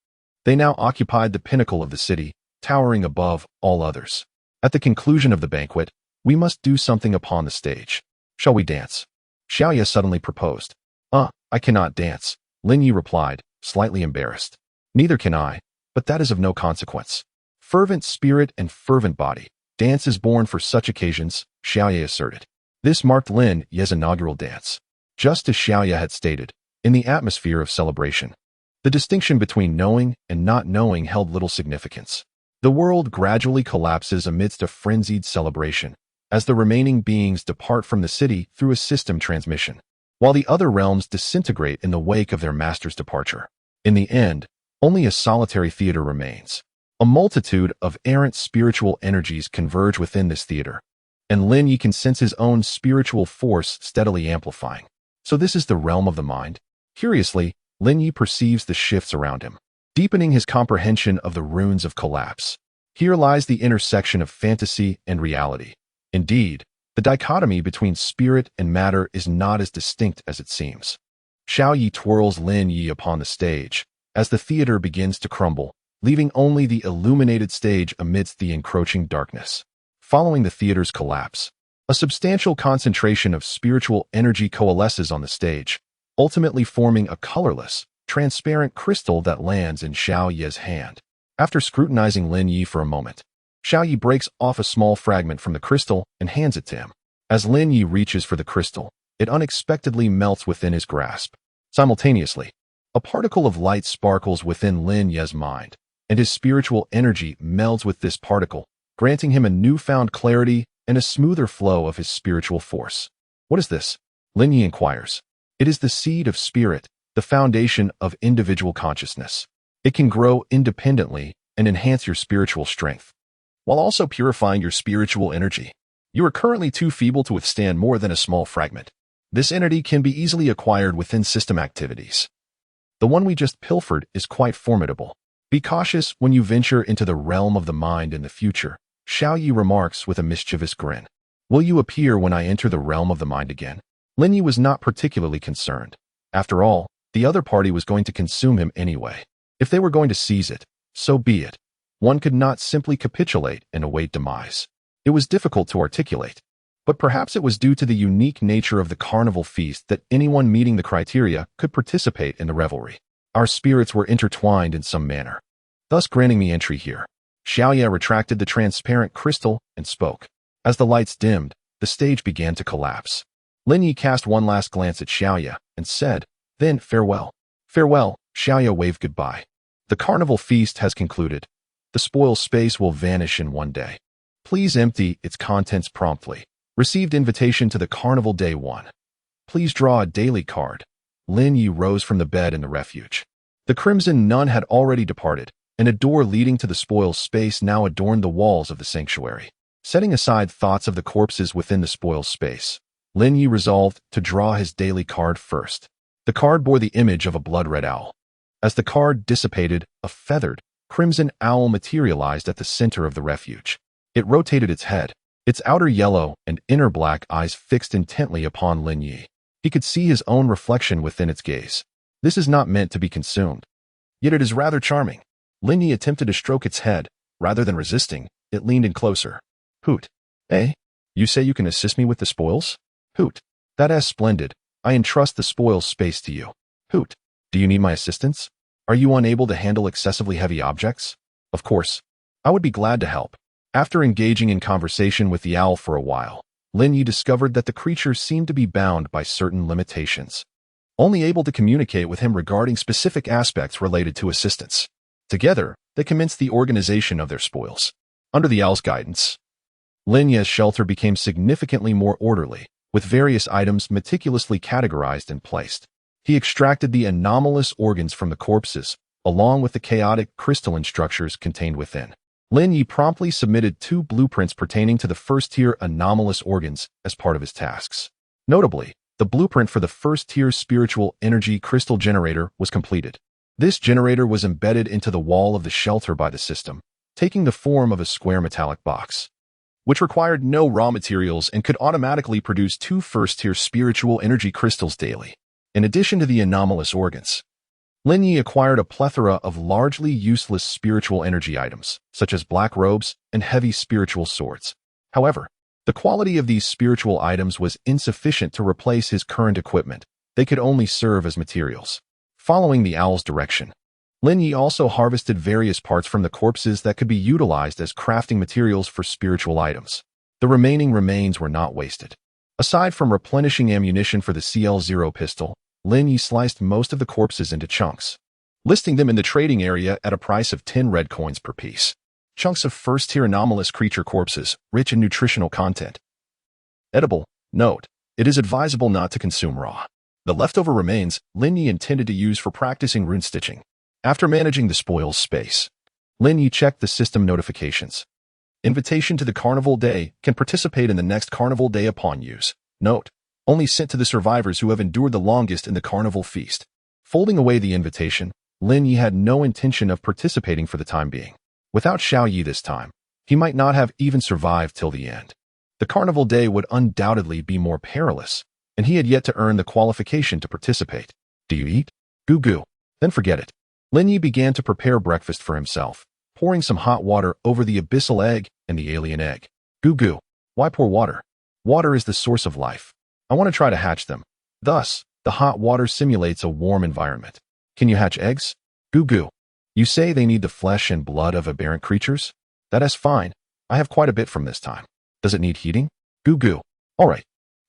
they now occupied the pinnacle of the city, towering above all others. At the conclusion of the banquet, we must do something upon the stage. Shall we dance? Xiaoya suddenly proposed. I cannot dance, Lin Ye replied, slightly embarrassed. Neither can I, but that is of no consequence. Fervent spirit and fervent body. Dance is born for such occasions, Xiaoya asserted. This marked Lin Ye's inaugural dance. Just as Xiaoya had stated, in the atmosphere of celebration, the distinction between knowing and not knowing held little significance. The world gradually collapses amidst a frenzied celebration, as the remaining beings depart from the city through a system transmission, while the other realms disintegrate in the wake of their master's departure. In the end, only a solitary theater remains. A multitude of errant spiritual energies converge within this theater, and Lin Ye can sense his own spiritual force steadily amplifying. So this is the realm of the mind? Curiously, Lin Ye perceives the shifts around him, deepening his comprehension of the runes of collapse. Here lies the intersection of fantasy and reality. Indeed, the dichotomy between spirit and matter is not as distinct as it seems. Xiao Yi twirls Lin Ye upon the stage, as the theater begins to crumble, leaving only the illuminated stage amidst the encroaching darkness. Following the theater's collapse, a substantial concentration of spiritual energy coalesces on the stage, ultimately forming a colorless, transparent crystal that lands in Xiao Ye's hand. After scrutinizing Lin Ye for a moment, Xiao Yi breaks off a small fragment from the crystal and hands it to him. As Lin Ye reaches for the crystal, it unexpectedly melts within his grasp. Simultaneously, a particle of light sparkles within Lin Ye's mind, and his spiritual energy melds with this particle, granting him a newfound clarity and a smoother flow of his spiritual force. What is this? Lin Ye inquires. It is the seed of spirit, the foundation of individual consciousness. It can grow independently and enhance your spiritual strength, while also purifying your spiritual energy. You are currently too feeble to withstand more than a small fragment. This entity can be easily acquired within system activities. The one we just pilfered is quite formidable. Be cautious when you venture into the realm of the mind in the future, Xiao Yi remarks with a mischievous grin. Will you appear when I enter the realm of the mind again? Lin Ye was not particularly concerned. After all, the other party was going to consume him anyway. If they were going to seize it, so be it. One could not simply capitulate and await demise. It was difficult to articulate, but perhaps it was due to the unique nature of the carnival feast that anyone meeting the criteria could participate in the revelry. Our spirits were intertwined in some manner, thus granting me entry here. Xiaoya retracted the transparent crystal and spoke. As the lights dimmed, the stage began to collapse. Lin Ye cast one last glance at Xiaoya and said, "Then farewell." "Farewell," Xiaoya waved goodbye. "The carnival feast has concluded. The spoil space will vanish in one day. Please empty its contents promptly. Received invitation to the carnival day 1. Please draw a daily card." Lin Ye rose from the bed in the refuge. The crimson nun had already departed, and a door leading to the spoil space now adorned the walls of the sanctuary. Setting aside thoughts of the corpses within the spoil space, Lin Ye resolved to draw his daily card first. The card bore the image of a blood-red owl. As the card dissipated, a feathered, crimson owl materialized at the center of the refuge. It rotated its head, its outer yellow and inner black eyes fixed intently upon Lin Ye. He could see his own reflection within its gaze. This is not meant to be consumed, yet it is rather charming. Lin Ye attempted to stroke its head. Rather than resisting, it leaned in closer. Hoot. "Eh? You say you can assist me with the spoils?" Hoot. "That is splendid. I entrust the spoils space to you." Hoot. "Do you need my assistance? Are you unable to handle excessively heavy objects?" "Of course. I would be glad to help." After engaging in conversation with the owl for a while, Lin Ye discovered that the creature seemed to be bound by certain limitations, only able to communicate with him regarding specific aspects related to assistance. Together, they commenced the organization of their spoils. Under the owl's guidance, Lin Ye's shelter became significantly more orderly, with various items meticulously categorized and placed. He extracted the anomalous organs from the corpses, along with the chaotic crystalline structures contained within. Lin Ye promptly submitted 2 blueprints pertaining to the first-tier anomalous organs as part of his tasks. Notably, the blueprint for the first-tier spiritual energy crystal generator was completed. This generator was embedded into the wall of the shelter by the system, taking the form of a square metallic box, which required no raw materials and could automatically produce 2 first-tier spiritual energy crystals daily. In addition to the anomalous organs, Lin Ye acquired a plethora of largely useless spiritual energy items, such as black robes and heavy spiritual swords. However, the quality of these spiritual items was insufficient to replace his current equipment. They could only serve as materials. Following the owl's direction, Lin Ye also harvested various parts from the corpses that could be utilized as crafting materials for spiritual items. The remaining remains were not wasted. Aside from replenishing ammunition for the CL-0 pistol, Lin Ye sliced most of the corpses into chunks, listing them in the trading area at a price of 10 red coins per piece. Chunks of first-tier anomalous creature corpses, rich in nutritional content. Edible. Note: it is advisable not to consume raw. The leftover remains Lin Ye intended to use for practicing rune stitching. After managing the spoils space, Lin Ye checked the system notifications. Invitation to the Carnival Day can participate in the next Carnival Day upon use. Note: only sent to the survivors who have endured the longest in the carnival feast. Folding away the invitation, Lin Ye had no intention of participating for the time being. Without Xiao Yi this time, he might not have even survived till the end. The carnival day would undoubtedly be more perilous, and he had yet to earn the qualification to participate. Do you eat? Goo goo. Then forget it. Lin Ye began to prepare breakfast for himself, pouring some hot water over the abyssal egg and the alien egg. Goo goo. Why pour water? Water is the source of life. I want to try to hatch them. Thus, the hot water simulates a warm environment. Can you hatch eggs? Goo goo. You say they need the flesh and blood of aberrant creatures? That is fine. I have quite a bit from this time. Does it need heating? Goo goo. All right.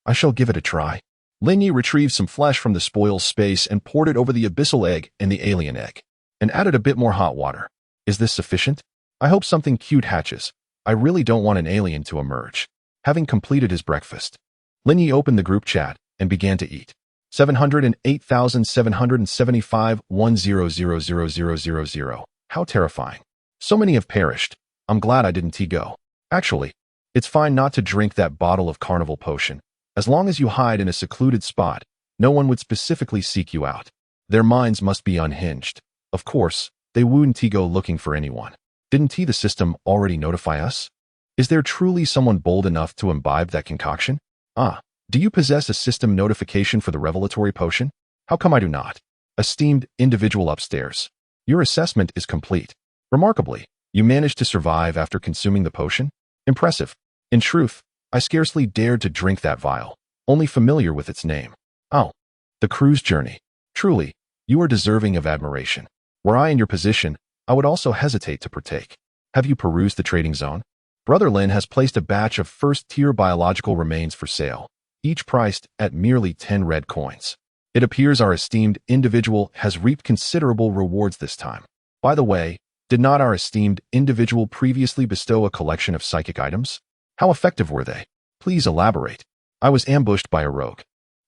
I shall give it a try. Lin Ye retrieved some flesh from the spoils space and poured it over the abyssal egg and the alien egg, and added a bit more hot water. Is this sufficient? I hope something cute hatches. I really don't want an alien to emerge. Having completed his breakfast, Lin Ye opened the group chat and began to eat. 708,775 1000000. How terrifying. So many have perished. I'm glad I didn't go. Actually, it's fine not to drink that bottle of carnival potion. As long as you hide in a secluded spot, no one would specifically seek you out. Their minds must be unhinged. Of course, they wouldn't go looking for anyone. Didn't the system already notify us? Is there truly someone bold enough to imbibe that concoction? Do you possess a system notification for the revelatory potion? How come I do not? Esteemed individual upstairs, your assessment is complete. Remarkably, you managed to survive after consuming the potion? Impressive. In truth, I scarcely dared to drink that vial, only familiar with its name. Oh, the cruise journey. Truly, you are deserving of admiration. Were I in your position, I would also hesitate to partake. Have you perused the trading zone? Brother Lin has placed a batch of first-tier biological remains for sale, each priced at merely 10 red coins. It appears our esteemed individual has reaped considerable rewards this time. By the way, did not our esteemed individual previously bestow a collection of psychic items? How effective were they? Please elaborate. I was ambushed by a rogue.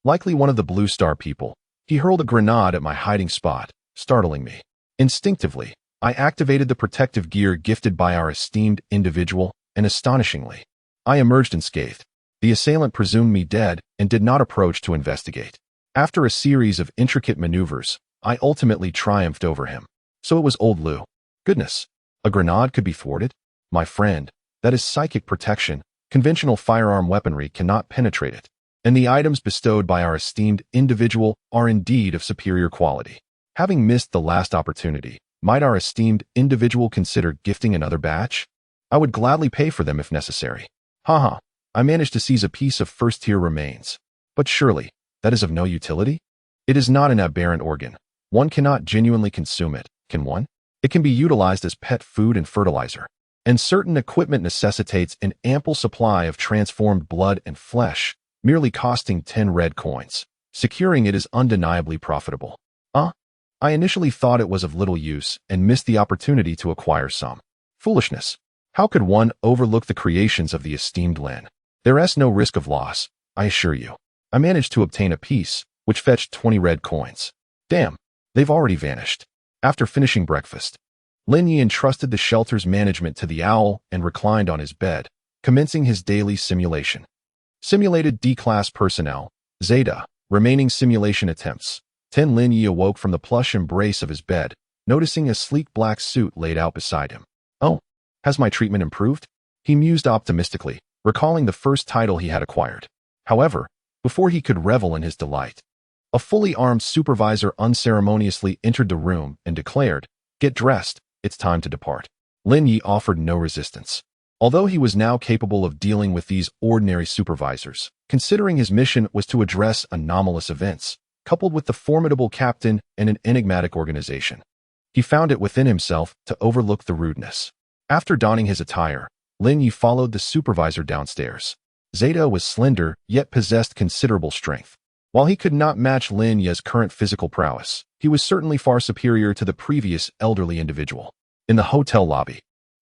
Likely one of the Blue Star people. He hurled a grenade at my hiding spot, startling me. Instinctively, I activated the protective gear gifted by our esteemed individual, and astonishingly, I emerged unscathed. The assailant presumed me dead and did not approach to investigate. After a series of intricate maneuvers, I ultimately triumphed over him. So it was old Lou. Goodness, a grenade could be thwarted? My friend, that is psychic protection. Conventional firearm weaponry cannot penetrate it. And the items bestowed by our esteemed individual are indeed of superior quality. Having missed the last opportunity, might our esteemed individual consider gifting another batch? I would gladly pay for them if necessary. Haha, I managed to seize a piece of first-tier remains. But surely, that is of no utility? It is not an aberrant organ. One cannot genuinely consume it, can one? It can be utilized as pet food and fertilizer. And certain equipment necessitates an ample supply of transformed blood and flesh, merely costing 10 red coins. Securing it is undeniably profitable. I initially thought it was of little use and missed the opportunity to acquire some. Foolishness. How could one overlook the creations of the esteemed Lin? There is no risk of loss, I assure you. I managed to obtain a piece, which fetched 20 red coins. Damn, they've already vanished. After finishing breakfast, Lin Ye entrusted the shelter's management to the owl and reclined on his bed, commencing his daily simulation. Simulated D-class personnel, Zeta, remaining simulation attempts. 10 Lin Ye awoke from the plush embrace of his bed, noticing a sleek black suit laid out beside him. Oh, has my treatment improved? He mused optimistically, recalling the first title he had acquired. However, before he could revel in his delight, a fully armed supervisor unceremoniously entered the room and declared, "Get dressed, it's time to depart." Lin Ye offered no resistance. Although he was now capable of dealing with these ordinary supervisors, considering his mission was to address anomalous events, coupled with the formidable captain and an enigmatic organization, he found it within himself to overlook the rudeness. After donning his attire, Lin Ye followed the supervisor downstairs. Zeta was slender, yet possessed considerable strength. While he could not match Lin Ye's current physical prowess, he was certainly far superior to the previous elderly individual. In the hotel lobby,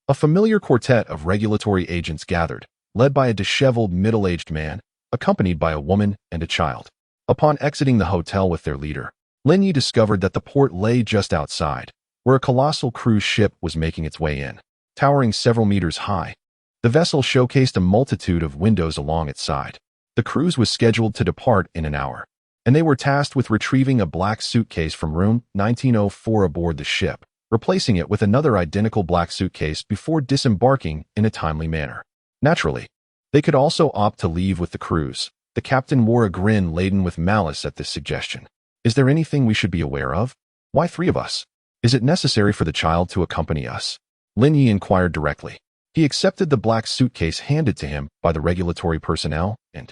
a familiar quartet of regulatory agents gathered, led by a disheveled middle-aged man, accompanied by a woman and a child. Upon exiting the hotel with their leader, Lin Ye discovered that the port lay just outside, where a colossal cruise ship was making its way in. Towering several meters high, the vessel showcased a multitude of windows along its side. The cruise was scheduled to depart in an hour, and they were tasked with retrieving a black suitcase from room 1904 aboard the ship, replacing it with another identical black suitcase before disembarking in a timely manner. Naturally, they could also opt to leave with the cruise. The captain wore a grin laden with malice at this suggestion. Is there anything we should be aware of? Why 3 of us? Is it necessary for the child to accompany us? Lin Ye inquired directly. He accepted the black suitcase handed to him by the regulatory personnel and,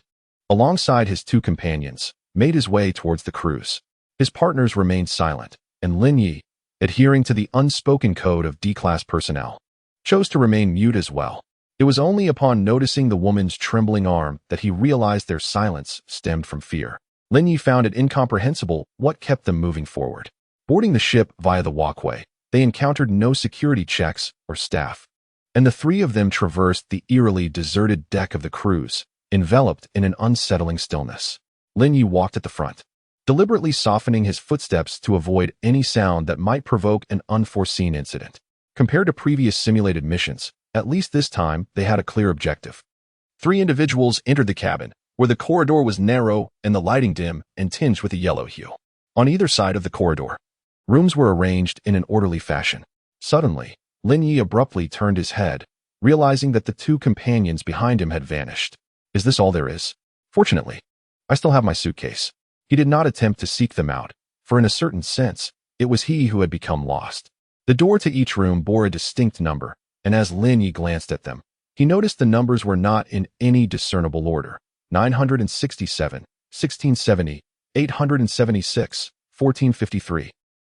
alongside his 2 companions, made his way towards the cruise. His partners remained silent, and Lin Ye, adhering to the unspoken code of D-class personnel, chose to remain mute as well. It was only upon noticing the woman's trembling arm that he realized their silence stemmed from fear. Lin Ye found it incomprehensible what kept them moving forward. Boarding the ship via the walkway, they encountered no security checks or staff, and the 3 of them traversed the eerily deserted deck of the cruise, enveloped in an unsettling stillness. Lin Ye walked at the front, deliberately softening his footsteps to avoid any sound that might provoke an unforeseen incident. Compared to previous simulated missions, at least this time they had a clear objective. 3 individuals entered the cabin, where the corridor was narrow and the lighting dim and tinged with a yellow hue. On either side of the corridor, rooms were arranged in an orderly fashion. Suddenly, Lin Ye abruptly turned his head, realizing that the 2 companions behind him had vanished. Is this all there is? Fortunately, I still have my suitcase. He did not attempt to seek them out, for in a certain sense, it was he who had become lost. The door to each room bore a distinct number, and as Lin Ye glanced at them, he noticed the numbers were not in any discernible order. 967, 1670, 876, 1453,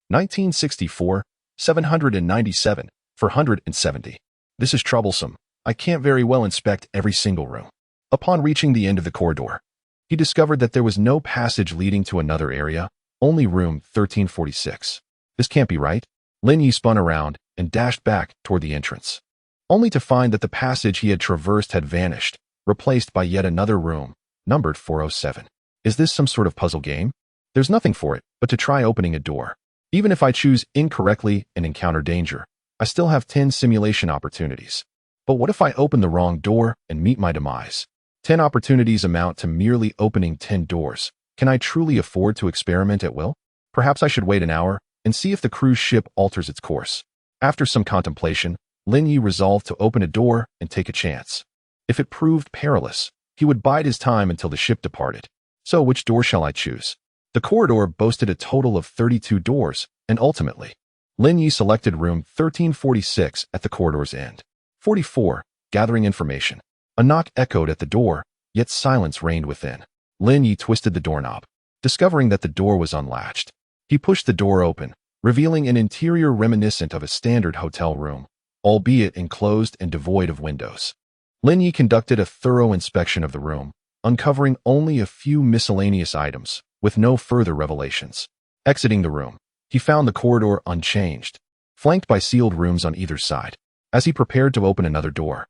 1964, 797, 470. This is troublesome. I can't very well inspect every single room. Upon reaching the end of the corridor, he discovered that there was no passage leading to another area, only room 1346. This can't be right. Lin Ye spun around and dashed back toward the entrance, only to find that the passage he had traversed had vanished, replaced by yet another room, numbered 407. Is this some sort of puzzle game? There's nothing for it but to try opening a door. Even if I choose incorrectly and encounter danger, I still have 10 simulation opportunities. But what if I open the wrong door and meet my demise? 10 opportunities amount to merely opening 10 doors. Can I truly afford to experiment at will? Perhaps I should wait an hour and see if the cruise ship alters its course. After some contemplation, Lin Ye resolved to open a door and take a chance. If it proved perilous, he would bide his time until the ship departed. So which door shall I choose? The corridor boasted a total of 32 doors, and ultimately, Lin Ye selected room 1346 at the corridor's end. 44, gathering information. A knock echoed at the door, yet silence reigned within. Lin Ye twisted the doorknob, discovering that the door was unlatched. He pushed the door open, revealing an interior reminiscent of a standard hotel room, albeit enclosed and devoid of windows. Lin Ye conducted a thorough inspection of the room, uncovering only a few miscellaneous items, with no further revelations. Exiting the room, he found the corridor unchanged, flanked by sealed rooms on either side. As he prepared to open another door,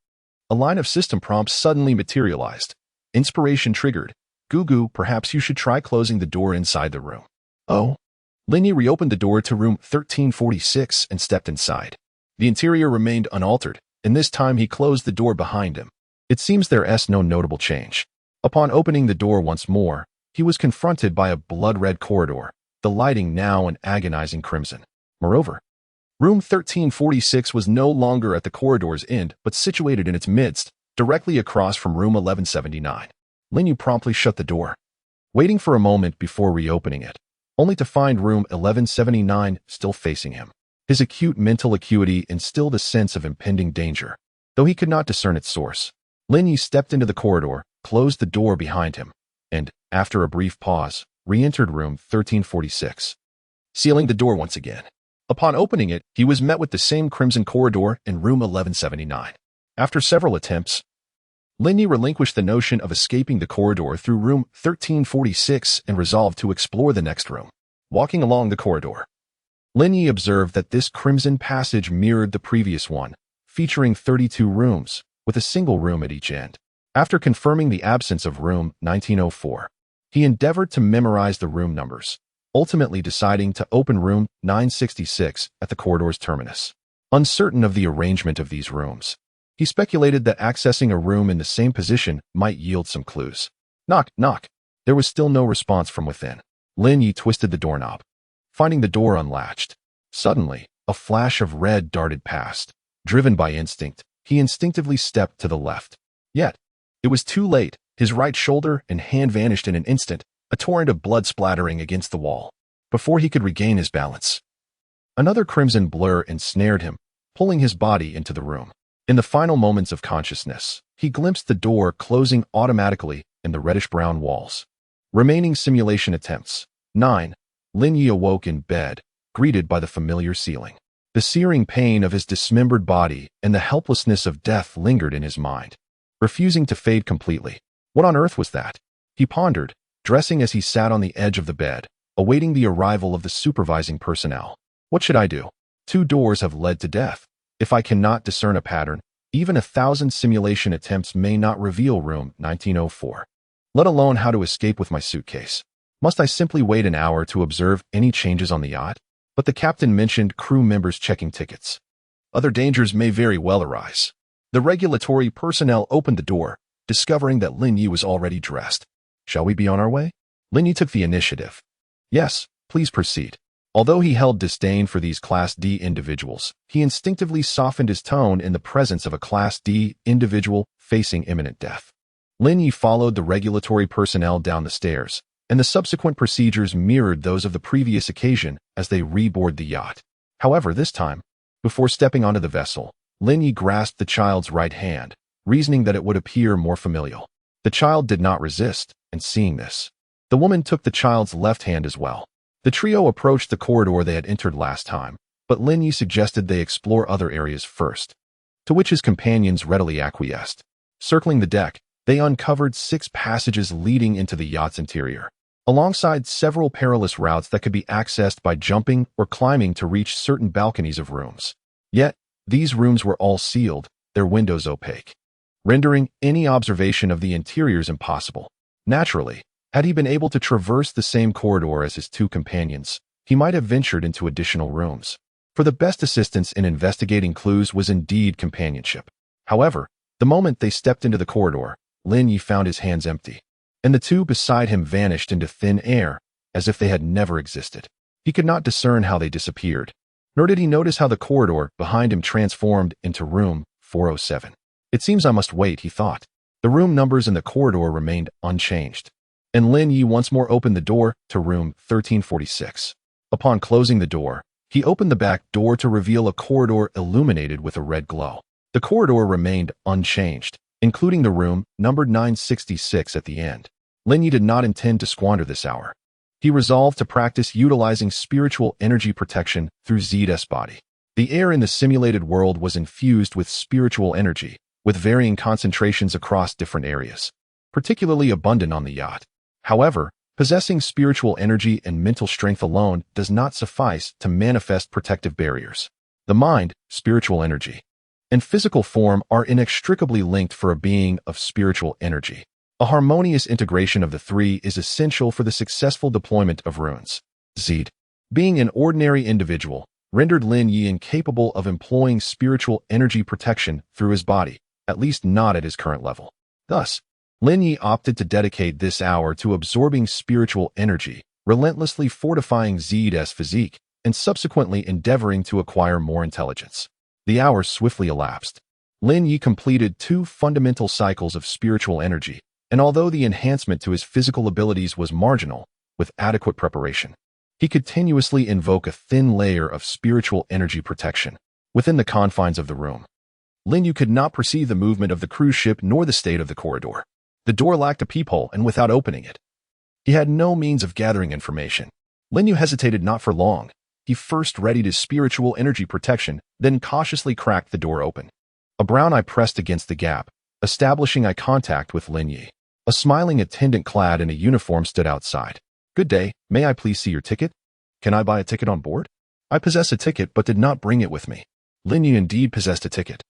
a line of system prompts suddenly materialized. Inspiration triggered. Gugu, perhaps you should try closing the door inside the room. Oh. Lin Ye reopened the door to room 1346 and stepped inside. The interior remained unaltered, and this time he closed the door behind him. It seems there's no notable change. Upon opening the door once more, he was confronted by a blood-red corridor, the lighting now an agonizing crimson. Moreover, room 1346 was no longer at the corridor's end, but situated in its midst, directly across from room 1179. Lin Ye promptly shut the door, waiting for a moment before reopening it, only to find room 1179 still facing him. His acute mental acuity instilled a sense of impending danger, though he could not discern its source. Lin Ye stepped into the corridor, closed the door behind him, and, after a brief pause, re-entered room 1346, sealing the door once again. Upon opening it, he was met with the same crimson corridor in room 1179. After several attempts, Lin Ye relinquished the notion of escaping the corridor through room 1346 and resolved to explore the next room. Walking along the corridor, Lin Ye observed that this crimson passage mirrored the previous one, featuring 32 rooms, with a single room at each end. After confirming the absence of room 1904, he endeavored to memorize the room numbers, ultimately deciding to open room 966 at the corridor's terminus. Uncertain of the arrangement of these rooms, he speculated that accessing a room in the same position might yield some clues. Knock, knock. There was still no response from within. Lin Ye twisted the doorknob, finding the door unlatched. Suddenly, a flash of red darted past. Driven by instinct, he instinctively stepped to the left. Yet, it was too late. His right shoulder and hand vanished in an instant, a torrent of blood splattering against the wall. Before he could regain his balance, another crimson blur ensnared him, pulling his body into the room. In the final moments of consciousness, he glimpsed the door closing automatically in the reddish-brown walls. Remaining simulation attempts. 9. Lin Ye awoke in bed, greeted by the familiar ceiling. The searing pain of his dismembered body and the helplessness of death lingered in his mind, refusing to fade completely. What on earth was that? He pondered, dressing as he sat on the edge of the bed, awaiting the arrival of the supervising personnel. What should I do? 2 doors have led to death. If I cannot discern a pattern, even 1,000 simulation attempts may not reveal room 1904, let alone how to escape with my suitcase. Must I simply wait an hour to observe any changes on the yacht? But the captain mentioned crew members checking tickets. Other dangers may very well arise. The regulatory personnel opened the door, discovering that Lin Ye was already dressed. Shall we be on our way? Lin Ye took the initiative. Yes, please proceed. Although he held disdain for these Class D individuals, he instinctively softened his tone in the presence of a Class D individual facing imminent death. Lin Ye followed the regulatory personnel down the stairs, and the subsequent procedures mirrored those of the previous occasion as they reboard the yacht. However, this time, before stepping onto the vessel, Lin Ye grasped the child's right hand, reasoning that it would appear more familial. The child did not resist, and seeing this, the woman took the child's left hand as well. The trio approached the corridor they had entered last time, but Lin Ye suggested they explore other areas first, to which his companions readily acquiesced. Circling the deck, they uncovered 6 passages leading into the yacht's interior, alongside several perilous routes that could be accessed by jumping or climbing to reach certain balconies of rooms. Yet, these rooms were all sealed, their windows opaque, rendering any observation of the interiors impossible. Naturally, had he been able to traverse the same corridor as his 2 companions, he might have ventured into additional rooms. For the best assistance in investigating clues was indeed companionship. However, the moment they stepped into the corridor, Lin Ye found his hands empty, and the 2 beside him vanished into thin air, as if they had never existed. He could not discern how they disappeared, nor did he notice how the corridor behind him transformed into room 407. It seems I must wait, he thought. The room numbers in the corridor remained unchanged, and Lin Ye once more opened the door to room 1346. Upon closing the door, he opened the back door to reveal a corridor illuminated with a red glow. The corridor remained unchanged, including the room numbered 966 at the end. Lin Ye did not intend to squander this hour. He resolved to practice utilizing spiritual energy protection through Z's body. The air in the simulated world was infused with spiritual energy, with varying concentrations across different areas, particularly abundant on the yacht. However, possessing spiritual energy and mental strength alone does not suffice to manifest protective barriers. The mind, spiritual energy, and physical form are inextricably linked for a being of spiritual energy. A harmonious integration of the three is essential for the successful deployment of runes. Zed, being an ordinary individual, rendered Lin Ye incapable of employing spiritual energy protection through his body, at least not at his current level. Thus, Lin Ye opted to dedicate this hour to absorbing spiritual energy, relentlessly fortifying Zed's physique, and subsequently endeavoring to acquire more intelligence. The hours swiftly elapsed. Lin Ye completed 2 fundamental cycles of spiritual energy, and although the enhancement to his physical abilities was marginal, with adequate preparation, he continuously invoked a thin layer of spiritual energy protection within the confines of the room. Lin Ye could not perceive the movement of the cruise ship nor the state of the corridor. The door lacked a peephole, and without opening it, he had no means of gathering information. Lin Ye hesitated not for long. He first readied his spiritual energy protection, then cautiously cracked the door open. A brown eye pressed against the gap, establishing eye contact with Lin Ye. A smiling attendant clad in a uniform stood outside. "Good day, may I please see your ticket? Can I buy a ticket on board?" "I possess a ticket but did not bring it with me." Lin Ye indeed possessed a ticket,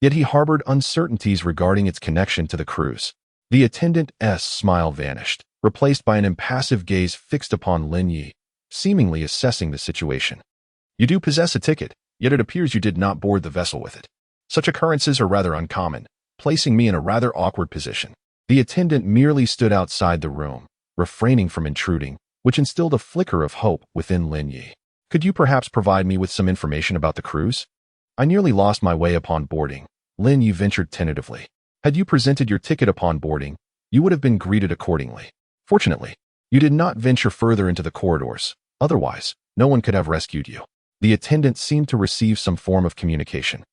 yet he harbored uncertainties regarding its connection to the cruise. The attendant's smile vanished, replaced by an impassive gaze fixed upon Lin Ye, seemingly assessing the situation. "You do possess a ticket, yet it appears you did not board the vessel with it. Such occurrences are rather uncommon, placing me in a rather awkward position." The attendant merely stood outside the room, refraining from intruding, which instilled a flicker of hope within Lin Ye. "Could you perhaps provide me with some information about the cruise? I nearly lost my way upon boarding," Lin Ye ventured tentatively. "Had you presented your ticket upon boarding, you would have been greeted accordingly. Fortunately, you did not venture further into the corridors. Otherwise, no one could have rescued you." The attendant seemed to receive some form of communication,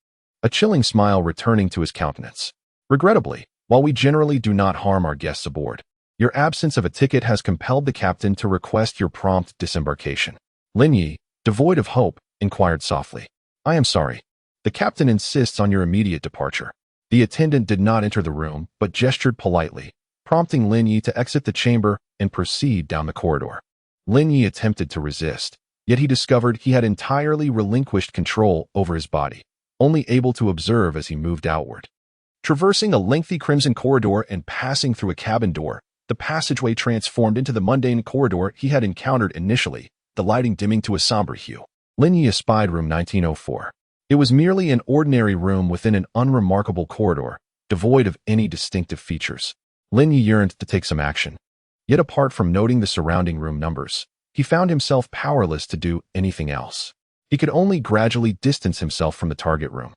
a chilling smile returning to his countenance. "Regrettably, while we generally do not harm our guests aboard, your absence of a ticket has compelled the captain to request your prompt disembarkation." Lin Ye, devoid of hope, inquired softly. "I am sorry. The captain insists on your immediate departure." The attendant did not enter the room, but gestured politely, prompting Lin Ye to exit the chamber and proceed down the corridor. Lin Ye attempted to resist, yet he discovered he had entirely relinquished control over his body, only able to observe as he moved outward. Traversing a lengthy crimson corridor and passing through a cabin door, the passageway transformed into the mundane corridor he had encountered initially, the lighting dimming to a somber hue. Lin Ye espied room 1904. It was merely an ordinary room within an unremarkable corridor, devoid of any distinctive features. Lin Ye yearned to take some action. Yet apart from noting the surrounding room numbers, he found himself powerless to do anything else. He could only gradually distance himself from the target room,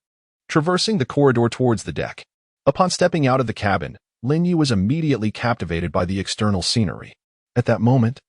traversing the corridor towards the deck. Upon stepping out of the cabin, Lin Ye was immediately captivated by the external scenery. At that moment,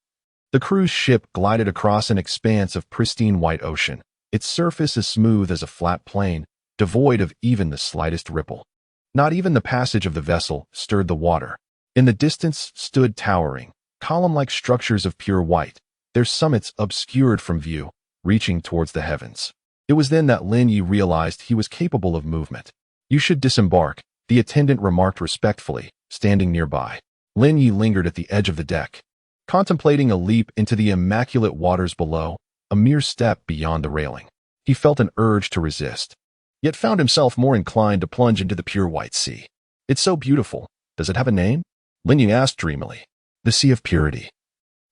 the cruise ship glided across an expanse of pristine white ocean, its surface as smooth as a flat plain, devoid of even the slightest ripple. Not even the passage of the vessel stirred the water. In the distance stood towering, column-like structures of pure white, their summits obscured from view, reaching towards the heavens. It was then that Lin Ye realized he was capable of movement. "You should disembark," the attendant remarked respectfully, standing nearby. Lin Ye lingered at the edge of the deck, contemplating a leap into the immaculate waters below, a mere step beyond the railing. He felt an urge to resist, yet found himself more inclined to plunge into the pure white sea. "It's so beautiful. Does it have a name?" Lin Ye asked dreamily. "The Sea of Purity,"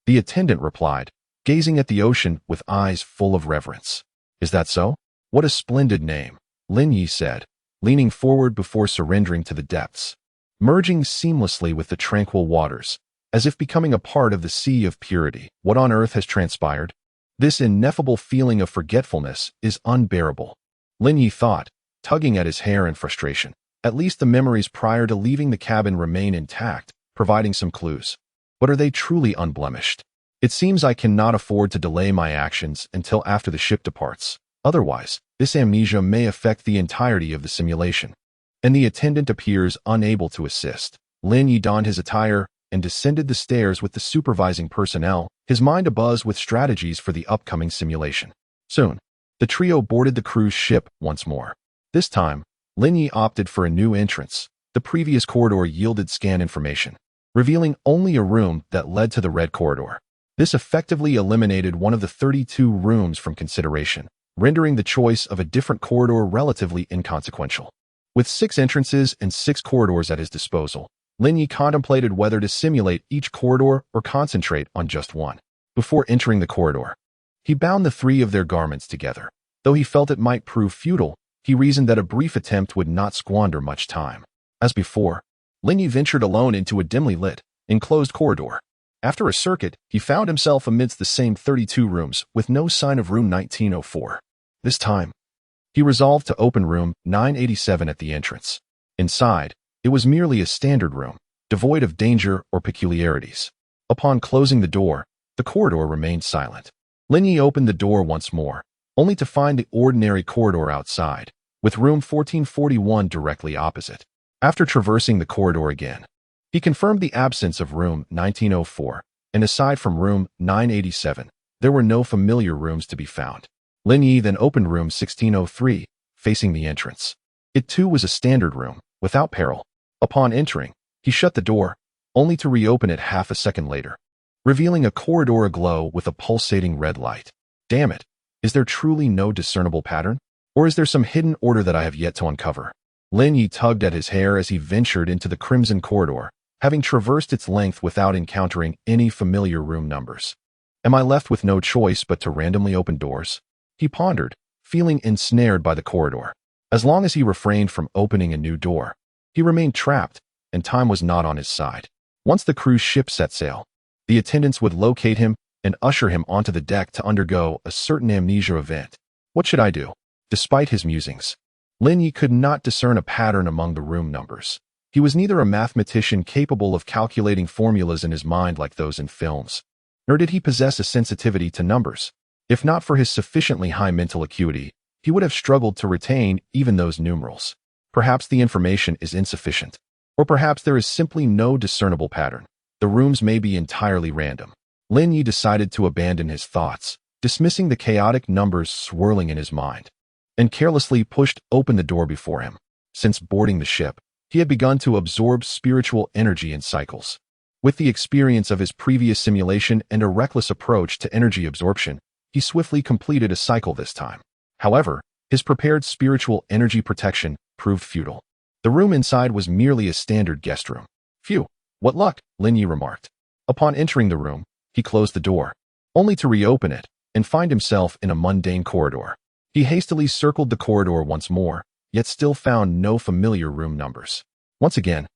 the attendant replied, gazing at the ocean with eyes full of reverence. "Is that so? What a splendid name," Lin Ye said, leaning forward before surrendering to the depths, merging seamlessly with the tranquil waters, as if becoming a part of the Sea of Purity. What on earth has transpired? This ineffable feeling of forgetfulness is unbearable, Lin Ye thought, tugging at his hair in frustration. At least the memories prior to leaving the cabin remain intact, providing some clues. But are they truly unblemished? It seems I cannot afford to delay my actions until after the ship departs. Otherwise, this amnesia may affect the entirety of the simulation. And the attendant appears unable to assist. Lin Ye donned his attire and descended the stairs with the supervising personnel, his mind abuzz with strategies for the upcoming simulation. Soon, the trio boarded the cruise ship once more. This time, Lin Ye opted for a new entrance. The previous corridor yielded scan information, revealing only a room that led to the red corridor. This effectively eliminated one of the 32 rooms from consideration, rendering the choice of a different corridor relatively inconsequential. With 6 entrances and 6 corridors at his disposal, Lin Ye contemplated whether to simulate each corridor or concentrate on just one. Before entering the corridor, he bound the three of their garments together. Though he felt it might prove futile, he reasoned that a brief attempt would not squander much time. As before, Lin Ye ventured alone into a dimly lit, enclosed corridor. After a circuit, he found himself amidst the same 32 rooms with no sign of room 1904. This time, he resolved to open room 987 at the entrance. Inside, it was merely a standard room, devoid of danger or peculiarities. Upon closing the door, the corridor remained silent. Lin Ye opened the door once more, only to find the ordinary corridor outside, with room 1441 directly opposite. After traversing the corridor again, he confirmed the absence of room 1904, and aside from room 987, there were no familiar rooms to be found. Lin Ye then opened room 1603, facing the entrance. It too was a standard room, without peril. Upon entering, he shut the door, only to reopen it half a second later, revealing a corridor aglow with a pulsating red light. Damn it, is there truly no discernible pattern? Or is there some hidden order that I have yet to uncover? Lin Ye tugged at his hair as he ventured into the crimson corridor, having traversed its length without encountering any familiar room numbers. Am I left with no choice but to randomly open doors? He pondered, feeling ensnared by the corridor. As long as he refrained from opening a new door, he remained trapped, and time was not on his side. Once the cruise ship set sail, the attendants would locate him and usher him onto the deck to undergo a certain amnesia event. What should I do? Despite his musings, Lin Ye could not discern a pattern among the room numbers. He was neither a mathematician capable of calculating formulas in his mind like those in films, nor did he possess a sensitivity to numbers. If not for his sufficiently high mental acuity, he would have struggled to retain even those numerals. Perhaps the information is insufficient, or perhaps there is simply no discernible pattern. The rooms may be entirely random. Lin Ye decided to abandon his thoughts, dismissing the chaotic numbers swirling in his mind, and carelessly pushed open the door before him. Since boarding the ship, he had begun to absorb spiritual energy in cycles. With the experience of his previous simulation and a reckless approach to energy absorption, he swiftly completed a cycle this time. However, his prepared spiritual energy protection proved futile. The room inside was merely a standard guest room. Phew, what luck, Lin Ye remarked. Upon entering the room, he closed the door, only to reopen it and find himself in a mundane corridor. He hastily circled the corridor once more, yet still found no familiar room numbers. Once again,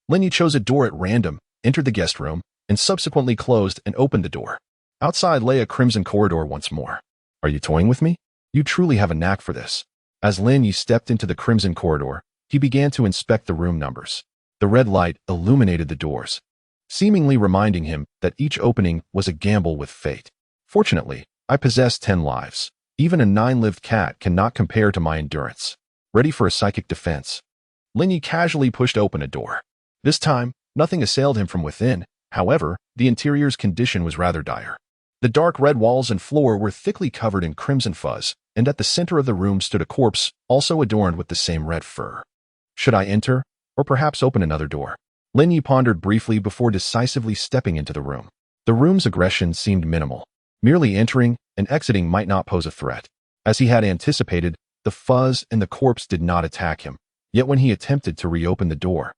Lin Ye chose a door at random, entered the guest room, and subsequently closed and opened the door. Outside lay a crimson corridor once more. Are you toying with me? You truly have a knack for this. As Lin Ye stepped into the crimson corridor, he began to inspect the room numbers. The red light illuminated the doors, seemingly reminding him that each opening was a gamble with fate. Fortunately, I possess 10 lives. Even a 9-lived cat cannot compare to my endurance. Ready for a psychic defense, Lin Ye casually pushed open a door. This time, nothing assailed him from within. However, the interior's condition was rather dire. The dark red walls and floor were thickly covered in crimson fuzz, and at the center of the room stood a corpse, also adorned with the same red fur. Should I enter, or perhaps open another door? Lin Ye pondered briefly before decisively stepping into the room. The room's aggression seemed minimal. Merely entering and exiting might not pose a threat. As he had anticipated, the fuzz and the corpse did not attack him. Yet when he attempted to reopen the door,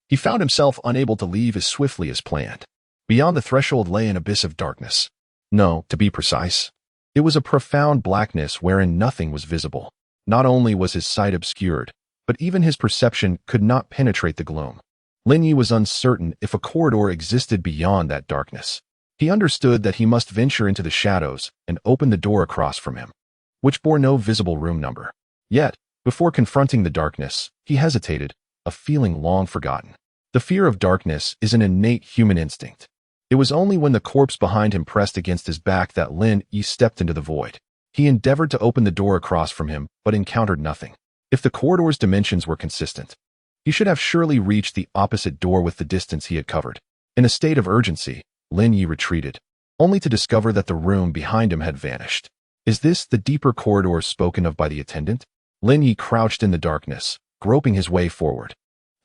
he found himself unable to leave as swiftly as planned. Beyond the threshold lay an abyss of darkness. No, to be precise, it was a profound blackness wherein nothing was visible. Not only was his sight obscured, but even his perception could not penetrate the gloom. Lin Ye was uncertain if a corridor existed beyond that darkness. He understood that he must venture into the shadows and open the door across from him, which bore no visible room number. Yet, before confronting the darkness, he hesitated, a feeling long forgotten. The fear of darkness is an innate human instinct. It was only when the corpse behind him pressed against his back that Lin Ye stepped into the void. He endeavored to open the door across from him, but encountered nothing. If the corridor's dimensions were consistent, he should have surely reached the opposite door with the distance he had covered. In a state of urgency, Lin Ye retreated, only to discover that the room behind him had vanished. Is this the deeper corridor spoken of by the attendant? Lin Ye crouched in the darkness, groping his way forward.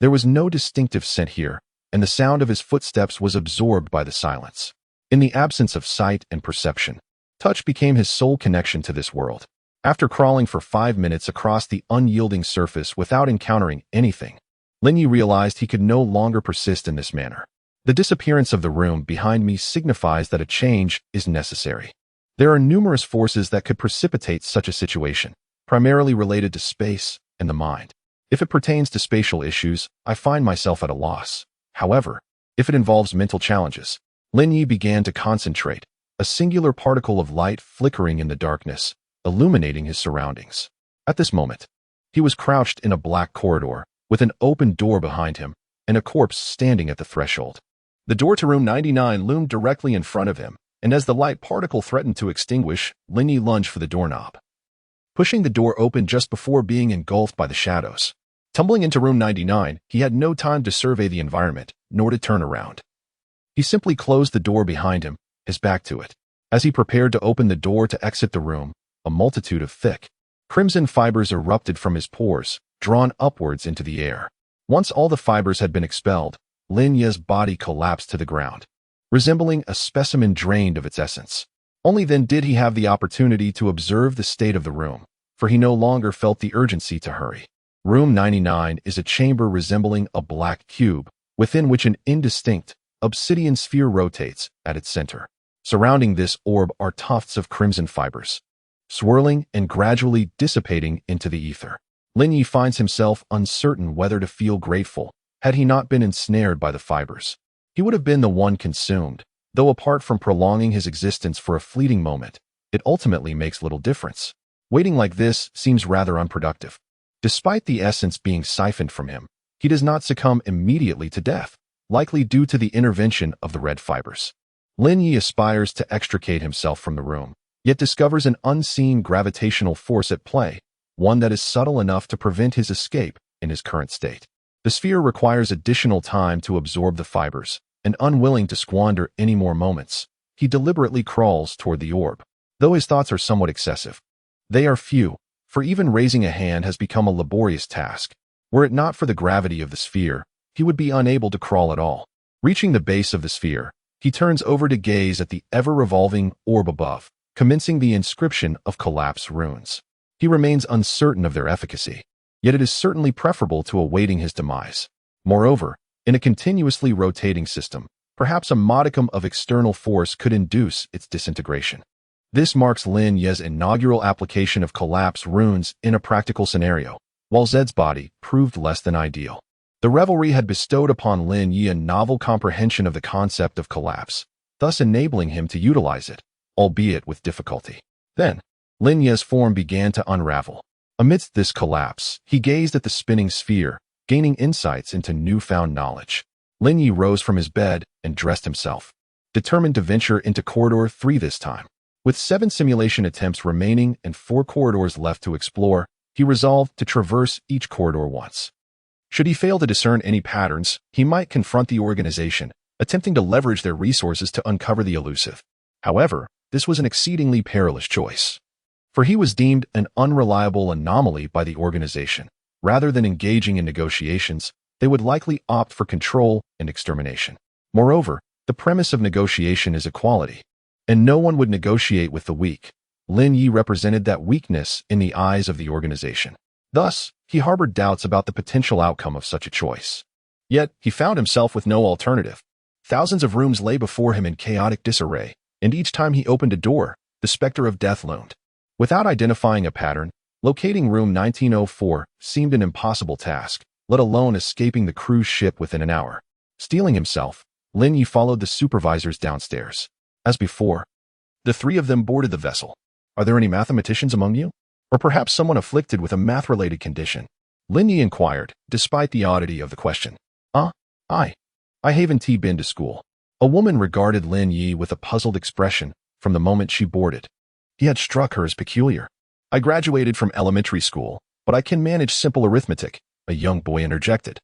There was no distinctive scent here, and the sound of his footsteps was absorbed by the silence. In the absence of sight and perception, touch became his sole connection to this world. After crawling for 5 minutes across the unyielding surface without encountering anything, Lin Ye realized he could no longer persist in this manner. The disappearance of the room behind me signifies that a change is necessary. There are numerous forces that could precipitate such a situation, primarily related to space and the mind. If it pertains to spatial issues, I find myself at a loss. However, if it involves mental challenges, Lin Ye began to concentrate, a singular particle of light flickering in the darkness, illuminating his surroundings. At this moment, he was crouched in a black corridor, with an open door behind him and a corpse standing at the threshold. The door to room 99 loomed directly in front of him, and as the light particle threatened to extinguish, Lin Ye lunged for the doorknob, pushing the door open just before being engulfed by the shadows. Tumbling into room 99, he had no time to survey the environment, nor to turn around. He simply closed the door behind him, his back to it. As he prepared to open the door to exit the room, a multitude of thick, crimson fibers erupted from his pores, drawn upwards into the air. Once all the fibers had been expelled, Lin Ye's body collapsed to the ground, resembling a specimen drained of its essence. Only then did he have the opportunity to observe the state of the room, for he no longer felt the urgency to hurry. Room 99 is a chamber resembling a black cube, within which an indistinct, obsidian sphere rotates at its center. Surrounding this orb are tufts of crimson fibers, swirling and gradually dissipating into the ether. Lin Ye finds himself uncertain whether to feel grateful. Had he not been ensnared by the fibers, he would have been the one consumed, though apart from prolonging his existence for a fleeting moment, it ultimately makes little difference. Waiting like this seems rather unproductive. Despite the essence being siphoned from him, he does not succumb immediately to death, likely due to the intervention of the red fibers. Lin Ye aspires to extricate himself from the room, yet discovers an unseen gravitational force at play, one that is subtle enough to prevent his escape in his current state. The sphere requires additional time to absorb the fibers, and unwilling to squander any more moments, he deliberately crawls toward the orb. Though his thoughts are somewhat excessive, they are few, for even raising a hand has become a laborious task. Were it not for the gravity of the sphere, he would be unable to crawl at all. Reaching the base of the sphere, he turns over to gaze at the ever-revolving orb above, commencing the inscription of collapse runes. He remains uncertain of their efficacy, yet it is certainly preferable to awaiting his demise. Moreover, in a continuously rotating system, perhaps a modicum of external force could induce its disintegration. This marks Lin Ye's inaugural application of collapse runes in a practical scenario, while Zed's body proved less than ideal. The revelry had bestowed upon Lin Ye a novel comprehension of the concept of collapse, thus enabling him to utilize it, albeit with difficulty. Then, Lin Ye's form began to unravel. Amidst this collapse, he gazed at the spinning sphere, gaining insights into newfound knowledge. Lin Ye rose from his bed and dressed himself, determined to venture into Corridor 3 this time. With 7 simulation attempts remaining and 4 corridors left to explore, he resolved to traverse each corridor once. Should he fail to discern any patterns, he might confront the organization, attempting to leverage their resources to uncover the elusive. However, this was an exceedingly perilous choice, for he was deemed an unreliable anomaly by the organization. Rather than engaging in negotiations, they would likely opt for control and extermination. Moreover, the premise of negotiation is equality, and no one would negotiate with the weak. Lin Ye represented that weakness in the eyes of the organization. Thus, he harbored doubts about the potential outcome of such a choice. Yet, he found himself with no alternative. Thousands of rooms lay before him in chaotic disarray, and each time he opened a door, the specter of death loomed. Without identifying a pattern, locating room 1904 seemed an impossible task, let alone escaping the cruise ship within an hour. Steeling himself, Lin Ye followed the supervisors downstairs. As before, the 3 of them boarded the vessel. "Are there any mathematicians among you? Or perhaps someone afflicted with a math-related condition?" Lin Ye inquired, despite the oddity of the question. I haven't been to school." A woman regarded Lin Ye with a puzzled expression from the moment she boarded. He had struck her as peculiar. "I graduated from elementary school, but I can manage simple arithmetic," a young boy interjected.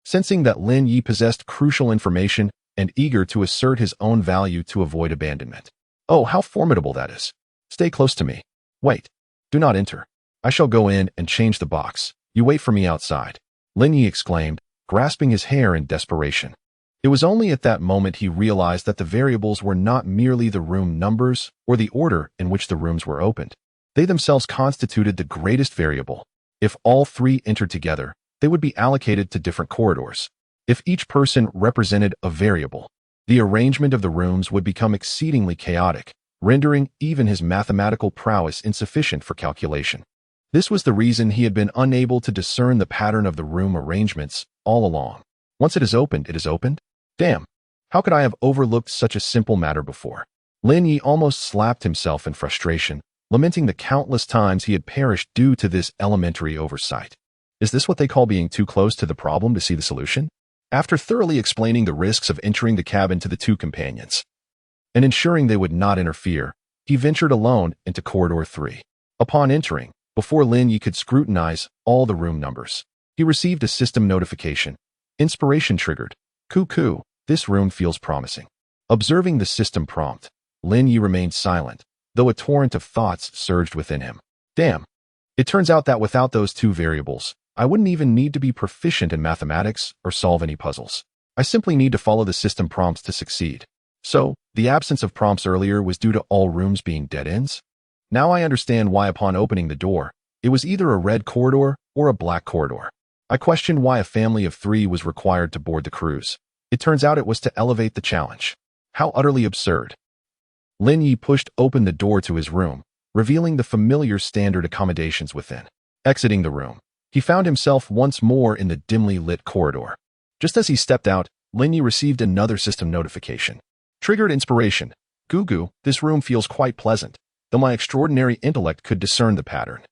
Sensing that Lin Ye possessed crucial information and eager to assert his own value to avoid abandonment. "Oh, how formidable that is. Stay close to me. Wait. Do not enter. I shall go in and change the box. You wait for me outside," Lin Ye exclaimed, grasping his hair in desperation. It was only at that moment he realized that the variables were not merely the room numbers or the order in which the rooms were opened. They themselves constituted the greatest variable. If all 3 entered together, They would be allocated to different corridors. If each person represented a variable, the arrangement of the rooms would become exceedingly chaotic, rendering even his mathematical prowess insufficient for calculation. This was the reason he had been unable to discern the pattern of the room arrangements all along. Once it is opened, it is opened? Damn! How could I have overlooked such a simple matter before? Lin Ye almost slapped himself in frustration, lamenting the countless times he had perished due to this elementary oversight. Is this what they call being too close to the problem to see the solution? After thoroughly explaining the risks of entering the cabin to the two companions and ensuring they would not interfere, he ventured alone into Corridor 3. Upon entering, before Lin Ye could scrutinize all the room numbers, he received a system notification. Inspiration triggered. Cuckoo, this room feels promising. Observing the system prompt, Lin Ye remained silent, though a torrent of thoughts surged within him. Damn. It turns out that without those two variables, I wouldn't even need to be proficient in mathematics or solve any puzzles. I simply need to follow the system prompts to succeed. So, the absence of prompts earlier was due to all rooms being dead ends? Now I understand why upon opening the door, it was either a red corridor or a black corridor. I questioned why a family of 3 was required to board the cruise. It turns out it was to elevate the challenge. How utterly absurd. Lin Ye pushed open the door to his room, revealing the familiar standard accommodations within. Exiting the room, he found himself once more in the dimly lit corridor. Just as he stepped out, Lin Ye received another system notification. Triggered inspiration. Gugu, this room feels quite pleasant, though my extraordinary intellect could discern the pattern.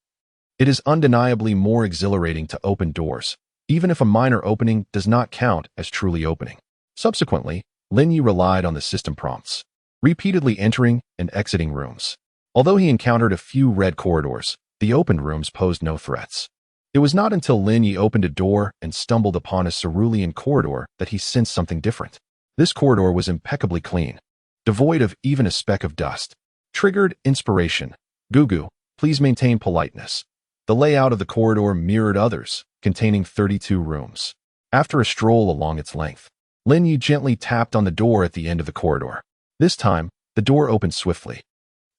It is undeniably more exhilarating to open doors, even if a minor opening does not count as truly opening. Subsequently, Lin Ye relied on the system prompts, repeatedly entering and exiting rooms. Although he encountered a few red corridors, the opened rooms posed no threats. It was not until Lin Ye opened a door and stumbled upon a cerulean corridor that he sensed something different. This corridor was impeccably clean, devoid of even a speck of dust. Triggered inspiration. Gugu, please maintain politeness. The layout of the corridor mirrored others, containing 32 rooms. After a stroll along its length, Lin Ye gently tapped on the door at the end of the corridor. This time, the door opened swiftly,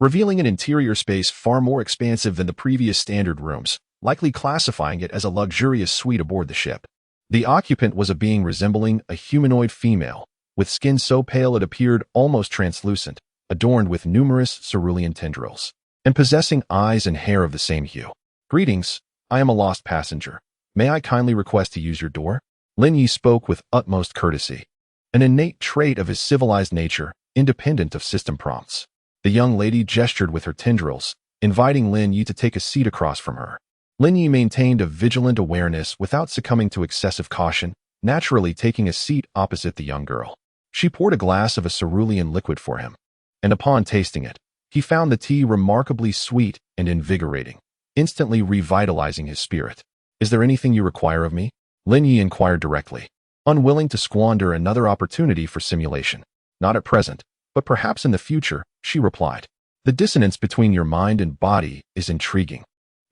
revealing an interior space far more expansive than the previous standard rooms, likely classifying it as a luxurious suite aboard the ship. The occupant was a being resembling a humanoid female, with skin so pale it appeared almost translucent, adorned with numerous cerulean tendrils, and possessing eyes and hair of the same hue. Greetings, I am a lost passenger. May I kindly request to use your door? Lin Ye spoke with utmost courtesy, an innate trait of his civilized nature, independent of system prompts. The young lady gestured with her tendrils, inviting Lin Ye to take a seat across from her. Lin Ye maintained a vigilant awareness without succumbing to excessive caution, naturally taking a seat opposite the young girl. She poured a glass of a cerulean liquid for him, and upon tasting it, he found the tea remarkably sweet and invigorating, instantly revitalizing his spirit. Is there anything you require of me? Lin Ye inquired directly, unwilling to squander another opportunity for simulation. Not at present, but perhaps in the future, she replied. The dissonance between your mind and body is intriguing.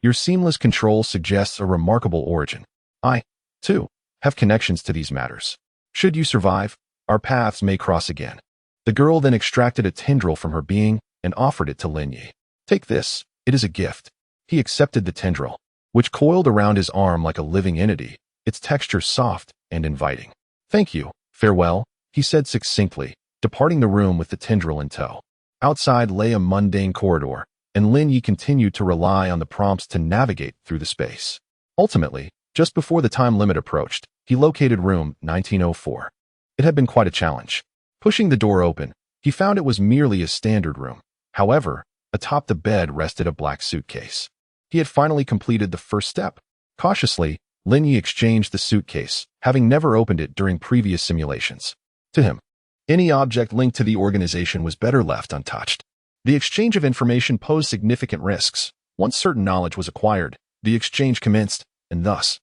Your seamless control suggests a remarkable origin. I, too, have connections to these matters. Should you survive, our paths may cross again. The girl then extracted a tendril from her being and offered it to Lin Ye. Take this, it is a gift. He accepted the tendril, which coiled around his arm like a living entity, its texture soft and inviting. Thank you, farewell, he said succinctly, departing the room with the tendril in tow. Outside lay a mundane corridor, and Lin Ye continued to rely on the prompts to navigate through the space. Ultimately, just before the time limit approached, he located room 1904. It had been quite a challenge. Pushing the door open, he found it was merely a standard room. However, atop the bed rested a black suitcase. He had finally completed the first step. Cautiously, Lin Ye exchanged the suitcase, having never opened it during previous simulations. To him, any object linked to the organization was better left untouched. The exchange of information posed significant risks. Once certain knowledge was acquired, the exchange commenced, and thus,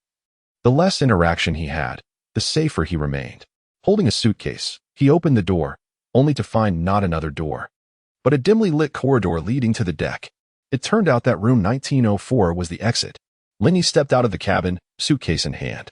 the less interaction he had, the safer he remained. Holding a suitcase, he opened the door, only to find not another door, but a dimly lit corridor leading to the deck. It turned out that room 1904 was the exit. Lin Ye stepped out of the cabin, suitcase in hand,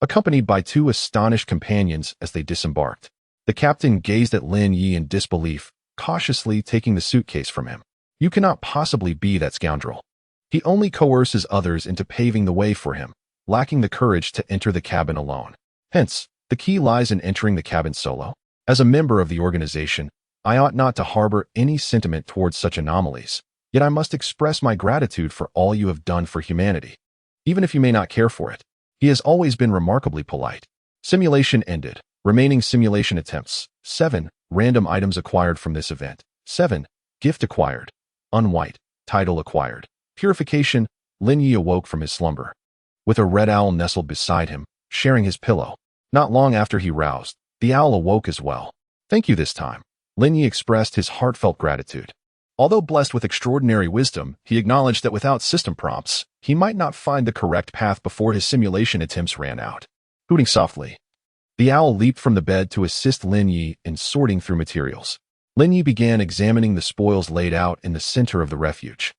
accompanied by 2 astonished companions as they disembarked. The captain gazed at Lin Ye in disbelief, cautiously taking the suitcase from him. You cannot possibly be that scoundrel. He only coerces others into paving the way for him. lacking the courage to enter the cabin alone. Hence, the key lies in entering the cabin solo. As a member of the organization, I ought not to harbor any sentiment towards such anomalies, yet I must express my gratitude for all you have done for humanity. Even if you may not care for it, he has always been remarkably polite. Simulation ended. Remaining simulation attempts. 7. Random items acquired from this event. 7. Gift acquired. Unwhite. Title acquired. Purification. Lin Ye awoke from his slumber, with a red owl nestled beside him, sharing his pillow. Not long after he roused, the owl awoke as well. Thank you this time. Lin Ye expressed his heartfelt gratitude. Although blessed with extraordinary wisdom, he acknowledged that without system prompts, he might not find the correct path before his simulation attempts ran out. Hooting softly, the owl leaped from the bed to assist Lin Ye in sorting through materials. Lin Ye began examining the spoils laid out in the center of the refuge.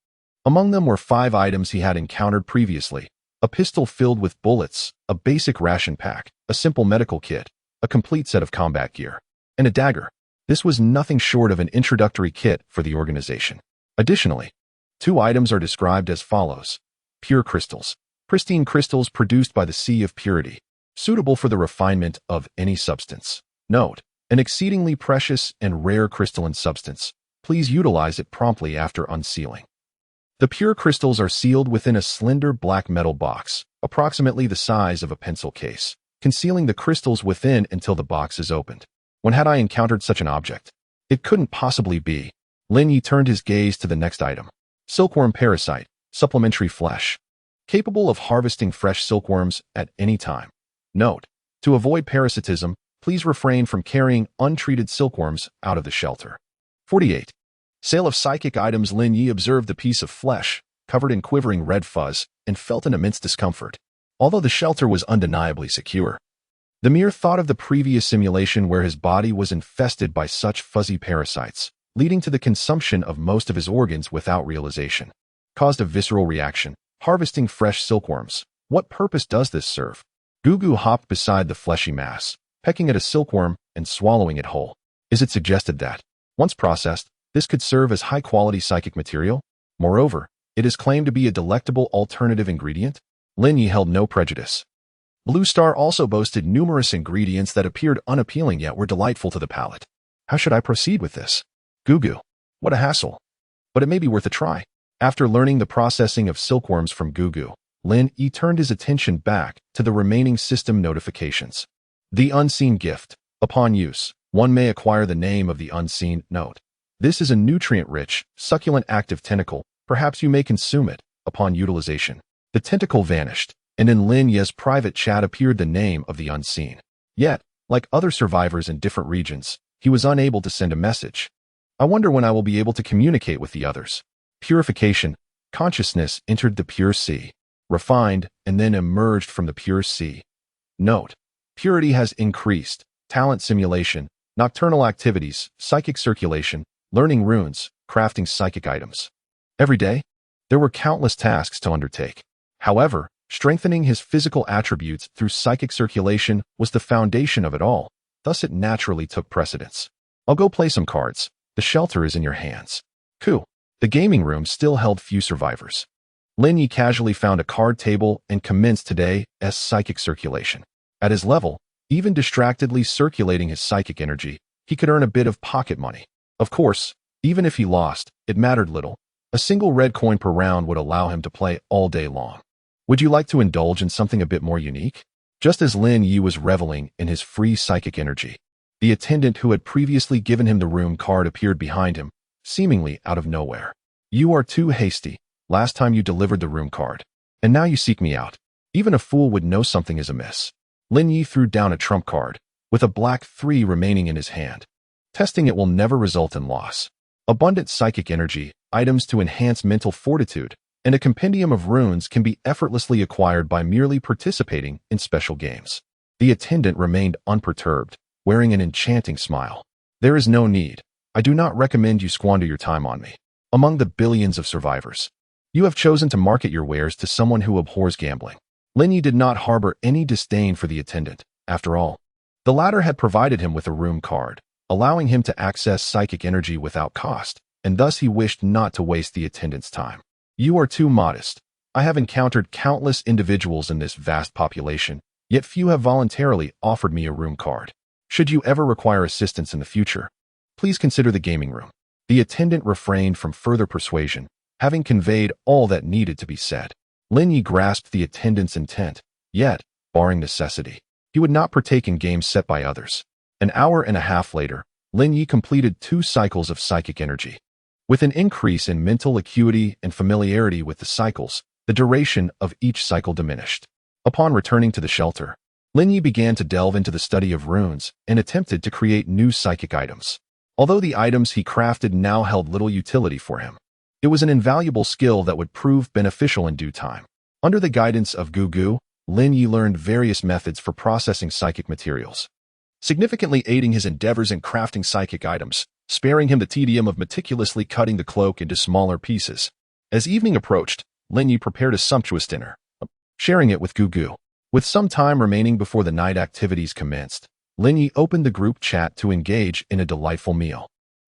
Among them were 5 items he had encountered previously: a pistol filled with bullets, a basic ration pack, a simple medical kit, a complete set of combat gear, and a dagger. This was nothing short of an introductory kit for the organization. Additionally, 2 items are described as follows: pure crystals, pristine crystals produced by the sea of purity, suitable for the refinement of any substance. Note: an exceedingly precious and rare crystalline substance. Please utilize it promptly after unsealing. The pure crystals are sealed within a slender black metal box, approximately the size of a pencil case, concealing the crystals within until the box is opened. When had I encountered such an object? It couldn't possibly be. Lin Ye turned his gaze to the next item. Silkworm parasite, supplementary flesh, capable of harvesting fresh silkworms at any time. Note: to avoid parasitism, please refrain from carrying untreated silkworms out of the shelter. 48. Sale of psychic items. Lin Ye observed the piece of flesh, covered in quivering red fuzz, and felt an immense discomfort. Although the shelter was undeniably secure, the mere thought of the previous simulation where his body was infested by such fuzzy parasites, leading to the consumption of most of his organs without realization, caused a visceral reaction. Harvesting fresh silkworms. What purpose does this serve? Gugu hopped beside the fleshy mass, pecking at a silkworm and swallowing it whole. Is it suggested that, once processed, this could serve as high-quality psychic material? Moreover, it is claimed to be a delectable alternative ingredient? Lin Ye held no prejudice. Blue Star also boasted numerous ingredients that appeared unappealing yet were delightful to the palate. How should I proceed with this? Gugu. What a hassle. But it may be worth a try. After learning the processing of silkworms from Gugu, Lin Ye turned his attention back to the remaining system notifications. The unseen gift. Upon use, one may acquire the name of the unseen. Note: this is a nutrient-rich, succulent active tentacle. Perhaps you may consume it. Upon utilization, the tentacle vanished, and in Lin Ye's private chat appeared the name of the unseen. Yet, like other survivors in different regions, he was unable to send a message. I wonder when I will be able to communicate with the others. Purification. Consciousness entered the pure sea, refined, and then emerged from the pure sea. Note: purity has increased. Talent simulation, nocturnal activities, psychic circulation, learning runes, crafting psychic items. Every day, there were countless tasks to undertake. However, strengthening his physical attributes through psychic circulation was the foundation of it all, thus it naturally took precedence. I'll go play some cards. The shelter is in your hands. Cool. The gaming room still held few survivors. Lin Ye casually found a card table and commenced today's psychic circulation. At his level, even distractedly circulating his psychic energy, he could earn a bit of pocket money. Of course, even if he lost, it mattered little. A single red coin per round would allow him to play all day long. Would you like to indulge in something a bit more unique? Just as Lin Ye was reveling in his free psychic energy, the attendant who had previously given him the room card appeared behind him, seemingly out of nowhere. You are too hasty. Last time you delivered the room card, and now you seek me out. Even a fool would know something is amiss. Lin Ye threw down a trump card, with a black 3 remaining in his hand. Testing it will never result in loss. Abundant psychic energy, items to enhance mental fortitude, and a compendium of runes can be effortlessly acquired by merely participating in special games. The attendant remained unperturbed, wearing an enchanting smile. There is no need. I do not recommend you squander your time on me. Among the billions of survivors, you have chosen to market your wares to someone who abhors gambling. Lin Ye did not harbor any disdain for the attendant. After all, the latter had provided him with a room card, allowing him to access psychic energy without cost, and thus he wished not to waste the attendant's time. You are too modest. I have encountered countless individuals in this vast population, yet few have voluntarily offered me a room card. Should you ever require assistance in the future, please consider the gaming room. The attendant refrained from further persuasion, having conveyed all that needed to be said. Lin Ye grasped the attendant's intent, yet, barring necessity, he would not partake in games set by others. An hour and a half later, Lin Ye completed 2 cycles of psychic energy. With an increase in mental acuity and familiarity with the cycles, the duration of each cycle diminished. Upon returning to the shelter, Lin Ye began to delve into the study of runes and attempted to create new psychic items. Although the items he crafted now held little utility for him, it was an invaluable skill that would prove beneficial in due time. Under the guidance of Gugu, Lin Ye learned various methods for processing psychic materials, significantly aiding his endeavors in crafting psychic items, sparing him the tedium of meticulously cutting the cloak into smaller pieces. As evening approached, Lin Ye prepared a sumptuous dinner, sharing it with Gugu. With some time remaining before the night activities commenced, Lin Ye opened the group chat to engage in a delightful meal.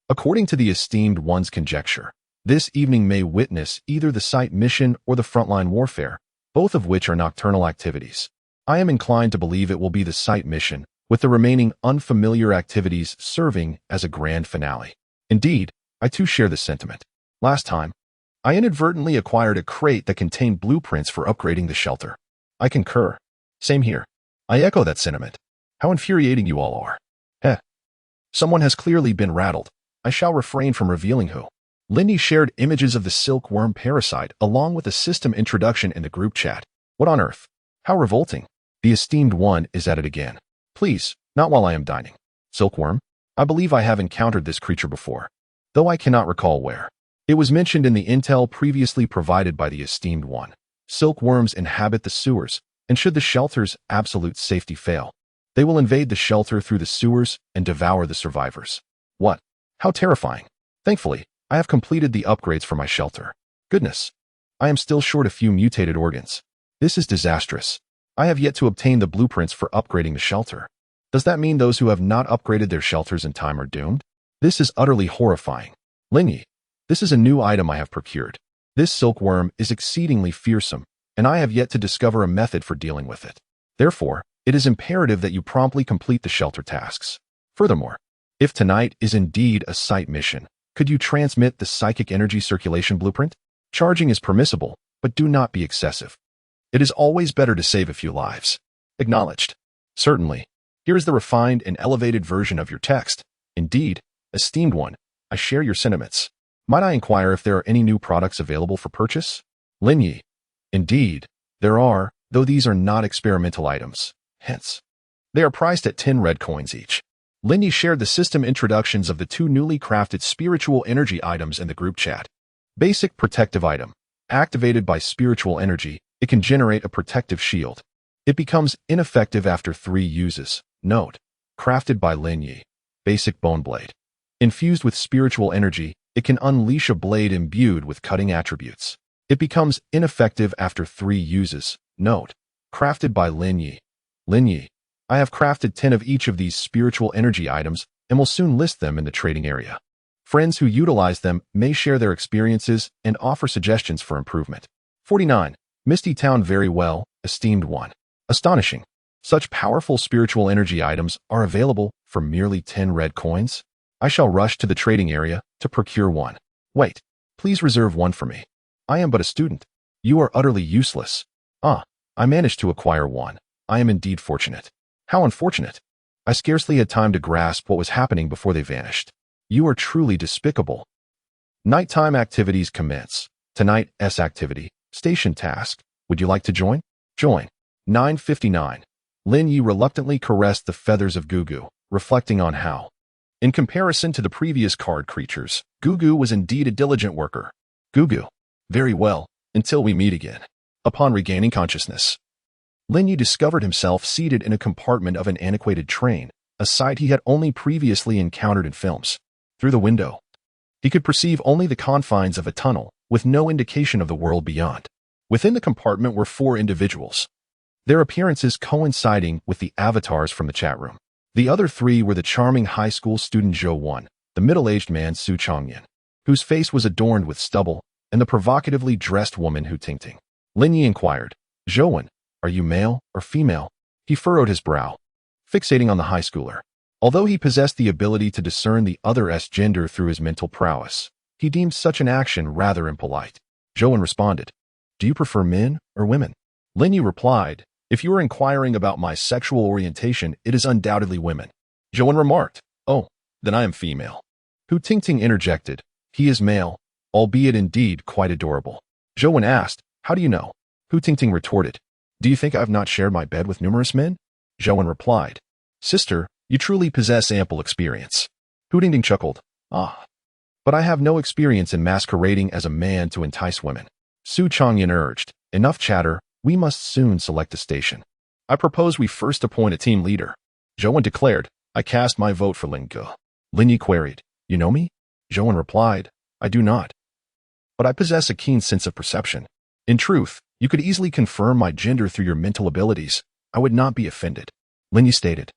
According to the esteemed one's conjecture, this evening may witness either the sight mission or the frontline warfare, both of which are nocturnal activities. I am inclined to believe it will be the sight mission, with the remaining unfamiliar activities serving as a grand finale. Indeed, I too share this sentiment. Last time, I inadvertently acquired a crate that contained blueprints for upgrading the shelter. I concur. Same here. I echo that sentiment. How infuriating you all are. Someone has clearly been rattled. I shall refrain from revealing who. Lin Ye shared images of the silkworm parasite along with a system introduction in the group chat. What on earth? How revolting. The esteemed one is at it again. Please, not while I am dining. Silkworm? I believe I have encountered this creature before, though I cannot recall where. It was mentioned in the intel previously provided by the esteemed one. Silkworms inhabit the sewers, and should the shelter's absolute safety fail, they will invade the shelter through the sewers and devour the survivors. What? How terrifying. Thankfully, I have completed the upgrades for my shelter. Goodness. I am still short a few mutated organs. This is disastrous. I have yet to obtain the blueprints for upgrading the shelter. Does that mean those who have not upgraded their shelters in time are doomed? This is utterly horrifying. Lin Ye, this is a new item I have procured. This silkworm is exceedingly fearsome, and I have yet to discover a method for dealing with it. Therefore, it is imperative that you promptly complete the shelter tasks. Furthermore, if tonight is indeed a sight mission, could you transmit the psychic energy circulation blueprint? Charging is permissible, but do not be excessive. It is always better to save a few lives. Acknowledged. Certainly. Here is the refined and elevated version of your text. Indeed, esteemed one, I share your sentiments. Might I inquire if there are any new products available for purchase? Lin Ye. Indeed, there are, though these are not experimental items. Hence, they are priced at 10 red coins each. Lin Ye shared the system introductions of the 2 newly crafted spiritual energy items in the group chat. Basic protective item. Activated by spiritual energy, it can generate a protective shield. It becomes ineffective after 3 uses. Note. Crafted by Lin Ye. Basic bone blade. Infused with spiritual energy, it can unleash a blade imbued with cutting attributes. It becomes ineffective after 3 uses. Note. Crafted by Lin Ye. Lin Ye. I have crafted 10 of each of these spiritual energy items and will soon list them in the trading area. Friends who utilize them may share their experiences and offer suggestions for improvement. 49. Misty Town. Very well, esteemed one. Astonishing. Such powerful spiritual energy items are available for merely 10 red coins? I shall rush to the trading area to procure one. Wait, please reserve one for me. I am but a student. You are utterly useless. I managed to acquire one. I am indeed fortunate. How unfortunate. I scarcely had time to grasp what was happening before they vanished. You are truly despicable. Nighttime activities commence. Tonight's activity, station task. Would you like to join? Join. 9:59. Lin Ye reluctantly caressed the feathers of Gugu, reflecting on how, in comparison to the previous card creatures, Gugu was indeed a diligent worker. Gugu. Very well, until we meet again. Upon regaining consciousness, Lin Ye discovered himself seated in a compartment of an antiquated train, a sight he had only previously encountered in films. Through the window, he could perceive only the confines of a tunnel, with no indication of the world beyond. Within the compartment were 4 individuals, their appearances coinciding with the avatars from the chat room. The other 3 were the charming high school student Zhou Wan, the middle-aged man Su Changyan, whose face was adorned with stubble, and the provocatively dressed woman Hu Tingting. Lin Ye inquired. Zhouwen, are you male or female? He furrowed his brow, fixating on the high schooler. Although he possessed the ability to discern the other's gender through his mental prowess, he deemed such an action rather impolite. Zhouwen responded, do you prefer men or women? Lin Ye replied, if you are inquiring about my sexual orientation, it is undoubtedly women. Zhouwen remarked, oh, then I am female. Hu Tingting interjected, he is male, albeit indeed quite adorable. Zhouwen asked, how do you know? Hu Tingting retorted, do you think I have not shared my bed with numerous men? Zhouwen replied, sister, you truly possess ample experience. Hu Tingting chuckled, ah, but I have no experience in masquerading as a man to entice women. Su Changyan urged, enough chatter, we must soon select a station. I propose we first appoint a team leader. Zhouwen declared, I cast my vote for Lin Ye. Lin Ye queried, you know me? Zhouwen replied, I do not. But I possess a keen sense of perception. In truth, you could easily confirm my gender through your mental abilities. I would not be offended. Lin Ye stated,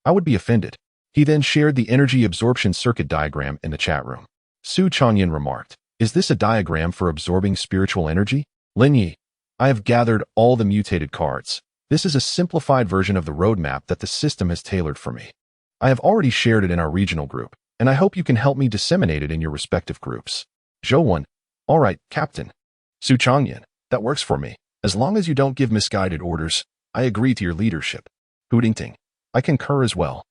I would be offended. He then shared the energy absorption circuit diagram in the chat room. Su Changyan remarked, is this a diagram for absorbing spiritual energy? Lin Ye, I have gathered all the mutated cards. This is a simplified version of the roadmap that the system has tailored for me. I have already shared it in our regional group, and I hope you can help me disseminate it in your respective groups. Zhouwen, all right, Captain. Su Changyan, that works for me. As long as you don't give misguided orders, I agree to your leadership. Hu Tingting, I concur as well.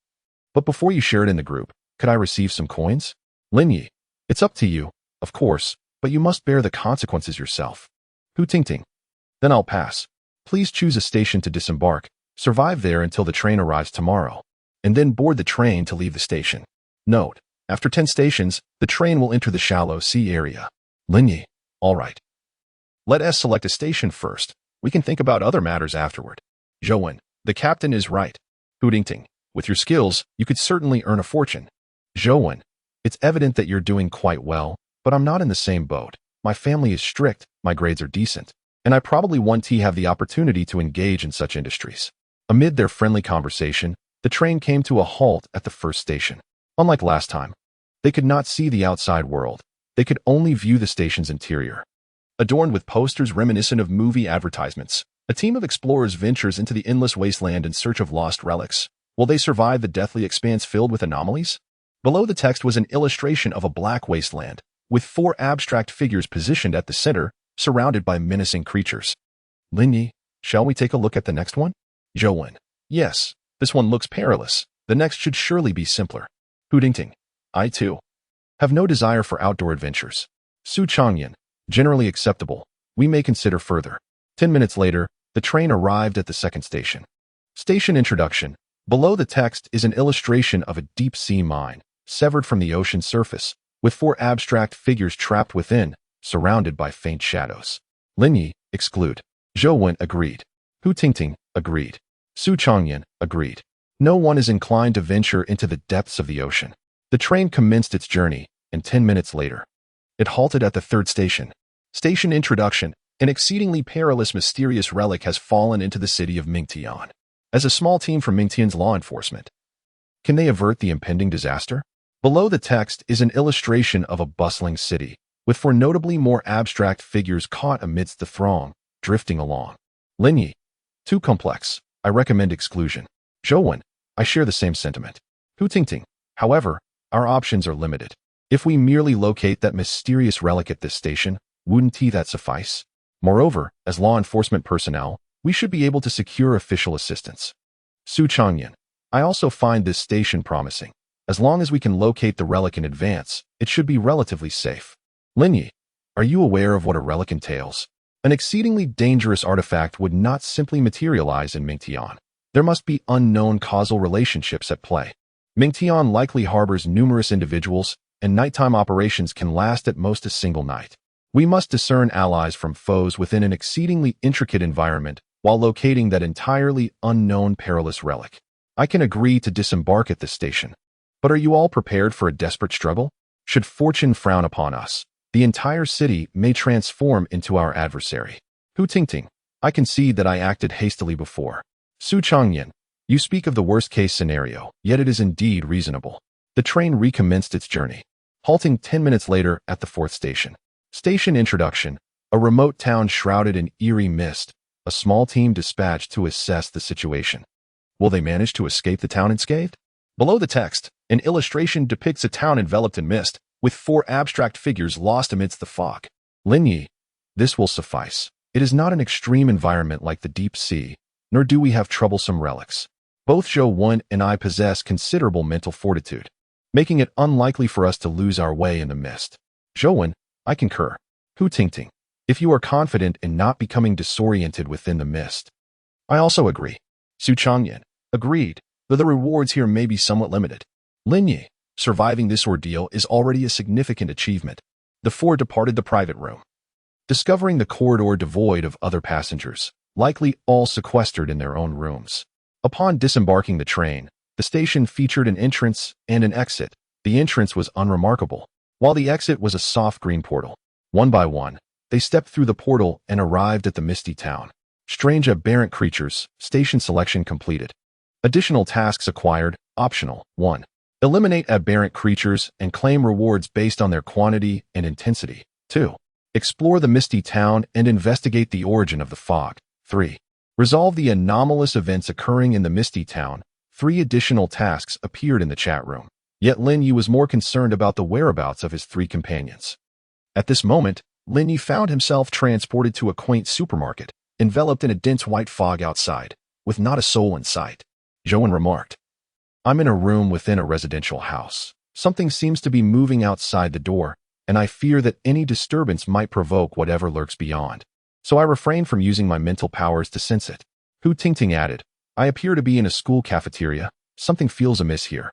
But before you share it in the group, could I receive some coins? Lin Ye, it's up to you, of course, but you must bear the consequences yourself. Hu Tingting, then I'll pass. Please choose a station to disembark, survive there until the train arrives tomorrow, and then board the train to leave the station. Note, after 10 stations, the train will enter the shallow sea area. Lin Ye, all right. Let us select a station first. We can think about other matters afterward. Zhouwen, the captain is right. Hu Tingting, with your skills, you could certainly earn a fortune. Zhouwen, it's evident that you're doing quite well, but I'm not in the same boat. My family is strict, my grades are decent, and I probably won't have the opportunity to engage in such industries. Amid their friendly conversation, the train came to a halt at the first station. Unlike last time, they could not see the outside world. They could only view the station's interior. Adorned with posters reminiscent of movie advertisements, a team of explorers ventures into the endless wasteland in search of lost relics. Will they survive the deathly expanse filled with anomalies? Below the text was an illustration of a black wasteland, with 4 abstract figures positioned at the center, surrounded by menacing creatures. Lin Ye, shall we take a look at the next one? Zhouwen, yes, this one looks perilous. The next should surely be simpler. Hu Tingting, I too have no desire for outdoor adventures. Su Changyan, generally acceptable. We may consider further. 10 minutes later, the train arrived at the second station. Station introduction. Below the text is an illustration of a deep-sea mine, severed from the ocean surface, with 4 abstract figures trapped within, surrounded by faint shadows. Lin Ye, exclude. Zhouwen agreed. Hu Tingting, agreed. Su Changyan, agreed. No one is inclined to venture into the depths of the ocean. The train commenced its journey, and 10 minutes later, it halted at the third station. Station introduction. An exceedingly perilous mysterious relic has fallen into the city of Mingtian. As a small team from Mingtian's law enforcement, can they avert the impending disaster? Below the text is an illustration of a bustling city, with 4 notably more abstract figures caught amidst the throng, drifting along. Lin Ye, too complex. I recommend exclusion. Zhouwen, I share the same sentiment. Hu Tingting, however, our options are limited. If we merely locate that mysterious relic at this station, wouldn't that suffice? Moreover, as law enforcement personnel, we should be able to secure official assistance. Su Changyan, I also find this station promising. As long as we can locate the relic in advance, it should be relatively safe. Lin Ye, are you aware of what a relic entails? An exceedingly dangerous artifact would not simply materialize in Mingtian. There must be unknown causal relationships at play. Mingtian likely harbors numerous individuals, and nighttime operations can last at most a single night. We must discern allies from foes within an exceedingly intricate environment while locating that entirely unknown perilous relic. I can agree to disembark at this station. But are you all prepared for a desperate struggle? Should fortune frown upon us, the entire city may transform into our adversary. Hu Tingting, I concede that I acted hastily before. Su Changyan, you speak of the worst-case scenario, yet it is indeed reasonable. The train recommenced its journey, halting 10 minutes later at the 4th station. Station introduction. A remote town shrouded in eerie mist, a small team dispatched to assess the situation. Will they manage to escape the town unscathed? Below the text, an illustration depicts a town enveloped in mist, with 4 abstract figures lost amidst the fog. Lin Ye, this will suffice. It is not an extreme environment like the deep sea, nor do we have troublesome relics. Both Zhou Wen and I possess considerable mental fortitude, making it unlikely for us to lose our way in the mist. Zhou Wen, I concur. Hu Tingting, if you are confident in not becoming disoriented within the mist. I also agree. Su Changyan, agreed, though the rewards here may be somewhat limited. Lin Ye, surviving this ordeal is already a significant achievement. The 4 departed the private room, discovering the corridor devoid of other passengers, likely all sequestered in their own rooms. Upon disembarking the train, the station featured an entrance and an exit. The entrance was unremarkable, while the exit was a soft green portal. One by one, they stepped through the portal and arrived at the misty town. Strange aberrant creatures, station selection completed. Additional tasks acquired, optional. 1. Eliminate aberrant creatures and claim rewards based on their quantity and intensity. 2. Explore the misty town and investigate the origin of the fog. 3. Resolve the anomalous events occurring in the misty town. 3 additional tasks appeared in the chat room. Yet Lin Ye was more concerned about the whereabouts of his 3 companions. At this moment, Lin Ye found himself transported to a quaint supermarket, enveloped in a dense white fog outside, with not a soul in sight. Zhou Wen remarked, I'm in a room within a residential house. Something seems to be moving outside the door, and I fear that any disturbance might provoke whatever lurks beyond. So I refrain from using my mental powers to sense it. Hu Tingting added, I appear to be in a school cafeteria. Something feels amiss here,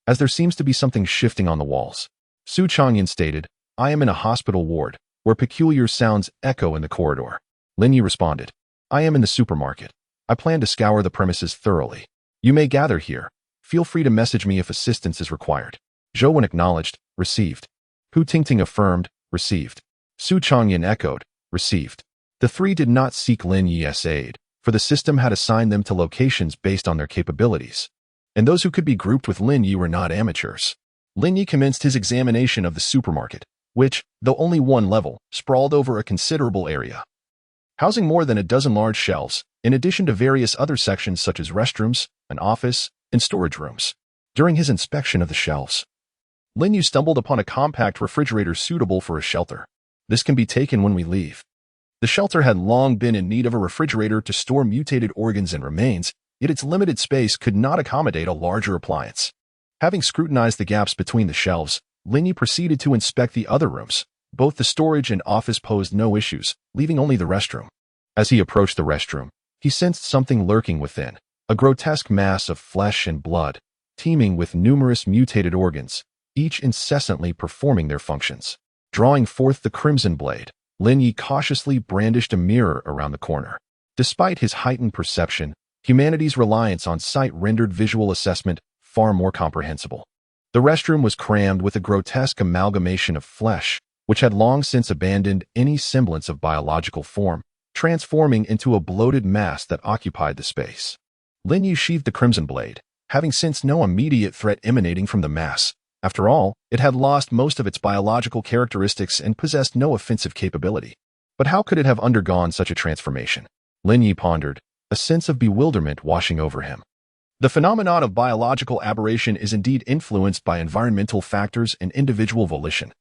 as there seems to be something shifting on the walls. Su Changyan stated, I am in a hospital ward, where peculiar sounds echo in the corridor. Lin Ye responded, I am in the supermarket. I plan to scour the premises thoroughly. You may gather here. Feel free to message me if assistance is required. Zhou Wen acknowledged, received. Hu Tingting affirmed, received. Su Changyan echoed, received. The 3 did not seek Lin Ye's aid, for the system had assigned them to locations based on their capabilities. And those who could be grouped with Lin Ye were not amateurs. Lin Ye commenced his examination of the supermarket, which, though only 1 level, sprawled over a considerable area, housing more than a dozen large shelves, in addition to various other sections such as restrooms, an office, and storage rooms. During his inspection of the shelves, Lin Ye stumbled upon a compact refrigerator suitable for a shelter. This can be taken when we leave. The shelter had long been in need of a refrigerator to store mutated organs and remains, yet its limited space could not accommodate a larger appliance. Having scrutinized the gaps between the shelves, Lin Ye proceeded to inspect the other rooms. Both the storage and office posed no issues, leaving only the restroom. As he approached the restroom, he sensed something lurking within, a grotesque mass of flesh and blood, teeming with numerous mutated organs, each incessantly performing their functions. Drawing forth the crimson blade, Lin Ye cautiously brandished a mirror around the corner. Despite his heightened perception, humanity's reliance on sight rendered visual assessment far more comprehensible. The restroom was crammed with a grotesque amalgamation of flesh, which had long since abandoned any semblance of biological form, transforming into a bloated mass that occupied the space. Lin Ye sheathed the crimson blade, having sensed no immediate threat emanating from the mass. After all, it had lost most of its biological characteristics and possessed no offensive capability. But how could it have undergone such a transformation? Lin Ye pondered, a sense of bewilderment washing over him. The phenomenon of biological aberration is indeed influenced by environmental factors and individual volition,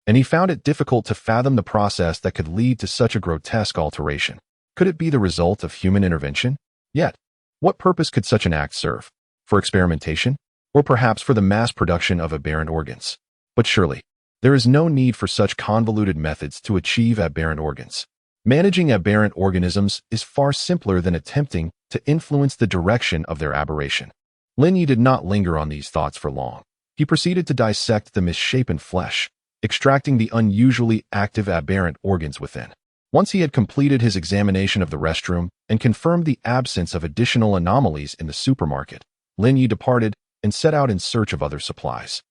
and he found it difficult to fathom the process that could lead to such a grotesque alteration. Could it be the result of human intervention? Yet, what purpose could such an act serve? For experimentation? Or perhaps for the mass production of aberrant organs? But surely, there is no need for such convoluted methods to achieve aberrant organs. Managing aberrant organisms is far simpler than attempting to influence the direction of their aberration. Lin Ye did not linger on these thoughts for long. He proceeded to dissect the misshapen flesh, extracting the unusually active aberrant organs within. Once he had completed his examination of the restroom and confirmed the absence of additional anomalies in the supermarket, Lin Ye departed and set out in search of other supplies.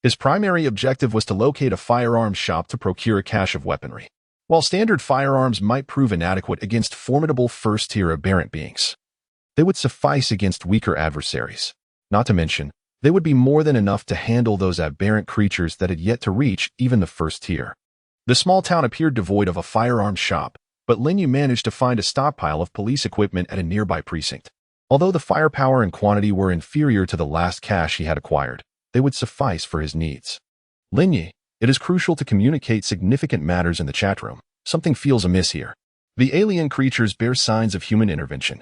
His primary objective was to locate a firearms shop to procure a cache of weaponry. While standard firearms might prove inadequate against formidable first-tier aberrant beings, they would suffice against weaker adversaries. Not to mention, they would be more than enough to handle those aberrant creatures that had yet to reach even the first tier. The small town appeared devoid of a firearms shop, but Lin Ye managed to find a stockpile of police equipment at a nearby precinct. Although the firepower and quantity were inferior to the last cache he had acquired, they would suffice for his needs. Lin Ye, it is crucial to communicate significant matters in the chat room. Something feels amiss here. The alien creatures bear signs of human intervention,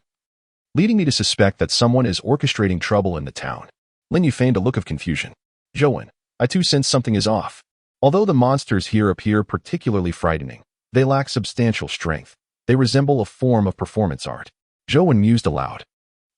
leading me to suspect that someone is orchestrating trouble in the town. Lin Ye feigned a look of confusion. Zhou, I too sense something is off. Although the monsters here appear particularly frightening, they lack substantial strength. They resemble a form of performance art. Zhou mused aloud.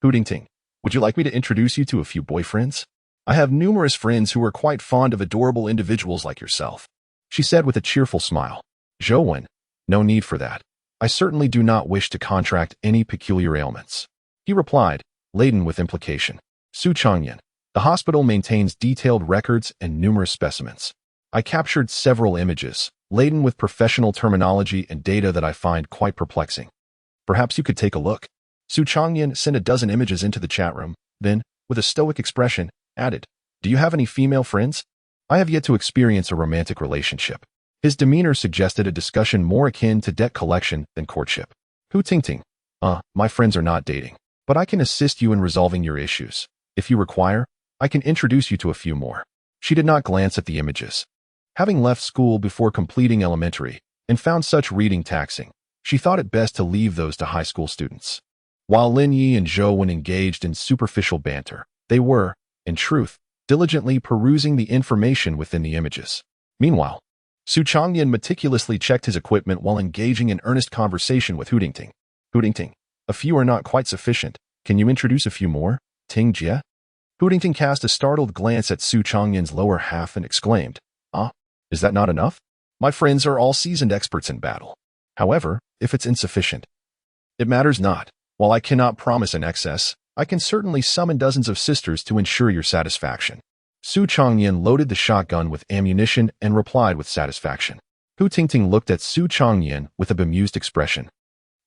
Hootingting, would you like me to introduce you to a few boyfriends? I have numerous friends who are quite fond of adorable individuals like yourself, she said with a cheerful smile. Zhou, no need for that. I certainly do not wish to contract any peculiar ailments, he replied, laden with implication. Su Changyan, the hospital maintains detailed records and numerous specimens. I captured several images, laden with professional terminology and data that I find quite perplexing. Perhaps you could take a look. Su Changyan sent a dozen images into the chat room, then, with a stoic expression, added, Do you have any female friends? I have yet to experience a romantic relationship. His demeanor suggested a discussion more akin to debt collection than courtship. Hu Tingting, my friends are not dating, but I can assist you in resolving your issues. If you require, I can introduce you to a few more. She did not glance at the images. Having left school before completing elementary and found such reading taxing, she thought it best to leave those to high school students. While Lin Ye and Zhou engaged in superficial banter, they were, in truth, diligently perusing the information within the images. Meanwhile, Su Changyan meticulously checked his equipment while engaging in earnest conversation with Hootingting. Hootingting, a few are not quite sufficient. Can you introduce a few more? Ting Jie? Hootingting cast a startled glance at Su Changyan's lower half and exclaimed, is that not enough? My friends are all seasoned experts in battle. However, if it's insufficient, it matters not. While I cannot promise an excess, I can certainly summon dozens of sisters to ensure your satisfaction. Su Changyan loaded the shotgun with ammunition and replied with satisfaction. Hu Tingting looked at Su Changyan with a bemused expression,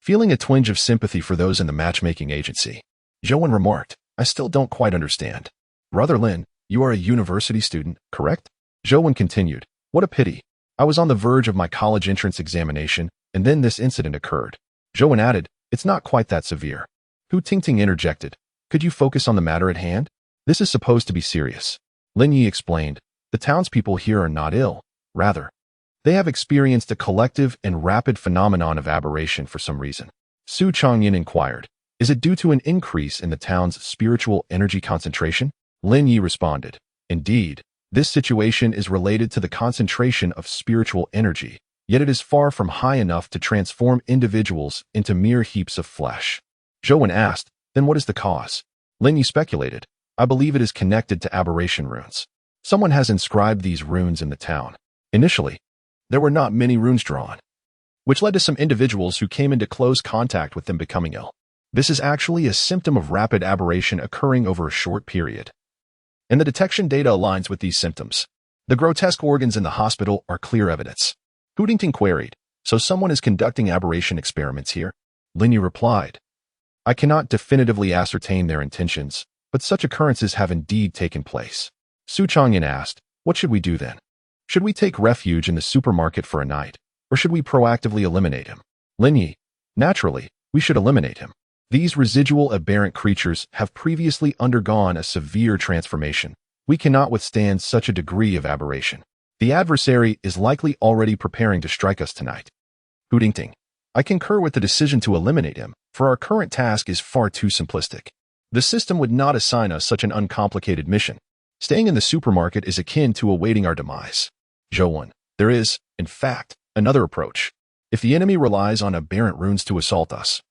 feeling a twinge of sympathy for those in the matchmaking agency. Zhou remarked, I still don't quite understand. Brother Lin, you are a university student, correct? Zhou continued, what a pity. I was on the verge of my college entrance examination, and then this incident occurred. Zhou added, it's not quite that severe. Hu Tingting interjected, could you focus on the matter at hand? This is supposed to be serious. Lin Ye explained, the townspeople here are not ill. Rather, they have experienced a collective and rapid phenomenon of aberration for some reason. Su Changyan inquired, is it due to an increase in the town's spiritual energy concentration? Lin Ye responded, indeed, this situation is related to the concentration of spiritual energy, yet it is far from high enough to transform individuals into mere heaps of flesh. Zhou asked, then what is the cause? Lin Ye speculated, I believe it is connected to aberration runes. Someone has inscribed these runes in the town. Initially, there were not many runes drawn, which led to some individuals who came into close contact with them becoming ill. This is actually a symptom of rapid aberration occurring over a short period, and the detection data aligns with these symptoms. The grotesque organs in the hospital are clear evidence. Hootington queried, so someone is conducting aberration experiments here? Lin Ye replied, I cannot definitively ascertain their intentions, but such occurrences have indeed taken place. Su Changyan asked, what should we do then? Should we take refuge in the supermarket for a night, or should we proactively eliminate him? Lin Ye, naturally, we should eliminate him. These residual aberrant creatures have previously undergone a severe transformation. We cannot withstand such a degree of aberration. The adversary is likely already preparing to strike us tonight. Hootingting, I concur with the decision to eliminate him, for our current task is far too simplistic. The system would not assign us such an uncomplicated mission. Staying in the supermarket is akin to awaiting our demise. Zhou, there is, in fact, another approach. If the enemy relies on aberrant runes to assault us,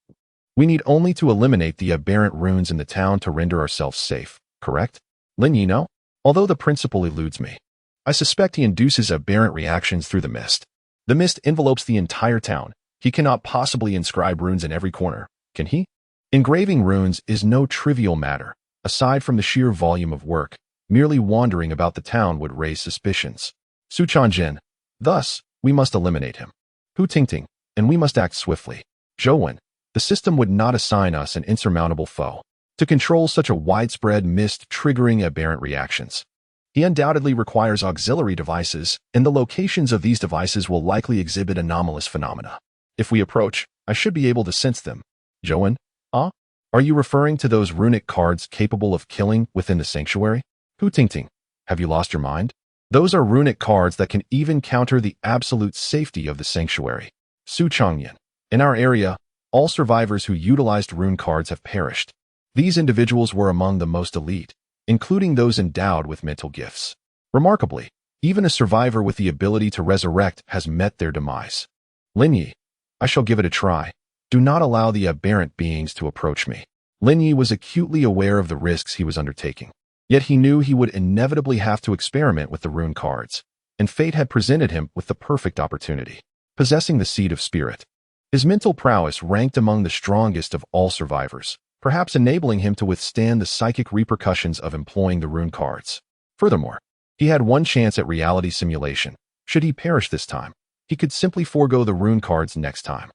we need only to eliminate the aberrant runes in the town to render ourselves safe, correct? Lin Ye, no? Although the principle eludes me, I suspect he induces aberrant reactions through the mist. The mist envelopes the entire town. He cannot possibly inscribe runes in every corner, can he? Engraving runes is no trivial matter. Aside from the sheer volume of work, merely wandering about the town would raise suspicions. Su Changyan, thus, we must eliminate him. Hu Tingting, and we must act swiftly. Zhou, the system would not assign us an insurmountable foe to control such a widespread mist triggering aberrant reactions. He undoubtedly requires auxiliary devices, and the locations of these devices will likely exhibit anomalous phenomena. If we approach, I should be able to sense them. Joan? Ah? Are you referring to those runic cards capable of killing within the sanctuary? Hu Tingting, have you lost your mind? Those are runic cards that can even counter the absolute safety of the sanctuary. Su Changyan. In our area, all survivors who utilized rune cards have perished. These individuals were among the most elite, including those endowed with mental gifts. Remarkably, even a survivor with the ability to resurrect has met their demise. Lin Ye, I shall give it a try. Do not allow the aberrant beings to approach me. Lin Ye was acutely aware of the risks he was undertaking. Yet he knew he would inevitably have to experiment with the rune cards, and fate had presented him with the perfect opportunity. Possessing the seed of spirit, his mental prowess ranked among the strongest of all survivors, perhaps enabling him to withstand the psychic repercussions of employing the rune cards. Furthermore, he had one chance at reality simulation. Should he perish this time, he could simply forego the rune cards next time.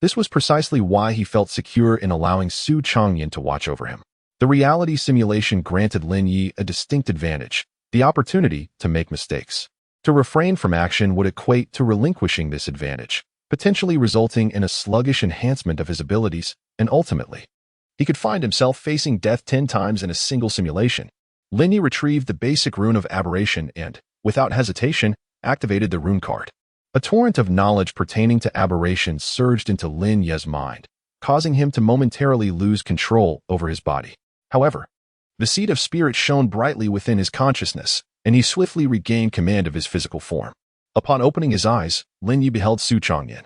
This was precisely why he felt secure in allowing Su Changyan to watch over him. The reality simulation granted Lin Ye a distinct advantage, the opportunity to make mistakes. To refrain from action would equate to relinquishing this advantage, potentially resulting in a sluggish enhancement of his abilities, and ultimately, he could find himself facing death 10 times in a single simulation. Lin Ye retrieved the basic rune of aberration and, without hesitation, activated the rune card. A torrent of knowledge pertaining to aberration surged into Lin Ye's mind, causing him to momentarily lose control over his body. However, the seed of spirit shone brightly within his consciousness, and he swiftly regained command of his physical form. Upon opening his eyes, Lin Ye beheld Su Changyan,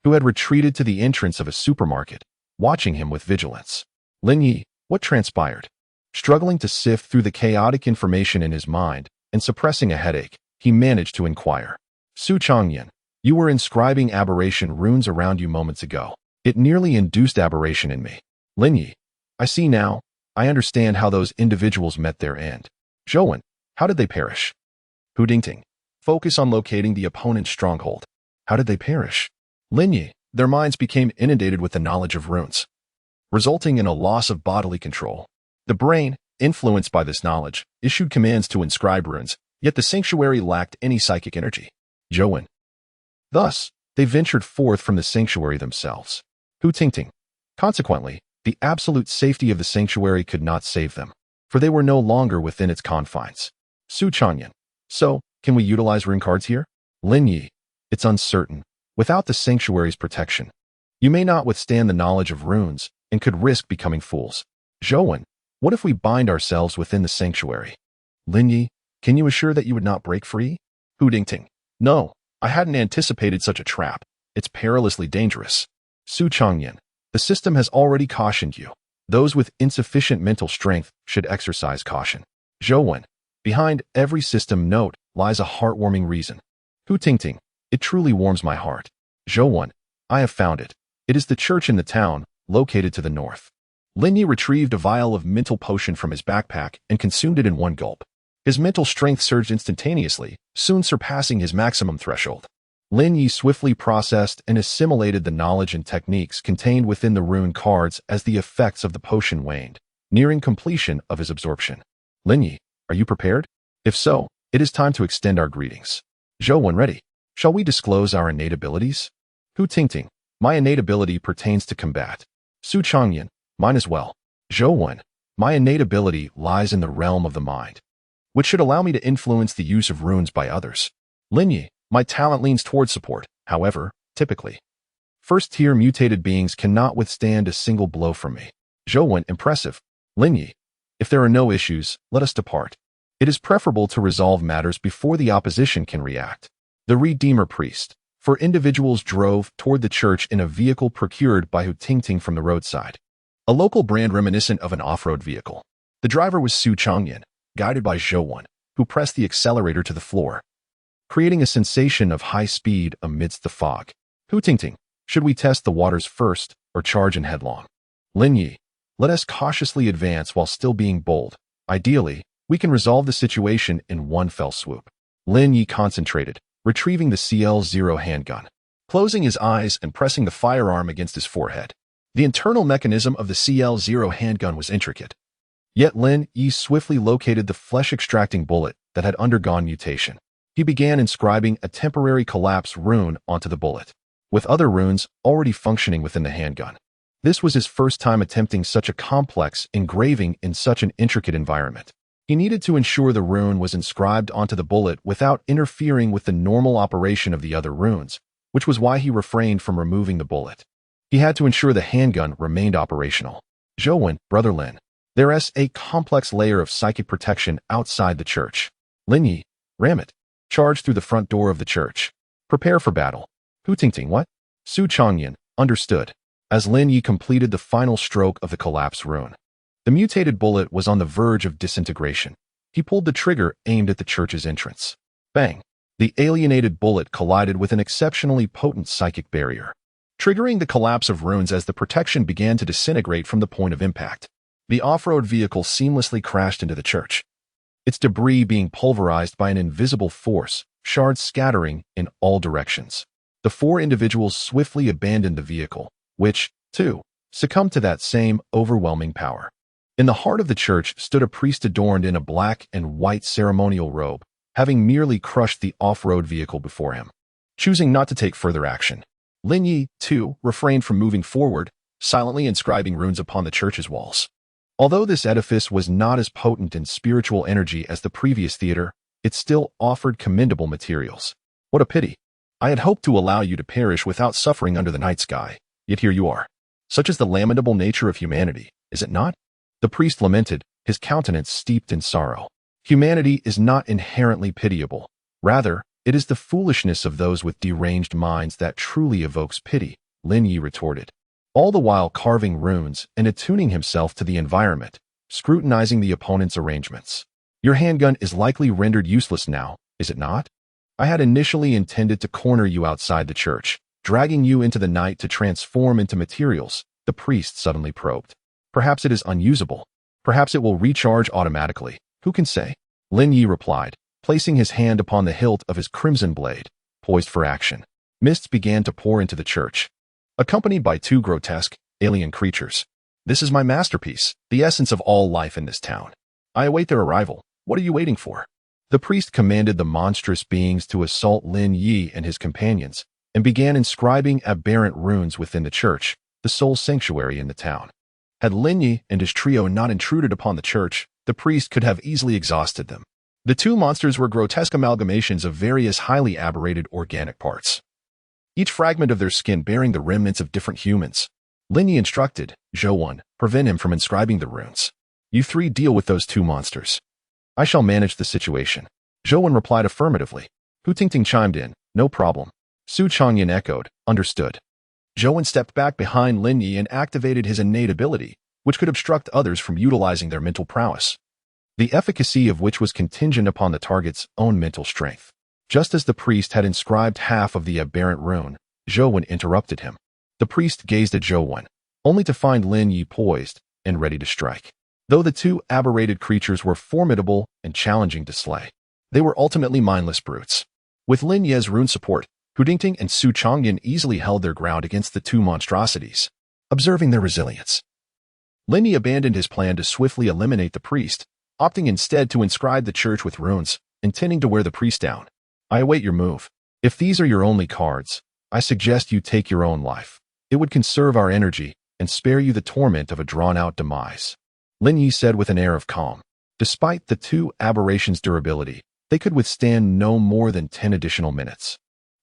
who had retreated to the entrance of a supermarket, watching him with vigilance. Lin Ye, what transpired? Struggling to sift through the chaotic information in his mind and suppressing a headache, he managed to inquire. Su Changyan, you were inscribing aberration runes around you moments ago. It nearly induced aberration in me. Lin Ye, I see now. I understand how those individuals met their end. Zhouwen, how did they perish? Hu Dingting, focus on locating the opponent's stronghold. How did they perish? Lin Ye, their minds became inundated with the knowledge of runes, resulting in a loss of bodily control. The brain, influenced by this knowledge, issued commands to inscribe runes, yet the sanctuary lacked any psychic energy. Zhouwen. Thus, they ventured forth from the sanctuary themselves. Hu Tingting. Consequently, the absolute safety of the sanctuary could not save them, for they were no longer within its confines. Su Changyan. So, can we utilize rune cards here? Lin Ye. It's uncertain. Without the sanctuary's protection, you may not withstand the knowledge of runes and could risk becoming fools. Zhouwen, what if we bind ourselves within the sanctuary? Lin Ye, can you assure that you would not break free? Hu Dingting. No, I hadn't anticipated such a trap. It's perilously dangerous. Su Changyan. The system has already cautioned you. Those with insufficient mental strength should exercise caution. Zhouwen, behind every system note lies a heartwarming reason. Hu Tingting, it truly warms my heart. Zhouwen, I have found it. It is the church in the town, located to the north. Lin Ye retrieved a vial of mental potion from his backpack and consumed it in one gulp. His mental strength surged instantaneously, soon surpassing his maximum threshold. Lin Ye swiftly processed and assimilated the knowledge and techniques contained within the rune cards as the effects of the potion waned, nearing completion of his absorption. Lin Ye, are you prepared? If so, it is time to extend our greetings. Zhouwen, ready. Shall we disclose our innate abilities? Hu Tingting, my innate ability pertains to combat. Su Changyan, mine as well. Zhouwen, my innate ability lies in the realm of the mind, which should allow me to influence the use of runes by others. Lin Ye, my talent leans towards support, however, typically. First-tier mutated beings cannot withstand a single blow from me. Zhouwen, impressive. Lin Ye, if there are no issues, let us depart. It is preferable to resolve matters before the opposition can react. The Redeemer Priest, for individuals drove toward the church in a vehicle procured by Hu Tingting from the roadside. A local brand reminiscent of an off-road vehicle. The driver was Su Changyan, guided by Zhouwen, who pressed the accelerator to the floor, creating a sensation of high speed amidst the fog. Hu Tingting, should we test the waters first or charge in headlong? Lin Ye, let us cautiously advance while still being bold. Ideally, we can resolve the situation in one fell swoop. Lin Ye concentrated, retrieving the CL-0 handgun, closing his eyes and pressing the firearm against his forehead. The internal mechanism of the CL-0 handgun was intricate. Yet Lin Ye swiftly located the flesh-extracting bullet that had undergone mutation. He began inscribing a temporary collapse rune onto the bullet, with other runes already functioning within the handgun. This was his first time attempting such a complex engraving in such an intricate environment. He needed to ensure the rune was inscribed onto the bullet without interfering with the normal operation of the other runes, which was why he refrained from removing the bullet. He had to ensure the handgun remained operational. Zhou, Brother Lin. There's a complex layer of psychic protection outside the church. Lin Ye, ram it. Charge through the front door of the church. Prepare for battle. Hu Tingting, what? Su Changyan, understood. As Lin Ye completed the final stroke of the collapse rune, the mutated bullet was on the verge of disintegration. He pulled the trigger aimed at the church's entrance. Bang! The alienated bullet collided with an exceptionally potent psychic barrier, triggering the collapse of runes as the protection began to disintegrate from the point of impact. The off-road vehicle seamlessly crashed into the church, its debris being pulverized by an invisible force, shards scattering in all directions. The four individuals swiftly abandoned the vehicle, which, too, succumbed to that same overwhelming power. In the heart of the church stood a priest adorned in a black and white ceremonial robe, having merely crushed the off-road vehicle before him. Choosing not to take further action, Lin Ye, too, refrained from moving forward, silently inscribing runes upon the church's walls. Although this edifice was not as potent in spiritual energy as the previous theater, it still offered commendable materials. What a pity. I had hoped to allow you to perish without suffering under the night sky, yet here you are. Such is the lamentable nature of humanity, is it not? The priest lamented, his countenance steeped in sorrow. Humanity is not inherently pitiable. Rather, it is the foolishness of those with deranged minds that truly evokes pity, Lin Ye retorted, all the while carving runes and attuning himself to the environment, scrutinizing the opponent's arrangements. Your handgun is likely rendered useless now, is it not? I had initially intended to corner you outside the church, dragging you into the night to transform into materials, the priest suddenly probed. Perhaps it is unusable. Perhaps it will recharge automatically. Who can say? Lin Ye replied, placing his hand upon the hilt of his crimson blade, poised for action. Mists began to pour into the church, accompanied by two grotesque, alien creatures. This is my masterpiece, the essence of all life in this town. I await their arrival. What are you waiting for? The priest commanded the monstrous beings to assault Lin Ye and his companions, and began inscribing aberrant runes within the church, the sole sanctuary in the town. Had Lin Ye and his trio not intruded upon the church, the priest could have easily exhausted them. The two monsters were grotesque amalgamations of various highly aberrated organic parts, each fragment of their skin bearing the remnants of different humans. Lin Ye instructed, Zhou, prevent him from inscribing the runes. You three deal with those two monsters. I shall manage the situation. Zhou replied affirmatively. Hu Tingting chimed in, no problem. Su Changyan echoed, understood. Zhou stepped back behind Lin Ye and activated his innate ability, which could obstruct others from utilizing their mental prowess, the efficacy of which was contingent upon the target's own mental strength. Just as the priest had inscribed half of the aberrant rune, Zhou interrupted him. The priest gazed at Zhou, only to find Lin Ye poised and ready to strike. Though the two aberrated creatures were formidable and challenging to slay, they were ultimately mindless brutes. With Lin Ye's rune support, Hu Tingting and Su Changyan easily held their ground against the two monstrosities. Observing their resilience, Lin Ye abandoned his plan to swiftly eliminate the priest, opting instead to inscribe the church with runes, intending to wear the priest down. I await your move. If these are your only cards, I suggest you take your own life. It would conserve our energy and spare you the torment of a drawn-out demise. Lin Ye said with an air of calm. Despite the two aberrations' durability, they could withstand no more than 10 additional minutes.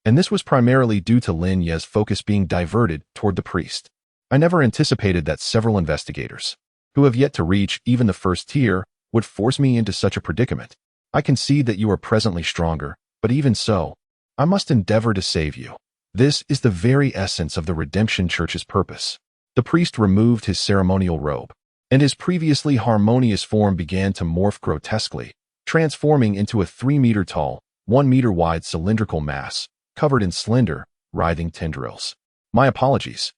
And this was primarily due to Lin Ye's focus being diverted toward the priest. I never anticipated that several investigators, who have yet to reach even the first tier, would force me into such a predicament. I concede that you are presently stronger, but even so, I must endeavor to save you. This is the very essence of the Redemption Church's purpose. The priest removed his ceremonial robe, and his previously harmonious form began to morph grotesquely, transforming into a 3-meter-tall, 1-meter-wide cylindrical mass, covered in slender, writhing tendrils. My apologies.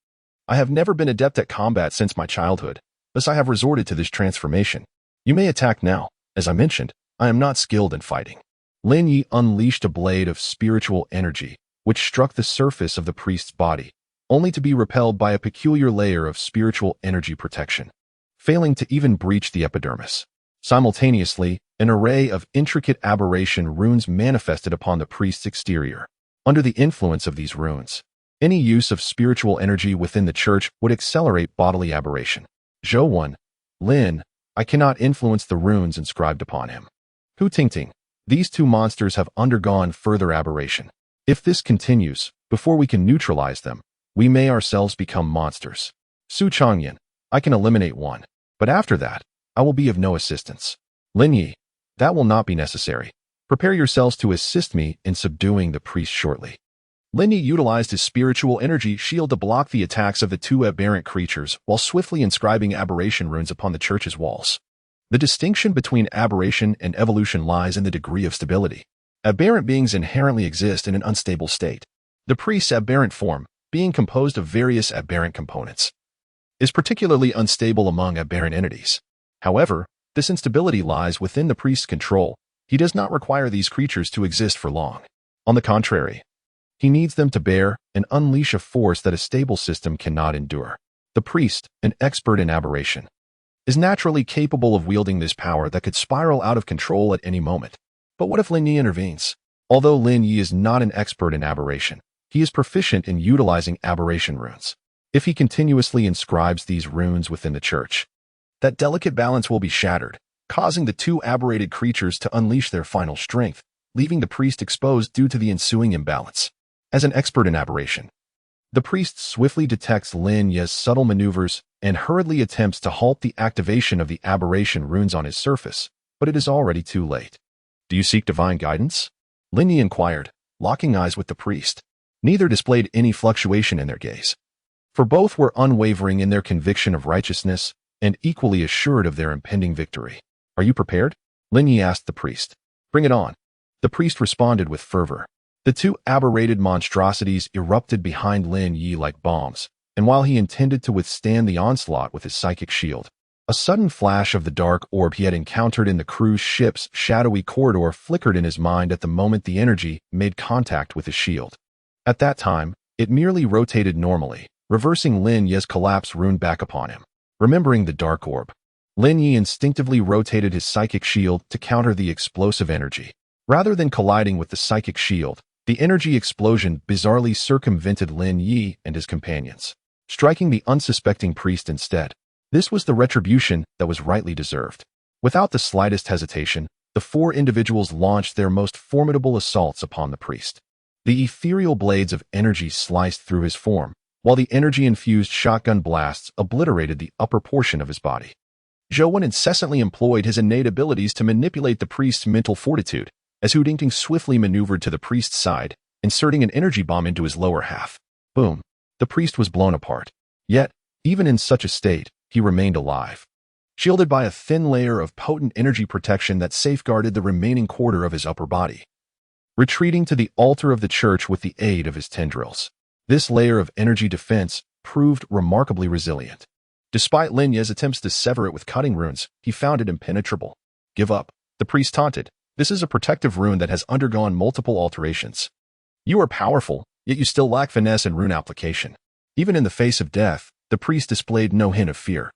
I have never been adept at combat since my childhood, thus I have resorted to this transformation. You may attack now. As I mentioned, I am not skilled in fighting. Lin Ye unleashed a blade of spiritual energy, which struck the surface of the priest's body, only to be repelled by a peculiar layer of spiritual energy protection, failing to even breach the epidermis. Simultaneously, an array of intricate aberration runes manifested upon the priest's exterior. Under the influence of these runes, any use of spiritual energy within the church would accelerate bodily aberration. Zhou 1. Lin, I cannot influence the runes inscribed upon him. Hu Tingting. These two monsters have undergone further aberration. If this continues, before we can neutralize them, we may ourselves become monsters. Su Changyan. I can eliminate one, but after that, I will be of no assistance. Lin Ye. That will not be necessary. Prepare yourselves to assist me in subduing the priest shortly. Lin Ye utilized his spiritual energy shield to block the attacks of the two aberrant creatures while swiftly inscribing aberration runes upon the church's walls. The distinction between aberration and evolution lies in the degree of stability. Aberrant beings inherently exist in an unstable state. The priest's aberrant form, being composed of various aberrant components, is particularly unstable among aberrant entities. However, this instability lies within the priest's control. He does not require these creatures to exist for long. On the contrary, he needs them to bear and unleash a force that a stable system cannot endure. The priest, an expert in aberration, is naturally capable of wielding this power that could spiral out of control at any moment. But what if Lin Ye intervenes? Although Lin Ye is not an expert in aberration, he is proficient in utilizing aberration runes. If he continuously inscribes these runes within the church, that delicate balance will be shattered, causing the two aberrated creatures to unleash their final strength, leaving the priest exposed due to the ensuing imbalance. As an expert in aberration, the priest swiftly detects Lin Ye's subtle maneuvers and hurriedly attempts to halt the activation of the aberration runes on his surface, but it is already too late. Do you seek divine guidance? Lin Ye inquired, locking eyes with the priest. Neither displayed any fluctuation in their gaze, for both were unwavering in their conviction of righteousness and equally assured of their impending victory. Are you prepared? Lin Ye asked the priest. Bring it on. The priest responded with fervor. The two aberrated monstrosities erupted behind Lin Ye like bombs, and while he intended to withstand the onslaught with his psychic shield, a sudden flash of the dark orb he had encountered in the cruise ship's shadowy corridor flickered in his mind at the moment the energy made contact with his shield. At that time, it merely rotated normally, reversing Lin Ye's collapse rune back upon him. Remembering the dark orb, Lin Ye instinctively rotated his psychic shield to counter the explosive energy. Rather than colliding with the psychic shield, the energy explosion bizarrely circumvented Lin Ye and his companions, striking the unsuspecting priest instead. This was the retribution that was rightly deserved. Without the slightest hesitation, the four individuals launched their most formidable assaults upon the priest. The ethereal blades of energy sliced through his form, while the energy-infused shotgun blasts obliterated the upper portion of his body. Zhou 1 incessantly employed his innate abilities to manipulate the priest's mental fortitude, as Hu Tingting swiftly maneuvered to the priest's side, inserting an energy bomb into his lower half. Boom! The priest was blown apart. Yet, even in such a state, he remained alive, shielded by a thin layer of potent energy protection that safeguarded the remaining quarter of his upper body. Retreating to the altar of the church with the aid of his tendrils, this layer of energy defense proved remarkably resilient. Despite Lin Ye's attempts to sever it with cutting runes, he found it impenetrable. Give up, the priest taunted. This is a protective rune that has undergone multiple alterations. You are powerful, yet you still lack finesse and rune application. Even in the face of death, the priest displayed no hint of fear,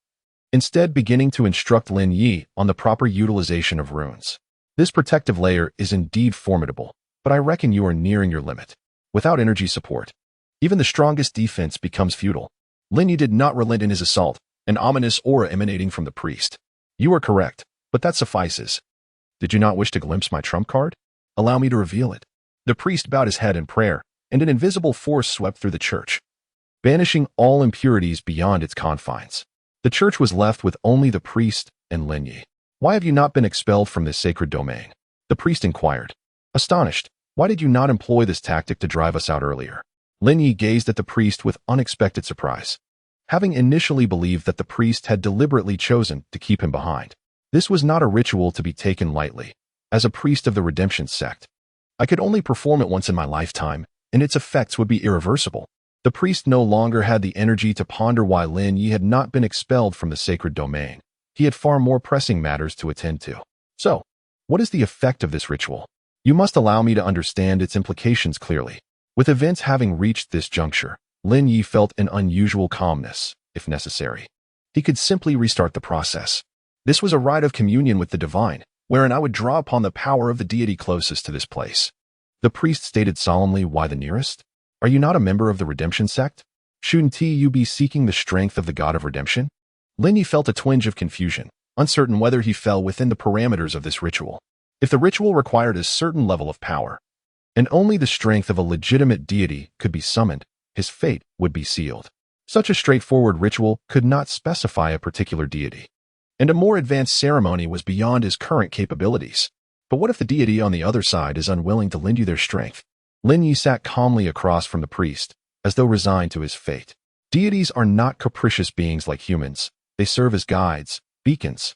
instead beginning to instruct Lin Ye on the proper utilization of runes. This protective layer is indeed formidable, but I reckon you are nearing your limit. Without energy support, even the strongest defense becomes futile. Lin Ye did not relent in his assault, an ominous aura emanating from the priest. You are correct, but that suffices. Did you not wish to glimpse my trump card? Allow me to reveal it. The priest bowed his head in prayer, and an invisible force swept through the church, banishing all impurities beyond its confines. The church was left with only the priest and Lin Ye. Why have you not been expelled from this sacred domain? The priest inquired. Astonished, why did you not employ this tactic to drive us out earlier? Lin Ye gazed at the priest with unexpected surprise, having initially believed that the priest had deliberately chosen to keep him behind. This was not a ritual to be taken lightly. As a priest of the redemption sect, I could only perform it once in my lifetime, and its effects would be irreversible. The priest no longer had the energy to ponder why Lin Ye had not been expelled from the sacred domain. He had far more pressing matters to attend to. So, what is the effect of this ritual? You must allow me to understand its implications clearly. With events having reached this juncture, Lin Ye felt an unusual calmness, if necessary. He could simply restart the process. This was a rite of communion with the divine, wherein I would draw upon the power of the deity closest to this place. The priest stated solemnly, why the nearest? Are you not a member of the redemption sect? Shouldn't you be seeking the strength of the god of redemption? Lin Ye felt a twinge of confusion, uncertain whether he fell within the parameters of this ritual. If the ritual required a certain level of power, and only the strength of a legitimate deity could be summoned, his fate would be sealed. Such a straightforward ritual could not specify a particular deity, and a more advanced ceremony was beyond his current capabilities. But what if the deity on the other side is unwilling to lend you their strength? Lin Ye sat calmly across from the priest, as though resigned to his fate. Deities are not capricious beings like humans. They serve as guides, beacons,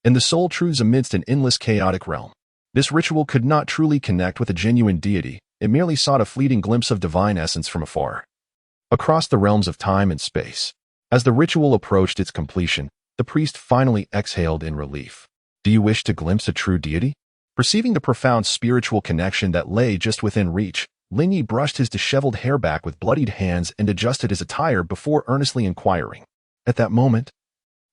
and the soul truths amidst an endless chaotic realm. This ritual could not truly connect with a genuine deity. It merely sought a fleeting glimpse of divine essence from afar, across the realms of time and space. As the ritual approached its completion, the priest finally exhaled in relief. Do you wish to glimpse a true deity? Perceiving the profound spiritual connection that lay just within reach, Lin Ye brushed his disheveled hair back with bloodied hands and adjusted his attire before earnestly inquiring. At that moment,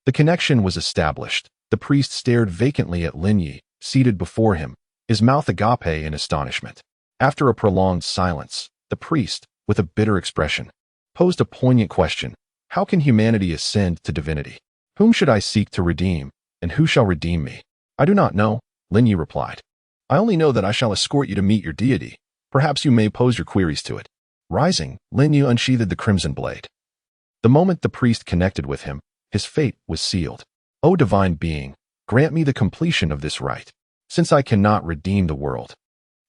the connection was established. The priest stared vacantly at Lin Ye, seated before him, his mouth agape in astonishment. After a prolonged silence, the priest, with a bitter expression, posed a poignant question. How can humanity ascend to divinity? Whom should I seek to redeem, and who shall redeem me? I do not know, Lin Ye replied. I only know that I shall escort you to meet your deity. Perhaps you may pose your queries to it. Rising, Lin Ye unsheathed the crimson blade. The moment the priest connected with him, his fate was sealed. O divine being, grant me the completion of this rite, since I cannot redeem the world.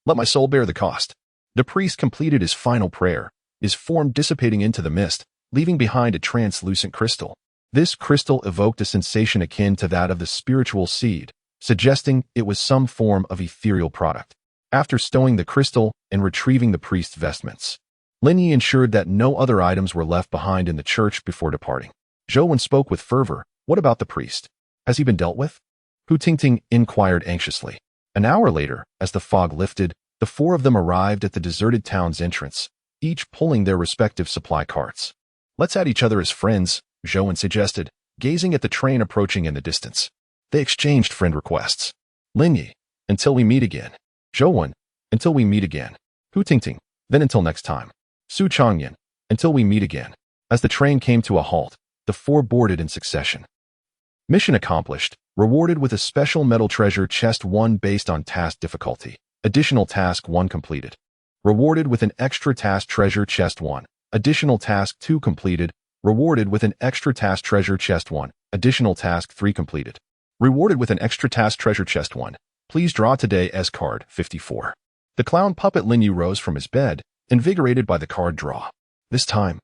Let my soul bear the cost. The priest completed his final prayer, his form dissipating into the mist, leaving behind a translucent crystal. This crystal evoked a sensation akin to that of the spiritual seed, suggesting it was some form of ethereal product. After stowing the crystal and retrieving the priest's vestments, Lin Ye ensured that no other items were left behind in the church before departing. Zhou Wen spoke with fervor. What about the priest? Has he been dealt with? Hu Tingting inquired anxiously. An hour later, as the fog lifted, the four of them arrived at the deserted town's entrance, each pulling their respective supply carts. Let's add each other as friends, Zhou Wen suggested, gazing at the train approaching in the distance. They exchanged friend requests. Lin Ye, until we meet again. Zhou Wen, until we meet again. Hu Tingting, then until next time. Su Changyan, until we meet again. As the train came to a halt, the four boarded in succession. Mission accomplished, rewarded with a special metal treasure chest 1 based on task difficulty. Additional task 1 completed. Rewarded with an extra task treasure chest 1. Additional task 2 completed. Rewarded with an extra task treasure chest 1. Additional task 3 completed. Rewarded with an extra task treasure chest 1. Please draw today as card 54. The clown puppet Lin Ye rose from his bed, invigorated by the card draw. This time,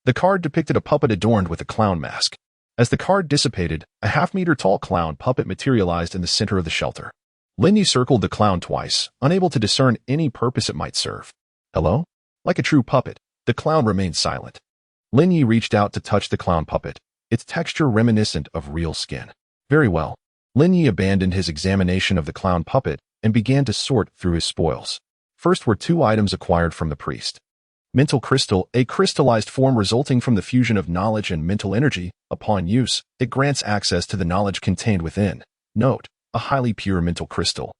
the card depicted a puppet adorned with a clown mask. As the card dissipated, a half-meter-tall clown puppet materialized in the center of the shelter. Lin Ye circled the clown twice, unable to discern any purpose it might serve. Hello? Like a true puppet, the clown remained silent. Lin Ye reached out to touch the clown puppet, its texture reminiscent of real skin. Very well. Lin Ye abandoned his examination of the clown puppet and began to sort through his spoils. First were 2 items acquired from the priest. Mental crystal, a crystallized form resulting from the fusion of knowledge and mental energy. Upon use, it grants access to the knowledge contained within. Note, a highly pure mental crystal,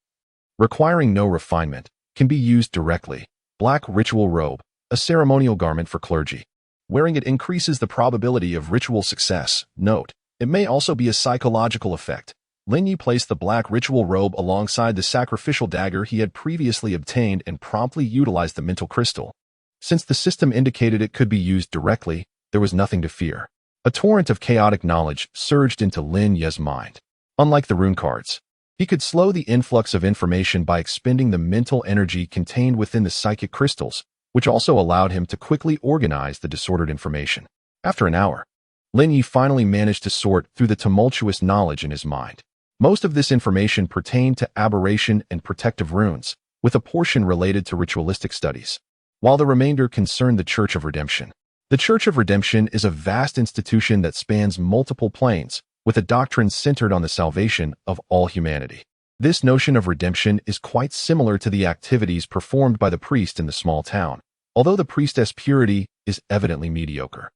requiring no refinement, can be used directly. Black ritual robe, a ceremonial garment for clergy. Wearing it increases the probability of ritual success. Note, it may also be a psychological effect. Lin Ye placed the black ritual robe alongside the sacrificial dagger he had previously obtained and promptly utilized the mental crystal. Since the system indicated it could be used directly, there was nothing to fear. A torrent of chaotic knowledge surged into Lin Ye's mind. Unlike the rune cards, he could slow the influx of information by expending the mental energy contained within the psychic crystals, which also allowed him to quickly organize the disordered information. After an hour, Lin Ye finally managed to sort through the tumultuous knowledge in his mind. Most of this information pertained to aberration and protective runes, with a portion related to ritualistic studies, while the remainder concerned the Church of Redemption. The Church of Redemption is a vast institution that spans multiple planes, with a doctrine centered on the salvation of all humanity. This notion of redemption is quite similar to the activities performed by the priest in the small town, although the priestess' purity is evidently mediocre,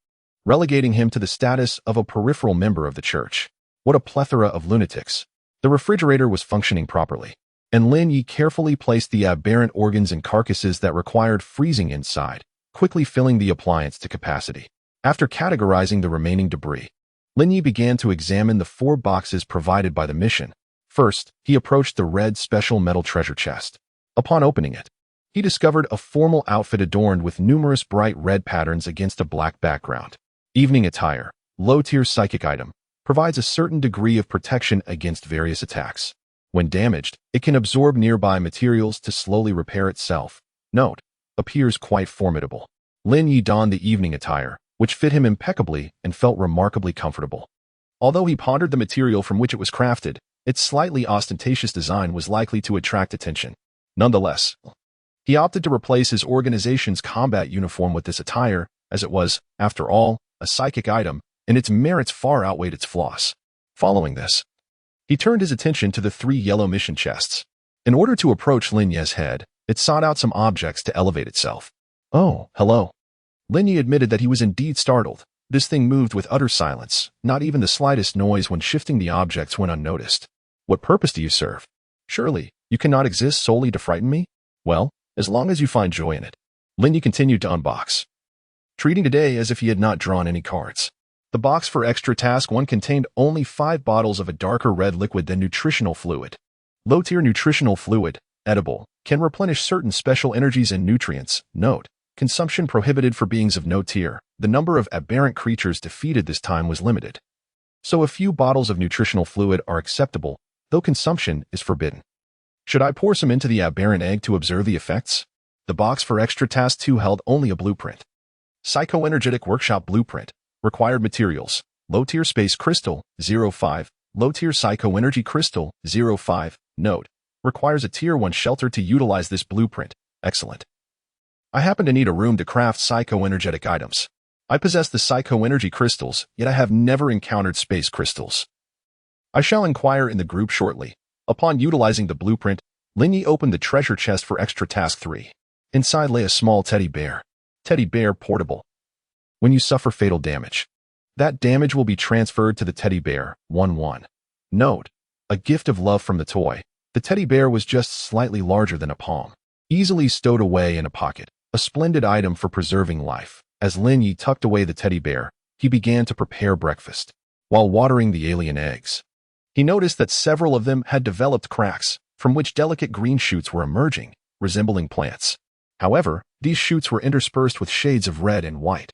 relegating him to the status of a peripheral member of the church. What a plethora of lunatics. The refrigerator was functioning properly, and Lin Ye carefully placed the aberrant organs and carcasses that required freezing inside, quickly filling the appliance to capacity. After categorizing the remaining debris, Lin Ye began to examine the 4 boxes provided by the mission. First, he approached the red special metal treasure chest. Upon opening it, he discovered a formal outfit adorned with numerous bright red patterns against a black background. Evening attire, low-tier psychic item, provides a certain degree of protection against various attacks. When damaged, it can absorb nearby materials to slowly repair itself. Note, appears quite formidable. Lin Ye donned the evening attire, which fit him impeccably and felt remarkably comfortable. Although he pondered the material from which it was crafted, its slightly ostentatious design was likely to attract attention. Nonetheless, he opted to replace his organization's combat uniform with this attire, as it was, after all, a psychic item, and its merits far outweighed its flaws. Following this, he turned his attention to the 3 yellow mission chests. In order to approach Lin Ye's head, it sought out some objects to elevate itself. Oh, hello. Lin Ye admitted that he was indeed startled. This thing moved with utter silence, not even the slightest noise when shifting the objects went unnoticed. What purpose do you serve? Surely, you cannot exist solely to frighten me? Well, as long as you find joy in it. Lin Ye continued to unbox, treating today as if he had not drawn any cards. The box for extra task 1 contained only 5 bottles of a darker red liquid than nutritional fluid. Low-tier nutritional fluid, edible, can replenish certain special energies and nutrients. Note, consumption prohibited for beings of no tier. The number of aberrant creatures defeated this time was limited, so a few bottles of nutritional fluid are acceptable, though consumption is forbidden. Should I pour some into the aberrant egg to observe the effects? The box for extra task 2 held only a blueprint. Psychoenergetic Workshop Blueprint. Required materials: low-tier space crystal, 0.5, low-tier psychoenergy crystal, 0.5. Note, requires a tier 1 shelter to utilize this blueprint. Excellent. I happen to need a room to craft psychoenergetic items. I possess the psychoenergy crystals, yet I have never encountered space crystals. I shall inquire in the group shortly. Upon utilizing the blueprint, Lin Ye opened the treasure chest for extra task 3. Inside lay a small teddy bear. Teddy bear portable. When you suffer fatal damage, that damage will be transferred to the teddy bear. 1-1. Note, a gift of love from the toy. The teddy bear was just slightly larger than a palm, easily stowed away in a pocket. A splendid item for preserving life. As Lin Ye tucked away the teddy bear, he began to prepare breakfast. While watering the alien eggs, he noticed that several of them had developed cracks, from which delicate green shoots were emerging, resembling plants. However, these shoots were interspersed with shades of red and white,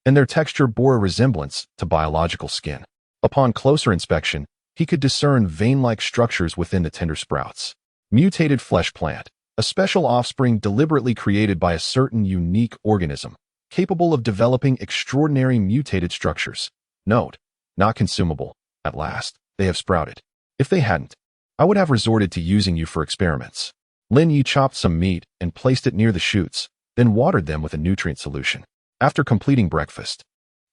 and their texture bore a resemblance to biological skin. Upon closer inspection, he could discern vein-like structures within the tender sprouts. Mutated flesh plant, a special offspring deliberately created by a certain unique organism, capable of developing extraordinary mutated structures. Note, not consumable. At last, they have sprouted. If they hadn't, I would have resorted to using you for experiments. Lin Ye chopped some meat and placed it near the shoots, then watered them with a nutrient solution. After completing breakfast,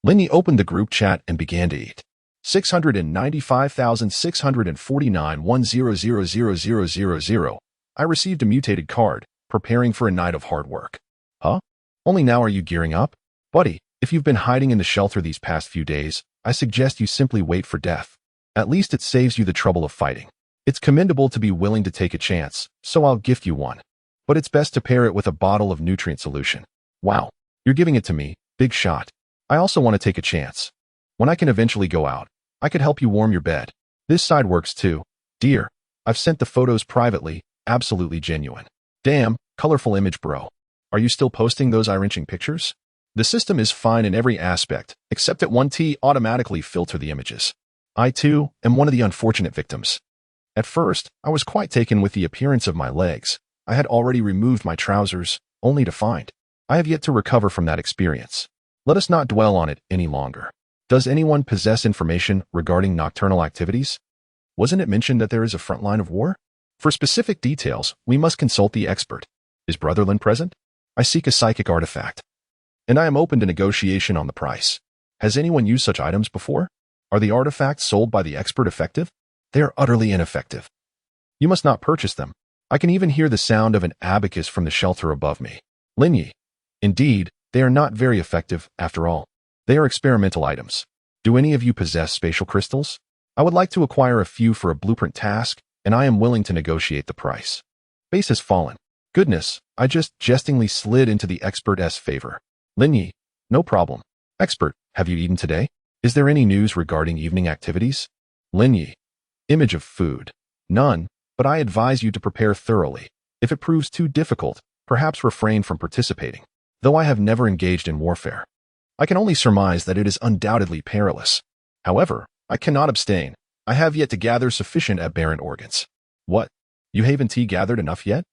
Lin Ye opened the group chat and began to eat. 695,649 1000000. I received a mutated card, preparing for a night of hard work. Huh? Only now are you gearing up? Buddy, if you've been hiding in the shelter these past few days, I suggest you simply wait for death. At least it saves you the trouble of fighting. It's commendable to be willing to take a chance, so I'll gift you one. But it's best to pair it with a bottle of nutrient solution. Wow, you're giving it to me, big shot. I also want to take a chance. When I can eventually go out, I could help you warm your bed. This side works too. Dear, I've sent the photos privately, absolutely genuine. Damn, colorful image bro. Are you still posting those eye-wrenching pictures? The system is fine in every aspect, except that 1T automatically filter the images. I too am one of the unfortunate victims. At first, I was quite taken with the appearance of my legs. I had already removed my trousers, only to find I have yet to recover from that experience. Let us not dwell on it any longer. Does anyone possess information regarding nocturnal activities? Wasn't it mentioned that there is a front line of war? For specific details, we must consult the expert. Is Brother Lin present? I seek a psychic artifact, and I am open to negotiation on the price. Has anyone used such items before? Are the artifacts sold by the expert effective? They are utterly ineffective. You must not purchase them. I can even hear the sound of an abacus from the shelter above me. Lin Ye. Indeed, they are not very effective, after all. They are experimental items. Do any of you possess spatial crystals? I would like to acquire a few for a blueprint task, and I am willing to negotiate the price. Base has fallen. Goodness, I just jestingly slid into the expert's favor. Lin Ye, no problem. Expert, have you eaten today? Is there any news regarding evening activities? Lin Ye, image of food. None, but I advise you to prepare thoroughly. If it proves too difficult, perhaps refrain from participating. Though I have never engaged in warfare, I can only surmise that it is undoubtedly perilous. However, I cannot abstain. I have yet to gather sufficient aberrant organs. What? You haven't gathered enough yet?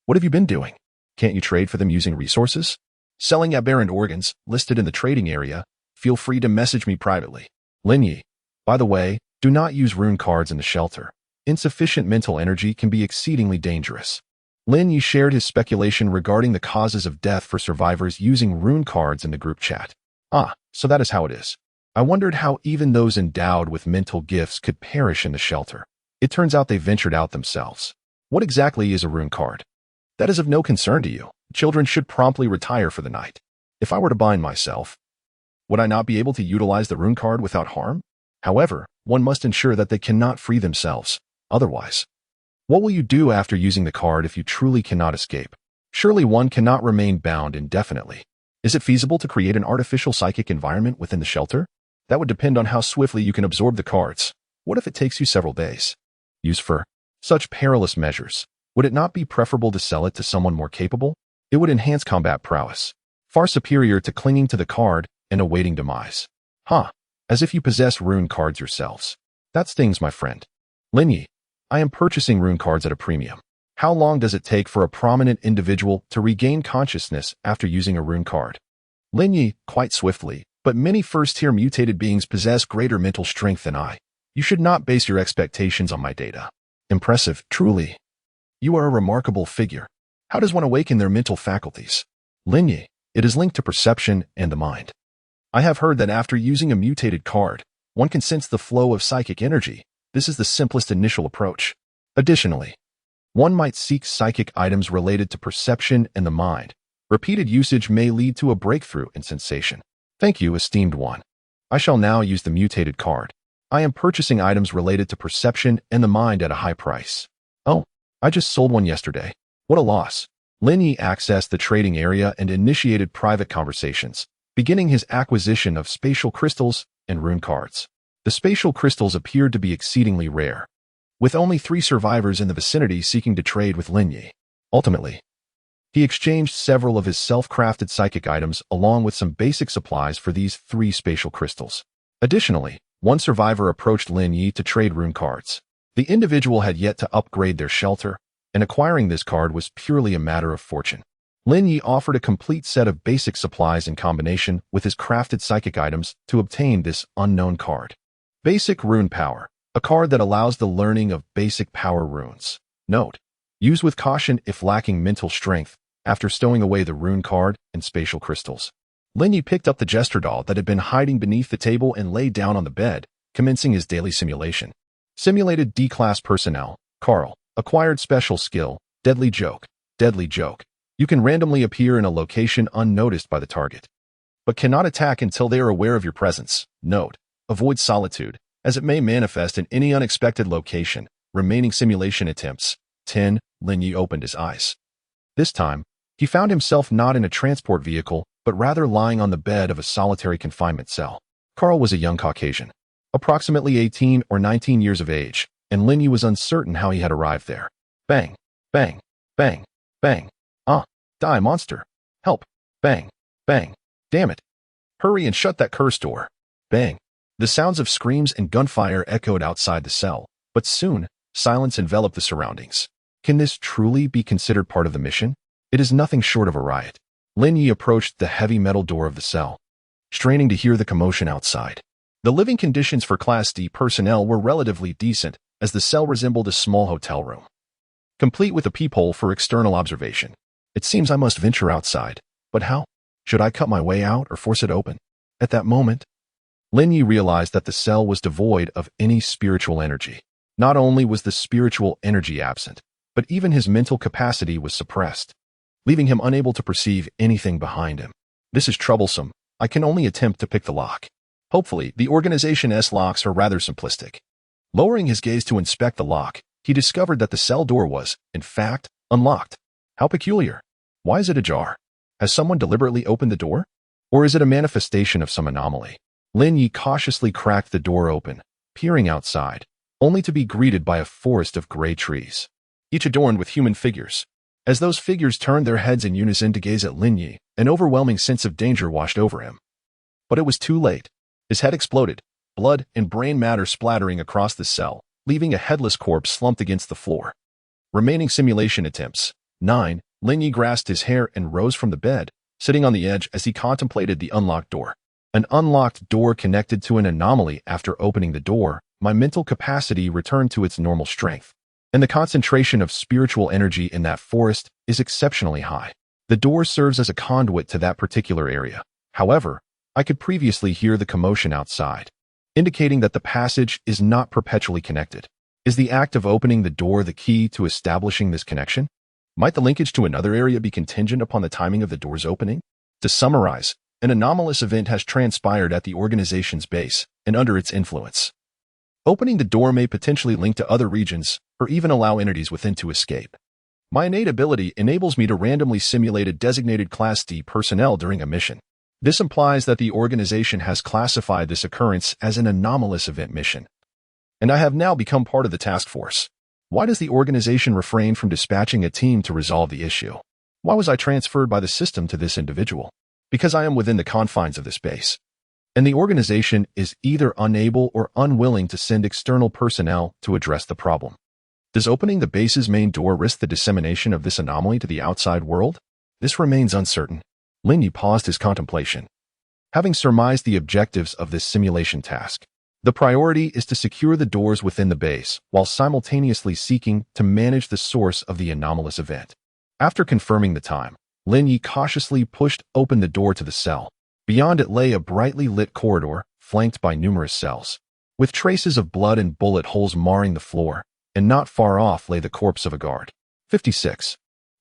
What have you been doing? Can't you trade for them using resources? Selling aberrant organs, listed in the trading area. Feel free to message me privately. Lin Ye. By the way, do not use rune cards in the shelter. Insufficient mental energy can be exceedingly dangerous. Lin Ye shared his speculation regarding the causes of death for survivors using rune cards in the group chat. Ah, so that is how it is. I wondered how even those endowed with mental gifts could perish in the shelter. It turns out they ventured out themselves. What exactly is a rune card? That is of no concern to you. Children should promptly retire for the night. If I were to bind myself, would I not be able to utilize the rune card without harm? However, one must ensure that they cannot free themselves. Otherwise, what will you do after using the card if you truly cannot escape? Surely one cannot remain bound indefinitely. Is it feasible to create an artificial psychic environment within the shelter? That would depend on how swiftly you can absorb the cards. What if it takes you several days? Use for such perilous measures. Would it not be preferable to sell it to someone more capable? It would enhance combat prowess, far superior to clinging to the card and awaiting demise. As if you possess rune cards yourselves. That stings, my friend. Lin Ye, I am purchasing rune cards at a premium. How long does it take for a prominent individual to regain consciousness after using a rune card? Lin Ye, quite swiftly, but many first-tier mutated beings possess greater mental strength than I. You should not base your expectations on my data. Impressive, truly. You are a remarkable figure. How does one awaken their mental faculties? Lin Ye, it is linked to perception and the mind. I have heard that after using a mutated card, one can sense the flow of psychic energy. This is the simplest initial approach. Additionally, one might seek psychic items related to perception and the mind. Repeated usage may lead to a breakthrough in sensation. Thank you, esteemed one. I shall now use the mutated card. I am purchasing items related to perception and the mind at a high price. Oh, I just sold one yesterday. What a loss. Lin Ye accessed the trading area and initiated private conversations, beginning his acquisition of spatial crystals and rune cards. The spatial crystals appeared to be exceedingly rare, with only 3 survivors in the vicinity seeking to trade with Lin Ye. Ultimately, he exchanged several of his self-crafted psychic items along with some basic supplies for these 3 spatial crystals. Additionally, one survivor approached Lin Ye to trade rune cards. The individual had yet to upgrade their shelter, and acquiring this card was purely a matter of fortune. Lin Ye offered a complete set of basic supplies in combination with his crafted psychic items to obtain this unknown card. Basic Rune Power, a card that allows the learning of basic power runes. Note: use with caution if lacking mental strength after stowing away the rune card and spatial crystals. Lin Ye picked up the jester doll that had been hiding beneath the table and lay down on the bed, commencing his daily simulation. Simulated D-Class Personnel, Carl, acquired special skill, Deadly Joke. Deadly Joke. You can randomly appear in a location unnoticed by the target, but cannot attack until they are aware of your presence. Note: avoid solitude, as it may manifest in any unexpected location. Remaining simulation attempts. 10. Lin Ye opened his eyes. This time, he found himself not in a transport vehicle, but rather lying on the bed of a solitary confinement cell. Carl was a young Caucasian, approximately 18 or 19 years of age, and Lin Ye was uncertain how he had arrived there. Bang, bang, bang, bang. Die, monster. Help. Bang, bang. Damn it. Hurry and shut that cursed door. Bang. The sounds of screams and gunfire echoed outside the cell, but soon, silence enveloped the surroundings. Can this truly be considered part of the mission? It is nothing short of a riot. Lin Ye approached the heavy metal door of the cell, straining to hear the commotion outside. The living conditions for Class D personnel were relatively decent, as the cell resembled a small hotel room, complete with a peephole for external observation. It seems I must venture outside, but how? Should I cut my way out or force it open? At that moment, Lin Ye realized that the cell was devoid of any spiritual energy. Not only was the spiritual energy absent, but even his mental capacity was suppressed, leaving him unable to perceive anything behind him. This is troublesome. I can only attempt to pick the lock. Hopefully, the organization's locks are rather simplistic. Lowering his gaze to inspect the lock, he discovered that the cell door was, in fact, unlocked. How peculiar. Why is it ajar? Has someone deliberately opened the door? Or is it a manifestation of some anomaly? Lin Ye cautiously cracked the door open, peering outside, only to be greeted by a forest of gray trees, each adorned with human figures. As those figures turned their heads in unison to gaze at Lin Ye, an overwhelming sense of danger washed over him. But it was too late. His head exploded, blood and brain matter splattering across the cell, leaving a headless corpse slumped against the floor. Remaining simulation attempts. 9. Lin Ye grasped his hair and rose from the bed, sitting on the edge as he contemplated the unlocked door. An unlocked door connected to an anomaly. After opening the door, my mental capacity returned to its normal strength, and the concentration of spiritual energy in that forest is exceptionally high. The door serves as a conduit to that particular area. However, I could previously hear the commotion outside, indicating that the passage is not perpetually connected. Is the act of opening the door the key to establishing this connection? Might the linkage to another area be contingent upon the timing of the door's opening? To summarize, an anomalous event has transpired at the organization's base and under its influence. Opening the door may potentially link to other regions or even allow entities within to escape. My innate ability enables me to randomly simulate a designated Class D personnel during a mission. This implies that the organization has classified this occurrence as an anomalous event mission, and I have now become part of the task force. Why does the organization refrain from dispatching a team to resolve the issue? Why was I transferred by the system to this individual? Because I am within the confines of this base, and the organization is either unable or unwilling to send external personnel to address the problem. Does opening the base's main door risk the dissemination of this anomaly to the outside world? This remains uncertain. Lin Ye paused his contemplation. Having surmised the objectives of this simulation task, the priority is to secure the doors within the base while simultaneously seeking to manage the source of the anomalous event. After confirming the time, Lin Ye cautiously pushed open the door to the cell. Beyond it lay a brightly lit corridor, flanked by numerous cells, with traces of blood and bullet holes marring the floor, and not far off lay the corpse of a guard. 56.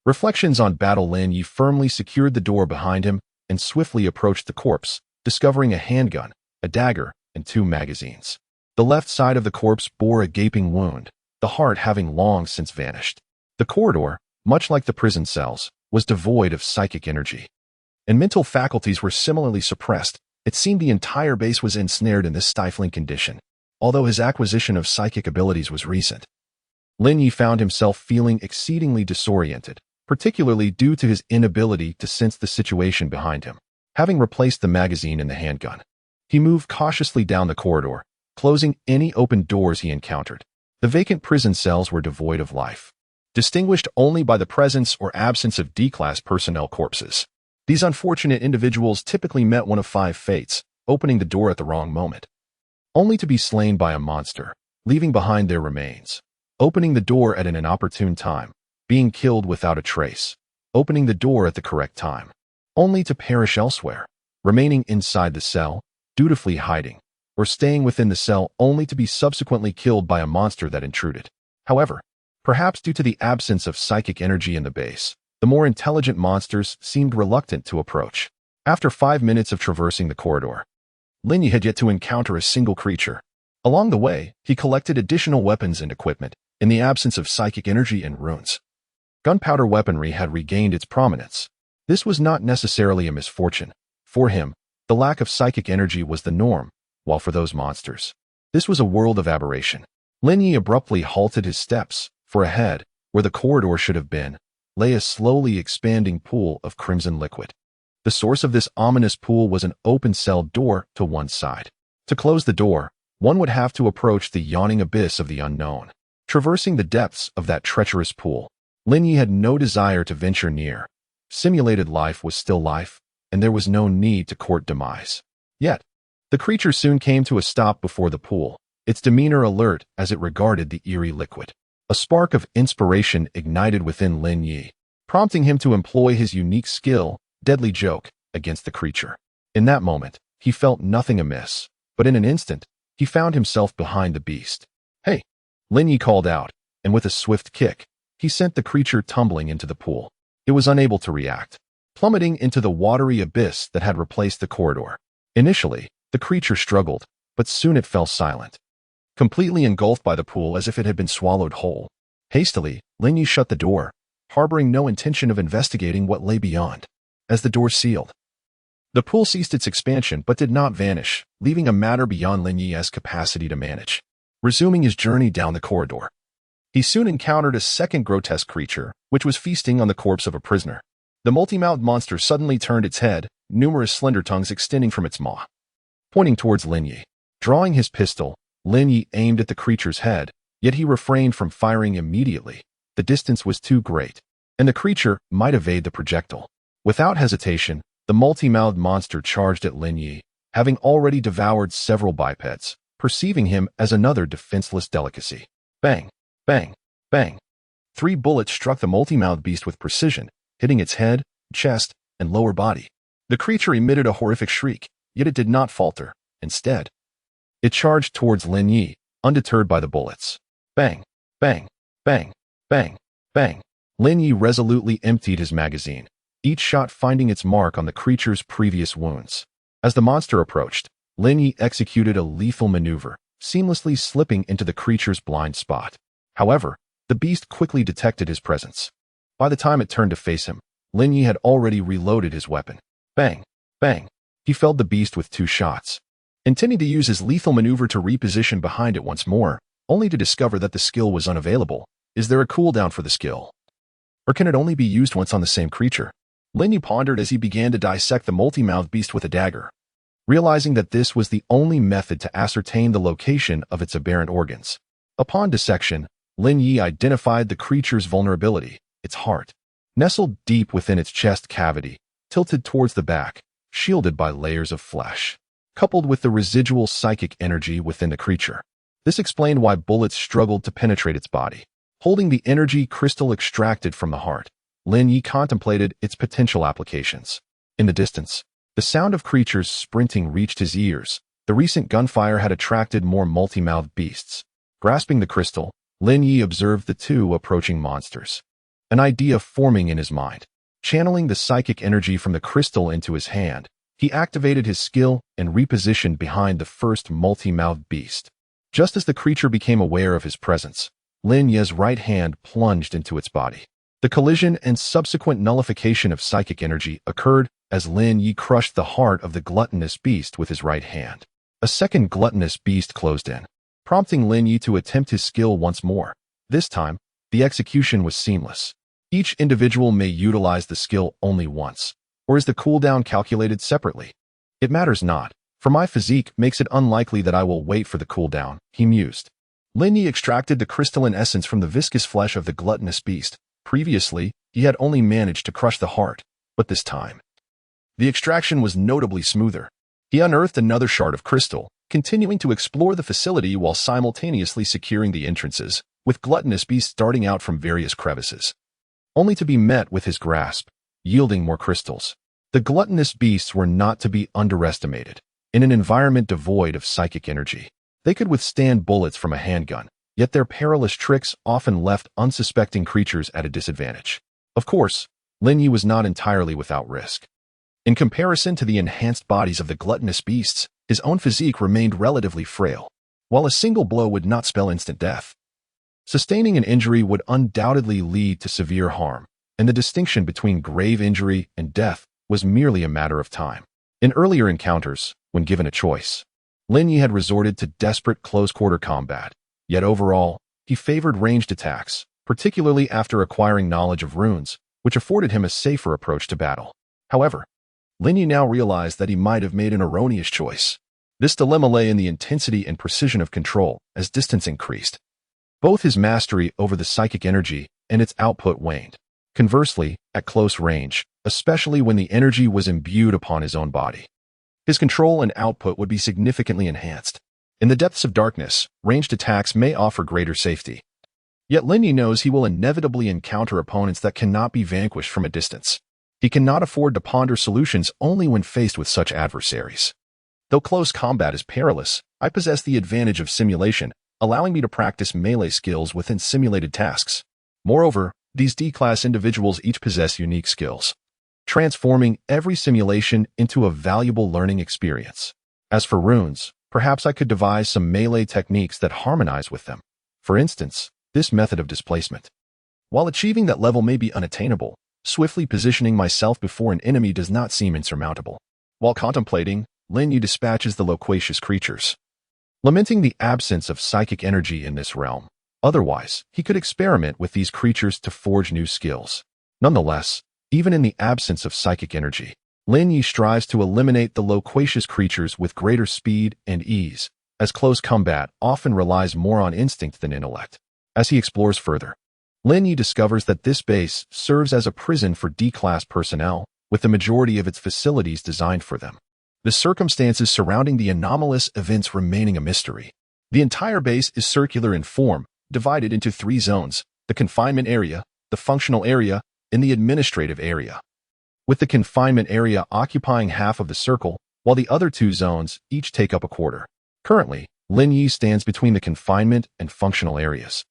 Reflections on battle. Lin Ye firmly secured the door behind him and swiftly approached the corpse, discovering a handgun, a dagger, and 2 magazines. The left side of the corpse bore a gaping wound, the heart having long since vanished. The corridor, much like the prison cells, was devoid of psychic energy, and mental faculties were similarly suppressed. It seemed the entire base was ensnared in this stifling condition, although his acquisition of psychic abilities was recent. Lin Ye found himself feeling exceedingly disoriented, particularly due to his inability to sense the situation behind him. Having replaced the magazine in the handgun, he moved cautiously down the corridor, closing any open doors he encountered. The vacant prison cells were devoid of life, distinguished only by the presence or absence of D-class personnel corpses. These unfortunate individuals typically met one of 5 fates, opening the door at the wrong moment, only to be slain by a monster, leaving behind their remains. Opening the door at an inopportune time, being killed without a trace. Opening the door at the correct time, only to perish elsewhere. Remaining inside the cell, dutifully hiding, or staying within the cell only to be subsequently killed by a monster that intruded. However, perhaps due to the absence of psychic energy in the base, the more intelligent monsters seemed reluctant to approach. After 5 minutes of traversing the corridor, Lin Ye had yet to encounter a single creature. Along the way, he collected additional weapons and equipment, in the absence of psychic energy and runes. Gunpowder weaponry had regained its prominence. This was not necessarily a misfortune. For him, the lack of psychic energy was the norm, while for those monsters, this was a world of aberration. Lin Ye abruptly halted his steps, for ahead, where the corridor should have been, lay a slowly expanding pool of crimson liquid. The source of this ominous pool was an open cell door to one side. To close the door, one would have to approach the yawning abyss of the unknown. Traversing the depths of that treacherous pool, Lin Ye had no desire to venture near. Simulated life was still life, and there was no need to court demise. Yet, the creature soon came to a stop before the pool, its demeanor alert as it regarded the eerie liquid. A spark of inspiration ignited within Lin Ye, prompting him to employ his unique skill, deadly joke, against the creature. In that moment, he felt nothing amiss, but in an instant, he found himself behind the beast. "Hey!" Lin Ye called out, and with a swift kick, he sent the creature tumbling into the pool. It was unable to react, plummeting into the watery abyss that had replaced the corridor. Initially, the creature struggled, but soon it fell silent. completely engulfed by the pool as if it had been swallowed whole. Hastily, Lin Ye shut the door, harboring no intention of investigating what lay beyond. As the door sealed, the pool ceased its expansion but did not vanish, leaving a matter beyond Lin Ye's capacity to manage. Resuming his journey down the corridor, he soon encountered a second grotesque creature, which was feasting on the corpse of a prisoner. The multi-mouthed monster suddenly turned its head, numerous slender tongues extending from its maw, pointing towards Lin Ye. Drawing his pistol, Lin Ye aimed at the creature's head, yet he refrained from firing immediately. The distance was too great, and the creature might evade the projectile. Without hesitation, the multi-mouthed monster charged at Lin Ye, having already devoured several bipeds, perceiving him as another defenseless delicacy. Bang! Bang! Bang! 3 bullets struck the multi-mouthed beast with precision, hitting its head, chest, and lower body. The creature emitted a horrific shriek, yet it did not falter. Instead, it charged towards Lin Ye, undeterred by the bullets. Bang! Bang! Bang! Bang! Bang! Lin Ye resolutely emptied his magazine, each shot finding its mark on the creature's previous wounds. As the monster approached, Lin Ye executed a lethal maneuver, seamlessly slipping into the creature's blind spot. However, the beast quickly detected his presence. By the time it turned to face him, Lin Ye had already reloaded his weapon. Bang! Bang! He felled the beast with 2 shots, intending to use his lethal maneuver to reposition behind it once more, only to discover that the skill was unavailable. Is there a cooldown for the skill? Or can it only be used once on the same creature? Lin Ye pondered as he began to dissect the multi-mouthed beast with a dagger, realizing that this was the only method to ascertain the location of its aberrant organs. Upon dissection, Lin Ye identified the creature's vulnerability, its heart, nestled deep within its chest cavity, tilted towards the back, shielded by layers of flesh, coupled with the residual psychic energy within the creature. This explained why bullets struggled to penetrate its body. Holding the energy crystal extracted from the heart, Lin Ye contemplated its potential applications. In the distance, the sound of creatures sprinting reached his ears. The recent gunfire had attracted more multi-mouthed beasts. Grasping the crystal, Lin Ye observed the 2 approaching monsters. An idea forming in his mind. Channeling the psychic energy from the crystal into his hand, he activated his skill and repositioned behind the first multi-mouthed beast. Just as the creature became aware of his presence, Lin Ye's right hand plunged into its body. The collision and subsequent nullification of psychic energy occurred as Lin Ye crushed the heart of the gluttonous beast with his right hand. A second gluttonous beast closed in, prompting Lin Ye to attempt his skill once more. This time, the execution was seamless. Each individual may utilize the skill only once, or is the cooldown calculated separately? It matters not, for my physique makes it unlikely that I will wait for the cooldown, he mused. Lin Ye extracted the crystalline essence from the viscous flesh of the gluttonous beast. Previously, he had only managed to crush the heart, but this time, the extraction was notably smoother. He unearthed another shard of crystal, continuing to explore the facility while simultaneously securing the entrances, with gluttonous beasts darting out from various crevices, only to be met with his grasp, yielding more crystals. The gluttonous beasts were not to be underestimated. In an environment devoid of psychic energy, they could withstand bullets from a handgun, yet their perilous tricks often left unsuspecting creatures at a disadvantage. Of course, Lin Ye was not entirely without risk. In comparison to the enhanced bodies of the gluttonous beasts, his own physique remained relatively frail. While a single blow would not spell instant death, sustaining an injury would undoubtedly lead to severe harm, and the distinction between grave injury and death was merely a matter of time. In earlier encounters, when given a choice, Lin Ye had resorted to desperate close-quarter combat, yet overall, he favored ranged attacks, particularly after acquiring knowledge of runes, which afforded him a safer approach to battle. However, Lin Ye now realized that he might have made an erroneous choice. This dilemma lay in the intensity and precision of control as distance increased. Both his mastery over the psychic energy and its output waned. Conversely, at close range, especially when the energy was imbued upon his own body, his control and output would be significantly enhanced. In the depths of darkness, ranged attacks may offer greater safety. Yet Lin Ye knows he will inevitably encounter opponents that cannot be vanquished from a distance. He cannot afford to ponder solutions only when faced with such adversaries. Though close combat is perilous, I possess the advantage of simulation, allowing me to practice melee skills within simulated tasks. Moreover, these D-class individuals each possess unique skills, transforming every simulation into a valuable learning experience. As for runes, Perhaps I could devise some melee techniques that harmonize with them. For instance, this method of displacement. While achieving that level may be unattainable, swiftly positioning myself before an enemy does not seem insurmountable. While contemplating, Lin Ye dispatches the loquacious creatures, lamenting the absence of psychic energy in this realm. Otherwise, he could experiment with these creatures to forge new skills. Nonetheless, even in the absence of psychic energy, Lin Ye strives to eliminate the loquacious creatures with greater speed and ease, as close combat often relies more on instinct than intellect. As he explores further, Lin Ye discovers that this base serves as a prison for D-class personnel, with the majority of its facilities designed for them. The circumstances surrounding the anomalous events remaining a mystery. The entire base is circular in form, divided into 3 zones: the confinement area, the functional area, and the administrative area, with the confinement area occupying half of the circle, while the other 2 zones each take up a quarter. Currently, Lin Ye stands between the confinement and functional areas,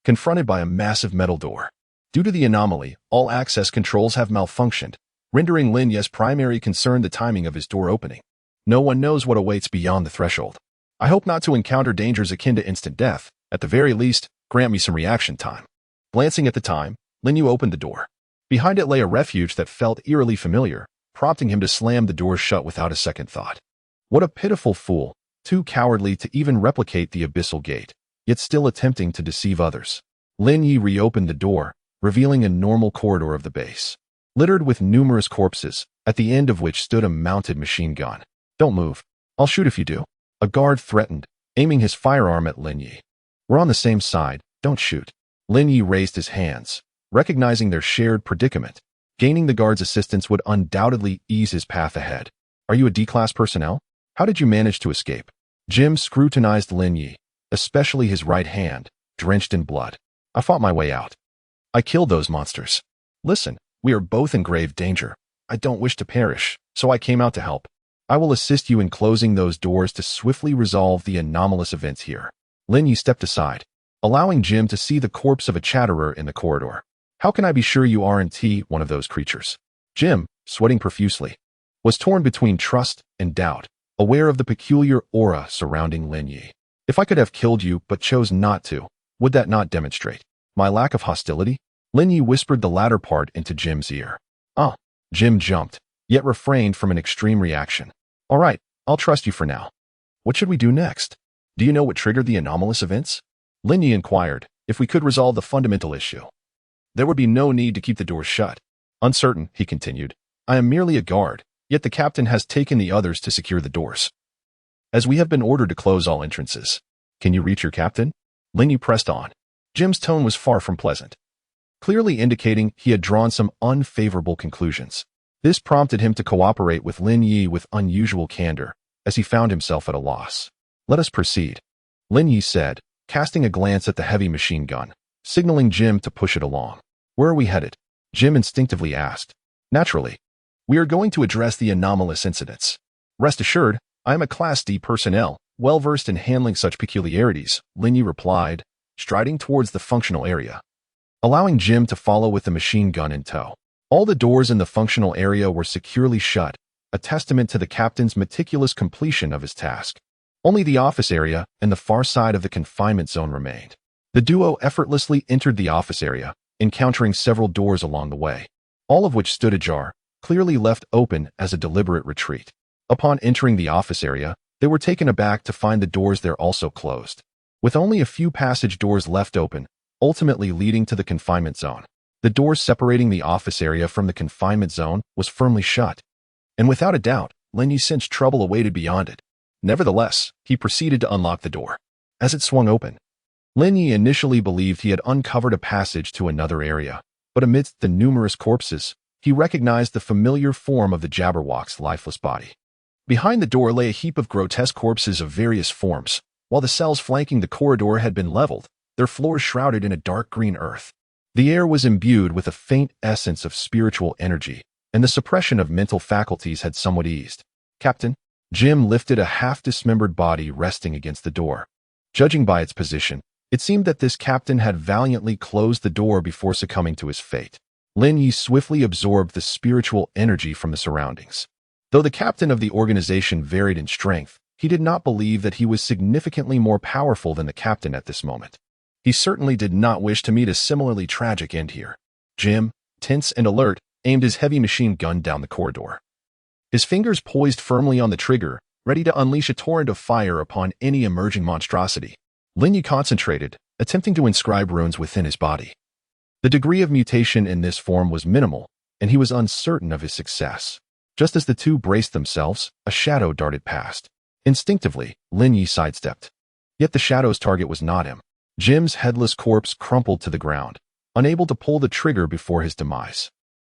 confronted by a massive metal door. Due to the anomaly, all access controls have malfunctioned, rendering Lin Ye's primary concern the timing of his door opening. No one knows what awaits beyond the threshold. I hope not to encounter dangers akin to instant death. At the very least, grant me some reaction time. Glancing at the time, Lin Ye opened the door. Behind it lay a refuge that felt eerily familiar, prompting him to slam the door shut without a second thought. What a pitiful fool, too cowardly to even replicate the abyssal gate, yet still attempting to deceive others. Lin Ye reopened the door, revealing a normal corridor of the base, littered with numerous corpses, at the end of which stood a mounted machine gun. "Don't move. I'll shoot if you do," a guard threatened, aiming his firearm at Lin Ye. "We're on the same side, don't shoot." Lin Ye raised his hands, recognizing their shared predicament. Gaining the guard's assistance would undoubtedly ease his path ahead. "Are you a D-class personnel? How did you manage to escape?" Jim scrutinized Lin Ye, especially his right hand, drenched in blood. "I fought my way out. I killed those monsters. Listen, we are both in grave danger. I don't wish to perish, so I came out to help. I will assist you in closing those doors to swiftly resolve the anomalous events here." Lin Ye stepped aside, allowing Jim to see the corpse of a chatterer in the corridor. "How can I be sure you aren't one of those creatures?" Jim, sweating profusely, was torn between trust and doubt, aware of the peculiar aura surrounding Lin Ye. "If I could have killed you but chose not to, would that not demonstrate my lack of hostility?" Lin Ye whispered the latter part into Jim's ear. "Ah." Jim jumped, yet refrained from an extreme reaction. "All right, I'll trust you for now. What should we do next? Do you know what triggered the anomalous events?" Lin Ye inquired. "If we could resolve the fundamental issue, there would be no need to keep the doors shut." "Uncertain," he continued. "I am merely a guard, yet the captain has taken the others to secure the doors, as we have been ordered to close all entrances." "Can you reach your captain?" Lin Ye pressed on. Jim's tone was far from pleasant, clearly indicating he had drawn some unfavorable conclusions. This prompted him to cooperate with Lin Ye with unusual candor, as he found himself at a loss. "Let us proceed," Lin Ye said, casting a glance at the heavy machine gun, signaling Jim to push it along. "Where are we headed?" Jim instinctively asked. "Naturally, we are going to address the anomalous incidents. Rest assured, I am a Class D personnel, well-versed in handling such peculiarities," Lin Ye replied, striding towards the functional area, allowing Jim to follow with the machine gun in tow. All the doors in the functional area were securely shut, a testament to the captain's meticulous completion of his task. Only the office area and the far side of the confinement zone remained. The duo effortlessly entered the office area, encountering several doors along the way, all of which stood ajar, clearly left open as a deliberate retreat. Upon entering the office area, they were taken aback to find the doors there also closed, with only a few passage doors left open, ultimately leading to the confinement zone. The door separating the office area from the confinement zone was firmly shut, and without a doubt, Lin Ye sensed trouble awaited beyond it. Nevertheless, he proceeded to unlock the door. As it swung open, Lin Ye initially believed he had uncovered a passage to another area, but amidst the numerous corpses, he recognized the familiar form of the Jabberwock's lifeless body. Behind the door lay a heap of grotesque corpses of various forms, while the cells flanking the corridor had been leveled, their floors shrouded in a dark green earth. The air was imbued with a faint essence of spiritual energy, and the suppression of mental faculties had somewhat eased. "Captain?" Jim lifted a half-dismembered body resting against the door. Judging by its position, it seemed that this captain had valiantly closed the door before succumbing to his fate. Lin Ye swiftly absorbed the spiritual energy from the surroundings. Though the captain of the organization varied in strength, He did not believe that he was significantly more powerful than the captain at this moment. He certainly did not wish to meet a similarly tragic end here. Jim, tense and alert, aimed his heavy machine gun down the corridor. His fingers poised firmly on the trigger, ready to unleash a torrent of fire upon any emerging monstrosity. Lin Ye concentrated, attempting to inscribe runes within his body. The degree of mutation in this form was minimal, and he was uncertain of his success. Just as the two braced themselves, a shadow darted past. Instinctively, Lin Ye sidestepped. Yet the shadow's target was not him. Jim's headless corpse crumpled to the ground, unable to pull the trigger before his demise.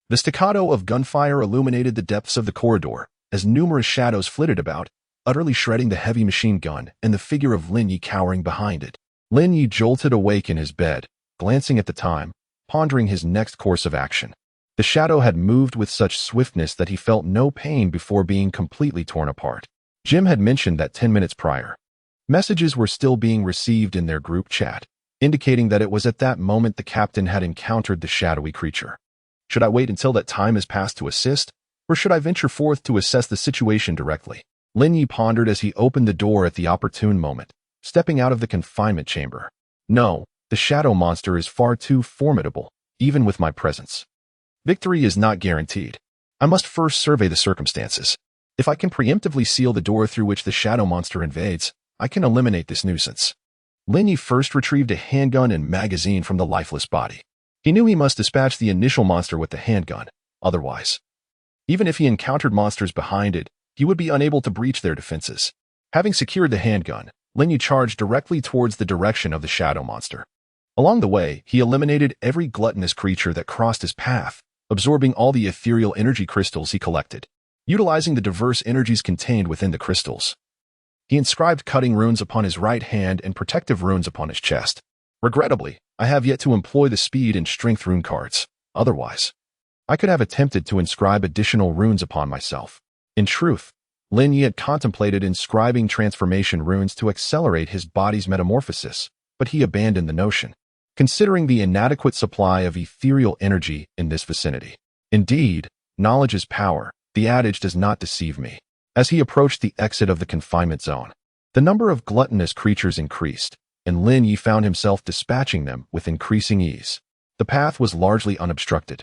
The staccato of gunfire illuminated the depths of the corridor as numerous shadows flitted about, utterly shredding the heavy machine gun and the figure of Lin Ye cowering behind it. Lin Ye jolted awake in his bed, glancing at the time, pondering his next course of action. The shadow had moved with such swiftness that he felt no pain before being completely torn apart. Jim had mentioned that 10 minutes prior. Messages were still being received in their group chat, indicating that it was at that moment the captain had encountered the shadowy creature. Should I wait until that time has passed to assist, or should I venture forth to assess the situation directly? Lin Ye pondered as he opened the door at the opportune moment, stepping out of the confinement chamber. No, the shadow monster is far too formidable, even with my presence. Victory is not guaranteed. I must first survey the circumstances. If I can preemptively seal the door through which the shadow monster invades, I can eliminate this nuisance. Lin Ye first retrieved a handgun and magazine from the lifeless body. He knew he must dispatch the initial monster with the handgun, otherwise, even if he encountered monsters behind it, he would be unable to breach their defenses. Having secured the handgun, Lin Ye charged directly towards the direction of the shadow monster. Along the way, he eliminated every gluttonous creature that crossed his path, absorbing all the ethereal energy crystals he collected. Utilizing the diverse energies contained within the crystals, he inscribed cutting runes upon his right hand and protective runes upon his chest. Regrettably, I have yet to employ the speed and strength rune cards. Otherwise, I could have attempted to inscribe additional runes upon myself. In truth, Lin Ye had contemplated inscribing transformation runes to accelerate his body's metamorphosis, but he abandoned the notion, considering the inadequate supply of ethereal energy in this vicinity. Indeed, knowledge is power. The adage does not deceive me. As he approached the exit of the confinement zone, the number of gluttonous creatures increased, and Lin Ye found himself dispatching them with increasing ease. The path was largely unobstructed,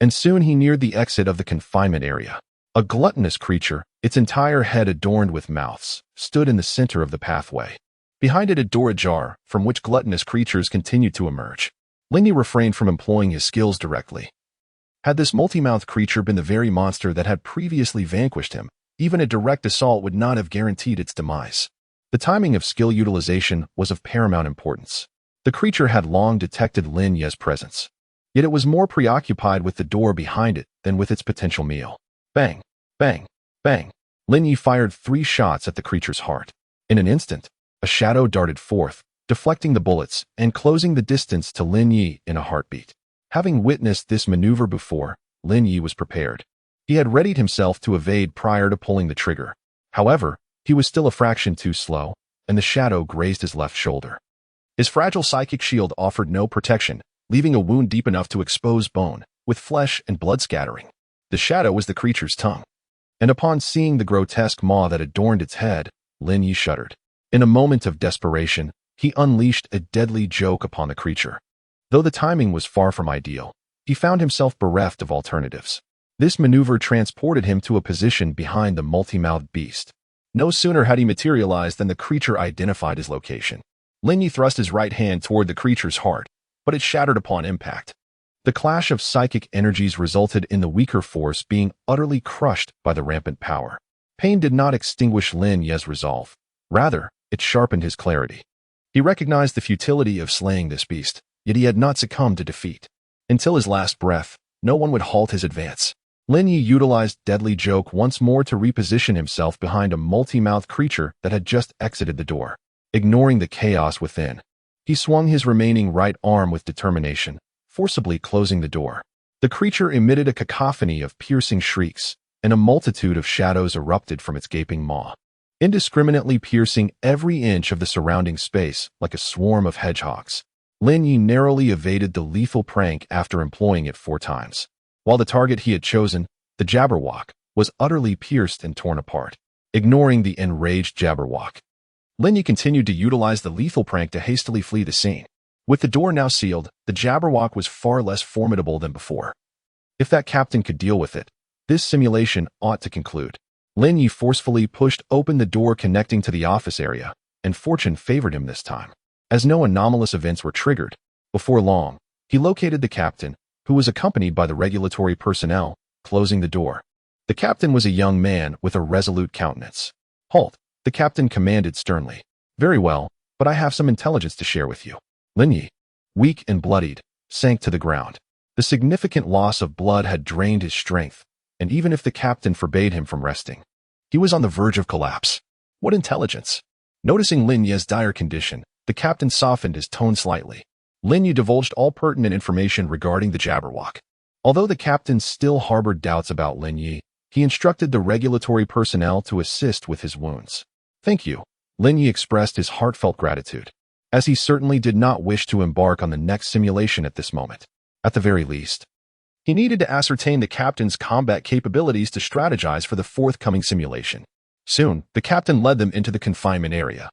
and soon he neared the exit of the confinement area. A gluttonous creature, its entire head adorned with mouths, stood in the center of the pathway. Behind it a door ajar, from which gluttonous creatures continued to emerge. Lin Ye refrained from employing his skills directly. Had this multi-mouthed creature been the very monster that had previously vanquished him, even a direct assault would not have guaranteed its demise. The timing of skill utilization was of paramount importance. The creature had long detected Lin Ye's presence, yet it was more preoccupied with the door behind it than with its potential meal. Bang, bang, bang. Lin Ye fired 3 shots at the creature's heart. In an instant, a shadow darted forth, deflecting the bullets and closing the distance to Lin Ye in a heartbeat. Having witnessed this maneuver before, Lin Ye was prepared. He had readied himself to evade prior to pulling the trigger. However, he was still a fraction too slow, and the shadow grazed his left shoulder. His fragile psychic shield offered no protection, leaving a wound deep enough to expose bone, with flesh and blood scattering. The shadow was the creature's tongue, and upon seeing the grotesque maw that adorned its head, Lin Ye shuddered. In a moment of desperation, he unleashed a deadly joke upon the creature. Though the timing was far from ideal, he found himself bereft of alternatives. This maneuver transported him to a position behind the multi-mouthed beast. No sooner had he materialized than the creature identified his location. Lin Ye thrust his right hand toward the creature's heart, but it shattered upon impact. The clash of psychic energies resulted in the weaker force being utterly crushed by the rampant power. Pain did not extinguish Lin Ye's resolve. Rather, it sharpened his clarity. He recognized the futility of slaying this beast, yet he had not succumbed to defeat. Until his last breath, no one would halt his advance. Lin Ye utilized Deadly Joke once more to reposition himself behind a multi-mouthed creature that had just exited the door. Ignoring the chaos within, he swung his remaining right arm with determination, forcibly closing the door. The creature emitted a cacophony of piercing shrieks, and a multitude of shadows erupted from its gaping maw, indiscriminately piercing every inch of the surrounding space like a swarm of hedgehogs. Lin Ye narrowly evaded the lethal prank after employing it 4 times. While the target he had chosen, the Jabberwock, was utterly pierced and torn apart. ignoring the enraged Jabberwock. Lin Ye continued to utilize the lethal prank to hastily flee the scene. With the door now sealed, the Jabberwock was far less formidable than before. If that captain could deal with it, this simulation ought to conclude. Lin Ye forcefully pushed open the door connecting to the office area, and fortune favored him this time. As no anomalous events were triggered, before long, he located the captain, who was accompanied by the regulatory personnel, closing the door. The captain was a young man with a resolute countenance. "Halt," the captain commanded sternly. "Very well, but I have some intelligence to share with you." Lin Ye, weak and bloodied, sank to the ground. The significant loss of blood had drained his strength, and even if the captain forbade him from resting, he was on the verge of collapse. What intelligence? Noticing Lin Ye's dire condition, the captain softened his tone slightly. Lin Ye divulged all pertinent information regarding the Jabberwock. Although the captain still harbored doubts about Lin Ye, he instructed the regulatory personnel to assist with his wounds. "Thank you." Lin Ye expressed his heartfelt gratitude, as he certainly did not wish to embark on the next simulation at this moment. At the very least, he needed to ascertain the captain's combat capabilities to strategize for the forthcoming simulation. Soon, the captain led them into the confinement area,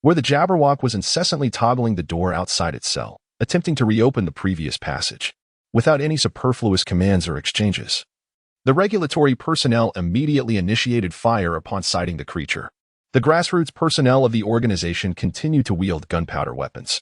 where the Jabberwock was incessantly toggling the door outside its cell, attempting to reopen the previous passage, without any superfluous commands or exchanges. The regulatory personnel immediately initiated fire upon sighting the creature. The grassroots personnel of the organization continued to wield gunpowder weapons,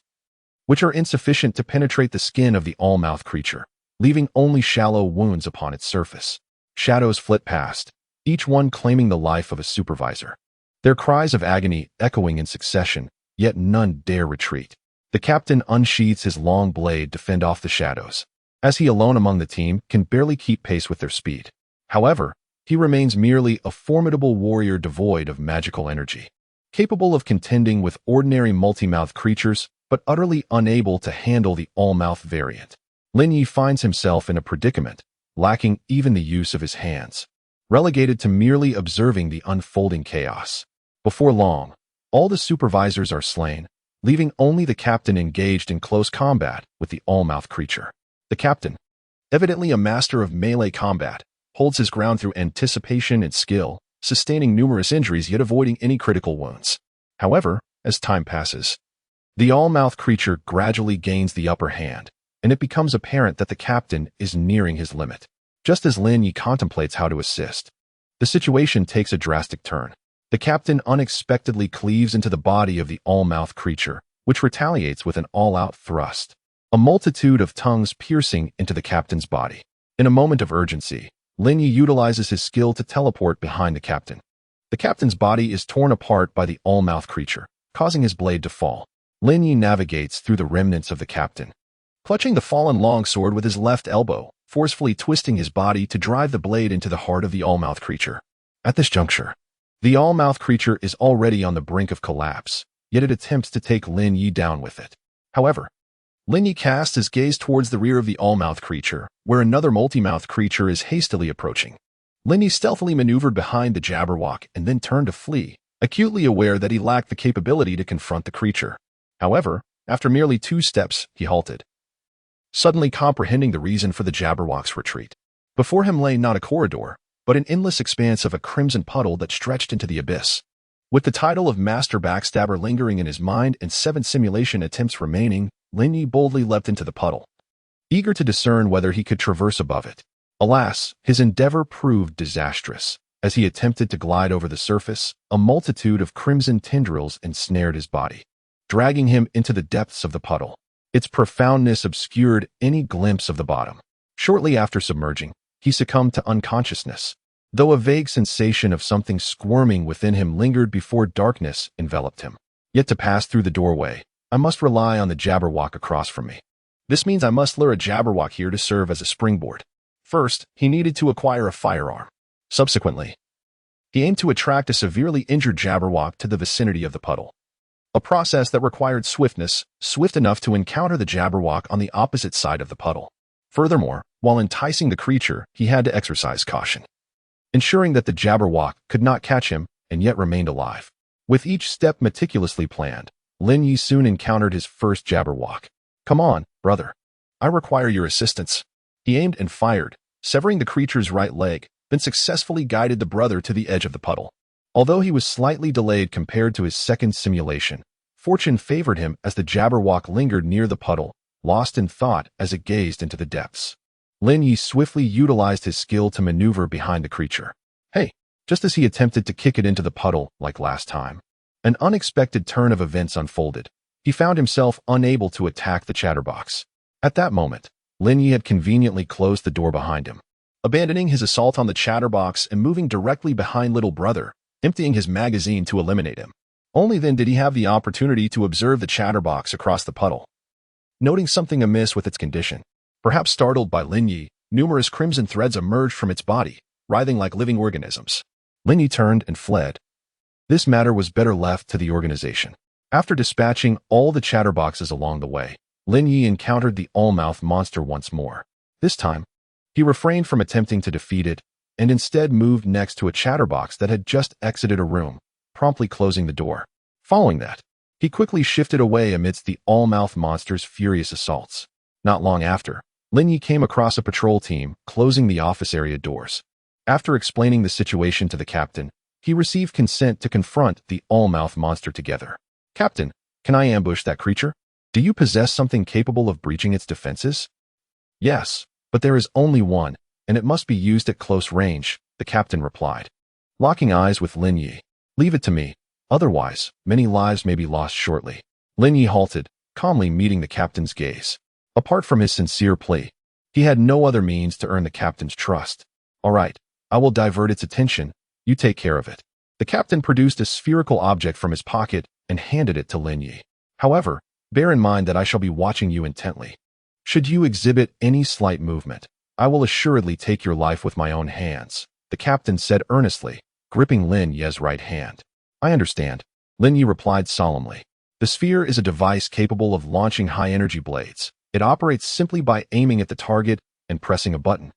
which are insufficient to penetrate the skin of the all-mouth creature, leaving only shallow wounds upon its surface. Shadows flit past, each one claiming the life of a supervisor. Their cries of agony echoing in succession, yet none dare retreat. The captain unsheathes his long blade to fend off the shadows, as he alone among the team can barely keep pace with their speed. However, he remains merely a formidable warrior devoid of magical energy, capable of contending with ordinary multi-mouth creatures, but utterly unable to handle the all-mouth variant. Lin Ye finds himself in a predicament, lacking even the use of his hands, relegated to merely observing the unfolding chaos. Before long, all the supervisors are slain, leaving only the captain engaged in close combat with the all-mouth creature. The captain, evidently a master of melee combat, holds his ground through anticipation and skill, sustaining numerous injuries yet avoiding any critical wounds. However, as time passes, the all-mouth creature gradually gains the upper hand, and it becomes apparent that the captain is nearing his limit. Just as Lin Ye contemplates how to assist, the situation takes a drastic turn. The captain unexpectedly cleaves into the body of the all-mouth creature, which retaliates with an all-out thrust, a multitude of tongues piercing into the captain's body. In a moment of urgency, Lin Ye utilizes his skill to teleport behind the captain. The captain's body is torn apart by the all-mouth creature, causing his blade to fall. Lin Ye navigates through the remnants of the captain, clutching the fallen longsword with his left elbow, forcefully twisting his body to drive the blade into the heart of the all-mouth creature. At this juncture, the all-mouth creature is already on the brink of collapse, yet it attempts to take Lin Ye down with it. However, Lin Ye casts his gaze towards the rear of the all-mouth creature, where another multi-mouth creature is hastily approaching. Lin Ye stealthily maneuvered behind the Jabberwock and then turned to flee, acutely aware that he lacked the capability to confront the creature. However, after merely 2 steps, he halted, suddenly comprehending the reason for the Jabberwock's retreat. Before him lay not a corridor, but an endless expanse of a crimson puddle that stretched into the abyss. With the title of Master Backstabber lingering in his mind and 7 simulation attempts remaining, Lin Ye boldly leapt into the puddle, eager to discern whether he could traverse above it. Alas, his endeavor proved disastrous. As he attempted to glide over the surface, a multitude of crimson tendrils ensnared his body, dragging him into the depths of the puddle. Its profoundness obscured any glimpse of the bottom. Shortly after submerging, he succumbed to unconsciousness, though a vague sensation of something squirming within him lingered before darkness enveloped him. Yet to pass through the doorway, I must rely on the Jabberwock across from me. This means I must lure a Jabberwock here to serve as a springboard. First, he needed to acquire a firearm. Subsequently, he aimed to attract a severely injured Jabberwock to the vicinity of the puddle, a process that required swiftness, swift enough to encounter the Jabberwock on the opposite side of the puddle. Furthermore, while enticing the creature, he had to exercise caution, ensuring that the Jabberwock could not catch him and yet remained alive. With each step meticulously planned, Lin Ye soon encountered his first Jabberwock. "Come on, brother. I require your assistance." He aimed and fired, severing the creature's right leg, then successfully guided the brother to the edge of the puddle. Although he was slightly delayed compared to his second simulation, fortune favored him as the Jabberwock lingered near the puddle, lost in thought as it gazed into the depths. Lin Ye swiftly utilized his skill to maneuver behind the creature. Hey, just as he attempted to kick it into the puddle like last time, an unexpected turn of events unfolded. He found himself unable to attack the chatterbox. At that moment, Lin Ye had conveniently closed the door behind him. Abandoning his assault on the chatterbox and moving directly behind little brother, emptying his magazine to eliminate him. Only then did he have the opportunity to observe the chatterbox across the puddle. Noting something amiss with its condition, perhaps startled by Lin Ye, numerous crimson threads emerged from its body, writhing like living organisms. Lin Ye turned and fled. This matter was better left to the organization. After dispatching all the chatterboxes along the way, Lin Ye encountered the all-mouth monster once more. This time, he refrained from attempting to defeat it and instead moved next to a chatterbox that had just exited a room, promptly closing the door. Following that, he quickly shifted away amidst the all-mouth monster's furious assaults. Not long after, Lin Ye came across a patrol team closing the office area doors. After explaining the situation to the captain, he received consent to confront the all-mouth monster together. Captain, can I ambush that creature? Do you possess something capable of breaching its defenses? Yes, but there is only one, and it must be used at close range, the captain replied. Locking eyes with Lin Ye. Leave it to me, otherwise, many lives may be lost shortly. Lin Ye halted, calmly meeting the captain's gaze. Apart from his sincere plea, he had no other means to earn the captain's trust. All right, I will divert its attention, you take care of it. The captain produced a spherical object from his pocket and handed it to Lin Ye. However, bear in mind that I shall be watching you intently. Should you exhibit any slight movement, I will assuredly take your life with my own hands, the captain said earnestly, gripping Lin Ye's right hand. I understand, Lin Ye replied solemnly. The sphere is a device capable of launching high-energy blades. It operates simply by aiming at the target and pressing a button,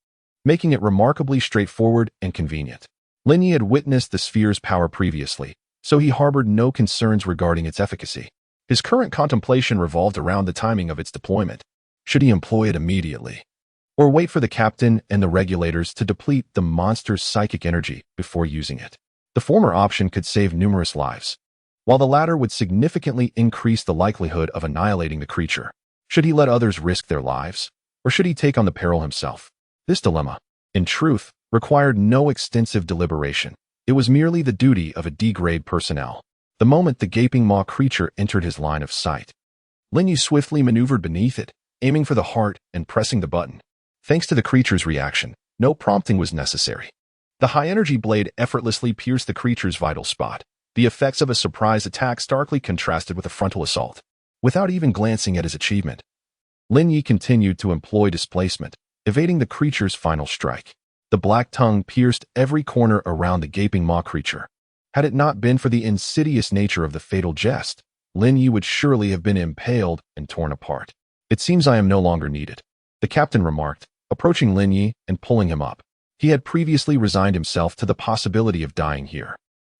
making it remarkably straightforward and convenient. Lin Ye had witnessed the sphere's power previously, so he harbored no concerns regarding its efficacy. His current contemplation revolved around the timing of its deployment. Should he employ it immediately, or wait for the captain and the regulators to deplete the monster's psychic energy before using it? The former option could save numerous lives, while the latter would significantly increase the likelihood of annihilating the creature. Should he let others risk their lives, or should he take on the peril himself? This dilemma, in truth, required no extensive deliberation. It was merely the duty of a D-grade personnel. The moment the gaping maw creature entered his line of sight, Lin Ye swiftly maneuvered beneath it, aiming for the heart and pressing the button. Thanks to the creature's reaction, no prompting was necessary. The high-energy blade effortlessly pierced the creature's vital spot. The effects of a surprise attack starkly contrasted with a frontal assault. Without even glancing at his achievement, Lin Ye continued to employ displacement, evading the creature's final strike. The black tongue pierced every corner around the gaping maw creature. Had it not been for the insidious nature of the fatal jest, Lin Ye would surely have been impaled and torn apart. It seems I am no longer needed, the captain remarked, approaching Lin Ye and pulling him up. He had previously resigned himself to the possibility of dying here,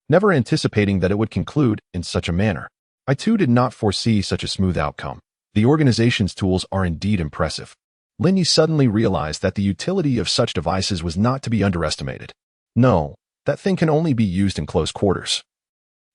never anticipating that it would conclude in such a manner. I too did not foresee such a smooth outcome. The organization's tools are indeed impressive. Lin Ye suddenly realized that the utility of such devices was not to be underestimated. No, that thing can only be used in close quarters,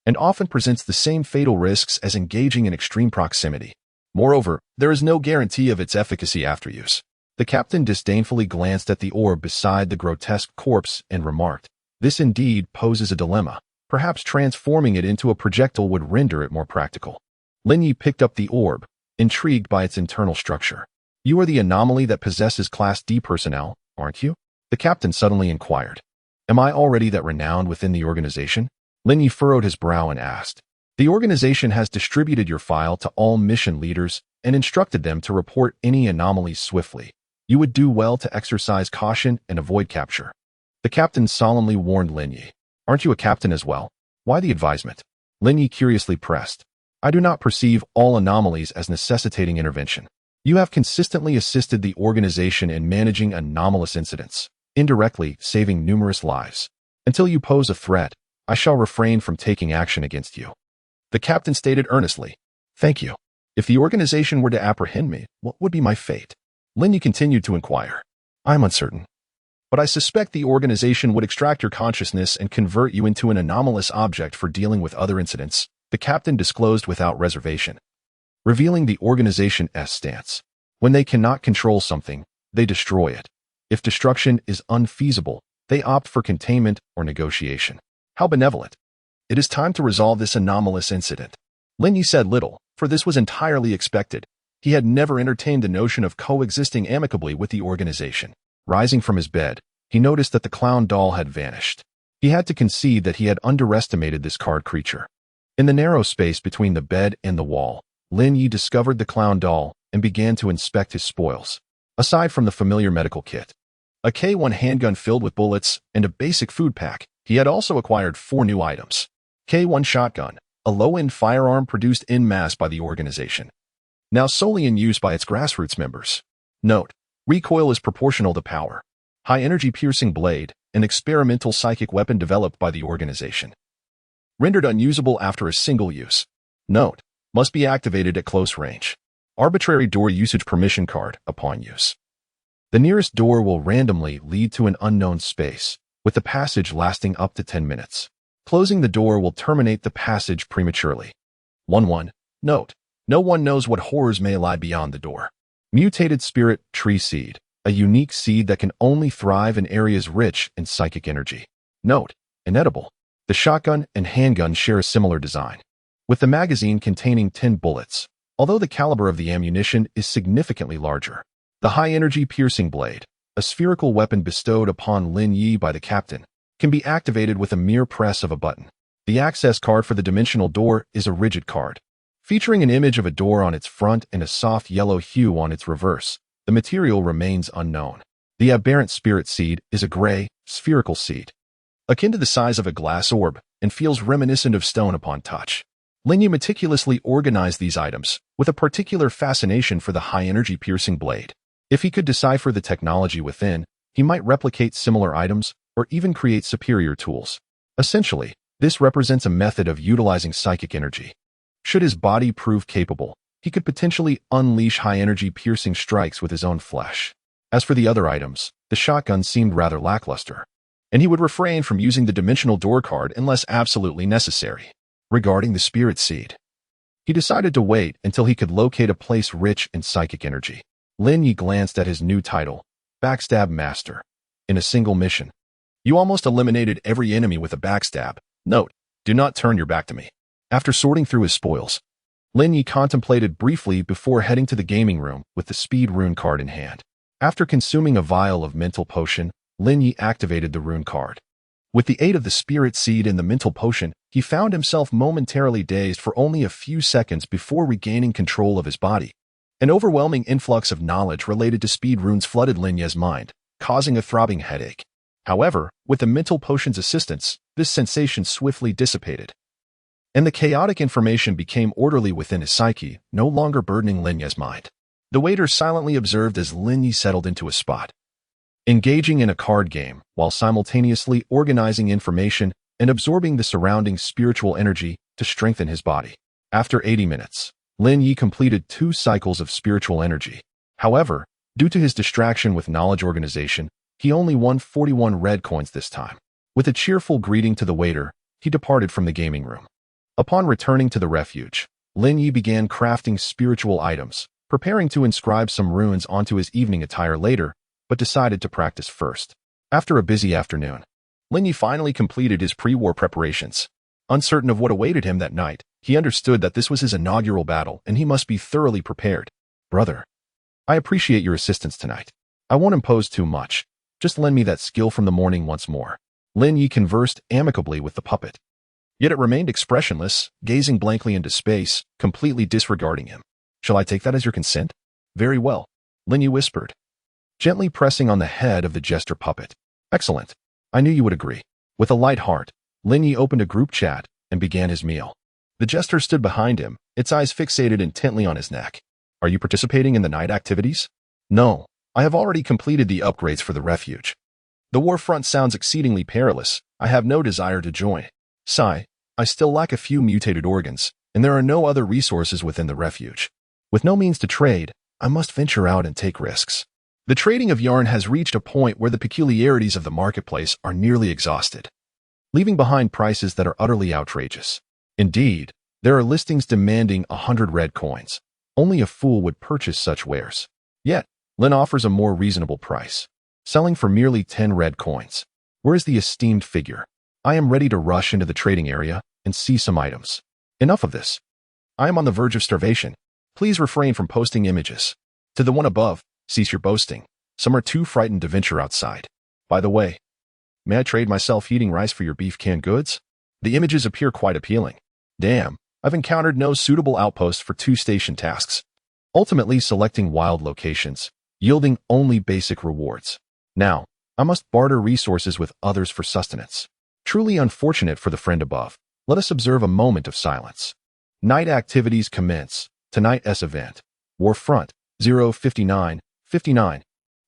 and often presents the same fatal risks as engaging in extreme proximity. Moreover, there is no guarantee of its efficacy after use. The captain disdainfully glanced at the orb beside the grotesque corpse and remarked, "This indeed poses a dilemma. Perhaps transforming it into a projectile would render it more practical." Lin Ye picked up the orb, intrigued by its internal structure. "You are the anomaly that possesses Class D personnel, aren't you?" the captain suddenly inquired. "Am I already that renowned within the organization?" Lin Ye furrowed his brow and asked. "The organization has distributed your file to all mission leaders and instructed them to report any anomalies swiftly. You would do well to exercise caution and avoid capture." The captain solemnly warned Lin Ye. "Aren't you a captain as well? Why the advisement?" Lin Ye curiously pressed. "I do not perceive all anomalies as necessitating intervention. You have consistently assisted the organization in managing anomalous incidents, indirectly saving numerous lives. Until you pose a threat, I shall refrain from taking action against you," the captain stated earnestly. "Thank you. If the organization were to apprehend me, what would be my fate?" Lin Ye continued to inquire. "I am uncertain. but I suspect the organization would extract your consciousness and convert you into an anomalous object for dealing with other incidents, the captain disclosed without reservation, revealing the organization's stance. When they cannot control something, they destroy it. If destruction is unfeasible, they opt for containment or negotiation. How benevolent. It is time to resolve this anomalous incident. Lin Ye said little, for this was entirely expected. He had never entertained the notion of coexisting amicably with the organization. Rising from his bed, he noticed that the clown doll had vanished. He had to concede that he had underestimated this card creature. In the narrow space between the bed and the wall, Lin Ye discovered the clown doll and began to inspect his spoils. Aside from the familiar medical kit, a K1 handgun filled with bullets, and a basic food pack, he had also acquired 4 new items. K1 shotgun, a low-end firearm produced en masse by the organization, now solely in use by its grassroots members. Note: recoil is proportional to power. High-energy piercing blade, an experimental psychic weapon developed by the organization, rendered unusable after a single use. Note: must be activated at close range. Arbitrary door usage permission card upon use. The nearest door will randomly lead to an unknown space, with the passage lasting up to 10 minutes. Closing the door will terminate the passage prematurely. 1-1. Note: no one knows what horrors may lie beyond the door. Mutated Spirit Tree Seed, a unique seed that can only thrive in areas rich in psychic energy. Note: inedible. The shotgun and handgun share a similar design, with the magazine containing 10 bullets, although the caliber of the ammunition is significantly larger. The high-energy piercing blade, a spherical weapon bestowed upon Lin Ye by the captain, can be activated with a mere press of a button. The access card for the dimensional door is a rigid card, featuring an image of a door on its front and a soft yellow hue on its reverse. The material remains unknown. The aberrant spirit seed is a gray, spherical seed, akin to the size of a glass orb, and feels reminiscent of stone upon touch. Lin Ye meticulously organized these items, with a particular fascination for the high-energy piercing blade. If he could decipher the technology within, he might replicate similar items or even create superior tools. Essentially, this represents a method of utilizing psychic energy. Should his body prove capable, he could potentially unleash high-energy piercing strikes with his own flesh. As for the other items, the shotgun seemed rather lackluster, and he would refrain from using the dimensional door card unless absolutely necessary. Regarding the spirit seed, he decided to wait until he could locate a place rich in psychic energy. Lin Ye glanced at his new title, Backstab Master. In a single mission, you almost eliminated every enemy with a backstab. Note: do not turn your back to me. After sorting through his spoils, Lin Ye contemplated briefly before heading to the gaming room with the speed rune card in hand. After consuming a vial of mental potion, Lin Ye activated the rune card. With the aid of the spirit seed and the mental potion, he found himself momentarily dazed for only a few seconds before regaining control of his body. An overwhelming influx of knowledge related to speed runes flooded Lin Ye's mind, causing a throbbing headache. However, with the mental potion's assistance, this sensation swiftly dissipated, and the chaotic information became orderly within his psyche, no longer burdening Lin Ye's mind. The waiter silently observed as Lin Ye settled into a spot, engaging in a card game while simultaneously organizing information and absorbing the surrounding spiritual energy to strengthen his body. After 80 minutes, Lin Ye completed 2 cycles of spiritual energy. However, due to his distraction with knowledge organization, he only won 41 red coins this time. With a cheerful greeting to the waiter, he departed from the gaming room. Upon returning to the refuge, Lin Ye began crafting spiritual items, preparing to inscribe some runes onto his evening attire later, but decided to practice first. After a busy afternoon, Lin Ye finally completed his pre-war preparations. Uncertain of what awaited him that night, he understood that this was his inaugural battle and he must be thoroughly prepared. Brother, I appreciate your assistance tonight. I won't impose too much. Just lend me that skill from the morning once more. Lin Ye conversed amicably with the puppet. Yet it remained expressionless, gazing blankly into space, completely disregarding him. Shall I take that as your consent? Very well, Lin Ye whispered, gently pressing on the head of the jester puppet. Excellent. I knew you would agree. With a light heart, Lin Ye opened a group chat and began his meal. The jester stood behind him, its eyes fixated intently on his neck. Are you participating in the night activities? No, I have already completed the upgrades for the refuge. The war front sounds exceedingly perilous. I have no desire to join. Sigh, I still lack a few mutated organs, and there are no other resources within the refuge. With no means to trade, I must venture out and take risks. The trading of yarn has reached a point where the peculiarities of the marketplace are nearly exhausted, leaving behind prices that are utterly outrageous. Indeed, there are listings demanding 100 red coins. Only a fool would purchase such wares. Yet, Lin offers a more reasonable price, selling for merely 10 red coins. Where is the esteemed figure? I am ready to rush into the trading area and see some items. Enough of this. I am on the verge of starvation. Please refrain from posting images. To the one above, cease your boasting. Some are too frightened to venture outside. By the way, may I trade myself eating rice for your beef canned goods? The images appear quite appealing. Damn, I've encountered no suitable outposts for 2-station tasks, ultimately selecting wild locations, yielding only basic rewards. Now, I must barter resources with others for sustenance. Truly unfortunate for the friend above. Let us observe a moment of silence. Night activities commence. Tonight's event. War Front, 05959.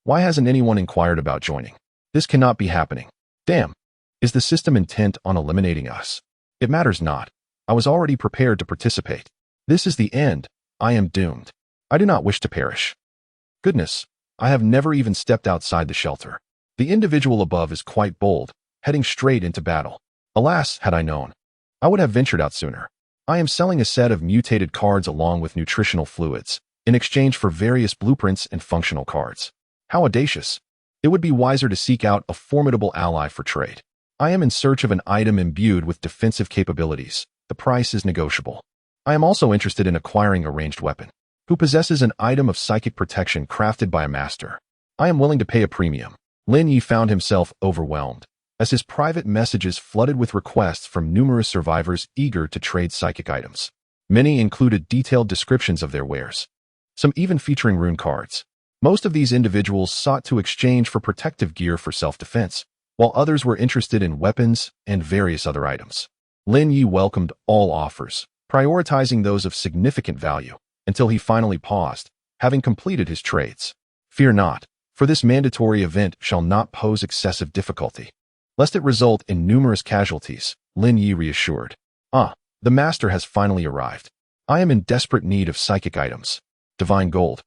Why hasn't anyone inquired about joining? This cannot be happening. Damn. Is the system intent on eliminating us? It matters not. I was already prepared to participate. This is the end. I am doomed. I do not wish to perish. Goodness, I have never even stepped outside the shelter. The individual above is quite bold, heading straight into battle. Alas, had I known, I would have ventured out sooner. I am selling a set of mutated cards along with nutritional fluids, in exchange for various blueprints and functional cards. How audacious. It would be wiser to seek out a formidable ally for trade. I am in search of an item imbued with defensive capabilities. The price is negotiable. I am also interested in acquiring a ranged weapon, who possesses an item of psychic protection crafted by a master. I am willing to pay a premium. Lin Ye found himself overwhelmed, as his private messages flooded with requests from numerous survivors eager to trade psychic items. Many included detailed descriptions of their wares, some even featuring rune cards. Most of these individuals sought to exchange for protective gear for self-defense, while others were interested in weapons and various other items. Lin Ye welcomed all offers, prioritizing those of significant value, until he finally paused, having completed his trades. Fear not, for this mandatory event shall not pose excessive difficulty, lest it result in numerous casualties, Lin Ye reassured. The master has finally arrived. I am in desperate need of psychic items. Divine gold.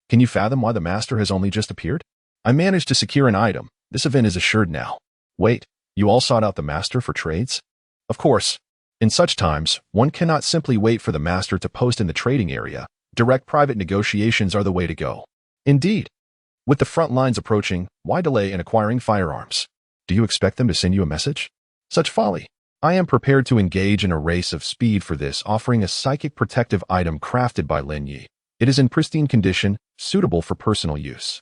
Can you fathom why the master has only just appeared? I managed to secure an item. This event is assured now. Wait, you all sought out the master for trades? Of course. In such times, one cannot simply wait for the master to post in the trading area. Direct private negotiations are the way to go. Indeed. With the front lines approaching, why delay in acquiring firearms? Do you expect them to send you a message? Such folly. I am prepared to engage in a race of speed for this, offering a psychic protective item crafted by Lin Ye. It is in pristine condition, suitable for personal use.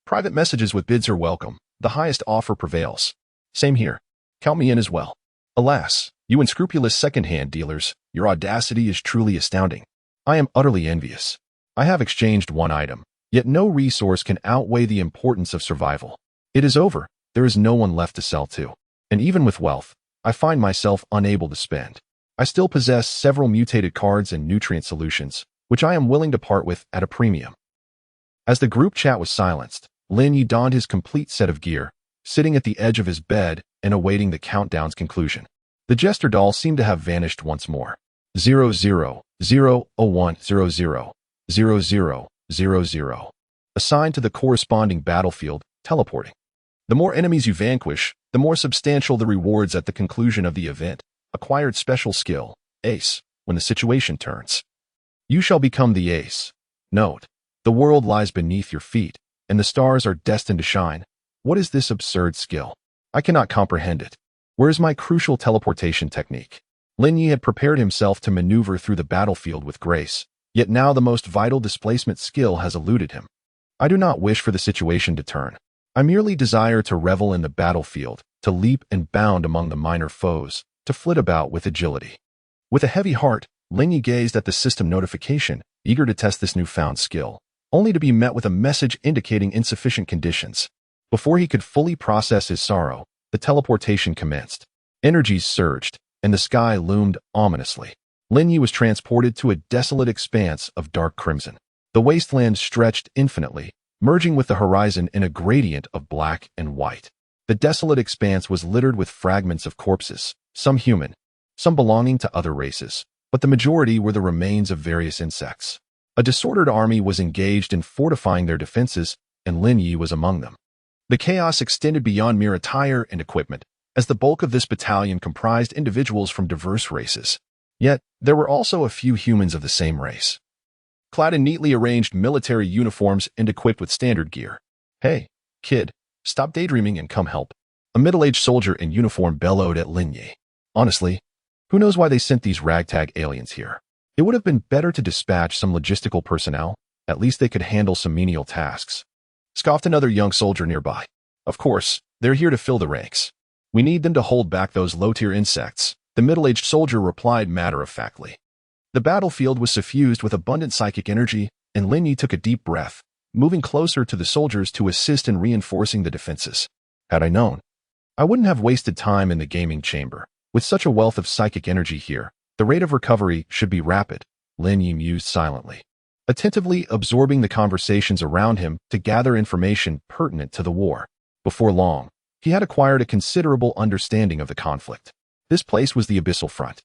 Private messages with bids are welcome. The highest offer prevails. Same here. Count me in as well. Alas, you unscrupulous second-hand dealers, your audacity is truly astounding. I am utterly envious. I have exchanged one item, yet no resource can outweigh the importance of survival. It is over. There is no one left to sell to. And even with wealth, I find myself unable to spend. I still possess several mutated cards and nutrient solutions, which I am willing to part with at a premium. As the group chat was silenced, Lin Ye donned his complete set of gear, sitting at the edge of his bed and awaiting the countdown's conclusion. The jester doll seemed to have vanished once more. 0001000000. Assigned to the corresponding battlefield, teleporting. The more enemies you vanquish, the more substantial the rewards at the conclusion of the event. Acquired special skill, Ace, when the situation turns. You shall become the ace. Note, the world lies beneath your feet, and the stars are destined to shine. What is this absurd skill? I cannot comprehend it. Where is my crucial teleportation technique? Lin Ye had prepared himself to maneuver through the battlefield with grace, yet now the most vital displacement skill has eluded him. I do not wish for the situation to turn. I merely desire to revel in the battlefield, to leap and bound among the minor foes, to flit about with agility. With a heavy heart, Lin Ye gazed at the system notification, eager to test this newfound skill, only to be met with a message indicating insufficient conditions. Before he could fully process his sorrow, the teleportation commenced. Energies surged, and the sky loomed ominously. Lin Ye was transported to a desolate expanse of dark crimson. The wasteland stretched infinitely, merging with the horizon in a gradient of black and white. The desolate expanse was littered with fragments of corpses, some human, some belonging to other races, but the majority were the remains of various insects. A disordered army was engaged in fortifying their defenses, and Lin Ye was among them. The chaos extended beyond mere attire and equipment, as the bulk of this battalion comprised individuals from diverse races. Yet, there were also a few humans of the same race, clad in neatly arranged military uniforms and equipped with standard gear. "Hey, kid, stop daydreaming and come help," a middle-aged soldier in uniform bellowed at Lin Ye. Honestly, who knows why they sent these ragtag aliens here? It would have been better to dispatch some logistical personnel. At least they could handle some menial tasks, scoffed another young soldier nearby. "Of course, they're here to fill the ranks. We need them to hold back those low-tier insects," the middle-aged soldier replied matter-of-factly. The battlefield was suffused with abundant psychic energy, and Lin Ye took a deep breath, moving closer to the soldiers to assist in reinforcing the defenses. "Had I known, I wouldn't have wasted time in the gaming chamber. With such a wealth of psychic energy here, the rate of recovery should be rapid," Lin Ye mused silently, attentively absorbing the conversations around him to gather information pertinent to the war. Before long, he had acquired a considerable understanding of the conflict. This place was the Abyssal Front.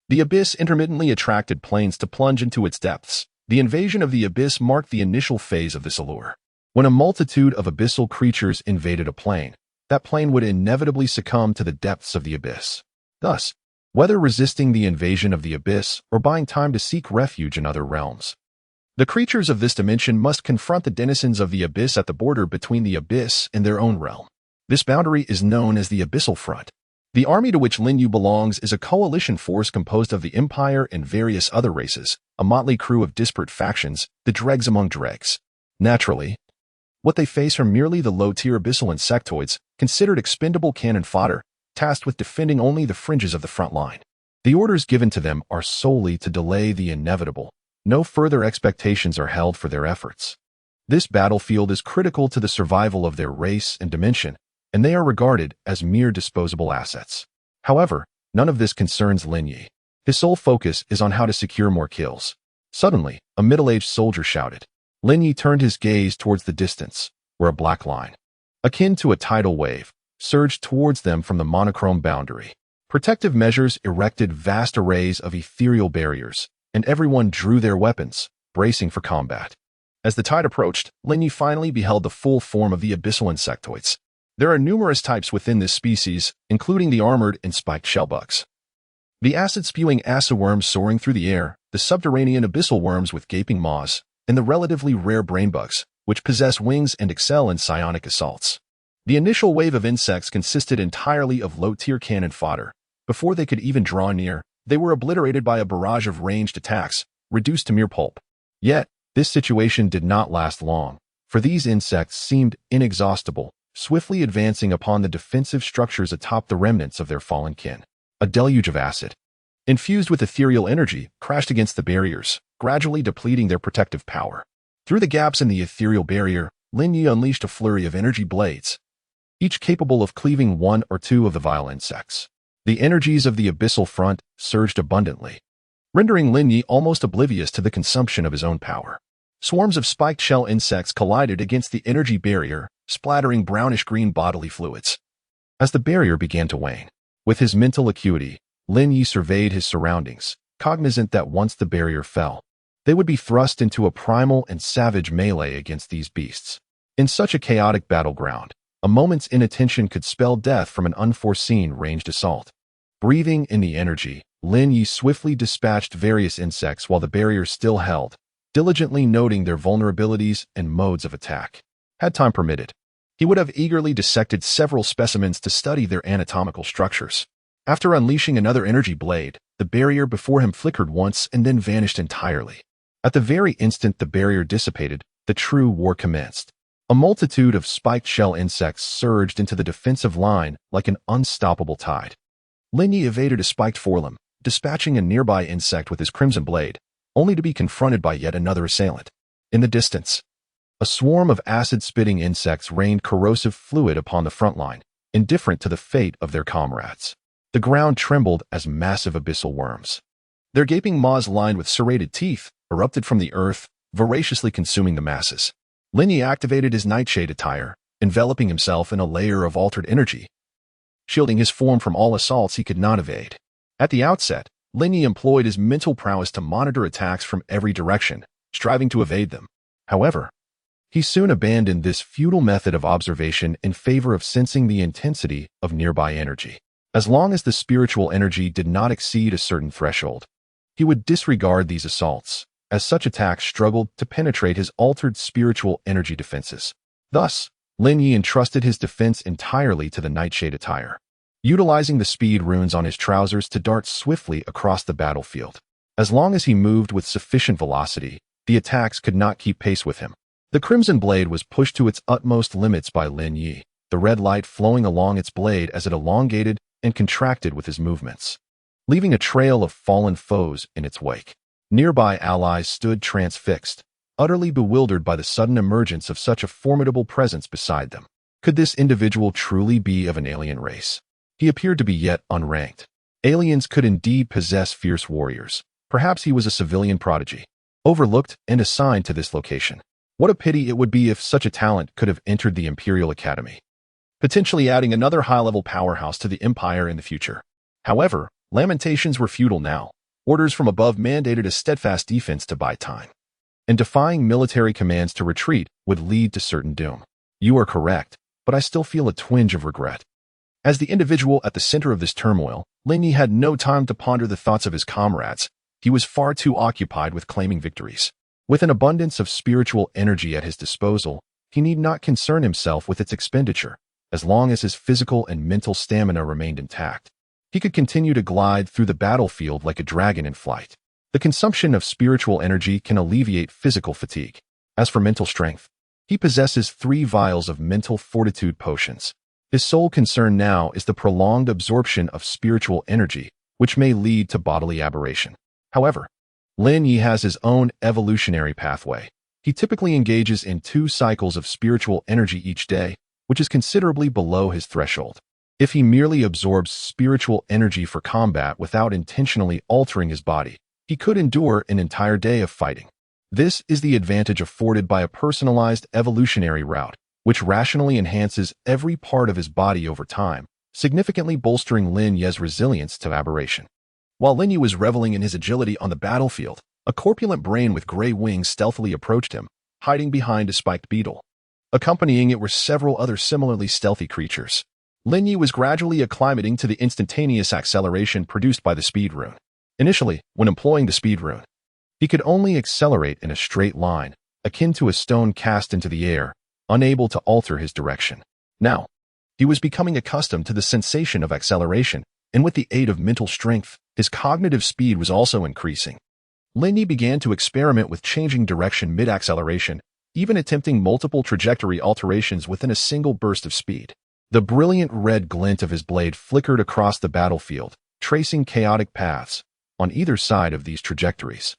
The Abyss intermittently attracted planes to plunge into its depths. The invasion of the Abyss marked the initial phase of this allure. When a multitude of abyssal creatures invaded a plane, that plane would inevitably succumb to the depths of the Abyss. Thus, whether resisting the invasion of the Abyss or buying time to seek refuge in other realms, the creatures of this dimension must confront the denizens of the Abyss at the border between the Abyss and their own realm. This boundary is known as the Abyssal Front. The army to which Lin Ye belongs is a coalition force composed of the Empire and various other races, a motley crew of disparate factions, the dregs among dregs. Naturally, what they face are merely the low-tier abyssal insectoids, considered expendable cannon fodder, tasked with defending only the fringes of the front line. The orders given to them are solely to delay the inevitable. No further expectations are held for their efforts. This battlefield is critical to the survival of their race and dimension, and they are regarded as mere disposable assets. However, none of this concerns Lin Ye. His sole focus is on how to secure more kills. Suddenly, a middle-aged soldier shouted. Lin Ye turned his gaze towards the distance, where a black line, akin to a tidal wave, surged towards them from the monochrome boundary. Protective measures erected vast arrays of ethereal barriers, and everyone drew their weapons, bracing for combat. As the tide approached, Lin Ye finally beheld the full form of the abyssal insectoids. There are numerous types within this species, including the armored and spiked shellbugs, the acid-spewing acid worms soaring through the air, the subterranean abyssal worms with gaping maws, and the relatively rare brainbugs, which possess wings and excel in psionic assaults. The initial wave of insects consisted entirely of low-tier cannon fodder. Before they could even draw near, they were obliterated by a barrage of ranged attacks, reduced to mere pulp. Yet, this situation did not last long, for these insects seemed inexhaustible, swiftly advancing upon the defensive structures atop the remnants of their fallen kin. A deluge of acid, infused with ethereal energy, crashed against the barriers, gradually depleting their protective power. Through the gaps in the ethereal barrier, Lin Ye unleashed a flurry of energy blades, each capable of cleaving one or two of the vile insects. The energies of the Abyssal Front surged abundantly, rendering Lin Ye almost oblivious to the consumption of his own power. Swarms of spiked shell insects collided against the energy barrier, splattering brownish-green bodily fluids. As the barrier began to wane, with his mental acuity, Lin Ye surveyed his surroundings, cognizant that once the barrier fell, they would be thrust into a primal and savage melee against these beasts. In such a chaotic battleground, a moment's inattention could spell death from an unforeseen ranged assault. Breathing in the energy, Lin Ye swiftly dispatched various insects while the barrier still held, diligently noting their vulnerabilities and modes of attack. Had time permitted, he would have eagerly dissected several specimens to study their anatomical structures. After unleashing another energy blade, the barrier before him flickered once and then vanished entirely. At the very instant the barrier dissipated, the true war commenced. A multitude of spiked shell insects surged into the defensive line like an unstoppable tide. Lin Ye evaded a spiked forelimb, dispatching a nearby insect with his crimson blade, only to be confronted by yet another assailant. In the distance, a swarm of acid-spitting insects rained corrosive fluid upon the front line, indifferent to the fate of their comrades. The ground trembled as massive abyssal worms, their gaping maws lined with serrated teeth, erupted from the earth, voraciously consuming the masses. Lin Ye activated his nightshade attire, enveloping himself in a layer of altered energy, shielding his form from all assaults he could not evade. At the outset, Lin Ye employed his mental prowess to monitor attacks from every direction, striving to evade them. However, He soon abandoned this futile method of observation in favor of sensing the intensity of nearby energy. As long as the spiritual energy did not exceed a certain threshold, he would disregard these assaults, as such attacks struggled to penetrate his altered spiritual energy defenses. Thus, Lin Ye entrusted his defense entirely to the nightshade attire, utilizing the speed runes on his trousers to dart swiftly across the battlefield. As long as he moved with sufficient velocity, the attacks could not keep pace with him. The crimson blade was pushed to its utmost limits by Lin Ye, the red light flowing along its blade as it elongated and contracted with his movements, leaving a trail of fallen foes in its wake. Nearby allies stood transfixed, utterly bewildered by the sudden emergence of such a formidable presence beside them. Could this individual truly be of an alien race? He appeared to be yet unranked. Aliens could indeed possess fierce warriors. Perhaps he was a civilian prodigy, overlooked and assigned to this location. What a pity it would be if such a talent could have entered the Imperial Academy, potentially adding another high-level powerhouse to the Empire in the future. However, lamentations were futile now. Orders from above mandated a steadfast defense to buy time, and defying military commands to retreat would lead to certain doom. You are correct, but I still feel a twinge of regret. As the individual at the center of this turmoil, Lin Ye had no time to ponder the thoughts of his comrades. He was far too occupied with claiming victories. With an abundance of spiritual energy at his disposal, he need not concern himself with its expenditure. As long as his physical and mental stamina remained intact, he could continue to glide through the battlefield like a dragon in flight. The consumption of spiritual energy can alleviate physical fatigue. As for mental strength, he possesses 3 vials of mental fortitude potions. His sole concern now is the prolonged absorption of spiritual energy, which may lead to bodily aberration. However, Lin Ye has his own evolutionary pathway. He typically engages in 2 cycles of spiritual energy each day, which is considerably below his threshold. If he merely absorbs spiritual energy for combat without intentionally altering his body, he could endure an entire day of fighting. This is the advantage afforded by a personalized evolutionary route, which rationally enhances every part of his body over time, significantly bolstering Lin Ye's resilience to aberration. While Lin Ye was reveling in his agility on the battlefield, a corpulent brain with gray wings stealthily approached him, hiding behind a spiked beetle. Accompanying it were several other similarly stealthy creatures. Lin Ye was gradually acclimating to the instantaneous acceleration produced by the speed rune. Initially, when employing the speed rune, he could only accelerate in a straight line, akin to a stone cast into the air, unable to alter his direction. Now, he was becoming accustomed to the sensation of acceleration, and with the aid of mental strength, his cognitive speed was also increasing. Lin Ye began to experiment with changing direction mid-acceleration, even attempting multiple trajectory alterations within a single burst of speed. The brilliant red glint of his blade flickered across the battlefield, tracing chaotic paths on either side of these trajectories.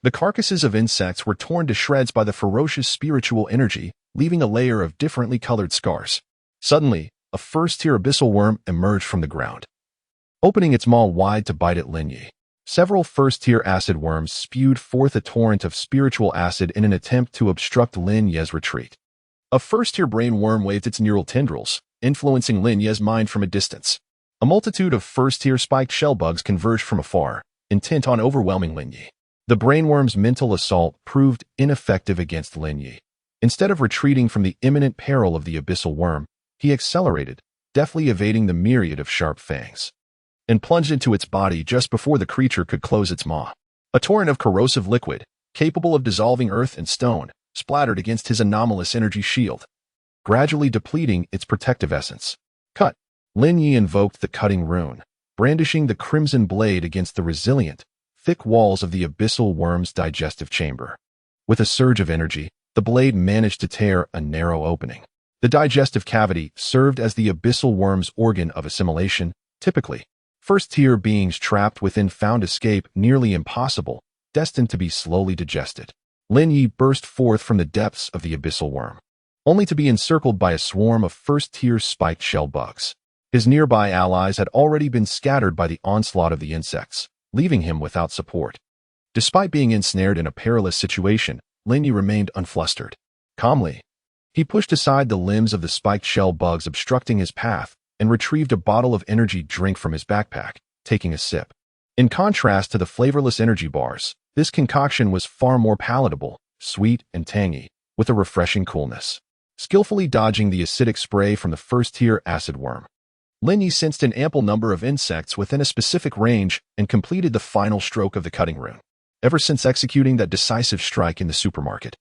The carcasses of insects were torn to shreds by the ferocious spiritual energy, leaving a layer of differently colored scars. Suddenly, a first-tier abyssal worm emerged from the ground, opening its maw wide to bite at Lin Ye. Several first-tier acid worms spewed forth a torrent of spiritual acid in an attempt to obstruct Lin Ye's retreat. A first-tier brain worm waved its neural tendrils, influencing Lin Ye's mind from a distance. A multitude of first-tier spiked shell bugs converged from afar, intent on overwhelming Lin Ye. The brainworm's mental assault proved ineffective against Lin Ye. Instead of retreating from the imminent peril of the abyssal worm, he accelerated, deftly evading the myriad of sharp fangs, and plunged into its body just before the creature could close its maw. A torrent of corrosive liquid, capable of dissolving earth and stone, splattered against his anomalous energy shield, gradually depleting its protective essence. Cut! Lin Ye invoked the cutting rune, brandishing the crimson blade against the resilient, thick walls of the abyssal worm's digestive chamber. With a surge of energy, the blade managed to tear a narrow opening. The digestive cavity served as the abyssal worm's organ of assimilation. Typically, first-tier beings trapped within found escape nearly impossible, destined to be slowly digested. Lin Ye burst forth from the depths of the abyssal worm, only to be encircled by a swarm of first-tier spiked shell bugs. His nearby allies had already been scattered by the onslaught of the insects, leaving him without support. Despite being ensnared in a perilous situation, Lin Ye remained unflustered. Calmly, he pushed aside the limbs of the spiked shell bugs obstructing his path and retrieved a bottle of energy drink from his backpack, taking a sip. In contrast to the flavorless energy bars, this concoction was far more palatable, sweet and tangy, with a refreshing coolness. Skillfully dodging the acidic spray from the first-tier acid worm, Lin Ye sensed an ample number of insects within a specific range and completed the final stroke of the cutting rune. Ever since executing that decisive strike in the supermarket,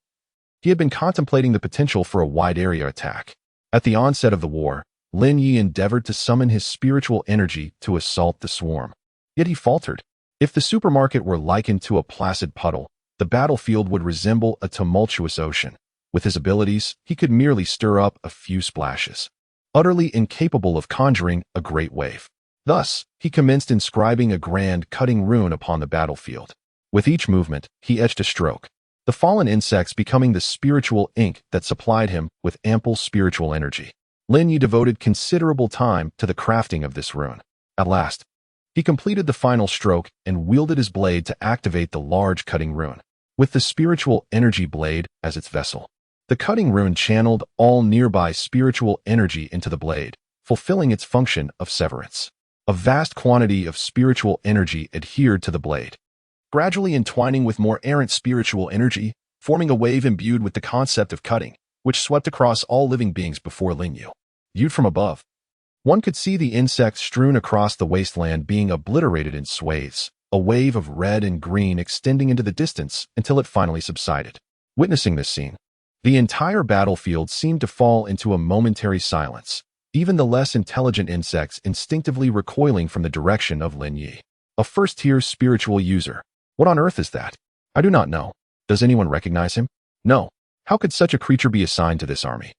he had been contemplating the potential for a wide-area attack. At the onset of the war, Lin Ye endeavored to summon his spiritual energy to assault the swarm. Yet he faltered. If the supermarket were likened to a placid puddle, the battlefield would resemble a tumultuous ocean. With his abilities, he could merely stir up a few splashes, utterly incapable of conjuring a great wave. Thus, he commenced inscribing a grand cutting rune upon the battlefield. With each movement, he etched a stroke, the fallen insects becoming the spiritual ink that supplied him with ample spiritual energy. Lin Ye devoted considerable time to the crafting of this rune. At last, he completed the final stroke and wielded his blade to activate the large cutting rune. With the spiritual energy blade as its vessel, the cutting rune channeled all nearby spiritual energy into the blade, fulfilling its function of severance. A vast quantity of spiritual energy adhered to the blade, gradually entwining with more errant spiritual energy, forming a wave imbued with the concept of cutting, which swept across all living beings before Lin Ye. Viewed from above, one could see the insects strewn across the wasteland being obliterated in swathes, a wave of red and green extending into the distance until it finally subsided. Witnessing this scene, the entire battlefield seemed to fall into a momentary silence, even the less intelligent insects instinctively recoiling from the direction of Lin Ye. A first-tier spiritual user. What on earth is that? I do not know. Does anyone recognize him? No. How could such a creature be assigned to this army?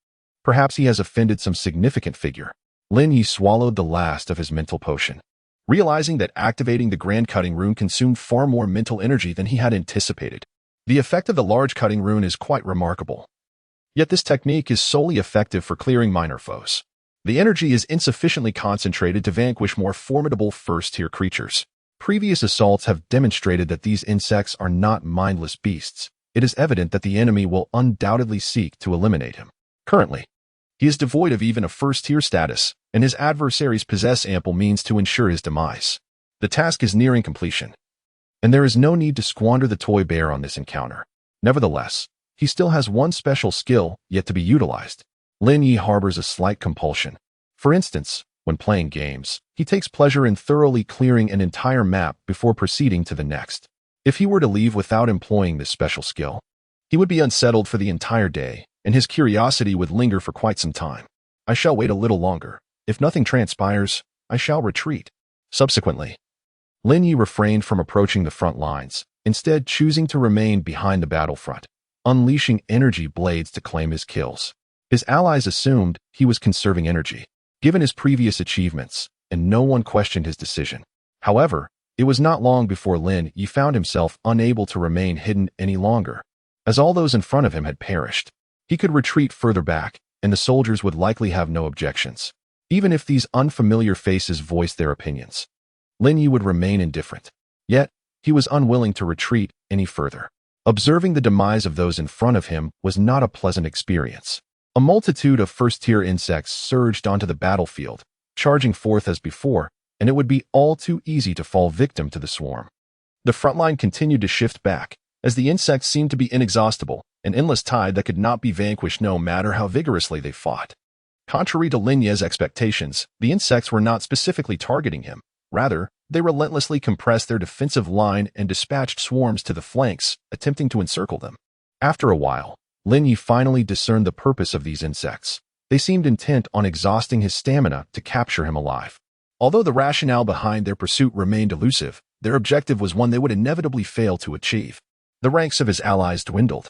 Perhaps he has offended some significant figure. Lin Ye swallowed the last of his mental potion, realizing that activating the grand cutting rune consumed far more mental energy than he had anticipated. The effect of the large cutting rune is quite remarkable. Yet this technique is solely effective for clearing minor foes. The energy is insufficiently concentrated to vanquish more formidable first-tier creatures. Previous assaults have demonstrated that these insects are not mindless beasts. It is evident that the enemy will undoubtedly seek to eliminate him. Currently, he is devoid of even a first-tier status, and his adversaries possess ample means to ensure his demise. The task is nearing completion, and there is no need to squander the toy bear on this encounter. Nevertheless, he still has one special skill yet to be utilized. Lin Ye harbors a slight compulsion. For instance, when playing games, he takes pleasure in thoroughly clearing an entire map before proceeding to the next. If he were to leave without employing this special skill, he would be unsettled for the entire day, and his curiosity would linger for quite some time. I shall wait a little longer. If nothing transpires, I shall retreat. Subsequently, Lin Ye refrained from approaching the front lines, instead choosing to remain behind the battlefront, unleashing energy blades to claim his kills. His allies assumed he was conserving energy, given his previous achievements, and no one questioned his decision. However, it was not long before Lin Ye found himself unable to remain hidden any longer. As all those in front of him had perished, he could retreat further back, and the soldiers would likely have no objections. Even if these unfamiliar faces voiced their opinions, Lin Ye would remain indifferent. Yet, he was unwilling to retreat any further. Observing the demise of those in front of him was not a pleasant experience. A multitude of first-tier insects surged onto the battlefield, charging forth as before, and it would be all too easy to fall victim to the swarm. The front line continued to shift back, as the insects seemed to be inexhaustible, an endless tide that could not be vanquished no matter how vigorously they fought. Contrary to Lin Ye's expectations, the insects were not specifically targeting him. Rather, they relentlessly compressed their defensive line and dispatched swarms to the flanks, attempting to encircle them. After a while, Lin Ye finally discerned the purpose of these insects. They seemed intent on exhausting his stamina to capture him alive. Although the rationale behind their pursuit remained elusive, their objective was one they would inevitably fail to achieve. The ranks of his allies dwindled,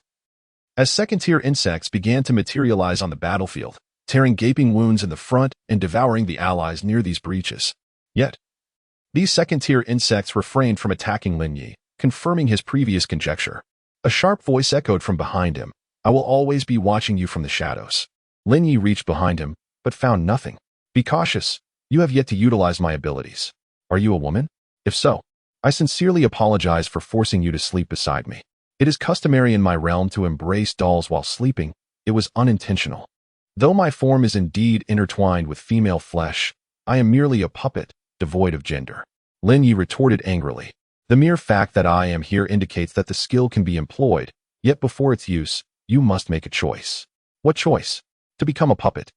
as second-tier insects began to materialize on the battlefield, tearing gaping wounds in the front and devouring the allies near these breaches. Yet, these second-tier insects refrained from attacking Lin Ye, confirming his previous conjecture. A sharp voice echoed from behind him. "I will always be watching you from the shadows." Lin Ye reached behind him, but found nothing. "Be cautious. You have yet to utilize my abilities. Are you a woman? If so, I sincerely apologize for forcing you to sleep beside me. It is customary in my realm to embrace dolls while sleeping. It was unintentional. Though my form is indeed intertwined with female flesh, I am merely a puppet, devoid of gender." Lin Ye retorted angrily. "The mere fact that I am here indicates that the skill can be employed, yet before its use, you must make a choice. What choice? To become a puppet,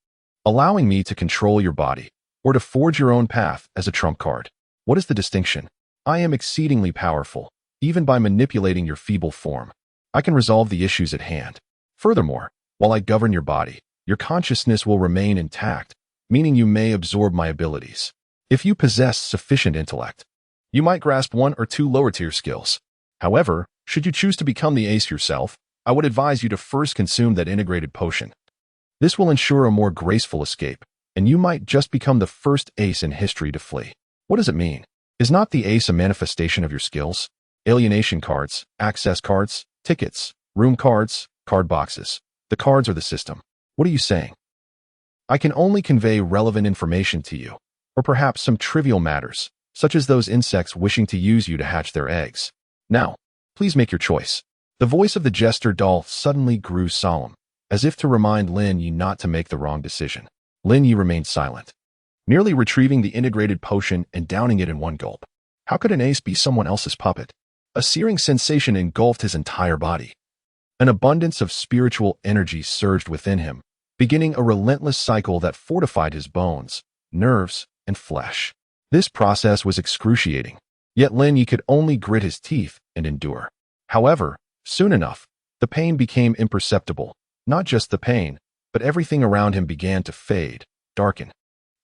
allowing me to control your body, or to forge your own path as a trump card. What is the distinction? I am exceedingly powerful, even by manipulating your feeble form. I can resolve the issues at hand. Furthermore, while I govern your body, your consciousness will remain intact, meaning you may absorb my abilities. If you possess sufficient intellect, you might grasp one or two lower-tier skills. However, should you choose to become the ace yourself, I would advise you to first consume that integrated potion. This will ensure a more graceful escape, and you might just become the first ace in history to flee. What does it mean? Is not the ace a manifestation of your skills? Alienation cards, access cards, tickets, room cards, card boxes. The cards are the system. What are you saying? I can only convey relevant information to you, or perhaps some trivial matters, such as those insects wishing to use you to hatch their eggs. Now, please make your choice. The voice of the jester doll suddenly grew solemn, as if to remind Lin Ye not to make the wrong decision. Lin Ye remained silent, nearly retrieving the integrated potion and downing it in one gulp. How could an ace be someone else's puppet? A searing sensation engulfed his entire body. An abundance of spiritual energy surged within him, beginning a relentless cycle that fortified his bones, nerves, and flesh. This process was excruciating, yet Lin Ye could only grit his teeth and endure. However, soon enough, the pain became imperceptible. Not just the pain, but everything around him began to fade, darken,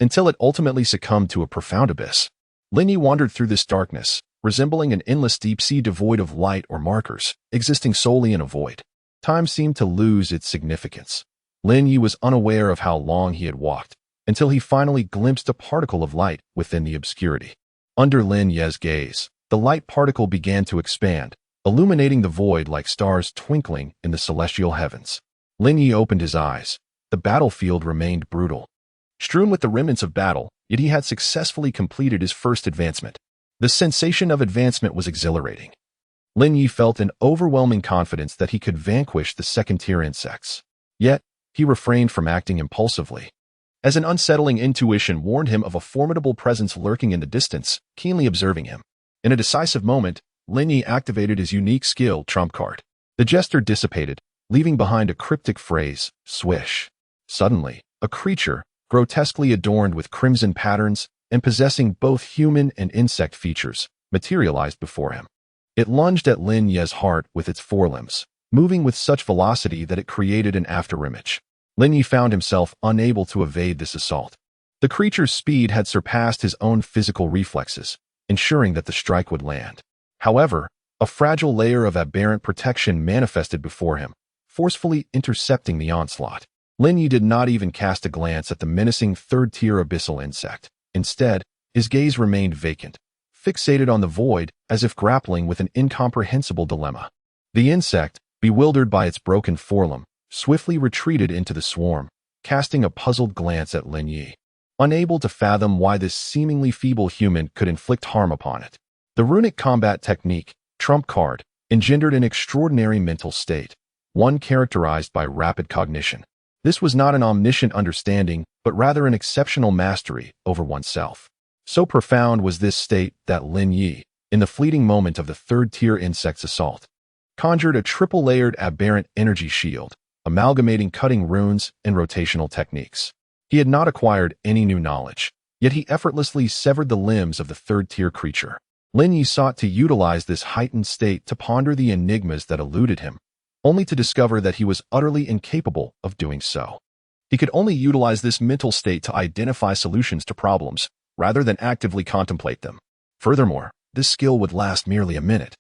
until it ultimately succumbed to a profound abyss. Lin Ye wandered through this darkness, resembling an endless deep sea devoid of light or markers, existing solely in a void. Time seemed to lose its significance. Lin Ye was unaware of how long he had walked, until he finally glimpsed a particle of light within the obscurity. Under Lin Ye's gaze, the light particle began to expand, illuminating the void like stars twinkling in the celestial heavens. Lin Ye opened his eyes. The battlefield remained brutal, strewn with the remnants of battle, yet he had successfully completed his first advancement. The sensation of advancement was exhilarating. Lin Ye felt an overwhelming confidence that he could vanquish the second-tier insects. Yet, he refrained from acting impulsively, as an unsettling intuition warned him of a formidable presence lurking in the distance, keenly observing him. In a decisive moment, Lin Ye activated his unique skill trump card. The gesture dissipated, leaving behind a cryptic phrase, swish. Suddenly, a creature, grotesquely adorned with crimson patterns and possessing both human and insect features, materialized before him. It lunged at Lin Ye's heart with its forelimbs, moving with such velocity that it created an afterimage. Lin Ye found himself unable to evade this assault. The creature's speed had surpassed his own physical reflexes, ensuring that the strike would land. However, a fragile layer of aberrant protection manifested before him, forcefully intercepting the onslaught. Lin Ye did not even cast a glance at the menacing third-tier abyssal insect. Instead, his gaze remained vacant, fixated on the void as if grappling with an incomprehensible dilemma. The insect, bewildered by its broken forelimb, swiftly retreated into the swarm, casting a puzzled glance at Lin Ye, unable to fathom why this seemingly feeble human could inflict harm upon it. The runic combat technique, trump card, engendered an extraordinary mental state, one characterized by rapid cognition. This was not an omniscient understanding, but rather an exceptional mastery over oneself. So profound was this state that Lin Ye, in the fleeting moment of the third-tier insect's assault, conjured a triple-layered aberrant energy shield, amalgamating cutting runes and rotational techniques. He had not acquired any new knowledge, yet he effortlessly severed the limbs of the third-tier creature. Lin Ye sought to utilize this heightened state to ponder the enigmas that eluded him, only to discover that he was utterly incapable of doing so. He could only utilize this mental state to identify solutions to problems, rather than actively contemplate them. Furthermore, this skill would last merely a minute,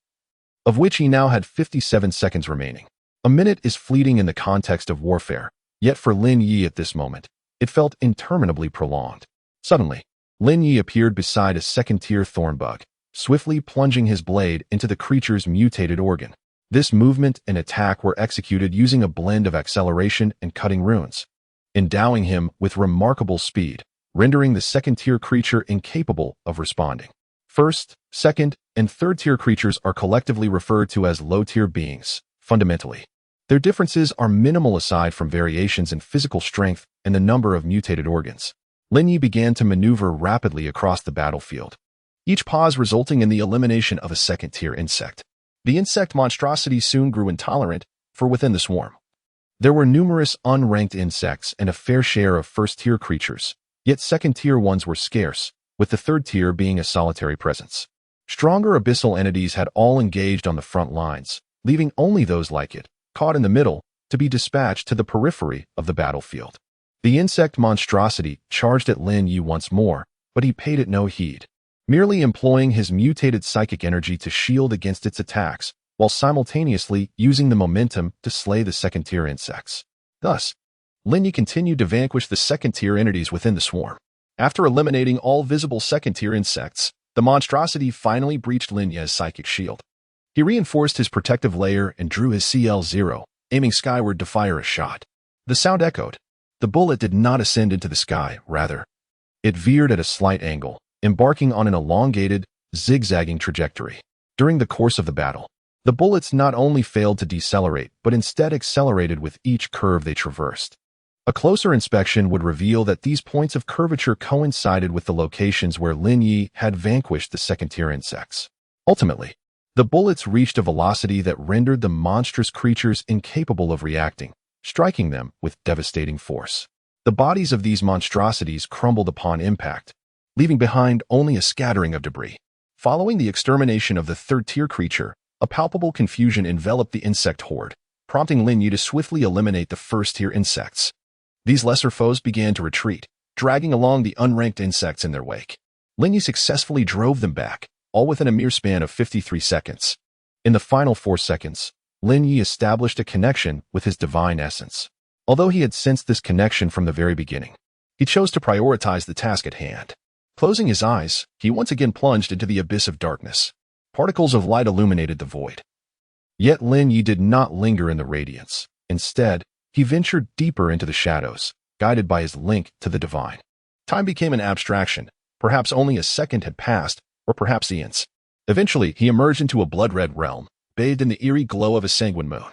of which he now had 57 seconds remaining. A minute is fleeting in the context of warfare, yet for Lin Ye at this moment, it felt interminably prolonged. Suddenly, Lin Ye appeared beside a second-tier thornbug, swiftly plunging his blade into the creature's mutated organ. This movement and attack were executed using a blend of acceleration and cutting runes, endowing him with remarkable speed, rendering the second-tier creature incapable of responding. First, second, and third-tier creatures are collectively referred to as low-tier beings, fundamentally. Their differences are minimal aside from variations in physical strength and the number of mutated organs. Lin Ye began to maneuver rapidly across the battlefield, each pause resulting in the elimination of a second-tier insect. The insect monstrosity soon grew intolerant, for within the swarm, There were numerous unranked insects and a fair share of first-tier creatures, yet second-tier ones were scarce, with the third tier being a solitary presence. Stronger abyssal entities had all engaged on the front lines, leaving only those like it, caught in the middle, to be dispatched to the periphery of the battlefield. The insect monstrosity charged at Lin Ye once more, but he paid it no heed, merely employing his mutated psychic energy to shield against its attacks, while simultaneously using the momentum to slay the second-tier insects. Thus, Lin Ye continued to vanquish the second-tier entities within the swarm. After eliminating all visible second-tier insects, the monstrosity finally breached Lin Ye's psychic shield. He reinforced his protective layer and drew his CL-0, aiming skyward to fire a shot. The sound echoed. The bullet did not ascend into the sky, rather. It veered at a slight angle, embarking on an elongated, zigzagging trajectory. During the course of the battle, the bullets not only failed to decelerate, but instead accelerated with each curve they traversed. A closer inspection would reveal that these points of curvature coincided with the locations where Lin Ye had vanquished the second-tier insects. Ultimately, the bullets reached a velocity that rendered the monstrous creatures incapable of reacting, striking them with devastating force. The bodies of these monstrosities crumbled upon impact, leaving behind only a scattering of debris. Following the extermination of the third-tier creature, a palpable confusion enveloped the insect horde, prompting Lin Ye to swiftly eliminate the first-tier insects. These lesser foes began to retreat, dragging along the unranked insects in their wake. Lin Ye successfully drove them back, all within a mere span of 53 seconds. In the final 4 seconds, Lin Ye established a connection with his divine essence. Although he had sensed this connection from the very beginning, he chose to prioritize the task at hand. Closing his eyes, he once again plunged into the abyss of darkness. Particles of light illuminated the void. Yet Lin Ye did not linger in the radiance. Instead, he ventured deeper into the shadows, guided by his link to the divine. Time became an abstraction. Perhaps only a second had passed, or perhaps eons. Eventually, he emerged into a blood-red realm, bathed in the eerie glow of a sanguine moon,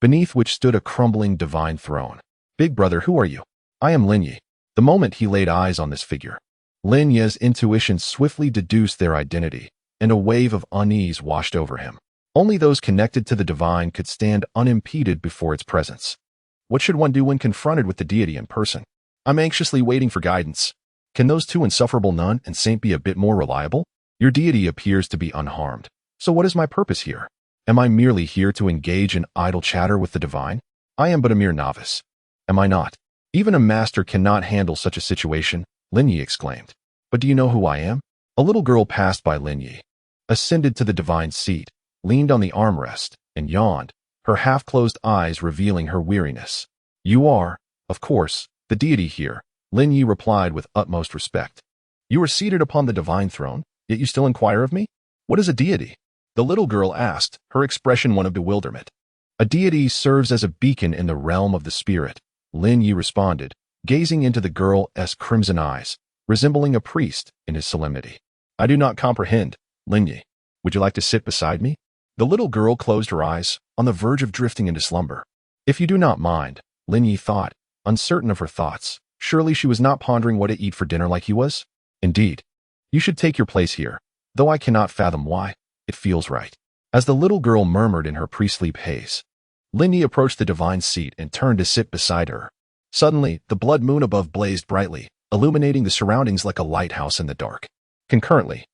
beneath which stood a crumbling divine throne. "Big brother, who are you?" "I am Lin Ye." The moment he laid eyes on this figure, Lin Ye's intuition swiftly deduced their identity, and a wave of unease washed over him. Only those connected to the divine could stand unimpeded before its presence. What should one do when confronted with the deity in person? I'm anxiously waiting for guidance. Can those two insufferable nun and saint be a bit more reliable? Your deity appears to be unharmed. So what is my purpose here? Am I merely here to engage in idle chatter with the divine? I am but a mere novice. Am I not? Even a master cannot handle such a situation, Lin Ye exclaimed. But do you know who I am? A little girl passed by Lin Ye, ascended to the divine seat, leaned on the armrest, and yawned, her half-closed eyes revealing her weariness. You are, of course, the deity here, Lin Ye replied with utmost respect. You are seated upon the divine throne, yet you still inquire of me? What is a deity? The little girl asked, her expression one of bewilderment. A deity serves as a beacon in the realm of the spirit, Lin Ye responded, gazing into the girl's crimson eyes, resembling a priest in his solemnity. I do not comprehend, Lin Ye. Would you like to sit beside me? The little girl closed her eyes, on the verge of drifting into slumber. If you do not mind, Lin Ye thought, uncertain of her thoughts. Surely she was not pondering what to eat for dinner like he was? Indeed. You should take your place here, though I cannot fathom why. It feels right. As the little girl murmured in her pre-sleep haze, Lin Ye approached the divine seat and turned to sit beside her. Suddenly, the blood moon above blazed brightly, illuminating the surroundings like a lighthouse in the dark. Concurrently,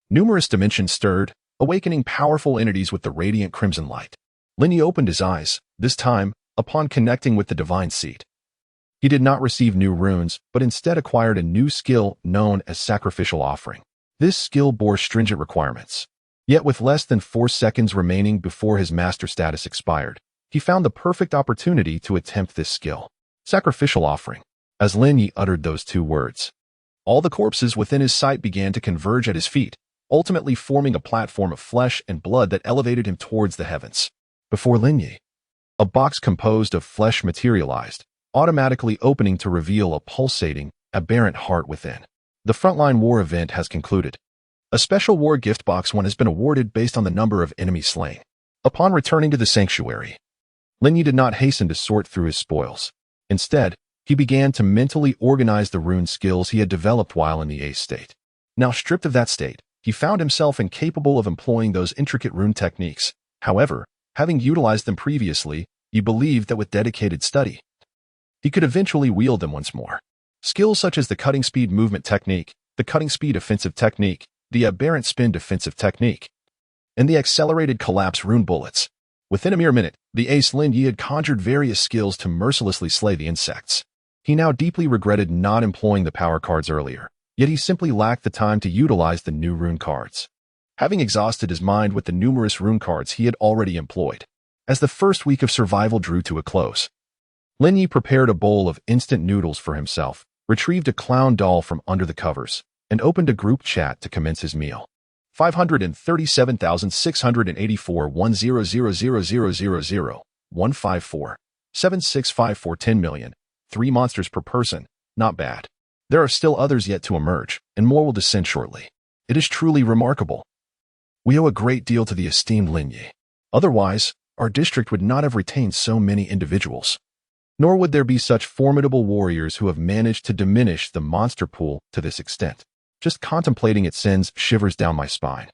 numerous dimensions stirred, awakening powerful entities with the radiant crimson light. Lin Ye opened his eyes, this time, upon connecting with the divine seat. He did not receive new runes, but instead acquired a new skill known as sacrificial offering. This skill bore stringent requirements. Yet with less than 4 seconds remaining before his master status expired, he found the perfect opportunity to attempt this skill. Sacrificial offering. As Lin Ye uttered those 2 words, all the corpses within his sight began to converge at his feet, ultimately forming a platform of flesh and blood that elevated him towards the heavens. Before Lin Ye, a box composed of flesh materialized, automatically opening to reveal a pulsating, aberrant heart within. The frontline war event has concluded. A special war gift box one has been awarded based on the number of enemies slain. Upon returning to the sanctuary, Lin Ye did not hasten to sort through his spoils. Instead, he began to mentally organize the rune skills he had developed while in the Ace state. Now stripped of that state, he found himself incapable of employing those intricate rune techniques. However, having utilized them previously, You believed that with dedicated study, he could eventually wield them once more. Skills such as the cutting speed movement technique, the cutting speed offensive technique, the aberrant spin defensive technique, and the accelerated collapse rune bullets. Within a mere minute, the ace Lin Ye had conjured various skills to mercilessly slay the insects. He now deeply regretted not employing the power cards earlier, yet he simply lacked the time to utilize the new rune cards. Having exhausted his mind with the numerous rune cards he had already employed, as the first week of survival drew to a close, Lin Ye prepared a bowl of instant noodles for himself, retrieved a clown doll from under the covers, and opened a group chat to commence his meal. 537,684 1000000 154 7654 10 million. 3 monsters per person. Not bad. There are still others yet to emerge, and more will descend shortly. It is truly remarkable. We owe a great deal to the esteemed Lin Ye. Otherwise, our district would not have retained so many individuals. Nor would there be such formidable warriors who have managed to diminish the monster pool to this extent. Just contemplating it sends shivers down my spine.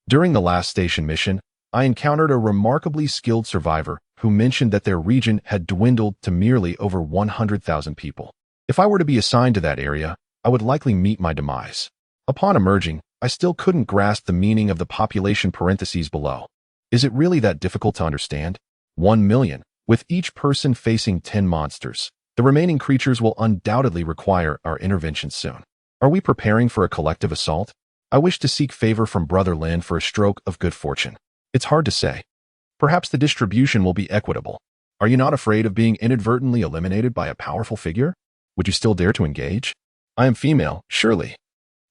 During the last station mission, I encountered a remarkably skilled survivor who mentioned that their region had dwindled to merely over 100,000 people. If I were to be assigned to that area, I would likely meet my demise. Upon emerging, I still couldn't grasp the meaning of the population parentheses below. Is it really that difficult to understand? 1 million. With each person facing 10 monsters, the remaining creatures will undoubtedly require our intervention soon. Are we preparing for a collective assault? I wish to seek favor from Brother Lin for a stroke of good fortune. It's hard to say. Perhaps the distribution will be equitable. Are you not afraid of being inadvertently eliminated by a powerful figure? Would you still dare to engage? I am female, surely.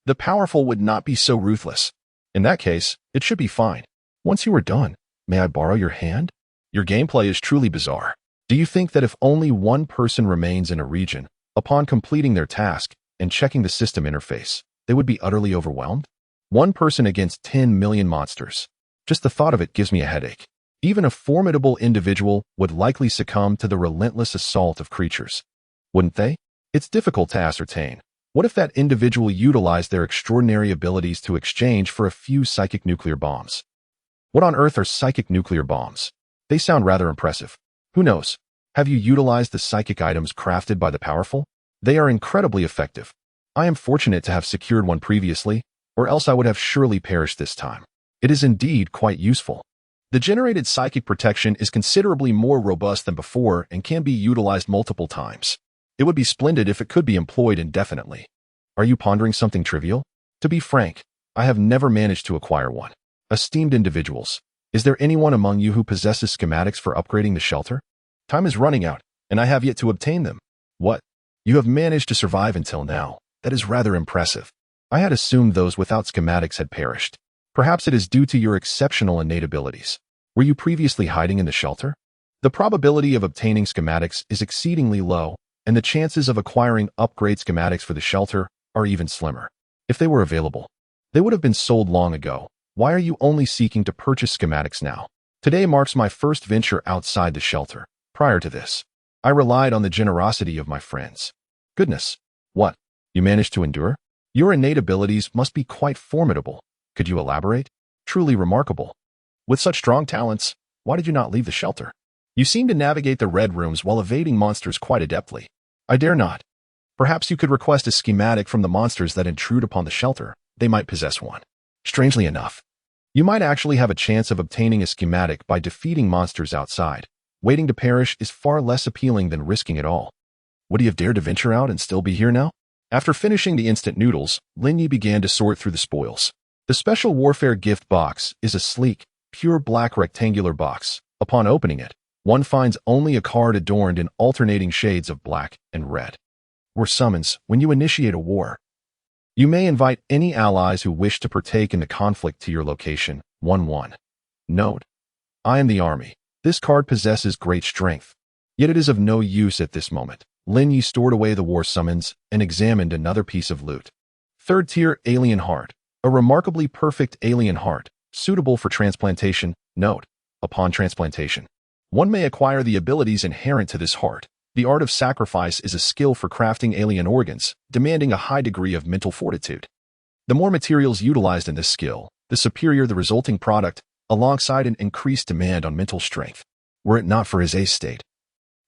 The powerful would not be so ruthless. In that case, it should be fine. Once you are done, may I borrow your hand? Your gameplay is truly bizarre. Do you think that if only one person remains in a region, upon completing their task and checking the system interface, they would be utterly overwhelmed? 1 person against 10 million monsters. Just the thought of it gives me a headache. Even a formidable individual would likely succumb to the relentless assault of creatures. Wouldn't they? It's difficult to ascertain. What if that individual utilized their extraordinary abilities to exchange for a few psychic nuclear bombs? What on earth are psychic nuclear bombs? They sound rather impressive. Who knows? Have you utilized the psychic items crafted by the powerful? They are incredibly effective. I am fortunate to have secured one previously, or else I would have surely perished this time. It is indeed quite useful. The generated psychic protection is considerably more robust than before and can be utilized multiple times. It would be splendid if it could be employed indefinitely. Are you pondering something trivial? To be frank, I have never managed to acquire one. Esteemed individuals, is there anyone among you who possesses schematics for upgrading the shelter? Time is running out, and I have yet to obtain them. What? You have managed to survive until now. That is rather impressive. I had assumed those without schematics had perished. Perhaps it is due to your exceptional innate abilities. Were you previously hiding in the shelter? The probability of obtaining schematics is exceedingly low, and the chances of acquiring upgrade schematics for the shelter are even slimmer. If they were available, they would have been sold long ago. Why are you only seeking to purchase schematics now? Today marks my first venture outside the shelter. Prior to this, I relied on the generosity of my friends. Goodness. What? You managed to endure? Your innate abilities must be quite formidable. Could you elaborate? Truly remarkable. With such strong talents, why did you not leave the shelter? You seem to navigate the red rooms while evading monsters quite adeptly. I dare not. Perhaps you could request a schematic from the monsters that intrude upon the shelter. They might possess one. Strangely enough, you might actually have a chance of obtaining a schematic by defeating monsters outside. Waiting to perish is far less appealing than risking it all. Would he have dared to venture out and still be here now? After finishing the instant noodles, Lin Ye began to sort through the spoils. The Special Warfare gift box is a sleek, pure black rectangular box. Upon opening it, one finds only a card adorned in alternating shades of black and red. Were summons when you initiate a war. You may invite any allies who wish to partake in the conflict to your location. 1-1. Note: I am the army. This card possesses great strength, yet it is of no use at this moment. Lin Ye stored away the war summons and examined another piece of loot. 3rd tier alien heart. A remarkably perfect alien heart, suitable for transplantation. Note: upon transplantation, one may acquire the abilities inherent to this heart. The art of sacrifice is a skill for crafting alien organs, demanding a high degree of mental fortitude. The more materials utilized in this skill, the superior the resulting product, alongside an increased demand on mental strength. were it not for his ace state.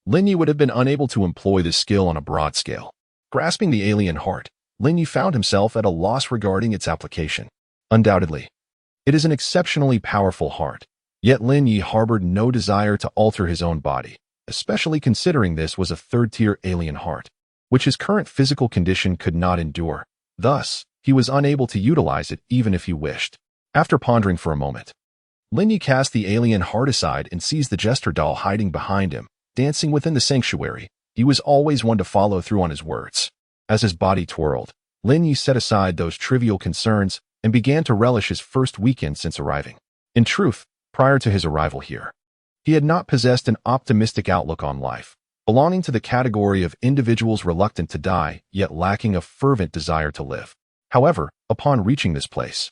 Lin Ye would have been unable to employ this skill on a broad scale. Grasping the alien heart, Lin Ye found himself at a loss regarding its application. Undoubtedly, it is an exceptionally powerful heart, yet Lin Ye harbored no desire to alter his own body, especially considering this was a third-tier alien heart, which his current physical condition could not endure. Thus, he was unable to utilize it even if he wished. After pondering for a moment, Lin Ye cast the alien heart aside and seized the jester doll hiding behind him, dancing within the sanctuary. He was always one to follow through on his words. As his body twirled, Lin Ye set aside those trivial concerns and began to relish his first weekend since arriving. In truth, prior to his arrival here, he had not possessed an optimistic outlook on life, belonging to the category of individuals reluctant to die, yet lacking a fervent desire to live. However, upon reaching this place,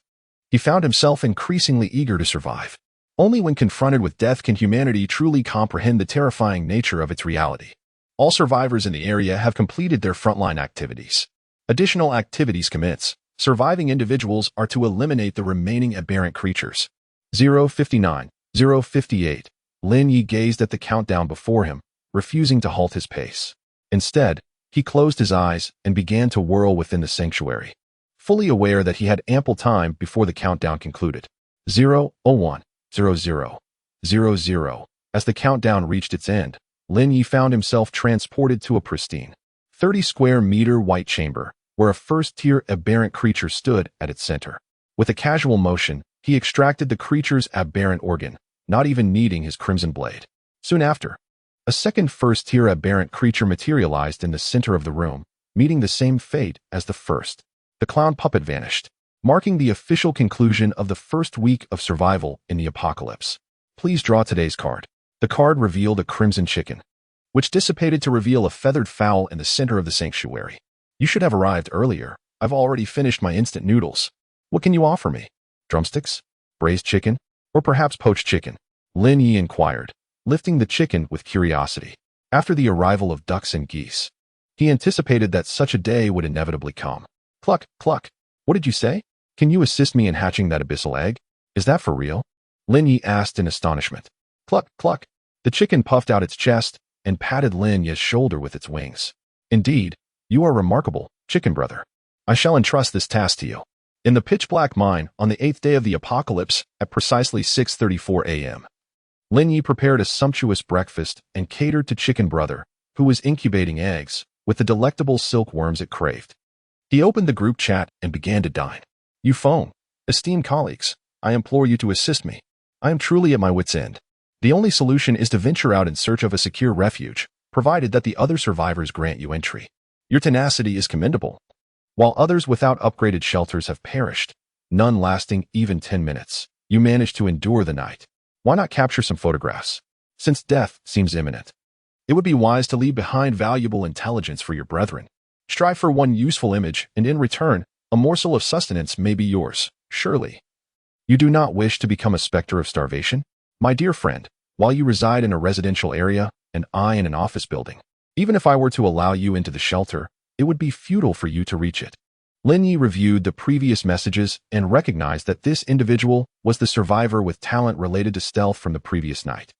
he found himself increasingly eager to survive. Only when confronted with death can humanity truly comprehend the terrifying nature of its reality. All survivors in the area have completed their frontline activities. Additional activities commence. Surviving individuals are to eliminate the remaining aberrant creatures. 059, 058. Lin Ye gazed at the countdown before him, refusing to halt his pace. Instead, he closed his eyes and began to whirl within the sanctuary, fully aware that he had ample time before the countdown concluded. 001, 00, 00. As the countdown reached its end, Lin Ye found himself transported to a pristine, 30-square-meter white chamber, where a first-tier aberrant creature stood at its center. With a casual motion, he extracted the creature's aberrant organ, not even needing his crimson blade. Soon after, a second first-tier aberrant creature materialized in the center of the room, meeting the same fate as the first. The clown puppet vanished, marking the official conclusion of the first week of survival in the apocalypse. Please draw today's card. The card revealed a crimson chicken, which dissipated to reveal a feathered fowl in the center of the sanctuary. You should have arrived earlier. I've already finished my instant noodles. What can you offer me? Drumsticks? Braised chicken? Or perhaps poached chicken? Lin Ye inquired, lifting the chicken with curiosity. After the arrival of ducks and geese, he anticipated that such a day would inevitably come. Cluck, cluck. What did you say? Can you assist me in hatching that abyssal egg? Is that for real? Lin Ye asked in astonishment. Cluck, cluck. The chicken puffed out its chest and patted Lin Ye's shoulder with its wings. Indeed, you are remarkable, chicken brother. I shall entrust this task to you. In the pitch-black mine, on the 8th day of the apocalypse, at precisely 6:34 a.m., Lin Ye prepared a sumptuous breakfast and catered to chicken brother, who was incubating eggs, with the delectable silkworms it craved. He opened the group chat and began to dine. You phone, esteemed colleagues, I implore you to assist me. I am truly at my wit's end. The only solution is to venture out in search of a secure refuge, provided that the other survivors grant you entry. Your tenacity is commendable. While others without upgraded shelters have perished, none lasting even 10 minutes, you managed to endure the night. Why not capture some photographs? Since death seems imminent, it would be wise to leave behind valuable intelligence for your brethren. Strive for one useful image, and in return, a morsel of sustenance may be yours, surely. You do not wish to become a specter of starvation? My dear friend, while you reside in a residential area, and I in an office building, even if I were to allow you into the shelter, it would be futile for you to reach it. Lin Ye reviewed the previous messages and recognized that this individual was the survivor with talent related to stealth from the previous night.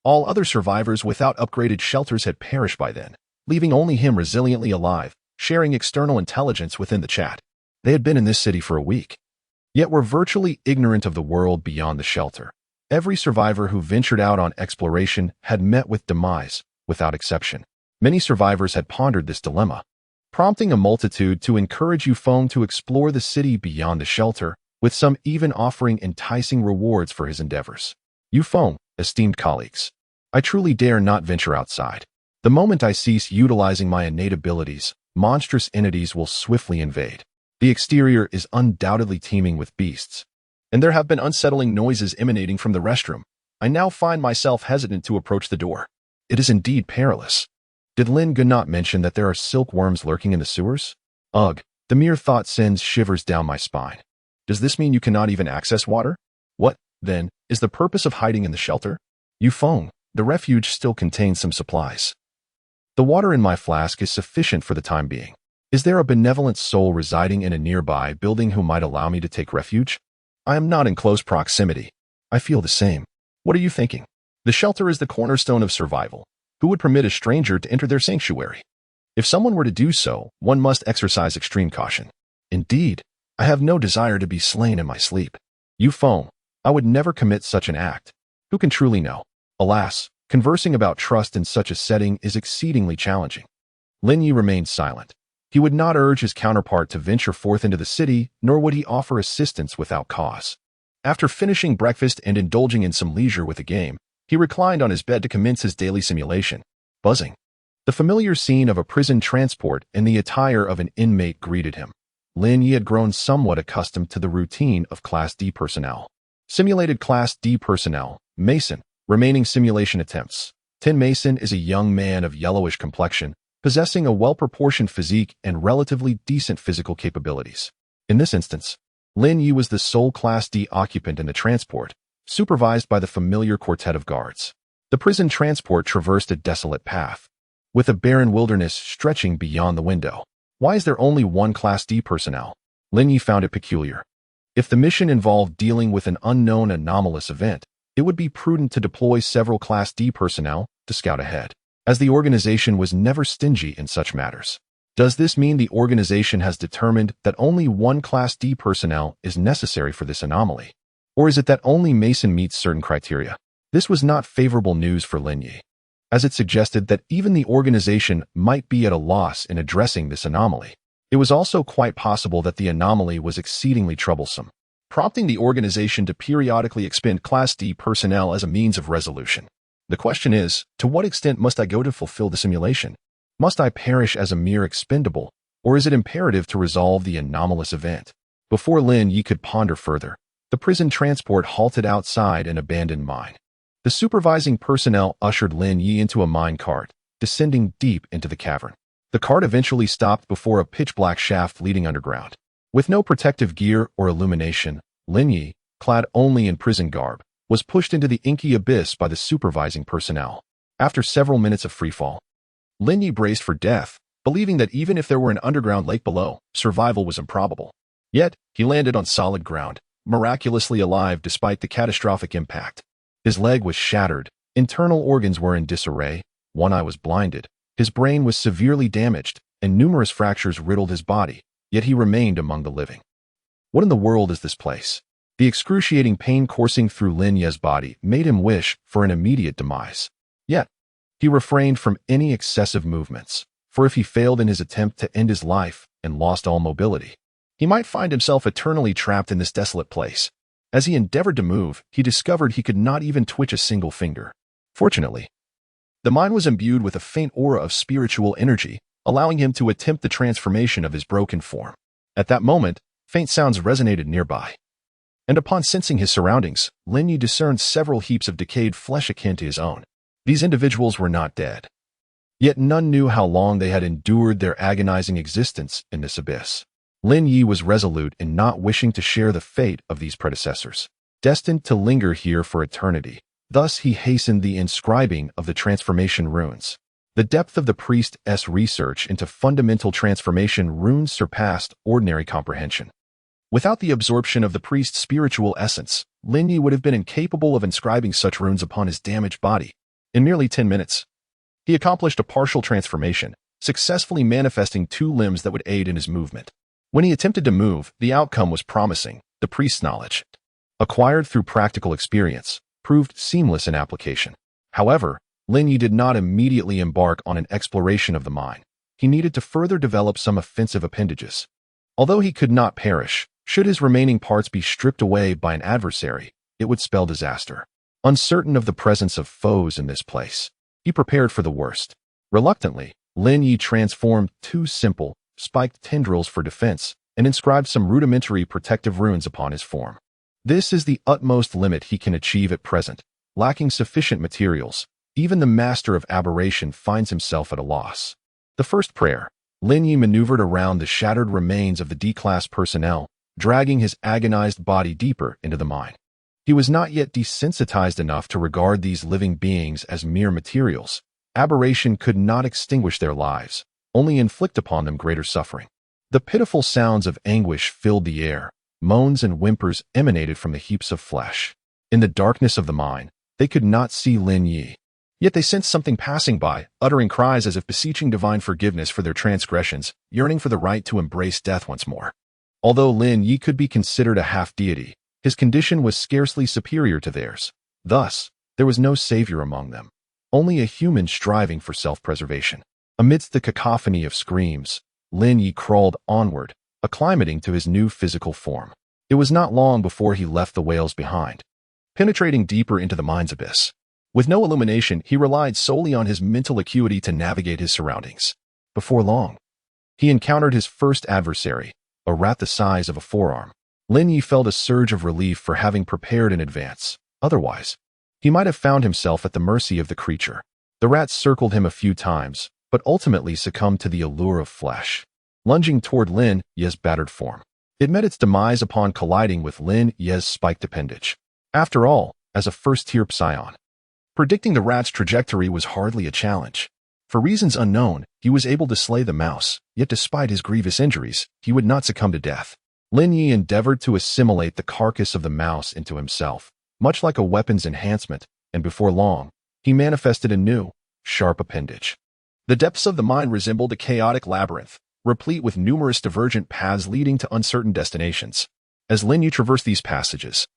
All other survivors without upgraded shelters had perished by then, leaving only him resiliently alive, sharing external intelligence within the chat. They had been in this city for a week, yet were virtually ignorant of the world beyond the shelter. Every survivor who ventured out on exploration had met with demise, without exception. Many survivors had pondered this dilemma, prompting a multitude to encourage Yufeng to explore the city beyond the shelter, with some even offering enticing rewards for his endeavors. Yufeng, esteemed colleagues, I truly dare not venture outside. The moment I cease utilizing my innate abilities, monstrous entities will swiftly invade. The exterior is undoubtedly teeming with beasts, and there have been unsettling noises emanating from the restroom. I now find myself hesitant to approach the door. It is indeed perilous. Did Lin Ye not mention that there are silkworms lurking in the sewers? Ugh, the mere thought sends shivers down my spine. Does this mean you cannot even access water? What, then, is the purpose of hiding in the shelter? Yufeng, the refuge still contains some supplies. The water in my flask is sufficient for the time being. Is there a benevolent soul residing in a nearby building who might allow me to take refuge? I am not in close proximity. I feel the same. What are you thinking? The shelter is the cornerstone of survival. Who would permit a stranger to enter their sanctuary? If someone were to do so, one must exercise extreme caution. Indeed, I have no desire to be slain in my sleep. You foam, I would never commit such an act. Who can truly know? Alas, conversing about trust in such a setting is exceedingly challenging. Lin Ye remained silent. He would not urge his counterpart to venture forth into the city, nor would he offer assistance without cause. After finishing breakfast and indulging in some leisure with a game, he reclined on his bed to commence his daily simulation. Buzzing. The familiar scene of a prison transport and the attire of an inmate greeted him. Lin Ye had grown somewhat accustomed to the routine of Class D personnel. Simulated Class D personnel, Mason, remaining simulation attempts. 10 Mason is a young man of yellowish complexion, possessing a well-proportioned physique and relatively decent physical capabilities. In this instance, Lin Ye was the sole Class D occupant in the transport, supervised by the familiar quartet of guards. The prison transport traversed a desolate path, with a barren wilderness stretching beyond the window. Why is there only one Class D personnel? Lin Ye found it peculiar. If the mission involved dealing with an unknown anomalous event, it would be prudent to deploy several Class D personnel to scout ahead, as the organization was never stingy in such matters. Does this mean the organization has determined that only one Class D personnel is necessary for this anomaly? Or is it that only Mason meets certain criteria? This was not favorable news for Lin Ye, as it suggested that even the organization might be at a loss in addressing this anomaly. It was also quite possible that the anomaly was exceedingly troublesome, prompting the organization to periodically expend Class D personnel as a means of resolution. The question is, to what extent must I go to fulfill the simulation? Must I perish as a mere expendable, or is it imperative to resolve the anomalous event? Before Lin Ye could ponder further, the prison transport halted outside an abandoned mine. The supervising personnel ushered Lin Ye into a mine cart, descending deep into the cavern. The cart eventually stopped before a pitch-black shaft leading underground. With no protective gear or illumination, Lin Ye, clad only in prison garb, was pushed into the inky abyss by the supervising personnel. After several minutes of freefall, Lin Ye braced for death, believing that even if there were an underground lake below, survival was improbable. Yet, he landed on solid ground, miraculously alive despite the catastrophic impact. His leg was shattered, internal organs were in disarray, one eye was blinded, his brain was severely damaged, and numerous fractures riddled his body, yet he remained among the living. What in the world is this place? The excruciating pain coursing through Lin Ye's body made him wish for an immediate demise. Yet, he refrained from any excessive movements, for if he failed in his attempt to end his life and lost all mobility, he might find himself eternally trapped in this desolate place. As he endeavored to move, he discovered he could not even twitch a single finger. Fortunately, the mine was imbued with a faint aura of spiritual energy, allowing him to attempt the transformation of his broken form. At that moment, faint sounds resonated nearby. And upon sensing his surroundings, Lin Ye discerned several heaps of decayed flesh akin to his own. These individuals were not dead. Yet none knew how long they had endured their agonizing existence in this abyss. Lin Ye was resolute in not wishing to share the fate of these predecessors, destined to linger here for eternity. Thus he hastened the inscribing of the transformation runes. The depth of the priest's research into fundamental transformation runes surpassed ordinary comprehension. Without the absorption of the priest's spiritual essence, Lin Ye would have been incapable of inscribing such runes upon his damaged body. In merely 10 minutes, he accomplished a partial transformation, successfully manifesting 2 limbs that would aid in his movement. When he attempted to move, the outcome was promising. The priest's knowledge, acquired through practical experience, proved seamless in application. However, Lin Ye did not immediately embark on an exploration of the mine. He needed to further develop some offensive appendages. Although he could not perish, should his remaining parts be stripped away by an adversary, it would spell disaster. Uncertain of the presence of foes in this place, he prepared for the worst. Reluctantly, Lin Ye transformed 2 simple, spiked tendrils for defense, and inscribed some rudimentary protective runes upon his form. This is the utmost limit he can achieve at present. Lacking sufficient materials, even the master of aberration finds himself at a loss. The first prayer, Lin Ye maneuvered around the shattered remains of the D-class personnel, dragging his agonized body deeper into the mine. He was not yet desensitized enough to regard these living beings as mere materials. Aberration could not extinguish their lives, only inflict upon them greater suffering. The pitiful sounds of anguish filled the air. Moans and whimpers emanated from the heaps of flesh. In the darkness of the mine, They could not see Lin Ye. Yet they sensed something passing by, uttering cries as if beseeching divine forgiveness for their transgressions, yearning for the right to embrace death once more. Although Lin Ye could be considered a half-deity, his condition was scarcely superior to theirs. Thus, there was no savior among them, only a human striving for self-preservation. Amidst the cacophony of screams, Lin Ye crawled onward, acclimating to his new physical form. It was not long before he left the whales behind, penetrating deeper into the mind's abyss. With no illumination, he relied solely on his mental acuity to navigate his surroundings. Before long, he encountered his first adversary, a rat the size of a forearm. Lin Ye felt a surge of relief for having prepared in advance. Otherwise, he might have found himself at the mercy of the creature. The rat circled him a few times, but ultimately succumbed to the allure of flesh. Lunging toward Lin Ye's battered form, it met its demise upon colliding with Lin Ye's spiked appendage. After all, as a first-tier psion, predicting the rat's trajectory was hardly a challenge. For reasons unknown, he was able to slay the mouse, yet despite his grievous injuries, he would not succumb to death. Lin Ye endeavored to assimilate the carcass of the mouse into himself, much like a weapon's enhancement, and before long, he manifested a new, sharp appendage. The depths of the mind resembled a chaotic labyrinth, replete with numerous divergent paths leading to uncertain destinations. As Lin Ye traversed these passages,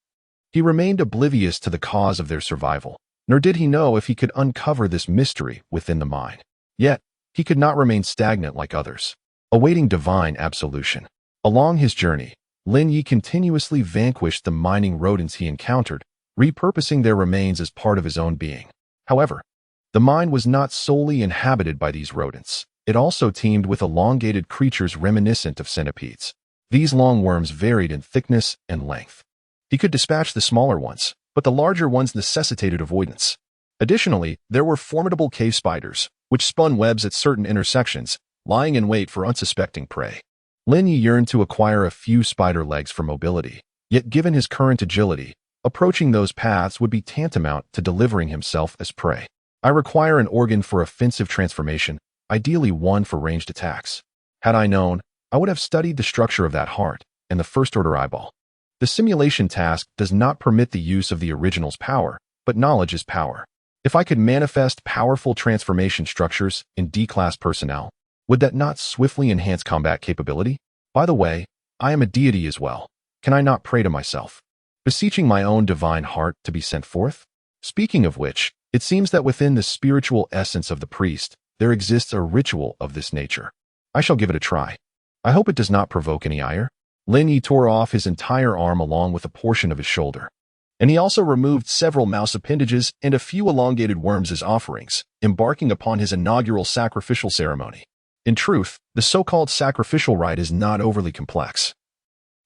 he remained oblivious to the cause of their survival, nor did he know if he could uncover this mystery within the mind. Yet, he could not remain stagnant like others, awaiting divine absolution. Along his journey, Lin Ye continuously vanquished the mining rodents he encountered, repurposing their remains as part of his own being. However, the mine was not solely inhabited by these rodents. It also teemed with elongated creatures reminiscent of centipedes. These long worms varied in thickness and length. He could dispatch the smaller ones, but the larger ones necessitated avoidance. Additionally, there were formidable cave spiders, which spun webs at certain intersections, lying in wait for unsuspecting prey. Lin Ye yearned to acquire a few spider legs for mobility, yet given his current agility, approaching those paths would be tantamount to delivering himself as prey. I require an organ for offensive transformation, ideally one for ranged attacks. Had I known, I would have studied the structure of that heart and the first-order eyeball. The simulation task does not permit the use of the original's power, but knowledge is power. If I could manifest powerful transformation structures in D-class personnel, would that not swiftly enhance combat capability? By the way, I am a deity as well. Can I not pray to myself, beseeching my own divine heart to be sent forth? Speaking of which, it seems that within the spiritual essence of the priest, there exists a ritual of this nature. I shall give it a try. I hope it does not provoke any ire. Lin Ye tore off his entire arm along with a portion of his shoulder, and he also removed several mouse appendages and a few elongated worms as offerings, embarking upon his inaugural sacrificial ceremony. In truth, the so-called sacrificial rite is not overly complex.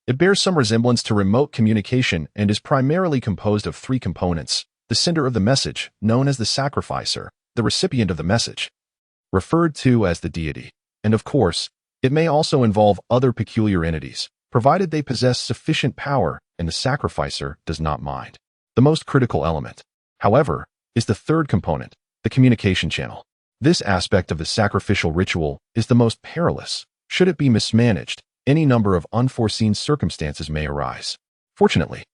It bears some resemblance to remote communication and is primarily composed of three components: the sender of the message, known as the sacrificer, the recipient of the message, referred to as the deity, and of course, it may also involve other peculiar entities, provided they possess sufficient power and the sacrificer does not mind. The most critical element, however, is the third component, the communication channel. This aspect of the sacrificial ritual is the most perilous. Should it be mismanaged, any number of unforeseen circumstances may arise. Fortunately,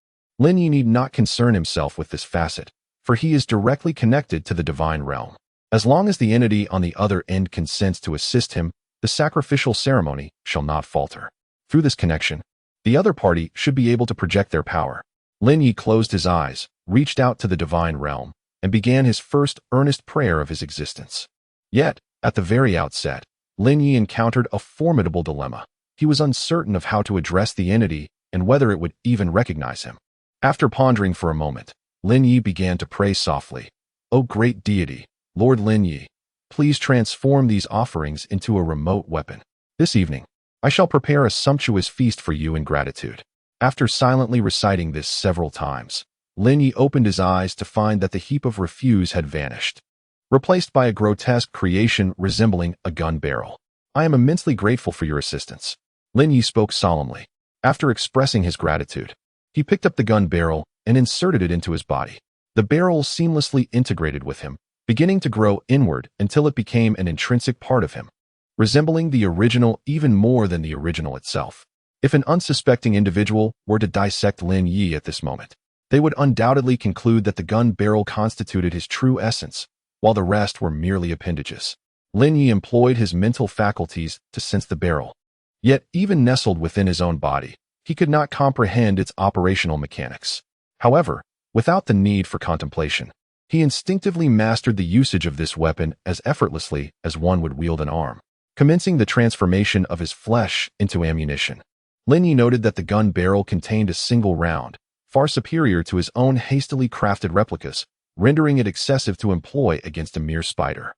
Lin Ye need not concern himself with this facet, for he is directly connected to the divine realm. As long as the entity on the other end consents to assist him, the sacrificial ceremony shall not falter. Through this connection, the other party should be able to project their power. Lin Ye closed his eyes, reached out to the divine realm, and began his first earnest prayer of his existence. Yet, at the very outset, Lin Ye encountered a formidable dilemma. He was uncertain of how to address the entity and whether it would even recognize him. After pondering for a moment, Lin Ye began to pray softly. "O great deity, Lord Lin Ye, please transform these offerings into a remote weapon. This evening, I shall prepare a sumptuous feast for you in gratitude." After silently reciting this several times, Lin Ye opened his eyes to find that the heap of refuse had vanished, replaced by a grotesque creation resembling a gun barrel. "I am immensely grateful for your assistance." Lin Ye spoke solemnly. After expressing his gratitude, he picked up the gun barrel and inserted it into his body. The barrel seamlessly integrated with him, beginning to grow inward until it became an intrinsic part of him, resembling the original even more than the original itself. If an unsuspecting individual were to dissect Lin Ye at this moment, they would undoubtedly conclude that the gun barrel constituted his true essence, while the rest were merely appendages. Lin Ye employed his mental faculties to sense the barrel. Yet, even nestled within his own body, he could not comprehend its operational mechanics. However, without the need for contemplation, he instinctively mastered the usage of this weapon as effortlessly as one would wield an arm, commencing the transformation of his flesh into ammunition. Lin Ye noted that the gun barrel contained a single round, far superior to his own hastily crafted replicas, rendering it excessive to employ against a mere spider.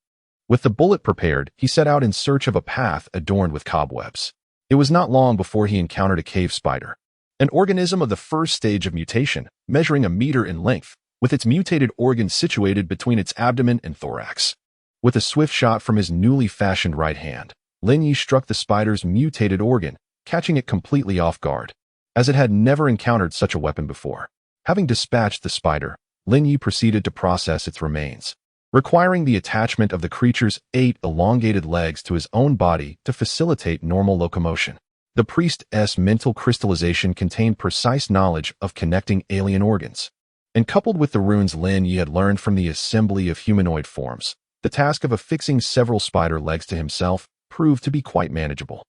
With the bullet prepared, he set out in search of a path adorned with cobwebs. It was not long before he encountered a cave spider, an organism of the first stage of mutation, measuring a meter in length, with its mutated organs situated between its abdomen and thorax. With a swift shot from his newly fashioned right hand, Lin Ye struck the spider's mutated organ, catching it completely off guard, as it had never encountered such a weapon before. Having dispatched the spider, Lin Ye proceeded to process its remains, requiring the attachment of the creature's 8 elongated legs to his own body to facilitate normal locomotion. The priest's mental crystallization contained precise knowledge of connecting alien organs, and coupled with the runes Lin Ye had learned from the assembly of humanoid forms, the task of affixing several spider legs to himself proved to be quite manageable.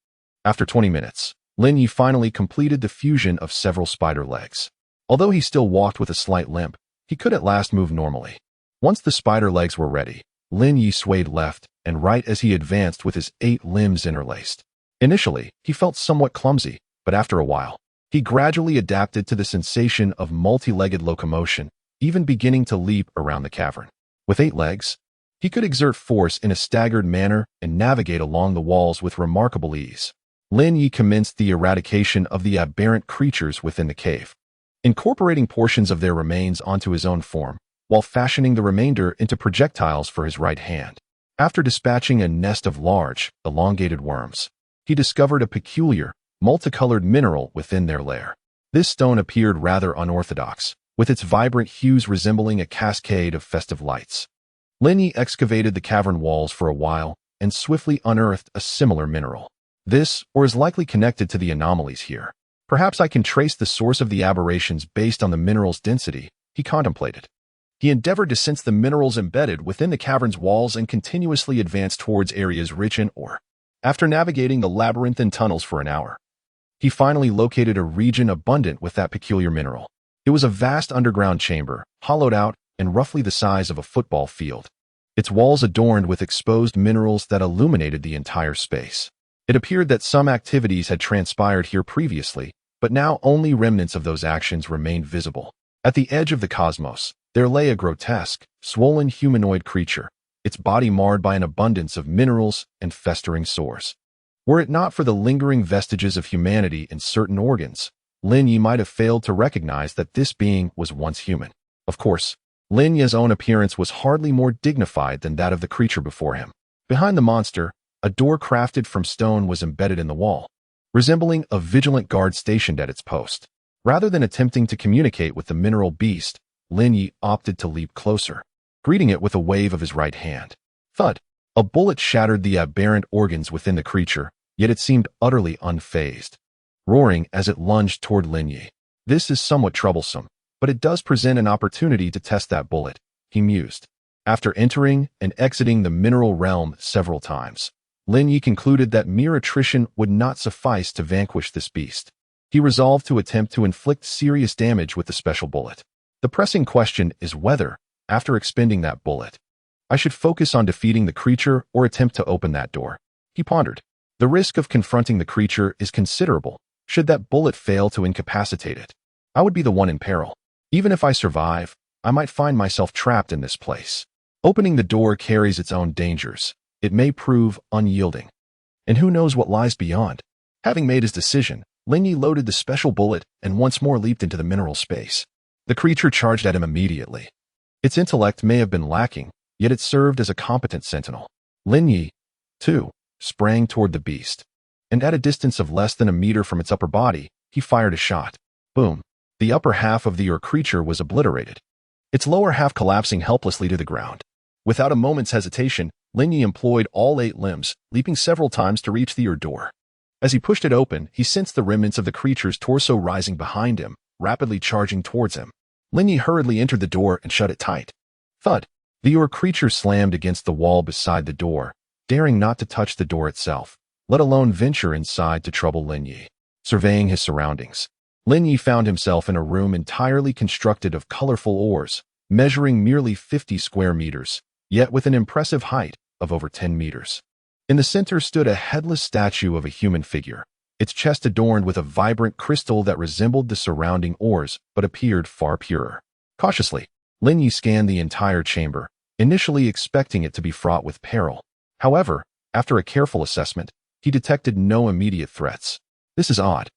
After 20 minutes, Lin Ye finally completed the fusion of several spider legs. Although he still walked with a slight limp, he could at last move normally. Once the spider legs were ready, Lin Ye swayed left and right as he advanced with his 8 limbs interlaced. Initially, he felt somewhat clumsy, but after a while, he gradually adapted to the sensation of multi-legged locomotion, even beginning to leap around the cavern. With 8 legs, he could exert force in a staggered manner and navigate along the walls with remarkable ease. Lin Ye commenced the eradication of the aberrant creatures within the cave, incorporating portions of their remains onto his own form, while fashioning the remainder into projectiles for his right hand. After dispatching a nest of large, elongated worms, he discovered a peculiar, multicolored mineral within their lair. This stone appeared rather unorthodox, with its vibrant hues resembling a cascade of festive lights. Lin Ye excavated the cavern walls for a while and swiftly unearthed a similar mineral. This, or is likely connected to the anomalies here. Perhaps I can trace the source of the aberrations based on the mineral's density, he contemplated. He endeavored to sense the minerals embedded within the cavern's walls and continuously advanced towards areas rich in ore. After navigating the labyrinthine tunnels for an hour, he finally located a region abundant with that peculiar mineral. It was a vast underground chamber, hollowed out and roughly the size of a football field. Its walls adorned with exposed minerals that illuminated the entire space. It appeared that some activities had transpired here previously, but now only remnants of those actions remained visible. At the edge of the cosmos, there lay a grotesque, swollen humanoid creature, its body marred by an abundance of minerals and festering sores. Were it not for the lingering vestiges of humanity in certain organs, Lin Ye might have failed to recognize that this being was once human. Of course, Lin Ye's own appearance was hardly more dignified than that of the creature before him. Behind the monster, a door crafted from stone was embedded in the wall, resembling a vigilant guard stationed at its post. Rather than attempting to communicate with the mineral beast, Lin Ye opted to leap closer, greeting it with a wave of his right hand. Thud! A bullet shattered the aberrant organs within the creature, yet it seemed utterly unfazed, roaring as it lunged toward Lin Ye. This is somewhat troublesome, but it does present an opportunity to test that bullet, he mused. After entering and exiting the mineral realm several times, Lin Ye concluded that mere attrition would not suffice to vanquish this beast. He resolved to attempt to inflict serious damage with the special bullet. The pressing question is whether, after expending that bullet, I should focus on defeating the creature or attempt to open that door, he pondered. The risk of confronting the creature is considerable. Should that bullet fail to incapacitate it, I would be the one in peril. Even if I survive, I might find myself trapped in this place. Opening the door carries its own dangers. It may prove unyielding. And who knows what lies beyond? Having made his decision, Lin Ye loaded the special bullet and once more leaped into the mineral space. The creature charged at him immediately. Its intellect may have been lacking, yet it served as a competent sentinel. Lin Ye, too, sprang toward the beast, and at a distance of less than a meter from its upper body, he fired a shot. Boom! The upper half of the creature was obliterated, its lower half collapsing helplessly to the ground. Without a moment's hesitation, Lin Ye employed all 8 limbs, leaping several times to reach the door. As he pushed it open, he sensed the remnants of the creature's torso rising behind him, rapidly charging towards him. Lin Ye hurriedly entered the door and shut it tight. Thud. The creature slammed against the wall beside the door, daring not to touch the door itself, let alone venture inside to trouble Lin Ye. Surveying his surroundings, Lin Ye found himself in a room entirely constructed of colorful ores, measuring merely 50 square meters, yet with an impressive height of over 10 meters. In the center stood a headless statue of a human figure, its chest adorned with a vibrant crystal that resembled the surrounding ores but appeared far purer. Cautiously, Lin Ye scanned the entire chamber, initially expecting it to be fraught with peril. However, after a careful assessment, he detected no immediate threats. This is odd.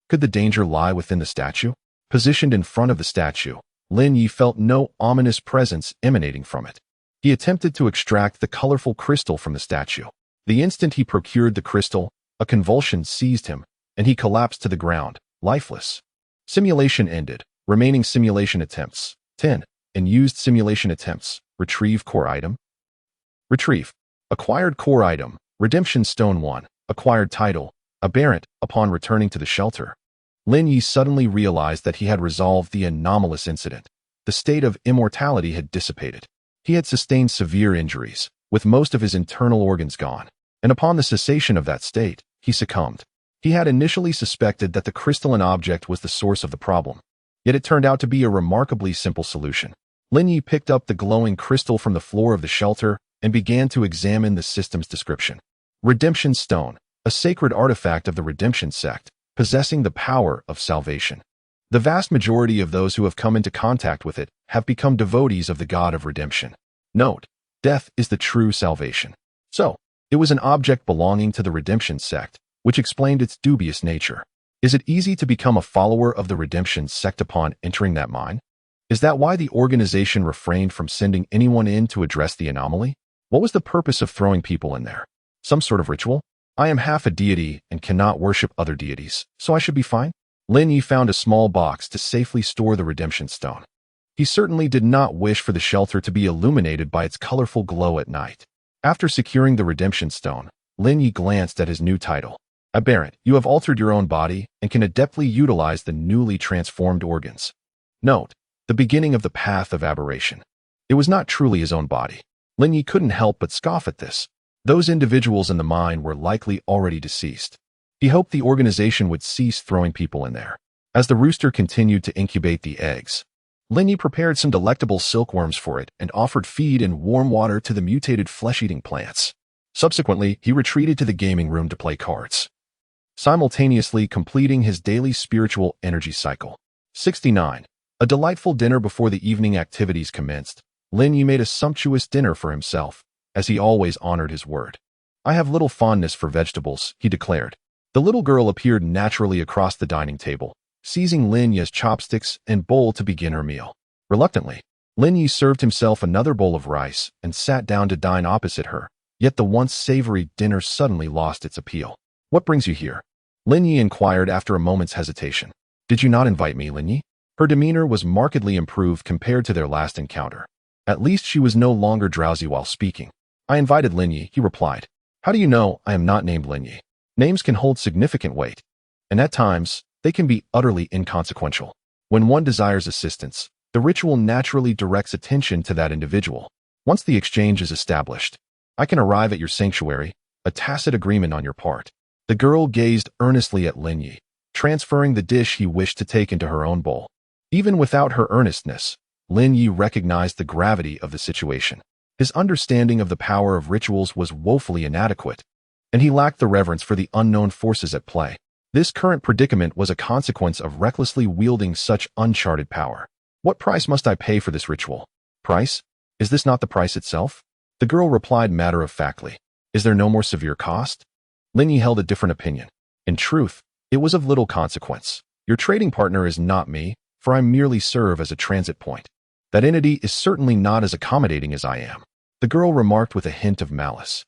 Could the danger lie within the statue? Positioned in front of the statue, Lin Ye felt no ominous presence emanating from it. He attempted to extract the colorful crystal from the statue. The instant he procured the crystal, a convulsion seized him, and he collapsed to the ground, lifeless. Simulation ended. Remaining simulation attempts. 10. And used simulation attempts. Retrieve core item. Retrieve. Acquired core item. Redemption Stone 1. Acquired title. Aberrant. Upon returning to the shelter, Lin Ye suddenly realized that he had resolved the anomalous incident. The state of immortality had dissipated. He had sustained severe injuries, with most of his internal organs gone, and upon the cessation of that state, he succumbed. He had initially suspected that the crystalline object was the source of the problem, yet it turned out to be a remarkably simple solution. Lin Ye picked up the glowing crystal from the floor of the shelter and began to examine the system's description. Redemption Stone, a sacred artifact of the Redemption sect, possessing the power of salvation. The vast majority of those who have come into contact with it have become devotees of the God of redemption. Note: death is the true salvation. So, it was an object belonging to the Redemption sect, which explained its dubious nature. Is it easy to become a follower of the Redemption sect upon entering that mine? Is that why the organization refrained from sending anyone in to address the anomaly? What was the purpose of throwing people in there? Some sort of ritual? I am half a deity and cannot worship other deities, so I should be fine? Lin Ye found a small box to safely store the Redemption Stone. He certainly did not wish for the shelter to be illuminated by its colorful glow at night. After securing the Redemption Stone, Lin Ye glanced at his new title. Aberrant, you have altered your own body and can adeptly utilize the newly transformed organs. Note: the beginning of the path of aberration. It was not truly his own body. Lin Ye couldn't help but scoff at this. Those individuals in the mine were likely already deceased. He hoped the organization would cease throwing people in there. As the rooster continued to incubate the eggs, Lin Ye prepared some delectable silkworms for it and offered feed and warm water to the mutated flesh-eating plants. Subsequently, he retreated to the gaming room to play cards, simultaneously completing his daily spiritual energy cycle. 69. A delightful dinner before the evening activities commenced. Lin Ye made a sumptuous dinner for himself, as he always honored his word. I have little fondness for vegetables, he declared. The little girl appeared naturally across the dining table, seizing Lin Ye's chopsticks and bowl to begin her meal. Reluctantly, Lin Ye served himself another bowl of rice and sat down to dine opposite her, yet the once savory dinner suddenly lost its appeal. What brings you here? Lin Ye inquired after a moment's hesitation. Did you not invite me, Lin Ye? Her demeanor was markedly improved compared to their last encounter. At least she was no longer drowsy while speaking. I invited Lin Ye, he replied. How do you know I am not named Lin Ye? Names can hold significant weight, and at times, they can be utterly inconsequential. When one desires assistance, the ritual naturally directs attention to that individual. Once the exchange is established, I can arrive at your sanctuary, a tacit agreement on your part. The girl gazed earnestly at Lin Ye, transferring the dish he wished to take into her own bowl. Even without her earnestness, Lin Ye recognized the gravity of the situation. His understanding of the power of rituals was woefully inadequate, and he lacked the reverence for the unknown forces at play. This current predicament was a consequence of recklessly wielding such uncharted power. What price must I pay for this ritual? Price? Is this not the price itself? The girl replied matter-of-factly. Is there no more severe cost? Lin Ye held a different opinion. In truth, it was of little consequence. Your trading partner is not me, for I merely serve as a transit point. That entity is certainly not as accommodating as I am. The girl remarked with a hint of malice.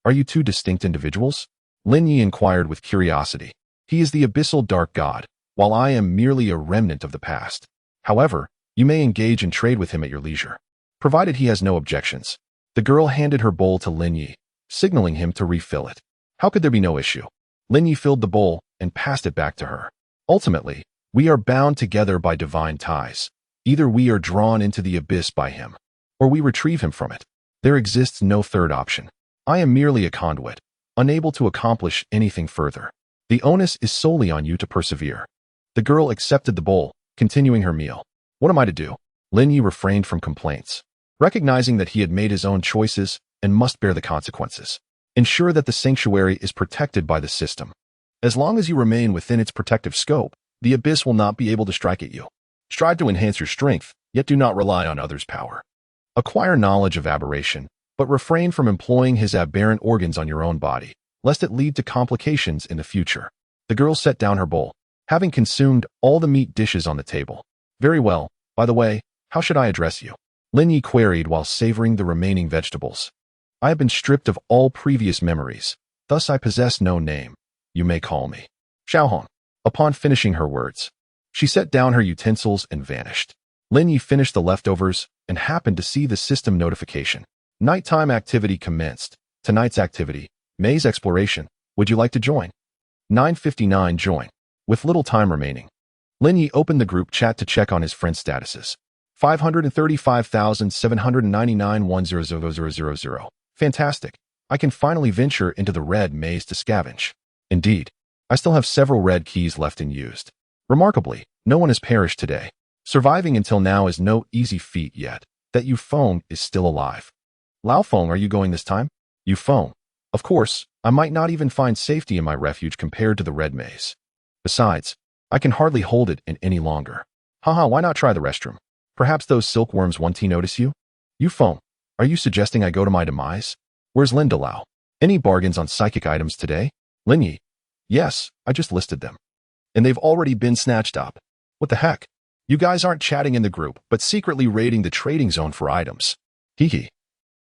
Are you two distinct individuals? Lin Ye inquired with curiosity. He is the abyssal dark god, while I am merely a remnant of the past. However, you may engage in trade with him at your leisure, provided he has no objections. The girl handed her bowl to Lin Ye, signaling him to refill it. How could there be no issue? Lin Ye filled the bowl and passed it back to her. Ultimately, we are bound together by divine ties. Either we are drawn into the abyss by him, or we retrieve him from it. There exists no third option. I am merely a conduit, unable to accomplish anything further. The onus is solely on you to persevere." The girl accepted the bowl, continuing her meal. "What am I to do?" Lin Ye refrained from complaints, recognizing that he had made his own choices and must bear the consequences. "Ensure that the sanctuary is protected by the system. As long as you remain within its protective scope, the abyss will not be able to strike at you. Strive to enhance your strength, yet do not rely on others' power. Acquire knowledge of aberration, but refrain from employing his aberrant organs on your own body, lest it lead to complications in the future." The girl set down her bowl, having consumed all the meat dishes on the table. "Very well. By the way, how should I address you?" Lin Ye queried while savoring the remaining vegetables. "I have been stripped of all previous memories, thus I possess no name. You may call me Xiaohong." Upon finishing her words, she set down her utensils and vanished. Lin Ye finished the leftovers and happened to see the system notification. Nighttime activity commenced. Tonight's activity, maze exploration. Would you like to join? 9:59 join. With little time remaining, Lin Ye opened the group chat to check on his friends' statuses. 535,799 100,000. Fantastic. I can finally venture into the red maze to scavenge. Indeed, I still have several red keys left unused. Remarkably, no one has perished today. Surviving until now is no easy feat yet. That Yufeng is still alive. Lao Feng, are you going this time? Yufeng. Of course, I might not even find safety in my refuge compared to the red maze. Besides, I can hardly hold it in any longer. Haha, why not try the restroom? Perhaps those silkworms won't notice you? Yufeng, are you suggesting I go to my demise? Where's Linda Lao? Any bargains on psychic items today? Lin Ye. Yes, I just listed them. And they've already been snatched up. What the heck? You guys aren't chatting in the group, but secretly raiding the trading zone for items. Hee.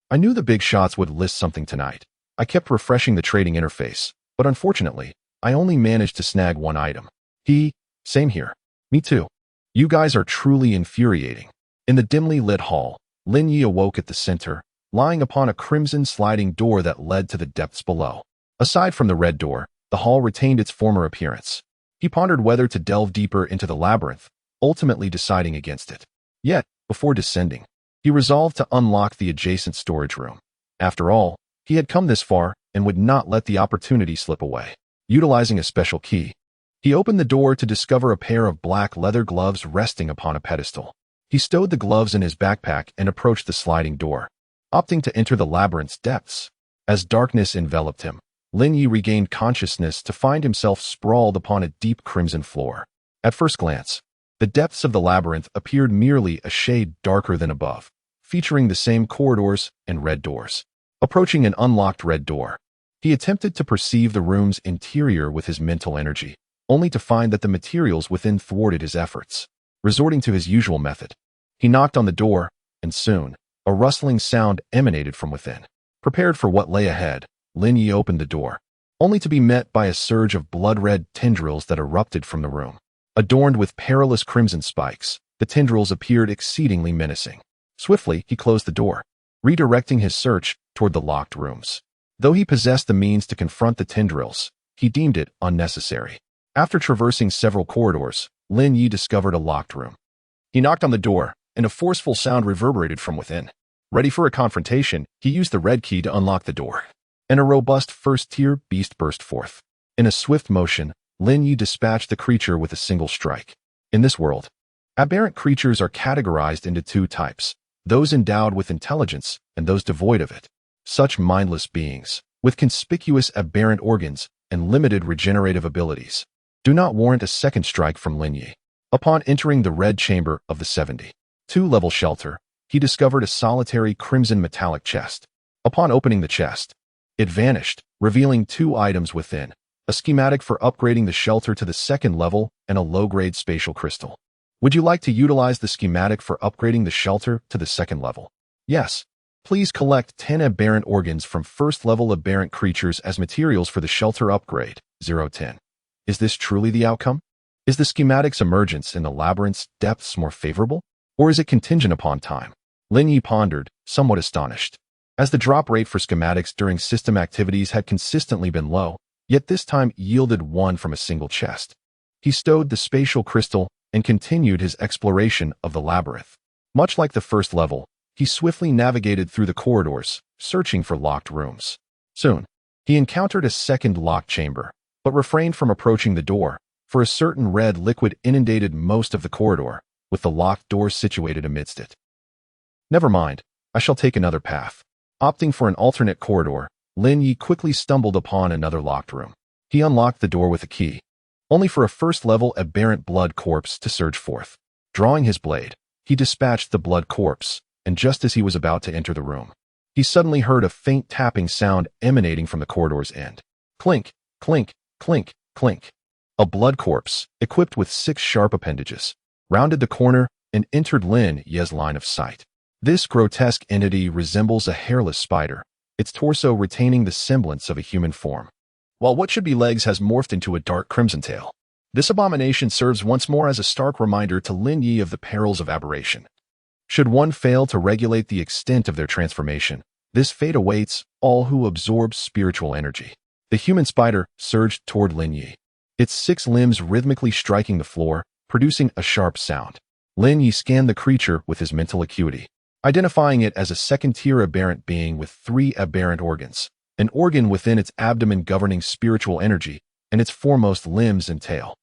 I knew the big shots would list something tonight. I kept refreshing the trading interface, but unfortunately, I only managed to snag one item. Same here. Me too. You guys are truly infuriating. In the dimly lit hall, Lin Ye awoke at the center, lying upon a crimson sliding door that led to the depths below. Aside from the red door, the hall retained its former appearance. He pondered whether to delve deeper into the labyrinth, ultimately deciding against it. Yet, before descending, he resolved to unlock the adjacent storage room. After all, he had come this far and would not let the opportunity slip away. Utilizing a special key, he opened the door to discover a pair of black leather gloves resting upon a pedestal. He stowed the gloves in his backpack and approached the sliding door, opting to enter the labyrinth's depths. As darkness enveloped him, Lin Ye regained consciousness to find himself sprawled upon a deep crimson floor. At first glance, the depths of the labyrinth appeared merely a shade darker than above, featuring the same corridors and red doors. Approaching an unlocked red door, he attempted to perceive the room's interior with his mental energy, only to find that the materials within thwarted his efforts. Resorting to his usual method, he knocked on the door, and soon, a rustling sound emanated from within. Prepared for what lay ahead, Lin Ye opened the door, only to be met by a surge of blood-red tendrils that erupted from the room. Adorned with perilous crimson spikes, the tendrils appeared exceedingly menacing. Swiftly, he closed the door, redirecting his search toward the locked rooms. Though he possessed the means to confront the tendrils, he deemed it unnecessary. After traversing several corridors, Lin Ye discovered a locked room. He knocked on the door, and a forceful sound reverberated from within. Ready for a confrontation, he used the red key to unlock the door, and a robust first-tier beast burst forth. In a swift motion, Lin Ye dispatched the creature with a single strike. In this world, aberrant creatures are categorized into two types, those endowed with intelligence and those devoid of it. Such mindless beings, with conspicuous aberrant organs and limited regenerative abilities, do not warrant a second strike from Lin Ye. Upon entering the red chamber of the 72-level shelter, he discovered a solitary crimson metallic chest. Upon opening the chest, it vanished, revealing two items within: a schematic for upgrading the shelter to the second level and a low-grade spatial crystal. Would you like to utilize the schematic for upgrading the shelter to the second level? Yes. Please collect 10 aberrant organs from first-level aberrant creatures as materials for the shelter upgrade, 010. Is this truly the outcome? Is the schematic's emergence in the labyrinth's depths more favorable? Or is it contingent upon time? Lin Ye pondered, somewhat astonished. As the drop rate for schematics during system activities had consistently been low, yet this time yielded one from a single chest. He stowed the spatial crystal and continued his exploration of the labyrinth. Much like the first level, he swiftly navigated through the corridors, searching for locked rooms. Soon, he encountered a second locked chamber, but refrained from approaching the door, for a certain red liquid inundated most of the corridor, with the locked doors situated amidst it. Never mind, I shall take another path. Opting for an alternate corridor, Lin Ye quickly stumbled upon another locked room. He unlocked the door with a key, only for a first-level aberrant blood corpse to surge forth. Drawing his blade, he dispatched the blood corpse, and just as he was about to enter the room, he suddenly heard a faint tapping sound emanating from the corridor's end. Clink, clink, clink, clink. A blood corpse, equipped with 6 sharp appendages, rounded the corner and entered Lin Ye's line of sight. This grotesque entity resembles a hairless spider, its torso retaining the semblance of a human form, while what should be legs has morphed into a dark crimson tail. This abomination serves once more as a stark reminder to Lin Ye of the perils of aberration. Should one fail to regulate the extent of their transformation, this fate awaits all who absorb spiritual energy. The human spider surged toward Lin Ye, its 6 limbs rhythmically striking the floor, producing a sharp sound. Lin Ye scanned the creature with his mental acuity, identifying it as a second-tier aberrant being with 3 aberrant organs, an organ within its abdomen governing spiritual energy, and its foremost limbs and tail.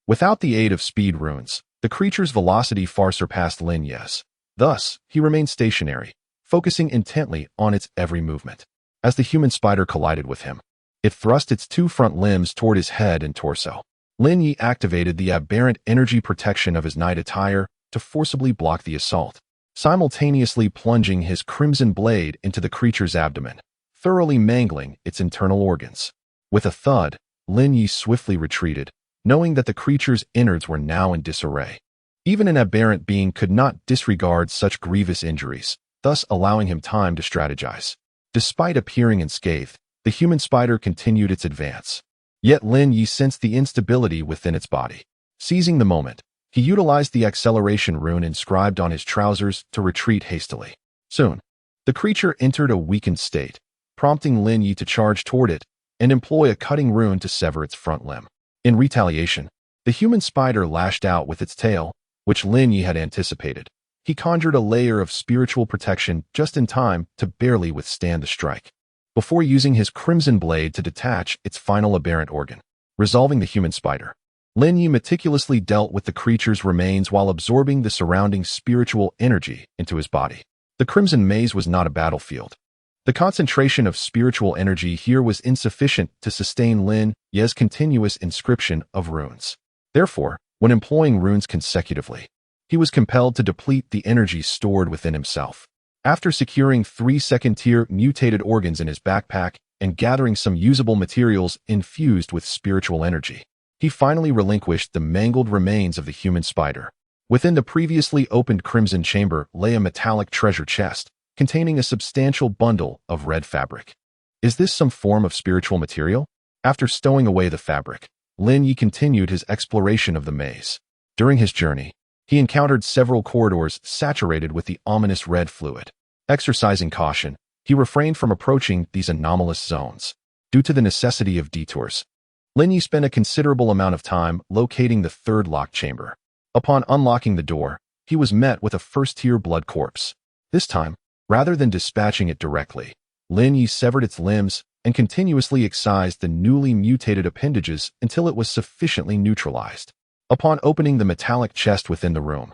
Without the aid of speed runes, the creature's velocity far surpassed Lin Ye's. Thus, he remained stationary, focusing intently on its every movement. As the human spider collided with him, it thrust its 2 front limbs toward his head and torso. Lin Ye activated the aberrant energy protection of his night attire to forcibly block the assault, simultaneously plunging his crimson blade into the creature's abdomen, thoroughly mangling its internal organs. With a thud, Lin Ye swiftly retreated, knowing that the creature's innards were now in disarray. Even an aberrant being could not disregard such grievous injuries, thus allowing him time to strategize. Despite appearing unscathed, the human spider continued its advance. Yet Lin Ye sensed the instability within its body. Seizing the moment, he utilized the acceleration rune inscribed on his trousers to retreat hastily. Soon, the creature entered a weakened state, prompting Lin Ye to charge toward it and employ a cutting rune to sever its front limb. In retaliation, the human spider lashed out with its tail, which Lin Ye had anticipated. He conjured a layer of spiritual protection just in time to barely withstand the strike, before using his crimson blade to detach its final aberrant organ. Resolving the human spider, Lin Ye meticulously dealt with the creature's remains while absorbing the surrounding spiritual energy into his body. The Crimson Maze was not a battlefield. The concentration of spiritual energy here was insufficient to sustain Lin Ye's continuous inscription of runes. Therefore, when employing runes consecutively, he was compelled to deplete the energy stored within himself. After securing 3 second-tier mutated organs in his backpack and gathering some usable materials infused with spiritual energy, he finally relinquished the mangled remains of the human spider. Within the previously opened crimson chamber lay a metallic treasure chest containing a substantial bundle of red fabric. Is this some form of spiritual material? After stowing away the fabric, Lin Ye continued his exploration of the maze. During his journey, he encountered several corridors saturated with the ominous red fluid. Exercising caution, he refrained from approaching these anomalous zones. Due to the necessity of detours, Lin Ye spent a considerable amount of time locating the 3rd locked chamber. Upon unlocking the door, he was met with a first-tier blood corpse. This time, rather than dispatching it directly, Lin Ye severed its limbs and continuously excised the newly mutated appendages until it was sufficiently neutralized. Upon opening the metallic chest within the room,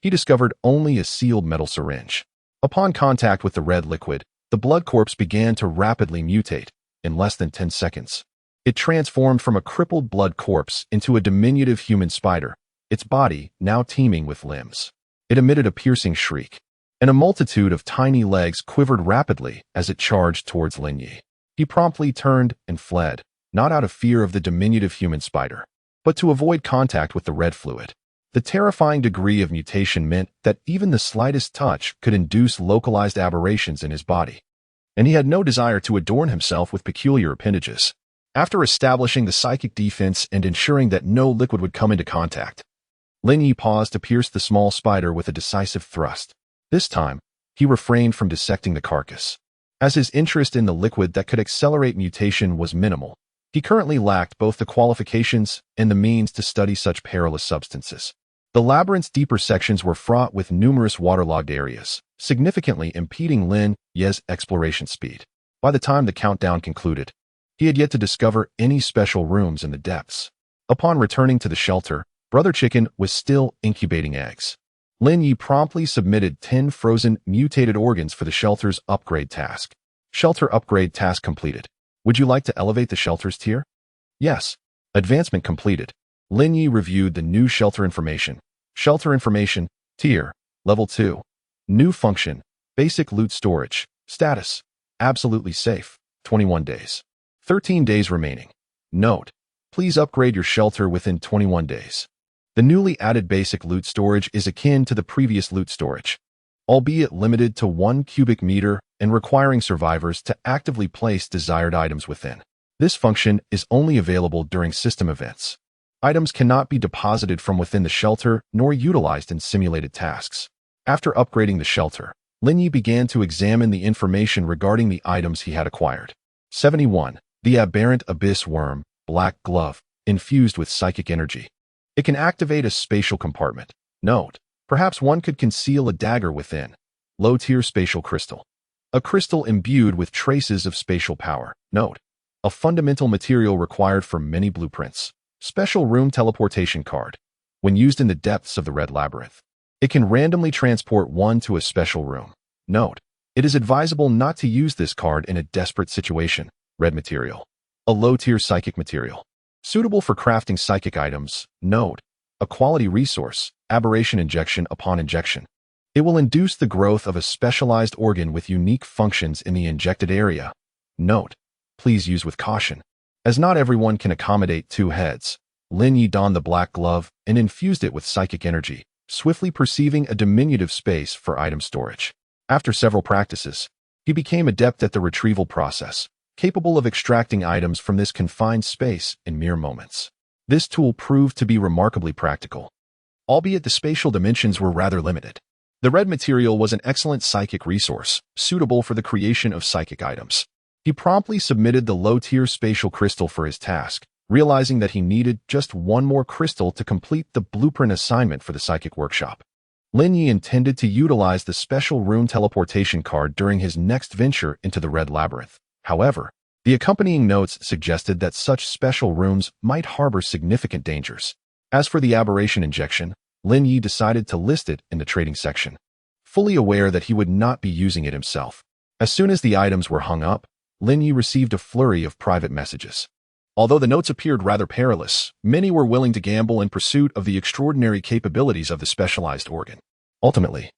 he discovered only a sealed metal syringe. Upon contact with the red liquid, the blood corpse began to rapidly mutate. In less than 10 seconds, it transformed from a crippled blood corpse into a diminutive human spider, its body now teeming with limbs. It emitted a piercing shriek, and a multitude of tiny legs quivered rapidly as it charged towards Lin Ye. He promptly turned and fled, not out of fear of the diminutive human spider, but to avoid contact with the red fluid. The terrifying degree of mutation meant that even the slightest touch could induce localized aberrations in his body, and he had no desire to adorn himself with peculiar appendages. After establishing the psychic defense and ensuring that no liquid would come into contact, Lin Ye paused to pierce the small spider with a decisive thrust. This time, he refrained from dissecting the carcass, as his interest in the liquid that could accelerate mutation was minimal. He currently lacked both the qualifications and the means to study such perilous substances. The labyrinth's deeper sections were fraught with numerous waterlogged areas, significantly impeding Lin Ye's exploration speed. By the time the countdown concluded, he had yet to discover any special rooms in the depths. Upon returning to the shelter, Brother Chicken was still incubating eggs. Lin Ye promptly submitted 10 frozen mutated organs for the shelter's upgrade task. Shelter upgrade task completed. Would you like to elevate the shelter's tier? Yes. Advancement completed. Lin Ye reviewed the new shelter information. Shelter information, tier, level 2. New function, basic loot storage. Status, absolutely safe, 21 days. 13 days remaining. Note, please upgrade your shelter within 21 days. The newly added basic loot storage is akin to the previous loot storage, albeit limited to 1 cubic meter and requiring survivors to actively place desired items within. This function is only available during system events. Items cannot be deposited from within the shelter nor utilized in simulated tasks. After upgrading the shelter, Lin Ye began to examine the information regarding the items he had acquired. 71. The Aberrant Abyss Worm, Black Glove, infused with psychic energy. It can activate a spatial compartment. Note, perhaps one could conceal a dagger within. Low-tier spatial crystal. A crystal imbued with traces of spatial power. Note, a fundamental material required for many blueprints. Special room teleportation card. When used in the depths of the Red Labyrinth, it can randomly transport one to a special room. Note, it is advisable not to use this card in a desperate situation. Red material. A low-tier psychic material. Suitable for crafting psychic items. Note, a quality resource, aberration injection upon injection. It will induce the growth of a specialized organ with unique functions in the injected area. Note, please use with caution, as not everyone can accommodate 2 heads. Lin Ye donned the black glove and infused it with psychic energy, swiftly perceiving a diminutive space for item storage. After several practices, he became adept at the retrieval process, capable of extracting items from this confined space in mere moments. This tool proved to be remarkably practical, albeit the spatial dimensions were rather limited. The red material was an excellent psychic resource, suitable for the creation of psychic items. He promptly submitted the low-tier spatial crystal for his task, realizing that he needed just 1 more crystal to complete the blueprint assignment for the psychic workshop. Lin Ye intended to utilize the special room teleportation card during his next venture into the Red Labyrinth. However, the accompanying notes suggested that such special rooms might harbor significant dangers. As for the aberration injection, Lin Ye decided to list it in the trading section, fully aware that he would not be using it himself. As soon as the items were hung up, Lin Ye received a flurry of private messages. Although the notes appeared rather perilous, many were willing to gamble in pursuit of the extraordinary capabilities of the specialized organ. Ultimately,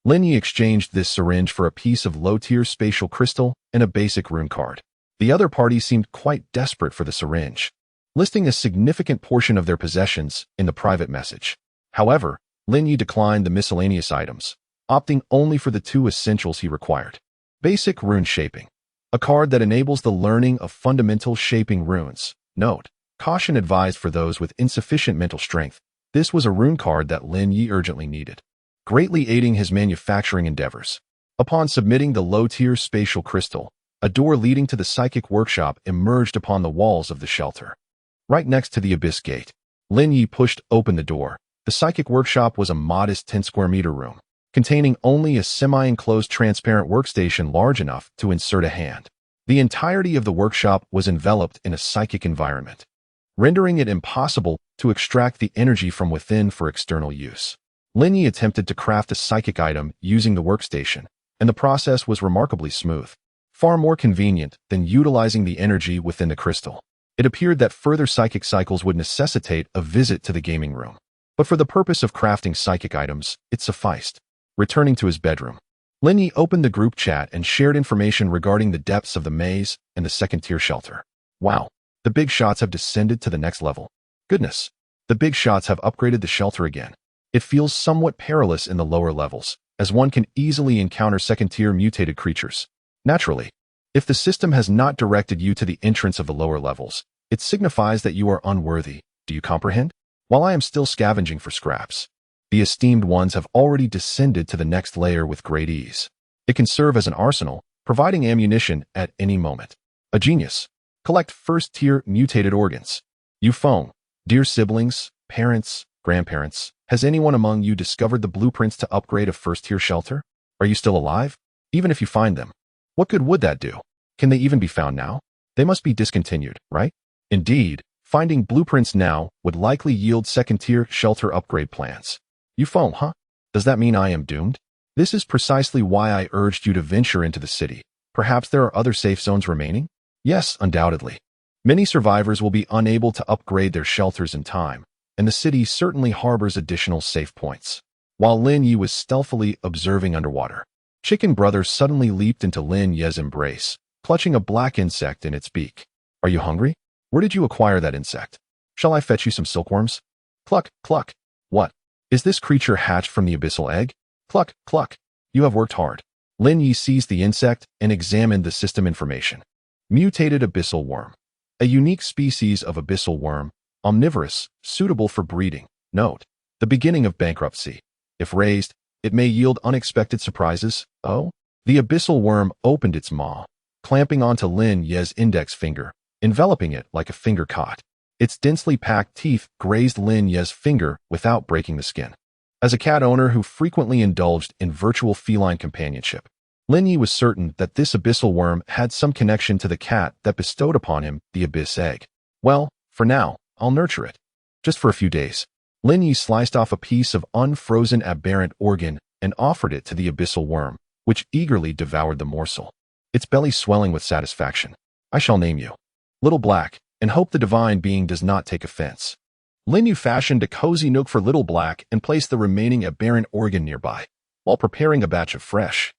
Lin Ye exchanged this syringe for a piece of low-tier spatial crystal and a basic rune card. The other party seemed quite desperate for the syringe, listing a significant portion of their possessions in the private message. However, Lin Ye declined the miscellaneous items, opting only for the 2 essentials he required. Basic Rune Shaping. A card that enables the learning of fundamental shaping runes. Note, caution advised for those with insufficient mental strength. This was a rune card that Lin Ye urgently needed, greatly aiding his manufacturing endeavors. Upon submitting the low-tier spatial crystal, a door leading to the psychic workshop emerged upon the walls of the shelter. Right next to the abyss gate, Lin Ye pushed open the door. The psychic workshop was a modest 10 square meter room, containing only a semi-enclosed transparent workstation large enough to insert a hand. The entirety of the workshop was enveloped in a psychic environment, rendering it impossible to extract the energy from within for external use. Lin Ye attempted to craft a psychic item using the workstation, and the process was remarkably smooth, far more convenient than utilizing the energy within the crystal. It appeared that further psychic cycles would necessitate a visit to the gaming room, but for the purpose of crafting psychic items, it sufficed. Returning to his bedroom, Lin Ye opened the group chat and shared information regarding the depths of the maze and the second-tier shelter. Wow, the big shots have descended to the next level. Goodness, the big shots have upgraded the shelter again. It feels somewhat perilous in the lower levels, as one can easily encounter second-tier mutated creatures. Naturally, if the system has not directed you to the entrance of the lower levels, it signifies that you are unworthy. Do you comprehend? While I am still scavenging for scraps, the esteemed ones have already descended to the next layer with great ease. It can serve as an arsenal, providing ammunition at any moment. A genius. Collect first-tier mutated organs. Euphone, dear siblings, parents, grandparents, has anyone among you discovered the blueprints to upgrade a first-tier shelter? Are you still alive? Even if you find them, what good would that do? Can they even be found now? They must be discontinued, right? Indeed, finding blueprints now would likely yield second-tier shelter upgrade plans. You foam, huh? Does that mean I am doomed? This is precisely why I urged you to venture into the city. Perhaps there are other safe zones remaining? Yes, undoubtedly. Many survivors will be unable to upgrade their shelters in time, and the city certainly harbors additional safe points. While Lin Ye was stealthily observing underwater, Chicken Brother suddenly leaped into Lin Ye's embrace, clutching a black insect in its beak. Are you hungry? Where did you acquire that insect? Shall I fetch you some silkworms? Cluck, cluck. What? Is this creature hatched from the abyssal egg? Cluck, cluck. You have worked hard. Lin Ye seized the insect and examined the system information. Mutated abyssal worm. A unique species of abyssal worm, omnivorous, suitable for breeding. Note: the beginning of bankruptcy. If raised, it may yield unexpected surprises. Oh? The abyssal worm opened its maw, clamping onto Lin Ye's index finger, enveloping it like a finger caught. Its densely packed teeth grazed Lin Ye's finger without breaking the skin. As a cat owner who frequently indulged in virtual feline companionship, Lin Ye was certain that this abyssal worm had some connection to the cat that bestowed upon him the abyss egg. Well, for now, I'll nurture it. Just for a few days. Lin Ye sliced off a piece of unfrozen aberrant organ and offered it to the abyssal worm, which eagerly devoured the morsel, its belly swelling with satisfaction. I shall name you Little Black, and hope the divine being does not take offense. Lin Ye fashioned a cozy nook for Little Black and placed the remaining aberrant organ nearby, while preparing a batch of fresh,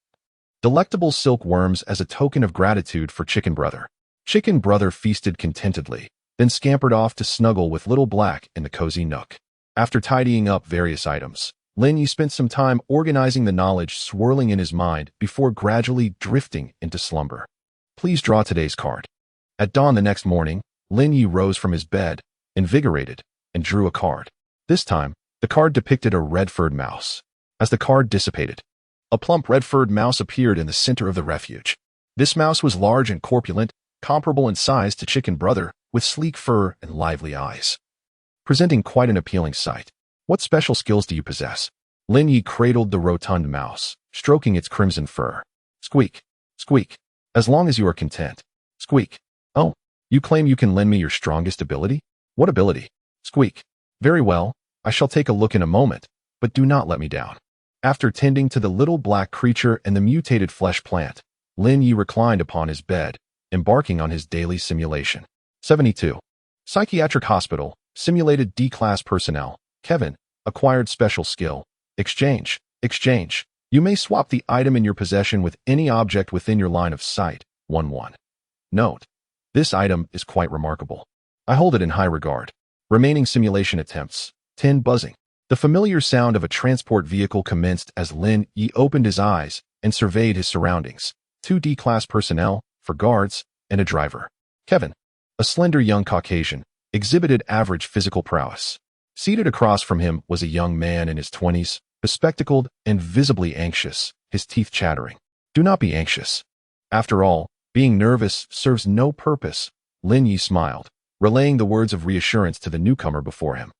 delectable silkworms as a token of gratitude for Chicken Brother. Chicken Brother feasted contentedly, then scampered off to snuggle with Little Black in the cozy nook. After tidying up various items, Lin Ye spent some time organizing the knowledge swirling in his mind before gradually drifting into slumber. Please draw today's card. At dawn the next morning, Lin Ye rose from his bed, invigorated, and drew a card. This time, the card depicted a red-furred mouse. As the card dissipated, a plump red-furred mouse appeared in the center of the refuge. This mouse was large and corpulent, comparable in size to Chicken Brother, with sleek fur and lively eyes, presenting quite an appealing sight. What special skills do you possess? Lin Ye cradled the rotund mouse, stroking its crimson fur. Squeak, squeak. As long as you are content. Squeak. Oh, you claim you can lend me your strongest ability? What ability? Squeak. Very well, I shall take a look in a moment, but do not let me down. After tending to the little black creature and the mutated flesh plant, Lin Ye reclined upon his bed, embarking on his daily simulation. 72. Psychiatric Hospital, simulated D-class personnel. Kevin, acquired special skill. Exchange, exchange. You may swap the item in your possession with any object within your line of sight. 1-1. Note: this item is quite remarkable. I hold it in high regard. Remaining simulation attempts. 10 buzzing. The familiar sound of a transport vehicle commenced as Lin Ye opened his eyes and surveyed his surroundings. 2 D-class personnel, 4 guards, and a driver. Kevin, a slender young Caucasian, exhibited average physical prowess. Seated across from him was a young man in his 20s, bespectacled and visibly anxious, his teeth chattering. Do not be anxious. After all, being nervous serves no purpose. Lin Ye smiled, relaying the words of reassurance to the newcomer before him.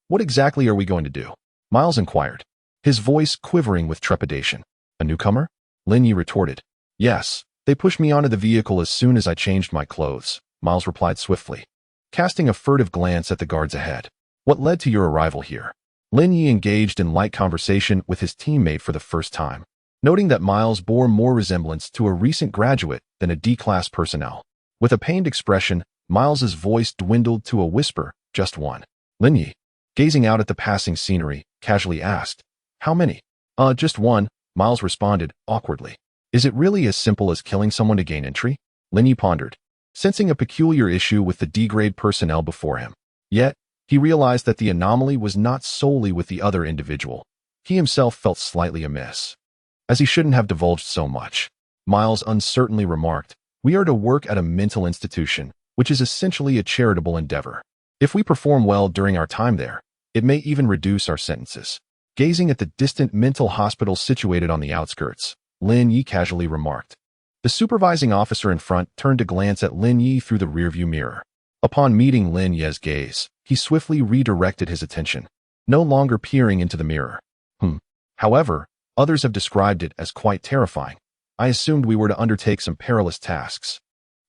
What exactly are we going to do? Miles inquired, his voice quivering with trepidation. A newcomer? Lin Ye retorted. Yes, they pushed me onto the vehicle as soon as I changed my clothes, Miles replied swiftly, casting a furtive glance at the guards ahead. What led to your arrival here? Lin Ye engaged in light conversation with his teammate for the first time, noting that Miles bore more resemblance to a recent graduate than a D-class personnel. With a pained expression, Miles's voice dwindled to a whisper, just one. Lin Ye, gazing out at the passing scenery, casually asked, how many? Just one, Miles responded, awkwardly. Is it really as simple as killing someone to gain entry? Lin Ye pondered, sensing a peculiar issue with the D-grade personnel before him. Yet, he realized that the anomaly was not solely with the other individual. He himself felt slightly amiss, as he shouldn't have divulged so much. Miles uncertainly remarked, we are to work at a mental institution, which is essentially a charitable endeavor. If we perform well during our time there, it may even reduce our sentences. Gazing at the distant mental hospital situated on the outskirts, Lin Ye casually remarked. The supervising officer in front turned to glance at Lin Ye through the rearview mirror. Upon meeting Lin Ye's gaze, he swiftly redirected his attention. no longer peering into the mirror. However, others have described it as quite terrifying. I assumed we were to undertake some perilous tasks.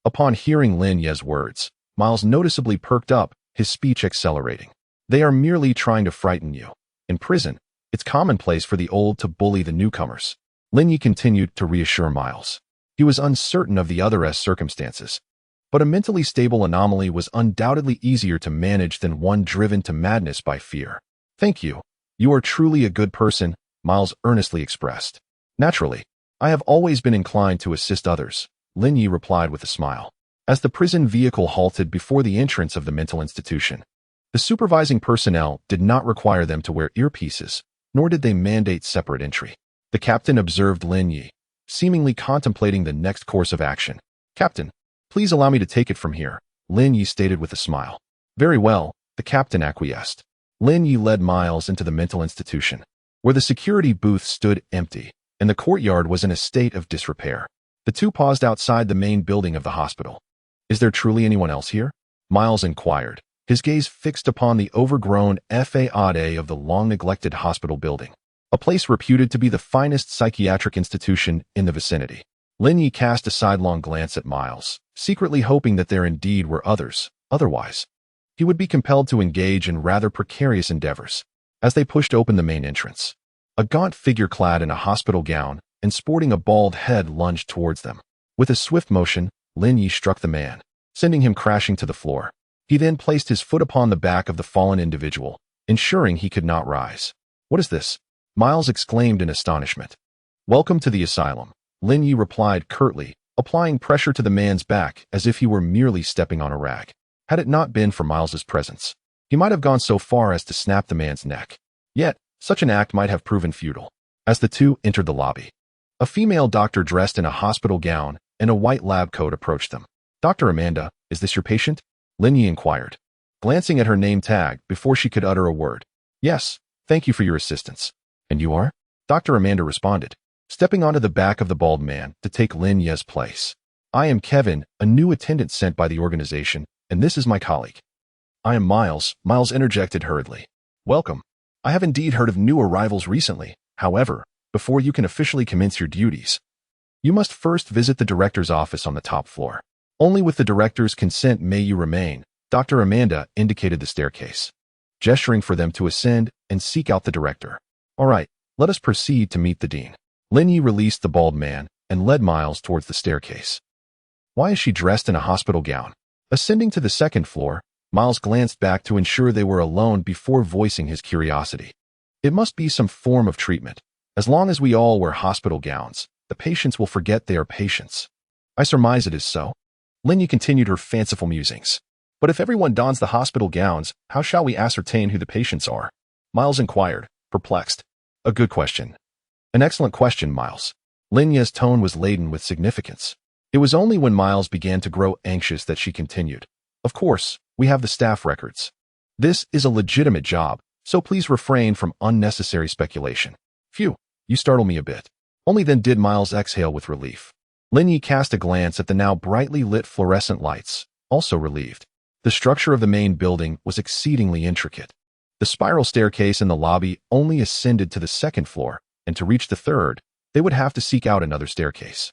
Upon hearing Lin Ye's words, Miles noticeably perked up, his speech accelerating. They are merely trying to frighten you. In prison, it's commonplace for the old to bully the newcomers. Lin Ye continued to reassure Miles. He was uncertain of the other's circumstances, but a mentally stable anomaly was undoubtedly easier to manage than one driven to madness by fear. Thank you. You are truly a good person, Miles earnestly expressed. Naturally, I have always been inclined to assist others, Lin Ye replied with a smile. As the prison vehicle halted before the entrance of the mental institution, the supervising personnel did not require them to wear earpieces, nor did they mandate separate entry. The captain observed Lin Ye, seemingly contemplating the next course of action. Captain, please allow me to take it from here, Lin Ye stated with a smile. Very well, the captain acquiesced. Lin Ye led Miles into the mental institution, where the security booth stood empty, and the courtyard was in a state of disrepair. The two paused outside the main building of the hospital. Is there truly anyone else here? Miles inquired, his gaze fixed upon the overgrown façade of the long-neglected hospital building, a place reputed to be the finest psychiatric institution in the vicinity. Lin Ye cast a sidelong glance at Miles, secretly hoping that there indeed were others. Otherwise, he would be compelled to engage in rather precarious endeavors. As they pushed open the main entrance, a gaunt figure clad in a hospital gown and sporting a bald head lunged towards them. With a swift motion, Lin Ye struck the man, sending him crashing to the floor. He then placed his foot upon the back of the fallen individual, ensuring he could not rise. What is this? Miles exclaimed in astonishment. Welcome to the asylum, Lin Ye replied curtly, applying pressure to the man's back as if he were merely stepping on a rag. Had it not been for Miles's presence, he might have gone so far as to snap the man's neck. Yet, such an act might have proven futile. As the two entered the lobby, a female doctor dressed in a hospital gown and a white lab coat approached them. Dr. Amanda, is this your patient? Lin Ye inquired, glancing at her name tag before she could utter a word. Yes, thank you for your assistance. And you are? Dr. Amanda responded, stepping onto the back of the bald man to take Lin Ye's place. I am Kevin, a new attendant sent by the organization, and this is my colleague. I am Miles, Miles interjected hurriedly. Welcome. I have indeed heard of new arrivals recently. However, before you can officially commence your duties, you must first visit the director's office on the top floor. Only with the director's consent may you remain. Dr. Amanda indicated the staircase, gesturing for them to ascend and seek out the director. All right, let us proceed to meet the dean. Lin Ye released the bald man and led Miles towards the staircase. Why is she dressed in a hospital gown? Ascending to the second floor, Miles glanced back to ensure they were alone before voicing his curiosity. It must be some form of treatment. As long as we all wear hospital gowns, the patients will forget they are patients. I surmise it is so. Lin Ye continued her fanciful musings. But if everyone dons the hospital gowns, how shall we ascertain who the patients are? Miles inquired, perplexed. A good question. An excellent question, Miles. Lin Ye's tone was laden with significance. It was only when Miles began to grow anxious that she continued. Of course, we have the staff records. This is a legitimate job, so please refrain from unnecessary speculation. Phew, you startle me a bit. Only then did Miles exhale with relief. Lin Ye cast a glance at the now brightly lit fluorescent lights, also relieved. The structure of the main building was exceedingly intricate. The spiral staircase in the lobby only ascended to the second floor, and to reach the third, they would have to seek out another staircase.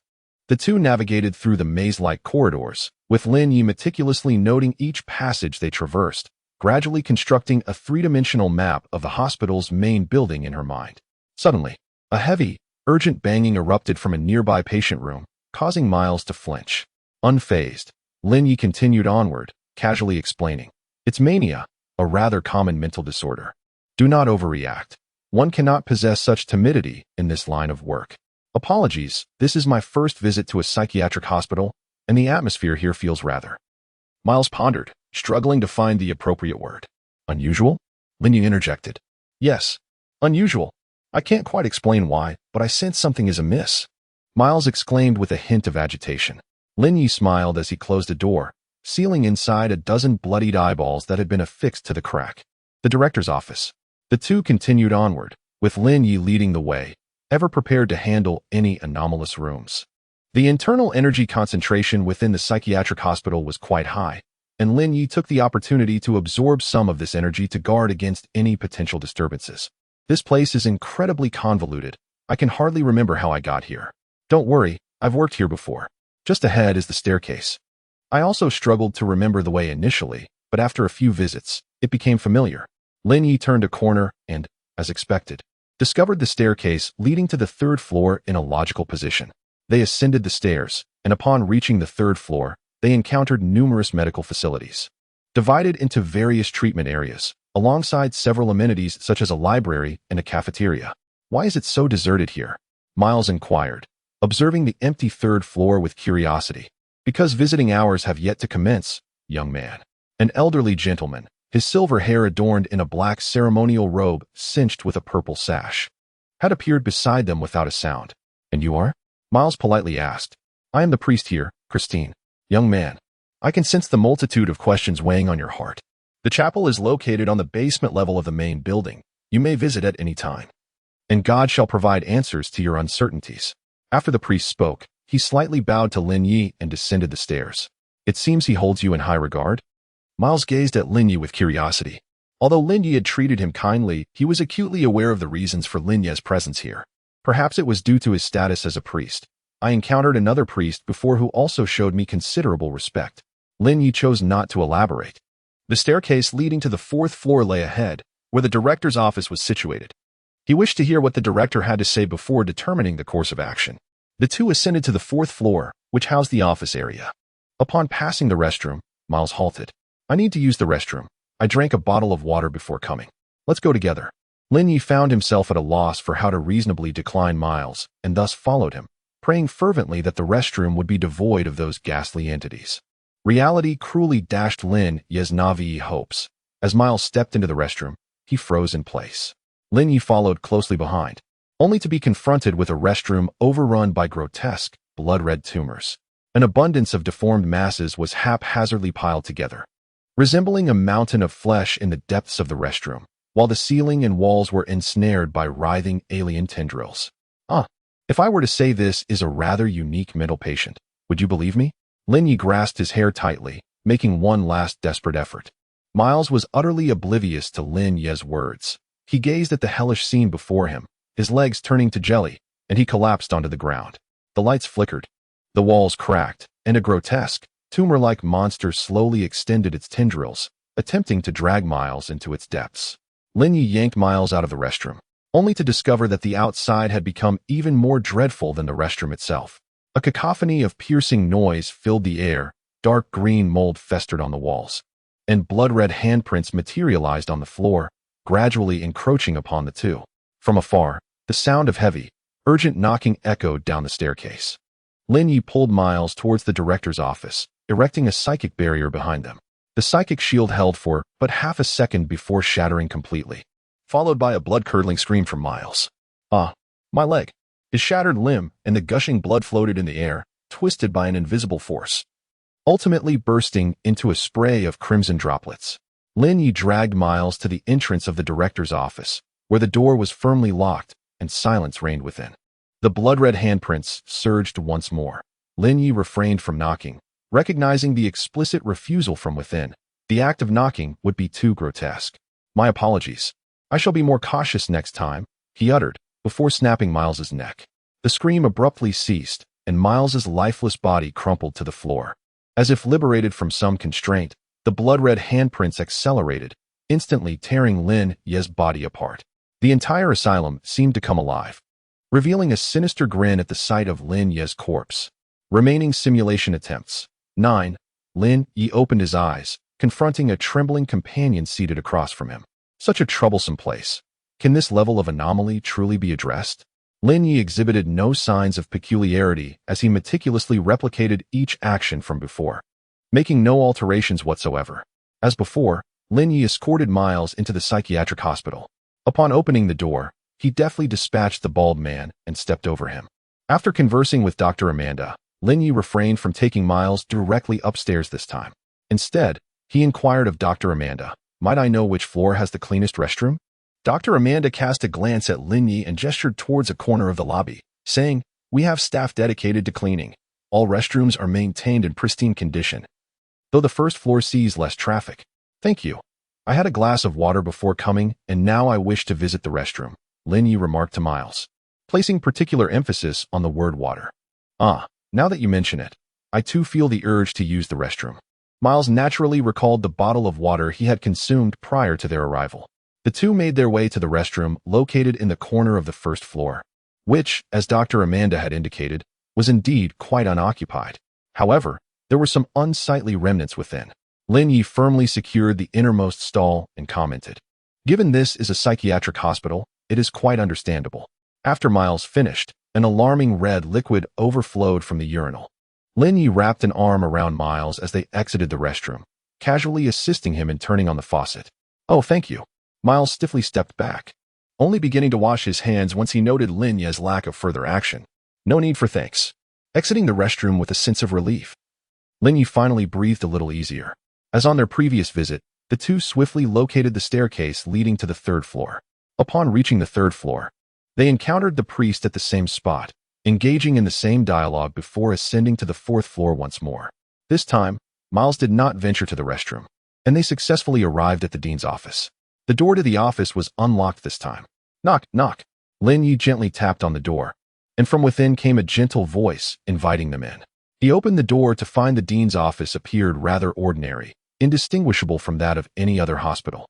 The two navigated through the maze-like corridors, with Lin Ye meticulously noting each passage they traversed, gradually constructing a three-dimensional map of the hospital's main building in her mind. Suddenly, a heavy, urgent banging erupted from a nearby patient room, causing Miles to flinch. Unfazed, Lin Ye continued onward, casually explaining, "It's mania, a rather common mental disorder. Do not overreact. One cannot possess such timidity in this line of work. Apologies, this is my first visit to a psychiatric hospital, and the atmosphere here feels rather." Miles pondered, struggling to find the appropriate word. Unusual? Lin Ye interjected. Yes, unusual. I can't quite explain why, but I sense something is amiss. Miles exclaimed with a hint of agitation. Lin Ye smiled as he closed a door, sealing inside a dozen bloodied eyeballs that had been affixed to the crack. The director's office. The two continued onward, with Lin Ye leading the way, ever prepared to handle any anomalous rooms. The internal energy concentration within the psychiatric hospital was quite high, and Lin Ye took the opportunity to absorb some of this energy to guard against any potential disturbances. This place is incredibly convoluted. I can hardly remember how I got here. Don't worry, I've worked here before. Just ahead is the staircase. I also struggled to remember the way initially, but after a few visits, it became familiar. Lin Ye turned a corner and, as expected, discovered the staircase leading to the third floor in a logical position. They ascended the stairs, and upon reaching the third floor, they encountered numerous medical facilities, divided into various treatment areas, alongside several amenities such as a library and a cafeteria. Why is it so deserted here? Miles inquired, observing the empty third floor with curiosity. Because visiting hours have yet to commence, young man. An elderly gentleman, his silver hair adorned in a black ceremonial robe cinched with a purple sash, had appeared beside them without a sound. And you are? Miles politely asked. I am the priest here, Christine. Young man, I can sense the multitude of questions weighing on your heart. The chapel is located on the basement level of the main building. You may visit at any time, and God shall provide answers to your uncertainties. After the priest spoke, he slightly bowed to Lin Ye and descended the stairs. It seems he holds you in high regard? Miles gazed at Lin Ye with curiosity. Although Lin Ye had treated him kindly, he was acutely aware of the reasons for Lin Ye's presence here. Perhaps it was due to his status as a priest. I encountered another priest before who also showed me considerable respect. Lin Ye chose not to elaborate. The staircase leading to the fourth floor lay ahead, where the director's office was situated. He wished to hear what the director had to say before determining the course of action. The two ascended to the fourth floor, which housed the office area. Upon passing the restroom, Miles halted. I need to use the restroom. I drank a bottle of water before coming. Let's go together. Lin Ye found himself at a loss for how to reasonably decline Miles, and thus followed him, praying fervently that the restroom would be devoid of those ghastly entities. Reality cruelly dashed Lin Ye's naive hopes. As Miles stepped into the restroom, he froze in place. Lin Ye followed closely behind, only to be confronted with a restroom overrun by grotesque, blood-red tumors. An abundance of deformed masses was haphazardly piled together, resembling a mountain of flesh in the depths of the restroom, while the ceiling and walls were ensnared by writhing alien tendrils. If I were to say this is a rather unique mental patient, would you believe me? Lin Ye grasped his hair tightly, making one last desperate effort. Miles was utterly oblivious to Lin Ye's words. He gazed at the hellish scene before him, his legs turning to jelly, and he collapsed onto the ground. The lights flickered, the walls cracked, and a grotesque, tumor-like monster slowly extended its tendrils, attempting to drag Miles into its depths. Lin Ye yanked Miles out of the restroom, only to discover that the outside had become even more dreadful than the restroom itself. A cacophony of piercing noise filled the air, dark green mold festered on the walls, and blood-red handprints materialized on the floor, gradually encroaching upon the two. From afar, the sound of heavy, urgent knocking echoed down the staircase. Lin Ye pulled Miles towards the director's office, erecting a psychic barrier behind them. The psychic shield held for but half a second before shattering completely, followed by a blood-curdling scream from Miles. My leg. His shattered limb and the gushing blood floated in the air, twisted by an invisible force, ultimately bursting into a spray of crimson droplets. Lin Ye dragged Miles to the entrance of the director's office, where the door was firmly locked and silence reigned within. The blood-red handprints surged once more. Lin Ye refrained from knocking, recognizing the explicit refusal from within. The act of knocking would be too grotesque. My apologies. I shall be more cautious next time, he uttered, before snapping Miles's neck. The scream abruptly ceased, and Miles's lifeless body crumpled to the floor. As if liberated from some constraint, the blood-red handprints accelerated, instantly tearing Lin Ye's body apart. The entire asylum seemed to come alive, revealing a sinister grin at the sight of Lin Ye's corpse. Remaining simulation attempts. 9. Lin Ye opened his eyes, confronting a trembling companion seated across from him. Such a troublesome place. Can this level of anomaly truly be addressed? Lin Ye exhibited no signs of peculiarity as he meticulously replicated each action from before, making no alterations whatsoever. As before, Lin Ye escorted Miles into the psychiatric hospital. Upon opening the door, he deftly dispatched the bald man and stepped over him. After conversing with Dr. Amanda, Lin Ye refrained from taking Miles directly upstairs this time. Instead, he inquired of Dr. Amanda, "Might I know which floor has the cleanest restroom?" Dr. Amanda cast a glance at Lin Ye and gestured towards a corner of the lobby, saying, "We have staff dedicated to cleaning. All restrooms are maintained in pristine condition." though the first floor sees less traffic. Thank you. I had a glass of water before coming, and now I wish to visit the restroom, Lin Ye remarked to Miles, placing particular emphasis on the word water. Ah, now that you mention it, I too feel the urge to use the restroom. Miles naturally recalled the bottle of water he had consumed prior to their arrival. The two made their way to the restroom located in the corner of the first floor, which, as Dr. Amanda had indicated, was indeed quite unoccupied. However, there were some unsightly remnants within. Lin Ye firmly secured the innermost stall and commented, "Given this is a psychiatric hospital, it is quite understandable." After Miles finished, an alarming red liquid overflowed from the urinal. Lin Ye wrapped an arm around Miles as they exited the restroom, casually assisting him in turning on the faucet. "Oh, thank you." Miles stiffly stepped back, only beginning to wash his hands once he noted Lin Ye's lack of further action. "No need for thanks." Exiting the restroom with a sense of relief, Lin Ye finally breathed a little easier. As on their previous visit, the two swiftly located the staircase leading to the third floor. Upon reaching the third floor, they encountered the priest at the same spot, engaging in the same dialogue before ascending to the fourth floor once more. This time, Miles did not venture to the restroom, and they successfully arrived at the dean's office. The door to the office was unlocked this time. "Knock, knock." Lin Ye gently tapped on the door, and from within came a gentle voice inviting them in. He opened the door to find the dean's office appeared rather ordinary, indistinguishable from that of any other hospital.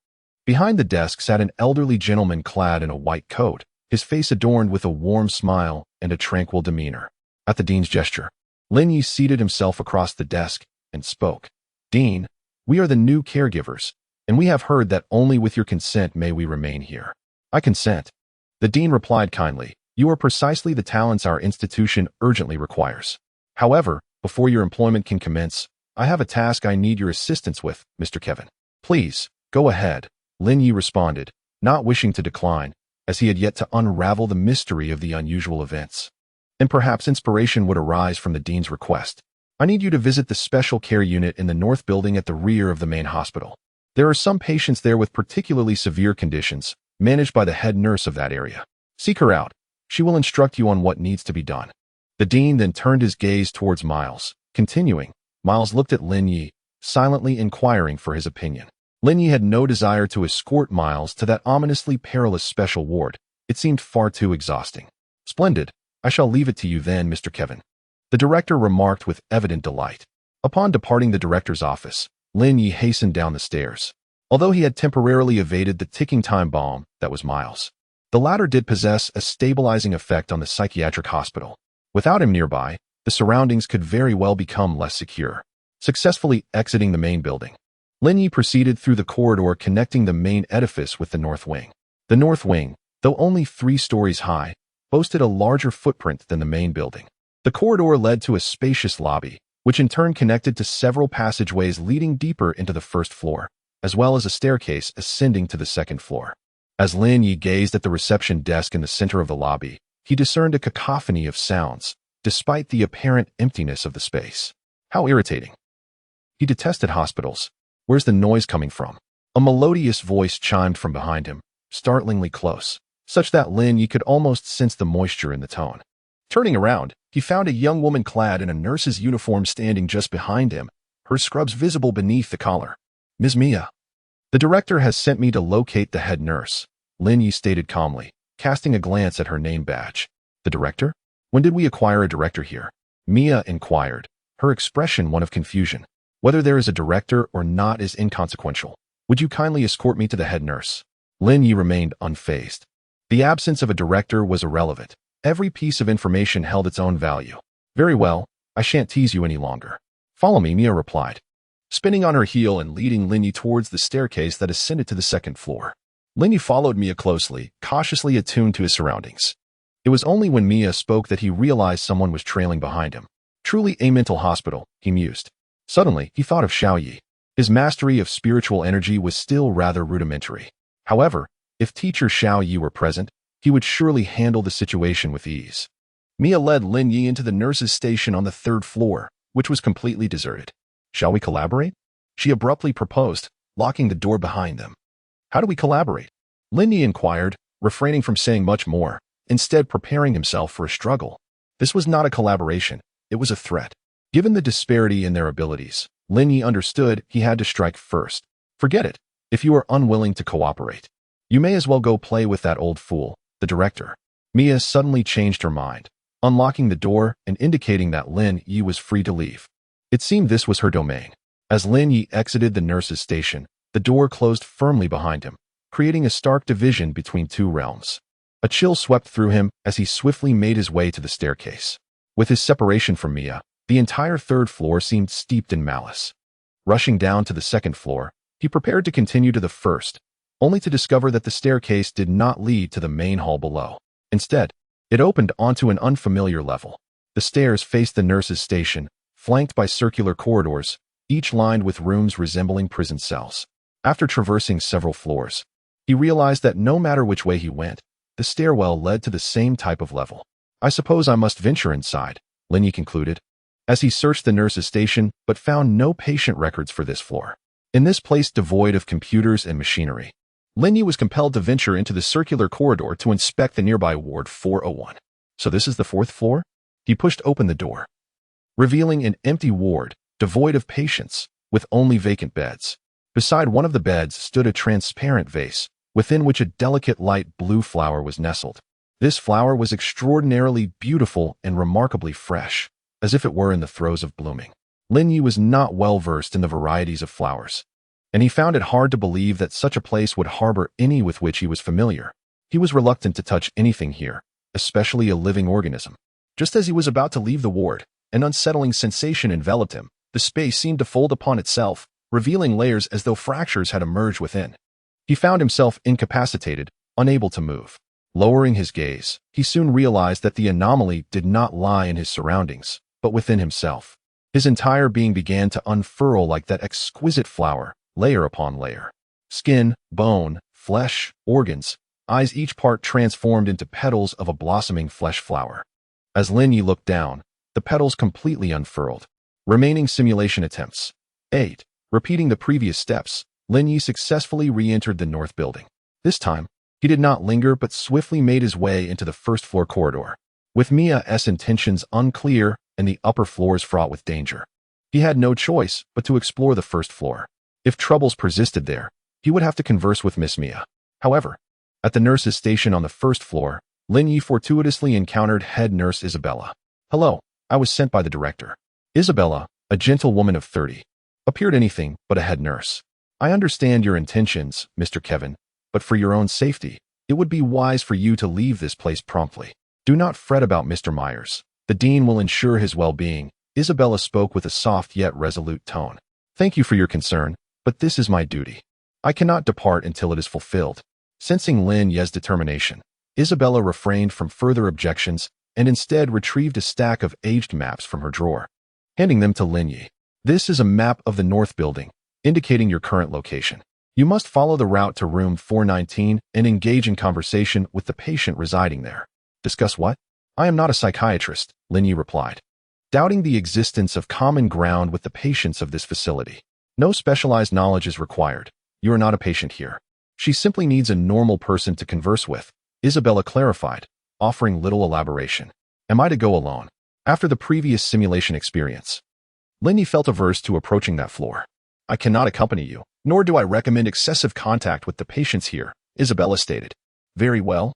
Behind the desk sat an elderly gentleman clad in a white coat, his face adorned with a warm smile and a tranquil demeanor. At the dean's gesture, Lin Ye seated himself across the desk and spoke. "Dean, we are the new caregivers, and we have heard that only with your consent may we remain here." "I consent." The dean replied kindly, "You are precisely the talents our institution urgently requires. However, before your employment can commence, I have a task I need your assistance with, Mr. Kevin." "Please, go ahead," Lin Ye responded, not wishing to decline, as he had yet to unravel the mystery of the unusual events. And perhaps inspiration would arise from the dean's request. "I need you to visit the special care unit in the north building at the rear of the main hospital. There are some patients there with particularly severe conditions, managed by the head nurse of that area. Seek her out. She will instruct you on what needs to be done." The dean then turned his gaze towards Miles. Continuing, Miles looked at Lin Ye, silently inquiring for his opinion. Lin Ye had no desire to escort Miles to that ominously perilous special ward. It seemed far too exhausting. "Splendid. I shall leave it to you then, Mr. Kevin," the director remarked with evident delight. Upon departing the director's office, Lin Ye hastened down the stairs. Although he had temporarily evaded the ticking time bomb that was Miles, the latter did possess a stabilizing effect on the psychiatric hospital. Without him nearby, the surroundings could very well become less secure. Successfully exiting the main building, Lin Ye proceeded through the corridor connecting the main edifice with the north wing. The north wing, though only 3 stories high, boasted a larger footprint than the main building. The corridor led to a spacious lobby, which in turn connected to several passageways leading deeper into the first floor, as well as a staircase ascending to the second floor. As Lin Ye gazed at the reception desk in the center of the lobby, he discerned a cacophony of sounds, despite the apparent emptiness of the space. How irritating. He detested hospitals. Where's the noise coming from? A melodious voice chimed from behind him, startlingly close, such that Lin Ye could almost sense the moisture in the tone. Turning around, he found a young woman clad in a nurse's uniform standing just behind him, her scrubs visible beneath the collar. "Ms. Mia. The director has sent me to locate the head nurse," Lin Ye stated calmly, casting a glance at her name badge. "The director? When did we acquire a director here?" Mia inquired, her expression one of confusion. "Whether there is a director or not is inconsequential. Would you kindly escort me to the head nurse?" Lin Ye remained unfazed. The absence of a director was irrelevant. Every piece of information held its own value. "Very well, I shan't tease you any longer. Follow me," Mia replied, spinning on her heel and leading Lin Ye towards the staircase that ascended to the second floor. Lin Ye followed Mia closely, cautiously attuned to his surroundings. It was only when Mia spoke that he realized someone was trailing behind him. Truly a mental hospital, he mused. Suddenly, he thought of Xiao Yi. His mastery of spiritual energy was still rather rudimentary. However, if teacher Xiao Yi were present, he would surely handle the situation with ease. Mia led Lin Ye into the nurse's station on the 3rd floor, which was completely deserted. "Shall we collaborate?" she abruptly proposed, locking the door behind them. "How do we collaborate?" Lin Ye inquired, refraining from saying much more, instead preparing himself for a struggle. This was not a collaboration, it was a threat. Given the disparity in their abilities, Lin Ye understood he had to strike first. Forget it. If you are unwilling to cooperate, you may as well go play with that old fool, the director. Mia suddenly changed her mind, unlocking the door and indicating that Lin Ye was free to leave. It seemed this was her domain. As Lin Ye exited the nurse's station, the door closed firmly behind him, creating a stark division between two realms. A chill swept through him as he swiftly made his way to the staircase. With his separation from Mia, the entire third floor seemed steeped in malice. Rushing down to the second floor, he prepared to continue to the first, only to discover that the staircase did not lead to the main hall below. Instead, it opened onto an unfamiliar level. The stairs faced the nurse's station, flanked by circular corridors, each lined with rooms resembling prison cells. After traversing several floors, he realized that no matter which way he went, the stairwell led to the same type of level. I suppose I must venture inside, Lin Ye concluded, as he searched the nurse's station but found no patient records for this floor. In this place devoid of computers and machinery, Lin Ye was compelled to venture into the circular corridor to inspect the nearby ward 401. So this is the fourth floor? He pushed open the door, revealing an empty ward, devoid of patients, with only vacant beds. Beside one of the beds stood a transparent vase, within which a delicate light blue flower was nestled. This flower was extraordinarily beautiful and remarkably fresh, as if it were in the throes of blooming. Lin Ye was not well versed in the varieties of flowers, and he found it hard to believe that such a place would harbor any with which he was familiar. He was reluctant to touch anything here, especially a living organism. Just as he was about to leave the ward, an unsettling sensation enveloped him. The space seemed to fold upon itself, revealing layers as though fractures had emerged within. He found himself incapacitated, unable to move. Lowering his gaze, he soon realized that the anomaly did not lie in his surroundings, but within himself. His entire being began to unfurl like that exquisite flower, layer upon layer. Skin, bone, flesh, organs, eyes, each part transformed into petals of a blossoming flesh flower. As Lin Ye looked down, the petals completely unfurled. Remaining simulation attempts. 8. Repeating the previous steps, Lin Ye successfully re-entered the north building. This time, he did not linger but swiftly made his way into the first floor corridor. With Mia's intentions unclear and the upper floors fraught with danger, he had no choice but to explore the first floor. If troubles persisted there, he would have to converse with Miss Mia. However, at the nurse's station on the first floor, Lin Ye fortuitously encountered head nurse Isabella. "Hello, I was sent by the director." Isabella, a gentle woman of 30, appeared anything but a head nurse. "I understand your intentions, Mr. Kevin, but for your own safety, it would be wise for you to leave this place promptly. Do not fret about Mr. Myers. The dean will ensure his well-being." Isabella spoke with a soft yet resolute tone. "Thank you for your concern, but this is my duty. I cannot depart until it is fulfilled." Sensing Lin Ye's determination, Isabella refrained from further objections and instead retrieved a stack of aged maps from her drawer, handing them to Lin Ye. "This is a map of the north building, indicating your current location. You must follow the route to room 419 and engage in conversation with the patient residing there." "Discuss what?" "I am not a psychiatrist," Lin Ye replied, doubting the existence of common ground with the patients of this facility. "No specialized knowledge is required. You are not a patient here. She simply needs a normal person to converse with," Isabella clarified, offering little elaboration. "Am I to go alone?" After the previous simulation experience, Lin Ye felt averse to approaching that floor. "I cannot accompany you, nor do I recommend excessive contact with the patients here," Isabella stated. "Very well.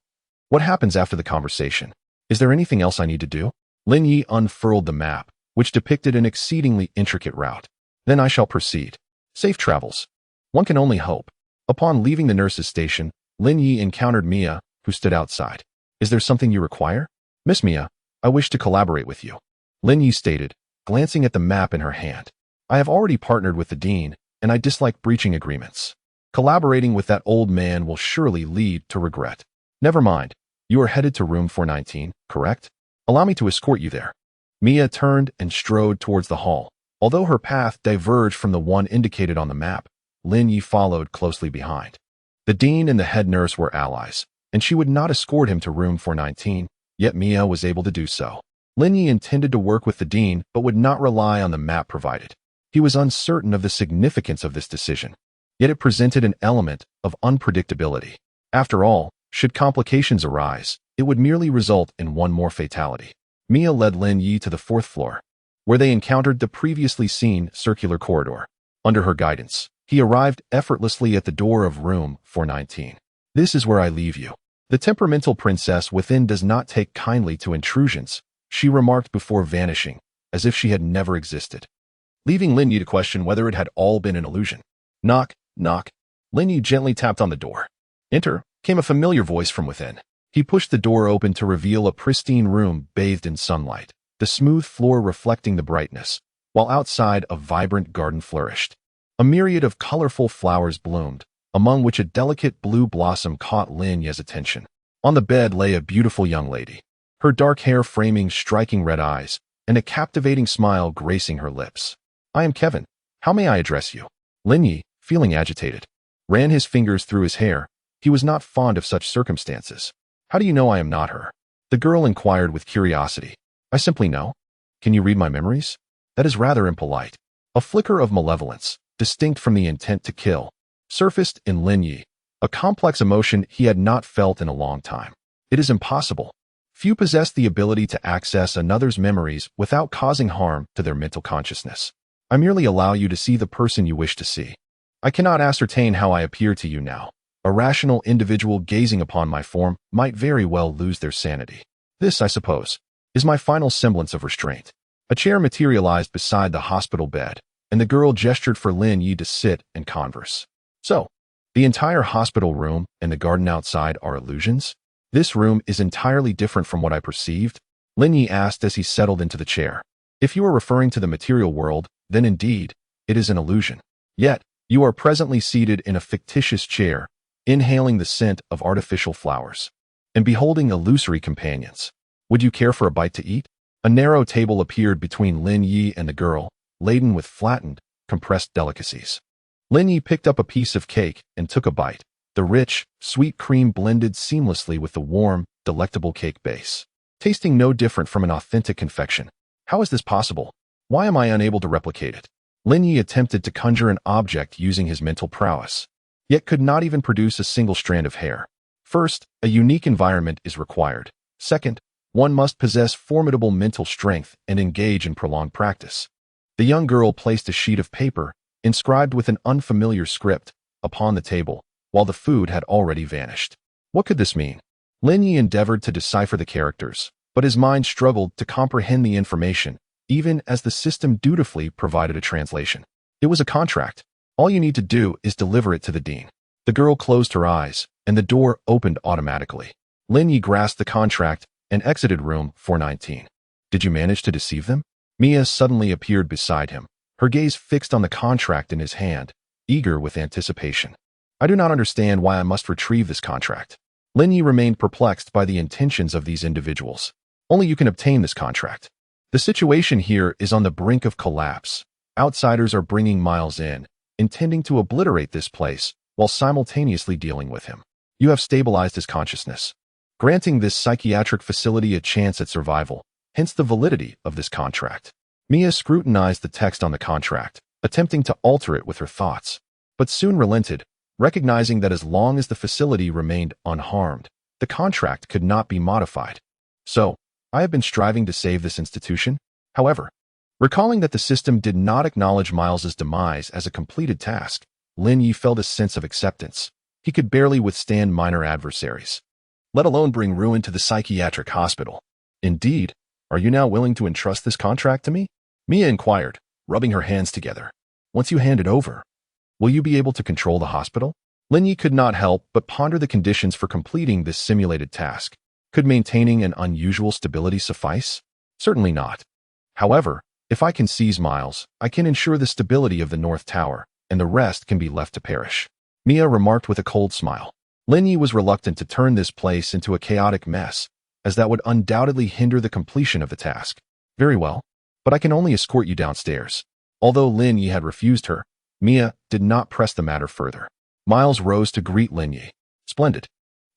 What happens after the conversation? Is there anything else I need to do?" Lin Ye unfurled the map, which depicted an exceedingly intricate route. "Then I shall proceed. Safe travels." One can only hope. Upon leaving the nurse's station, Lin Ye encountered Mia, who stood outside. "Is there something you require?" "Miss Mia, I wish to collaborate with you," Lin Ye stated, glancing at the map in her hand. "I have already partnered with the dean, and I dislike breaching agreements. Collaborating with that old man will surely lead to regret." "Never mind. You are headed to room 419, correct? Allow me to escort you there." Mia turned and strode towards the hall. Although her path diverged from the one indicated on the map, Lin Ye followed closely behind. The dean and the head nurse were allies, and she would not escort him to room 419, yet Mia was able to do so. Lin Ye intended to work with the dean but would not rely on the map provided. He was uncertain of the significance of this decision, yet it presented an element of unpredictability. After all, should complications arise, it would merely result in one more fatality. Mia led Lin Ye to the fourth floor. where they encountered the previously seen circular corridor. Under her guidance, he arrived effortlessly at the door of room 419. "This is where I leave you." The temperamental princess within does not take kindly to intrusions, she remarked before vanishing, as if she had never existed, leaving Lin Ye to question whether it had all been an illusion. Knock, knock. Lin Ye gently tapped on the door. "Enter," came a familiar voice from within. He pushed the door open to reveal a pristine room bathed in sunlight, the smooth floor reflecting the brightness, while outside a vibrant garden flourished. A myriad of colorful flowers bloomed, among which a delicate blue blossom caught Lin Ye's attention. On the bed lay a beautiful young lady, her dark hair framing striking red eyes, and a captivating smile gracing her lips. "I am Kevin. How may I address you?" Lin Ye, feeling agitated, ran his fingers through his hair. He was not fond of such circumstances. "How do you know I am not her?" The girl inquired with curiosity. "I simply know. Can you read my memories?" "That is rather impolite." A flicker of malevolence, distinct from the intent to kill, surfaced in Lin Ye, a complex emotion he had not felt in a long time. "It is impossible. Few possess the ability to access another's memories without causing harm to their mental consciousness. I merely allow you to see the person you wish to see. I cannot ascertain how I appear to you now. A rational individual gazing upon my form might very well lose their sanity. This, I suppose, is my final semblance of restraint." A chair materialized beside the hospital bed, and the girl gestured for Lin Ye to sit and converse. "So, the entire hospital room and the garden outside are illusions? This room is entirely different from what I perceived?" Lin Ye asked as he settled into the chair. "If you are referring to the material world, then indeed, it is an illusion. Yet, you are presently seated in a fictitious chair, inhaling the scent of artificial flowers, and beholding illusory companions. Would you care for a bite to eat?" A narrow table appeared between Lin Ye and the girl, laden with flattened, compressed delicacies. Lin Ye picked up a piece of cake and took a bite. The rich, sweet cream blended seamlessly with the warm, delectable cake base, tasting no different from an authentic confection. "How is this possible? Why am I unable to replicate it?" Lin Ye attempted to conjure an object using his mental prowess, yet could not even produce a single strand of hair. First, a unique environment is required. Second, one must possess formidable mental strength and engage in prolonged practice. The young girl placed a sheet of paper, inscribed with an unfamiliar script, upon the table, while the food had already vanished. What could this mean? Lin Ye endeavored to decipher the characters, but his mind struggled to comprehend the information, even as the system dutifully provided a translation. It was a contract. All you need to do is deliver it to the dean. The girl closed her eyes, and the door opened automatically. Lin Ye grasped the contract and exited room 419. "Did you manage to deceive them?" Mia suddenly appeared beside him, her gaze fixed on the contract in his hand, eager with anticipation. "I do not understand why I must retrieve this contract." Lin Ye remained perplexed by the intentions of these individuals. "Only you can obtain this contract. The situation here is on the brink of collapse. Outsiders are bringing Miles in, intending to obliterate this place while simultaneously dealing with him. You have stabilized his consciousness, granting this psychiatric facility a chance at survival, hence the validity of this contract." Mia scrutinized the text on the contract, attempting to alter it with her thoughts, but soon relented, recognizing that as long as the facility remained unharmed, the contract could not be modified. "So, I have been striving to save this institution?" However, recalling that the system did not acknowledge Miles's demise as a completed task, Lin Ye felt a sense of acceptance. He could barely withstand minor adversaries, let alone bring ruin to the psychiatric hospital. "Indeed, are you now willing to entrust this contract to me?" Mia inquired, rubbing her hands together. "Once you hand it over, will you be able to control the hospital?" Lin Ye could not help but ponder the conditions for completing this simulated task. Could maintaining an unusual stability suffice? Certainly not. However, if I can seize Miles, I can ensure the stability of the North Tower, and the rest can be left to perish. Mia remarked with a cold smile. Lin Ye was reluctant to turn this place into a chaotic mess, as that would undoubtedly hinder the completion of the task. "Very well, but I can only escort you downstairs." Although Lin Ye had refused her, Mia did not press the matter further. Miles rose to greet Lin Ye. "Splendid.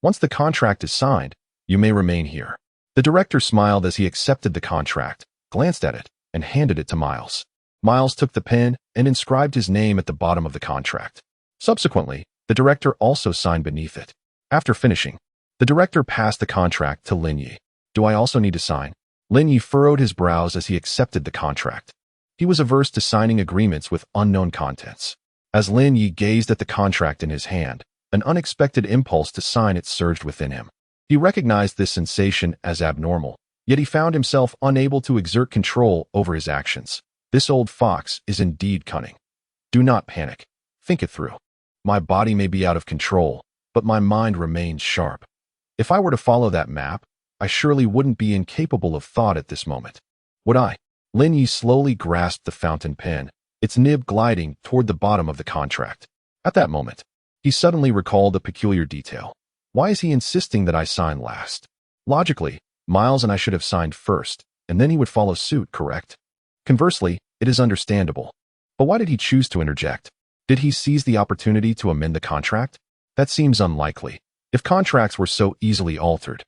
Once the contract is signed, you may remain here." The director smiled as he accepted the contract, glanced at it, and handed it to Miles. Miles took the pen and inscribed his name at the bottom of the contract. Subsequently, the director also signed beneath it. After finishing, the director passed the contract to Lin Ye. "Do I also need to sign?" Lin Ye furrowed his brows as he accepted the contract. He was averse to signing agreements with unknown contents. As Lin Ye gazed at the contract in his hand, an unexpected impulse to sign it surged within him. He recognized this sensation as abnormal, yet he found himself unable to exert control over his actions. This old fox is indeed cunning. Do not panic. Think it through. My body may be out of control, but my mind remains sharp. If I were to follow that map, I surely wouldn't be incapable of thought at this moment. Would I? Lin Ye slowly grasped the fountain pen, its nib gliding toward the bottom of the contract. At that moment, he suddenly recalled a peculiar detail. Why is he insisting that I sign last? Logically, Miles and I should have signed first, and then he would follow suit, correct? Conversely, it is understandable. But why did he choose to interject? Did he seize the opportunity to amend the contract? That seems unlikely. If contracts were so easily altered,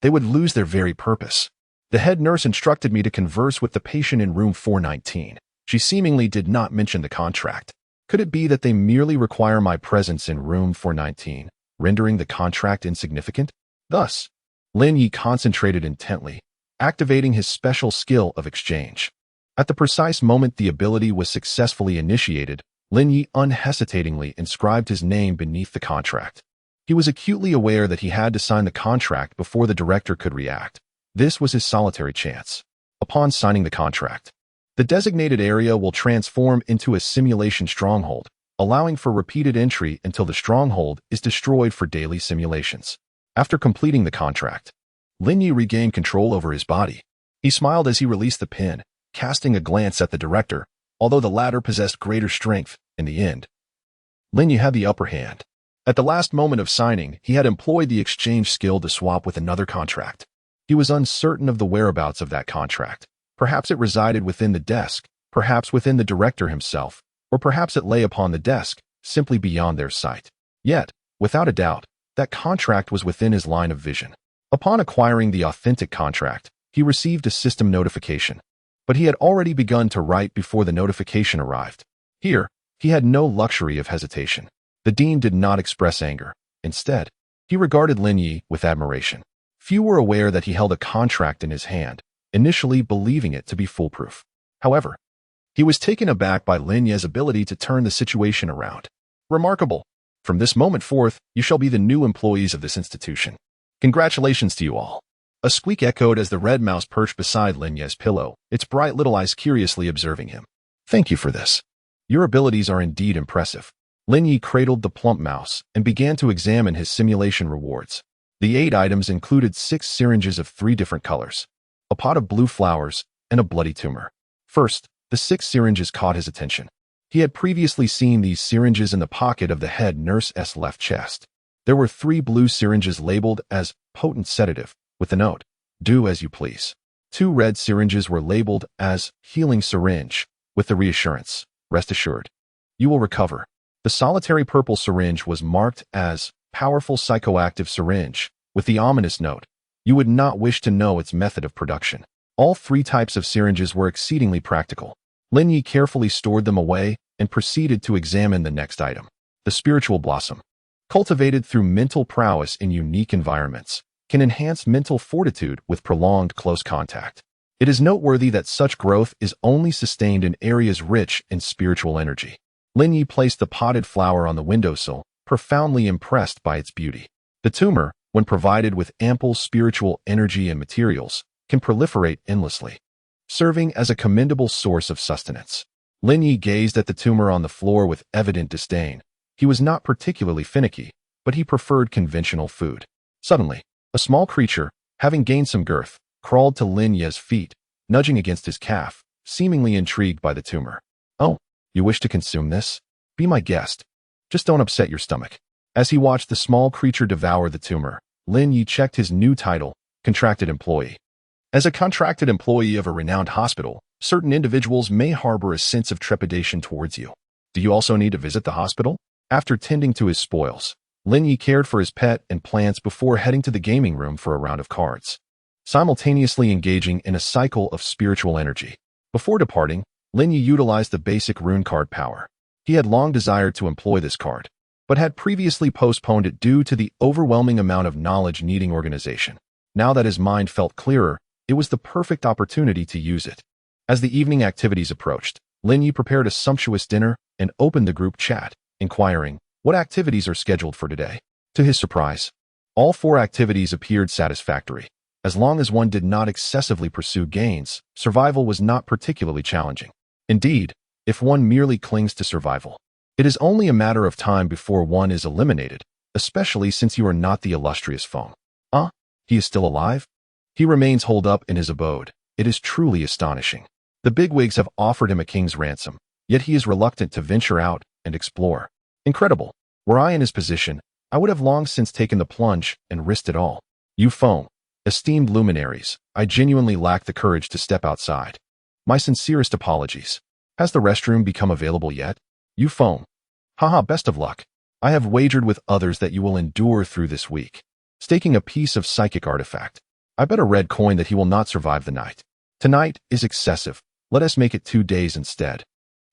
they would lose their very purpose. The head nurse instructed me to converse with the patient in room 419. She seemingly did not mention the contract. Could it be that they merely require my presence in room 419, rendering the contract insignificant? Thus, Lin Ye concentrated intently, activating his special skill of exchange. At the precise moment the ability was successfully initiated, Lin Ye unhesitatingly inscribed his name beneath the contract. He was acutely aware that he had to sign the contract before the director could react. This was his solitary chance. Upon signing the contract, the designated area will transform into a simulation stronghold, allowing for repeated entry until the stronghold is destroyed for daily simulations. After completing the contract, Lin Ye regained control over his body. He smiled as he released the pin, casting a glance at the director, although the latter possessed greater strength in the end. Lin Ye had the upper hand. At the last moment of signing, he had employed the exchange skill to swap with another contract. He was uncertain of the whereabouts of that contract. Perhaps it resided within the desk, perhaps within the director himself, or perhaps it lay upon the desk, simply beyond their sight. Yet, without a doubt, that contract was within his line of vision. Upon acquiring the authentic contract, he received a system notification. But he had already begun to write before the notification arrived. Here, he had no luxury of hesitation. The dean did not express anger. Instead, he regarded Lin Ye with admiration. Few were aware that he held a contract in his hand, initially believing it to be foolproof. However, he was taken aback by Lin Ye's ability to turn the situation around. Remarkable. From this moment forth, you shall be the new employees of this institution. Congratulations to you all. A squeak echoed as the red mouse perched beside Lin Ye's pillow, its bright little eyes curiously observing him. Thank you for this. Your abilities are indeed impressive. Lin Ye cradled the plump mouse and began to examine his simulation rewards. The 8 items included 6 syringes of 3 different colors, a pot of blue flowers, and a bloody tumor. First, the 6 syringes caught his attention. He had previously seen these syringes in the pocket of the head nurse's left chest. There were 3 blue syringes labeled as potent sedative, with the note, do as you please. 2 red syringes were labeled as healing syringe, with the reassurance, rest assured, you will recover. The solitary purple syringe was marked as powerful psychoactive syringe, with the ominous note, you would not wish to know its method of production. All 3 types of syringes were exceedingly practical. Lin Ye carefully stored them away and proceeded to examine the next item. The spiritual blossom, cultivated through mental prowess in unique environments, can enhance mental fortitude with prolonged close contact. It is noteworthy that such growth is only sustained in areas rich in spiritual energy. Lin Ye placed the potted flower on the windowsill, profoundly impressed by its beauty. The tumor, when provided with ample spiritual energy and materials, can proliferate endlessly, serving as a commendable source of sustenance. Lin Ye gazed at the tumor on the floor with evident disdain. He was not particularly finicky, but he preferred conventional food. Suddenly, a small creature, having gained some girth, crawled to Lin Ye's feet, nudging against his calf, seemingly intrigued by the tumor. Oh, you wish to consume this? Be my guest. Just don't upset your stomach. As he watched the small creature devour the tumor, Lin Ye checked his new title, contracted employee. As a contracted employee of a renowned hospital, certain individuals may harbor a sense of trepidation towards you. Do you also need to visit the hospital? After tending to his spoils, Lin Ye cared for his pet and plants before heading to the gaming room for a round of cards, simultaneously engaging in a cycle of spiritual energy. Before departing, Lin Ye utilized the basic rune card power. He had long desired to employ this card, but had previously postponed it due to the overwhelming amount of knowledge needing organization. Now that his mind felt clearer, It was the perfect opportunity to use it. As the evening activities approached, Lin Ye prepared a sumptuous dinner and opened the group chat, inquiring, what activities are scheduled for today? To his surprise, all 4 activities appeared satisfactory. As long as one did not excessively pursue gains, survival was not particularly challenging. Indeed, if one merely clings to survival, it is only a matter of time before one is eliminated, especially since you are not the illustrious Feng. He is still alive? He remains holed up in his abode. It is truly astonishing. The bigwigs have offered him a king's ransom, yet he is reluctant to venture out and explore. Incredible. Were I in his position, I would have long since taken the plunge and risked it all. You Feng, esteemed luminaries, I genuinely lack the courage to step outside. My sincerest apologies. Has the restroom become available yet? You Feng. Haha, best of luck. I have wagered with others that you will endure through this week. Staking a piece of psychic artifact. I bet a red coin that he will not survive the night. Tonight is excessive. Let us make it 2 days instead.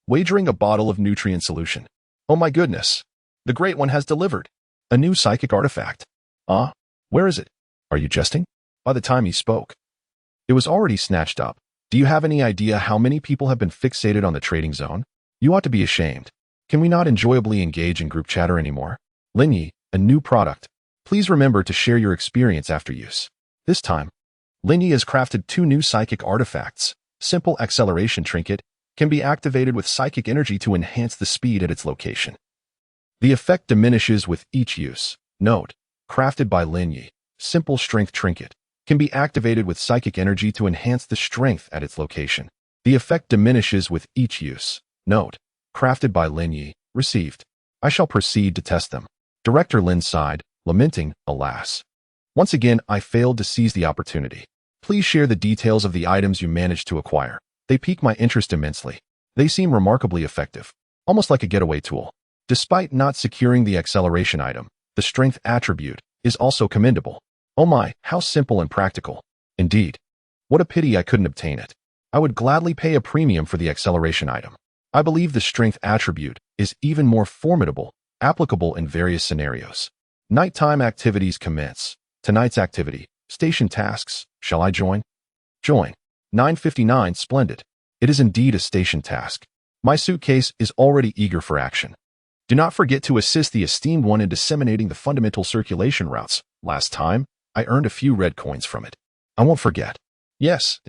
Wagering a bottle of nutrient solution. Oh my goodness. The Great One has delivered. A new psychic artifact. Where is it? Are you jesting? By the time he spoke, it was already snatched up. Do you have any idea how many people have been fixated on the trading zone? You ought to be ashamed. Can we not enjoyably engage in group chatter anymore? Lin Ye, a new product. Please remember to share your experience after use. This time, Lin Ye has crafted 2 new psychic artifacts. Simple acceleration trinket can be activated with psychic energy to enhance the speed at its location. The effect diminishes with each use. Note, crafted by Lin Ye, simple strength trinket can be activated with psychic energy to enhance the strength at its location. The effect diminishes with each use. Note, crafted by Lin Ye, received. I shall proceed to test them. Director Lin sighed, lamenting, alas. Once again, I failed to seize the opportunity. Please share the details of the items you managed to acquire. They pique my interest immensely. They seem remarkably effective, almost like a getaway tool. Despite not securing the acceleration item, the strength attribute is also commendable. Oh my, how simple and practical. Indeed. What a pity I couldn't obtain it. I would gladly pay a premium for the acceleration item. I believe the strength attribute is even more formidable, applicable in various scenarios. Nighttime activities commence. Tonight's activity, station tasks. Shall I join? Join. 9:59. Splendid. It is indeed a station task. My suitcase is already eager for action. Do not forget to assist the esteemed one in disseminating the fundamental circulation routes. Last time, I earned a few red coins from it. I won't forget. Yes,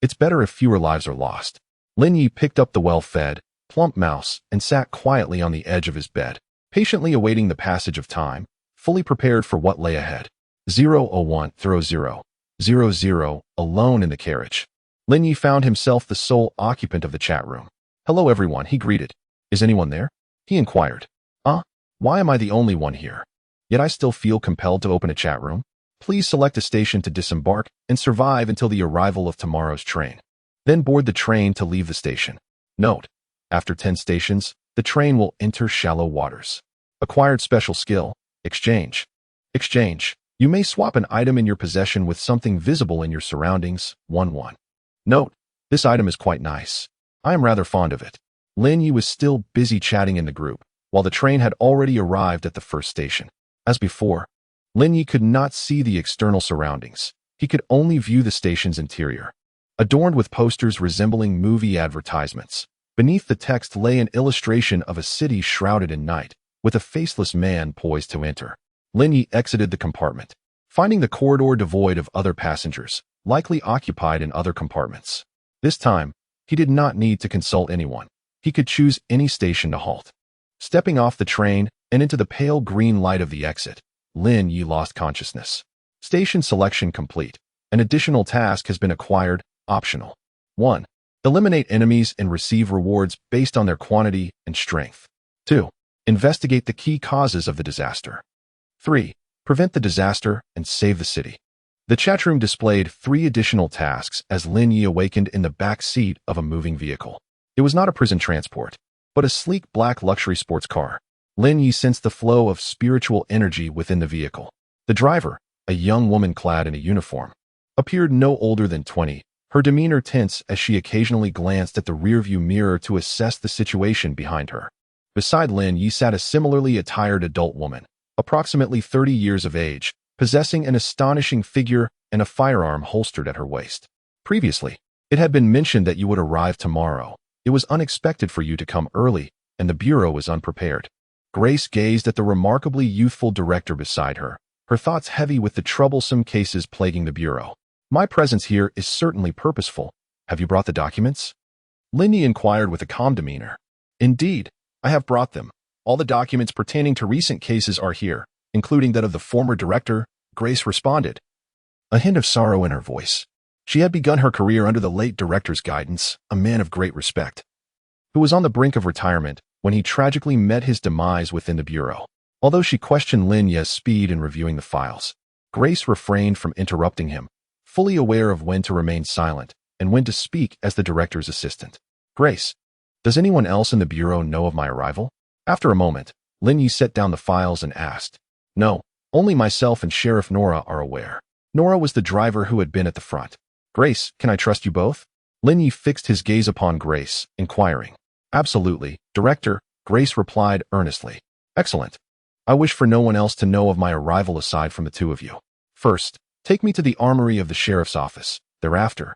it's better if fewer lives are lost. Lin Ye picked up the well-fed, plump mouse and sat quietly on the edge of his bed, patiently awaiting the passage of time, fully prepared for what lay ahead. 0010000 alone in the carriage. Lin Ye found himself the sole occupant of the chat room. Hello everyone, he greeted. Is anyone there? He inquired. Why am I the only one here? Yet I still feel compelled to open a chat room. Please select a station to disembark and survive until the arrival of tomorrow's train. Then board the train to leave the station. Note, after 10 stations, the train will enter shallow waters. Acquired special skill, exchange. Exchange. You may swap an item in your possession with something visible in your surroundings. 1-1. Note, this item is quite nice. I am rather fond of it. Lin Ye was still busy chatting in the group, while the train had already arrived at the first station. As before, Lin Ye could not see the external surroundings. He could only view the station's interior, adorned with posters resembling movie advertisements. Beneath the text lay an illustration of a city shrouded in night, with a faceless man poised to enter. Lin Ye exited the compartment, finding the corridor devoid of other passengers, likely occupied in other compartments. This time, he did not need to consult anyone. He could choose any station to halt. Stepping off the train and into the pale green light of the exit, Lin Ye lost consciousness. Station selection complete. An additional task has been acquired, optional. 1. Eliminate enemies and receive rewards based on their quantity and strength. 2. Investigate the key causes of the disaster. 3. Prevent the disaster and save the city. The chatroom displayed 3 additional tasks as Lin Ye awakened in the back seat of a moving vehicle. It was not a prison transport, but a sleek black luxury sports car. Lin Ye sensed the flow of spiritual energy within the vehicle. The driver, a young woman clad in a uniform, appeared no older than 20, her demeanor tense as she occasionally glanced at the rearview mirror to assess the situation behind her. Beside Lin Ye sat a similarly attired adult woman, approximately 30 years of age, possessing an astonishing figure and a firearm holstered at her waist. Previously, it had been mentioned that you would arrive tomorrow. It was unexpected for you to come early, and the bureau was unprepared. Grace gazed at the remarkably youthful director beside her, her thoughts heavy with the troublesome cases plaguing the bureau. My presence here is certainly purposeful. Have you brought the documents? Lin Ye inquired with a calm demeanor. Indeed, I have brought them. All the documents pertaining to recent cases are here, including that of the former director, Grace responded, a hint of sorrow in her voice. She had begun her career under the late director's guidance, a man of great respect, who was on the brink of retirement when he tragically met his demise within the bureau. Although she questioned Lin Ye's speed in reviewing the files, Grace refrained from interrupting him, fully aware of when to remain silent and when to speak as the director's assistant. Grace, does anyone else in the bureau know of my arrival? After a moment, Lin Ye set down the files and asked. No, only myself and Sheriff Nora are aware. Nora was the driver who had been at the front. Grace, can I trust you both? Lin Ye fixed his gaze upon Grace, inquiring. Absolutely, Director, Grace replied earnestly. Excellent. I wish for no one else to know of my arrival aside from the two of you. First, take me to the armory of the sheriff's office. Thereafter,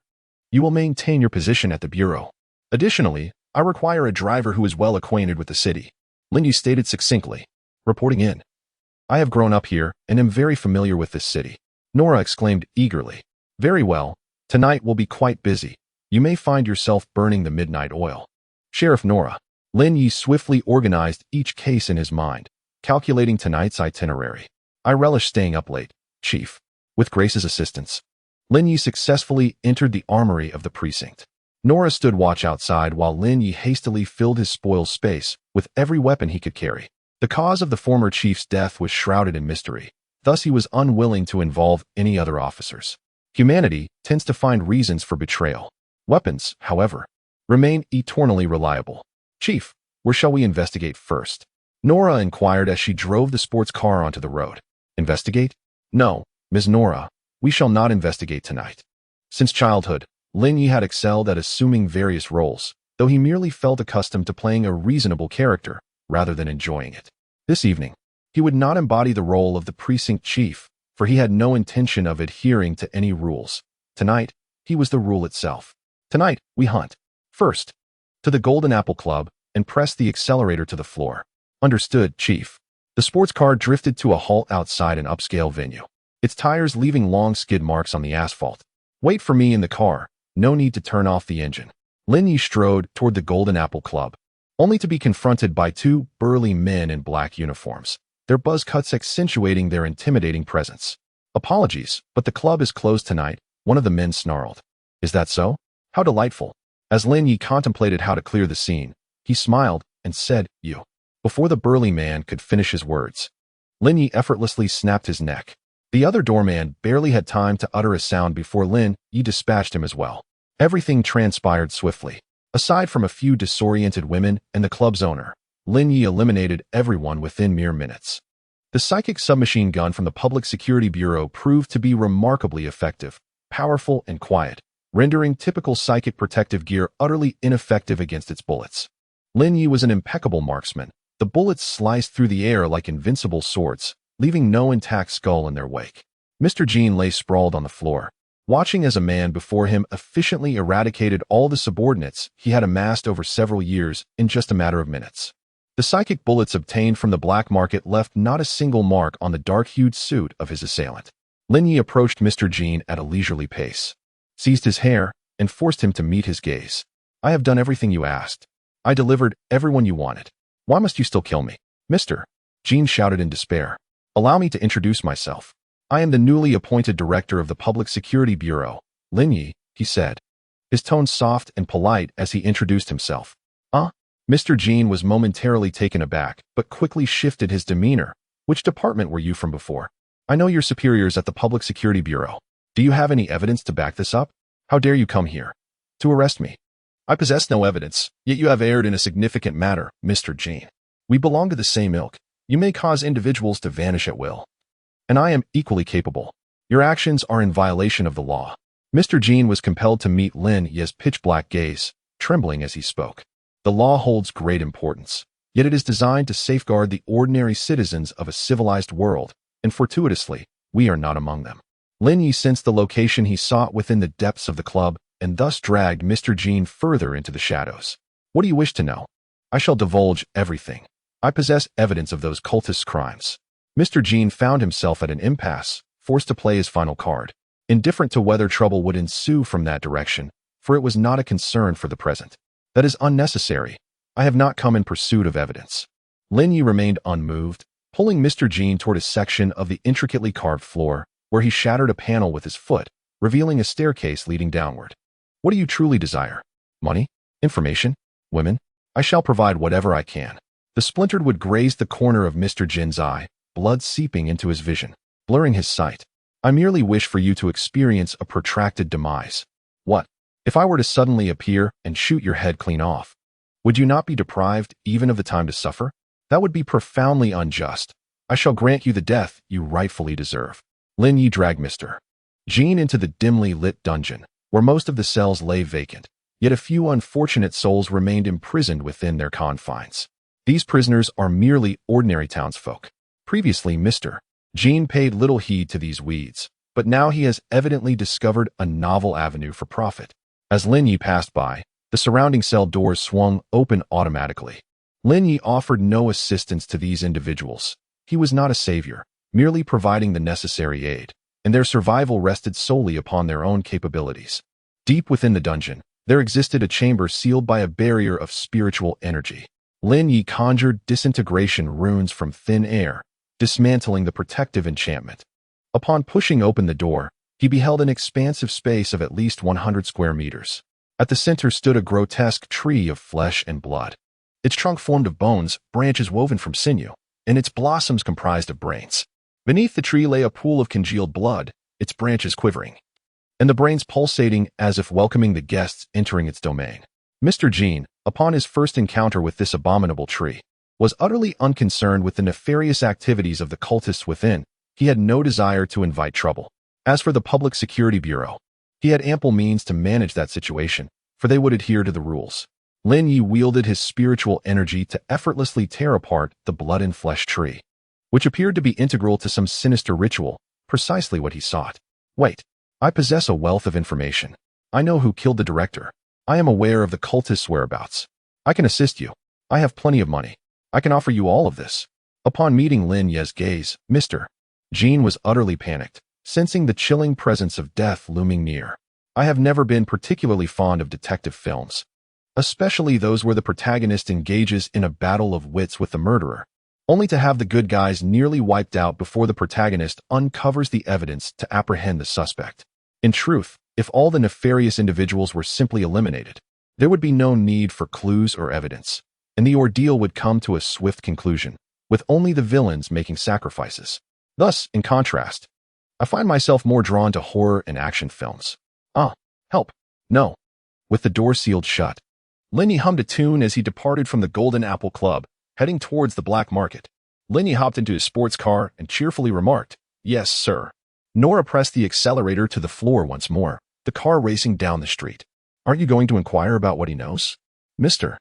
you will maintain your position at the bureau. Additionally, I require a driver who is well acquainted with the city. Lin Ye stated succinctly. Reporting in. I have grown up here and am very familiar with this city. Nora exclaimed eagerly. Very well. Tonight will be quite busy. You may find yourself burning the midnight oil. Sheriff Nora. Lin Ye swiftly organized each case in his mind, calculating tonight's itinerary. I relish staying up late, Chief. With Grace's assistance, Lin Ye successfully entered the armory of the precinct. Nora stood watch outside while Lin Ye hastily filled his spoil space with every weapon he could carry. The cause of the former chief's death was shrouded in mystery, thus he was unwilling to involve any other officers. Humanity tends to find reasons for betrayal. Weapons, however, remain eternally reliable. Chief, where shall we investigate first? Nora inquired as she drove the sports car onto the road. Investigate? No, Ms. Nora, we shall not investigate tonight. Since childhood, Lin Ye had excelled at assuming various roles, though he merely felt accustomed to playing a reasonable character rather than enjoying it. This evening, he would not embody the role of the precinct chief, for he had no intention of adhering to any rules. Tonight, he was the rule itself. Tonight, we hunt. First, to the Golden Apple Club and press the accelerator to the floor. Understood, Chief. The sports car drifted to a halt outside an upscale venue, its tires leaving long skid marks on the asphalt. Wait for me in the car. No need to turn off the engine. Lin Ye strode toward the Golden Apple Club, only to be confronted by two burly men in black uniforms, their buzz cuts accentuating their intimidating presence. Apologies, but the club is closed tonight, one of the men snarled. Is that so? How delightful. As Lin Ye contemplated how to clear the scene, he smiled and said, You. Before the burly man could finish his words, Lin Ye effortlessly snapped his neck. The other doorman barely had time to utter a sound before Lin Ye dispatched him as well. Everything transpired swiftly. Aside from a few disoriented women and the club's owner, Lin Ye eliminated everyone within mere minutes. The psychic submachine gun from the Public Security Bureau proved to be remarkably effective, powerful, and quiet, rendering typical psychic protective gear utterly ineffective against its bullets. Lin Ye was an impeccable marksman. The bullets sliced through the air like invincible swords, leaving no intact skull in their wake. Mr. Jean lay sprawled on the floor, watching as a man before him efficiently eradicated all the subordinates he had amassed over several years in just a matter of minutes. The psychic bullets obtained from the black market left not a single mark on the dark-hued suit of his assailant. Lin Ye approached Mr. Jean at a leisurely pace, seized his hair, and forced him to meet his gaze. I have done everything you asked. I delivered everyone you wanted. Why must you still kill me? Mr. Jean shouted in despair. Allow me to introduce myself. I am the newly appointed director of the Public Security Bureau, Lin Ye, he said, his tone soft and polite as he introduced himself. Mr. Jean was momentarily taken aback, but quickly shifted his demeanor. Which department were you from before? I know your superiors at the Public Security Bureau. Do you have any evidence to back this up? How dare you come here to arrest me? I possess no evidence, yet you have erred in a significant matter, Mr. Jean. We belong to the same ilk. You may cause individuals to vanish at will, and I am equally capable. Your actions are in violation of the law. Mr. Jean was compelled to meet Lin Ye's pitch-black gaze, trembling as he spoke. The law holds great importance, yet it is designed to safeguard the ordinary citizens of a civilized world, and fortuitously, we are not among them. Lin Ye sensed the location he sought within the depths of the club and thus dragged Mr. Jean further into the shadows. What do you wish to know? I shall divulge everything. I possess evidence of those cultists' crimes. Mr. Jean found himself at an impasse, forced to play his final card, indifferent to whether trouble would ensue from that direction, for it was not a concern for the present. That is unnecessary. I have not come in pursuit of evidence. Lin Ye remained unmoved, pulling Mr. Jean toward a section of the intricately carved floor, where he shattered a panel with his foot, revealing a staircase leading downward. What do you truly desire? Money? Information? Women? I shall provide whatever I can. The splintered wood grazed the corner of Mr. Jin's eye, blood seeping into his vision, blurring his sight. I merely wish for you to experience a protracted demise. What? If I were to suddenly appear and shoot your head clean off, would you not be deprived even of the time to suffer? That would be profoundly unjust. I shall grant you the death you rightfully deserve. Lin Ye dragged Mr. Jean into the dimly lit dungeon, where most of the cells lay vacant, yet a few unfortunate souls remained imprisoned within their confines. These prisoners are merely ordinary townsfolk. Previously, Mr. Jean paid little heed to these weeds, but now he has evidently discovered a novel avenue for profit. As Lin Ye passed by, the surrounding cell doors swung open automatically. Lin Ye offered no assistance to these individuals. He was not a savior, merely providing the necessary aid, and their survival rested solely upon their own capabilities. Deep within the dungeon, there existed a chamber sealed by a barrier of spiritual energy. Lin Ye conjured disintegration runes from thin air, dismantling the protective enchantment. Upon pushing open the door, he beheld an expansive space of at least 100 square meters. At the center stood a grotesque tree of flesh and blood. Its trunk formed of bones, branches woven from sinew, and its blossoms comprised of brains. Beneath the tree lay a pool of congealed blood, its branches quivering, and the brains pulsating as if welcoming the guests entering its domain. Mr. Jean, upon his first encounter with this abominable tree, was utterly unconcerned with the nefarious activities of the cultists within. He had no desire to invite trouble. As for the Public Security Bureau, he had ample means to manage that situation, for they would adhere to the rules. Lin Ye wielded his spiritual energy to effortlessly tear apart the blood and flesh tree, which appeared to be integral to some sinister ritual, precisely what he sought. Wait, I possess a wealth of information. I know who killed the director. I am aware of the cultist's whereabouts. I can assist you. I have plenty of money. I can offer you all of this. Upon meeting Lin Ye's gaze, Mr. Jean was utterly panicked, sensing the chilling presence of death looming near. I have never been particularly fond of detective films, especially those where the protagonist engages in a battle of wits with the murderer, only to have the good guys nearly wiped out before the protagonist uncovers the evidence to apprehend the suspect. In truth, if all the nefarious individuals were simply eliminated, there would be no need for clues or evidence, and the ordeal would come to a swift conclusion, with only the villains making sacrifices. Thus, in contrast, I find myself more drawn to horror and action films. Ah, help. No. With the door sealed shut, Lin Ye hummed a tune as he departed from the Golden Apple Club, heading towards the black market. Lin Ye hopped into his sports car and cheerfully remarked, "Yes, sir." Nora pressed the accelerator to the floor once more, the car racing down the street. "Aren't you going to inquire about what he knows?" Mr.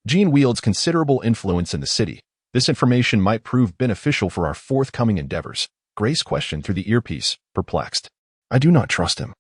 Jean wields considerable influence in the city. This information might prove beneficial for our forthcoming endeavors. Grace questioned through the earpiece, perplexed. "I do not trust him.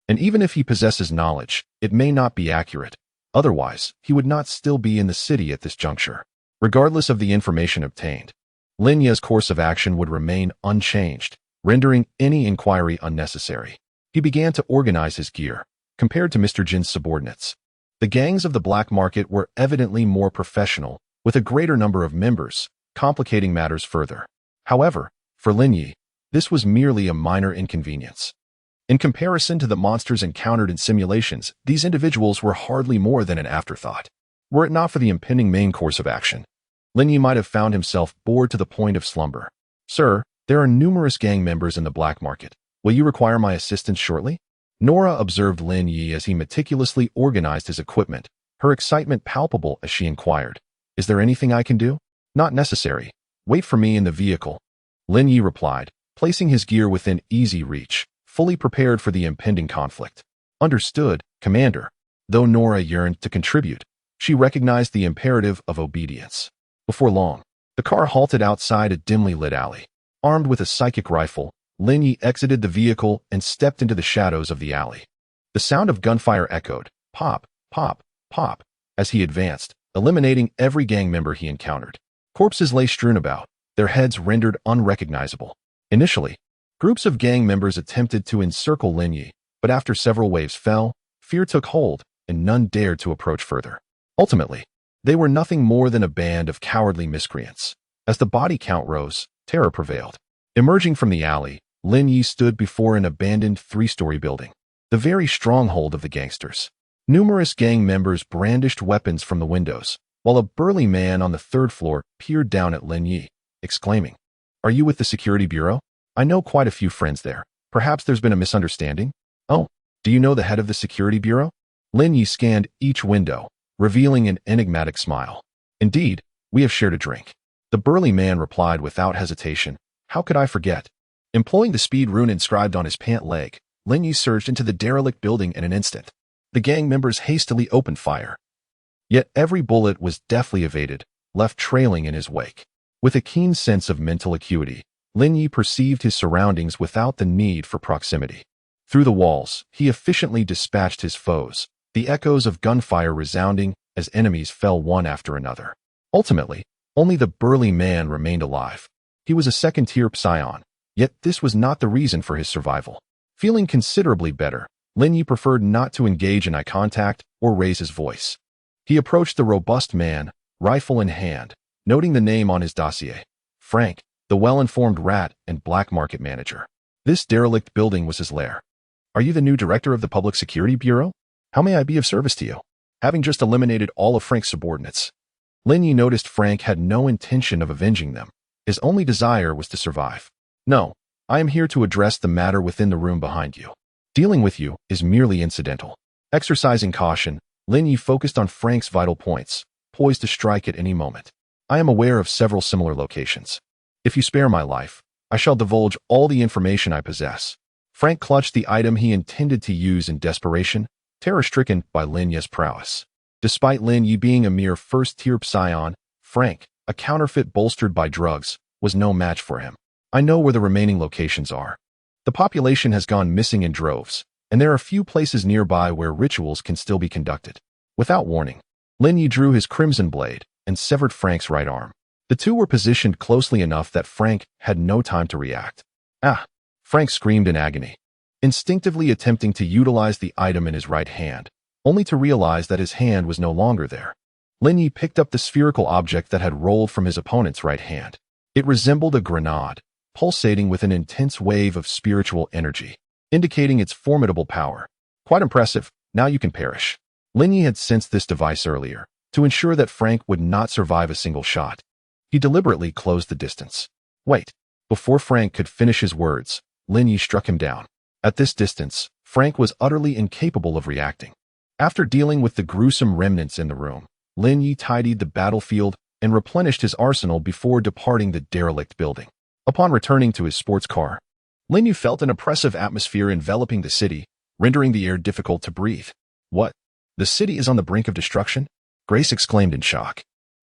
And even if he possesses knowledge, it may not be accurate. Otherwise, he would not still be in the city at this juncture." Regardless of the information obtained, Lin Ye's course of action would remain unchanged, rendering any inquiry unnecessary. He began to organize his gear, compared to Mr. Jin's subordinates. The gangs of the black market were evidently more professional, with a greater number of members, complicating matters further. However, for Lin Ye, this was merely a minor inconvenience. In comparison to the monsters encountered in simulations, these individuals were hardly more than an afterthought. Were it not for the impending main course of action, Lin Ye might have found himself bored to the point of slumber. "Sir, there are numerous gang members in the black market. Will you require my assistance shortly?" Nora observed Lin Ye as he meticulously organized his equipment, her excitement palpable as she inquired, "Is there anything I can do?" "Not necessary. Wait for me in the vehicle," Lin Ye replied, placing his gear within easy reach, fully prepared for the impending conflict. "Understood, Commander." Though Nora yearned to contribute, she recognized the imperative of obedience. Before long, the car halted outside a dimly lit alley. Armed with a psychic rifle, Lin Ye exited the vehicle and stepped into the shadows of the alley. The sound of gunfire echoed, pop, pop, pop, as he advanced, eliminating every gang member he encountered. Corpses lay strewn about, their heads rendered unrecognizable. Initially, groups of gang members attempted to encircle Lin Ye, but after several waves fell, fear took hold, and none dared to approach further. Ultimately, they were nothing more than a band of cowardly miscreants. As the body count rose, terror prevailed. Emerging from the alley, Lin Ye stood before an abandoned three-story building, the very stronghold of the gangsters. Numerous gang members brandished weapons from the windows, while a burly man on the third floor peered down at Lin Ye, exclaiming, "Are you with the security bureau? I know quite a few friends there. Perhaps there's been a misunderstanding? Oh, do you know the head of the security bureau?" Lin Ye scanned each window, revealing an enigmatic smile. "Indeed, we have shared a drink." The burly man replied without hesitation, "How could I forget?" Employing the speed rune inscribed on his pant leg, Lin Ye surged into the derelict building in an instant. The gang members hastily opened fire. Yet every bullet was deftly evaded, left trailing in his wake. With a keen sense of mental acuity, Lin Ye perceived his surroundings without the need for proximity. Through the walls, he efficiently dispatched his foes, the echoes of gunfire resounding as enemies fell one after another. Ultimately, only the burly man remained alive. He was a second-tier psion, yet this was not the reason for his survival. Feeling considerably better, Lin Ye preferred not to engage in eye contact or raise his voice. He approached the robust man, rifle in hand, noting the name on his dossier. Frank, the well-informed rat and black market manager. This derelict building was his lair. "Are you the new director of the Public Security Bureau? How may I be of service to you?" Having just eliminated all of Frank's subordinates, Lin Ye noticed Frank had no intention of avenging them. His only desire was to survive. "No, I am here to address the matter within the room behind you. Dealing with you is merely incidental." Exercising caution, Lin Ye focused on Frank's vital points, poised to strike at any moment. "I am aware of several similar locations. If you spare my life, I shall divulge all the information I possess." Frank clutched the item he intended to use in desperation, terror-stricken by Lin Ye's prowess. Despite Lin Ye being a mere first-tier psion, Frank, a counterfeit bolstered by drugs, was no match for him. "I know where the remaining locations are. The population has gone missing in droves, and there are few places nearby where rituals can still be conducted." Without warning, Lin Ye drew his crimson blade and severed Frank's right arm. The two were positioned closely enough that Frank had no time to react. "Ah!" Frank screamed in agony, instinctively attempting to utilize the item in his right hand, only to realize that his hand was no longer there. Lin Ye picked up the spherical object that had rolled from his opponent's right hand. It resembled a grenade, pulsating with an intense wave of spiritual energy, indicating its formidable power. "Quite impressive. Now you can perish." Lin Ye had sensed this device earlier, to ensure that Frank would not survive a single shot. He deliberately closed the distance. "Wait." Before Frank could finish his words, Lin Ye struck him down. At this distance, Frank was utterly incapable of reacting. After dealing with the gruesome remnants in the room, Lin Ye tidied the battlefield and replenished his arsenal before departing the derelict building. Upon returning to his sports car, Lin Ye felt an oppressive atmosphere enveloping the city, rendering the air difficult to breathe. "What? The city is on the brink of destruction?" Grace exclaimed in shock.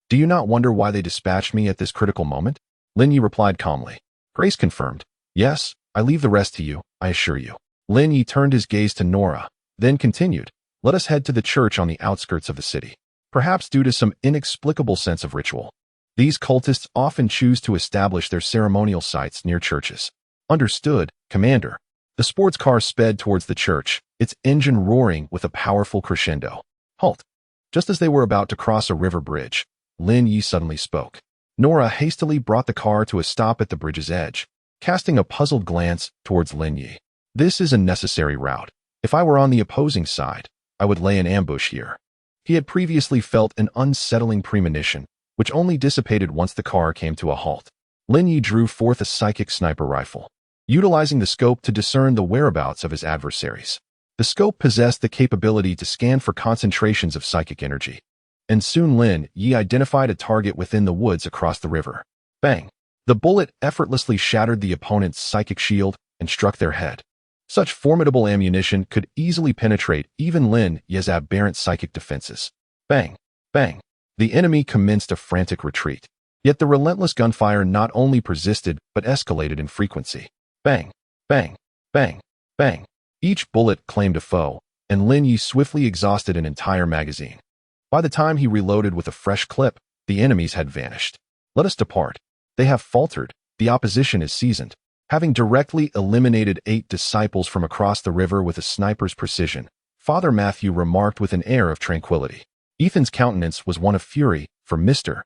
"Do you not wonder why they dispatched me at this critical moment?" Lin Ye replied calmly. Grace confirmed, "Yes, I leave the rest to you, I assure you." Lin Ye turned his gaze to Nora, then continued, "Let us head to the church on the outskirts of the city. Perhaps due to some inexplicable sense of ritual, these cultists often choose to establish their ceremonial sites near churches." "Understood, Commander." The sports car sped towards the church, its engine roaring with a powerful crescendo. "Halt." Just as they were about to cross a river bridge, Lin Ye suddenly spoke. Nora hastily brought the car to a stop at the bridge's edge, casting a puzzled glance towards Lin Ye. "This is a necessary route. If I were on the opposing side, I would lay an ambush here." He had previously felt an unsettling premonition, which only dissipated once the car came to a halt. Lin Ye drew forth a psychic sniper rifle, utilizing the scope to discern the whereabouts of his adversaries. The scope possessed the capability to scan for concentrations of psychic energy, and soon Lin Ye identified a target within the woods across the river. Bang! The bullet effortlessly shattered the opponent's psychic shield and struck their head. Such formidable ammunition could easily penetrate even Lin Ye's aberrant psychic defenses. Bang! Bang! The enemy commenced a frantic retreat. Yet the relentless gunfire not only persisted but escalated in frequency. Bang! Bang, bang, bang. Each bullet claimed a foe, and Lin Ye swiftly exhausted an entire magazine. By the time he reloaded with a fresh clip, the enemies had vanished. Let us depart. They have faltered. The opposition is seasoned. Having directly eliminated 8 disciples from across the river with a sniper's precision, Father Matthew remarked with an air of tranquility. Ethan's countenance was one of fury, for Mr.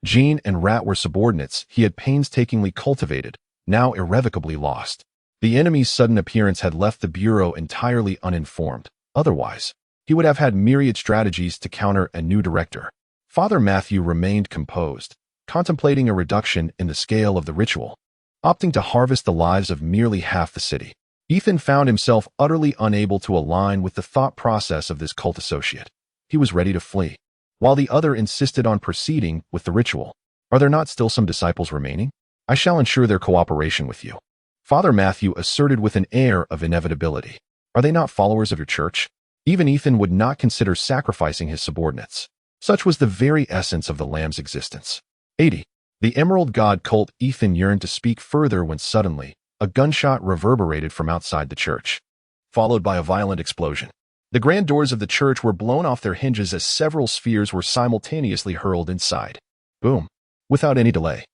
Jean and Rat were subordinates he had painstakingly cultivated, now irrevocably lost. The enemy's sudden appearance had left the Bureau entirely uninformed. Otherwise, he would have had myriad strategies to counter a new director. Father Matthew remained composed, contemplating a reduction in the scale of the ritual, opting to harvest the lives of merely half the city. Ethan found himself utterly unable to align with the thought process of this cult associate. He was ready to flee, while the other insisted on proceeding with the ritual. Are there not still some disciples remaining? I shall ensure their cooperation with you, Father Matthew asserted with an air of inevitability. Are they not followers of your church? Even Ethan would not consider sacrificing his subordinates. Such was the very essence of the Lamb's existence. 80. The Emerald God cult. Ethan yearned to speak further when suddenly, a gunshot reverberated from outside the church, followed by a violent explosion. The grand doors of the church were blown off their hinges as several spheres were simultaneously hurled inside. Boom. Without any delay.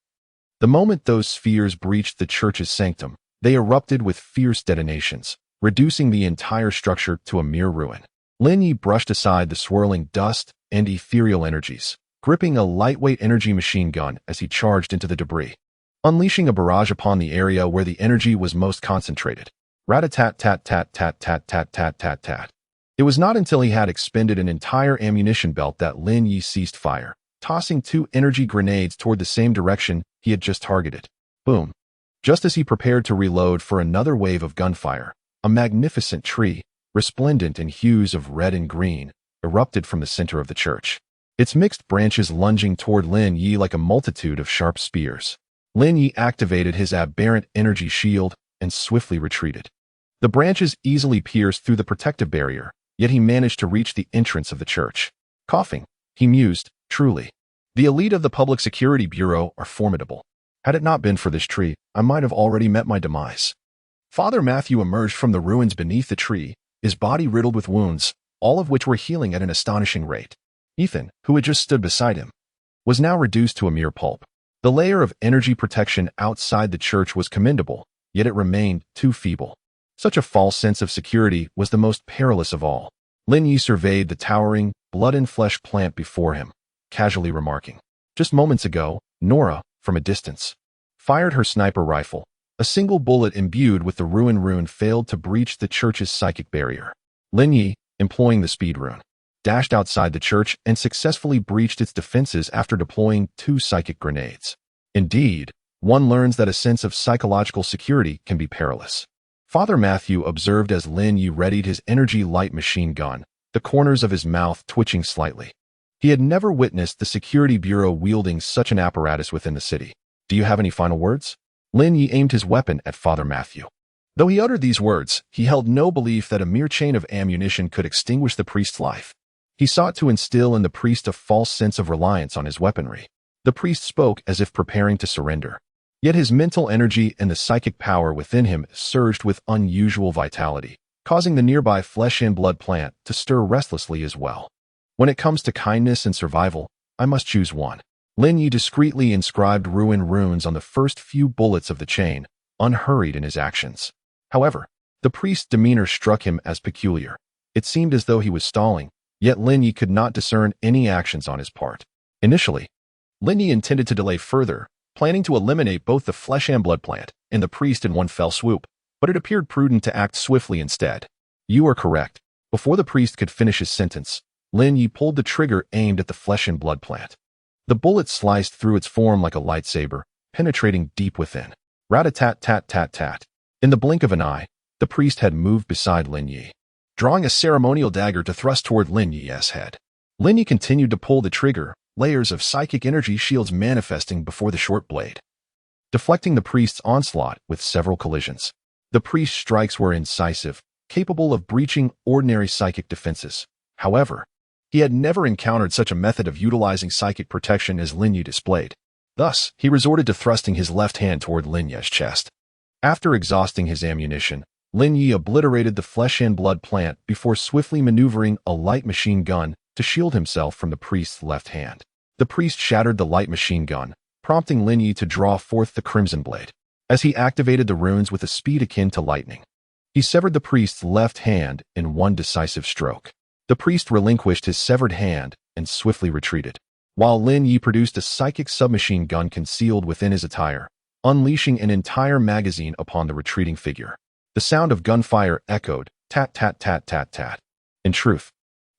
The moment those spheres breached the church's sanctum, they erupted with fierce detonations, reducing the entire structure to a mere ruin. Lin Ye brushed aside the swirling dust and ethereal energies, gripping a lightweight energy machine gun as he charged into the debris, unleashing a barrage upon the area where the energy was most concentrated. Rat-a-tat-tat-tat-tat-tat-tat-tat-tat. It was not until he had expended an entire ammunition belt that Lin Ye ceased fire, tossing 2 energy grenades toward the same direction he had just targeted. Boom. Just as he prepared to reload for another wave of gunfire, a magnificent tree, resplendent in hues of red and green, erupted from the center of the church, its mixed branches lunging toward Lin Ye like a multitude of sharp spears. Lin Ye activated his aberrant energy shield and swiftly retreated. The branches easily pierced through the protective barrier, yet he managed to reach the entrance of the church. Coughing, he mused, truly, the elite of the Public Security Bureau are formidable. Had it not been for this tree, I might have already met my demise. Father Matthew emerged from the ruins beneath the tree, his body riddled with wounds, all of which were healing at an astonishing rate. Ethan, who had just stood beside him, was now reduced to a mere pulp. The layer of energy protection outside the church was commendable, yet it remained too feeble. Such a false sense of security was the most perilous of all. Lin Ye surveyed the towering, blood-and-flesh plant before him, casually remarking, just moments ago, Nora, from a distance, fired her sniper rifle. A single bullet imbued with the ruin rune failed to breach the church's psychic barrier. Lin Ye, employing the speed rune, dashed outside the church and successfully breached its defenses after deploying 2 psychic grenades. Indeed, one learns that a sense of psychological security can be perilous. Father Matthew observed as Lin Ye readied his energy light machine gun, the corners of his mouth twitching slightly. He had never witnessed the Security Bureau wielding such an apparatus within the city. Do you have any final words? Lin Ye aimed his weapon at Father Matthew. Though he uttered these words, he held no belief that a mere chain of ammunition could extinguish the priest's life. He sought to instill in the priest a false sense of reliance on his weaponry. The priest spoke as if preparing to surrender. Yet his mental energy and the psychic power within him surged with unusual vitality, causing the nearby flesh and blood plant to stir restlessly as well. When it comes to kindness and survival, I must choose one. Lin Ye discreetly inscribed ruin runes on the first few bullets of the chain, unhurried in his actions. However, the priest's demeanor struck him as peculiar. It seemed as though he was stalling, yet Lin Ye could not discern any actions on his part. Initially, Lin Ye intended to delay further, planning to eliminate both the flesh and blood plant and the priest in one fell swoop, but it appeared prudent to act swiftly instead. You are correct. Before the priest could finish his sentence, Lin Ye pulled the trigger aimed at the flesh and blood plant. The bullet sliced through its form like a lightsaber, penetrating deep within. Rat-a-tat-tat-tat-tat. In the blink of an eye, the priest had moved beside Lin Ye, drawing a ceremonial dagger to thrust toward Lin Ye's head. Lin Ye continued to pull the trigger, layers of psychic energy shields manifesting before the short blade, deflecting the priest's onslaught with several collisions. The priest's strikes were incisive, capable of breaching ordinary psychic defenses. However, he had never encountered such a method of utilizing psychic protection as Lin Ye displayed. Thus, he resorted to thrusting his left hand toward Lin Ye's chest. After exhausting his ammunition, Lin Ye obliterated the flesh and blood plant before swiftly maneuvering a light machine gun to shield himself from the priest's left hand. The priest shattered the light machine gun, prompting Lin Ye to draw forth the crimson blade. As he activated the runes with a speed akin to lightning, he severed the priest's left hand in one decisive stroke. The priest relinquished his severed hand and swiftly retreated, while Lin Ye produced a psychic submachine gun concealed within his attire, unleashing an entire magazine upon the retreating figure. The sound of gunfire echoed, tat tat tat tat tat. In truth,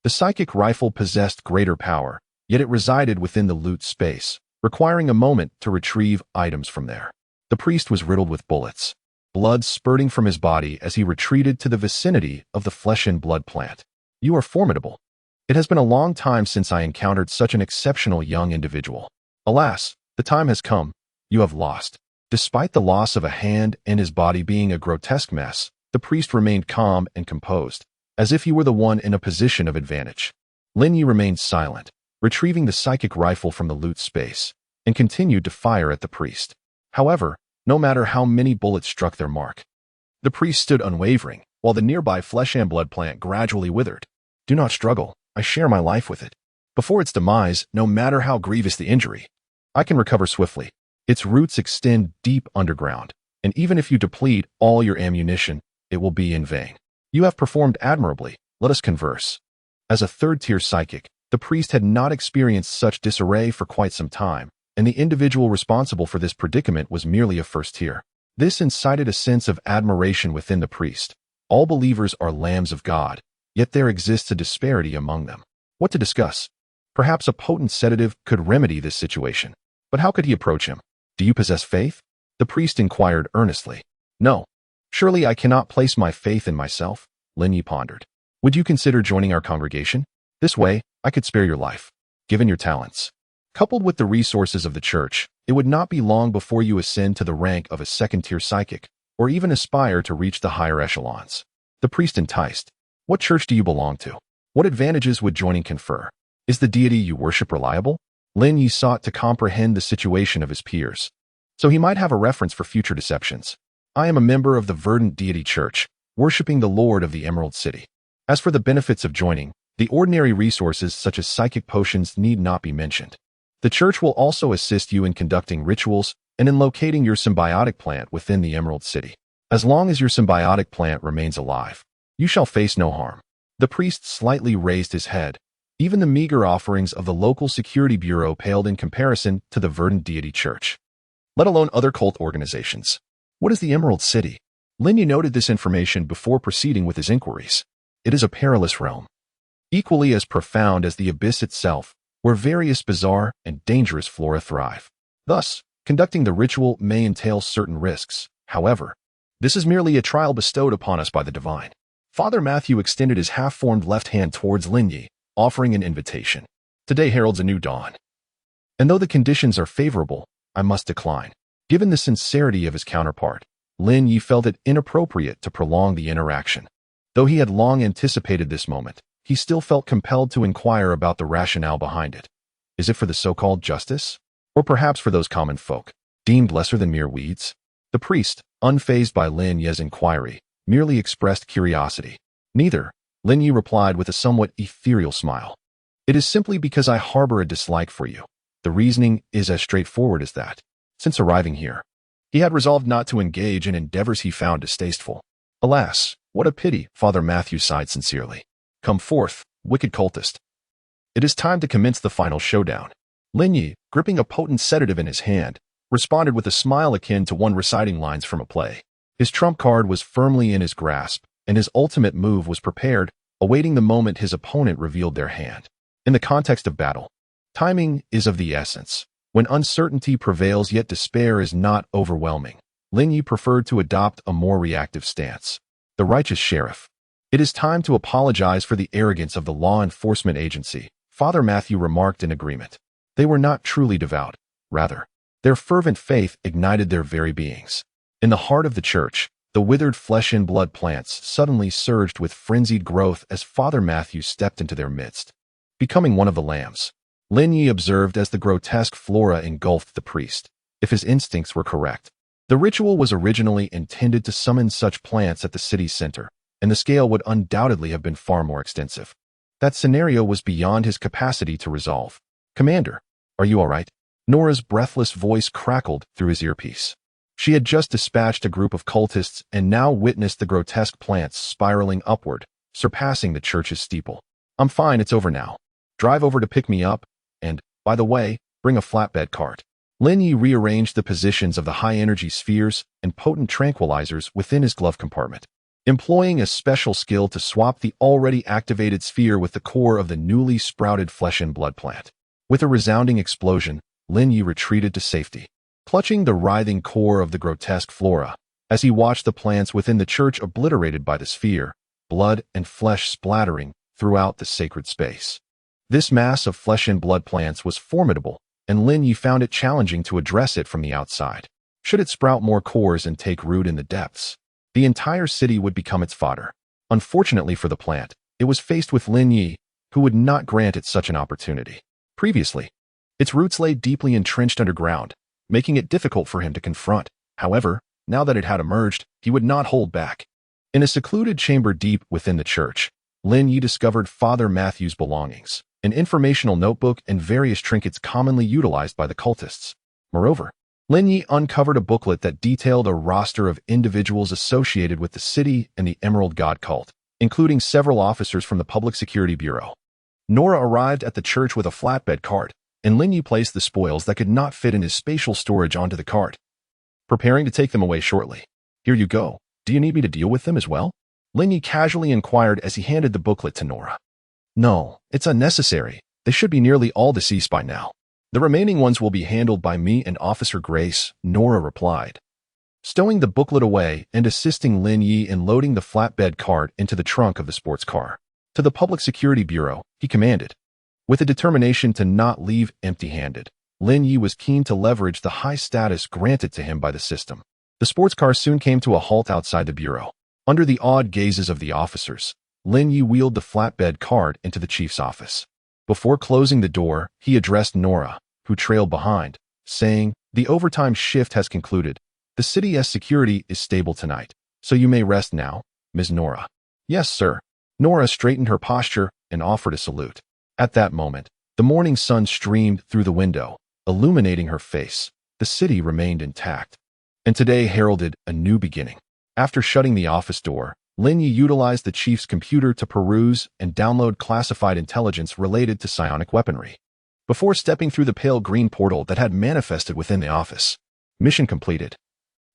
the psychic rifle possessed greater power, yet it resided within the loot space, requiring a moment to retrieve items from there. The priest was riddled with bullets, blood spurting from his body as he retreated to the vicinity of the flesh and blood plant. You are formidable. It has been a long time since I encountered such an exceptional young individual. Alas, the time has come. You have lost. Despite the loss of a hand and his body being a grotesque mess, the priest remained calm and composed, as if he were the one in a position of advantage. Lin Ye remained silent, retrieving the psychic rifle from the loot space, and continued to fire at the priest. However, no matter how many bullets struck their mark, the priest stood unwavering, while the nearby flesh and blood plant gradually withered. Do not struggle. I share my life with it. Before its demise, no matter how grievous the injury, I can recover swiftly. Its roots extend deep underground, and even if you deplete all your ammunition, it will be in vain. You have performed admirably. Let us converse. As a third-tier psychic, the priest had not experienced such disarray for quite some time, and the individual responsible for this predicament was merely a first tier. This incited a sense of admiration within the priest. All believers are lambs of God, yet there exists a disparity among them. What to discuss? Perhaps a potent sedative could remedy this situation. But how could he approach him? Do you possess faith? The priest inquired earnestly. No. Surely I cannot place my faith in myself, Lin Ye pondered. Would you consider joining our congregation? This way, I could spare your life. Given your talents, coupled with the resources of the church, it would not be long before you ascend to the rank of a second-tier psychic, or even aspire to reach the higher echelons. The priest enticed. What church do you belong to? What advantages would joining confer? Is the deity you worship reliable? Lin Ye sought to comprehend the situation of his peers, so he might have a reference for future deceptions. I am a member of the Verdant Deity Church, worshipping the Lord of the Emerald City. As for the benefits of joining, the ordinary resources such as psychic potions need not be mentioned. The church will also assist you in conducting rituals and in locating your symbiotic plant within the Emerald City. As long as your symbiotic plant remains alive, you shall face no harm. The priest slightly raised his head. Even the meager offerings of the local security bureau paled in comparison to the Verdant Deity Church, let alone other cult organizations. What is the Emerald City? Lin Ye noted this information before proceeding with his inquiries. It is a perilous realm, equally as profound as the abyss itself, where various bizarre and dangerous flora thrive. Thus, conducting the ritual may entail certain risks. However, this is merely a trial bestowed upon us by the divine. Father Matthew extended his half-formed left hand towards Lin Ye, offering an invitation. Today heralds a new dawn. And though the conditions are favorable, I must decline. Given the sincerity of his counterpart, Lin Ye felt it inappropriate to prolong the interaction. Though he had long anticipated this moment, he still felt compelled to inquire about the rationale behind it. Is it for the so-called justice? Or perhaps for those common folk, deemed lesser than mere weeds? The priest, unfazed by Lin Ye's inquiry, merely expressed curiosity. Neither, Lin Ye replied with a somewhat ethereal smile. It is simply because I harbor a dislike for you. The reasoning is as straightforward as that. Since arriving here, he had resolved not to engage in endeavors he found distasteful. Alas, what a pity, Father Matthew sighed sincerely. Come forth, wicked cultist. It is time to commence the final showdown. Lin Ye, gripping a potent sedative in his hand, responded with a smile akin to one reciting lines from a play. His trump card was firmly in his grasp, and his ultimate move was prepared, awaiting the moment his opponent revealed their hand. In the context of battle, timing is of the essence. When uncertainty prevails yet despair is not overwhelming, Lin Ye preferred to adopt a more reactive stance. The righteous sheriff. It is time to apologize for the arrogance of the law enforcement agency, Father Matthew remarked in agreement. They were not truly devout. Rather, their fervent faith ignited their very beings. In the heart of the church, the withered flesh and blood plants suddenly surged with frenzied growth as Father Matthew stepped into their midst, becoming one of the lambs. Lin Ye observed as the grotesque flora engulfed the priest. If his instincts were correct, The ritual was originally intended to summon such plants at the city's center, and the scale would undoubtedly have been far more extensive. That scenario was beyond his capacity to resolve. "Commander, are you all right?" Nora's breathless voice crackled through his earpiece. She had just dispatched a group of cultists and now witnessed the grotesque plants spiraling upward, surpassing the church's steeple. "I'm fine, it's over now. Drive over to pick me up, and, by the way, bring a flatbed cart." Lin Ye rearranged the positions of the high-energy spheres and potent tranquilizers within his glove compartment, employing a special skill to swap the already activated sphere with the core of the newly sprouted flesh and blood plant. With a resounding explosion, Lin Ye retreated to safety, clutching the writhing core of the grotesque flora. As he watched the plants within the church obliterated by the sphere, blood and flesh splattering throughout the sacred space. This mass of flesh and blood plants was formidable, and Lin Ye found it challenging to address it from the outside. Should it sprout more cores and take root in the depths, the entire city would become its fodder. Unfortunately for the plant, it was faced with Lin Ye, who would not grant it such an opportunity. Previously, its roots lay deeply entrenched underground, making it difficult for him to confront. However, now that it had emerged, he would not hold back. In a secluded chamber deep within the church, Lin Ye discovered Father Matthew's belongings, an informational notebook and various trinkets commonly utilized by the cultists. Moreover, Lin Ye uncovered a booklet that detailed a roster of individuals associated with the city and the Emerald God cult, including several officers from the Public Security Bureau. Nora arrived at the church with a flatbed cart, and Lin Ye placed the spoils that could not fit in his spatial storage onto the cart, preparing to take them away shortly. "Here you go. Do you need me to deal with them as well?" Lin Ye casually inquired as he handed the booklet to Nora. "No, it's unnecessary. They should be nearly all deceased by now. The remaining ones will be handled by me and Officer Grace," Nora replied, stowing the booklet away and assisting Lin Ye in loading the flatbed cart into the trunk of the sports car. To the Public Security Bureau, he commanded. With a determination to not leave empty-handed, Lin Ye was keen to leverage the high status granted to him by the system. The sports car soon came to a halt outside the bureau. Under the awed gazes of the officers, Lin Ye wheeled the flatbed cart into the chief's office. Before closing the door, he addressed Nora, who trailed behind, saying, "The overtime shift has concluded. The city's security is stable tonight, so you may rest now, Ms. Nora." "Yes, sir." Nora straightened her posture and offered a salute. At that moment, the morning sun streamed through the window, illuminating her face. The city remained intact, and today heralded a new beginning. After shutting the office door, Lin Ye utilized the chief's computer to peruse and download classified intelligence related to psionic weaponry. Before stepping through the pale green portal that had manifested within the office. Mission completed.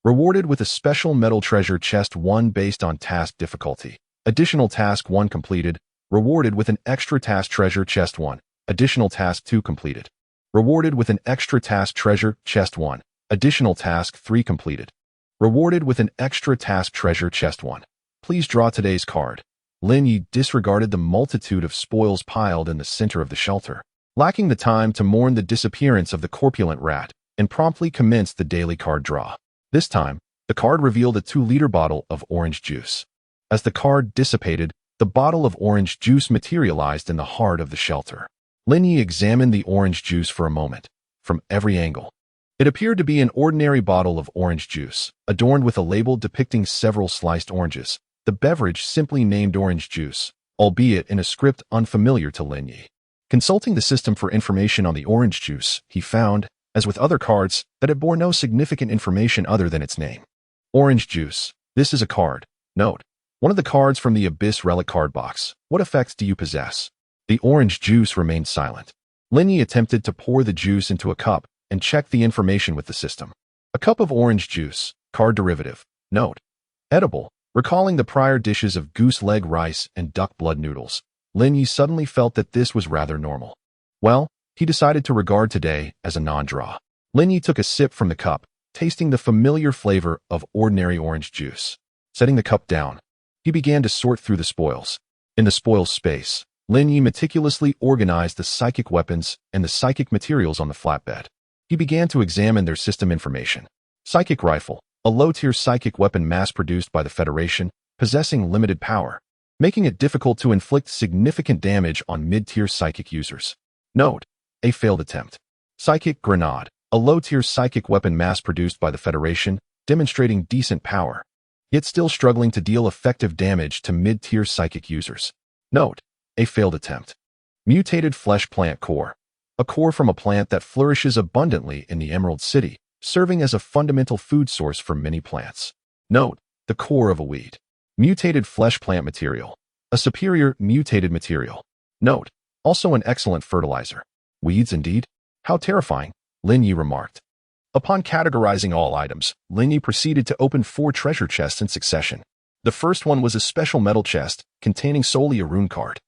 Rewarded with a special metal treasure chest 1 based on task difficulty. Additional task 1 completed. Rewarded with an extra task treasure chest 1. Additional task 2 completed. Rewarded with an extra task treasure chest 1. Additional task 3 completed. Rewarded with an extra task treasure chest 1. Please draw today's card. Lin Ye disregarded the multitude of spoils piled in the center of the shelter, lacking the time to mourn the disappearance of the corpulent rat, and promptly commenced the daily card draw. This time, the card revealed a 2-liter bottle of orange juice. As the card dissipated, the bottle of orange juice materialized in the heart of the shelter. Lin Ye examined the orange juice for a moment, from every angle. It appeared to be an ordinary bottle of orange juice, adorned with a label depicting several sliced oranges. The beverage simply named orange juice, albeit in a script unfamiliar to Lin Ye. Consulting the system for information on the orange juice, he found, as with other cards, that it bore no significant information other than its name. Orange juice. This is a card. Note. One of the cards from the Abyss Relic card box. What effects do you possess? The orange juice remained silent. Lin Ye attempted to pour the juice into a cup and checked the information with the system. A cup of orange juice. Card derivative. Note. Edible. Recalling the prior dishes of goose leg rice and duck blood noodles, Lin Ye suddenly felt that this was rather normal. Well, he decided to regard today as a non-draw. Lin Ye took a sip from the cup, tasting the familiar flavor of ordinary orange juice. Setting the cup down, he began to sort through the spoils. In the spoils space, Lin Ye meticulously organized the psychic weapons and the psychic materials on the flatbed. He began to examine their system information. Psychic rifle, a low-tier psychic weapon mass-produced by the Federation, possessing limited power, making it difficult to inflict significant damage on mid-tier psychic users. Note. A failed attempt. Psychic grenade, a low-tier psychic weapon mass-produced by the Federation, demonstrating decent power, yet still struggling to deal effective damage to mid-tier psychic users. Note: a failed attempt. Mutated flesh plant core. A core from a plant that flourishes abundantly in the Emerald City, serving as a fundamental food source for many plants. Note: the core of a weed. Mutated flesh plant material. A superior mutated material. Note: also an excellent fertilizer. Weeds indeed? How terrifying, Lin Ye remarked. Upon categorizing all items, Lin Ye proceeded to open 4 treasure chests in succession. The first one was a special metal chest containing solely a rune card.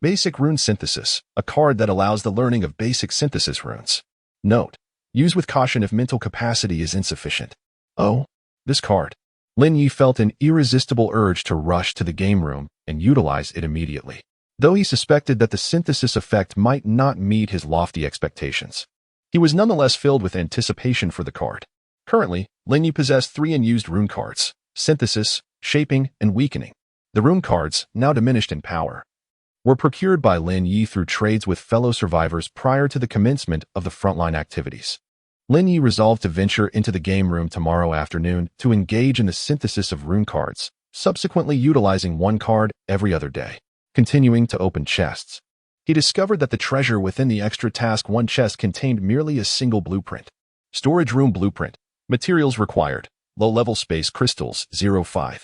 Basic Rune Synthesis, a card that allows the learning of basic synthesis runes. Note: use with caution if mental capacity is insufficient. Oh, this card. Lin Ye felt an irresistible urge to rush to the game room and utilize it immediately, though he suspected that the synthesis effect might not meet his lofty expectations. He was nonetheless filled with anticipation for the card. Currently, Lin Ye possessed 3 unused rune cards: Synthesis, Shaping, and Weakening. The rune cards, now diminished in power, were procured by Lin Ye through trades with fellow survivors prior to the commencement of the frontline activities. Lin Ye resolved to venture into the game room tomorrow afternoon to engage in the synthesis of rune cards, subsequently utilizing 1 card every other day. Continuing to open chests, he discovered that the treasure within the extra task 1 chest contained merely a single blueprint. Storage room blueprint. Materials required: low-level space crystals 05.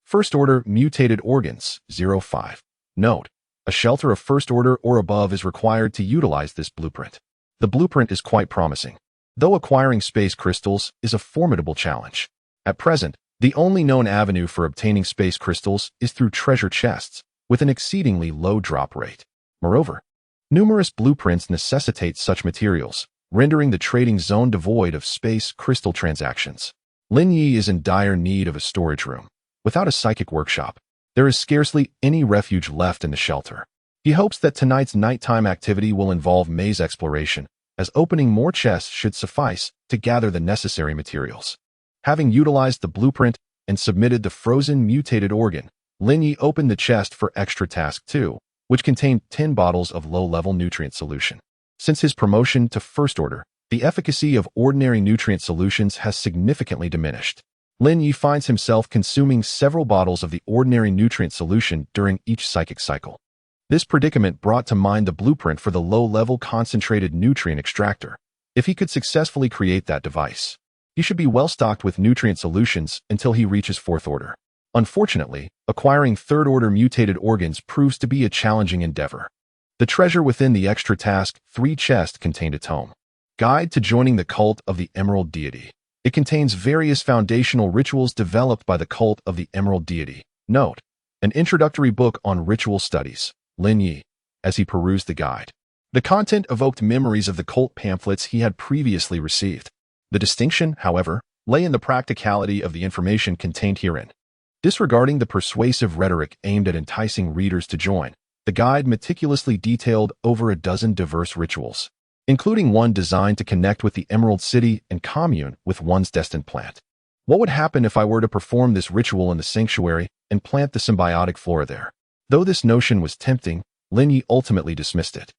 First order mutated organs 05. Note: a shelter of first order or above is required to utilize this blueprint. The blueprint is quite promising, though acquiring space crystals is a formidable challenge. At present, the only known avenue for obtaining space crystals is through treasure chests, with an exceedingly low drop rate. Moreover, numerous blueprints necessitate such materials, rendering the trading zone devoid of space crystal transactions. Lin Ye is in dire need of a storage room. Without a psychic workshop, there is scarcely any refuge left in the shelter. He hopes that tonight's nighttime activity will involve maze exploration, as opening more chests should suffice to gather the necessary materials. Having utilized the blueprint and submitted the frozen mutated organ, Lin Ye opened the chest for extra task 2, which contained 10 bottles of low-level nutrient solution. Since his promotion to first order, the efficacy of ordinary nutrient solutions has significantly diminished. Lin Ye finds himself consuming several bottles of the ordinary nutrient solution during each psychic cycle. This predicament brought to mind the blueprint for the low-level concentrated nutrient extractor. If he could successfully create that device, he should be well-stocked with nutrient solutions until he reaches 4th order. Unfortunately, acquiring 3rd order mutated organs proves to be a challenging endeavor. The treasure within the extra task 3 chest contained a tome. Guide to joining the cult of the Emerald Deity. It contains various foundational rituals developed by the cult of the Emerald Deity. Note: an introductory book on ritual studies. Lin Ye, as he perused the guide. The content evoked memories of the cult pamphlets he had previously received. The distinction, however, lay in the practicality of the information contained herein. Disregarding the persuasive rhetoric aimed at enticing readers to join, the guide meticulously detailed over a dozen diverse rituals, including one designed to connect with the Emerald City and commune with one's destined plant. What would happen if I were to perform this ritual in the sanctuary and plant the symbiotic flora there? Though this notion was tempting, Lin Ye ultimately dismissed it,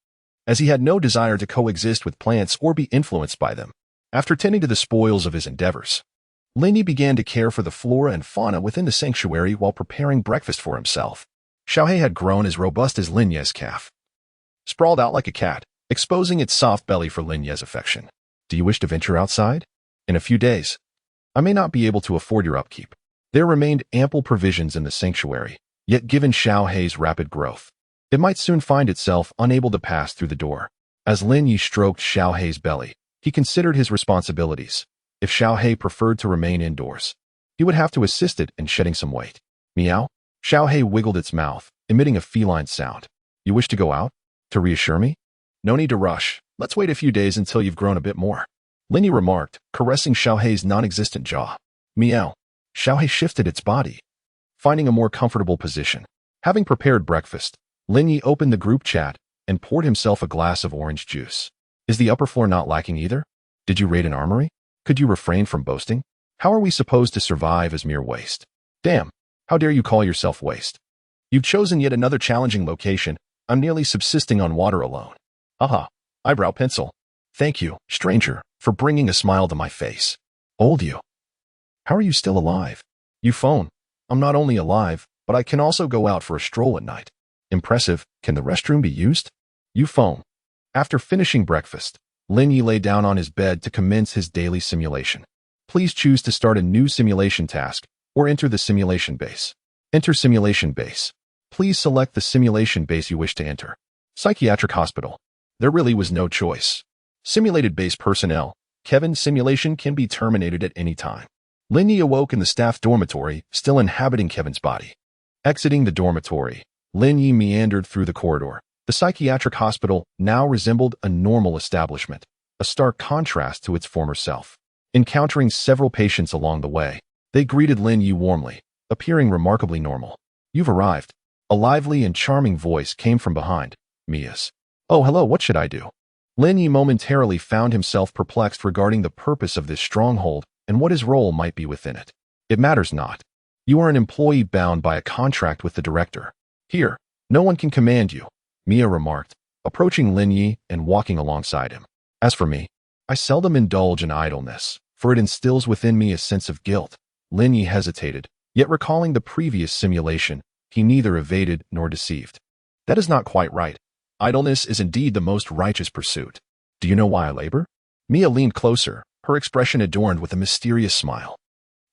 as he had no desire to coexist with plants or be influenced by them. After tending to the spoils of his endeavors, Lin Ye began to care for the flora and fauna within the sanctuary while preparing breakfast for himself. Xiaohei had grown as robust as Lin Ye's calf, sprawled out like a cat, exposing its soft belly for Lin Ye's affection. Do you wish to venture outside? In a few days, I may not be able to afford your upkeep. There remained ample provisions in the sanctuary, yet given Xiaohei's rapid growth, it might soon find itself unable to pass through the door. As Lin Ye stroked Xiaohei's belly, he considered his responsibilities. If Xiaohei preferred to remain indoors, he would have to assist it in shedding some weight. Meow. Xiaohei wiggled its mouth, emitting a feline sound. You wish to go out? To reassure me? No need to rush. Let's wait a few days until you've grown a bit more, Lin Ye remarked, caressing Xiaohei's non-existent jaw. Meow. Xiaohei shifted its body, finding a more comfortable position. Having prepared breakfast, Lin Ye opened the group chat and poured himself a glass of orange juice. Is the upper floor not lacking either? Did you raid an armory? Could you refrain from boasting? How are we supposed to survive as mere waste? Damn, how dare you call yourself waste? You've chosen yet another challenging location. I'm nearly subsisting on water alone. Aha, eyebrow pencil. Thank you, stranger, for bringing a smile to my face. Old you. How are you still alive? You phone. I'm not only alive, but I can also go out for a stroll at night. Impressive. Can the restroom be used? You phone. After finishing breakfast, Lin Ye lay down on his bed to commence his daily simulation. Please choose to start a new simulation task or enter the simulation base. Enter simulation base. Please select the simulation base you wish to enter. Psychiatric hospital. There really was no choice. Simulated base personnel. Kevin's simulation can be terminated at any time. Lin Ye awoke in the staff dormitory, still inhabiting Kevin's body. Exiting the dormitory, Lin Ye meandered through the corridor. The psychiatric hospital now resembled a normal establishment, a stark contrast to its former self. Encountering several patients along the way, they greeted Lin Ye warmly, appearing remarkably normal. You've arrived. A lively and charming voice came from behind Mia's. Oh, hello, what should I do? Lin Ye momentarily found himself perplexed regarding the purpose of this stronghold and what his role might be within it. It matters not. You are an employee bound by a contract with the director. Here, no one can command you, Mia remarked, approaching Lin Ye and walking alongside him. As for me, I seldom indulge in idleness, for it instills within me a sense of guilt. Lin Ye hesitated, yet recalling the previous simulation, he neither evaded nor deceived. That is not quite right. Idleness is indeed the most righteous pursuit. Do you know why I labor? Mia leaned closer, her expression adorned with a mysterious smile.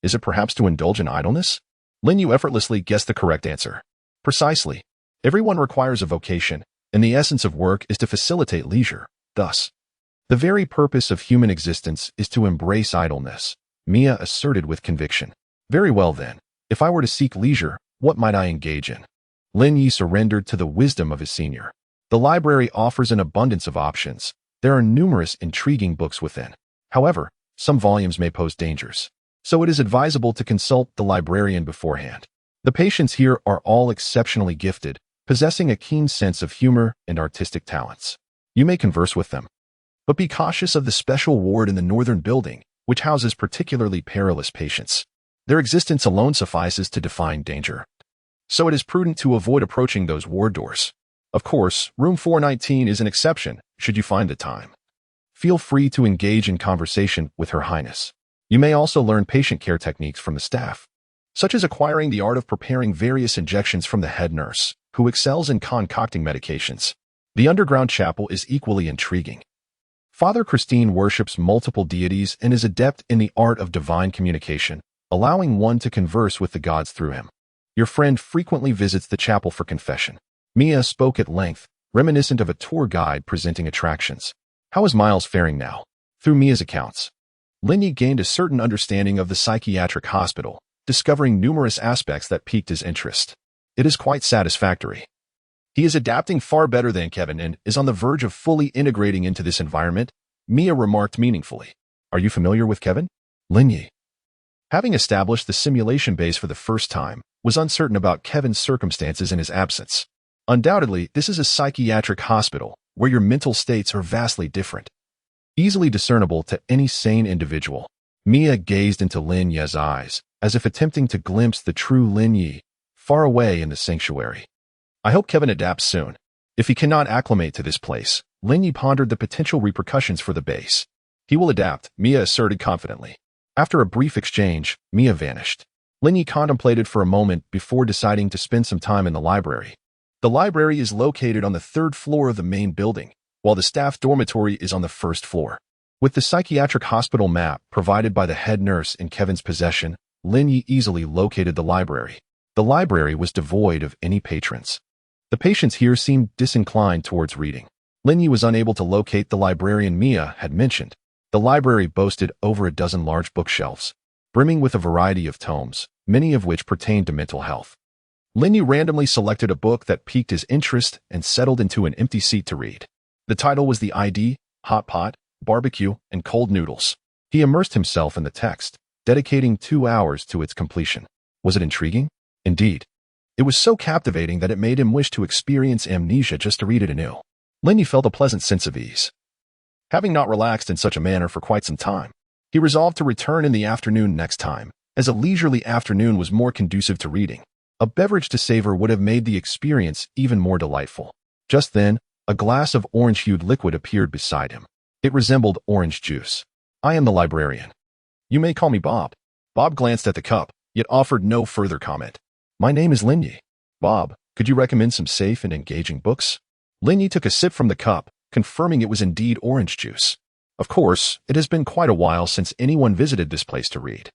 Is it perhaps to indulge in idleness? Lin Ye effortlessly guessed the correct answer. Precisely. Everyone requires a vocation, and the essence of work is to facilitate leisure. Thus, the very purpose of human existence is to embrace idleness, Mia asserted with conviction. Very well then, if I were to seek leisure, what might I engage in? Lin Ye surrendered to the wisdom of his senior. The library offers an abundance of options. There are numerous intriguing books within. However, some volumes may pose dangers, so it is advisable to consult the librarian beforehand. The patients here are all exceptionally gifted, possessing a keen sense of humor and artistic talents. You may converse with them, but be cautious of the special ward in the northern building, which houses particularly perilous patients. Their existence alone suffices to define danger, so it is prudent to avoid approaching those ward doors. Of course, room 419 is an exception, should you find the time. Feel free to engage in conversation with Her Highness. You may also learn patient care techniques from the staff, such as acquiring the art of preparing various injections from the head nurse, who excels in concocting medications. The underground chapel is equally intriguing. Father Christine worships multiple deities and is adept in the art of divine communication, allowing one to converse with the gods through him. Your friend frequently visits the chapel for confession. Mia spoke at length, reminiscent of a tour guide presenting attractions. How is Miles faring now? Through Mia's accounts, Lin Ye gained a certain understanding of the psychiatric hospital, discovering numerous aspects that piqued his interest. It is quite satisfactory. He is adapting far better than Kevin and is on the verge of fully integrating into this environment, Mia remarked meaningfully. Are you familiar with Kevin? Lin Ye, having established the simulation base for the first time, was uncertain about Kevin's circumstances in his absence. Undoubtedly, this is a psychiatric hospital, where your mental states are vastly different, easily discernible to any sane individual. Mia gazed into Lin Ye's eyes, as if attempting to glimpse the true Lin Ye, far away in the sanctuary. I hope Kevin adapts soon. If he cannot acclimate to this place, Lin Ye pondered the potential repercussions for the base. He will adapt, Mia asserted confidently. After a brief exchange, Mia vanished. Lin Ye contemplated for a moment before deciding to spend some time in the library. The library is located on the 3rd floor of the main building, while the staff dormitory is on the 1st floor. With the psychiatric hospital map provided by the head nurse in Kevin's possession, Lin Ye easily located the library. The library was devoid of any patrons. The patients here seemed disinclined towards reading. Lin Ye was unable to locate the librarian Mia had mentioned. The library boasted over a dozen large bookshelves, brimming with a variety of tomes, many of which pertained to mental health. Lin Ye randomly selected a book that piqued his interest and settled into an empty seat to read. The title was The ID, Hot Pot, Barbecue, and Cold Noodles. He immersed himself in the text, dedicating 2 hours to its completion. Was it intriguing? Indeed. It was so captivating that it made him wish to experience amnesia just to read it anew. Lin Ye felt a pleasant sense of ease. Having not relaxed in such a manner for quite some time, he resolved to return in the afternoon next time, as a leisurely afternoon was more conducive to reading. A beverage to savor would have made the experience even more delightful. Just then, a glass of orange-hued liquid appeared beside him. It resembled orange juice. I am the librarian. You may call me Bob. Bob glanced at the cup, yet offered no further comment. My name is Lin Ye. Bob, could you recommend some safe and engaging books? Lin Ye took a sip from the cup, confirming it was indeed orange juice. Of course, it has been quite a while since anyone visited this place to read.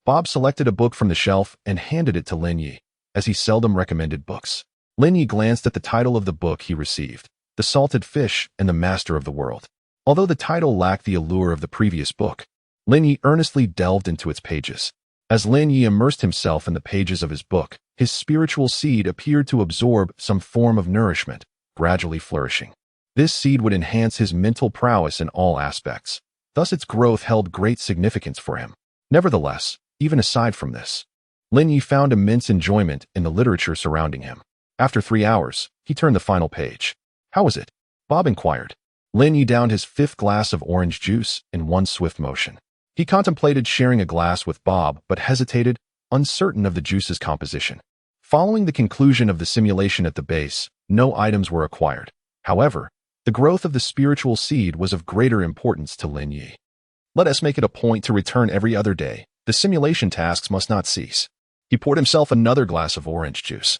Bob selected a book from the shelf and handed it to Lin Ye, as he seldom recommended books. Lin Ye glanced at the title of the book he received, The Salted Fish and the Master of the World. Although the title lacked the allure of the previous book, Lin Ye earnestly delved into its pages. As Lin Ye immersed himself in the pages of his book, his spiritual seed appeared to absorb some form of nourishment, gradually flourishing. This seed would enhance his mental prowess in all aspects. Thus its growth held great significance for him. Nevertheless, even aside from this, Lin Ye found immense enjoyment in the literature surrounding him. After 3 hours, he turned the final page. How was it? Bob inquired. Lin Ye downed his 5th glass of orange juice in one swift motion. He contemplated sharing a glass with Bob, but hesitated, uncertain of the juice's composition. Following the conclusion of the simulation at the base, no items were acquired. However, the growth of the spiritual seed was of greater importance to Lin Ye. Let us make it a point to return every other day. The simulation tasks must not cease. He poured himself another glass of orange juice.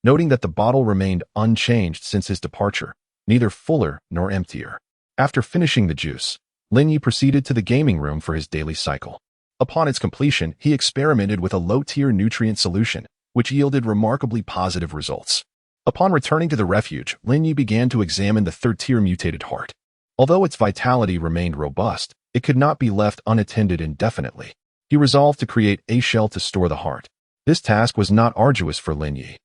Noting that the bottle remained unchanged since his departure, neither fuller nor emptier. After finishing the juice, Lin Ye proceeded to the gaming room for his daily cycle. Upon its completion, he experimented with a low-tier nutrient solution, which yielded remarkably positive results. Upon returning to the refuge, Lin Ye began to examine the 3rd-tier mutated heart. Although its vitality remained robust, it could not be left unattended indefinitely. He resolved to create a shell to store the heart. This task was not arduous for Lin Ye,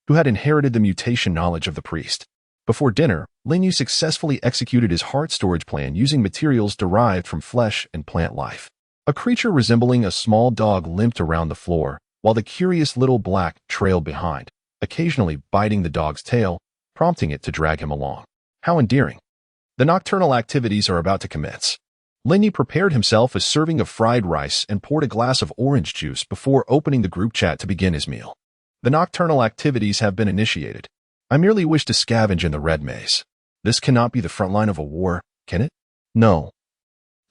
who had inherited the mutation knowledge of the priest. Before dinner, Lin Ye successfully executed his heart storage plan using materials derived from flesh and plant life. A creature resembling a small dog limped around the floor, while the curious little black trailed behind, occasionally biting the dog's tail, prompting it to drag him along. How endearing. The nocturnal activities are about to commence. Lin Ye prepared himself a serving of fried rice and poured a glass of orange juice before opening the group chat to begin his meal. The nocturnal activities have been initiated. I merely wish to scavenge in the red maze. This cannot be the front line of a war, can it? No.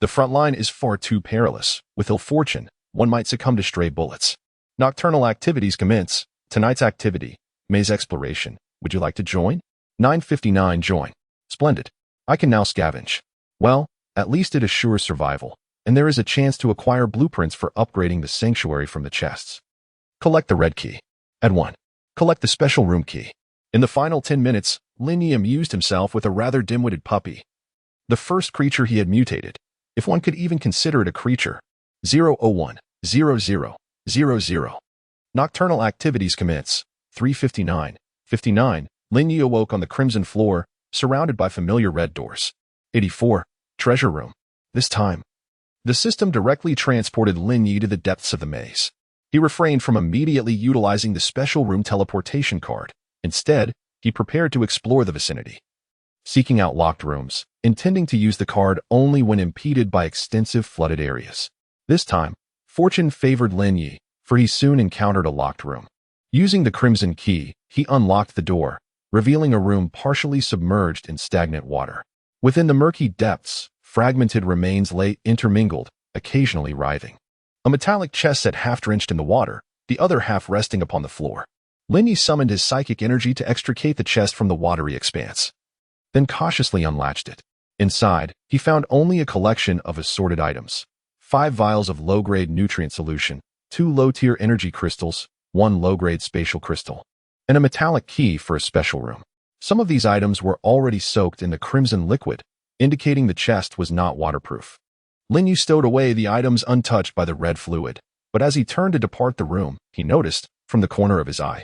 The front line is far too perilous. With ill fortune, one might succumb to stray bullets. Nocturnal activities commence. Tonight's activity, maze exploration. Would you like to join? 9:59 join. Splendid. I can now scavenge. Well, at least it assures survival, and there is a chance to acquire blueprints for upgrading the sanctuary from the chests. Collect the red key. At 1. Collect the special room key. In the final 10 minutes, Lin Ye amused himself with a rather dim-witted puppy. The first creature he had mutated, if one could even consider it a creature. 001-00-00. Nocturnal activities commence. 3:59. Lin Ye awoke on the crimson floor, surrounded by familiar red doors. 84. Treasure room. This time, the system directly transported Lin Ye to the depths of the maze. He refrained from immediately utilizing the special room teleportation card. Instead, he prepared to explore the vicinity, seeking out locked rooms, intending to use the card only when impeded by extensive flooded areas. This time, fortune favored Lin Ye, for he soon encountered a locked room. Using the crimson key, he unlocked the door, revealing a room partially submerged in stagnant water. Within the murky depths, fragmented remains lay intermingled, occasionally writhing. A metallic chest sat half drenched in the water, the other half resting upon the floor. Lin Ye summoned his psychic energy to extricate the chest from the watery expanse, then cautiously unlatched it. Inside, he found only a collection of assorted items. 5 vials of low-grade nutrient solution, 2 low-tier energy crystals, 1 low-grade spatial crystal, and a metallic key for a special room. Some of these items were already soaked in the crimson liquid, indicating the chest was not waterproof. Lin Ye stowed away the items untouched by the red fluid, but as he turned to depart the room, he noticed, from the corner of his eye,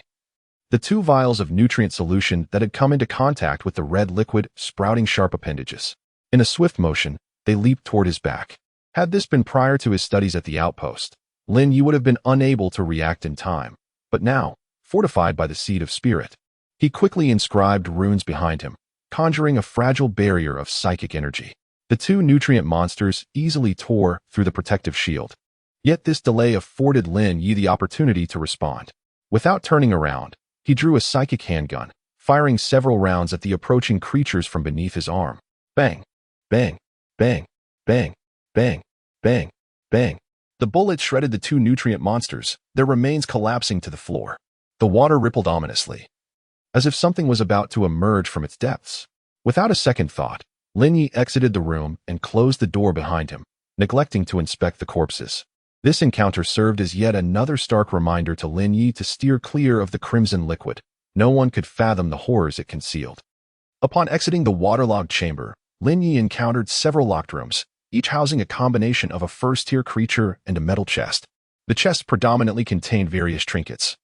the 2 vials of nutrient solution that had come into contact with the red liquid sprouting sharp appendages. In a swift motion, they leaped toward his back. Had this been prior to his studies at the outpost, Lin Ye would have been unable to react in time, but now, fortified by the seed of spirit, he quickly inscribed runes behind him, conjuring a fragile barrier of psychic energy. The 2 nutrient monsters easily tore through the protective shield. Yet this delay afforded Lin Ye the opportunity to respond. Without turning around, he drew a psychic handgun, firing several rounds at the approaching creatures from beneath his arm. Bang! Bang! Bang! Bang! Bang! Bang! Bang! The bullet shredded the two nutrient monsters, their remains collapsing to the floor. The water rippled ominously, as if something was about to emerge from its depths. Without a second thought, Lin Ye exited the room and closed the door behind him, neglecting to inspect the corpses. This encounter served as yet another stark reminder to Lin Ye to steer clear of the crimson liquid. No one could fathom the horrors it concealed. Upon exiting the waterlogged chamber, Lin Ye encountered several locked rooms, each housing a combination of a first-tier creature and a metal chest. The chests predominantly contained various trinkets,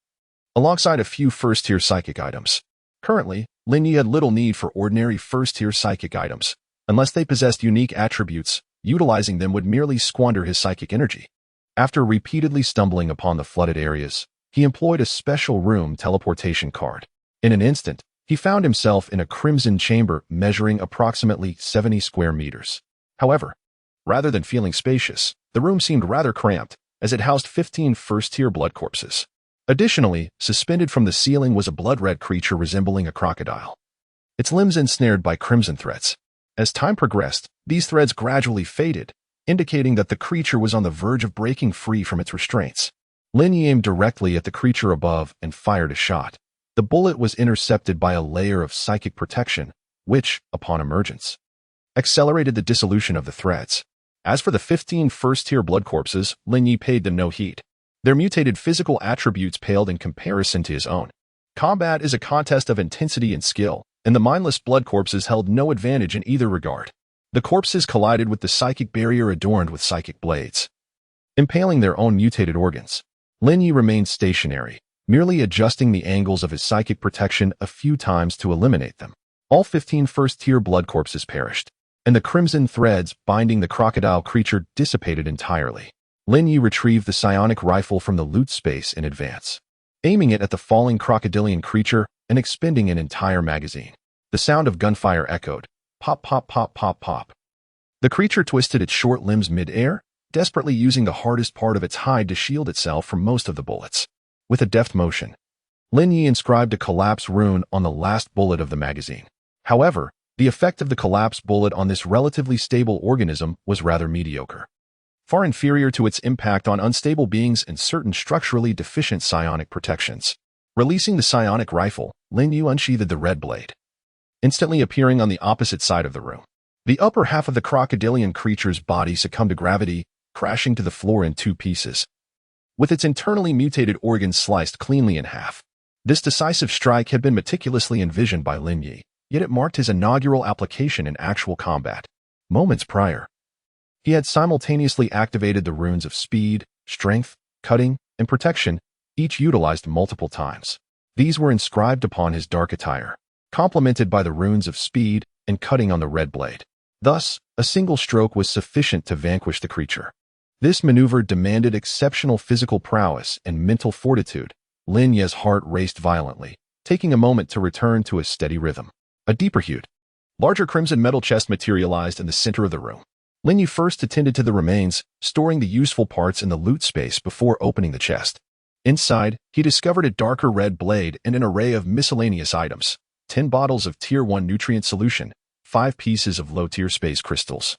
alongside a few first-tier psychic items. Currently, Lin Ye had little need for ordinary first-tier psychic items. Unless they possessed unique attributes, utilizing them would merely squander his psychic energy. After repeatedly stumbling upon the flooded areas, he employed a special room teleportation card. In an instant, he found himself in a crimson chamber measuring approximately 70 square meters. However, rather than feeling spacious, the room seemed rather cramped, as it housed 15 first-tier blood corpses. Additionally, suspended from the ceiling was a blood-red creature resembling a crocodile, its limbs ensnared by crimson threads. As time progressed, these threads gradually faded, indicating that the creature was on the verge of breaking free from its restraints. Lin Ye aimed directly at the creature above and fired a shot. The bullet was intercepted by a layer of psychic protection, which, upon emergence, accelerated the dissolution of the threads. As for the 15 first-tier blood corpses, Lin Ye paid them no heed. Their mutated physical attributes paled in comparison to his own. Combat is a contest of intensity and skill, and the mindless blood corpses held no advantage in either regard. The corpses collided with the psychic barrier adorned with psychic blades, impaling their own mutated organs. Lin Ye remained stationary, merely adjusting the angles of his psychic protection a few times to eliminate them. All 15 first-tier blood corpses perished, and the crimson threads binding the crocodile creature dissipated entirely. Lin Ye retrieved the psionic rifle from the loot space in advance, aiming it at the falling crocodilian creature and expending an entire magazine. The sound of gunfire echoed. Pop, pop, pop, pop, pop. The creature twisted its short limbs mid-air, desperately using the hardest part of its hide to shield itself from most of the bullets. With a deft motion, Lin Ye inscribed a collapse rune on the last bullet of the magazine. However, the effect of the collapse bullet on this relatively stable organism was rather mediocre, far inferior to its impact on unstable beings and certain structurally deficient psionic protections. Releasing the psionic rifle, Lin Ye unsheathed the red blade, instantly appearing on the opposite side of the room. The upper half of the crocodilian creature's body succumbed to gravity, crashing to the floor in two pieces, with its internally mutated organs sliced cleanly in half. This decisive strike had been meticulously envisioned by Lin Ye, yet it marked his inaugural application in actual combat. Moments prior, he had simultaneously activated the runes of speed, strength, cutting, and protection, each utilized multiple times. These were inscribed upon his dark attire, complemented by the runes of speed and cutting on the red blade. Thus, a single stroke was sufficient to vanquish the creature. This maneuver demanded exceptional physical prowess and mental fortitude. Lin Ye's heart raced violently, taking a moment to return to a steady rhythm. A deeper hued, larger crimson metal chest materialized in the center of the room. Lin Ye first attended to the remains, storing the useful parts in the loot space before opening the chest. Inside, he discovered a darker red blade and an array of miscellaneous items. 10 bottles of Tier 1 nutrient solution, 5 pieces of low-tier space crystals,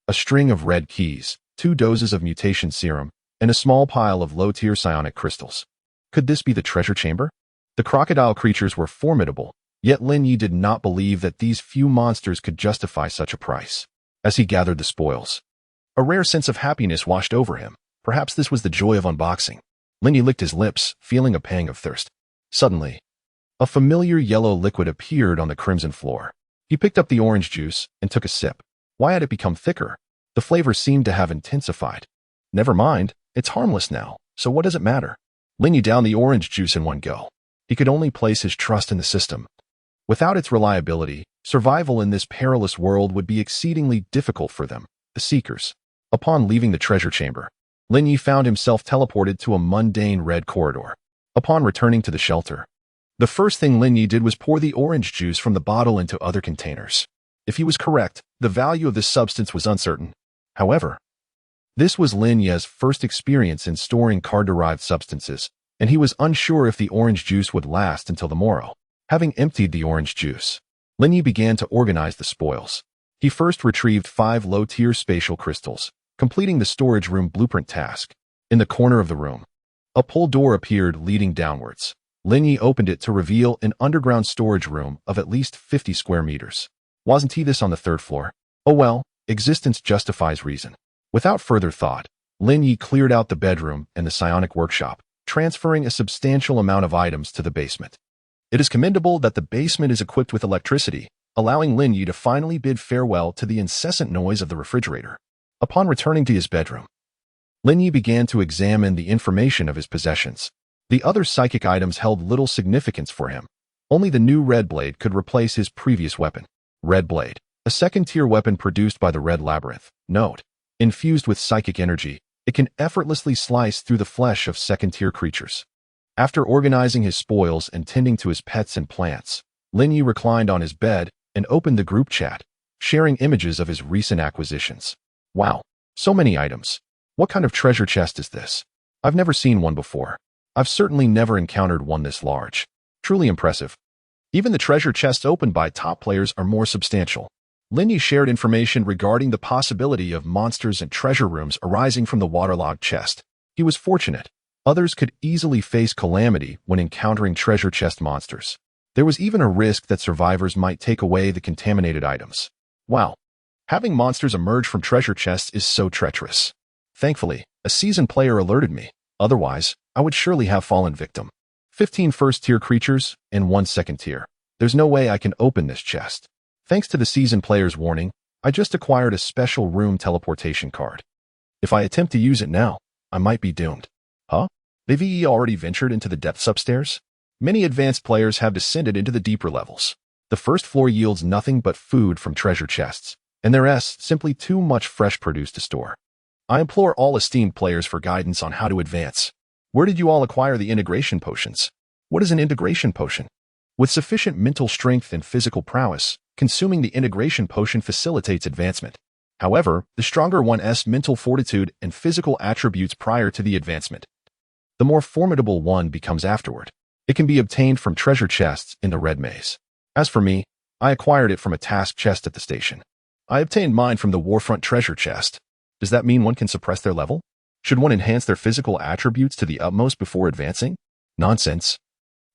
a string of red keys, 2 doses of mutation serum, and a small pile of low-tier psionic crystals. Could this be the treasure chamber? The crocodile creatures were formidable, yet Lin Ye did not believe that these few monsters could justify such a price. As he gathered the spoils, a rare sense of happiness washed over him. Perhaps this was the joy of unboxing. Lin Ye licked his lips, feeling a pang of thirst. Suddenly, a familiar yellow liquid appeared on the crimson floor. He picked up the orange juice and took a sip. Why had it become thicker? The flavor seemed to have intensified. Never mind, it's harmless now, so what does it matter? Lin Ye downed the orange juice in one go. He could only place his trust in the system. Without its reliability, survival in this perilous world would be exceedingly difficult for them, the Seekers. Upon leaving the treasure chamber, Lin Ye found himself teleported to a mundane red corridor. Upon returning to the shelter, the first thing Lin Ye did was pour the orange juice from the bottle into other containers. If he was correct, the value of this substance was uncertain. However, this was Lin Ye's first experience in storing card-derived substances, and he was unsure if the orange juice would last until the morrow. Having emptied the orange juice, Lin Ye began to organize the spoils. He first retrieved 5 low-tier spatial crystals, completing the storage room blueprint task. In the corner of the room, a pull door appeared leading downwards. Lin Ye opened it to reveal an underground storage room of at least 50 square meters. Wasn't he this on the third floor? Oh well, existence justifies reason. Without further thought, Lin Ye cleared out the bedroom and the psionic workshop, transferring a substantial amount of items to the basement. It is commendable that the basement is equipped with electricity, allowing Lin Ye to finally bid farewell to the incessant noise of the refrigerator. Upon returning to his bedroom, Lin Ye began to examine the information of his possessions. The other psychic items held little significance for him. Only the new red blade could replace his previous weapon. Red blade, a second-tier weapon produced by the Red Labyrinth. Note: infused with psychic energy, it can effortlessly slice through the flesh of second-tier creatures. After organizing his spoils and tending to his pets and plants, Lin Ye reclined on his bed and opened the group chat, sharing images of his recent acquisitions. Wow, so many items. What kind of treasure chest is this? I've never seen one before. I've certainly never encountered one this large. Truly impressive. Even the treasure chests opened by top players are more substantial. Lin Ye shared information regarding the possibility of monsters and treasure rooms arising from the waterlogged chest. He was fortunate. Others could easily face calamity when encountering treasure chest monsters. There was even a risk that survivors might take away the contaminated items. Wow. Having monsters emerge from treasure chests is so treacherous. Thankfully, a seasoned player alerted me. Otherwise, I would surely have fallen victim. 15 first-tier creatures and 1 second-tier. There's no way I can open this chest. Thanks to the seasoned player's warning, I just acquired a special room teleportation card. If I attempt to use it now, I might be doomed. Huh? They've already ventured into the depths upstairs? Many advanced players have descended into the deeper levels. The first floor yields nothing but food from treasure chests, and there's simply too much fresh produce to store. I implore all esteemed players for guidance on how to advance. Where did you all acquire the integration potions? What is an integration potion? With sufficient mental strength and physical prowess, consuming the integration potion facilitates advancement. However, the stronger one's mental fortitude and physical attributes prior to the advancement, the more formidable one becomes afterward. It can be obtained from treasure chests in the Red Maze. As for me, I acquired it from a task chest at the station. I obtained mine from the Warfront treasure chest. Does that mean one can suppress their level? Should one enhance their physical attributes to the utmost before advancing? Nonsense.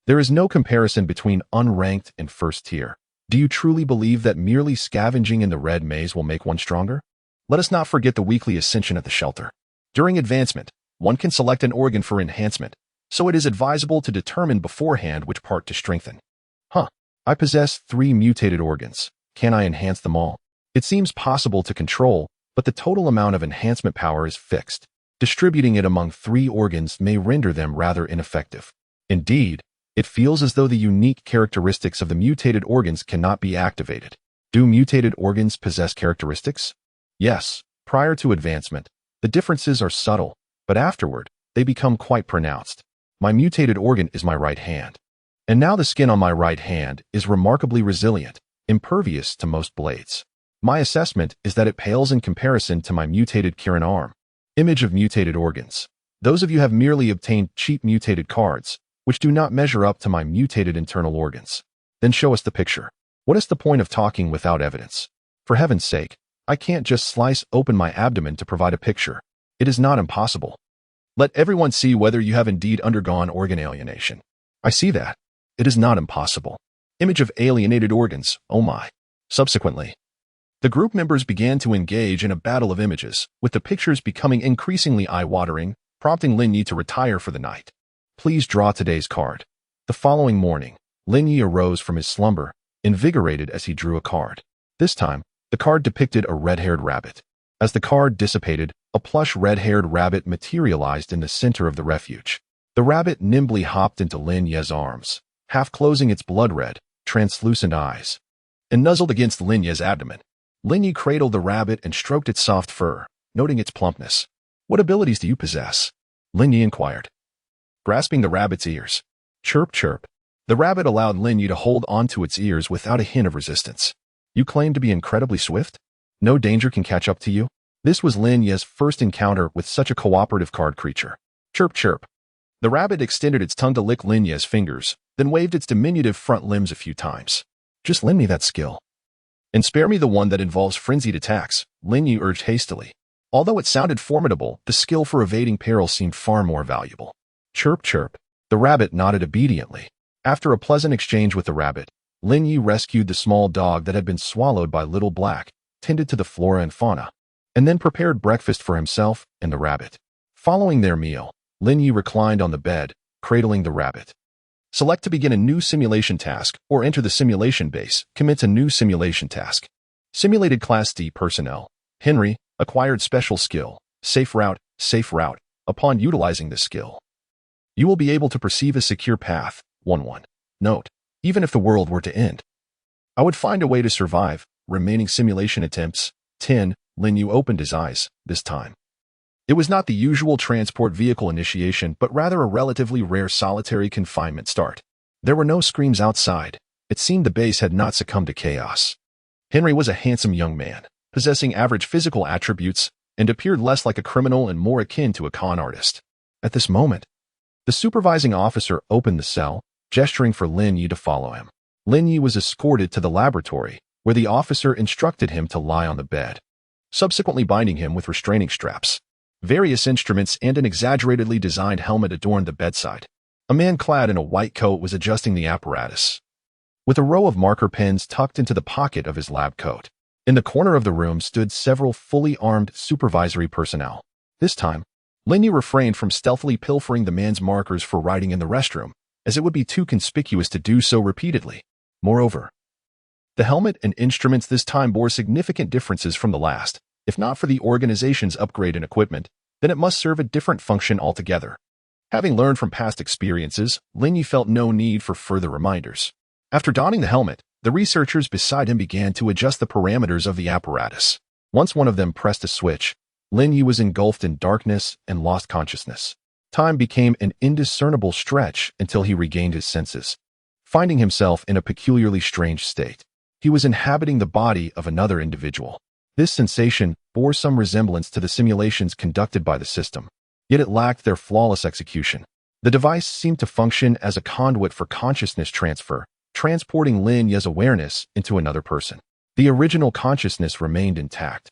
There is no comparison between unranked and first tier. Do you truly believe that merely scavenging in the Red Maze will make one stronger? Let us not forget the weekly ascension at the shelter. During advancement, one can select an organ for enhancement, so it is advisable to determine beforehand which part to strengthen. I possess 3 mutated organs. Can I enhance them all? It seems possible to control, but the total amount of enhancement power is fixed. Distributing it among 3 organs may render them rather ineffective. Indeed, it feels as though the unique characteristics of the mutated organs cannot be activated. Do mutated organs possess characteristics? Yes, prior to advancement, the differences are subtle, but afterward, they become quite pronounced. My mutated organ is my right hand. And now the skin on my right hand is remarkably resilient, impervious to most blades. My assessment is that it pales in comparison to my mutated Kirin arm. Image of mutated organs. Those of you have merely obtained cheap mutated cards, which do not measure up to my mutated internal organs. Then show us the picture. What is the point of talking without evidence? For heaven's sake, I can't just slice open my abdomen to provide a picture. It is not impossible. Let everyone see whether you have indeed undergone organ alienation. I see that. It is not impossible. Image of alienated organs, oh my. Subsequently, the group members began to engage in a battle of images, with the pictures becoming increasingly eye-watering, prompting Lin Ye to retire for the night. Please draw today's card. The following morning, Lin Ye arose from his slumber, invigorated as he drew a card. This time, the card depicted a red-haired rabbit. As the card dissipated, a plush red-haired rabbit materialized in the center of the refuge. The rabbit nimbly hopped into Lin Ye's arms, half closing its blood-red, translucent eyes, and nuzzled against Lin Ye's abdomen. Lin Ye cradled the rabbit and stroked its soft fur, noting its plumpness. What abilities do you possess? Lin Ye inquired, grasping the rabbit's ears. Chirp, chirp. The rabbit allowed Lin Ye to hold onto its ears without a hint of resistance. You claim to be incredibly swift? No danger can catch up to you? This was Lin Ye's first encounter with such a cooperative card creature. Chirp, chirp. The rabbit extended its tongue to lick Lin Ye's fingers, then waved its diminutive front limbs a few times. Just lend me that skill. And spare me the one that involves frenzied attacks, Lin Ye urged hastily. Although it sounded formidable, the skill for evading peril seemed far more valuable. Chirp, chirp. The rabbit nodded obediently. After a pleasant exchange with the rabbit, Lin Ye rescued the small dog that had been swallowed by Little Black, tended to the flora and fauna, and then prepared breakfast for himself and the rabbit. Following their meal, Lin Ye reclined on the bed, cradling the rabbit. Select to begin a new simulation task or enter the simulation base. Commence a new simulation task. Simulated Class D personnel. Henry, acquired special skill. Safe route, safe route. Upon utilizing this skill, you will be able to perceive a secure path. 1-1. Note, even if the world were to end, I would find a way to survive. Remaining simulation attempts. 10. Lin Ye opened his eyes, this time. It was not the usual transport vehicle initiation, but rather a relatively rare solitary confinement start. There were no screams outside. It seemed the base had not succumbed to chaos. Henry was a handsome young man, possessing average physical attributes, and appeared less like a criminal and more akin to a con artist. At this moment, the supervising officer opened the cell, gesturing for Lin Ye to follow him. Lin Ye was escorted to the laboratory, where the officer instructed him to lie on the bed, subsequently binding him with restraining straps. Various instruments and an exaggeratedly designed helmet adorned the bedside. A man clad in a white coat was adjusting the apparatus, with a row of marker pens tucked into the pocket of his lab coat. In the corner of the room stood several fully armed supervisory personnel. This time, Lin Ye refrained from stealthily pilfering the man's markers for writing in the restroom, as it would be too conspicuous to do so repeatedly. Moreover, the helmet and instruments this time bore significant differences from the last. If not for the organization's upgrade in equipment, then it must serve a different function altogether. Having learned from past experiences, Lin Ye felt no need for further reminders. After donning the helmet, the researchers beside him began to adjust the parameters of the apparatus. Once one of them pressed a switch, Lin Ye was engulfed in darkness and lost consciousness. Time became an indiscernible stretch until he regained his senses, finding himself in a peculiarly strange state. He was inhabiting the body of another individual. This sensation bore some resemblance to the simulations conducted by the system, yet it lacked their flawless execution. The device seemed to function as a conduit for consciousness transfer, transporting Lin Ye's awareness into another person. The original consciousness remained intact.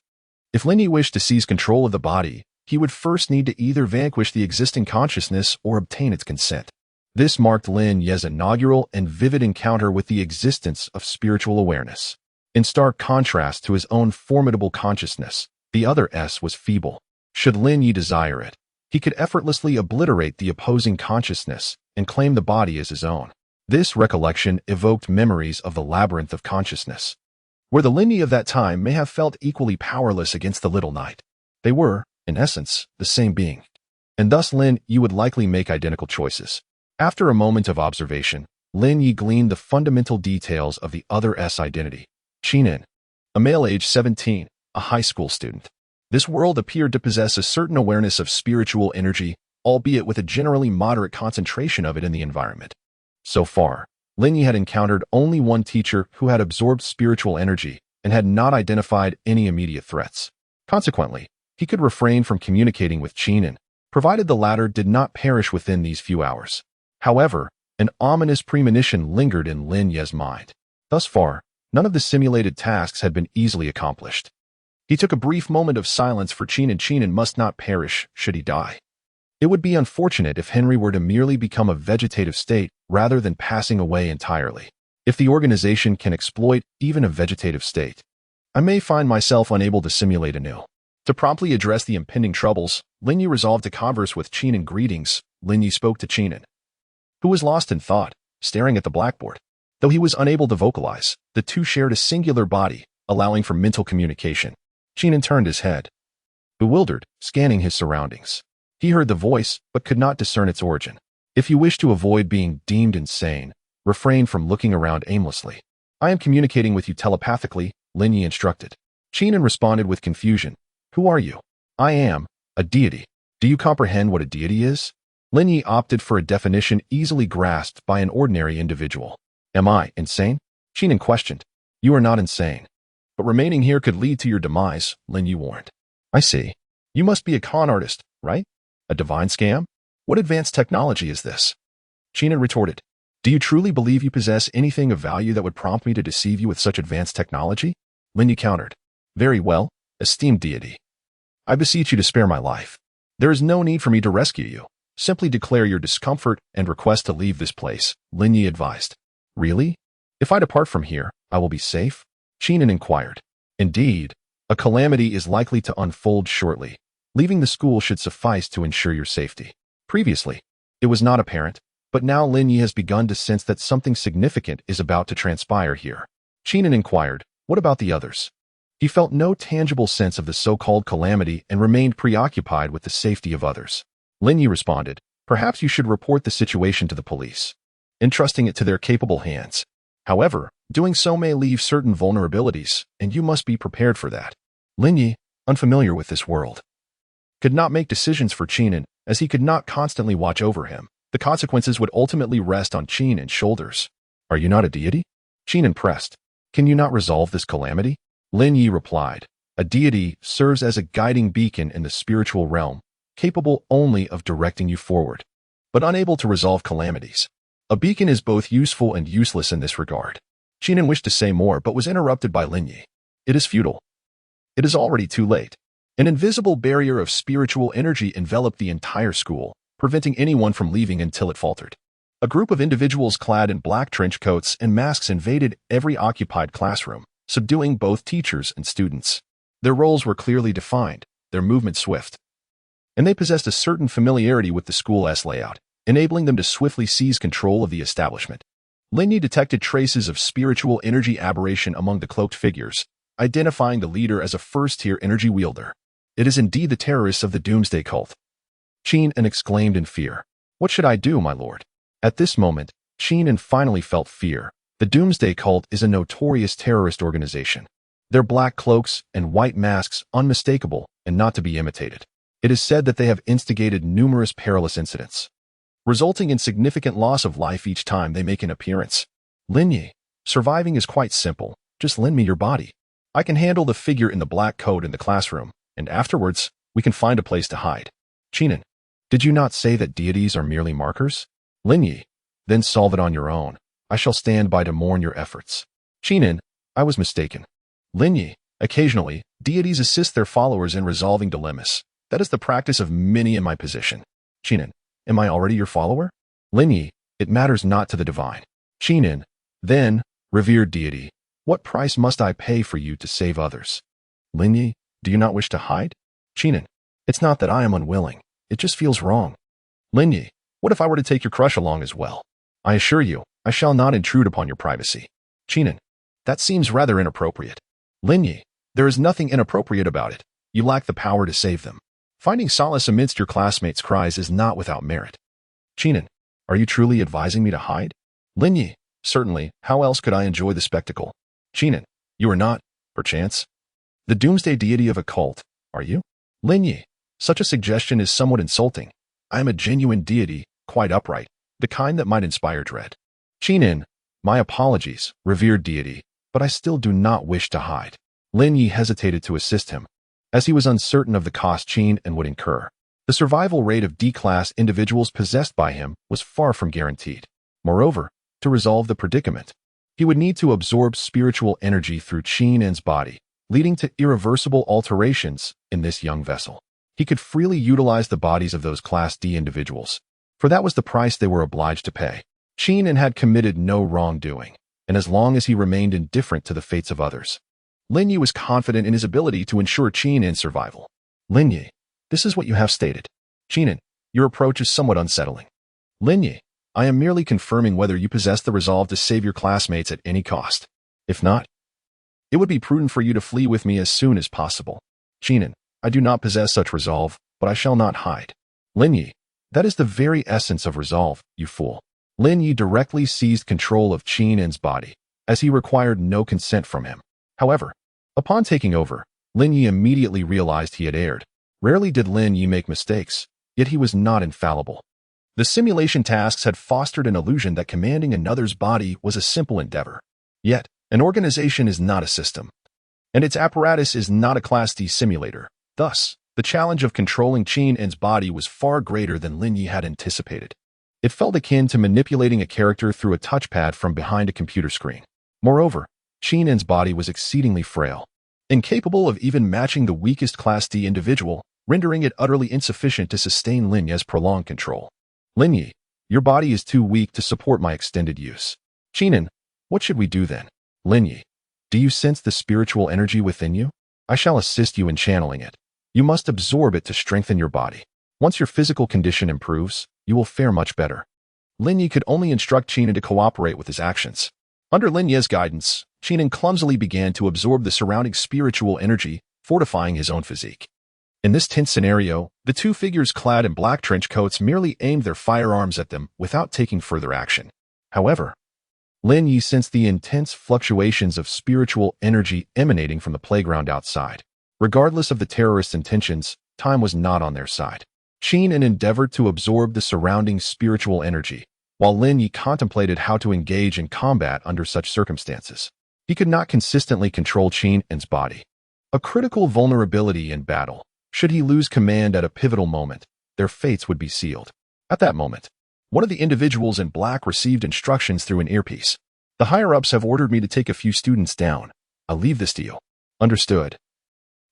If Lin Ye wished to seize control of the body, he would first need to either vanquish the existing consciousness or obtain its consent. This marked Lin Ye's inaugural and vivid encounter with the existence of spiritual awareness. In stark contrast to his own formidable consciousness, the other S was feeble. Should Lin Ye desire it, he could effortlessly obliterate the opposing consciousness and claim the body as his own. This recollection evoked memories of the labyrinth of consciousness, where the Lin Ye of that time may have felt equally powerless against the little knight. They were, in essence, the same being, and thus Lin Ye would likely make identical choices. After a moment of observation, Lin Ye gleaned the fundamental details of the other S identity. Qinan, a male age 17, a high school student. This world appeared to possess a certain awareness of spiritual energy, albeit with a generally moderate concentration of it in the environment. So far, Lin Ye had encountered only one teacher who had absorbed spiritual energy and had not identified any immediate threats. Consequently, he could refrain from communicating with Qinan, provided the latter did not perish within these few hours. However, an ominous premonition lingered in Lin Ye's mind. Thus far, none of the simulated tasks had been easily accomplished. He took a brief moment of silence for Qinan. Qinan must not perish should he die. It would be unfortunate if Henry were to merely become a vegetative state rather than passing away entirely. If the organization can exploit even a vegetative state, I may find myself unable to simulate anew. To promptly address the impending troubles, Lin Ye resolved to converse with Qinan. Greetings. Lin Ye spoke to Qinan, who was lost in thought, staring at the blackboard. Though he was unable to vocalize, the two shared a singular body, allowing for mental communication. Qinan turned his head, bewildered, scanning his surroundings. He heard the voice, but could not discern its origin. If you wish to avoid being deemed insane, refrain from looking around aimlessly. I am communicating with you telepathically, Lin Ye instructed. Qinan responded with confusion. Who are you? I am a deity. Do you comprehend what a deity is? Lin Ye opted for a definition easily grasped by an ordinary individual. Am I insane? Qinan questioned. You are not insane, but remaining here could lead to your demise, Lin Ye warned. I see. You must be a con artist, right? A divine scam? What advanced technology is this? Qinan retorted. Do you truly believe you possess anything of value that would prompt me to deceive you with such advanced technology? Lin Ye countered. Very well, esteemed deity. I beseech you to spare my life. There is no need for me to rescue you. Simply declare your discomfort and request to leave this place, Lin Ye advised. Really? If I depart from here, I will be safe? Qinan inquired. Indeed, a calamity is likely to unfold shortly. Leaving the school should suffice to ensure your safety. Previously, it was not apparent, but now Lin Ye has begun to sense that something significant is about to transpire here. Qinan inquired, what about the others? He felt no tangible sense of the so-called calamity and remained preoccupied with the safety of others. Lin Ye responded, perhaps you should report the situation to the police, entrusting it to their capable hands. However, doing so may leave certain vulnerabilities, and you must be prepared for that. Lin Ye, unfamiliar with this world, could not make decisions for Qinan, as he could not constantly watch over him. The consequences would ultimately rest on Qinan's shoulders. Are you not a deity? Qinan pressed. Can you not resolve this calamity? Lin Ye replied, a deity serves as a guiding beacon in the spiritual realm, capable only of directing you forward, but unable to resolve calamities. A beacon is both useful and useless in this regard. Qinan wished to say more but was interrupted by Lin Ye. It is futile. It is already too late. An invisible barrier of spiritual energy enveloped the entire school, preventing anyone from leaving until it faltered. A group of individuals clad in black trench coats and masks invaded every occupied classroom, subduing both teachers and students. Their roles were clearly defined, their movements swift, and they possessed a certain familiarity with the school's layout, enabling them to swiftly seize control of the establishment. Lin Ye detected traces of spiritual energy aberration among the cloaked figures, identifying the leader as a first-tier energy wielder. It is indeed the terrorists of the doomsday cult. Qinan exclaimed in fear. What should I do, my lord? At this moment, Qinan finally felt fear. The doomsday cult is a notorious terrorist organization. Their black cloaks and white masks unmistakable and not to be imitated. It is said that they have instigated numerous perilous incidents, resulting in significant loss of life each time they make an appearance. Lin Ye, surviving is quite simple. Just lend me your body. I can handle the figure in the black coat in the classroom, and afterwards, we can find a place to hide. Qinan, did you not say that deities are merely markers? Lin Ye, then solve it on your own. I shall stand by to mourn your efforts. Qinan, I was mistaken. Lin Ye, occasionally, deities assist their followers in resolving dilemmas. That is the practice of many in my position. Qinan, am I already your follower? Lin Ye, it matters not to the divine. Qinan, then, revered deity, what price must I pay for you to save others? Lin Ye, do you not wish to hide? Qinan, it's not that I am unwilling. It just feels wrong. Lin Ye, what if I were to take your crush along as well? I assure you, I shall not intrude upon your privacy. Qinan, that seems rather inappropriate. Lin Ye, there is nothing inappropriate about it. You lack the power to save them. Finding solace amidst your classmates' cries is not without merit. Qinan, are you truly advising me to hide? Lin Ye, certainly, how else could I enjoy the spectacle? Qinan, you are not, perchance, the doomsday deity of a cult, are you? Lin Ye, such a suggestion is somewhat insulting. I am a genuine deity, quite upright, the kind that might inspire dread. Qinan, my apologies, revered deity, but I still do not wish to hide. Lin Ye hesitated to assist him, as he was uncertain of the cost Qinan would incur. The survival rate of D-class individuals possessed by him was far from guaranteed. Moreover, to resolve the predicament, he would need to absorb spiritual energy through Qinan's body, leading to irreversible alterations in this young vessel. He could freely utilize the bodies of those Class D individuals, for that was the price they were obliged to pay. Qinan had committed no wrongdoing, and as long as he remained indifferent to the fates of others, Lin Ye was confident in his ability to ensure Qinan's survival. Lin Ye, this is what you have stated. Qinan, your approach is somewhat unsettling. Lin Ye, I am merely confirming whether you possess the resolve to save your classmates at any cost. If not, it would be prudent for you to flee with me as soon as possible. Qinan, I do not possess such resolve, but I shall not hide. Lin Ye, that is the very essence of resolve, you fool. Lin Ye directly seized control of Qinan's body, as he required no consent from him. However, upon taking over, Lin Ye immediately realized he had erred. Rarely did Lin Ye make mistakes, yet he was not infallible. The simulation tasks had fostered an illusion that commanding another's body was a simple endeavor. Yet, an organization is not a system, and its apparatus is not a Class D simulator. Thus, the challenge of controlling Qinan's body was far greater than Lin Ye had anticipated. It felt akin to manipulating a character through a touchpad from behind a computer screen. Moreover, Qinan's body was exceedingly frail. incapable of even matching the weakest Class D individual, rendering it utterly insufficient to sustain Lin Ye's prolonged control. Lin Ye, your body is too weak to support my extended use. Qinan, what should we do then? Lin Ye, do you sense the spiritual energy within you? I shall assist you in channeling it. You must absorb it to strengthen your body. Once your physical condition improves, you will fare much better. Lin Ye could only instruct Qinan to cooperate with his actions. Under Lin Ye's guidance, Qinan clumsily began to absorb the surrounding spiritual energy, fortifying his own physique. In this tense scenario, the two figures clad in black trench coats merely aimed their firearms at them without taking further action. However, Lin Ye sensed the intense fluctuations of spiritual energy emanating from the playground outside. Regardless of the terrorists' intentions, time was not on their side. Qinan endeavored to absorb the surrounding spiritual energy, while Lin Ye contemplated how to engage in combat under such circumstances. He could not consistently control Qinan's body. A critical vulnerability in battle. Should he lose command at a pivotal moment, their fates would be sealed. At that moment, one of the individuals in black received instructions through an earpiece. The higher-ups have ordered me to take a few students down. I'll leave this to you. Understood,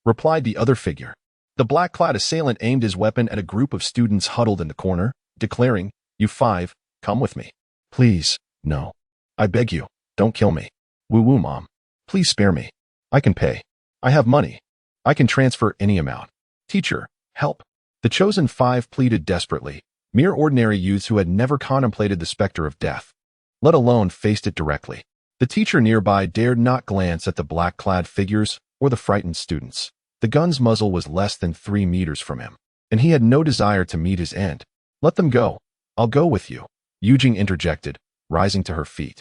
replied the other figure. The black-clad assailant aimed his weapon at a group of students huddled in the corner, declaring, "You five, come with me." "Please, no. I beg you, don't kill me. Woo-woo, Mom. Please spare me. I can pay. I have money. I can transfer any amount. Teacher, help." The chosen five pleaded desperately, mere ordinary youths who had never contemplated the specter of death, let alone faced it directly. The teacher nearby dared not glance at the black-clad figures or the frightened students. The gun's muzzle was less than 3 meters from him, and he had no desire to meet his end. "Let them go. I'll go with you," Yujing interjected, rising to her feet.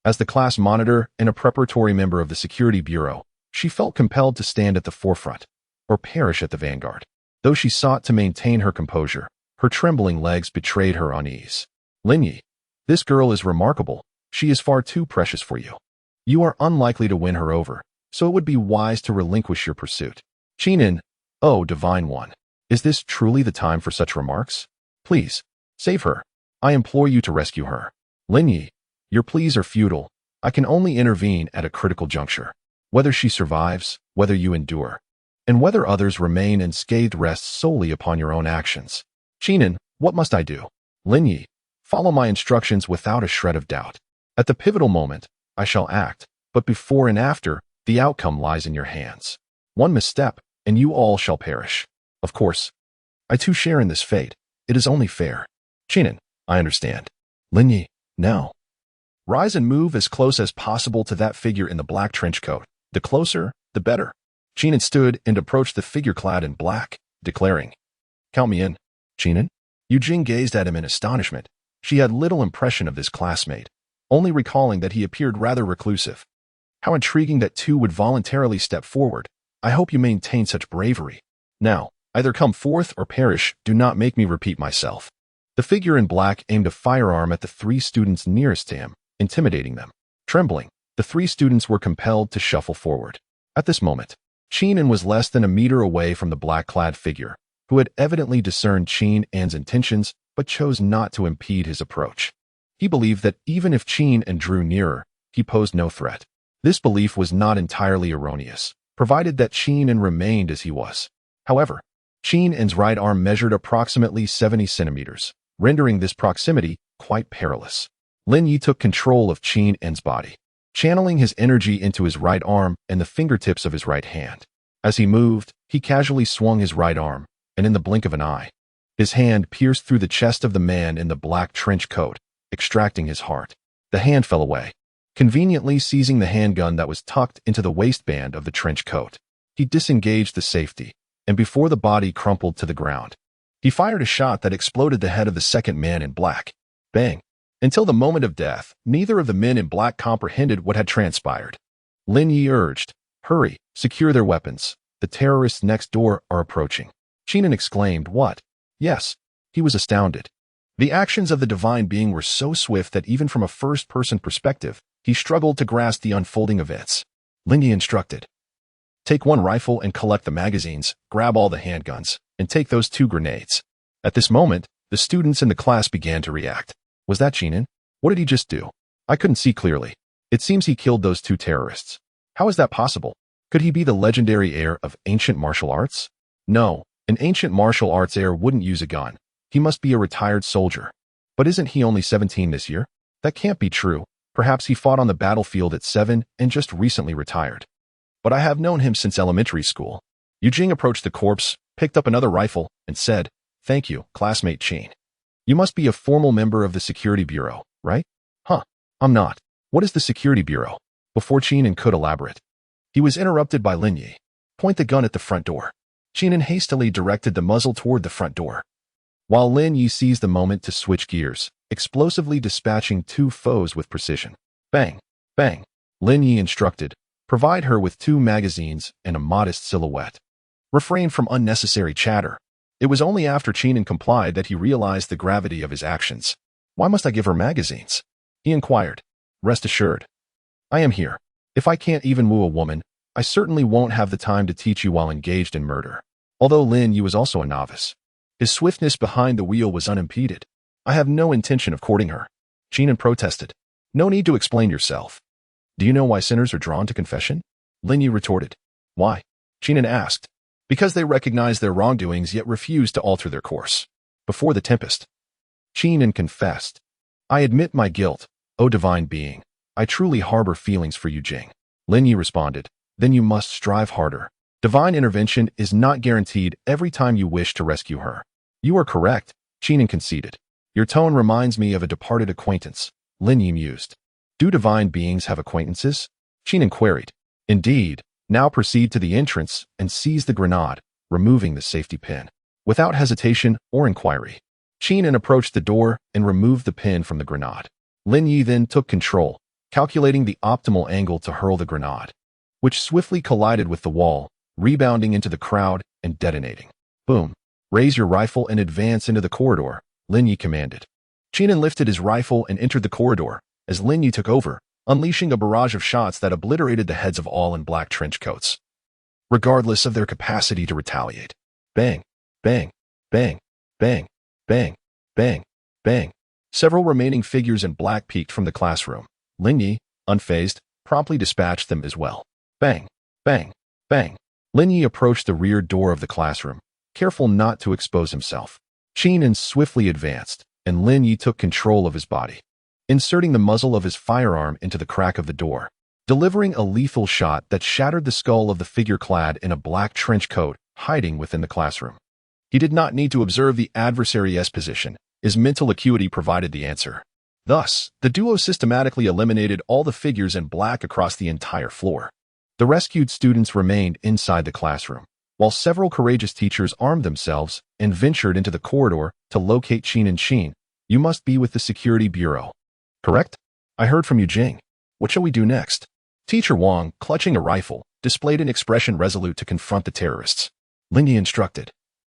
As the class monitor and a preparatory member of the security bureau, she felt compelled to stand at the forefront, or perish at the vanguard. Though she sought to maintain her composure, her trembling legs betrayed her unease. "Lin Ye, this girl is remarkable. She is far too precious for you. You are unlikely to win her over, so it would be wise to relinquish your pursuit." Qinan, oh divine one, is this truly the time for such remarks? Please, save her. I implore you to rescue her. Lin Ye, your pleas are futile. I can only intervene at a critical juncture. Whether she survives, whether you endure, and whether others remain unscathed rests solely upon your own actions. Qinan, what must I do? Lin Ye, follow my instructions without a shred of doubt. At the pivotal moment, I shall act, but before and after, the outcome lies in your hands. One misstep, and you all shall perish. Of course, I too share in this fate. It is only fair. Qinan, I understand. Lin Ye, now. Rise and move as close as possible to that figure in the black trench coat. The closer, the better. Qinan stood and approached the figure clad in black, declaring, "Count me in." Qinan? Yujing gazed at him in astonishment. She had little impression of this classmate, only recalling that he appeared rather reclusive. How intriguing that two would voluntarily step forward. I hope you maintain such bravery. Now, either come forth or perish. Do not make me repeat myself. The figure in black aimed a firearm at the 3 students nearest to him, intimidating them. Trembling, the 3 students were compelled to shuffle forward. At this moment, Qinan was less than a meter away from the black-clad figure, who had evidently discerned Qinan's intentions but chose not to impede his approach. He believed that even if Qinan drew nearer, he posed no threat. This belief was not entirely erroneous, provided that Qinan remained as he was. However, Qinan's right arm measured approximately 70 centimeters, rendering this proximity quite perilous. Lin Ye took control of Qinan's body, channeling his energy into his right arm and the fingertips of his right hand. As he moved, he casually swung his right arm, and in the blink of an eye, his hand pierced through the chest of the man in the black trench coat, extracting his heart. The hand fell away, conveniently seizing the handgun that was tucked into the waistband of the trench coat. He disengaged the safety, and before the body crumpled to the ground, he fired a shot that exploded the head of the second man in black. Bang! Until the moment of death, neither of the men in black comprehended what had transpired. Lin Ye urged, "Hurry, secure their weapons. The terrorists next door are approaching." Qinan exclaimed, "What?" Yes, he was astounded. The actions of the divine being were so swift that even from a first-person perspective, he struggled to grasp the unfolding events. Lin Ye instructed, "Take 1 rifle and collect the magazines, grab all the handguns, and take those 2 grenades." At this moment, the students in the class began to react. Was that Qinan? What did he just do? I couldn't see clearly. It seems he killed those 2 terrorists. How is that possible? Could he be the legendary heir of ancient martial arts? No, an ancient martial arts heir wouldn't use a gun. He must be a retired soldier. But isn't he only 17 this year? That can't be true. Perhaps he fought on the battlefield at 7 and just recently retired. But I have known him since elementary school. Yu Jing approached the corpse, picked up another rifle, and said, "Thank you, classmate Qin. You must be a formal member of the Security Bureau, right?" "Huh, I'm not. What is the Security Bureau?" Before Qin could elaborate, he was interrupted by Lin Ye. "Point the gun at the front door." Qin hastily directed the muzzle toward the front door, while Lin Ye seized the moment to switch gears, explosively dispatching two foes with precision. Bang! Bang! Lin Ye instructed, "Provide her with 2 magazines and a modest silhouette. Refrain from unnecessary chatter." It was only after Qin complied that he realized the gravity of his actions. "Why must I give her magazines?" he inquired. "Rest assured, I am here. If I can't even woo a woman, I certainly won't have the time to teach you while engaged in murder." Although Lin Ye was also a novice, his swiftness behind the wheel was unimpeded. "I have no intention of courting her," Qin protested. "No need to explain yourself." "Do you know why sinners are drawn to confession?" Lin Ye retorted. "Why?" Qin asked. "Because they recognize their wrongdoings yet refuse to alter their course." Before the tempest, Qin confessed, "I admit my guilt, O divine being. I truly harbor feelings for Yu Jing." Lin Ye responded, "Then you must strive harder. Divine intervention is not guaranteed every time you wish to rescue her." "You are correct," Qin conceded. "Your tone reminds me of a departed acquaintance," Lin Ye mused. "Do divine beings have acquaintances?" Qin queried. "Indeed. Now proceed to the entrance and seize the grenade, removing the safety pin." Without hesitation or inquiry, Qin approached the door and removed the pin from the grenade. Lin Ye then took control, calculating the optimal angle to hurl the grenade, which swiftly collided with the wall, rebounding into the crowd and detonating. Boom. "Raise your rifle and advance into the corridor," Lin Ye commanded. Qin lifted his rifle and entered the corridor as Lin Ye took over, unleashing a barrage of shots that obliterated the heads of all in black trench coats, regardless of their capacity to retaliate. Bang, bang, bang, bang, bang, bang, bang. Several remaining figures in black peeked from the classroom. Lin Ye, unfazed, promptly dispatched them as well. Bang, bang, bang. Lin Ye approached the rear door of the classroom, careful not to expose himself. Qin swiftly advanced, and Lin Ye took control of his body, inserting the muzzle of his firearm into the crack of the door, delivering a lethal shot that shattered the skull of the figure clad in a black trench coat hiding within the classroom. He did not need to observe the adversary's position. His mental acuity provided the answer. Thus, the duo systematically eliminated all the figures in black across the entire floor. The rescued students remained inside the classroom, while several courageous teachers armed themselves and ventured into the corridor to locate Qin. "You must be with the Security Bureau, correct? I heard from Yu Jing. What shall we do next?" Teacher Wang, clutching a rifle, displayed an expression resolute to confront the terrorists. Lin Ye instructed,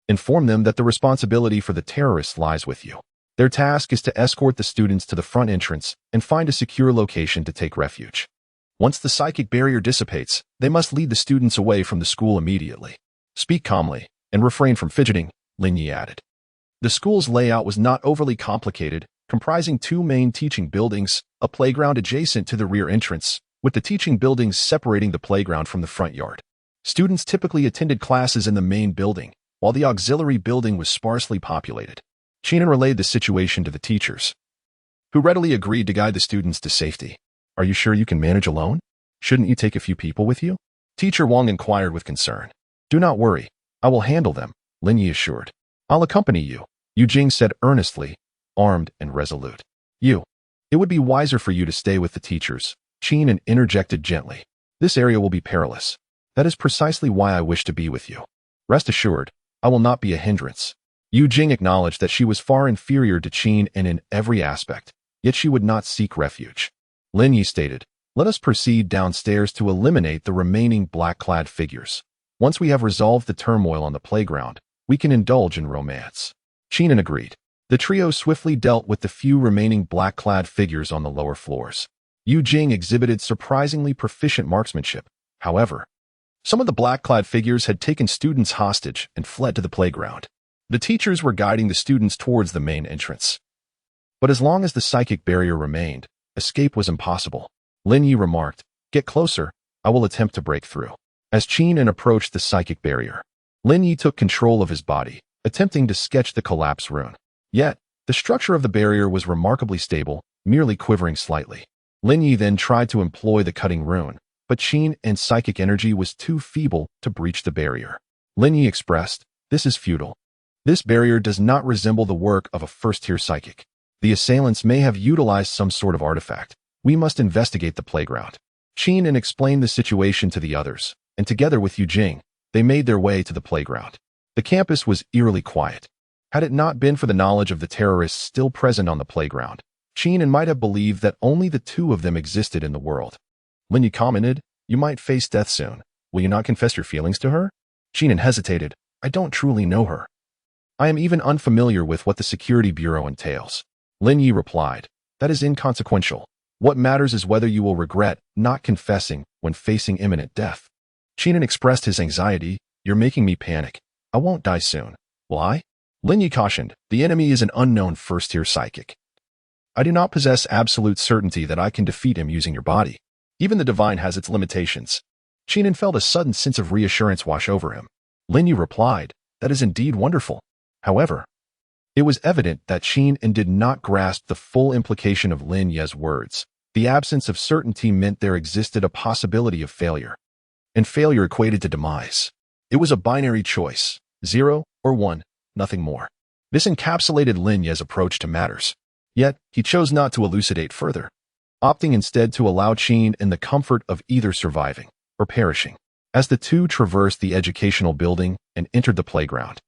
"Inform them that the responsibility for the terrorists lies with you. Their task is to escort the students to the front entrance and find a secure location to take refuge. Once the psychic barrier dissipates, they must lead the students away from the school immediately. Speak calmly and refrain from fidgeting," Lin Ye added. The school's layout was not overly complicated, comprising 2 main teaching buildings, a playground adjacent to the rear entrance, with the teaching buildings separating the playground from the front yard. Students typically attended classes in the main building, while the auxiliary building was sparsely populated. Qin relayed the situation to the teachers, who readily agreed to guide the students to safety. "Are you sure you can manage alone? Shouldn't you take a few people with you?" Teacher Wang inquired with concern. "Do not worry. I will handle them," Lin Ye assured. "I'll accompany you," Yu Jing said earnestly, armed and resolute. It would be wiser for you to stay with the teachers," Qin interjected gently. "This area will be perilous. That is precisely why I wish to be with you. Rest assured, I will not be a hindrance." Yu Jing acknowledged that she was far inferior to Qin in every aspect, yet she would not seek refuge. Lin Ye stated, "Let us proceed downstairs to eliminate the remaining black-clad figures. Once we have resolved the turmoil on the playground, we can indulge in romance." Qin agreed. The trio swiftly dealt with the few remaining black-clad figures on the lower floors. Yu Jing exhibited surprisingly proficient marksmanship. However, some of the black-clad figures had taken students hostage and fled to the playground. The teachers were guiding the students towards the main entrance. But as long as the psychic barrier remained, escape was impossible. Lin Ye remarked, "Get closer, I will attempt to break through." As Qin approached the psychic barrier, Lin Ye took control of his body, attempting to sketch the collapse rune. Yet, the structure of the barrier was remarkably stable, merely quivering slightly. Lin Ye then tried to employ the cutting rune, but Qin and psychic energy was too feeble to breach the barrier. Lin Ye expressed, "This is futile. This barrier does not resemble the work of a first-tier psychic. The assailants may have utilized some sort of artifact. We must investigate the playground." Qin explained the situation to the others, and together with Yu Jing, they made their way to the playground. The campus was eerily quiet. Had it not been for the knowledge of the terrorists still present on the playground, Qin might have believed that only the two of them existed in the world. Lin Ye commented, "You might face death soon. Will you not confess your feelings to her?" Qin hesitated. "I don't truly know her. I am even unfamiliar with what the security bureau entails." Lin Ye replied, "That is inconsequential. What matters is whether you will regret not confessing when facing imminent death." Qin expressed his anxiety, "You're making me panic. I won't die soon. Will I?" Lin Ye cautioned, "The enemy is an unknown first-tier psychic. I do not possess absolute certainty that I can defeat him using your body. Even the divine has its limitations." Qin felt a sudden sense of reassurance wash over him. Lin Ye replied, "That is indeed wonderful." However, it was evident that Qin did not grasp the full implication of Lin Ye's words. The absence of certainty meant there existed a possibility of failure, and failure equated to demise. It was a binary choice, 0 or 1, nothing more. This encapsulated Lin Ye's approach to matters. Yet, he chose not to elucidate further, opting instead to allow Qin the comfort of either surviving or perishing. As the two traversed the educational building and entered the playground,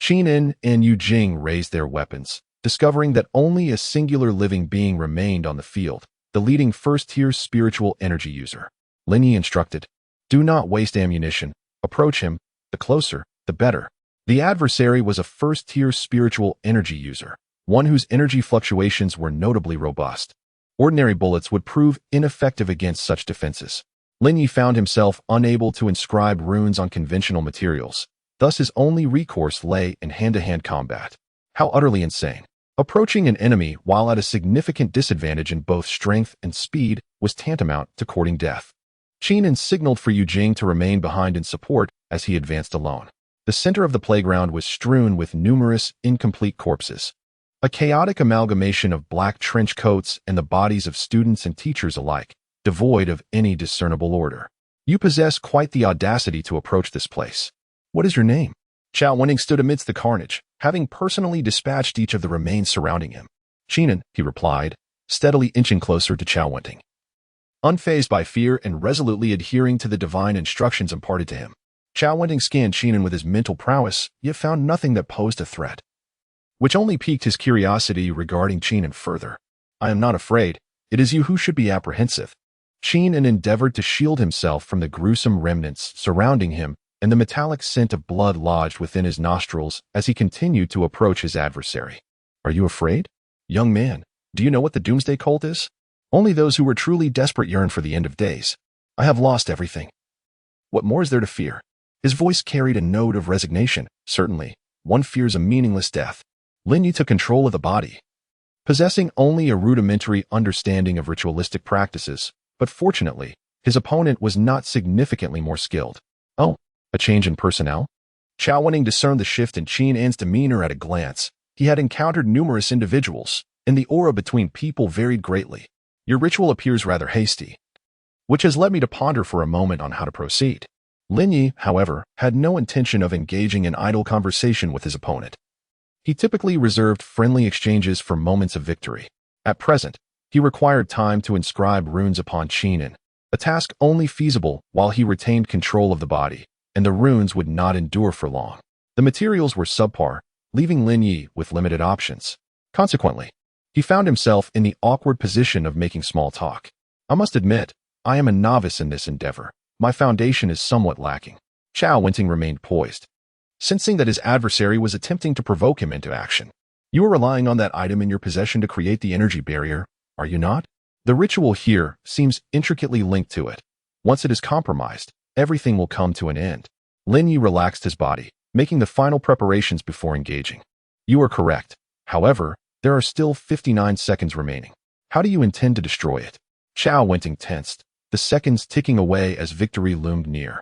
Qin and Yu Jing raised their weapons, discovering that only a singular living being remained on the field, the leading first-tier spiritual energy user. Lin Ye instructed, "Do not waste ammunition. Approach him. The closer, the better." The adversary was a first-tier spiritual energy user, one whose energy fluctuations were notably robust. Ordinary bullets would prove ineffective against such defenses. Lin Ye found himself unable to inscribe runes on conventional materials. Thus his only recourse lay in hand-to-hand combat. How utterly insane. Approaching an enemy while at a significant disadvantage in both strength and speed was tantamount to courting death. Qin signaled for Yu Jing to remain behind in support as he advanced alone. The center of the playground was strewn with numerous incomplete corpses, a chaotic amalgamation of black trench coats and the bodies of students and teachers alike, devoid of any discernible order. "You possess quite the audacity to approach this place. What is your name?" Chao Wenting stood amidst the carnage, having personally dispatched each of the remains surrounding him. "Qin," he replied, steadily inching closer to Chao Wenting, unfazed by fear and resolutely adhering to the divine instructions imparted to him. Chao Wenting scanned Qin with his mental prowess, yet found nothing that posed a threat, which only piqued his curiosity regarding Qin further. "I am not afraid. It is you who should be apprehensive." Qin endeavored to shield himself from the gruesome remnants surrounding him and the metallic scent of blood lodged within his nostrils as he continued to approach his adversary. "Are you afraid? Young man, do you know what the doomsday cult is? Only those who were truly desperate yearn for the end of days. I have lost everything. What more is there to fear?" His voice carried a note of resignation. "Certainly, one fears a meaningless death." Lin Ye took control of the body, possessing only a rudimentary understanding of ritualistic practices, but fortunately, his opponent was not significantly more skilled. "Oh, a change in personnel?" Chao Wenting discerned the shift in Qin's demeanor at a glance. He had encountered numerous individuals, and the aura between people varied greatly. "Your ritual appears rather hasty, which has led me to ponder for a moment on how to proceed." Lin Ye, however, had no intention of engaging in idle conversation with his opponent. He typically reserved friendly exchanges for moments of victory. At present, he required time to inscribe runes upon Qin, a task only feasible while he retained control of the body, and the runes would not endure for long. The materials were subpar, leaving Lin Ye with limited options. Consequently, he found himself in the awkward position of making small talk. "I must admit, I am a novice in this endeavor. My foundation is somewhat lacking." Chao Wenting remained poised, sensing that his adversary was attempting to provoke him into action. "You are relying on that item in your possession to create the energy barrier, are you not? The ritual here seems intricately linked to it. Once it is compromised, everything will come to an end." Lin Ye relaxed his body, making the final preparations before engaging. "You are correct. However, there are still 59 seconds remaining. How do you intend to destroy it?" Chao Wenting tensed, the seconds ticking away as victory loomed near.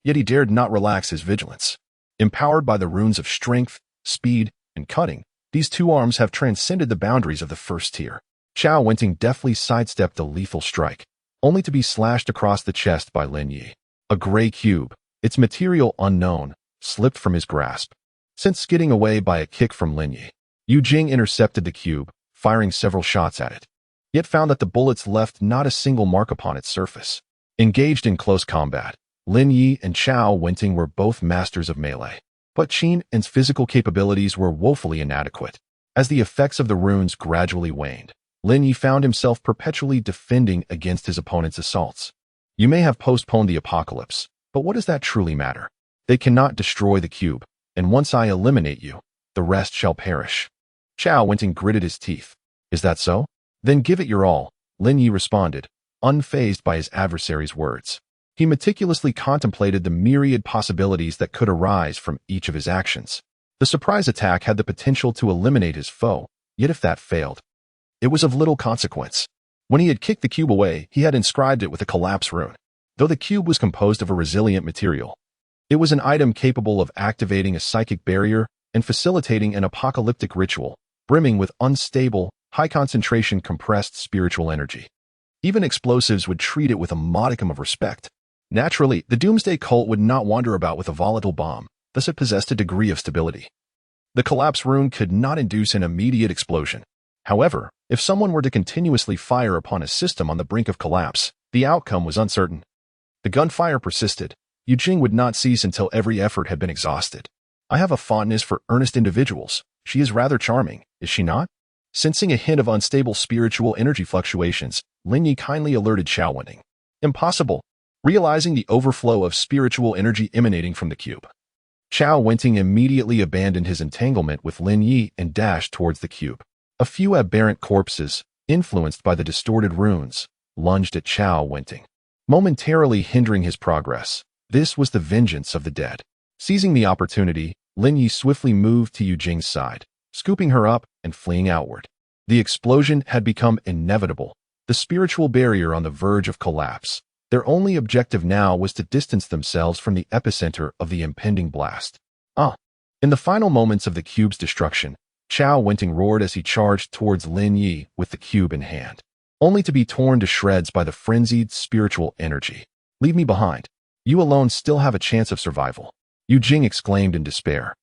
Yet he dared not relax his vigilance. Empowered by the runes of strength, speed, and cutting, these two arms have transcended the boundaries of the first tier. Chao Wenting deftly sidestepped a lethal strike, only to be slashed across the chest by Lin Ye. A gray cube, its material unknown, slipped from his grasp. Sent skidding away by a kick from Lin Ye, Yu Jing intercepted the cube, firing several shots at it, yet found that the bullets left not a single mark upon its surface. Engaged in close combat, Lin Ye and Chao Wenting were both masters of melee, but Qin En's physical capabilities were woefully inadequate. As the effects of the runes gradually waned, Lin Ye found himself perpetually defending against his opponent's assaults. You may have postponed the apocalypse, but what does that truly matter? They cannot destroy the cube, and once I eliminate you, the rest shall perish. Chao Wenting gritted his teeth. Is that so? Then give it your all, Lin Ye responded, unfazed by his adversary's words. He meticulously contemplated the myriad possibilities that could arise from each of his actions. The surprise attack had the potential to eliminate his foe, yet if that failed, it was of little consequence. When he had kicked the cube away, he had inscribed it with a collapse rune. Though the cube was composed of a resilient material, it was an item capable of activating a psychic barrier and facilitating an apocalyptic ritual, brimming with unstable, high-concentration compressed spiritual energy. Even explosives would treat it with a modicum of respect. Naturally, the doomsday cult would not wander about with a volatile bomb, thus it possessed a degree of stability. The collapse rune could not induce an immediate explosion. However, if someone were to continuously fire upon a system on the brink of collapse, the outcome was uncertain. The gunfire persisted. Yu Jing would not cease until every effort had been exhausted. I have a fondness for earnest individuals. She is rather charming, is she not? Sensing a hint of unstable spiritual energy fluctuations, Lin Ye kindly alerted Chao Wenting. Impossible. Realizing the overflow of spiritual energy emanating from the cube, Chao Wenting immediately abandoned his entanglement with Lin Ye and dashed towards the cube. A few aberrant corpses, influenced by the distorted runes, lunged at Chao Wenting, momentarily hindering his progress. This was the vengeance of the dead. Seizing the opportunity, Lin Ye swiftly moved to Yu Jing's side, scooping her up and fleeing outward. The explosion had become inevitable, the spiritual barrier on the verge of collapse. Their only objective now was to distance themselves from the epicenter of the impending blast. In the final moments of the cube's destruction, Chao Wenting roared as he charged towards Lin Ye with the cube in hand, only to be torn to shreds by the frenzied spiritual energy. Leave me behind. You alone still have a chance of survival, Yu Jing exclaimed in despair,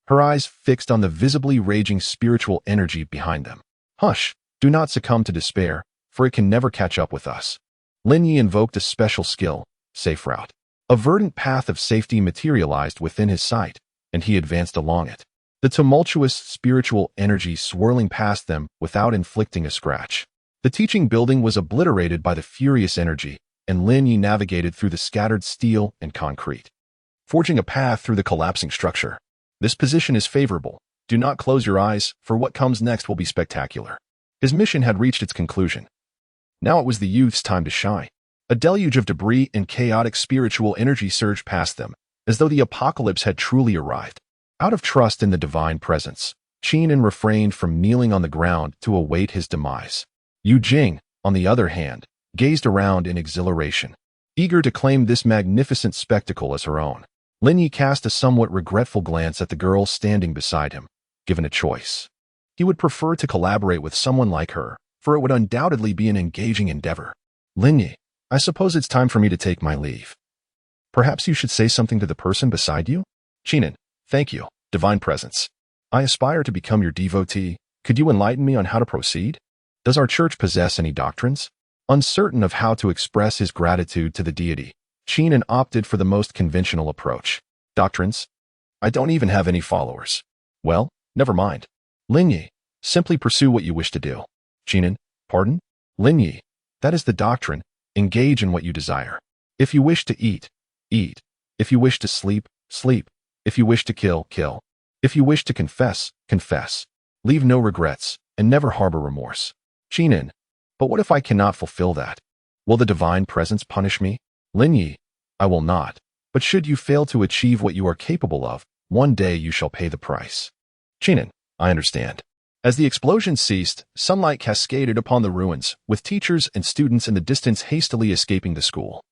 her eyes fixed on the visibly raging spiritual energy behind them. Hush, do not succumb to despair, for it can never catch up with us. Lin Ye invoked a special skill, Safe Route. A verdant path of safety materialized within his sight, and he advanced along it, the tumultuous spiritual energy swirling past them without inflicting a scratch. The teaching building was obliterated by the furious energy, and Lin Ye navigated through the scattered steel and concrete, forging a path through the collapsing structure. This position is favorable. Do not close your eyes, for what comes next will be spectacular. His mission had reached its conclusion. Now it was the youth's time to shine. A deluge of debris and chaotic spiritual energy surged past them, as though the apocalypse had truly arrived. Out of trust in the divine presence, Qin En refrained from kneeling on the ground to await his demise. Yu Jing, on the other hand, gazed around in exhilaration, eager to claim this magnificent spectacle as her own. Lin Ye cast a somewhat regretful glance at the girl standing beside him. Given a choice, he would prefer to collaborate with someone like her, for it would undoubtedly be an engaging endeavor. Lin Ye, I suppose it's time for me to take my leave. Perhaps you should say something to the person beside you? Qin En, thank you, divine presence. I aspire to become your devotee. Could you enlighten me on how to proceed? Does our church possess any doctrines? Uncertain of how to express his gratitude to the deity, Qin En opted for the most conventional approach. Doctrines? I don't even have any followers. Well, never mind. Lin Ye, simply pursue what you wish to do. Qin En, pardon? Lin Ye, that is the doctrine. Engage in what you desire. If you wish to eat, eat. If you wish to sleep, sleep. If you wish to kill, kill. If you wish to confess, confess. Leave no regrets, and never harbor remorse. Qin En, but what if I cannot fulfill that? Will the divine presence punish me? Lin Ye, I will not. But should you fail to achieve what you are capable of, one day you shall pay the price. Qin En, I understand. As the explosion ceased, sunlight cascaded upon the ruins, with teachers and students in the distance hastily escaping the school.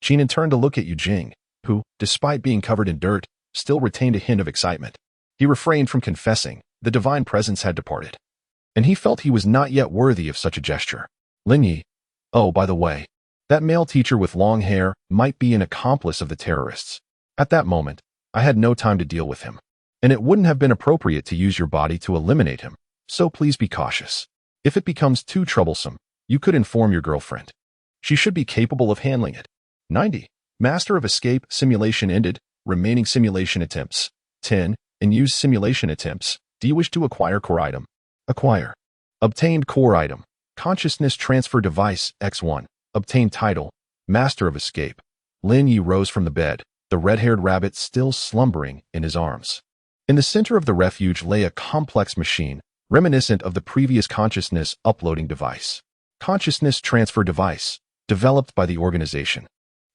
Qin En turned to look at Yu Jing. who, despite being covered in dirt, still retained a hint of excitement. He refrained from confessing the divine presence had departed, and he felt he was not yet worthy of such a gesture. Lin Ye. Oh, by the way, that male teacher with long hair might be an accomplice of the terrorists. At that moment, I had no time to deal with him, and it wouldn't have been appropriate to use your body to eliminate him, so please be cautious. If it becomes too troublesome, you could inform your girlfriend. She should be capable of handling it. 90. Master of Escape simulation ended. Remaining simulation attempts. 10. And use simulation attempts. Do you wish to acquire core item? Acquire. Obtained core item. Consciousness transfer device X1. Obtained title. Master of Escape. Lin Ye rose from the bed, the red-haired rabbit still slumbering in his arms. In the center of the refuge lay a complex machine, reminiscent of the previous consciousness uploading device. Consciousness transfer device, developed by the organization.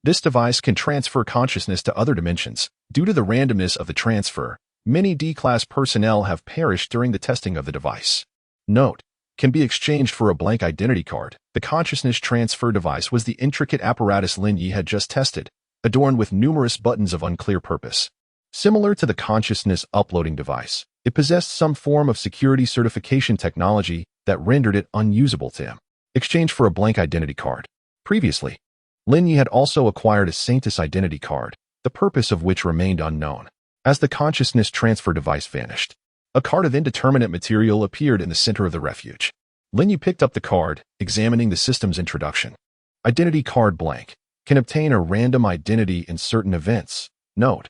This device can transfer consciousness to other dimensions. Due to the randomness of the transfer, many D-class personnel have perished during the testing of the device. Note: can be exchanged for a blank identity card. The consciousness transfer device was the intricate apparatus Lin Ye had just tested, adorned with numerous buttons of unclear purpose. Similar to the consciousness uploading device, it possessed some form of security certification technology that rendered it unusable to him. Exchange for a blank identity card. Previously, Lin Ye had also acquired a Saintus identity card, the purpose of which remained unknown. As the consciousness transfer device vanished, a card of indeterminate material appeared in the center of the refuge. Lin Ye picked up the card, examining the system's introduction. Identity card blank. Can obtain a random identity in certain events. Note: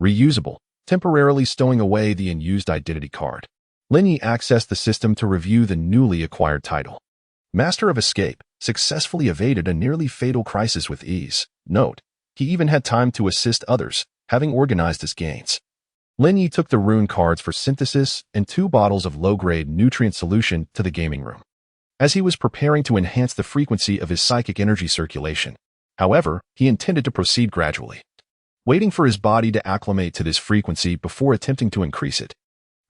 reusable, temporarily stowing away the unused identity card. Lin Ye accessed the system to review the newly acquired title. Master of Escape successfully evaded a nearly fatal crisis with ease. Note: he even had time to assist others, having organized his gains. Lin Ye took the rune cards for synthesis and 2 bottles of low-grade nutrient solution to the gaming room, as he was preparing to enhance the frequency of his psychic energy circulation. However, he intended to proceed gradually, waiting for his body to acclimate to this frequency before attempting to increase it.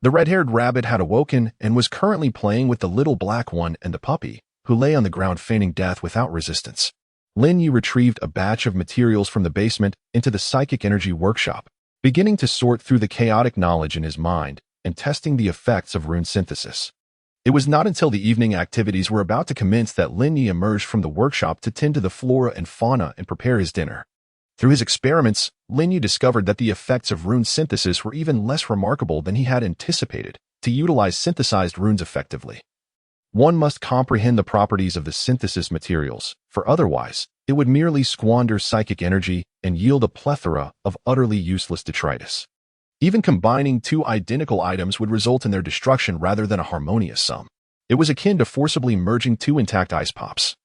The red-haired rabbit had awoken and was currently playing with the little black one and the puppy, who lay on the ground feigning death without resistance. Lin Ye retrieved a batch of materials from the basement into the psychic energy workshop, beginning to sort through the chaotic knowledge in his mind and testing the effects of rune synthesis. It was not until the evening activities were about to commence that Lin Ye emerged from the workshop to tend to the flora and fauna and prepare his dinner. Through his experiments, Lin Ye discovered that the effects of rune synthesis were even less remarkable than he had anticipated. To utilize synthesized runes effectively, one must comprehend the properties of the synthesis materials, for otherwise, it would merely squander psychic energy and yield a plethora of utterly useless detritus. Even combining 2 identical items would result in their destruction rather than a harmonious sum. It was akin to forcibly merging 2 intact ice pops,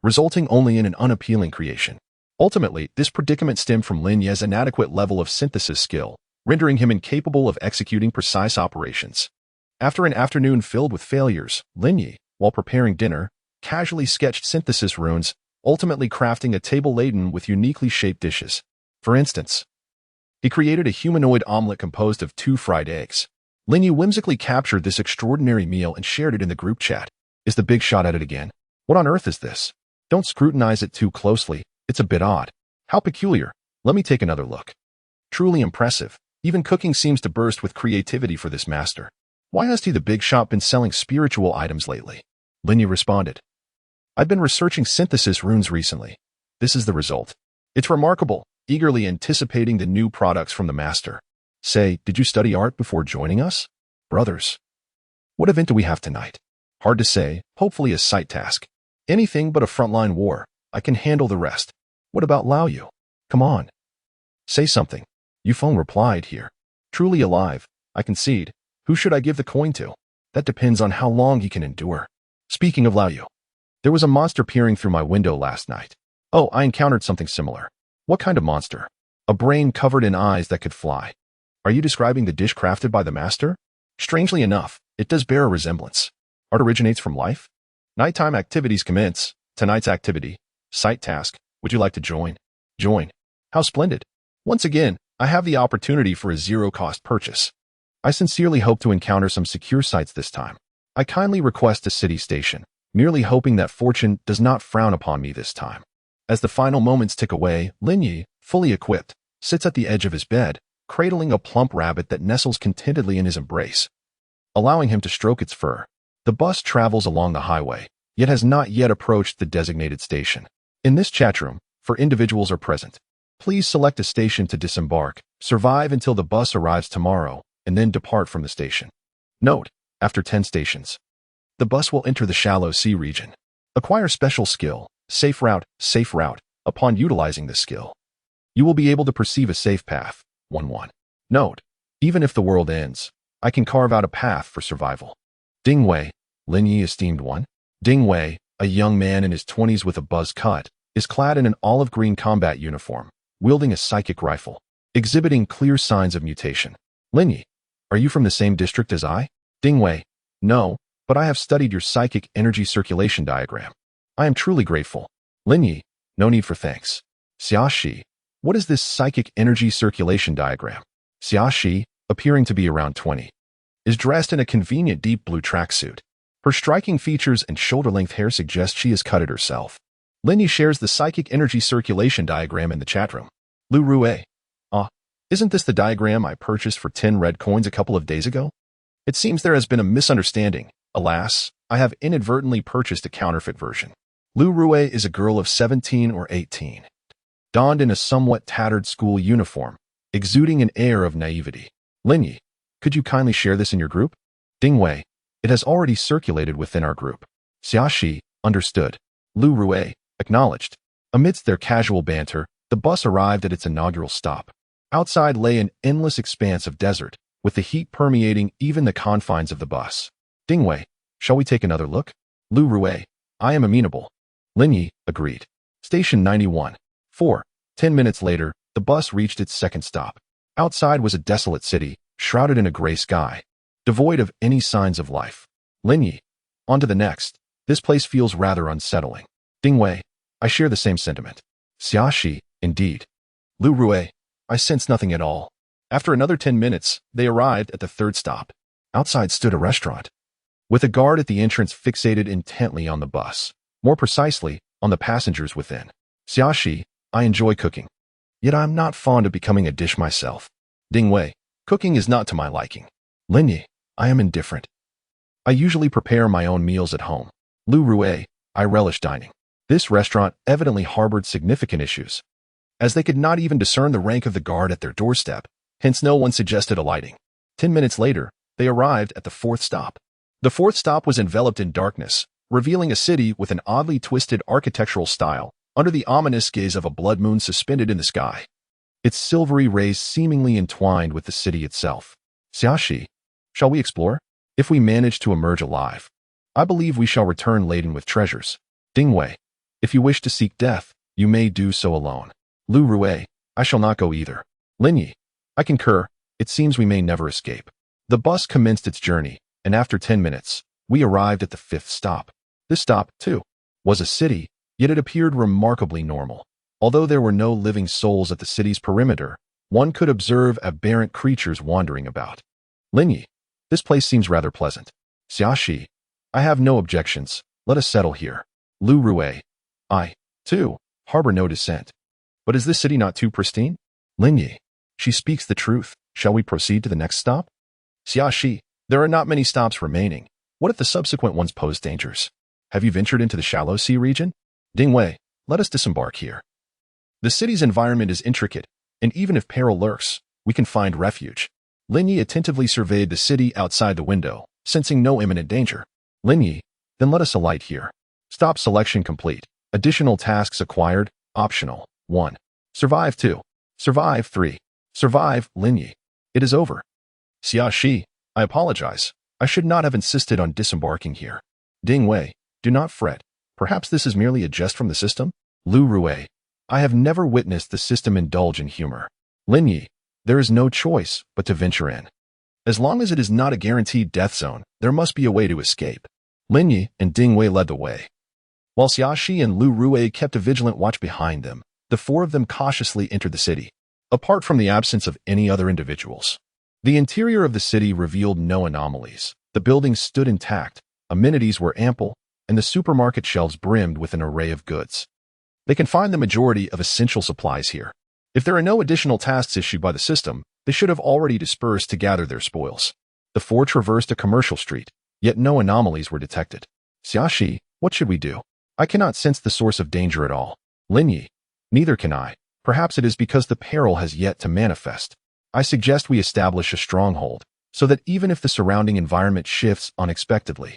resulting only in an unappealing creation. Ultimately, this predicament stemmed from Lin Ye's inadequate level of synthesis skill, rendering him incapable of executing precise operations. After an afternoon filled with failures, Lin Ye, while preparing dinner, casually sketched synthesis runes, ultimately crafting a table laden with uniquely shaped dishes. For instance, he created a humanoid omelet composed of 2 fried eggs. Lin Ye whimsically captured this extraordinary meal and shared it in the group chat. Is the big shot at it again? What on earth is this? Don't scrutinize it too closely. It's a bit odd. How peculiar. Let me take another look. Truly impressive. Even cooking seems to burst with creativity for this master. Why has he the big shot been selling spiritual items lately? Lin Ye responded. I've been researching synthesis runes recently. This is the result. It's remarkable, eagerly anticipating the new products from the master. Say, did you study art before joining us? Brothers, what event do we have tonight? Hard to say, hopefully a sight task. Anything but a frontline war. I can handle the rest. What about Lao Yu? Come on. Say something. Yufeng replied here. Truly alive, I concede. Who should I give the coin to? That depends on how long he can endure. Speaking of Lao Yu, there was a monster peering through my window last night. Oh, I encountered something similar. What kind of monster? A brain covered in eyes that could fly. Are you describing the dish crafted by the master? Strangely enough, it does bear a resemblance. Art originates from life? Nighttime activities commence. Tonight's activity. Sight task. Would you like to join? Join. How splendid. Once again, I have the opportunity for a zero-cost purchase. I sincerely hope to encounter some secure sites this time. I kindly request a city station, merely hoping that fortune does not frown upon me this time. As the final moments tick away, Lin Ye, fully equipped, sits at the edge of his bed, cradling a plump rabbit that nestles contentedly in his embrace, allowing him to stroke its fur. The bus travels along the highway, yet has not yet approached the designated station. In this chatroom, for individuals are present. Please select a station to disembark, survive until the bus arrives tomorrow, and then depart from the station. Note, after 10 stations, the bus will enter the shallow sea region. Acquire special skill, safe route, safe route. Upon utilizing this skill, you will be able to perceive a safe path. 1-1. Note, even if the world ends, I can carve out a path for survival. Ding Wei, Lin Ye esteemed one. Ding Wei, a young man in his 20s with a buzz cut, is clad in an olive green combat uniform, wielding a psychic rifle, exhibiting clear signs of mutation. Lin Ye, are you from the same district as I? Ding Wei, no, but I have studied your psychic energy circulation diagram. I am truly grateful. Lin Ye, no need for thanks. Xia Shi, what is this psychic energy circulation diagram? Xia Shi, appearing to be around 20, is dressed in a convenient deep blue tracksuit. Her striking features and shoulder-length hair suggest she has cut it herself. Lin Ye shares the psychic energy circulation diagram in the chatroom. Lu Rue, isn't this the diagram I purchased for 10 red coins a couple of days ago? It seems there has been a misunderstanding. Alas, I have inadvertently purchased a counterfeit version. Lu Rue is a girl of 17 or 18, donned in a somewhat tattered school uniform, exuding an air of naivety. Lin Ye, could you kindly share this in your group? Ding Wei, it has already circulated within our group. Xia Shi, understood. Lu Rue, acknowledged. Amidst their casual banter, the bus arrived at its inaugural stop. Outside lay an endless expanse of desert, with the heat permeating even the confines of the bus. Ding Wei, shall we take another look? Lu Rue, I am amenable. Lin Ye, agreed. Station 91. 10 minutes later, the bus reached its second stop. Outside was a desolate city, shrouded in a gray sky, devoid of any signs of life. Lin Ye, on to the next. This place feels rather unsettling. Ding Wei, I share the same sentiment. Xia Shi, indeed. Lu Rue, I sense nothing at all. After another 10 minutes, they arrived at the third stop. Outside stood a restaurant, with a guard at the entrance fixated intently on the bus, more precisely, on the passengers within. Xia Shi, I enjoy cooking, yet I am not fond of becoming a dish myself. Ding Wei, cooking is not to my liking. Lin Ye, I am indifferent. I usually prepare my own meals at home. Lu Rue, I relish dining. This restaurant evidently harbored significant issues, as they could not even discern the rank of the guard at their doorstep, hence no one suggested alighting. 10 minutes later, they arrived at the fourth stop. The fourth stop was enveloped in darkness, revealing a city with an oddly twisted architectural style, under the ominous gaze of a blood moon suspended in the sky, its silvery rays seemingly entwined with the city itself. Xia Shi, shall we explore? If we manage to emerge alive, I believe we shall return laden with treasures. Ding Wei, if you wish to seek death, you may do so alone. Lu Rue, I shall not go either. Lin Ye, I concur, it seems we may never escape. The bus commenced its journey, and after 10 minutes, we arrived at the fifth stop. This stop, too, was a city, yet it appeared remarkably normal. Although there were no living souls at the city's perimeter, one could observe aberrant creatures wandering about. Lin Ye, this place seems rather pleasant. Xia Shi, I have no objections, let us settle here. Lu Rue, I, too, harbor no dissent. But is this city not too pristine? Lin Ye, she speaks the truth. Shall we proceed to the next stop? Xia Shi, there are not many stops remaining. What if the subsequent ones pose dangers? Have you ventured into the shallow sea region? Ding Wei, let us disembark here. The city's environment is intricate, and even if peril lurks, we can find refuge. Lin Ye attentively surveyed the city outside the window, sensing no imminent danger. Lin Ye, then let us alight here. Stop selection complete. Additional tasks acquired, optional. 1. Survive 2. Survive 3. Survive, Lin Ye. It is over. Xia Shi, I apologize. I should not have insisted on disembarking here. Ding Wei, do not fret. Perhaps this is merely a jest from the system? Lu Rue, I have never witnessed the system indulge in humor. Lin Ye, there is no choice but to venture in. As long as it is not a guaranteed death zone, there must be a way to escape. Lin Ye and Ding Wei led the way, while Xia Shi and Lu Rue kept a vigilant watch behind them. The four of them cautiously entered the city, apart from the absence of any other individuals. The interior of the city revealed no anomalies. The buildings stood intact, amenities were ample, and the supermarket shelves brimmed with an array of goods. They can find the majority of essential supplies here. If there are no additional tasks issued by the system, they should have already dispersed to gather their spoils. The four traversed a commercial street, yet no anomalies were detected. Xiaxi, what should we do? I cannot sense the source of danger at all. Lin Ye, neither can I. Perhaps it is because the peril has yet to manifest. I suggest we establish a stronghold, so that even if the surrounding environment shifts unexpectedly,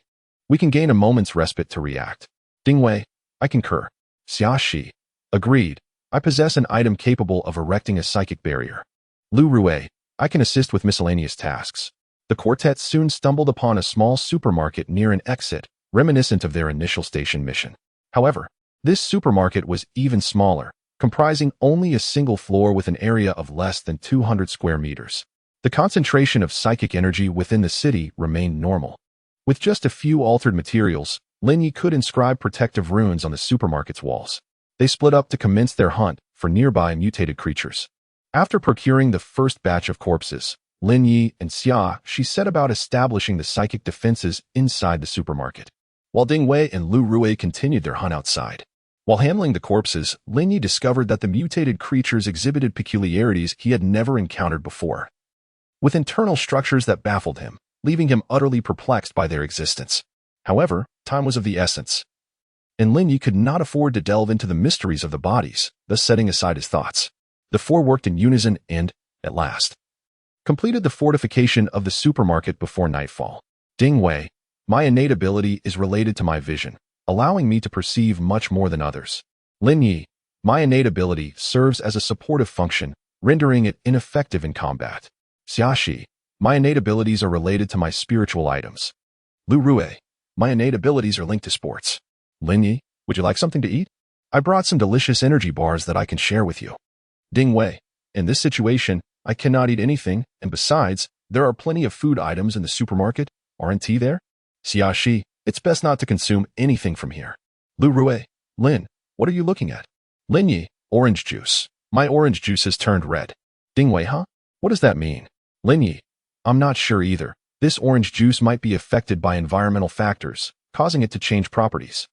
we can gain a moment's respite to react. Dingwei, I concur. Xiaxi, agreed. I possess an item capable of erecting a psychic barrier. Lu Rui, I can assist with miscellaneous tasks. The quartet soon stumbled upon a small supermarket near an exit, reminiscent of their initial station mission. However, this supermarket was even smaller, comprising only a single floor with an area of less than 200 square meters. The concentration of psychic energy within the city remained normal. With just a few altered materials, Lin Ye could inscribe protective runes on the supermarket's walls. They split up to commence their hunt for nearby mutated creatures. After procuring the first batch of corpses, Lin Ye and Xiaxi set about establishing the psychic defenses inside the supermarket, while Dingwei and Lu Rui continued their hunt outside. While handling the corpses, Lin Ye discovered that the mutated creatures exhibited peculiarities he had never encountered before, with internal structures that baffled him, leaving him utterly perplexed by their existence. However, time was of the essence, and Lin Ye could not afford to delve into the mysteries of the bodies, thus setting aside his thoughts. The four worked in unison and, at last, completed the fortification of the supermarket before nightfall. Dingwei, my innate ability is related to my vision, allowing me to perceive much more than others. Lin Ye, my innate ability serves as a supportive function, rendering it ineffective in combat. Xiaxi, my innate abilities are related to my spiritual items. Lu Rui, my innate abilities are linked to sports. Lin Ye, would you like something to eat? I brought some delicious energy bars that I can share with you. Dingwei, in this situation, I cannot eat anything, and besides, there are plenty of food items in the supermarket. Aren't there? Xiaxi, it's best not to consume anything from here. Lu Rui, Lin, what are you looking at? Lin Ye, orange juice. My orange juice has turned red. Dingwei, huh? What does that mean? Lin Ye, I'm not sure either. This orange juice might be affected by environmental factors, causing it to change properties.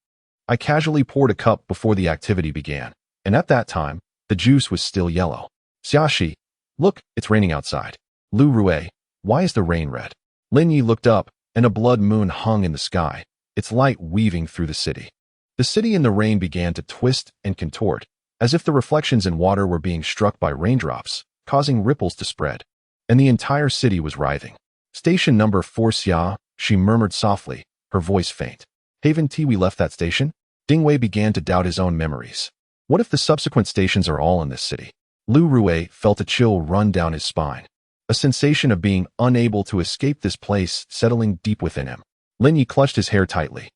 I casually poured a cup before the activity began, and at that time, the juice was still yellow. Xiaxi, look, it's raining outside. Lu Rui, why is the rain red? Lin Ye looked up, and a blood moon hung in the sky, its light weaving through the city. The city in the rain began to twist and contort, as if the reflections in water were being struck by raindrops, causing ripples to spread, and the entire city was writhing. Station number 4 Xia, she murmured softly, her voice faint. Haven't we left that station? Dingwei began to doubt his own memories. What if the subsequent stations are all in this city? Lu Rui felt a chill run down his spine, a sensation of being unable to escape this place settling deep within him. Lin Ye clutched his hair tightly.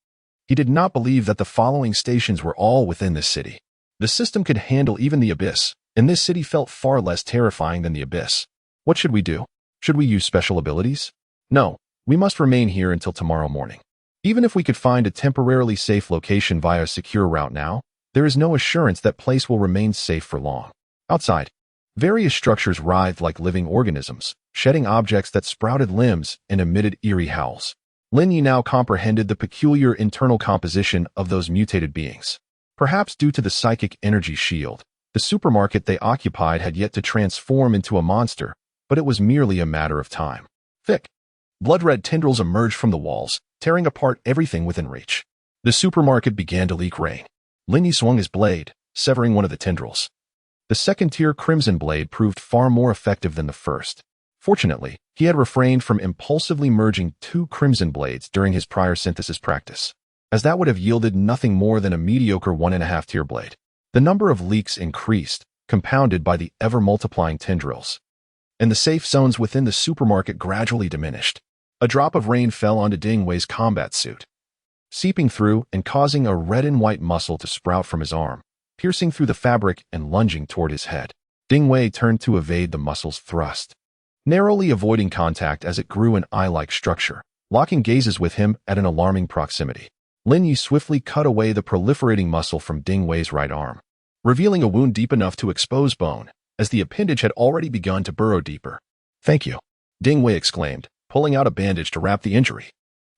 He did not believe that the following stations were all within this city. The system could handle even the abyss, and this city felt far less terrifying than the abyss. What should we do? Should we use special abilities? No, we must remain here until tomorrow morning. Even if we could find a temporarily safe location via a secure route now, there is no assurance that place will remain safe for long. Outside, various structures writhed like living organisms, shedding objects that sprouted limbs and emitted eerie howls. Lin Ye now comprehended the peculiar internal composition of those mutated beings. Perhaps due to the psychic energy shield, the supermarket they occupied had yet to transform into a monster, but it was merely a matter of time. Thick, blood-red tendrils emerged from the walls, tearing apart everything within reach. The supermarket began to leak rain. Lin Ye swung his blade, severing one of the tendrils. The second-tier crimson blade proved far more effective than the first. Fortunately, he had refrained from impulsively merging 2 crimson blades during his prior synthesis practice, as that would have yielded nothing more than a mediocre 1.5-tier blade. The number of leaks increased, compounded by the ever-multiplying tendrils, and the safe zones within the supermarket gradually diminished. A drop of rain fell onto Dingwei's combat suit, seeping through and causing a red and white muscle to sprout from his arm, piercing through the fabric and lunging toward his head. Dingwei turned to evade the muscle's thrust, narrowly avoiding contact as it grew an eye-like structure, locking gazes with him at an alarming proximity. Lin Ye swiftly cut away the proliferating muscle from Dingwei's right arm, revealing a wound deep enough to expose bone, as the appendage had already begun to burrow deeper. Thank you, Dingwei exclaimed, pulling out a bandage to wrap the injury.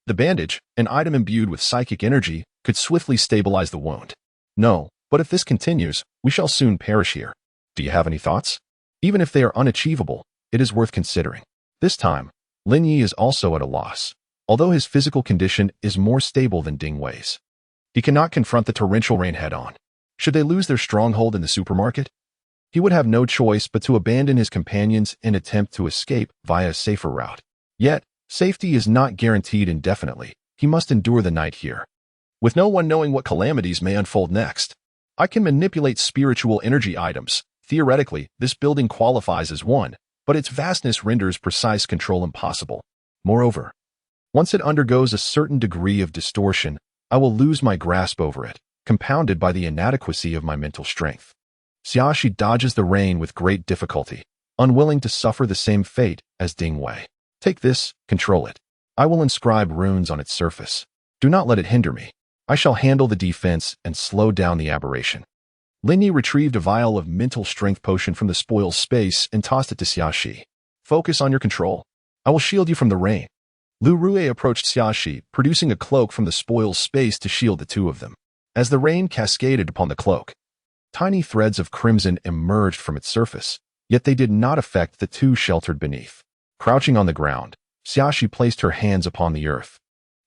The bandage, an item imbued with psychic energy, could swiftly stabilize the wound. No, but if this continues, we shall soon perish here. Do you have any thoughts? Even if they are unachievable, it is worth considering. This time, Lin Ye is also at a loss, although his physical condition is more stable than Ding Wei's. He cannot confront the torrential rain head-on. Should they lose their stronghold in the supermarket? He would have no choice but to abandon his companions and attempt to escape via a safer route. Yet, safety is not guaranteed indefinitely. He must endure the night here. With no one knowing what calamities may unfold next, I can manipulate spiritual energy items. Theoretically, this building qualifies as one, but its vastness renders precise control impossible. Moreover, once it undergoes a certain degree of distortion, I will lose my grasp over it, compounded by the inadequacy of my mental strength. Xiaoxi dodges the rain with great difficulty, unwilling to suffer the same fate as Ding Wei. Take this, control it. I will inscribe runes on its surface. Do not let it hinder me. I shall handle the defense and slow down the aberration. Lin Ye retrieved a vial of mental strength potion from the spoil space and tossed it to Xiaoxi. Focus on your control. I will shield you from the rain. Lu Rui approached Xiaoxi, producing a cloak from the spoil space to shield the two of them. As the rain cascaded upon the cloak, tiny threads of crimson emerged from its surface, yet they did not affect the two sheltered beneath. Crouching on the ground, Xiaoxi placed her hands upon the earth,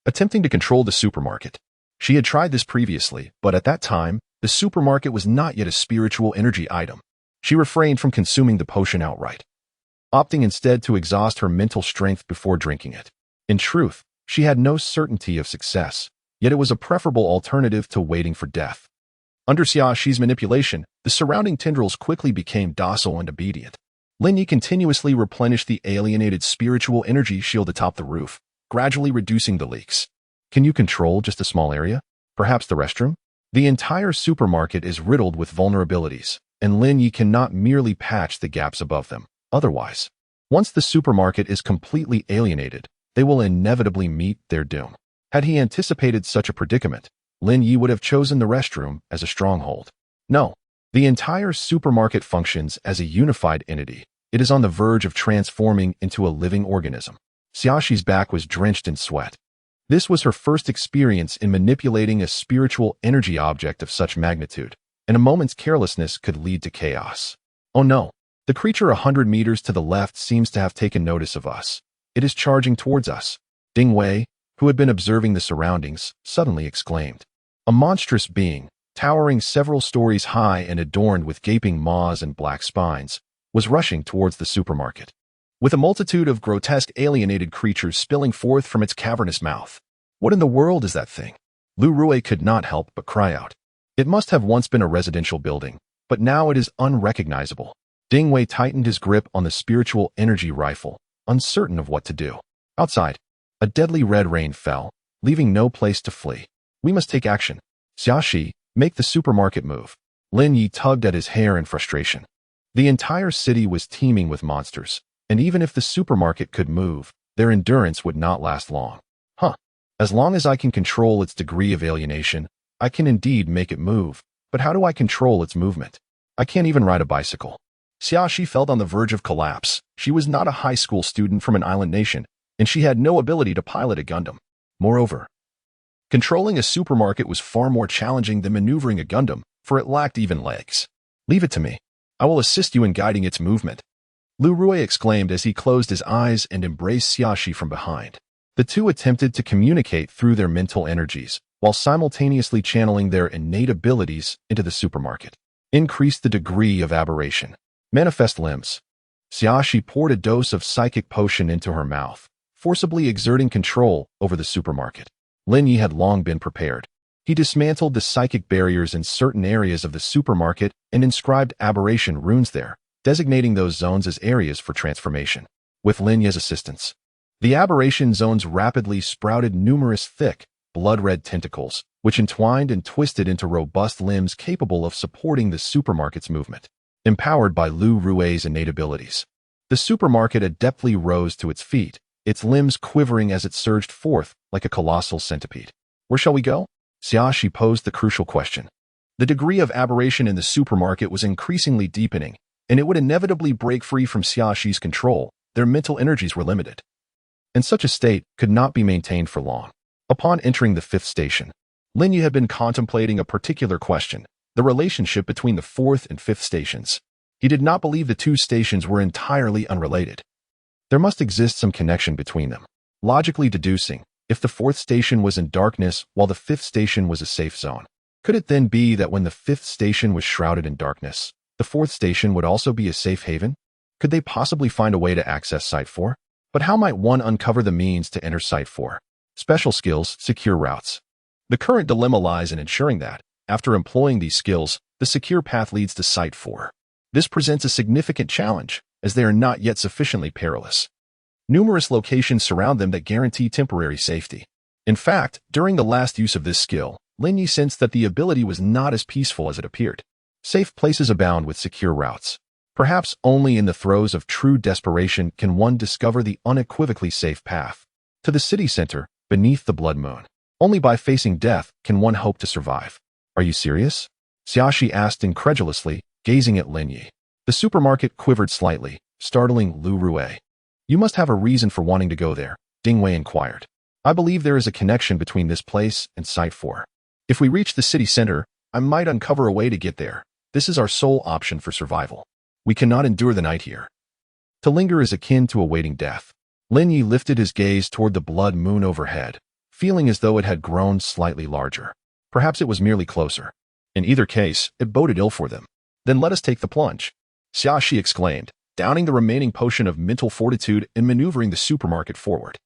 attempting to control the supermarket. She had tried this previously, but at that time, the supermarket was not yet a spiritual energy item. She refrained from consuming the potion outright, opting instead to exhaust her mental strength before drinking it. In truth, she had no certainty of success, yet it was a preferable alternative to waiting for death. Under Xiaoxi's manipulation, the surrounding tendrils quickly became docile and obedient. Lin Ye continuously replenished the alienated spiritual energy shield atop the roof, gradually reducing the leaks. Can you control just a small area? Perhaps the restroom? The entire supermarket is riddled with vulnerabilities, and Lin Ye cannot merely patch the gaps above them. Otherwise, once the supermarket is completely alienated, they will inevitably meet their doom. Had he anticipated such a predicament, Lin Ye would have chosen the restroom as a stronghold. No, the entire supermarket functions as a unified entity. It is on the verge of transforming into a living organism. Xiaoxi's back was drenched in sweat. This was her first experience in manipulating a spiritual energy object of such magnitude, and a moment's carelessness could lead to chaos. Oh no, the creature 100 meters to the left seems to have taken notice of us. It is charging towards us. Ding Wei, who had been observing the surroundings, suddenly exclaimed. A monstrous being, towering several stories high and adorned with gaping maws and black spines, was rushing towards the supermarket, with a multitude of grotesque alienated creatures spilling forth from its cavernous mouth. What in the world is that thing? Lu Rui could not help but cry out. It must have once been a residential building, but now it is unrecognizable. Ding Wei tightened his grip on the spiritual energy rifle, uncertain of what to do. Outside, a deadly red rain fell, leaving no place to flee. We must take action. Xiaoxi, make the supermarket move. Lin Ye tugged at his hair in frustration. The entire city was teeming with monsters, and even if the supermarket could move, their endurance would not last long. As long as I can control its degree of alienation, I can indeed make it move, but how do I control its movement? I can't even ride a bicycle. Xiaoxi felt on the verge of collapse. She was not a high school student from an island nation, and she had no ability to pilot a Gundam. Moreover, controlling a supermarket was far more challenging than maneuvering a Gundam, for it lacked even legs. Leave it to me. I will assist you in guiding its movement. Lu Rui exclaimed as he closed his eyes and embraced Xiaoxi from behind. The two attempted to communicate through their mental energies, while simultaneously channeling their innate abilities into the supermarket. Increase the degree of aberration. Manifest limbs. Xiaoxi poured a dose of psychic potion into her mouth, forcibly exerting control over the supermarket. Lin Ye had long been prepared. He dismantled the psychic barriers in certain areas of the supermarket and inscribed aberration runes there, designating those zones as areas for transformation. With Lin Ye's assistance, the aberration zones rapidly sprouted numerous thick, blood-red tentacles, which entwined and twisted into robust limbs capable of supporting the supermarket's movement. Empowered by Lu Rui's innate abilities, the supermarket adeptly rose to its feet, its limbs quivering as it surged forth like a colossal centipede. Where shall we go? Xiaoxi posed the crucial question. The degree of aberration in the supermarket was increasingly deepening, and it would inevitably break free from Xiaoxi's control. Their mental energies were limited, and such a state could not be maintained for long. Upon entering the 5th station, Lin Ye had been contemplating a particular question, the relationship between the 4th and 5th stations. He did not believe the two stations were entirely unrelated. There must exist some connection between them. Logically deducing, if the fourth station was in darkness while the fifth station was a safe zone, could it then be that when the fifth station was shrouded in darkness, the fourth station would also be a safe haven? Could they possibly find a way to access Site 4? But how might one uncover the means to enter Site 4? Special skills, secure routes. The current dilemma lies in ensuring that, after employing these skills, the secure path leads to Site 4. This presents a significant challenge, as they are not yet sufficiently perilous. Numerous locations surround them that guarantee temporary safety. In fact, during the last use of this skill, Lin Ye sensed that the ability was not as peaceful as it appeared. Safe places abound with secure routes. Perhaps only in the throes of true desperation can one discover the unequivocally safe path to the city center, beneath the blood moon. Only by facing death can one hope to survive. Are you serious? Xiaoxi asked incredulously, gazing at Lin Ye. The supermarket quivered slightly, startling Lu Rue. You must have a reason for wanting to go there, Ding Wei inquired. I believe there is a connection between this place and Site 4. If we reach the city center, I might uncover a way to get there. This is our sole option for survival. We cannot endure the night here. To linger is akin to awaiting death. Lin Ye lifted his gaze toward the blood moon overhead, feeling as though it had grown slightly larger. Perhaps it was merely closer. In either case, it boded ill for them. Then let us take the plunge, Xiaoxi exclaimed, downing the remaining potion of mental fortitude and maneuvering the supermarket forward.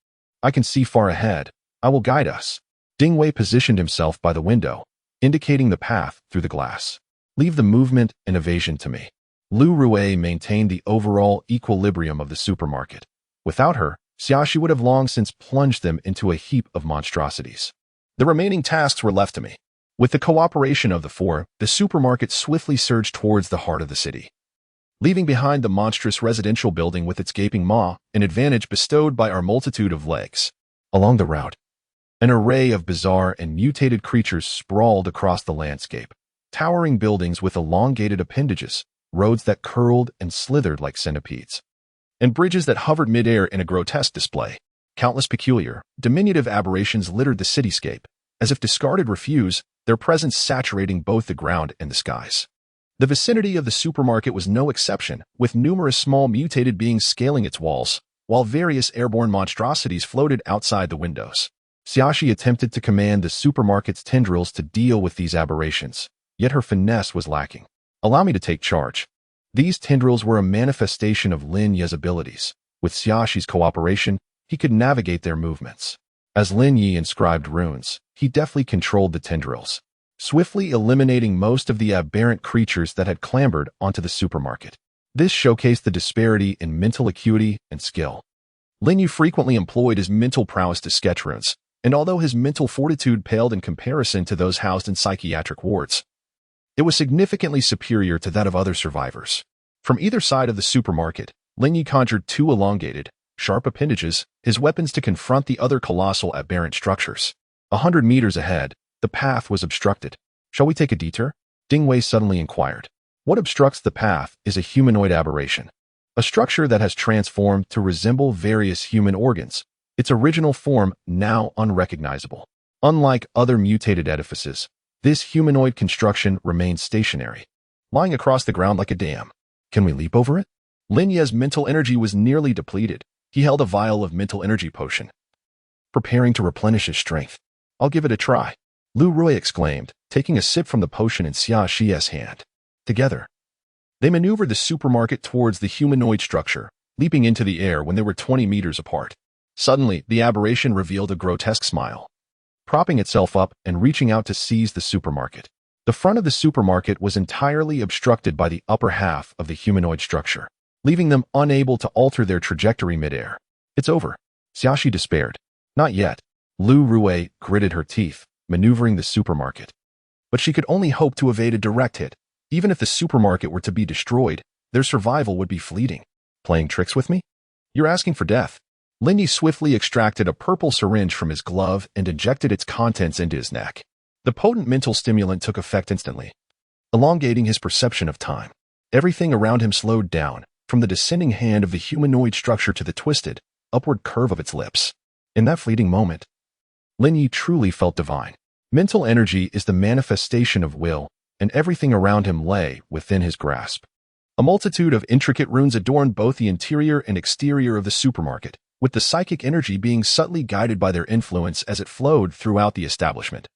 I can see far ahead. I will guide us. Ding Wei positioned himself by the window, indicating the path through the glass. Leave the movement and evasion to me. Lu Rue maintained the overall equilibrium of the supermarket. Without her, Xiaoxi would have long since plunged them into a heap of monstrosities. The remaining tasks were left to me. With the cooperation of the four, the supermarket swiftly surged towards the heart of the city. Leaving behind the monstrous residential building with its gaping maw, an advantage bestowed by our multitude of legs. Along the route, an array of bizarre and mutated creatures sprawled across the landscape. Towering buildings with elongated appendages, roads that curled and slithered like centipedes, and bridges that hovered midair in a grotesque display. Countless peculiar, diminutive aberrations littered the cityscape, as if discarded refuse, their presence saturating both the ground and the skies. The vicinity of the supermarket was no exception, with numerous small mutated beings scaling its walls, while various airborne monstrosities floated outside the windows. Xiaoxi attempted to command the supermarket's tendrils to deal with these aberrations, yet her finesse was lacking. Allow me to take charge. These tendrils were a manifestation of Lin Ye's abilities. With Xiaoxi's cooperation, he could navigate their movements. As Lin Ye inscribed runes, he deftly controlled the tendrils, swiftly eliminating most of the aberrant creatures that had clambered onto the supermarket. This showcased the disparity in mental acuity and skill. Lin Ye frequently employed his mental prowess to sketch runes, and although his mental fortitude paled in comparison to those housed in psychiatric wards, it was significantly superior to that of other survivors. From either side of the supermarket, Lin Ye conjured two elongated, sharp appendages, his weapons to confront the other colossal aberrant structures. 100 meters ahead, the path was obstructed. Shall we take a detour? Ding Wei suddenly inquired. What obstructs the path is a humanoid aberration, a structure that has transformed to resemble various human organs, its original form now unrecognizable. Unlike other mutated edifices, this humanoid construction remains stationary, lying across the ground like a dam. Can we leap over it? Lin Ye's mental energy was nearly depleted. He held a vial of mental energy potion, preparing to replenish his strength. I'll give it a try, Lu Rue exclaimed, taking a sip from the potion in Xiaoxi's hand. Together, they maneuvered the supermarket towards the humanoid structure, leaping into the air when they were 20 meters apart. Suddenly, the aberration revealed a grotesque smile, propping itself up and reaching out to seize the supermarket. The front of the supermarket was entirely obstructed by the upper half of the humanoid structure, leaving them unable to alter their trajectory midair. It's over, Xiaoxi despaired. Not yet. Lu Rue gritted her teeth, maneuvering the supermarket. But she could only hope to evade a direct hit. Even if the supermarket were to be destroyed, their survival would be fleeting. Playing tricks with me? You're asking for death. Lin Ye swiftly extracted a purple syringe from his glove and injected its contents into his neck. The potent mental stimulant took effect instantly, elongating his perception of time. Everything around him slowed down, from the descending hand of the humanoid structure to the twisted, upward curve of its lips. In that fleeting moment, Lin Ye truly felt divine. Mental energy is the manifestation of will, and everything around him lay within his grasp. A multitude of intricate runes adorned both the interior and exterior of the supermarket, with the psychic energy being subtly guided by their influence as it flowed throughout the establishment,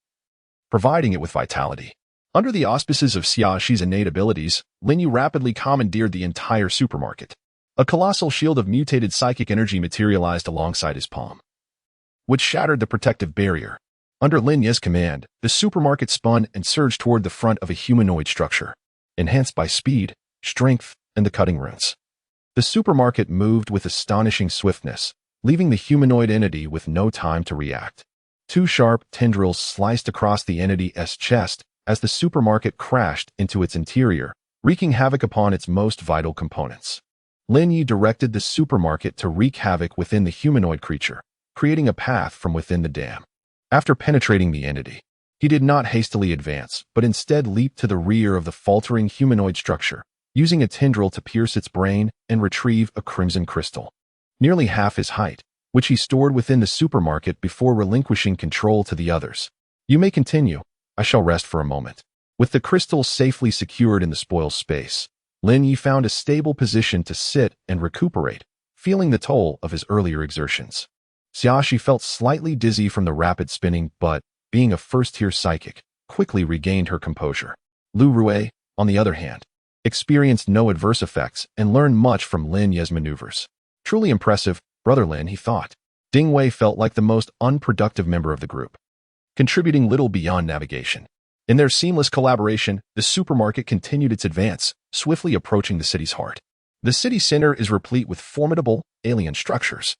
providing it with vitality. Under the auspices of Xiaoxi's innate abilities, Lin Ye rapidly commandeered the entire supermarket. A colossal shield of mutated psychic energy materialized alongside his palm, which shattered the protective barrier. Under Lin Ye's command, the supermarket spun and surged toward the front of a humanoid structure, enhanced by speed, strength, and the cutting runes. The supermarket moved with astonishing swiftness, leaving the humanoid entity with no time to react. Two sharp tendrils sliced across the entity's chest as the supermarket crashed into its interior, wreaking havoc upon its most vital components. Lin Ye directed the supermarket to wreak havoc within the humanoid creature, creating a path from within the dam. After penetrating the entity, he did not hastily advance, but instead leaped to the rear of the faltering humanoid structure, using a tendril to pierce its brain and retrieve a crimson crystal, nearly half his height, which he stored within the supermarket before relinquishing control to the others. You may continue. I shall rest for a moment. With the crystal safely secured in the spoil space, Lin Ye found a stable position to sit and recuperate, feeling the toll of his earlier exertions. Xiaoxi felt slightly dizzy from the rapid spinning, but, being a first-tier psychic, quickly regained her composure. Lu Rui, on the other hand, experienced no adverse effects and learned much from Lin Ye's maneuvers. Truly impressive, Brother Lin, he thought. Ding Wei felt like the most unproductive member of the group, contributing little beyond navigation. In their seamless collaboration, the supermarket continued its advance, swiftly approaching the city's heart. The city center is replete with formidable, alien structures,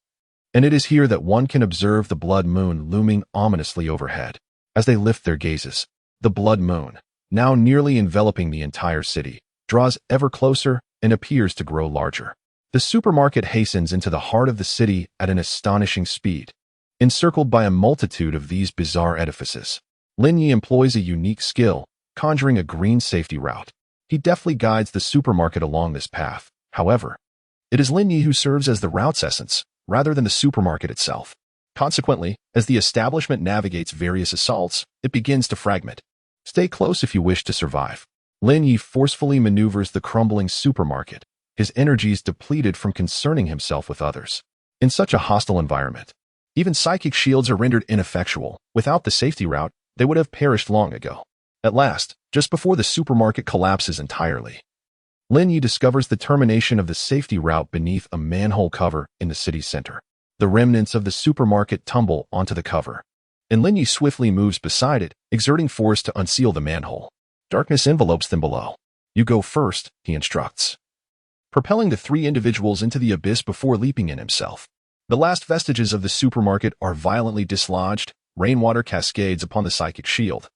and it is here that one can observe the blood moon looming ominously overhead. As they lift their gazes, the blood moon, now nearly enveloping the entire city, draws ever closer and appears to grow larger. The supermarket hastens into the heart of the city at an astonishing speed, encircled by a multitude of these bizarre edifices. Lin Ye employs a unique skill, conjuring a green safety route. He deftly guides the supermarket along this path. However, it is Lin Ye who serves as the route's essence, rather than the supermarket itself. Consequently, as the establishment navigates various assaults, it begins to fragment. Stay close if you wish to survive. Lin Ye forcefully maneuvers the crumbling supermarket, his energies depleted from concerning himself with others. In such a hostile environment, even psychic shields are rendered ineffectual. Without the safety route, they would have perished long ago. At last, just before the supermarket collapses entirely, Lin Ye discovers the termination of the safety route beneath a manhole cover in the city's center. The remnants of the supermarket tumble onto the cover, and Lin Ye swiftly moves beside it, exerting force to unseal the manhole. Darkness envelopes them below. You go first, he instructs, propelling the three individuals into the abyss before leaping in himself. The last vestiges of the supermarket are violently dislodged, rainwater cascades upon the psychic shield,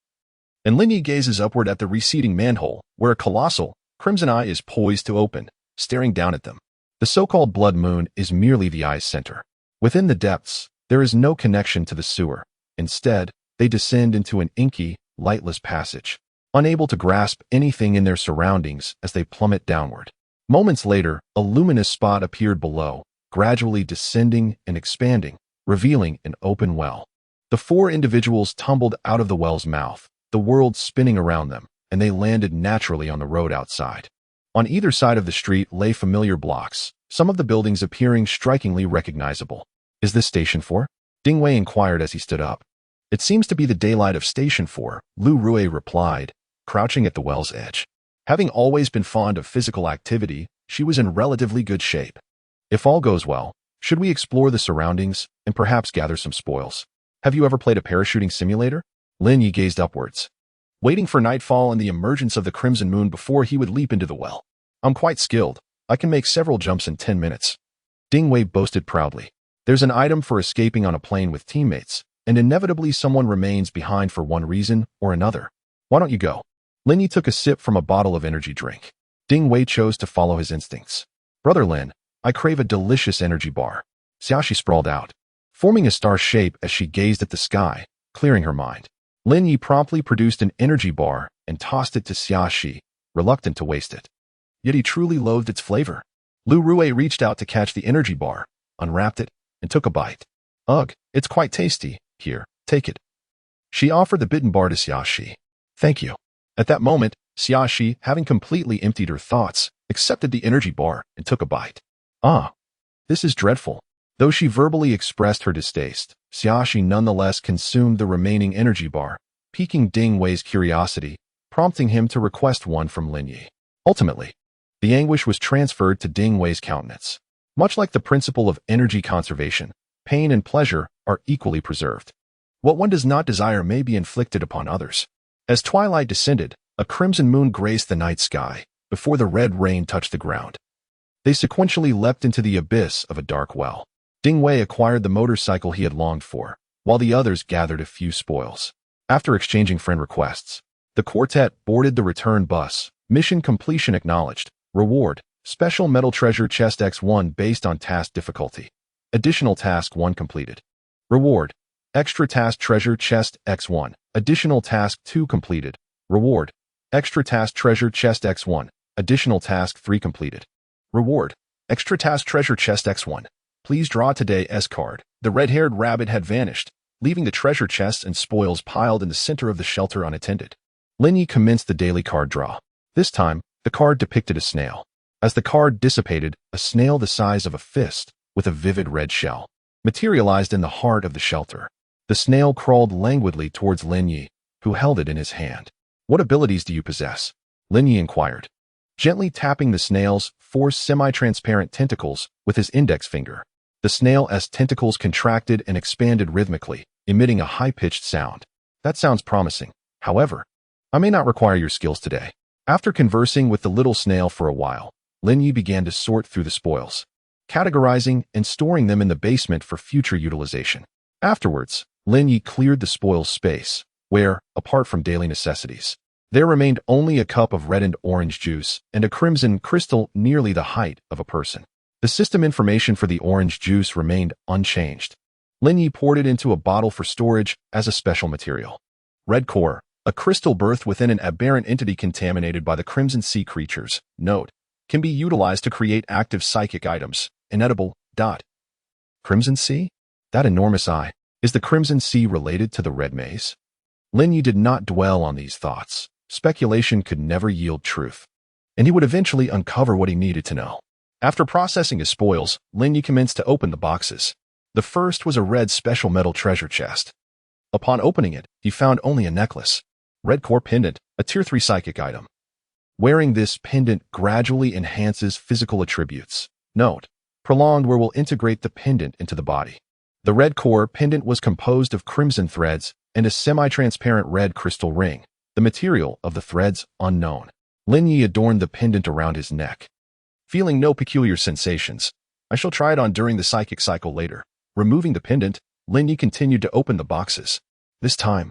and Lin Ye gazes upward at the receding manhole, where a colossal, crimson eye is poised to open, staring down at them. The so-called blood moon is merely the eye's center. Within the depths, there is no connection to the sewer. Instead, they descend into an inky, lightless passage, unable to grasp anything in their surroundings as they plummet downward. Moments later, a luminous spot appeared below, gradually descending and expanding, revealing an open well. The four individuals tumbled out of the well's mouth, the world spinning around them, and they landed naturally on the road outside. On either side of the street lay familiar blocks, some of the buildings appearing strikingly recognizable. Is this Station 4? Ding Wei inquired as he stood up. It seems to be the daylight of Station 4, Lu Rui replied, crouching at the well's edge. Having always been fond of physical activity, she was in relatively good shape. If all goes well, should we explore the surroundings and perhaps gather some spoils? Have you ever played a parachuting simulator? Lin Ye gazed upwards, waiting for nightfall and the emergence of the crimson moon before he would leap into the well. I'm quite skilled. I can make several jumps in 10 minutes. Ding Wei boasted proudly. There's an item for escaping on a plane with teammates, and inevitably someone remains behind for one reason or another. Why don't you go? Lin Ye took a sip from a bottle of energy drink. Ding Wei chose to follow his instincts. Brother Lin, I crave a delicious energy bar. Xiaoxi sprawled out, forming a star shape as she gazed at the sky, clearing her mind. Lin Ye promptly produced an energy bar and tossed it to Xiaoxi, reluctant to waste it. Yet he truly loathed its flavor. Lu Rui reached out to catch the energy bar, unwrapped it, and took a bite. Ugh, it's quite tasty. Here, take it. She offered the bitten bar to Xiaoxi. Thank you. At that moment, Xiaoxi, having completely emptied her thoughts, accepted the energy bar, and took a bite. Ah, this is dreadful. Though she verbally expressed her distaste, Xiaoxi nonetheless consumed the remaining energy bar, piquing Ding Wei's curiosity, prompting him to request one from Lin Ye. Ultimately, the anguish was transferred to Ding Wei's countenance. Much like the principle of energy conservation, pain and pleasure are equally preserved. What one does not desire may be inflicted upon others. As twilight descended, a crimson moon graced the night sky, before the red rain touched the ground. They sequentially leapt into the abyss of a dark well. Ding Wei acquired the motorcycle he had longed for, while the others gathered a few spoils. After exchanging friend requests, the quartet boarded the return bus. Mission completion acknowledged. Reward: Special Metal Treasure Chest X1 based on task difficulty. Additional Task 1 completed. Reward: Extra Task Treasure Chest X1. Additional Task 2 completed. Reward: Extra Task Treasure Chest X1. Additional Task 3 completed. Reward: Extra Task Treasure Chest X1. Please draw today's card. The red-haired rabbit had vanished, leaving the treasure chests and spoils piled in the center of the shelter unattended. Lin Ye commenced the daily card draw. This time, the card depicted a snail. As the card dissipated, a snail the size of a fist, with a vivid red shell, materialized in the heart of the shelter. The snail crawled languidly towards Lin Ye, who held it in his hand. What abilities do you possess? Lin Ye inquired, gently tapping the snail's 4 semi-transparent tentacles with his index finger. The snail's tentacles contracted and expanded rhythmically, emitting a high-pitched sound. That sounds promising. However, I may not require your skills today. After conversing with the little snail for a while, Lin Ye began to sort through the spoils, categorizing and storing them in the basement for future utilization. Afterwards, Lin Ye cleared the spoils space, where, apart from daily necessities, there remained only a cup of red and orange juice and a crimson crystal nearly the height of a person. The system information for the orange juice remained unchanged. Lin Ye poured it into a bottle for storage as a special material. Red core, a crystal birthed within an aberrant entity contaminated by the crimson sea creatures. Note: can be utilized to create active psychic items. Inedible. Crimson sea? That enormous eye. Is the crimson sea related to the red maze? Lin Ye did not dwell on these thoughts. Speculation could never yield truth, and he would eventually uncover what he needed to know. After processing his spoils, Lin Ye commenced to open the boxes. The first was a red special metal treasure chest. Upon opening it, he found only a necklace. Red core pendant, a tier 3 psychic item. Wearing this pendant gradually enhances physical attributes. Note: prolonged wear will integrate the pendant into the body. The red core pendant was composed of crimson threads and a semi-transparent red crystal ring. The material of the threads unknown. Lin Ye adorned the pendant around his neck. Feeling no peculiar sensations, I shall try it on during the psychic cycle later. Removing the pendant, Lin Ye continued to open the boxes. This time,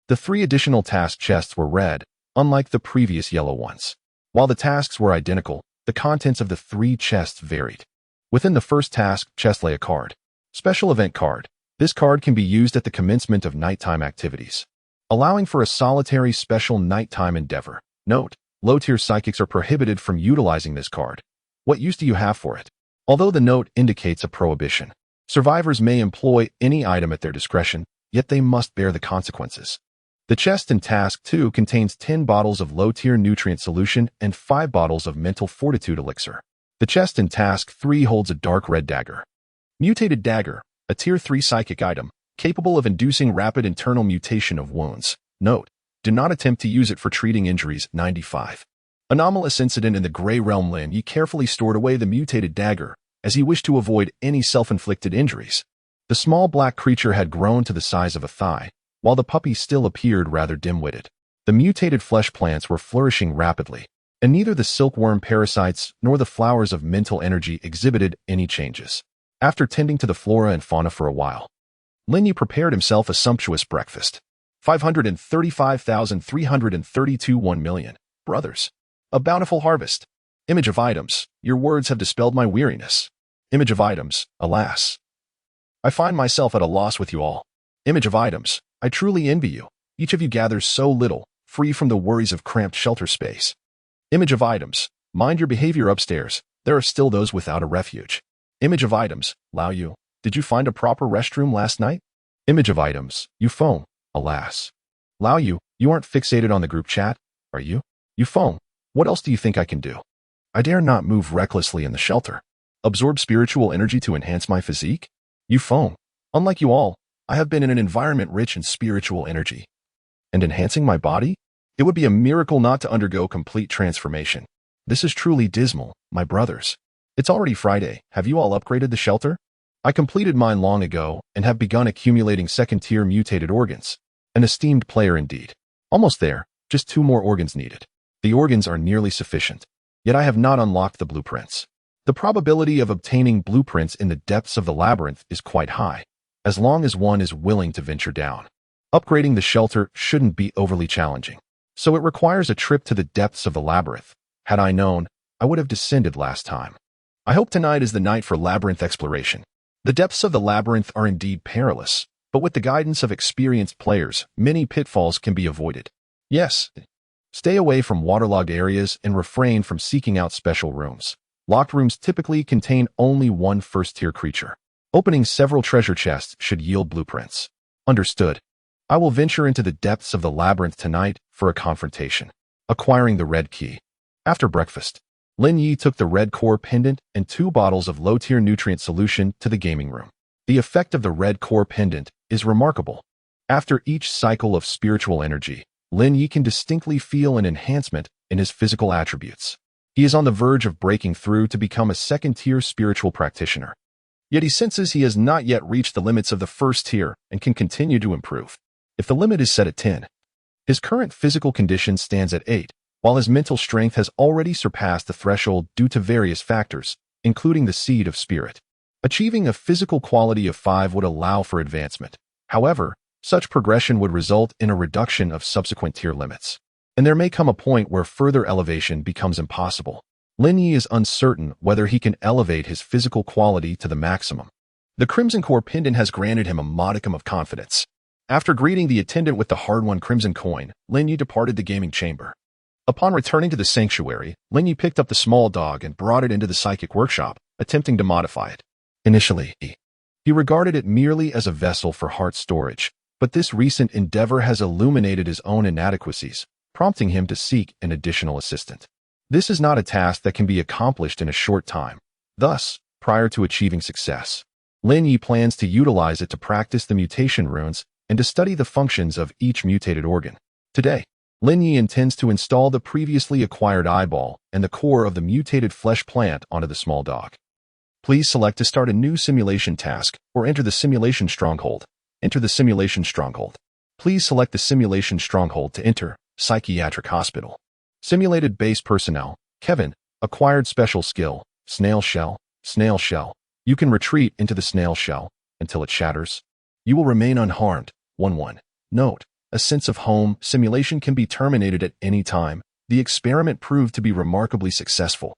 the 3 additional task chests were red, unlike the previous yellow ones. While the tasks were identical, the contents of the 3 chests varied. Within the first task chest lay a card. Special event card. This card can be used at the commencement of nighttime activities, allowing for a solitary special nighttime endeavor. Note: low-tier psychics are prohibited from utilizing this card. What use do you have for it? Although the note indicates a prohibition, survivors may employ any item at their discretion, yet they must bear the consequences. The chest in Task 2 contains 10 bottles of low-tier nutrient solution and 5 bottles of mental fortitude elixir. The chest in Task 3 holds a dark red dagger. Mutated dagger, a tier 3 psychic item, capable of inducing rapid internal mutation of wounds. Note: do not attempt to use it for treating injuries. 95. Anomalous incident in the Grey Realm. Lin Ye carefully stored away the mutated dagger, as he wished to avoid any self-inflicted injuries. The small black creature had grown to the size of a thigh, while the puppy still appeared rather dim-witted. The mutated flesh plants were flourishing rapidly, and neither the silkworm parasites nor the flowers of mental energy exhibited any changes. After tending to the flora and fauna for a while, Lin Ye prepared himself a sumptuous breakfast. 535,332 1 million. Brothers. A bountiful harvest. Image of items. Your words have dispelled my weariness. Image of items. Alas, I find myself at a loss with you all. Image of items. I truly envy you. Each of you gathers so little, free from the worries of cramped shelter space. Image of items. Mind your behavior upstairs. There are still those without a refuge. Image of items. Lao Yu. Did you find a proper restroom last night? Image of items. You phone. Alas. Lao Yu, you aren't fixated on the group chat, are you? You phone. What else do you think I can do? I dare not move recklessly in the shelter. Absorb spiritual energy to enhance my physique? You foam. Unlike you all, I have been in an environment rich in spiritual energy. And enhancing my body? It would be a miracle not to undergo complete transformation. This is truly dismal, my brothers. It's already Friday. Have you all upgraded the shelter? I completed mine long ago and have begun accumulating second-tier mutated organs. An esteemed player indeed. Almost there, just 2 more organs needed. The organs are nearly sufficient. Yet I have not unlocked the blueprints. The probability of obtaining blueprints in the depths of the labyrinth is quite high, as long as one is willing to venture down. Upgrading the shelter shouldn't be overly challenging, so it requires a trip to the depths of the labyrinth. Had I known, I would have descended last time. I hope tonight is the night for labyrinth exploration. The depths of the labyrinth are indeed perilous, but with the guidance of experienced players, many pitfalls can be avoided. Yes, stay away from waterlogged areas and refrain from seeking out special rooms. Locked rooms typically contain only one first-tier creature. Opening several treasure chests should yield blueprints. Understood. I will venture into the depths of the labyrinth tonight for a confrontation. Acquiring the red key. After breakfast, Lin Ye took the red core pendant and 2 bottles of low-tier nutrient solution to the gaming room. The effect of the red core pendant is remarkable. After each cycle of spiritual energy, Lin Ye can distinctly feel an enhancement in his physical attributes. He is on the verge of breaking through to become a second-tier spiritual practitioner. Yet he senses he has not yet reached the limits of the first tier and can continue to improve. If the limit is set at 10, his current physical condition stands at 8, while his mental strength has already surpassed the threshold due to various factors, including the seed of spirit. Achieving a physical quality of 5 would allow for advancement. However, such progression would result in a reduction of subsequent tier limits, and there may come a point where further elevation becomes impossible. Lin Ye is uncertain whether he can elevate his physical quality to the maximum. The Crimson Core pendant has granted him a modicum of confidence. After greeting the attendant with the hard-won crimson coin, Lin Ye departed the gaming chamber. Upon returning to the sanctuary, Lin Ye picked up the small dog and brought it into the psychic workshop, attempting to modify it. Initially, he regarded it merely as a vessel for heart storage, but this recent endeavor has illuminated his own inadequacies, prompting him to seek an additional assistant. This is not a task that can be accomplished in a short time. Thus, prior to achieving success, Lin Ye plans to utilize it to practice the mutation runes and to study the functions of each mutated organ. Today, Lin Ye intends to install the previously acquired eyeball and the core of the mutated flesh plant onto the small dog. Please select to start a new simulation task or enter the simulation stronghold. Enter the simulation stronghold. Please select the simulation stronghold to enter psychiatric hospital. Simulated base personnel, Kevin, acquired special skill, snail shell, snail shell. You can retreat into the snail shell until it shatters. You will remain unharmed. 1-1. Note, a sense of home simulation can be terminated at any time. The experiment proved to be remarkably successful.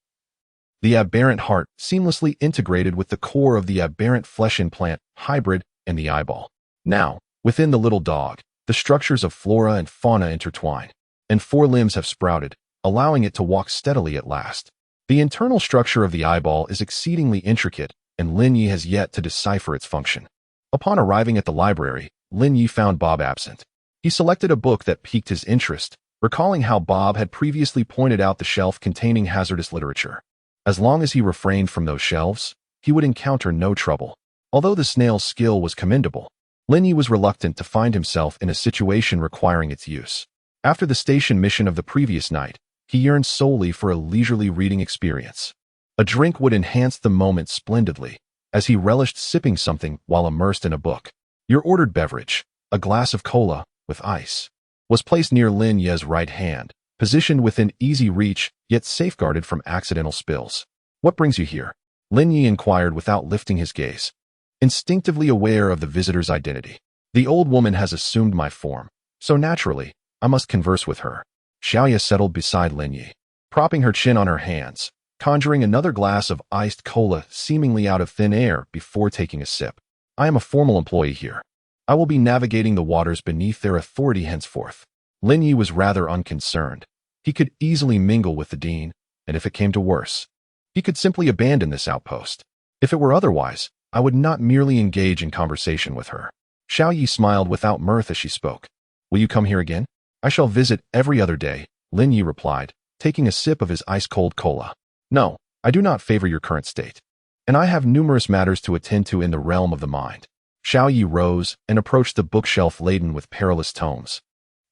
The aberrant heart seamlessly integrated with the core of the aberrant flesh implant, hybrid, and the eyeball. Now, within the little dog, the structures of flora and fauna intertwine, and 4 limbs have sprouted, allowing it to walk steadily at last. The internal structure of the eyeball is exceedingly intricate, and Lin Ye has yet to decipher its function. Upon arriving at the library, Lin Ye found Bob absent. He selected a book that piqued his interest, recalling how Bob had previously pointed out the shelf containing hazardous literature. As long as he refrained from those shelves, he would encounter no trouble. Although the snail's skill was commendable, Lin Ye was reluctant to find himself in a situation requiring its use. After the station mission of the previous night, he yearned solely for a leisurely reading experience. A drink would enhance the moment splendidly, as he relished sipping something while immersed in a book. Your ordered beverage, a glass of cola with ice, was placed near Lin Ye's right hand, positioned within easy reach, yet safeguarded from accidental spills. What brings you here? Lin Ye inquired without lifting his gaze. Instinctively aware of the visitor's identity, the old woman has assumed my form, so naturally, I must converse with her. Xiaoya settled beside Lin Ye, propping her chin on her hands, conjuring another glass of iced cola seemingly out of thin air before taking a sip. I am a formal employee here. I will be navigating the waters beneath their authority henceforth. Lin Ye was rather unconcerned. He could easily mingle with the dean, and if it came to worse, he could simply abandon this outpost. If it were otherwise, I would not merely engage in conversation with her. Xiao Yi smiled without mirth as she spoke. Will you come here again? I shall visit every other day, Lin Ye replied, taking a sip of his ice-cold cola. No, I do not favor your current state. And I have numerous matters to attend to in the realm of the mind. Xiao Yi rose and approached the bookshelf laden with perilous tomes.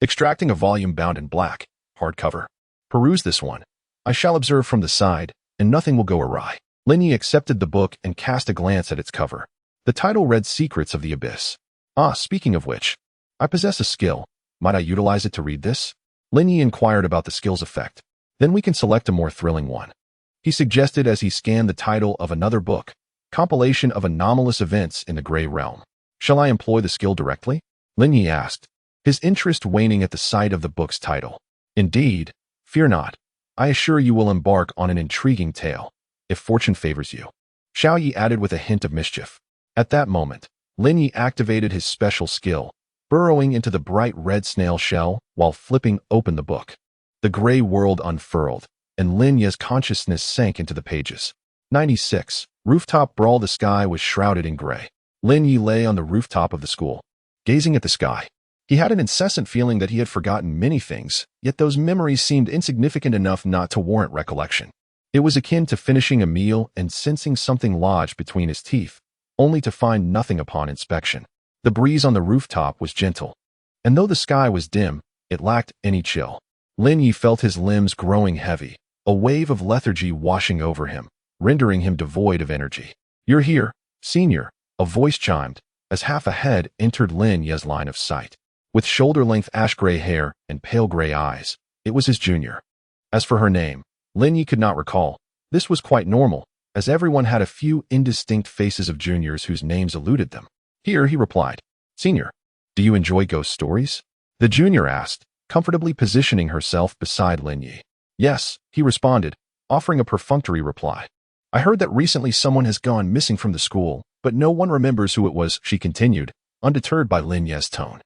Extracting a volume bound in black, hardcover. Peruse this one. I shall observe from the side, and nothing will go awry. Lin Ye accepted the book and cast a glance at its cover. The title read Secrets of the Abyss. Ah, speaking of which, I possess a skill. Might I utilize it to read this? Lin Ye inquired about the skill's effect. Then we can select a more thrilling one. He suggested as he scanned the title of another book, Compilation of Anomalous Events in the Gray Realm. Shall I employ the skill directly? Lin Ye asked, his interest waning at the sight of the book's title. Indeed, fear not. I assure you will embark on an intriguing tale, if fortune favors you. Xiao Yi added with a hint of mischief. At that moment, Lin Ye activated his special skill, burrowing into the bright red snail shell while flipping open the book. The gray world unfurled, and Lin Ye's consciousness sank into the pages. 96. Rooftop brawl. The sky was shrouded in gray. Lin Ye lay on the rooftop of the school, gazing at the sky. He had an incessant feeling that he had forgotten many things, yet those memories seemed insignificant enough not to warrant recollection. It was akin to finishing a meal and sensing something lodge between his teeth, only to find nothing upon inspection. The breeze on the rooftop was gentle, and though the sky was dim, it lacked any chill. Lin Ye felt his limbs growing heavy, a wave of lethargy washing over him, rendering him devoid of energy. You're here, senior, a voice chimed, as half a head entered Lin Ye's line of sight. With shoulder-length ash-gray hair and pale gray eyes, it was his junior. As for her name, Lin Ye could not recall. This was quite normal, as everyone had a few indistinct faces of juniors whose names eluded them. Here, he replied. Senior, do you enjoy ghost stories? The junior asked, comfortably positioning herself beside Lin Ye. Yes, he responded, offering a perfunctory reply. I heard that recently someone has gone missing from the school, but no one remembers who it was, she continued, undeterred by Lin Ye's tone.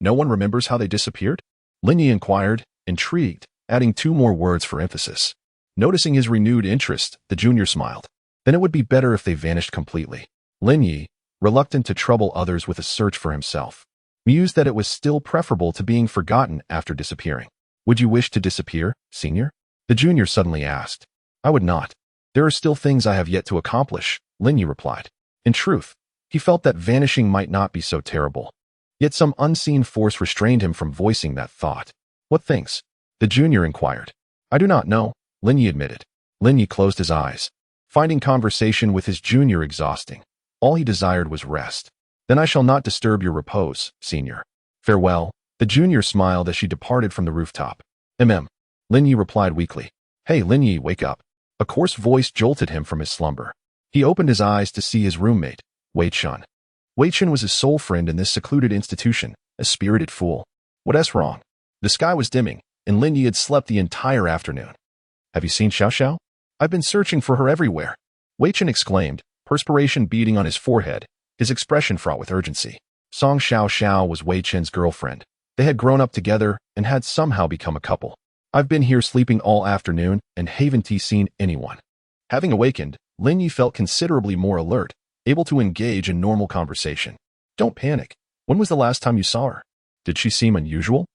No one remembers how they disappeared? Lin Ye inquired, intrigued, adding two more words for emphasis. Noticing his renewed interest, the junior smiled. Then it would be better if they vanished completely. Lin Ye, reluctant to trouble others with a search for himself, mused that it was still preferable to being forgotten after disappearing. Would you wish to disappear, senior? The junior suddenly asked. I would not. There are still things I have yet to accomplish, Lin Ye replied. In truth, he felt that vanishing might not be so terrible. Yet some unseen force restrained him from voicing that thought. What things? The junior inquired. I do not know, Lin Ye admitted. Lin Ye closed his eyes, finding conversation with his junior exhausting. All he desired was rest. Then I shall not disturb your repose, senior. Farewell. The junior smiled as she departed from the rooftop. Lin Ye replied weakly. Hey, Lin Ye, wake up. A coarse voice jolted him from his slumber. He opened his eyes to see his roommate, Wei Chun. Wei Chun was his sole friend in this secluded institution, a spirited fool. What's wrong? The sky was dimming, and Lin Ye had slept the entire afternoon. Have you seen Xiao Xiao? I've been searching for her everywhere, Wei Chun exclaimed, perspiration beading on his forehead, his expression fraught with urgency. Song Xiao Xiao was Wei Chun's girlfriend. They had grown up together and had somehow become a couple. I've been here sleeping all afternoon and haven't seen anyone. Having awakened, Lin Ye felt considerably more alert, able to engage in normal conversation. Don't panic. When was the last time you saw her? Did she seem unusual?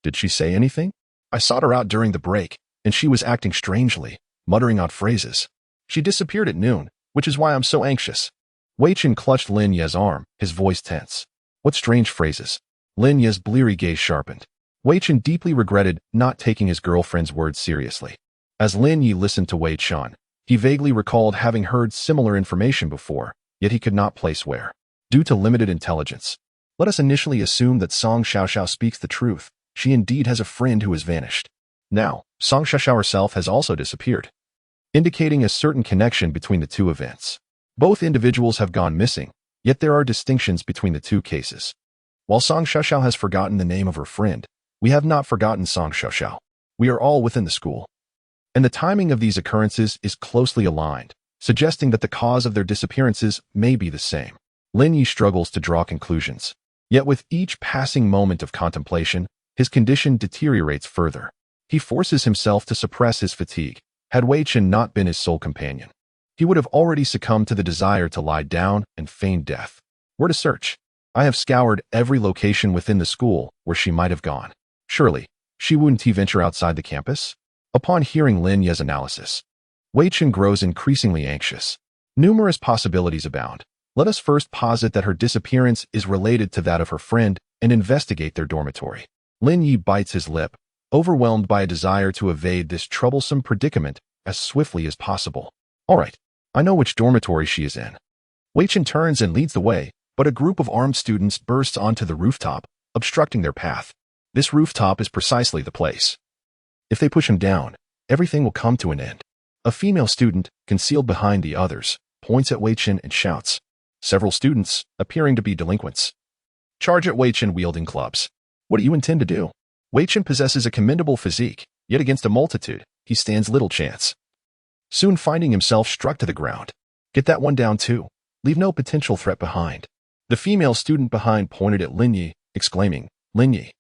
Did she say anything? I sought her out during the break, and she was acting strangely, muttering out phrases. She disappeared at noon, which is why I'm so anxious. Wei Chun clutched Lin Ye's arm, his voice tense. What strange phrases? Lin Ye's bleary gaze sharpened. Wei Chun deeply regretted not taking his girlfriend's words seriously. As Lin Ye listened to Wei Chun, he vaguely recalled having heard similar information before, yet he could not place where. Due to limited intelligence, let us initially assume that Song Xiao Xiao speaks the truth. She indeed has a friend who has vanished. Now, Song Xiao Xiao herself has also disappeared, indicating a certain connection between the two events. Both individuals have gone missing, yet there are distinctions between the two cases. While Song Xiao Xiao has forgotten the name of her friend, we have not forgotten Song Xiao Xiao. We are all within the school. And the timing of these occurrences is closely aligned, suggesting that the cause of their disappearances may be the same. Lin Ye struggles to draw conclusions. Yet with each passing moment of contemplation, his condition deteriorates further. He forces himself to suppress his fatigue. Had Wei Chun not been his sole companion, he would have already succumbed to the desire to lie down and feign death. Where to search? I have scoured every location within the school where she might have gone. Surely, she wouldn't venture outside the campus? Upon hearing Lin Ye's analysis, Wei Chen grows increasingly anxious. Numerous possibilities abound. Let us first posit that her disappearance is related to that of her friend and investigate their dormitory. Lin Ye bites his lip, overwhelmed by a desire to evade this troublesome predicament as swiftly as possible. All right, I know which dormitory she is in. Wei Chen turns and leads the way, but a group of armed students bursts onto the rooftop, obstructing their path. This rooftop is precisely the place. If they push him down, everything will come to an end. A female student, concealed behind the others, points at Wei Chen and shouts. Several students, appearing to be delinquents, charge at Wei Chen wielding clubs. What do you intend to do? Wei Chen possesses a commendable physique, yet against a multitude, he stands little chance. Soon finding himself struck to the ground. Get that one down too. Leave no potential threat behind. The female student behind pointed at Lin Ye, exclaiming, Lin Ye,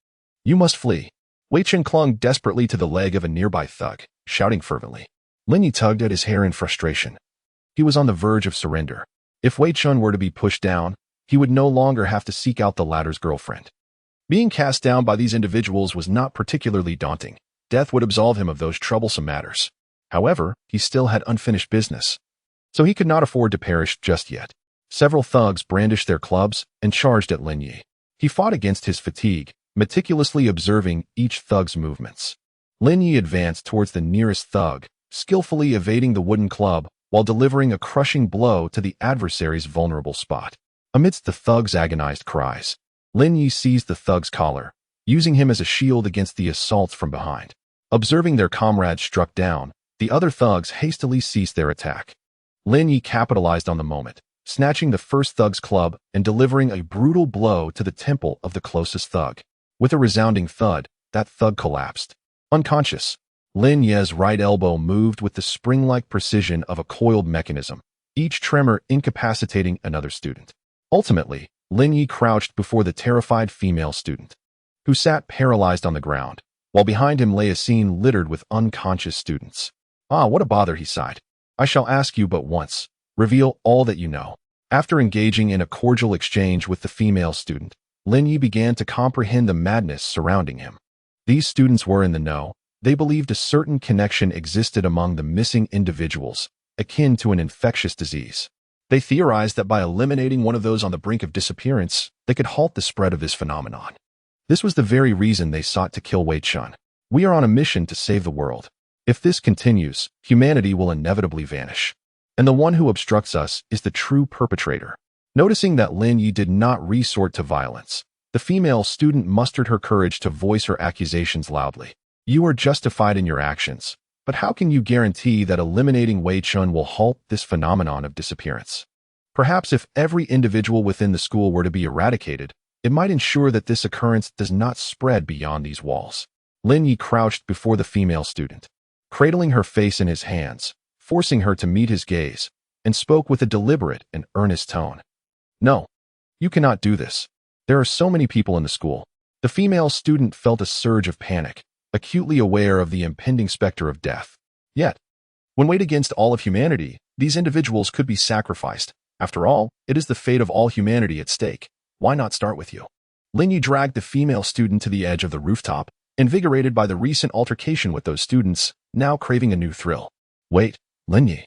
you must flee. Wei Chen clung desperately to the leg of a nearby thug, shouting fervently. Lin Ye tugged at his hair in frustration. He was on the verge of surrender. If Wei Chen were to be pushed down, he would no longer have to seek out the latter's girlfriend. Being cast down by these individuals was not particularly daunting. Death would absolve him of those troublesome matters. However, he still had unfinished business. So he could not afford to perish just yet. Several thugs brandished their clubs and charged at Lin Ye. He fought against his fatigue, meticulously observing each thug's movements. Lin Ye advanced towards the nearest thug, skillfully evading the wooden club while delivering a crushing blow to the adversary's vulnerable spot. Amidst the thug's agonized cries, Lin Ye seized the thug's collar, using him as a shield against the assaults from behind. Observing their comrade struck down, the other thugs hastily ceased their attack. Lin Ye capitalized on the moment, snatching the first thug's club and delivering a brutal blow to the temple of the closest thug. With a resounding thud, that thug collapsed. Unconscious, Lin Ye's right elbow moved with the spring-like precision of a coiled mechanism, each tremor incapacitating another student. Ultimately, Lin Ye crouched before the terrified female student, who sat paralyzed on the ground, while behind him lay a scene littered with unconscious students. Ah, what a bother, he sighed. I shall ask you but once. Reveal all that you know. After engaging in a cordial exchange with the female student, Lin Ye began to comprehend the madness surrounding him. These students were in the know. They believed a certain connection existed among the missing individuals, akin to an infectious disease. They theorized that by eliminating one of those on the brink of disappearance, they could halt the spread of this phenomenon. This was the very reason they sought to kill Wei Chen. We are on a mission to save the world. If this continues, humanity will inevitably vanish. And the one who obstructs us is the true perpetrator. Noticing that Lin Ye did not resort to violence, the female student mustered her courage to voice her accusations loudly. You are justified in your actions, but how can you guarantee that eliminating Wei Chen will halt this phenomenon of disappearance? Perhaps if every individual within the school were to be eradicated, it might ensure that this occurrence does not spread beyond these walls. Lin Ye crouched before the female student, cradling her face in his hands, forcing her to meet his gaze, and spoke with a deliberate and earnest tone. No, you cannot do this. There are so many people in the school. The female student felt a surge of panic, acutely aware of the impending specter of death. Yet, when weighed against all of humanity, these individuals could be sacrificed. After all, it is the fate of all humanity at stake. Why not start with you? Lin Ye dragged the female student to the edge of the rooftop, invigorated by the recent altercation with those students, now craving a new thrill. Wait, Lin Ye.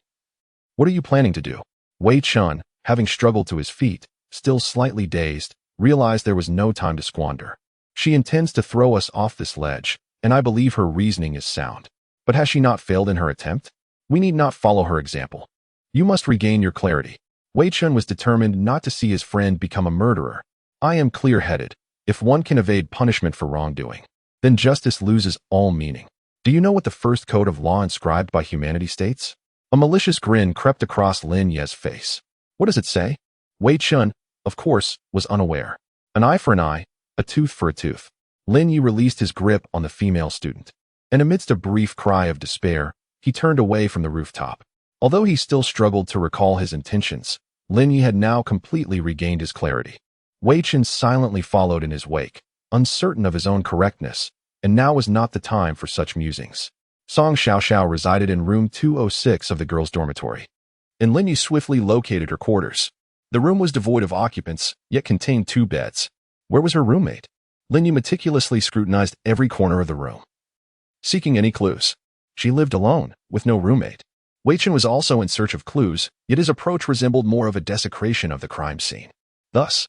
What are you planning to do? Wei Chen, having struggled to his feet, still slightly dazed, realized there was no time to squander. She intends to throw us off this ledge, and I believe her reasoning is sound. But has she not failed in her attempt? We need not follow her example. You must regain your clarity. Wei Chen was determined not to see his friend become a murderer. I am clear-headed. If one can evade punishment for wrongdoing, then justice loses all meaning. Do you know what the first code of law inscribed by humanity states? A malicious grin crept across Lin Ye's face. What does it say? Wei Chen, of course, was unaware. An eye for an eye, a tooth for a tooth. Lin Ye released his grip on the female student, and amidst a brief cry of despair, he turned away from the rooftop. Although he still struggled to recall his intentions, Lin Ye had now completely regained his clarity. Wei Chen silently followed in his wake, uncertain of his own correctness, and now was not the time for such musings. Song Xiaoxiao resided in room 206 of the girls' dormitory, and Lin Ye swiftly located her quarters. The room was devoid of occupants, yet contained 2 beds. Where was her roommate? Lin Ye meticulously scrutinized every corner of the room, seeking any clues. She lived alone, with no roommate. Wei Chen was also in search of clues, yet his approach resembled more of a desecration of the crime scene. Thus,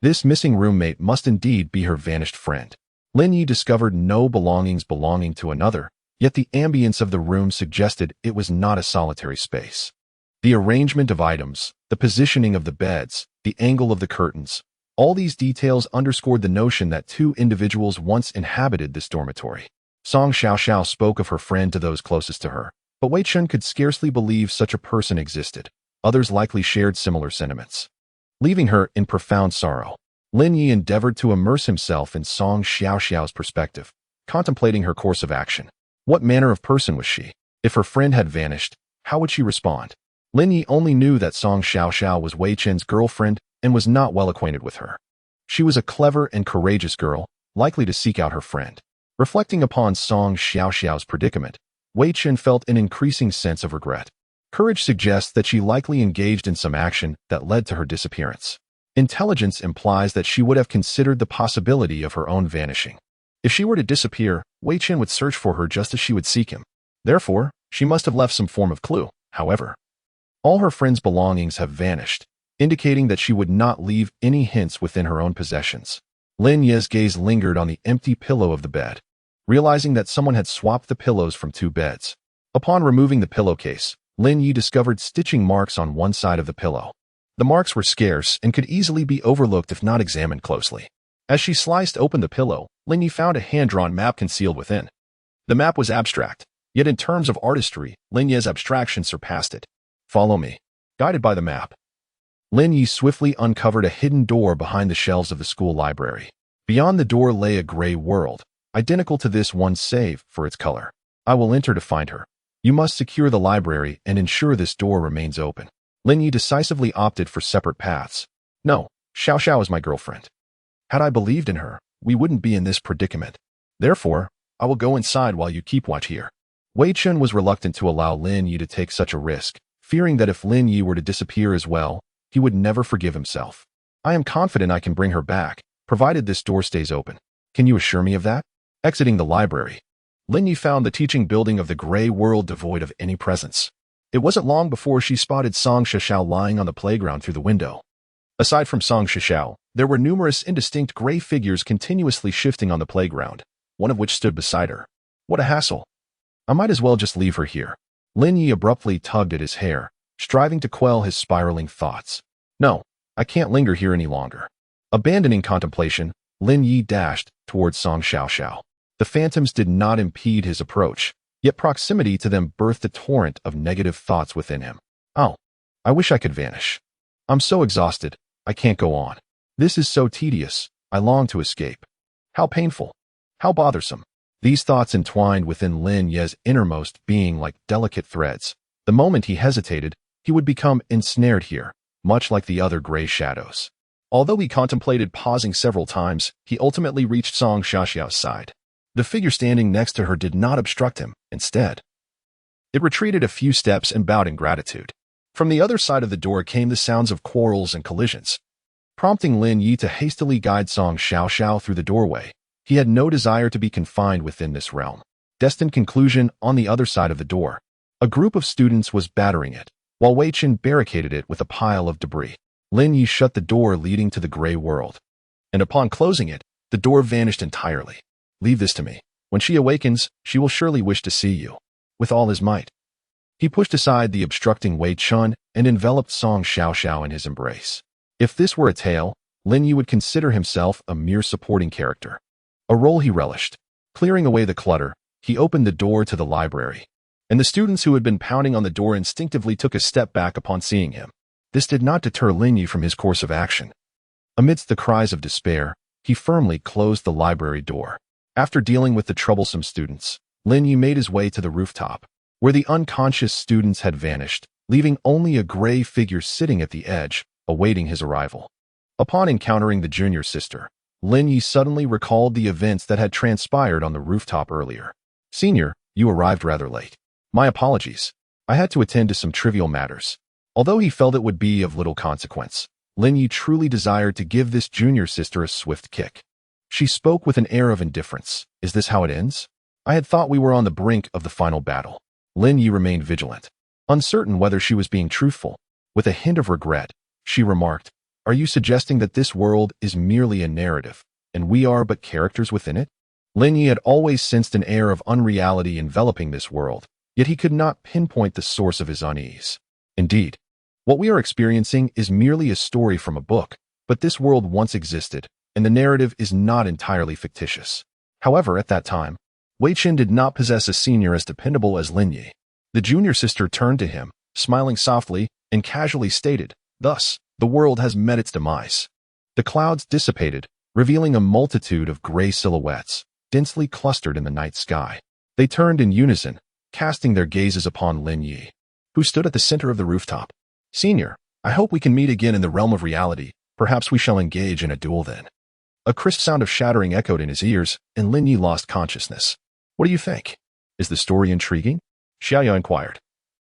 this missing roommate must indeed be her vanished friend. Lin Ye discovered no belongings belonging to another, yet the ambience of the room suggested it was not a solitary space. The arrangement of items, the positioning of the beds, the angle of the curtains, all these details underscored the notion that two individuals once inhabited this dormitory. Song Xiaoxiao spoke of her friend to those closest to her, but Wei Chen could scarcely believe such a person existed. Others likely shared similar sentiments. Leaving her in profound sorrow, Lin Ye endeavored to immerse himself in Song Xiaoxiao's perspective, contemplating her course of action. What manner of person was she? If her friend had vanished, how would she respond? Lin Ye only knew that Song Xiaoxiao was Wei Chen's girlfriend and was not well acquainted with her. She was a clever and courageous girl, likely to seek out her friend. Reflecting upon Song Xiaoxiao's predicament, Wei Chen felt an increasing sense of regret. Courage suggests that she likely engaged in some action that led to her disappearance. Intelligence implies that she would have considered the possibility of her own vanishing. If she were to disappear, Wei Chen would search for her just as she would seek him. Therefore, she must have left some form of clue. However, all her friend's belongings have vanished, indicating that she would not leave any hints within her own possessions. Lin Ye's gaze lingered on the empty pillow of the bed, realizing that someone had swapped the pillows from two beds. Upon removing the pillowcase, Lin Ye discovered stitching marks on one side of the pillow. The marks were scarce and could easily be overlooked if not examined closely. As she sliced open the pillow, Lin Ye found a hand-drawn map concealed within. The map was abstract, yet in terms of artistry, Lin Ye's abstraction surpassed it. Follow me. Guided by the map, Lin Ye swiftly uncovered a hidden door behind the shelves of the school library. Beyond the door lay a gray world, identical to this one save for its color. I will enter to find her. You must secure the library and ensure this door remains open. Lin Ye decisively opted for separate paths. No, Xiao Xiao is my girlfriend. Had I believed in her, we wouldn't be in this predicament. Therefore, I will go inside while you keep watch here. Wei Chen was reluctant to allow Lin Ye to take such a risk, fearing that if Lin Ye were to disappear as well, he would never forgive himself. I am confident I can bring her back, provided this door stays open. Can you assure me of that? Exiting the library, Lin Ye found the teaching building of the gray world devoid of any presence. It wasn't long before she spotted Song Xiaoxiao lying on the playground through the window. Aside from Song Xiaoxiao, there were numerous indistinct gray figures continuously shifting on the playground, one of which stood beside her. What a hassle. I might as well just leave her here. Lin Ye abruptly tugged at his hair, striving to quell his spiraling thoughts. No, I can't linger here any longer. Abandoning contemplation, Lin Ye dashed towards Song Xiaoxiao. The phantoms did not impede his approach, yet proximity to them birthed a torrent of negative thoughts within him. Oh, I wish I could vanish. I'm so exhausted, I can't go on. This is so tedious, I long to escape. How painful. How bothersome. These thoughts entwined within Lin Ye's innermost being like delicate threads. The moment he hesitated, he would become ensnared here, much like the other gray shadows. Although he contemplated pausing several times, he ultimately reached Song Xiaoxiao's side. The figure standing next to her did not obstruct him. Instead, it retreated a few steps and bowed in gratitude. From the other side of the door came the sounds of quarrels and collisions. Prompting Lin Ye to hastily guide Song Xiaoxiao through the doorway, he had no desire to be confined within this realm. Destined conclusion on the other side of the door. A group of students was battering it, while Wei Chen barricaded it with a pile of debris. Lin Ye shut the door leading to the gray world, and upon closing it, the door vanished entirely. Leave this to me. When she awakens, she will surely wish to see you. With all his might. He pushed aside the obstructing Wei Chen and enveloped Song Xiaoxiao in his embrace. If this were a tale, Lin Ye would consider himself a mere supporting character. A role he relished. Clearing away the clutter, he opened the door to the library, and the students who had been pounding on the door instinctively took a step back upon seeing him. This did not deter Lin Ye from his course of action. Amidst the cries of despair, he firmly closed the library door. After dealing with the troublesome students, Lin Ye made his way to the rooftop, where the unconscious students had vanished, leaving only a gray figure sitting at the edge, awaiting his arrival. Upon encountering the junior sister, Lin Ye suddenly recalled the events that had transpired on the rooftop earlier. Senior, you arrived rather late. My apologies. I had to attend to some trivial matters. Although he felt it would be of little consequence, Lin Ye truly desired to give this junior sister a swift kick. She spoke with an air of indifference. Is this how it ends? I had thought we were on the brink of the final battle. Lin Ye remained vigilant. Uncertain whether she was being truthful, with a hint of regret, she remarked, "Are you suggesting that this world is merely a narrative, and we are but characters within it?" Lin Ye had always sensed an air of unreality enveloping this world, yet he could not pinpoint the source of his unease. Indeed, what we are experiencing is merely a story from a book, but this world once existed, and the narrative is not entirely fictitious. However, at that time, Wei Qin did not possess a senior as dependable as Lin Ye. The junior sister turned to him, smiling softly, and casually stated, "Thus, the world has met its demise." The clouds dissipated, revealing a multitude of gray silhouettes, densely clustered in the night sky. They turned in unison, casting their gazes upon Lin Ye, who stood at the center of the rooftop. "Senior, I hope we can meet again in the realm of reality. Perhaps we shall engage in a duel then." A crisp sound of shattering echoed in his ears, and Lin Ye lost consciousness. "What do you think? Is the story intriguing?" Xiaoya inquired.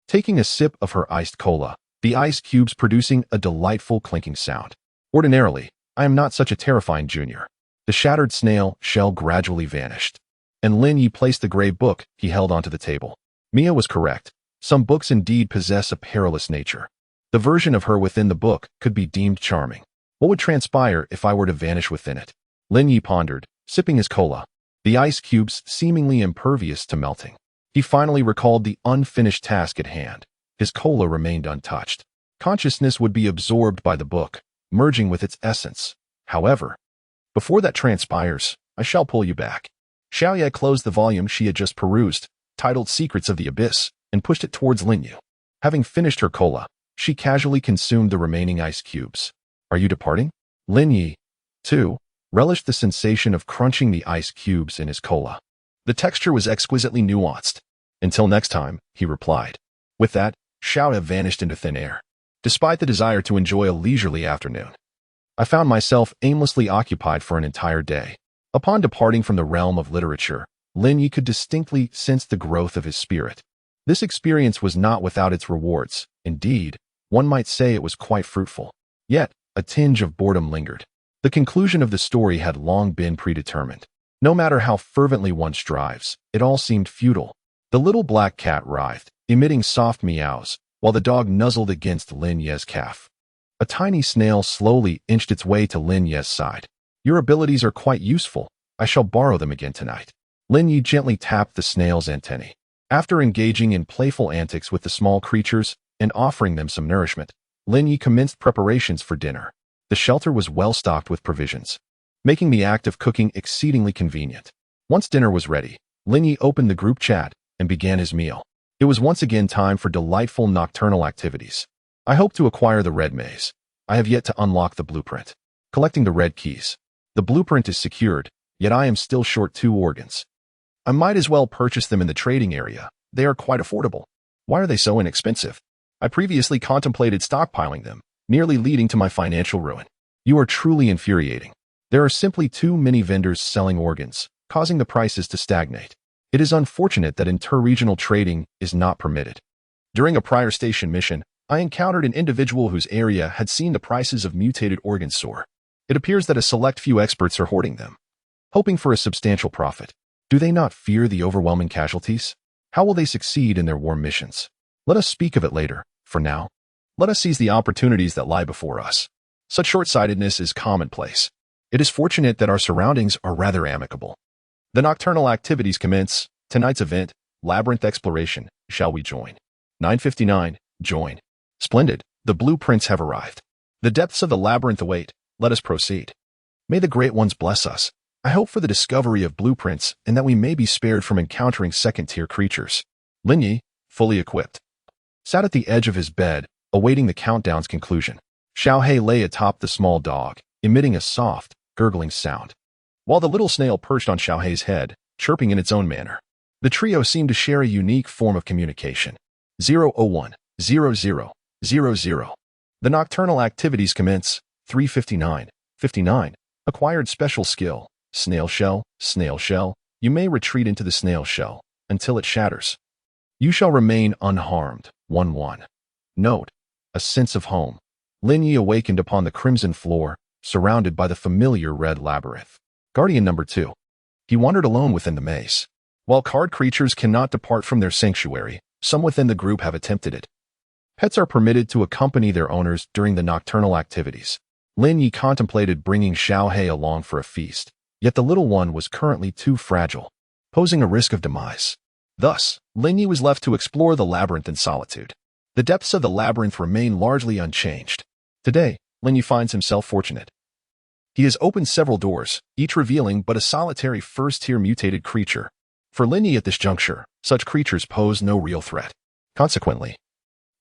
Taking a sip of her iced cola, the ice cubes producing a delightful clinking sound. "Ordinarily, I am not such a terrifying junior." The shattered snail shell gradually vanished, and Lin Ye placed the gray book he held onto the table. Mia was correct. Some books indeed possess a perilous nature. The version of her within the book could be deemed charming. What would transpire if I were to vanish within it? Lin Ye pondered, sipping his cola, the ice cubes seemingly impervious to melting. He finally recalled the unfinished task at hand. His cola remained untouched. Consciousness would be absorbed by the book, merging with its essence. However, before that transpires, I shall pull you back. Xiaoya closed the volume she had just perused, titled Secrets of the Abyss, and pushed it towards Lin Ye. Having finished her cola, she casually consumed the remaining ice cubes. "Are you departing?" Lin Ye, too, relished the sensation of crunching the ice cubes in his cola. The texture was exquisitely nuanced. "Until next time," he replied. With that, Xiaoya vanished into thin air. Despite the desire to enjoy a leisurely afternoon, I found myself aimlessly occupied for an entire day. Upon departing from the realm of literature, Lin Ye could distinctly sense the growth of his spirit. This experience was not without its rewards. Indeed, one might say it was quite fruitful. Yet, a tinge of boredom lingered. The conclusion of the story had long been predetermined. No matter how fervently one strives, it all seemed futile. The little black cat writhed, emitting soft meows, while the dog nuzzled against Lin Ye's calf. A tiny snail slowly inched its way to Lin Ye's side. "Your abilities are quite useful. I shall borrow them again tonight." Lin Ye gently tapped the snail's antennae. After engaging in playful antics with the small creatures and offering them some nourishment, Lin Ye commenced preparations for dinner. The shelter was well stocked with provisions, making the act of cooking exceedingly convenient. Once dinner was ready, Lin Ye opened the group chat and began his meal. It was once again time for delightful nocturnal activities. "I hope to acquire the red maze. I have yet to unlock the blueprint. Collecting the red keys. The blueprint is secured, yet I am still short 2 organs. I might as well purchase them in the trading area. They are quite affordable. Why are they so inexpensive? I previously contemplated stockpiling them, nearly leading to my financial ruin. You are truly infuriating. There are simply too many vendors selling organs, causing the prices to stagnate. It is unfortunate that interregional trading is not permitted. During a prior station mission, I encountered an individual whose area had seen the prices of mutated organs soar. It appears that a select few experts are hoarding them, hoping for a substantial profit. Do they not fear the overwhelming casualties? How will they succeed in their war missions? Let us speak of it later. For now, let us seize the opportunities that lie before us. Such short-sightedness is commonplace. It is fortunate that our surroundings are rather amicable. The nocturnal activities commence. Tonight's event, Labyrinth Exploration. Shall we join? 9:59. Join. Splendid. The blueprints have arrived. The depths of the labyrinth await. Let us proceed. May the Great Ones bless us. I hope for the discovery of blueprints and that we may be spared from encountering second-tier creatures. Lin Ye, fully equipped, sat at the edge of his bed, awaiting the countdown's conclusion. Xiao Hei lay atop the small dog, emitting a soft, gurgling sound, while the little snail perched on Xiao Hei's head, chirping in its own manner. The trio seemed to share a unique form of communication. 001, 00, 00. The nocturnal activities commence. 3:59, 59. Acquired special skill. Snail shell, snail shell. You may retreat into the snail shell until it shatters. You shall remain unharmed. 1-1. Note: a sense of home. Lin Ye awakened upon the crimson floor, surrounded by the familiar red labyrinth. Guardian number 2. He wandered alone within the maze. While card creatures cannot depart from their sanctuary, Some within the group have attempted it. Pets are permitted to accompany their owners during the nocturnal activities. Lin Ye contemplated bringing Xiaohei along for a feast, yet the little one was currently too fragile, posing a risk of demise. Thus, Lin Ye was left to explore the labyrinth in solitude. The depths of the labyrinth remain largely unchanged. Today, Lin Ye finds himself fortunate. He has opened several doors, each revealing but a solitary first-tier mutated creature. For Lin Ye at this juncture, such creatures pose no real threat. Consequently,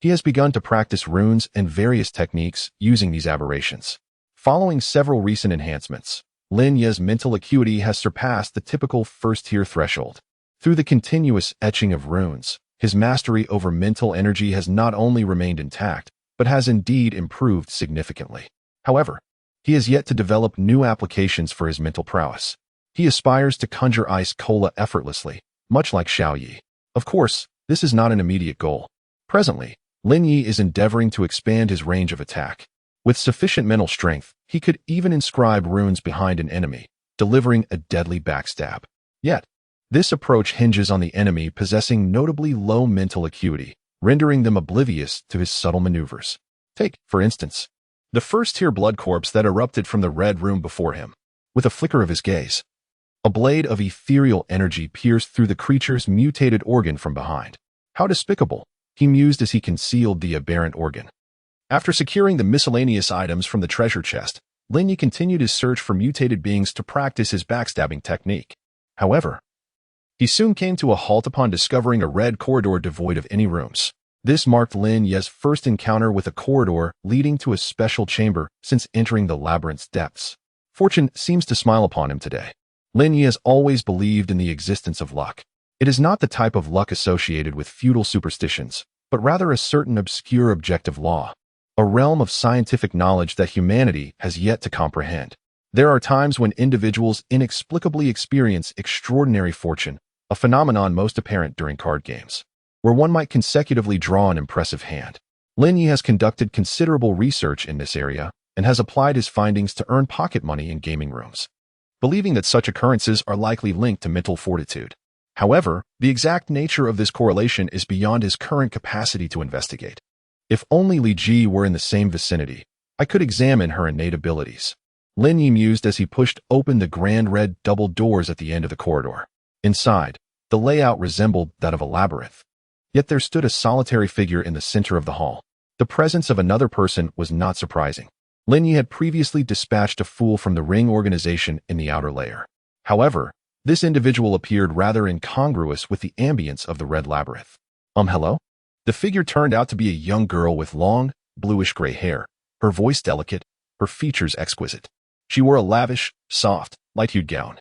he has begun to practice runes and various techniques using these aberrations. Following several recent enhancements, Lin Ye's mental acuity has surpassed the typical first-tier threshold. Through the continuous etching of runes, his mastery over mental energy has not only remained intact, but has indeed improved significantly. However, he has yet to develop new applications for his mental prowess. He aspires to conjure ice cola effortlessly, much like Xiao Yi. Of course, this is not an immediate goal. Presently, Lin Ye is endeavoring to expand his range of attack. With sufficient mental strength, he could even inscribe runes behind an enemy, delivering a deadly backstab. Yet, this approach hinges on the enemy possessing notably low mental acuity, rendering them oblivious to his subtle maneuvers. Take, for instance, the first-tier blood corpse that erupted from the red room before him. With a flicker of his gaze, a blade of ethereal energy pierced through the creature's mutated organ from behind. How despicable, he mused as he concealed the aberrant organ. After securing the miscellaneous items from the treasure chest, Lin Ye continued his search for mutated beings to practice his backstabbing technique. However, he soon came to a halt upon discovering a red corridor devoid of any rooms. This marked Lin Ye's first encounter with a corridor leading to a special chamber since entering the labyrinth's depths. Fortune seems to smile upon him today. Lin Ye has always believed in the existence of luck. It is not the type of luck associated with feudal superstitions, but rather a certain obscure objective law, a realm of scientific knowledge that humanity has yet to comprehend. There are times when individuals inexplicably experience extraordinary fortune, a phenomenon most apparent during card games, where one might consecutively draw an impressive hand. Lin Ye has conducted considerable research in this area and has applied his findings to earn pocket money in gaming rooms, believing that such occurrences are likely linked to mental fortitude. However, the exact nature of this correlation is beyond his current capacity to investigate. If only Li Ji were in the same vicinity, I could examine her innate abilities. Lin Ye mused as he pushed open the grand red double doors at the end of the corridor. Inside, the layout resembled that of a labyrinth. Yet there stood a solitary figure in the center of the hall. The presence of another person was not surprising. Lin Ye had previously dispatched a fool from the ring organization in the outer layer. However, this individual appeared rather incongruous with the ambience of the red labyrinth. Hello? The figure turned out to be a young girl with long, bluish-gray hair, her voice delicate, her features exquisite. She wore a lavish, soft, light-hued gown,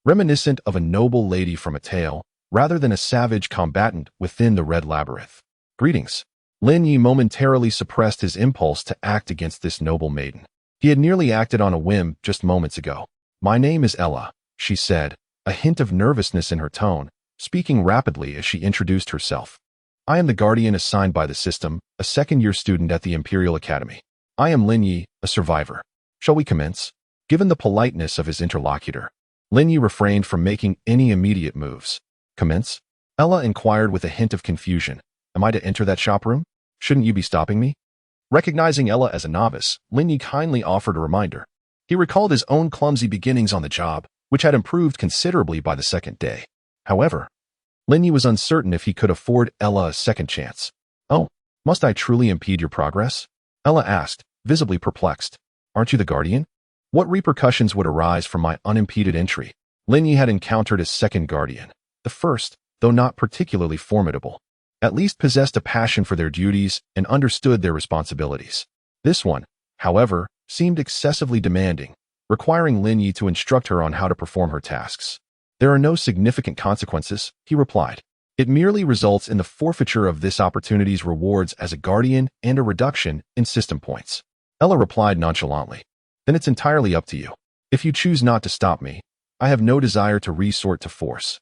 reminiscent of a noble lady from a tale, rather than a savage combatant within the red labyrinth. Greetings. Lin Ye momentarily suppressed his impulse to act against this noble maiden. He had nearly acted on a whim just moments ago. My name is Ella, she said, a hint of nervousness in her tone, speaking rapidly as she introduced herself. I am the guardian assigned by the system, a second-year student at the Imperial Academy. I am Lin Ye, a survivor. Shall we commence? Given the politeness of his interlocutor, Lin Ye refrained from making any immediate moves. Commence? Ella inquired with a hint of confusion. Am I to enter that shop room? Shouldn't you be stopping me? Recognizing Ella as a novice, Lin Ye kindly offered a reminder. He recalled his own clumsy beginnings on the job, which had improved considerably by the second day. However, Lin Ye was uncertain if he could afford Ella a second chance. Oh, must I truly impede your progress? Ella asked, visibly perplexed. Aren't you the guardian? What repercussions would arise from my unimpeded entry? Lin Ye had encountered a second guardian. The first, though not particularly formidable, at least possessed a passion for their duties and understood their responsibilities. This one, however, seemed excessively demanding, requiring Lin Ye to instruct her on how to perform her tasks. There are no significant consequences, he replied. It merely results in the forfeiture of this opportunity's rewards as a guardian and a reduction in system points. Ella replied nonchalantly. Then it's entirely up to you. If you choose not to stop me, I have no desire to resort to force.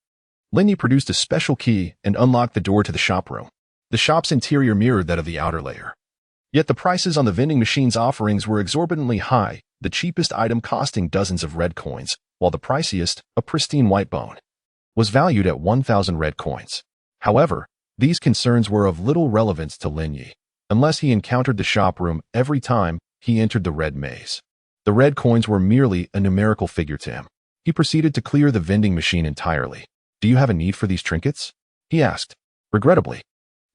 Lin Ye produced a special key and unlocked the door to the shop room. The shop's interior mirrored that of the outer layer. Yet the prices on the vending machine's offerings were exorbitantly high, the cheapest item costing dozens of red coins, while the priciest, a pristine white bone, was valued at 1,000 red coins. However, These concerns were of little relevance to Lin Ye, unless he encountered the shop room every time he entered the red maze. The red coins were merely a numerical figure to him. He proceeded to clear the vending machine entirely. "Do you have a need for these trinkets?" he asked. "Regrettably,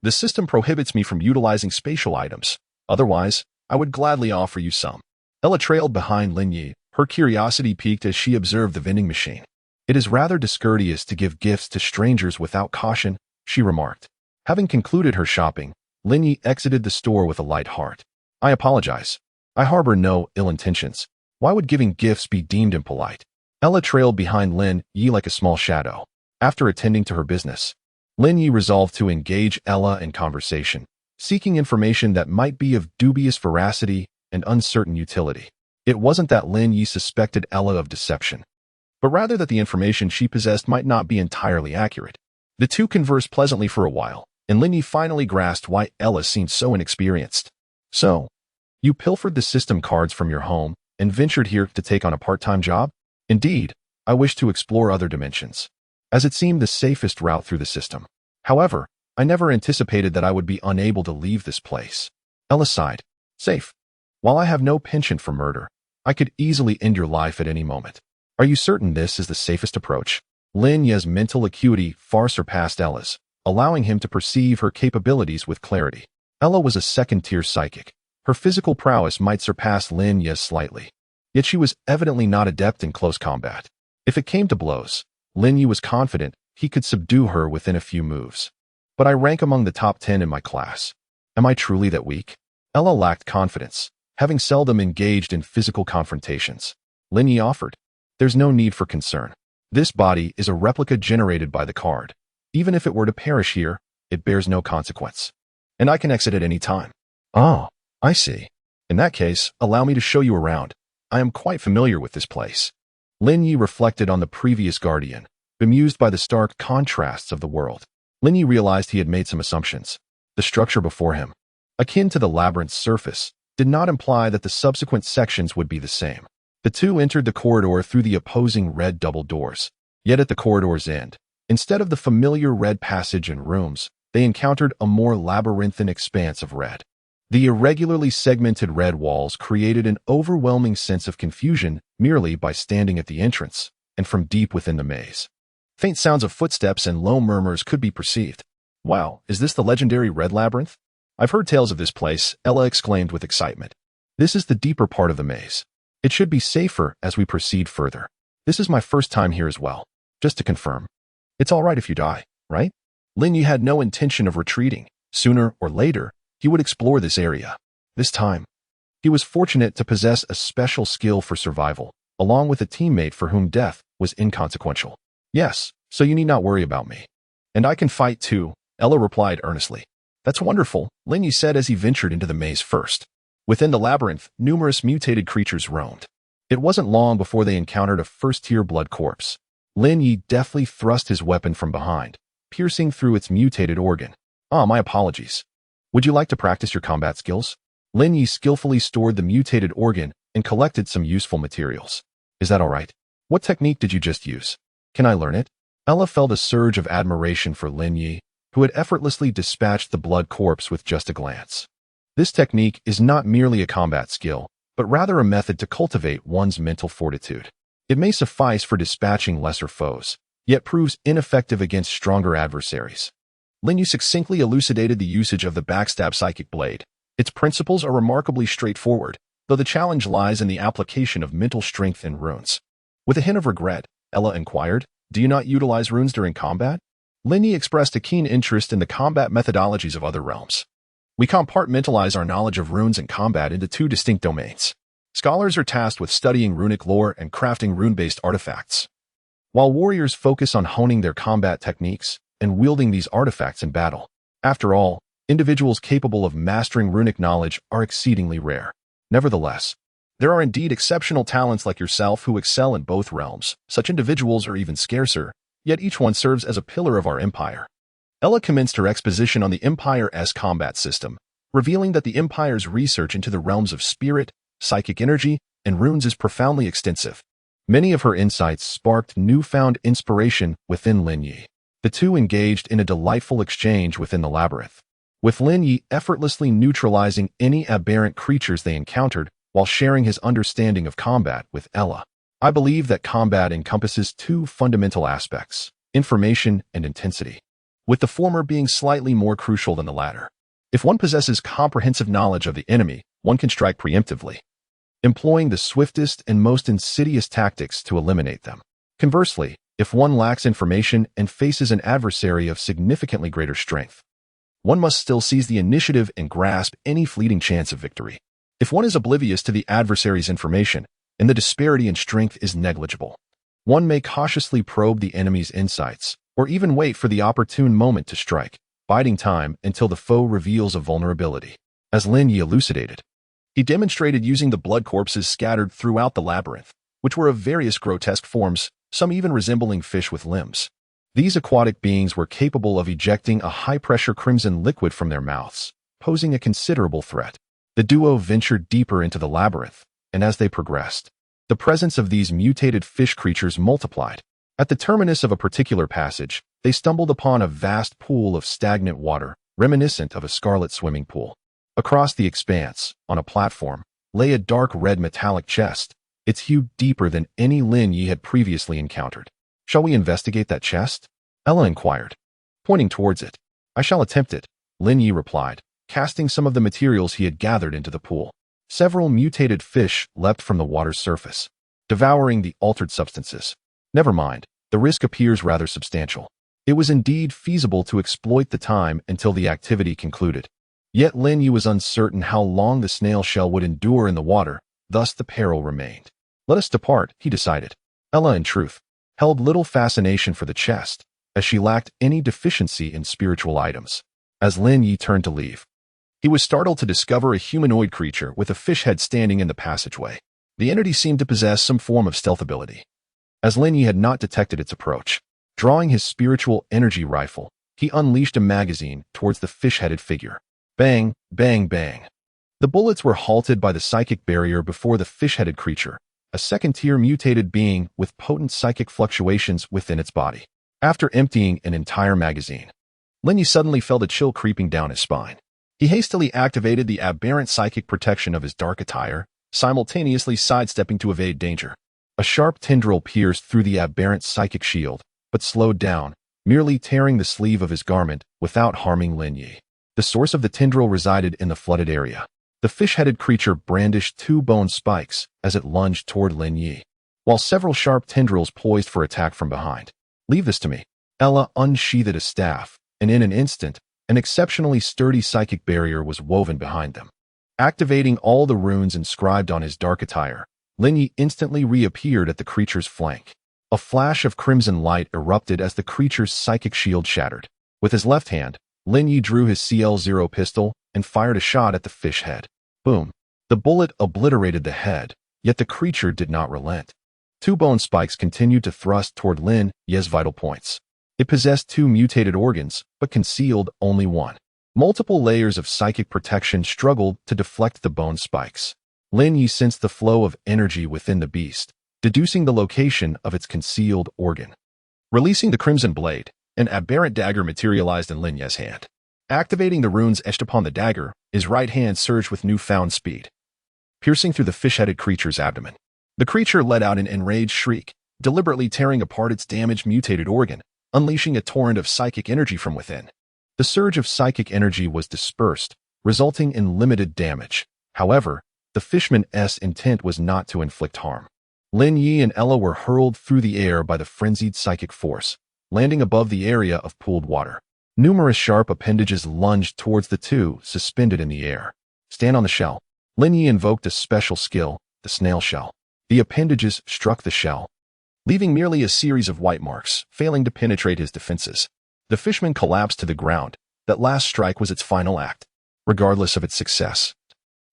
the system prohibits me from utilizing spatial items. Otherwise, I would gladly offer you some." Ella trailed behind Lin Ye, her curiosity piqued as she observed the vending machine. "It is rather discourteous to give gifts to strangers without caution," she remarked. Having concluded her shopping, Lin Ye exited the store with a light heart. "I apologize. I harbor no ill intentions. Why would giving gifts be deemed impolite?" Ella trailed behind Lin Ye like a small shadow. After attending to her business, Lin Ye resolved to engage Ella in conversation, seeking information that might be of dubious veracity and uncertain utility. It wasn't that Lin Ye suspected Ella of deception, but rather that the information she possessed might not be entirely accurate. The two conversed pleasantly for a while, and Lin Ye finally grasped why Ella seemed so inexperienced. "So, you pilfered the system cards from your home and ventured here to take on a part-time job?" "Indeed, I wish to explore other dimensions, as it seemed the safest route through the system. However, I never anticipated that I would be unable to leave this place." Ella sighed. "Safe. While I have no penchant for murder, I could easily end your life at any moment. Are you certain this is the safest approach?" Lin Ye's mental acuity far surpassed Ella's, allowing him to perceive her capabilities with clarity. Ella was a second-tier psychic. Her physical prowess might surpass Lin Ye's slightly, yet she was evidently not adept in close combat. If it came to blows, Lin Ye was confident he could subdue her within a few moves. "But I rank among the top 10 in my class. Am I truly that weak?" Ella lacked confidence, having seldom engaged in physical confrontations. Lin Ye offered, "There's no need for concern. This body is a replica generated by the card. Even if it were to perish here, it bears no consequence. And I can exit at any time." "Oh, I see. In that case, allow me to show you around. I am quite familiar with this place." Lin Ye reflected on the previous guardian, bemused by the stark contrasts of the world. Lin Ye realized he had made some assumptions. The structure before him, akin to the labyrinth's surface, did not imply that the subsequent sections would be the same. The two entered the corridor through the opposing red double doors. Yet at the corridor's end, instead of the familiar red passage and rooms, they encountered a more labyrinthine expanse of red. The irregularly segmented red walls created an overwhelming sense of confusion merely by standing at the entrance and from deep within the maze. Faint sounds of footsteps and low murmurs could be perceived. "Wow, is this the legendary Red Labyrinth? I've heard tales of this place," Ella exclaimed with excitement. "This is the deeper part of the maze. It should be safer as we proceed further. This is my first time here as well. Just to confirm, it's all right if you die, right?" Lin Ye had no intention of retreating. Sooner or later, he would explore this area. This time, he was fortunate to possess a special skill for survival, along with a teammate for whom death was inconsequential. "Yes, so you need not worry about me. And I can fight too," Ella replied earnestly. "That's wonderful," Lin Ye said as he ventured into the maze first. Within the labyrinth, numerous mutated creatures roamed. It wasn't long before they encountered a first-tier blood corpse. Lin Ye deftly thrust his weapon from behind, piercing through its mutated organ. "Ah, my apologies. Would you like to practice your combat skills?" Lin Ye skillfully stored the mutated organ and collected some useful materials. "Is that all right? What technique did you just use? Can I learn it?" Ella felt a surge of admiration for Lin Ye, who had effortlessly dispatched the blood corpse with just a glance. This technique is not merely a combat skill, but rather a method to cultivate one's mental fortitude. It may suffice for dispatching lesser foes, yet proves ineffective against stronger adversaries. Lin Ye succinctly elucidated the usage of the backstab psychic blade. Its principles are remarkably straightforward, though the challenge lies in the application of mental strength and runes. With a hint of regret, Ella inquired, "Do you not utilize runes during combat?" Lin Ye expressed a keen interest in the combat methodologies of other realms. "We compartmentalize our knowledge of runes and combat into two distinct domains. Scholars are tasked with studying runic lore and crafting rune-based artifacts, while warriors focus on honing their combat techniques and wielding these artifacts in battle. After all, individuals capable of mastering runic knowledge are exceedingly rare. Nevertheless, there are indeed exceptional talents like yourself who excel in both realms. Such individuals are even scarcer, yet each one serves as a pillar of our empire." Ella commenced her exposition on the Empire's combat system, revealing that the Empire's research into the realms of spirit, psychic energy, and runes is profoundly extensive. Many of her insights sparked newfound inspiration within Lin Ye. The two engaged in a delightful exchange within the labyrinth, with Lin Ye effortlessly neutralizing any aberrant creatures they encountered while sharing his understanding of combat with Ella. I believe that combat encompasses two fundamental aspects: information and intensity, with the former being slightly more crucial than the latter. If one possesses comprehensive knowledge of the enemy, one can strike preemptively, employing the swiftest and most insidious tactics to eliminate them. Conversely, if one lacks information and faces an adversary of significantly greater strength, one must still seize the initiative and grasp any fleeting chance of victory. If one is oblivious to the adversary's information and the disparity in strength is negligible, one may cautiously probe the enemy's insights or even wait for the opportune moment to strike, biding time until the foe reveals a vulnerability. As Lin Ye elucidated, he demonstrated using the blood corpses scattered throughout the labyrinth, which were of various grotesque forms, some even resembling fish with limbs. These aquatic beings were capable of ejecting a high-pressure crimson liquid from their mouths, posing a considerable threat. The duo ventured deeper into the labyrinth, and as they progressed, the presence of these mutated fish creatures multiplied. At the terminus of a particular passage, they stumbled upon a vast pool of stagnant water, reminiscent of a scarlet swimming pool. Across the expanse, on a platform, lay a dark red metallic chest, its hue deeper than any Lin Ye had previously encountered. "Shall we investigate that chest?" Ella inquired, pointing towards it. "I shall attempt it," Lin Ye replied, casting some of the materials he had gathered into the pool. Several mutated fish leapt from the water's surface, devouring the altered substances. Never mind, the risk appears rather substantial. It was indeed feasible to exploit the time until the activity concluded. Yet Lin Ye was uncertain how long the snail shell would endure in the water, thus the peril remained. "Let us depart," he decided. Ella, in truth, held little fascination for the chest, as she lacked any deficiency in spiritual items. As Lin Ye turned to leave, he was startled to discover a humanoid creature with a fish head standing in the passageway. The entity seemed to possess some form of stealth ability, as Lin Ye had not detected its approach. Drawing his spiritual energy rifle, he unleashed a magazine towards the fish-headed figure. Bang, bang, bang. The bullets were halted by the psychic barrier before the fish-headed creature, a second-tier mutated being with potent psychic fluctuations within its body. After emptying an entire magazine, Lin Ye suddenly felt a chill creeping down his spine. He hastily activated the aberrant psychic protection of his dark attire, simultaneously sidestepping to evade danger. A sharp tendril pierced through the aberrant psychic shield, but slowed down, merely tearing the sleeve of his garment without harming Lin Ye. The source of the tendril resided in the flooded area. The fish-headed creature brandished two bone spikes as it lunged toward Lin Ye, while several sharp tendrils poised for attack from behind. "Leave this to me." Ella unsheathed a staff, and in an instant, an exceptionally sturdy psychic barrier was woven behind them. Activating all the runes inscribed on his dark attire, Lin Ye instantly reappeared at the creature's flank. A flash of crimson light erupted as the creature's psychic shield shattered. With his left hand, Lin Ye drew his CL-0 pistol and fired a shot at the fish head. Boom. The bullet obliterated the head, yet the creature did not relent. Two bone spikes continued to thrust toward Lin Ye's vital points. It possessed two mutated organs, but concealed only one. Multiple layers of psychic protection struggled to deflect the bone spikes. Lin Ye sensed the flow of energy within the beast, deducing the location of its concealed organ. Releasing the crimson blade, an aberrant dagger materialized in Lin Ye's hand. Activating the runes etched upon the dagger, his right hand surged with newfound speed, piercing through the fish-headed creature's abdomen. The creature let out an enraged shriek, deliberately tearing apart its damaged mutated organ, unleashing a torrent of psychic energy from within. The surge of psychic energy was dispersed, resulting in limited damage. However, the fishman's intent was not to inflict harm. Lin Ye and Ella were hurled through the air by the frenzied psychic force, landing above the area of pooled water. Numerous sharp appendages lunged towards the two, suspended in the air. "Stand on the shell." Lin Ye invoked a special skill, the snail shell. The appendages struck the shell, leaving merely a series of white marks, failing to penetrate his defenses. The fishman collapsed to the ground. That last strike was its final act. Regardless of its success,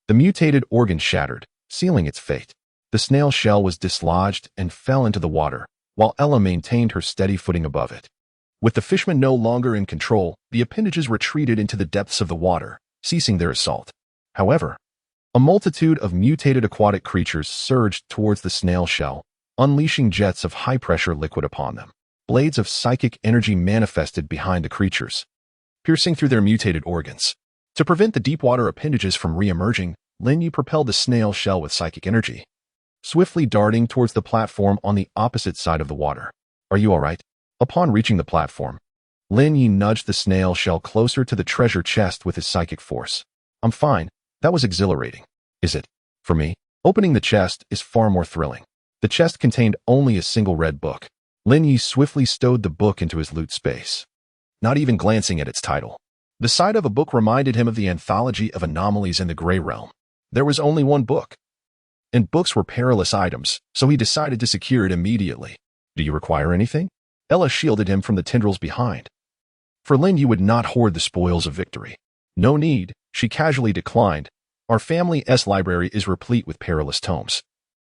the mutated organ shattered, sealing its fate. The snail shell was dislodged and fell into the water, while Ella maintained her steady footing above it. With the fishman no longer in control, the appendages retreated into the depths of the water, ceasing their assault. However, a multitude of mutated aquatic creatures surged towards the snail shell, unleashing jets of high-pressure liquid upon them. blades of psychic energy manifested behind the creatures, piercing through their mutated organs. To prevent the deep-water appendages from re-emerging, Lin Ye propelled the snail shell with psychic energy, swiftly darting towards the platform on the opposite side of the water. Are you all right? Upon reaching the platform, Lin Ye nudged the snail shell closer to the treasure chest with his psychic force. I'm fine. That was exhilarating. Is it? For me, opening the chest is far more thrilling. The chest contained only a single red book. Lin Ye swiftly stowed the book into his loot space, not even glancing at its title. The sight of a book reminded him of the anthology of anomalies in the Gray Realm. There was only one book, and books were perilous items, so he decided to secure it immediately. Do you require anything? Ella shielded him from the tendrils behind. For Lin Ye would not hoard the spoils of victory. No need, she casually declined. Our family's library is replete with perilous tomes,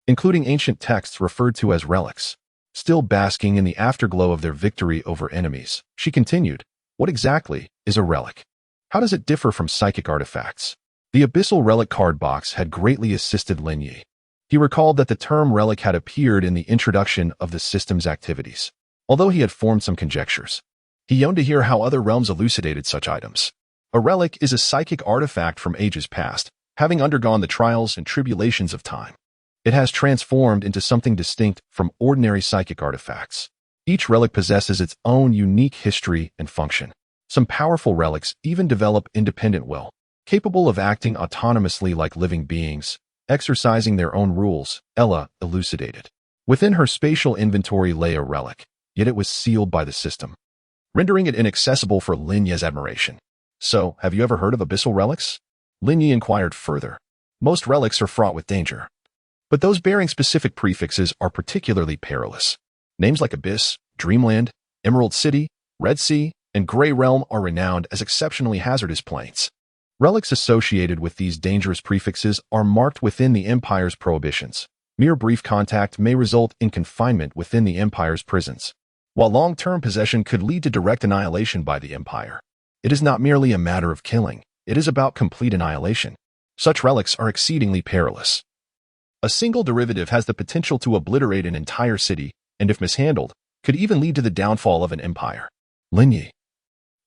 including ancient texts referred to as relics. Still basking in the afterglow of their victory over enemies, she continued, what exactly is a relic? How does it differ from psychic artifacts? The Abyssal Relic card box had greatly assisted Lin Ye. He recalled that the term relic had appeared in the introduction of the system's activities. Although he had formed some conjectures, he yearned to hear how other realms elucidated such items. A relic is a psychic artifact from ages past, having undergone the trials and tribulations of time. It has transformed into something distinct from ordinary psychic artifacts. Each relic possesses its own unique history and function. Some powerful relics even develop independent will, capable of acting autonomously like living beings, exercising their own rules, Ella elucidated. Within her spatial inventory lay a relic, yet it was sealed by the system, rendering it inaccessible for Lin Ye's admiration. So, have you ever heard of abyssal relics? Lin Ye inquired further. Most relics are fraught with danger, but those bearing specific prefixes are particularly perilous. Names like Abyss, Dreamland, Emerald City, Red Sea, and Gray Realm are renowned as exceptionally hazardous planes. Relics associated with these dangerous prefixes are marked within the Empire's prohibitions. Mere brief contact may result in confinement within the Empire's prisons, while long-term possession could lead to direct annihilation by the Empire. It is not merely a matter of killing, it is about complete annihilation. Such relics are exceedingly perilous. A single derivative has the potential to obliterate an entire city, and if mishandled, could even lead to the downfall of an empire. Lin Ye,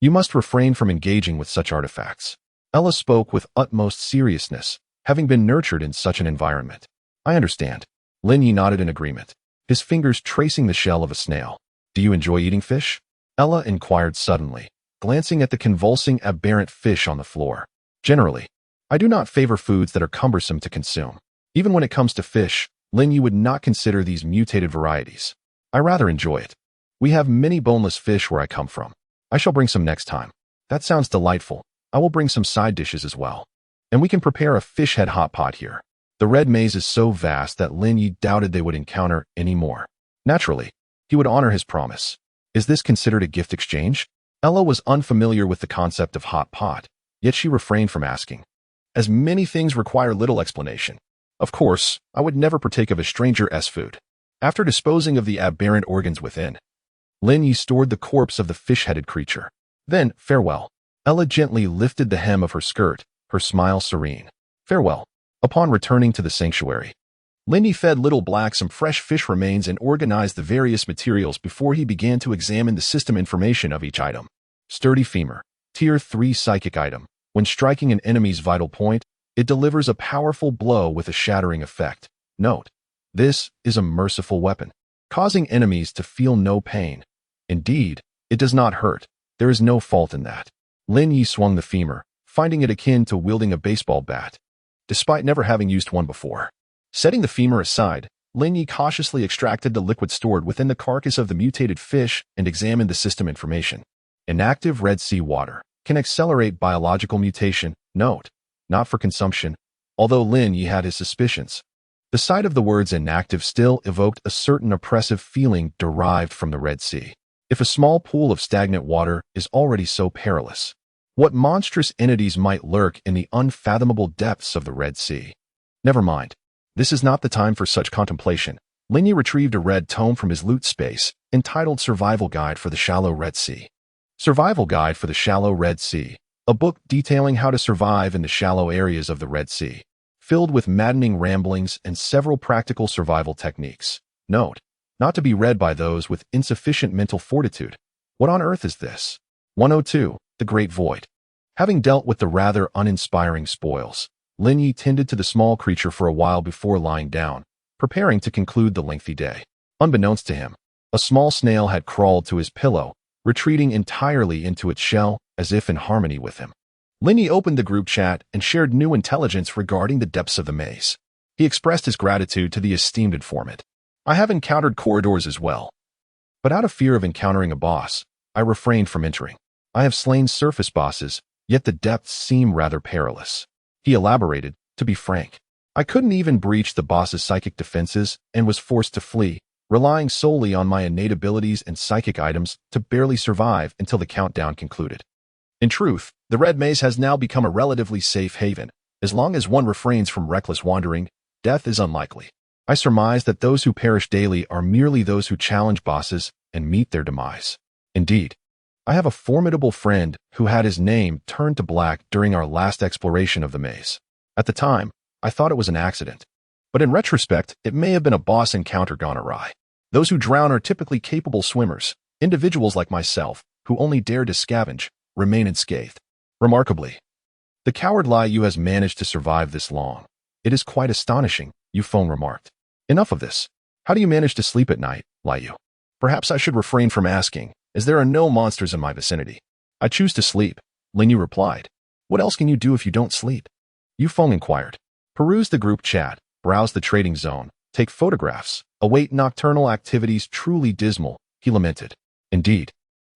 you must refrain from engaging with such artifacts. Ella spoke with utmost seriousness, having been nurtured in such an environment. I understand. Lin Ye nodded in agreement, his fingers tracing the shell of a snail. Do you enjoy eating fish? Ella inquired suddenly, glancing at the convulsing aberrant fish on the floor. Generally, I do not favor foods that are cumbersome to consume. Even when it comes to fish, Lin Ye would not consider these mutated varieties. I rather enjoy it. We have many boneless fish where I come from. I shall bring some next time. That sounds delightful. I will bring some side dishes as well. And we can prepare a fish head hot pot here. The red maze is so vast that Lin Ye doubted they would encounter any more. Naturally, he would honor his promise. Is this considered a gift exchange? Ella was unfamiliar with the concept of hot pot, yet she refrained from asking, as many things require little explanation. Of course, I would never partake of a stranger's food. After disposing of the aberrant organs within, Lin Ye stored the corpse of the fish-headed creature. Then, farewell. Ella gently lifted the hem of her skirt, her smile serene. Farewell. Upon returning to the sanctuary, Lin Ye fed Little Black some fresh fish remains and organized the various materials before he began to examine the system information of each item. Sturdy femur, Tier 3 psychic item. When striking an enemy's vital point, it delivers a powerful blow with a shattering effect. Note: this is a merciful weapon, causing enemies to feel no pain. Indeed, it does not hurt. There is no fault in that. Lin Ye swung the femur, finding it akin to wielding a baseball bat, despite never having used one before. Setting the femur aside, Lin Ye cautiously extracted the liquid stored within the carcass of the mutated fish and examined the system information. Inactive Red Sea water can accelerate biological mutation. Note: not for consumption, although Lin Ye had his suspicions. The sight of the words inactive still evoked a certain oppressive feeling derived from the Red Sea. If a small pool of stagnant water is already so perilous, what monstrous entities might lurk in the unfathomable depths of the Red Sea? Never mind. This is not the time for such contemplation. Lin Ye retrieved a red tome from his loot space, entitled Survival Guide for the Shallow Red Sea. Survival Guide for the Shallow Red Sea, a book detailing how to survive in the shallow areas of the Red Sea, filled with maddening ramblings and several practical survival techniques. Note: not to be read by those with insufficient mental fortitude. What on earth is this? 102. The Great Void. Having dealt with the rather uninspiring spoils, Lin Ye tended to the small creature for a while before lying down, preparing to conclude the lengthy day. Unbeknownst to him, a small snail had crawled to his pillow, retreating entirely into its shell as if in harmony with him. Lin Ye opened the group chat and shared new intelligence regarding the depths of the maze. He expressed his gratitude to the esteemed informant. I have encountered corridors as well, but out of fear of encountering a boss, I refrained from entering. I have slain surface bosses, yet the depths seem rather perilous. He elaborated, to be frank. I couldn't even breach the boss's psychic defenses and was forced to flee, relying solely on my innate abilities and psychic items to barely survive until the countdown concluded. In truth, the Red Maze has now become a relatively safe haven. As long as one refrains from reckless wandering, death is unlikely. I surmise that those who perish daily are merely those who challenge bosses and meet their demise. Indeed, I have a formidable friend who had his name turned to black during our last exploration of the maze. At the time, I thought it was an accident, but in retrospect, it may have been a boss encounter gone awry. Those who drown are typically capable swimmers. Individuals like myself, who only dare to scavenge, remain unscathed. Remarkably, the coward Lin Ye has managed to survive this long. It is quite astonishing, Yufeng remarked. Enough of this. How do you manage to sleep at night, Lin Ye? Perhaps I should refrain from asking, as there are no monsters in my vicinity. I choose to sleep, Lin Ye replied. What else can you do if you don't sleep? Yufeng inquired. Peruse the group chat, browse the trading zone, take photographs, await nocturnal activities truly dismal, he lamented. Indeed.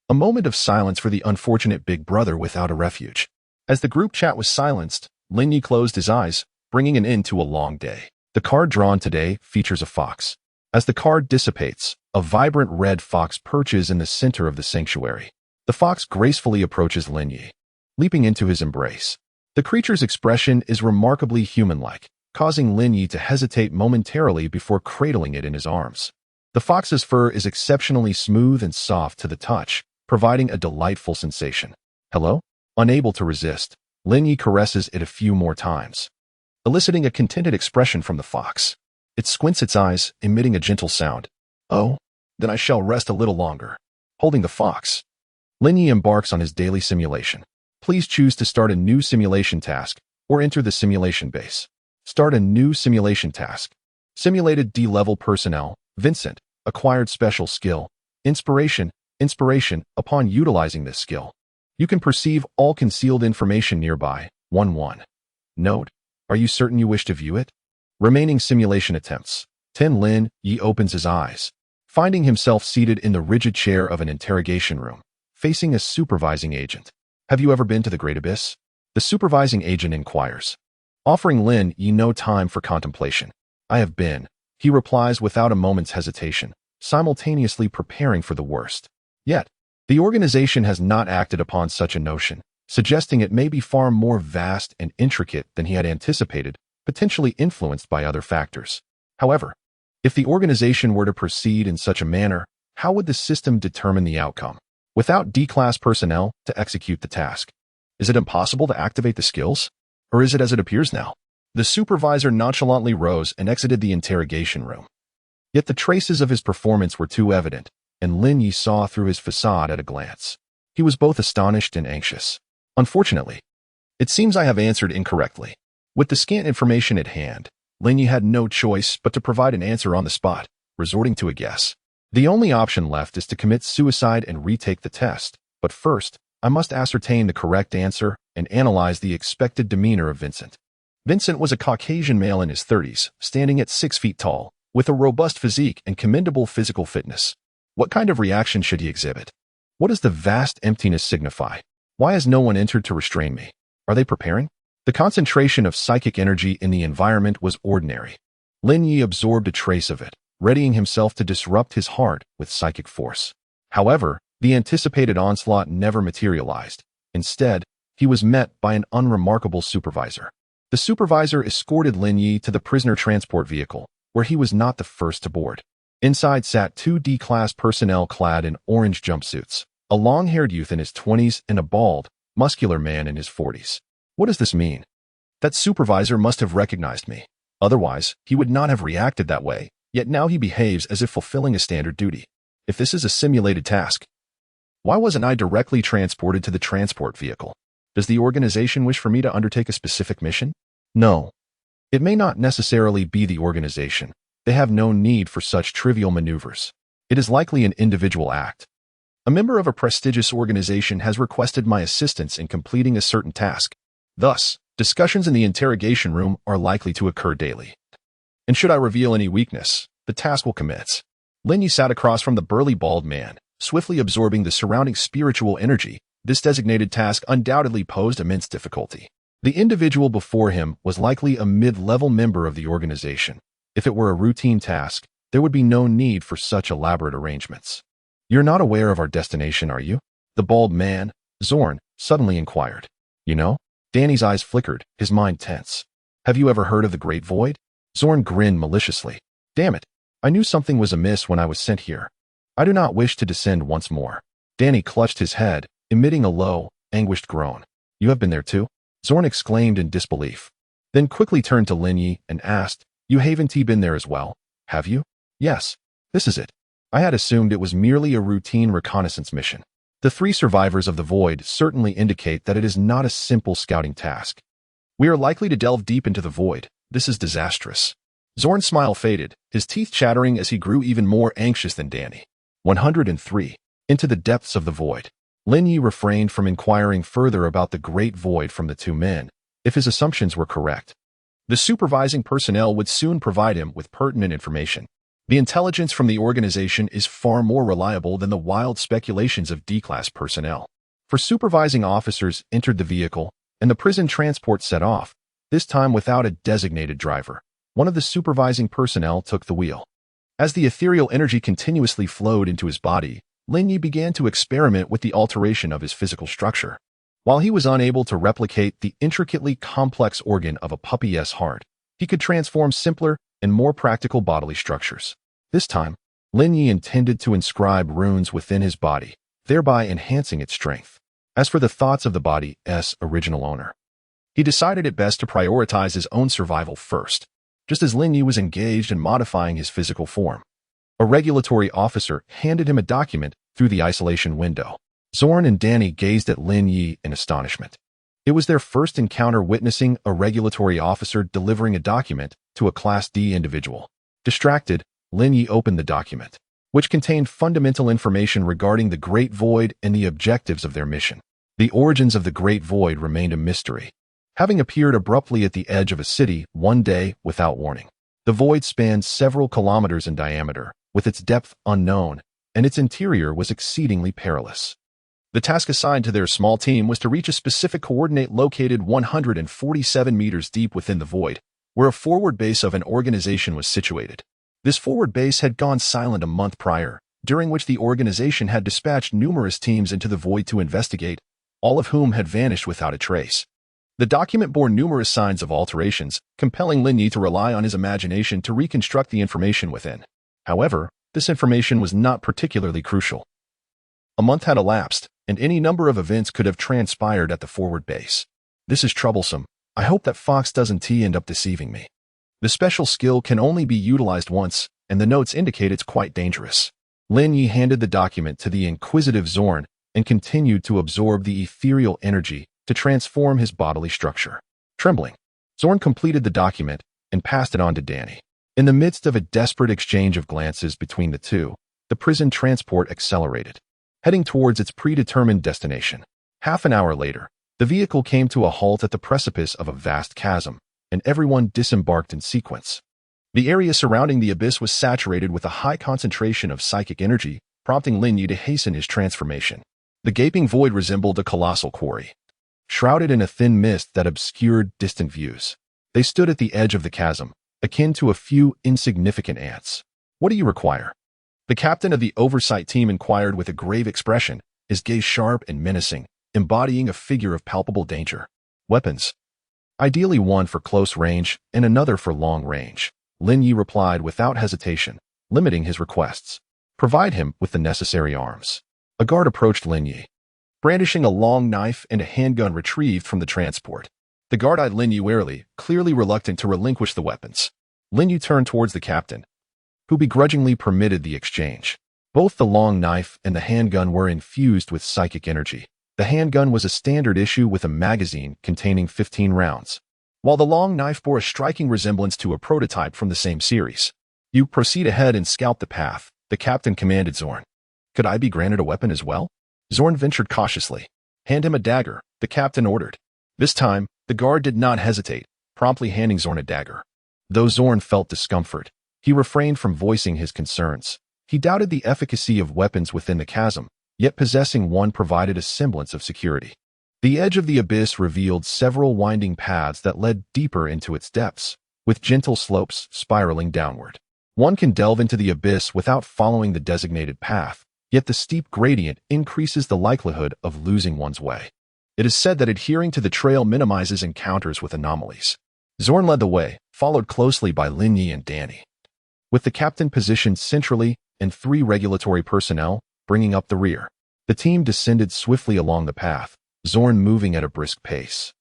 A moment of silence for the unfortunate big brother without a refuge. As the group chat was silenced, Lin Ye closed his eyes, bringing an end to a long day. The card drawn today features a fox. As the card dissipates, a vibrant red fox perches in the center of the sanctuary. The fox gracefully approaches Lin Ye, leaping into his embrace. The creature's expression is remarkably human-like, causing Lin Ye to hesitate momentarily before cradling it in his arms. The fox's fur is exceptionally smooth and soft to the touch, providing a delightful sensation. Hello? Unable to resist, Lin Ye caresses it a few more times, eliciting a contented expression from the fox. It squints its eyes, emitting a gentle sound. Oh, then I shall rest a little longer. Holding the fox, Lin Ye embarks on his daily simulation. Please choose to start a new simulation task or enter the simulation base. Start a new simulation task. Simulated D-level personnel, Vincent, acquired special skill, inspiration. Upon utilizing this skill, you can perceive all concealed information nearby. 1-1. Note, are you certain you wish to view it? Remaining simulation attempts. 10. Lin Ye opens his eyes, finding himself seated in the rigid chair of an interrogation room, facing a supervising agent. Have you ever been to the Great Abyss? The supervising agent inquires, offering Lin Ye no time for contemplation. I have been, he replies without a moment's hesitation, simultaneously preparing for the worst. Yet, the organization has not acted upon such a notion, suggesting it may be far more vast and intricate than he had anticipated, potentially influenced by other factors. However, if the organization were to proceed in such a manner, how would the system determine the outcome? Without D-class personnel to execute the task, is it impossible to activate the skills? Or is it as it appears now? The supervisor nonchalantly rose and exited the interrogation room. Yet the traces of his performance were too evident, and Lin Ye saw through his facade at a glance. He was both astonished and anxious. Unfortunately, it seems I have answered incorrectly. With the scant information at hand, Lin Ye had no choice but to provide an answer on the spot, resorting to a guess. The only option left is to commit suicide and retake the test, but first, I must ascertain the correct answer and analyze the expected demeanor of Vincent. Vincent was a Caucasian male in his 30s, standing at 6 feet tall, with a robust physique and commendable physical fitness. What kind of reaction should he exhibit? What does the vast emptiness signify? Why has no one entered to restrain me? Are they preparing? The concentration of psychic energy in the environment was ordinary. Lin Ye absorbed a trace of it, readying himself to disrupt his heart with psychic force. However, the anticipated onslaught never materialized. Instead, he was met by an unremarkable supervisor. The supervisor escorted Lin Ye to the prisoner transport vehicle, where he was not the first to board. Inside sat 2 D-class personnel clad in orange jumpsuits, a long-haired youth in his 20s and a bald, muscular man in his 40s. What does this mean? That supervisor must have recognized me. Otherwise, he would not have reacted that way, Yet now he behaves as if fulfilling a standard duty. If this is a simulated task, why wasn't I directly transported to the transport vehicle? Does the organization wish for me to undertake a specific mission? No. It may not necessarily be the organization. They have no need for such trivial maneuvers. It is likely an individual act. A member of a prestigious organization has requested my assistance in completing a certain task. Thus, discussions in the interrogation room are likely to occur daily. And should I reveal any weakness, the task will commence. Lin Ye sat across from the burly bald man, swiftly absorbing the surrounding spiritual energy. This designated task undoubtedly posed immense difficulty. The individual before him was likely a mid-level member of the organization. If it were a routine task, there would be no need for such elaborate arrangements. You're not aware of our destination, are you? The bald man, Zorn, suddenly inquired. You know? Danny's eyes flickered, his mind tense. Have you ever heard of the Great Void? Zorn grinned maliciously. Damn it. I knew something was amiss when I was sent here. I do not wish to descend once more. Danny clutched his head, emitting a low, anguished groan. You have been there too? Zorn exclaimed in disbelief. Then quickly turned to Lin Ye and asked, You haven't been there as well, have you? Yes. This is it. I had assumed it was merely a routine reconnaissance mission. The 3 survivors of the void certainly indicate that it is not a simple scouting task. We are likely to delve deep into the void. This is disastrous. Zorn's smile faded, his teeth chattering as he grew even more anxious than Danny. 103. Into the depths of the void. Lin Ye refrained from inquiring further about the great void from the 2 men, if his assumptions were correct. The supervising personnel would soon provide him with pertinent information. The intelligence from the organization is far more reliable than the wild speculations of D-class personnel. For supervising officers entered the vehicle, and the prison transport set off, this time without a designated driver. One of the supervising personnel took the wheel. As the ethereal energy continuously flowed into his body, Lin Ye began to experiment with the alteration of his physical structure. While he was unable to replicate the intricately complex organ of a puppy's heart, he could transform simpler and more practical bodily structures. This time, Lin Ye intended to inscribe runes within his body, thereby enhancing its strength. As for the thoughts of the body's original owner, he decided it best to prioritize his own survival first, just as Lin Ye was engaged in modifying his physical form. A regulatory officer handed him a document through the isolation window. Zorn and Danny gazed at Lin Ye in astonishment. It was their first encounter witnessing a regulatory officer delivering a document to a Class D individual. Distracted, Lin Ye opened the document, which contained fundamental information regarding the Great Void and the objectives of their mission. The origins of the Great Void remained a mystery, having appeared abruptly at the edge of a city one day without warning. The void spanned several kilometers in diameter, with its depth unknown, and its interior was exceedingly perilous. The task assigned to their small team was to reach a specific coordinate located 147 meters deep within the void, where a forward base of an organization was situated. This forward base had gone silent a month prior, during which the organization had dispatched numerous teams into the void to investigate, all of whom had vanished without a trace. The document bore numerous signs of alterations, compelling Lin Ye to rely on his imagination to reconstruct the information within. However, this information was not particularly crucial. A month had elapsed, and any number of events could have transpired at the forward base. This is troublesome. I hope that Fox doesn't end up deceiving me. The special skill can only be utilized once, and the notes indicate it's quite dangerous. Lin Ye handed the document to the inquisitive Zorn and continued to absorb the ethereal energy to transform his bodily structure. Trembling, Zorn completed the document and passed it on to Danny. In the midst of a desperate exchange of glances between the two, the prison transport accelerated, heading towards its predetermined destination. Half an hour later, the vehicle came to a halt at the precipice of a vast chasm, and everyone disembarked in sequence. The area surrounding the abyss was saturated with a high concentration of psychic energy, prompting Lin Ye to hasten his transformation. The gaping void resembled a colossal quarry, shrouded in a thin mist that obscured distant views. They stood at the edge of the chasm, akin to a few insignificant ants. What do you require? The captain of the oversight team inquired with a grave expression, his gaze sharp and menacing, embodying a figure of palpable danger. Weapons. Ideally one for close range and another for long range. Lin Ye replied without hesitation, limiting his requests. Provide him with the necessary arms. A guard approached Lin Ye, brandishing a long knife and a handgun retrieved from the transport. The guard eyed Lin Ye warily, clearly reluctant to relinquish the weapons. Lin Ye turned towards the captain. who begrudgingly permitted the exchange. Both the long knife and the handgun were infused with psychic energy. The handgun was a standard issue with a magazine containing 15 rounds, while the long knife bore a striking resemblance to a prototype from the same series. "You proceed ahead and scout the path," the captain commanded Zorn. "Could I be granted a weapon as well?" Zorn ventured cautiously. "Hand him a dagger," the captain ordered. This time, the guard did not hesitate, promptly handing Zorn a dagger. Though Zorn felt discomfort, he refrained from voicing his concerns. He doubted the efficacy of weapons within the chasm, yet possessing one provided a semblance of security. The edge of the abyss revealed several winding paths that led deeper into its depths, with gentle slopes spiraling downward. One can delve into the abyss without following the designated path, yet the steep gradient increases the likelihood of losing one's way. It is said that adhering to the trail minimizes encounters with anomalies. Zorn led the way, followed closely by Lin Ye and Danny, with the captain positioned centrally and 3 regulatory personnel bringing up the rear. The team descended swiftly along the path, Zorn moving at a brisk pace.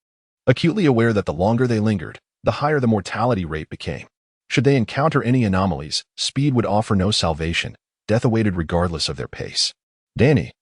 Acutely aware that the longer they lingered, the higher the mortality rate became. Should they encounter any anomalies, speed would offer no salvation. Death awaited regardless of their pace. Danny,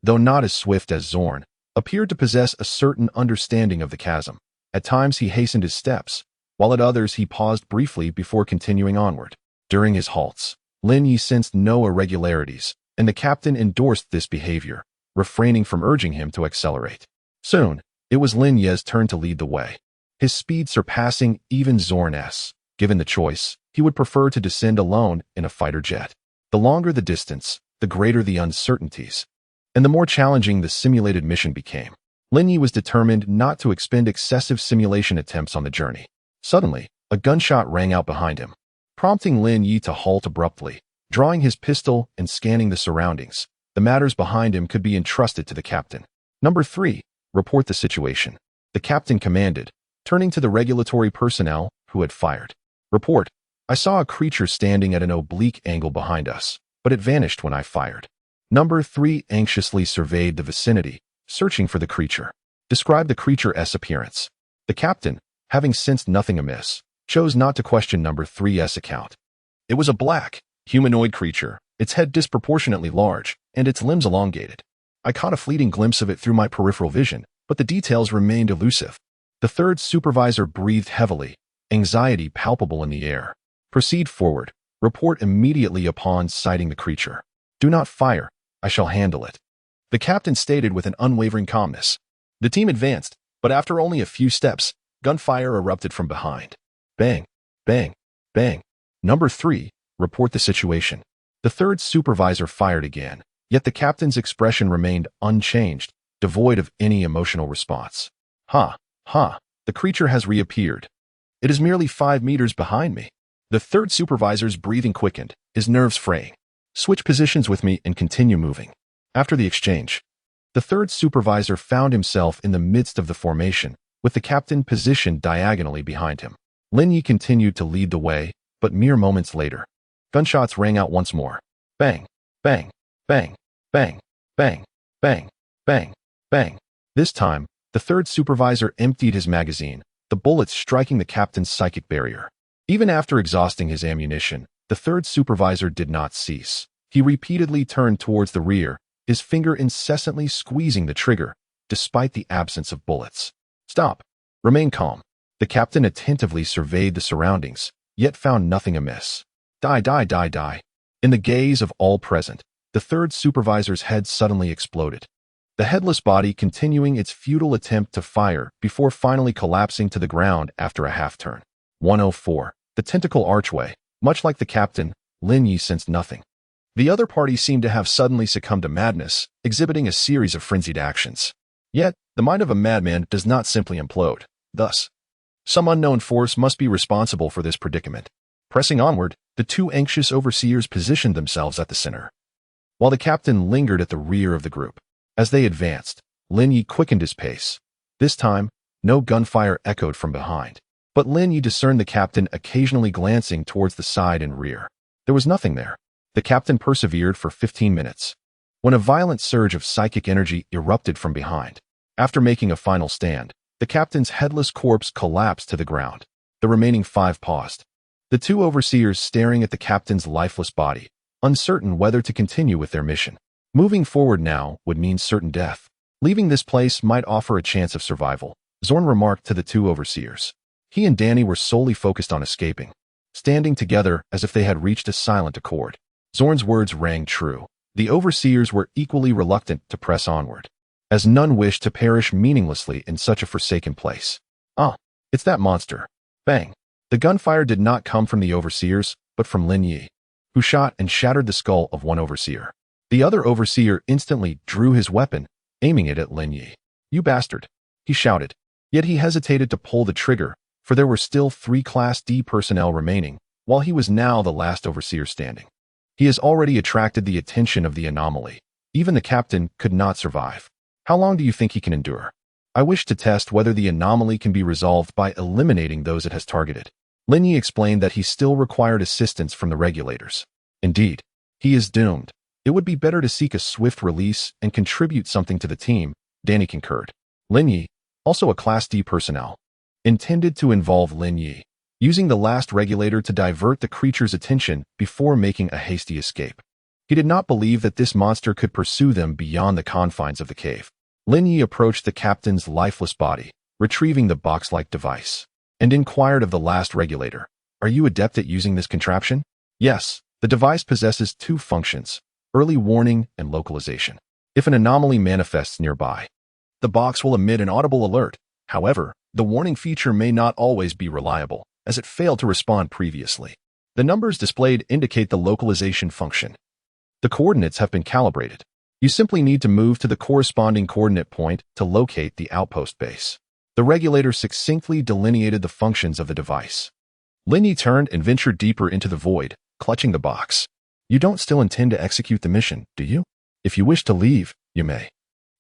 though not as swift as Zorn, appeared to possess a certain understanding of the chasm. At times he hastened his steps, while at others he paused briefly before continuing onward. During his halts, Lin Ye sensed no irregularities, and the captain endorsed this behavior, refraining from urging him to accelerate. Soon, it was Lin Ye's turn to lead the way, his speed surpassing even Zorn's. Given the choice, he would prefer to descend alone in a fighter jet. The longer the distance, the greater the uncertainties, and the more challenging the simulated mission became. Lin Ye was determined not to expend excessive simulation attempts on the journey. Suddenly, a gunshot rang out behind him, prompting Lin Ye to halt abruptly. Drawing his pistol and scanning the surroundings, the matters behind him could be entrusted to the captain. "Number 3, report the situation," the captain commanded, turning to the regulatory personnel who had fired. "Report, I saw a creature standing at an oblique angle behind us, but it vanished when I fired." Number 3 anxiously surveyed the vicinity, searching for the creature. "Describe the creature's appearance." The captain, having sensed nothing amiss, chose not to question Number 3's account. "It was a black, humanoid creature, its head disproportionately large, and its limbs elongated. I caught a fleeting glimpse of it through my peripheral vision, but the details remained elusive." The 3rd supervisor breathed heavily, anxiety palpable in the air. "Proceed forward. Report immediately upon sighting the creature. Do not fire. I shall handle it," the captain stated with an unwavering calmness. The team advanced, but after only a few steps, gunfire erupted from behind. Bang, bang, bang. "Number 3, report the situation." The 3rd supervisor fired again, yet the captain's expression remained unchanged, devoid of any emotional response. "Ha, ha, the creature has reappeared. It is merely 5 meters behind me." The 3rd supervisor's breathing quickened, his nerves fraying. "Switch positions with me and continue moving." After the exchange, the 3rd supervisor found himself in the midst of the formation, with the captain positioned diagonally behind him. Lin Ye continued to lead the way, but mere moments later, gunshots rang out once more. Bang, bang, bang, bang, bang, bang, bang, bang. This time, the 3rd supervisor emptied his magazine, the bullets striking the captain's psychic barrier. Even after exhausting his ammunition, the 3rd supervisor did not cease. He repeatedly turned towards the rear, his finger incessantly squeezing the trigger, despite the absence of bullets. "Stop. Remain calm." The captain attentively surveyed the surroundings, yet found nothing amiss. Die, die, die, die. In the gaze of all present, the 3rd supervisor's head suddenly exploded, the headless body continuing its futile attempt to fire before finally collapsing to the ground after a half-turn. 104. The tentacle archway. Much like the captain, Lin Ye sensed nothing. The other party seemed to have suddenly succumbed to madness, exhibiting a series of frenzied actions. Yet, the mind of a madman does not simply implode. Thus, some unknown force must be responsible for this predicament. Pressing onward, the 2 anxious overseers positioned themselves at the center, while the captain lingered at the rear of the group. As they advanced, Lin Ye quickened his pace. This time, no gunfire echoed from behind, but Lin Ye discerned the captain occasionally glancing towards the side and rear. There was nothing there. The captain persevered for 15 minutes, when a violent surge of psychic energy erupted from behind. After making a final stand, the captain's headless corpse collapsed to the ground. The remaining 5 paused, the two overseers staring at the captain's lifeless body, uncertain whether to continue with their mission. Moving forward now would mean certain death. Leaving this place might offer a chance of survival, Zorn remarked to the two overseers. He and Danny were solely focused on escaping, standing together as if they had reached a silent accord. Zorn's words rang true. The overseers were equally reluctant to press onward, as none wished to perish meaninglessly in such a forsaken place. Ah, it's that monster. Bang. The gunfire did not come from the overseers, but from Lin Ye, who shot and shattered the skull of one overseer. The other overseer instantly drew his weapon, aiming it at Lin Ye. "You bastard," he shouted. Yet he hesitated to pull the trigger, for there were still 3 Class D personnel remaining, while he was now the last overseer standing. He has already attracted the attention of the anomaly. Even the captain could not survive. How long do you think he can endure? I wish to test whether the anomaly can be resolved by eliminating those it has targeted. Lin Ye explained that he still required assistance from the regulators. Indeed, he is doomed. It would be better to seek a swift release and contribute something to the team, Danny concurred. Lin Ye, also a Class D personnel, intended to involve Lin Ye, using the last regulator to divert the creature's attention before making a hasty escape. He did not believe that this monster could pursue them beyond the confines of the cave. Lin Ye approached the captain's lifeless body, retrieving the box-like device, and inquired of the last regulator, "Are you adept at using this contraption?" "Yes, the device possesses 2 functions, early warning and localization. If an anomaly manifests nearby, the box will emit an audible alert. However, the warning feature may not always be reliable, as it failed to respond previously. The numbers displayed indicate the localization function. The coordinates have been calibrated. You simply need to move to the corresponding coordinate point to locate the outpost base." The regulator succinctly delineated the functions of the device. Lin Ye turned and ventured deeper into the void, clutching the box. "You don't still intend to execute the mission, do you? If you wish to leave, you may.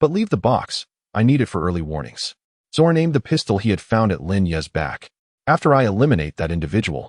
But leave the box. I need it for early warnings." Zorn aimed the pistol he had found at Lin Ye's back. "After I eliminate that individual,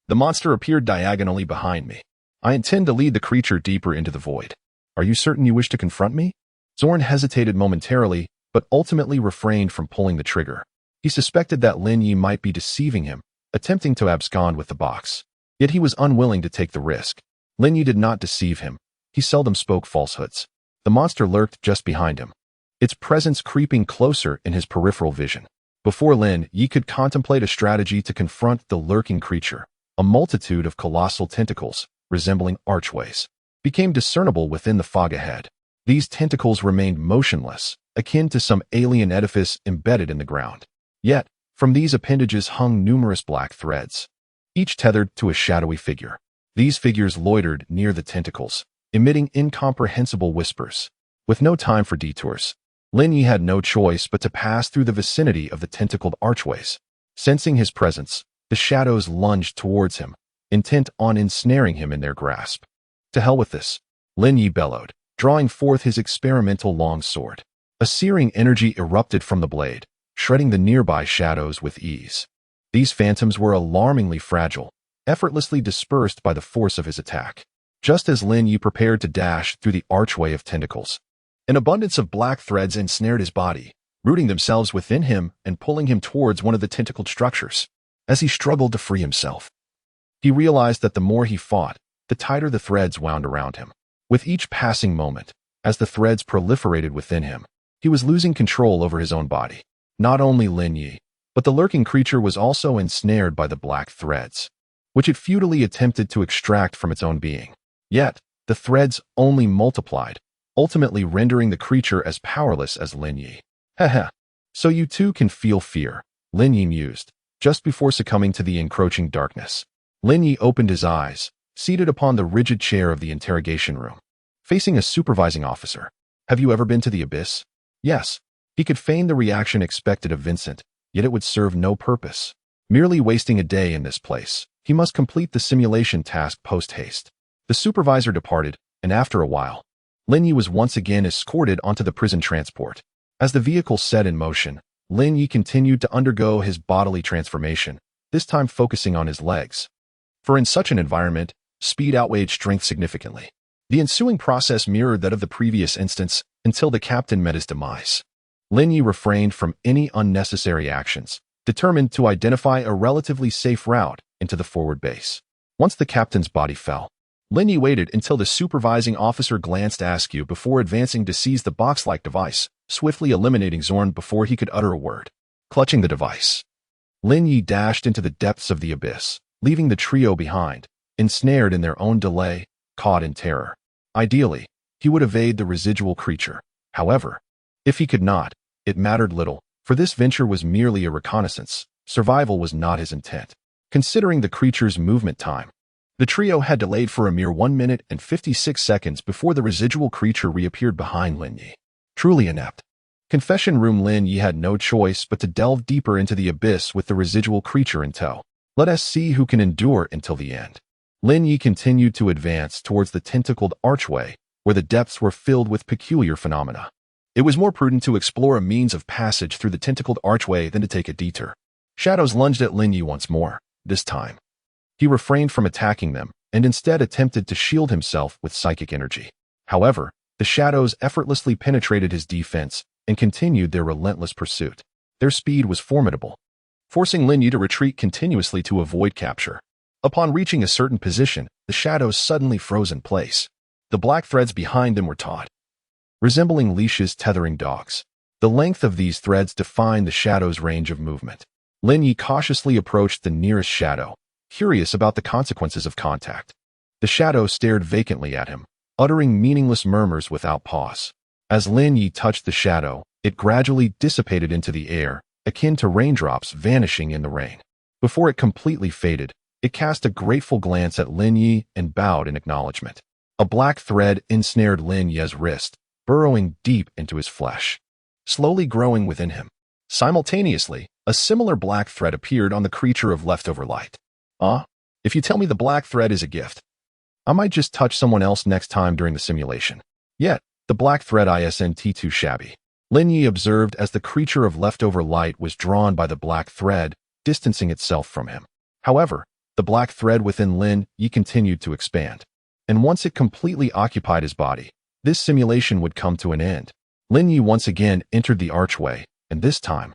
the monster appeared diagonally behind me. I intend to lead the creature deeper into the void. Are you certain you wish to confront me?" Zorn hesitated momentarily, but ultimately refrained from pulling the trigger. He suspected that Lin Ye might be deceiving him, attempting to abscond with the box. Yet he was unwilling to take the risk. Lin Ye did not deceive him. He seldom spoke falsehoods. The monster lurked just behind him, its presence creeping closer in his peripheral vision. Before Lin Ye could contemplate a strategy to confront the lurking creature, a multitude of colossal tentacles, resembling archways, became discernible within the fog ahead. These tentacles remained motionless, akin to some alien edifice embedded in the ground. Yet, from these appendages hung numerous black threads, each tethered to a shadowy figure. These figures loitered near the tentacles, emitting incomprehensible whispers. With no time for detours, Lin Ye had no choice but to pass through the vicinity of the tentacled archways. Sensing his presence, the shadows lunged towards him, intent on ensnaring him in their grasp. "To hell with this," Lin Ye bellowed, drawing forth his experimental long sword. A searing energy erupted from the blade, shredding the nearby shadows with ease. These phantoms were alarmingly fragile, effortlessly dispersed by the force of his attack. Just as Lin Ye prepared to dash through the archway of tentacles, an abundance of black threads ensnared his body, rooting themselves within him and pulling him towards one of the tentacled structures. As he struggled to free himself, he realized that the more he fought, the tighter the threads wound around him. With each passing moment, as the threads proliferated within him, he was losing control over his own body. Not only Lin Ye, but the lurking creature was also ensnared by the black threads, which it futilely attempted to extract from its own being. Yet, the threads only multiplied, ultimately rendering the creature as powerless as Lin Ye. "Heh. So you too can feel fear," Lin Ye mused, just before succumbing to the encroaching darkness. Lin Ye opened his eyes, seated upon the rigid chair of the interrogation room, facing a supervising officer. "Have you ever been to the abyss?" "Yes." He could feign the reaction expected of Vincent, yet it would serve no purpose. Merely wasting a day in this place, he must complete the simulation task post-haste. The supervisor departed, and after a while, Lin Ye was once again escorted onto the prison transport. As the vehicle set in motion, Lin Ye continued to undergo his bodily transformation, this time focusing on his legs. For in such an environment, speed outweighed strength significantly. The ensuing process mirrored that of the previous instance until the captain met his demise. Lin Ye refrained from any unnecessary actions, determined to identify a relatively safe route into the forward base. Once the captain's body fell, Lin Ye waited until the supervising officer glanced askew before advancing to seize the box-like device, swiftly eliminating Zorn before he could utter a word. Clutching the device, Lin Ye dashed into the depths of the abyss, leaving the trio behind, ensnared in their own delay, caught in terror. Ideally, he would evade the residual creature. However, if he could not, it mattered little, for this venture was merely a reconnaissance. Survival was not his intent. Considering the creature's movement time, the trio had delayed for a mere 1 minute and 56 seconds before the residual creature reappeared behind Lin Ye. Truly inept. Confession Room Lin Ye had no choice but to delve deeper into the abyss with the residual creature in tow. Let us see who can endure until the end. Lin Ye continued to advance towards the tentacled archway, where the depths were filled with peculiar phenomena. It was more prudent to explore a means of passage through the tentacled archway than to take a detour. Shadows lunged at Lin Ye once more. This time, he refrained from attacking them and instead attempted to shield himself with psychic energy. However, the shadows effortlessly penetrated his defense and continued their relentless pursuit. Their speed was formidable, forcing Lin Ye to retreat continuously to avoid capture. Upon reaching a certain position, the shadows suddenly froze in place. The black threads behind them were taut, resembling leashes tethering dogs. The length of these threads defined the shadow's range of movement. Lin Ye cautiously approached the nearest shadow, curious about the consequences of contact. The shadow stared vacantly at him, uttering meaningless murmurs without pause. As Lin Ye touched the shadow, it gradually dissipated into the air, akin to raindrops vanishing in the rain. Before it completely faded, it cast a grateful glance at Lin Ye and bowed in acknowledgement. A black thread ensnared Lin Ye's wrist, burrowing deep into his flesh, slowly growing within him. Simultaneously, a similar black thread appeared on the creature of leftover light. If you tell me the black thread is a gift, I might just touch someone else next time during the simulation. Yet, the black thread isn't too shabby. Lin Ye observed as the creature of leftover light was drawn by the black thread, distancing itself from him. However, the black thread within Lin Ye continued to expand. And once it completely occupied his body, this simulation would come to an end. Lin Ye once again entered the archway, and this time,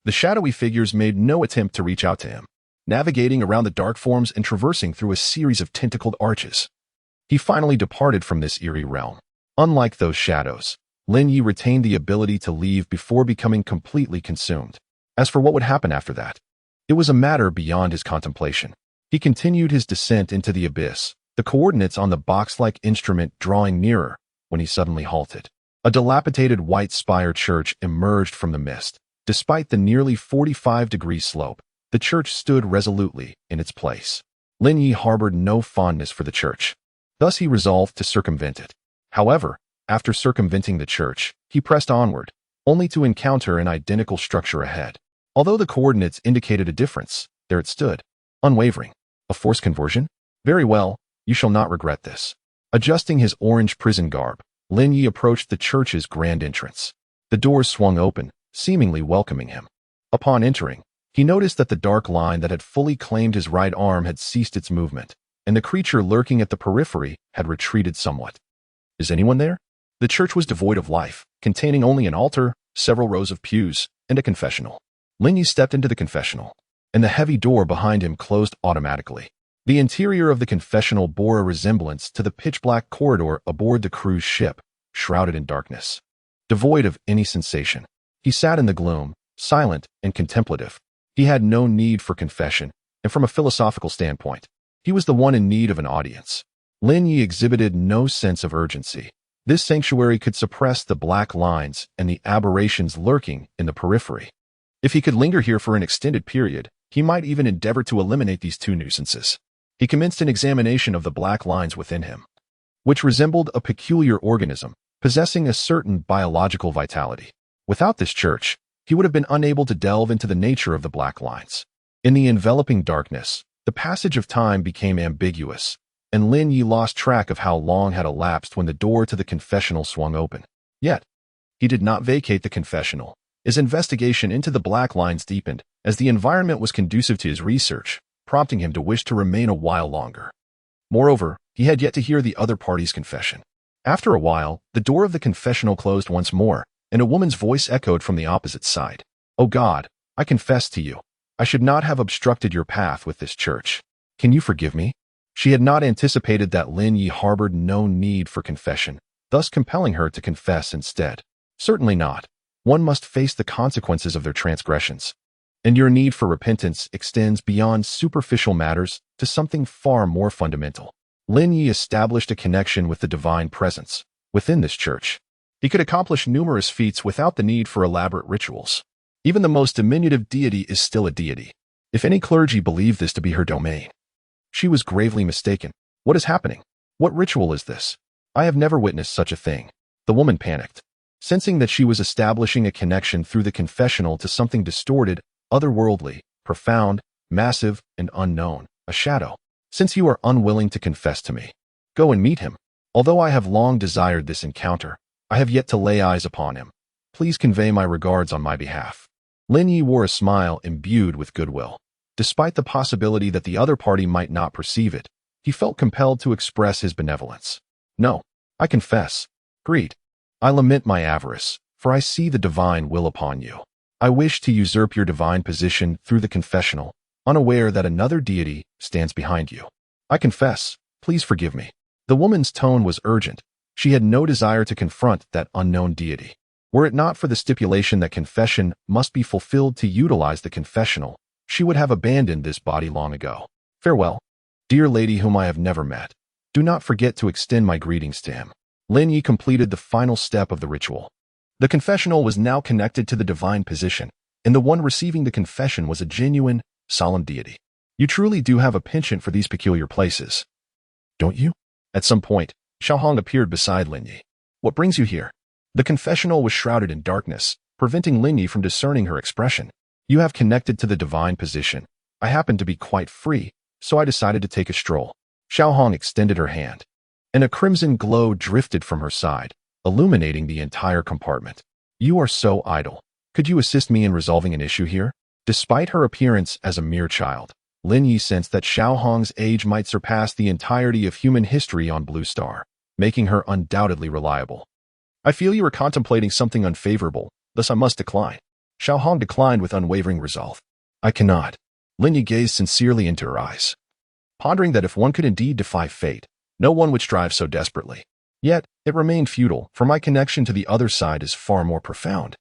the shadowy figures made no attempt to reach out to him, navigating around the dark forms and traversing through a series of tentacled arches. He finally departed from this eerie realm. Unlike those shadows, Lin Ye retained the ability to leave before becoming completely consumed. As for what would happen after that, it was a matter beyond his contemplation. He continued his descent into the abyss, the coordinates on the box-like instrument drawing nearer, when he suddenly halted. A dilapidated white spire church emerged from the mist. Despite the nearly 45-degree slope, the church stood resolutely in its place. Lin Ye harbored no fondness for the church. Thus he resolved to circumvent it. However, after circumventing the church, he pressed onward, only to encounter an identical structure ahead. Although the coordinates indicated a difference, there it stood, unwavering. A force conversion? Very well, you shall not regret this. Adjusting his orange prison garb, Lin Ye approached the church's grand entrance. The doors swung open, seemingly welcoming him. Upon entering, he noticed that the dark line that had fully claimed his right arm had ceased its movement, and the creature lurking at the periphery had retreated somewhat. Is anyone there? The church was devoid of life, containing only an altar, several rows of pews, and a confessional. Lin Ye stepped into the confessional, and the heavy door behind him closed automatically. The interior of the confessional bore a resemblance to the pitch-black corridor aboard the cruise ship, shrouded in darkness. Devoid of any sensation, he sat in the gloom, silent and contemplative. He had no need for confession, and from a philosophical standpoint, he was the one in need of an audience. Lin Ye exhibited no sense of urgency. This sanctuary could suppress the black lines and the aberrations lurking in the periphery. If he could linger here for an extended period, he might even endeavor to eliminate these two nuisances. He commenced an examination of the black lines within him, which resembled a peculiar organism, possessing a certain biological vitality. Without this church, he would have been unable to delve into the nature of the black lines. In the enveloping darkness, the passage of time became ambiguous, and Lin Ye lost track of how long had elapsed when the door to the confessional swung open. Yet, he did not vacate the confessional. His investigation into the black lines deepened, as the environment was conducive to his research, prompting him to wish to remain a while longer. Moreover, he had yet to hear the other party's confession. After a while, the door of the confessional closed once more, and a woman's voice echoed from the opposite side. "Oh God, I confess to you, I should not have obstructed your path with this church. Can you forgive me? She had not anticipated that Lin Ye harbored no need for confession, thus compelling her to confess instead. Certainly not. One must face the consequences of their transgressions. And your need for repentance extends beyond superficial matters to something far more fundamental. Lin Ye established a connection with the divine presence within this church. He could accomplish numerous feats without the need for elaborate rituals. Even the most diminutive deity is still a deity, if any clergy believe this to be her domain. She was gravely mistaken. What is happening? What ritual is this? I have never witnessed such a thing. The woman panicked, sensing that she was establishing a connection through the confessional to something distorted, otherworldly, profound, massive, and unknown, a shadow. Since you are unwilling to confess to me, go and meet him. Although I have long desired this encounter, I have yet to lay eyes upon him. Please convey my regards on my behalf. Lin Ye wore a smile imbued with goodwill. Despite the possibility that the other party might not perceive it, he felt compelled to express his benevolence. No, I confess. Greed. I lament my avarice, for I see the divine will upon you. I wish to usurp your divine position through the confessional, unaware that another deity stands behind you. I confess. Please forgive me. The woman's tone was urgent. She had no desire to confront that unknown deity. Were it not for the stipulation that confession must be fulfilled to utilize the confessional, she would have abandoned this body long ago. Farewell, dear lady whom I have never met. Do not forget to extend my greetings to him. Lin Ye completed the final step of the ritual. The confessional was now connected to the divine position, and the one receiving the confession was a genuine, solemn deity. You truly do have a penchant for these peculiar places, don't you? At some point, Xiaohong appeared beside Lin Ye. What brings you here? The confessional was shrouded in darkness, preventing Lin Ye from discerning her expression. You have connected to the divine position. I happen to be quite free, so I decided to take a stroll. Xiaohong extended her hand, and a crimson glow drifted from her side, illuminating the entire compartment. You are so idle. Could you assist me in resolving an issue here? Despite her appearance as a mere child, Lin Ye sensed that Xiaohong's age might surpass the entirety of human history on Blue Star, making her undoubtedly reliable. I feel you are contemplating something unfavorable, thus I must decline. Xiaohong declined with unwavering resolve. I cannot. Lin Ye gazed sincerely into her eyes, pondering that if one could indeed defy fate, no one would strive so desperately. Yet, it remained futile, for my connection to the other side is far more profound.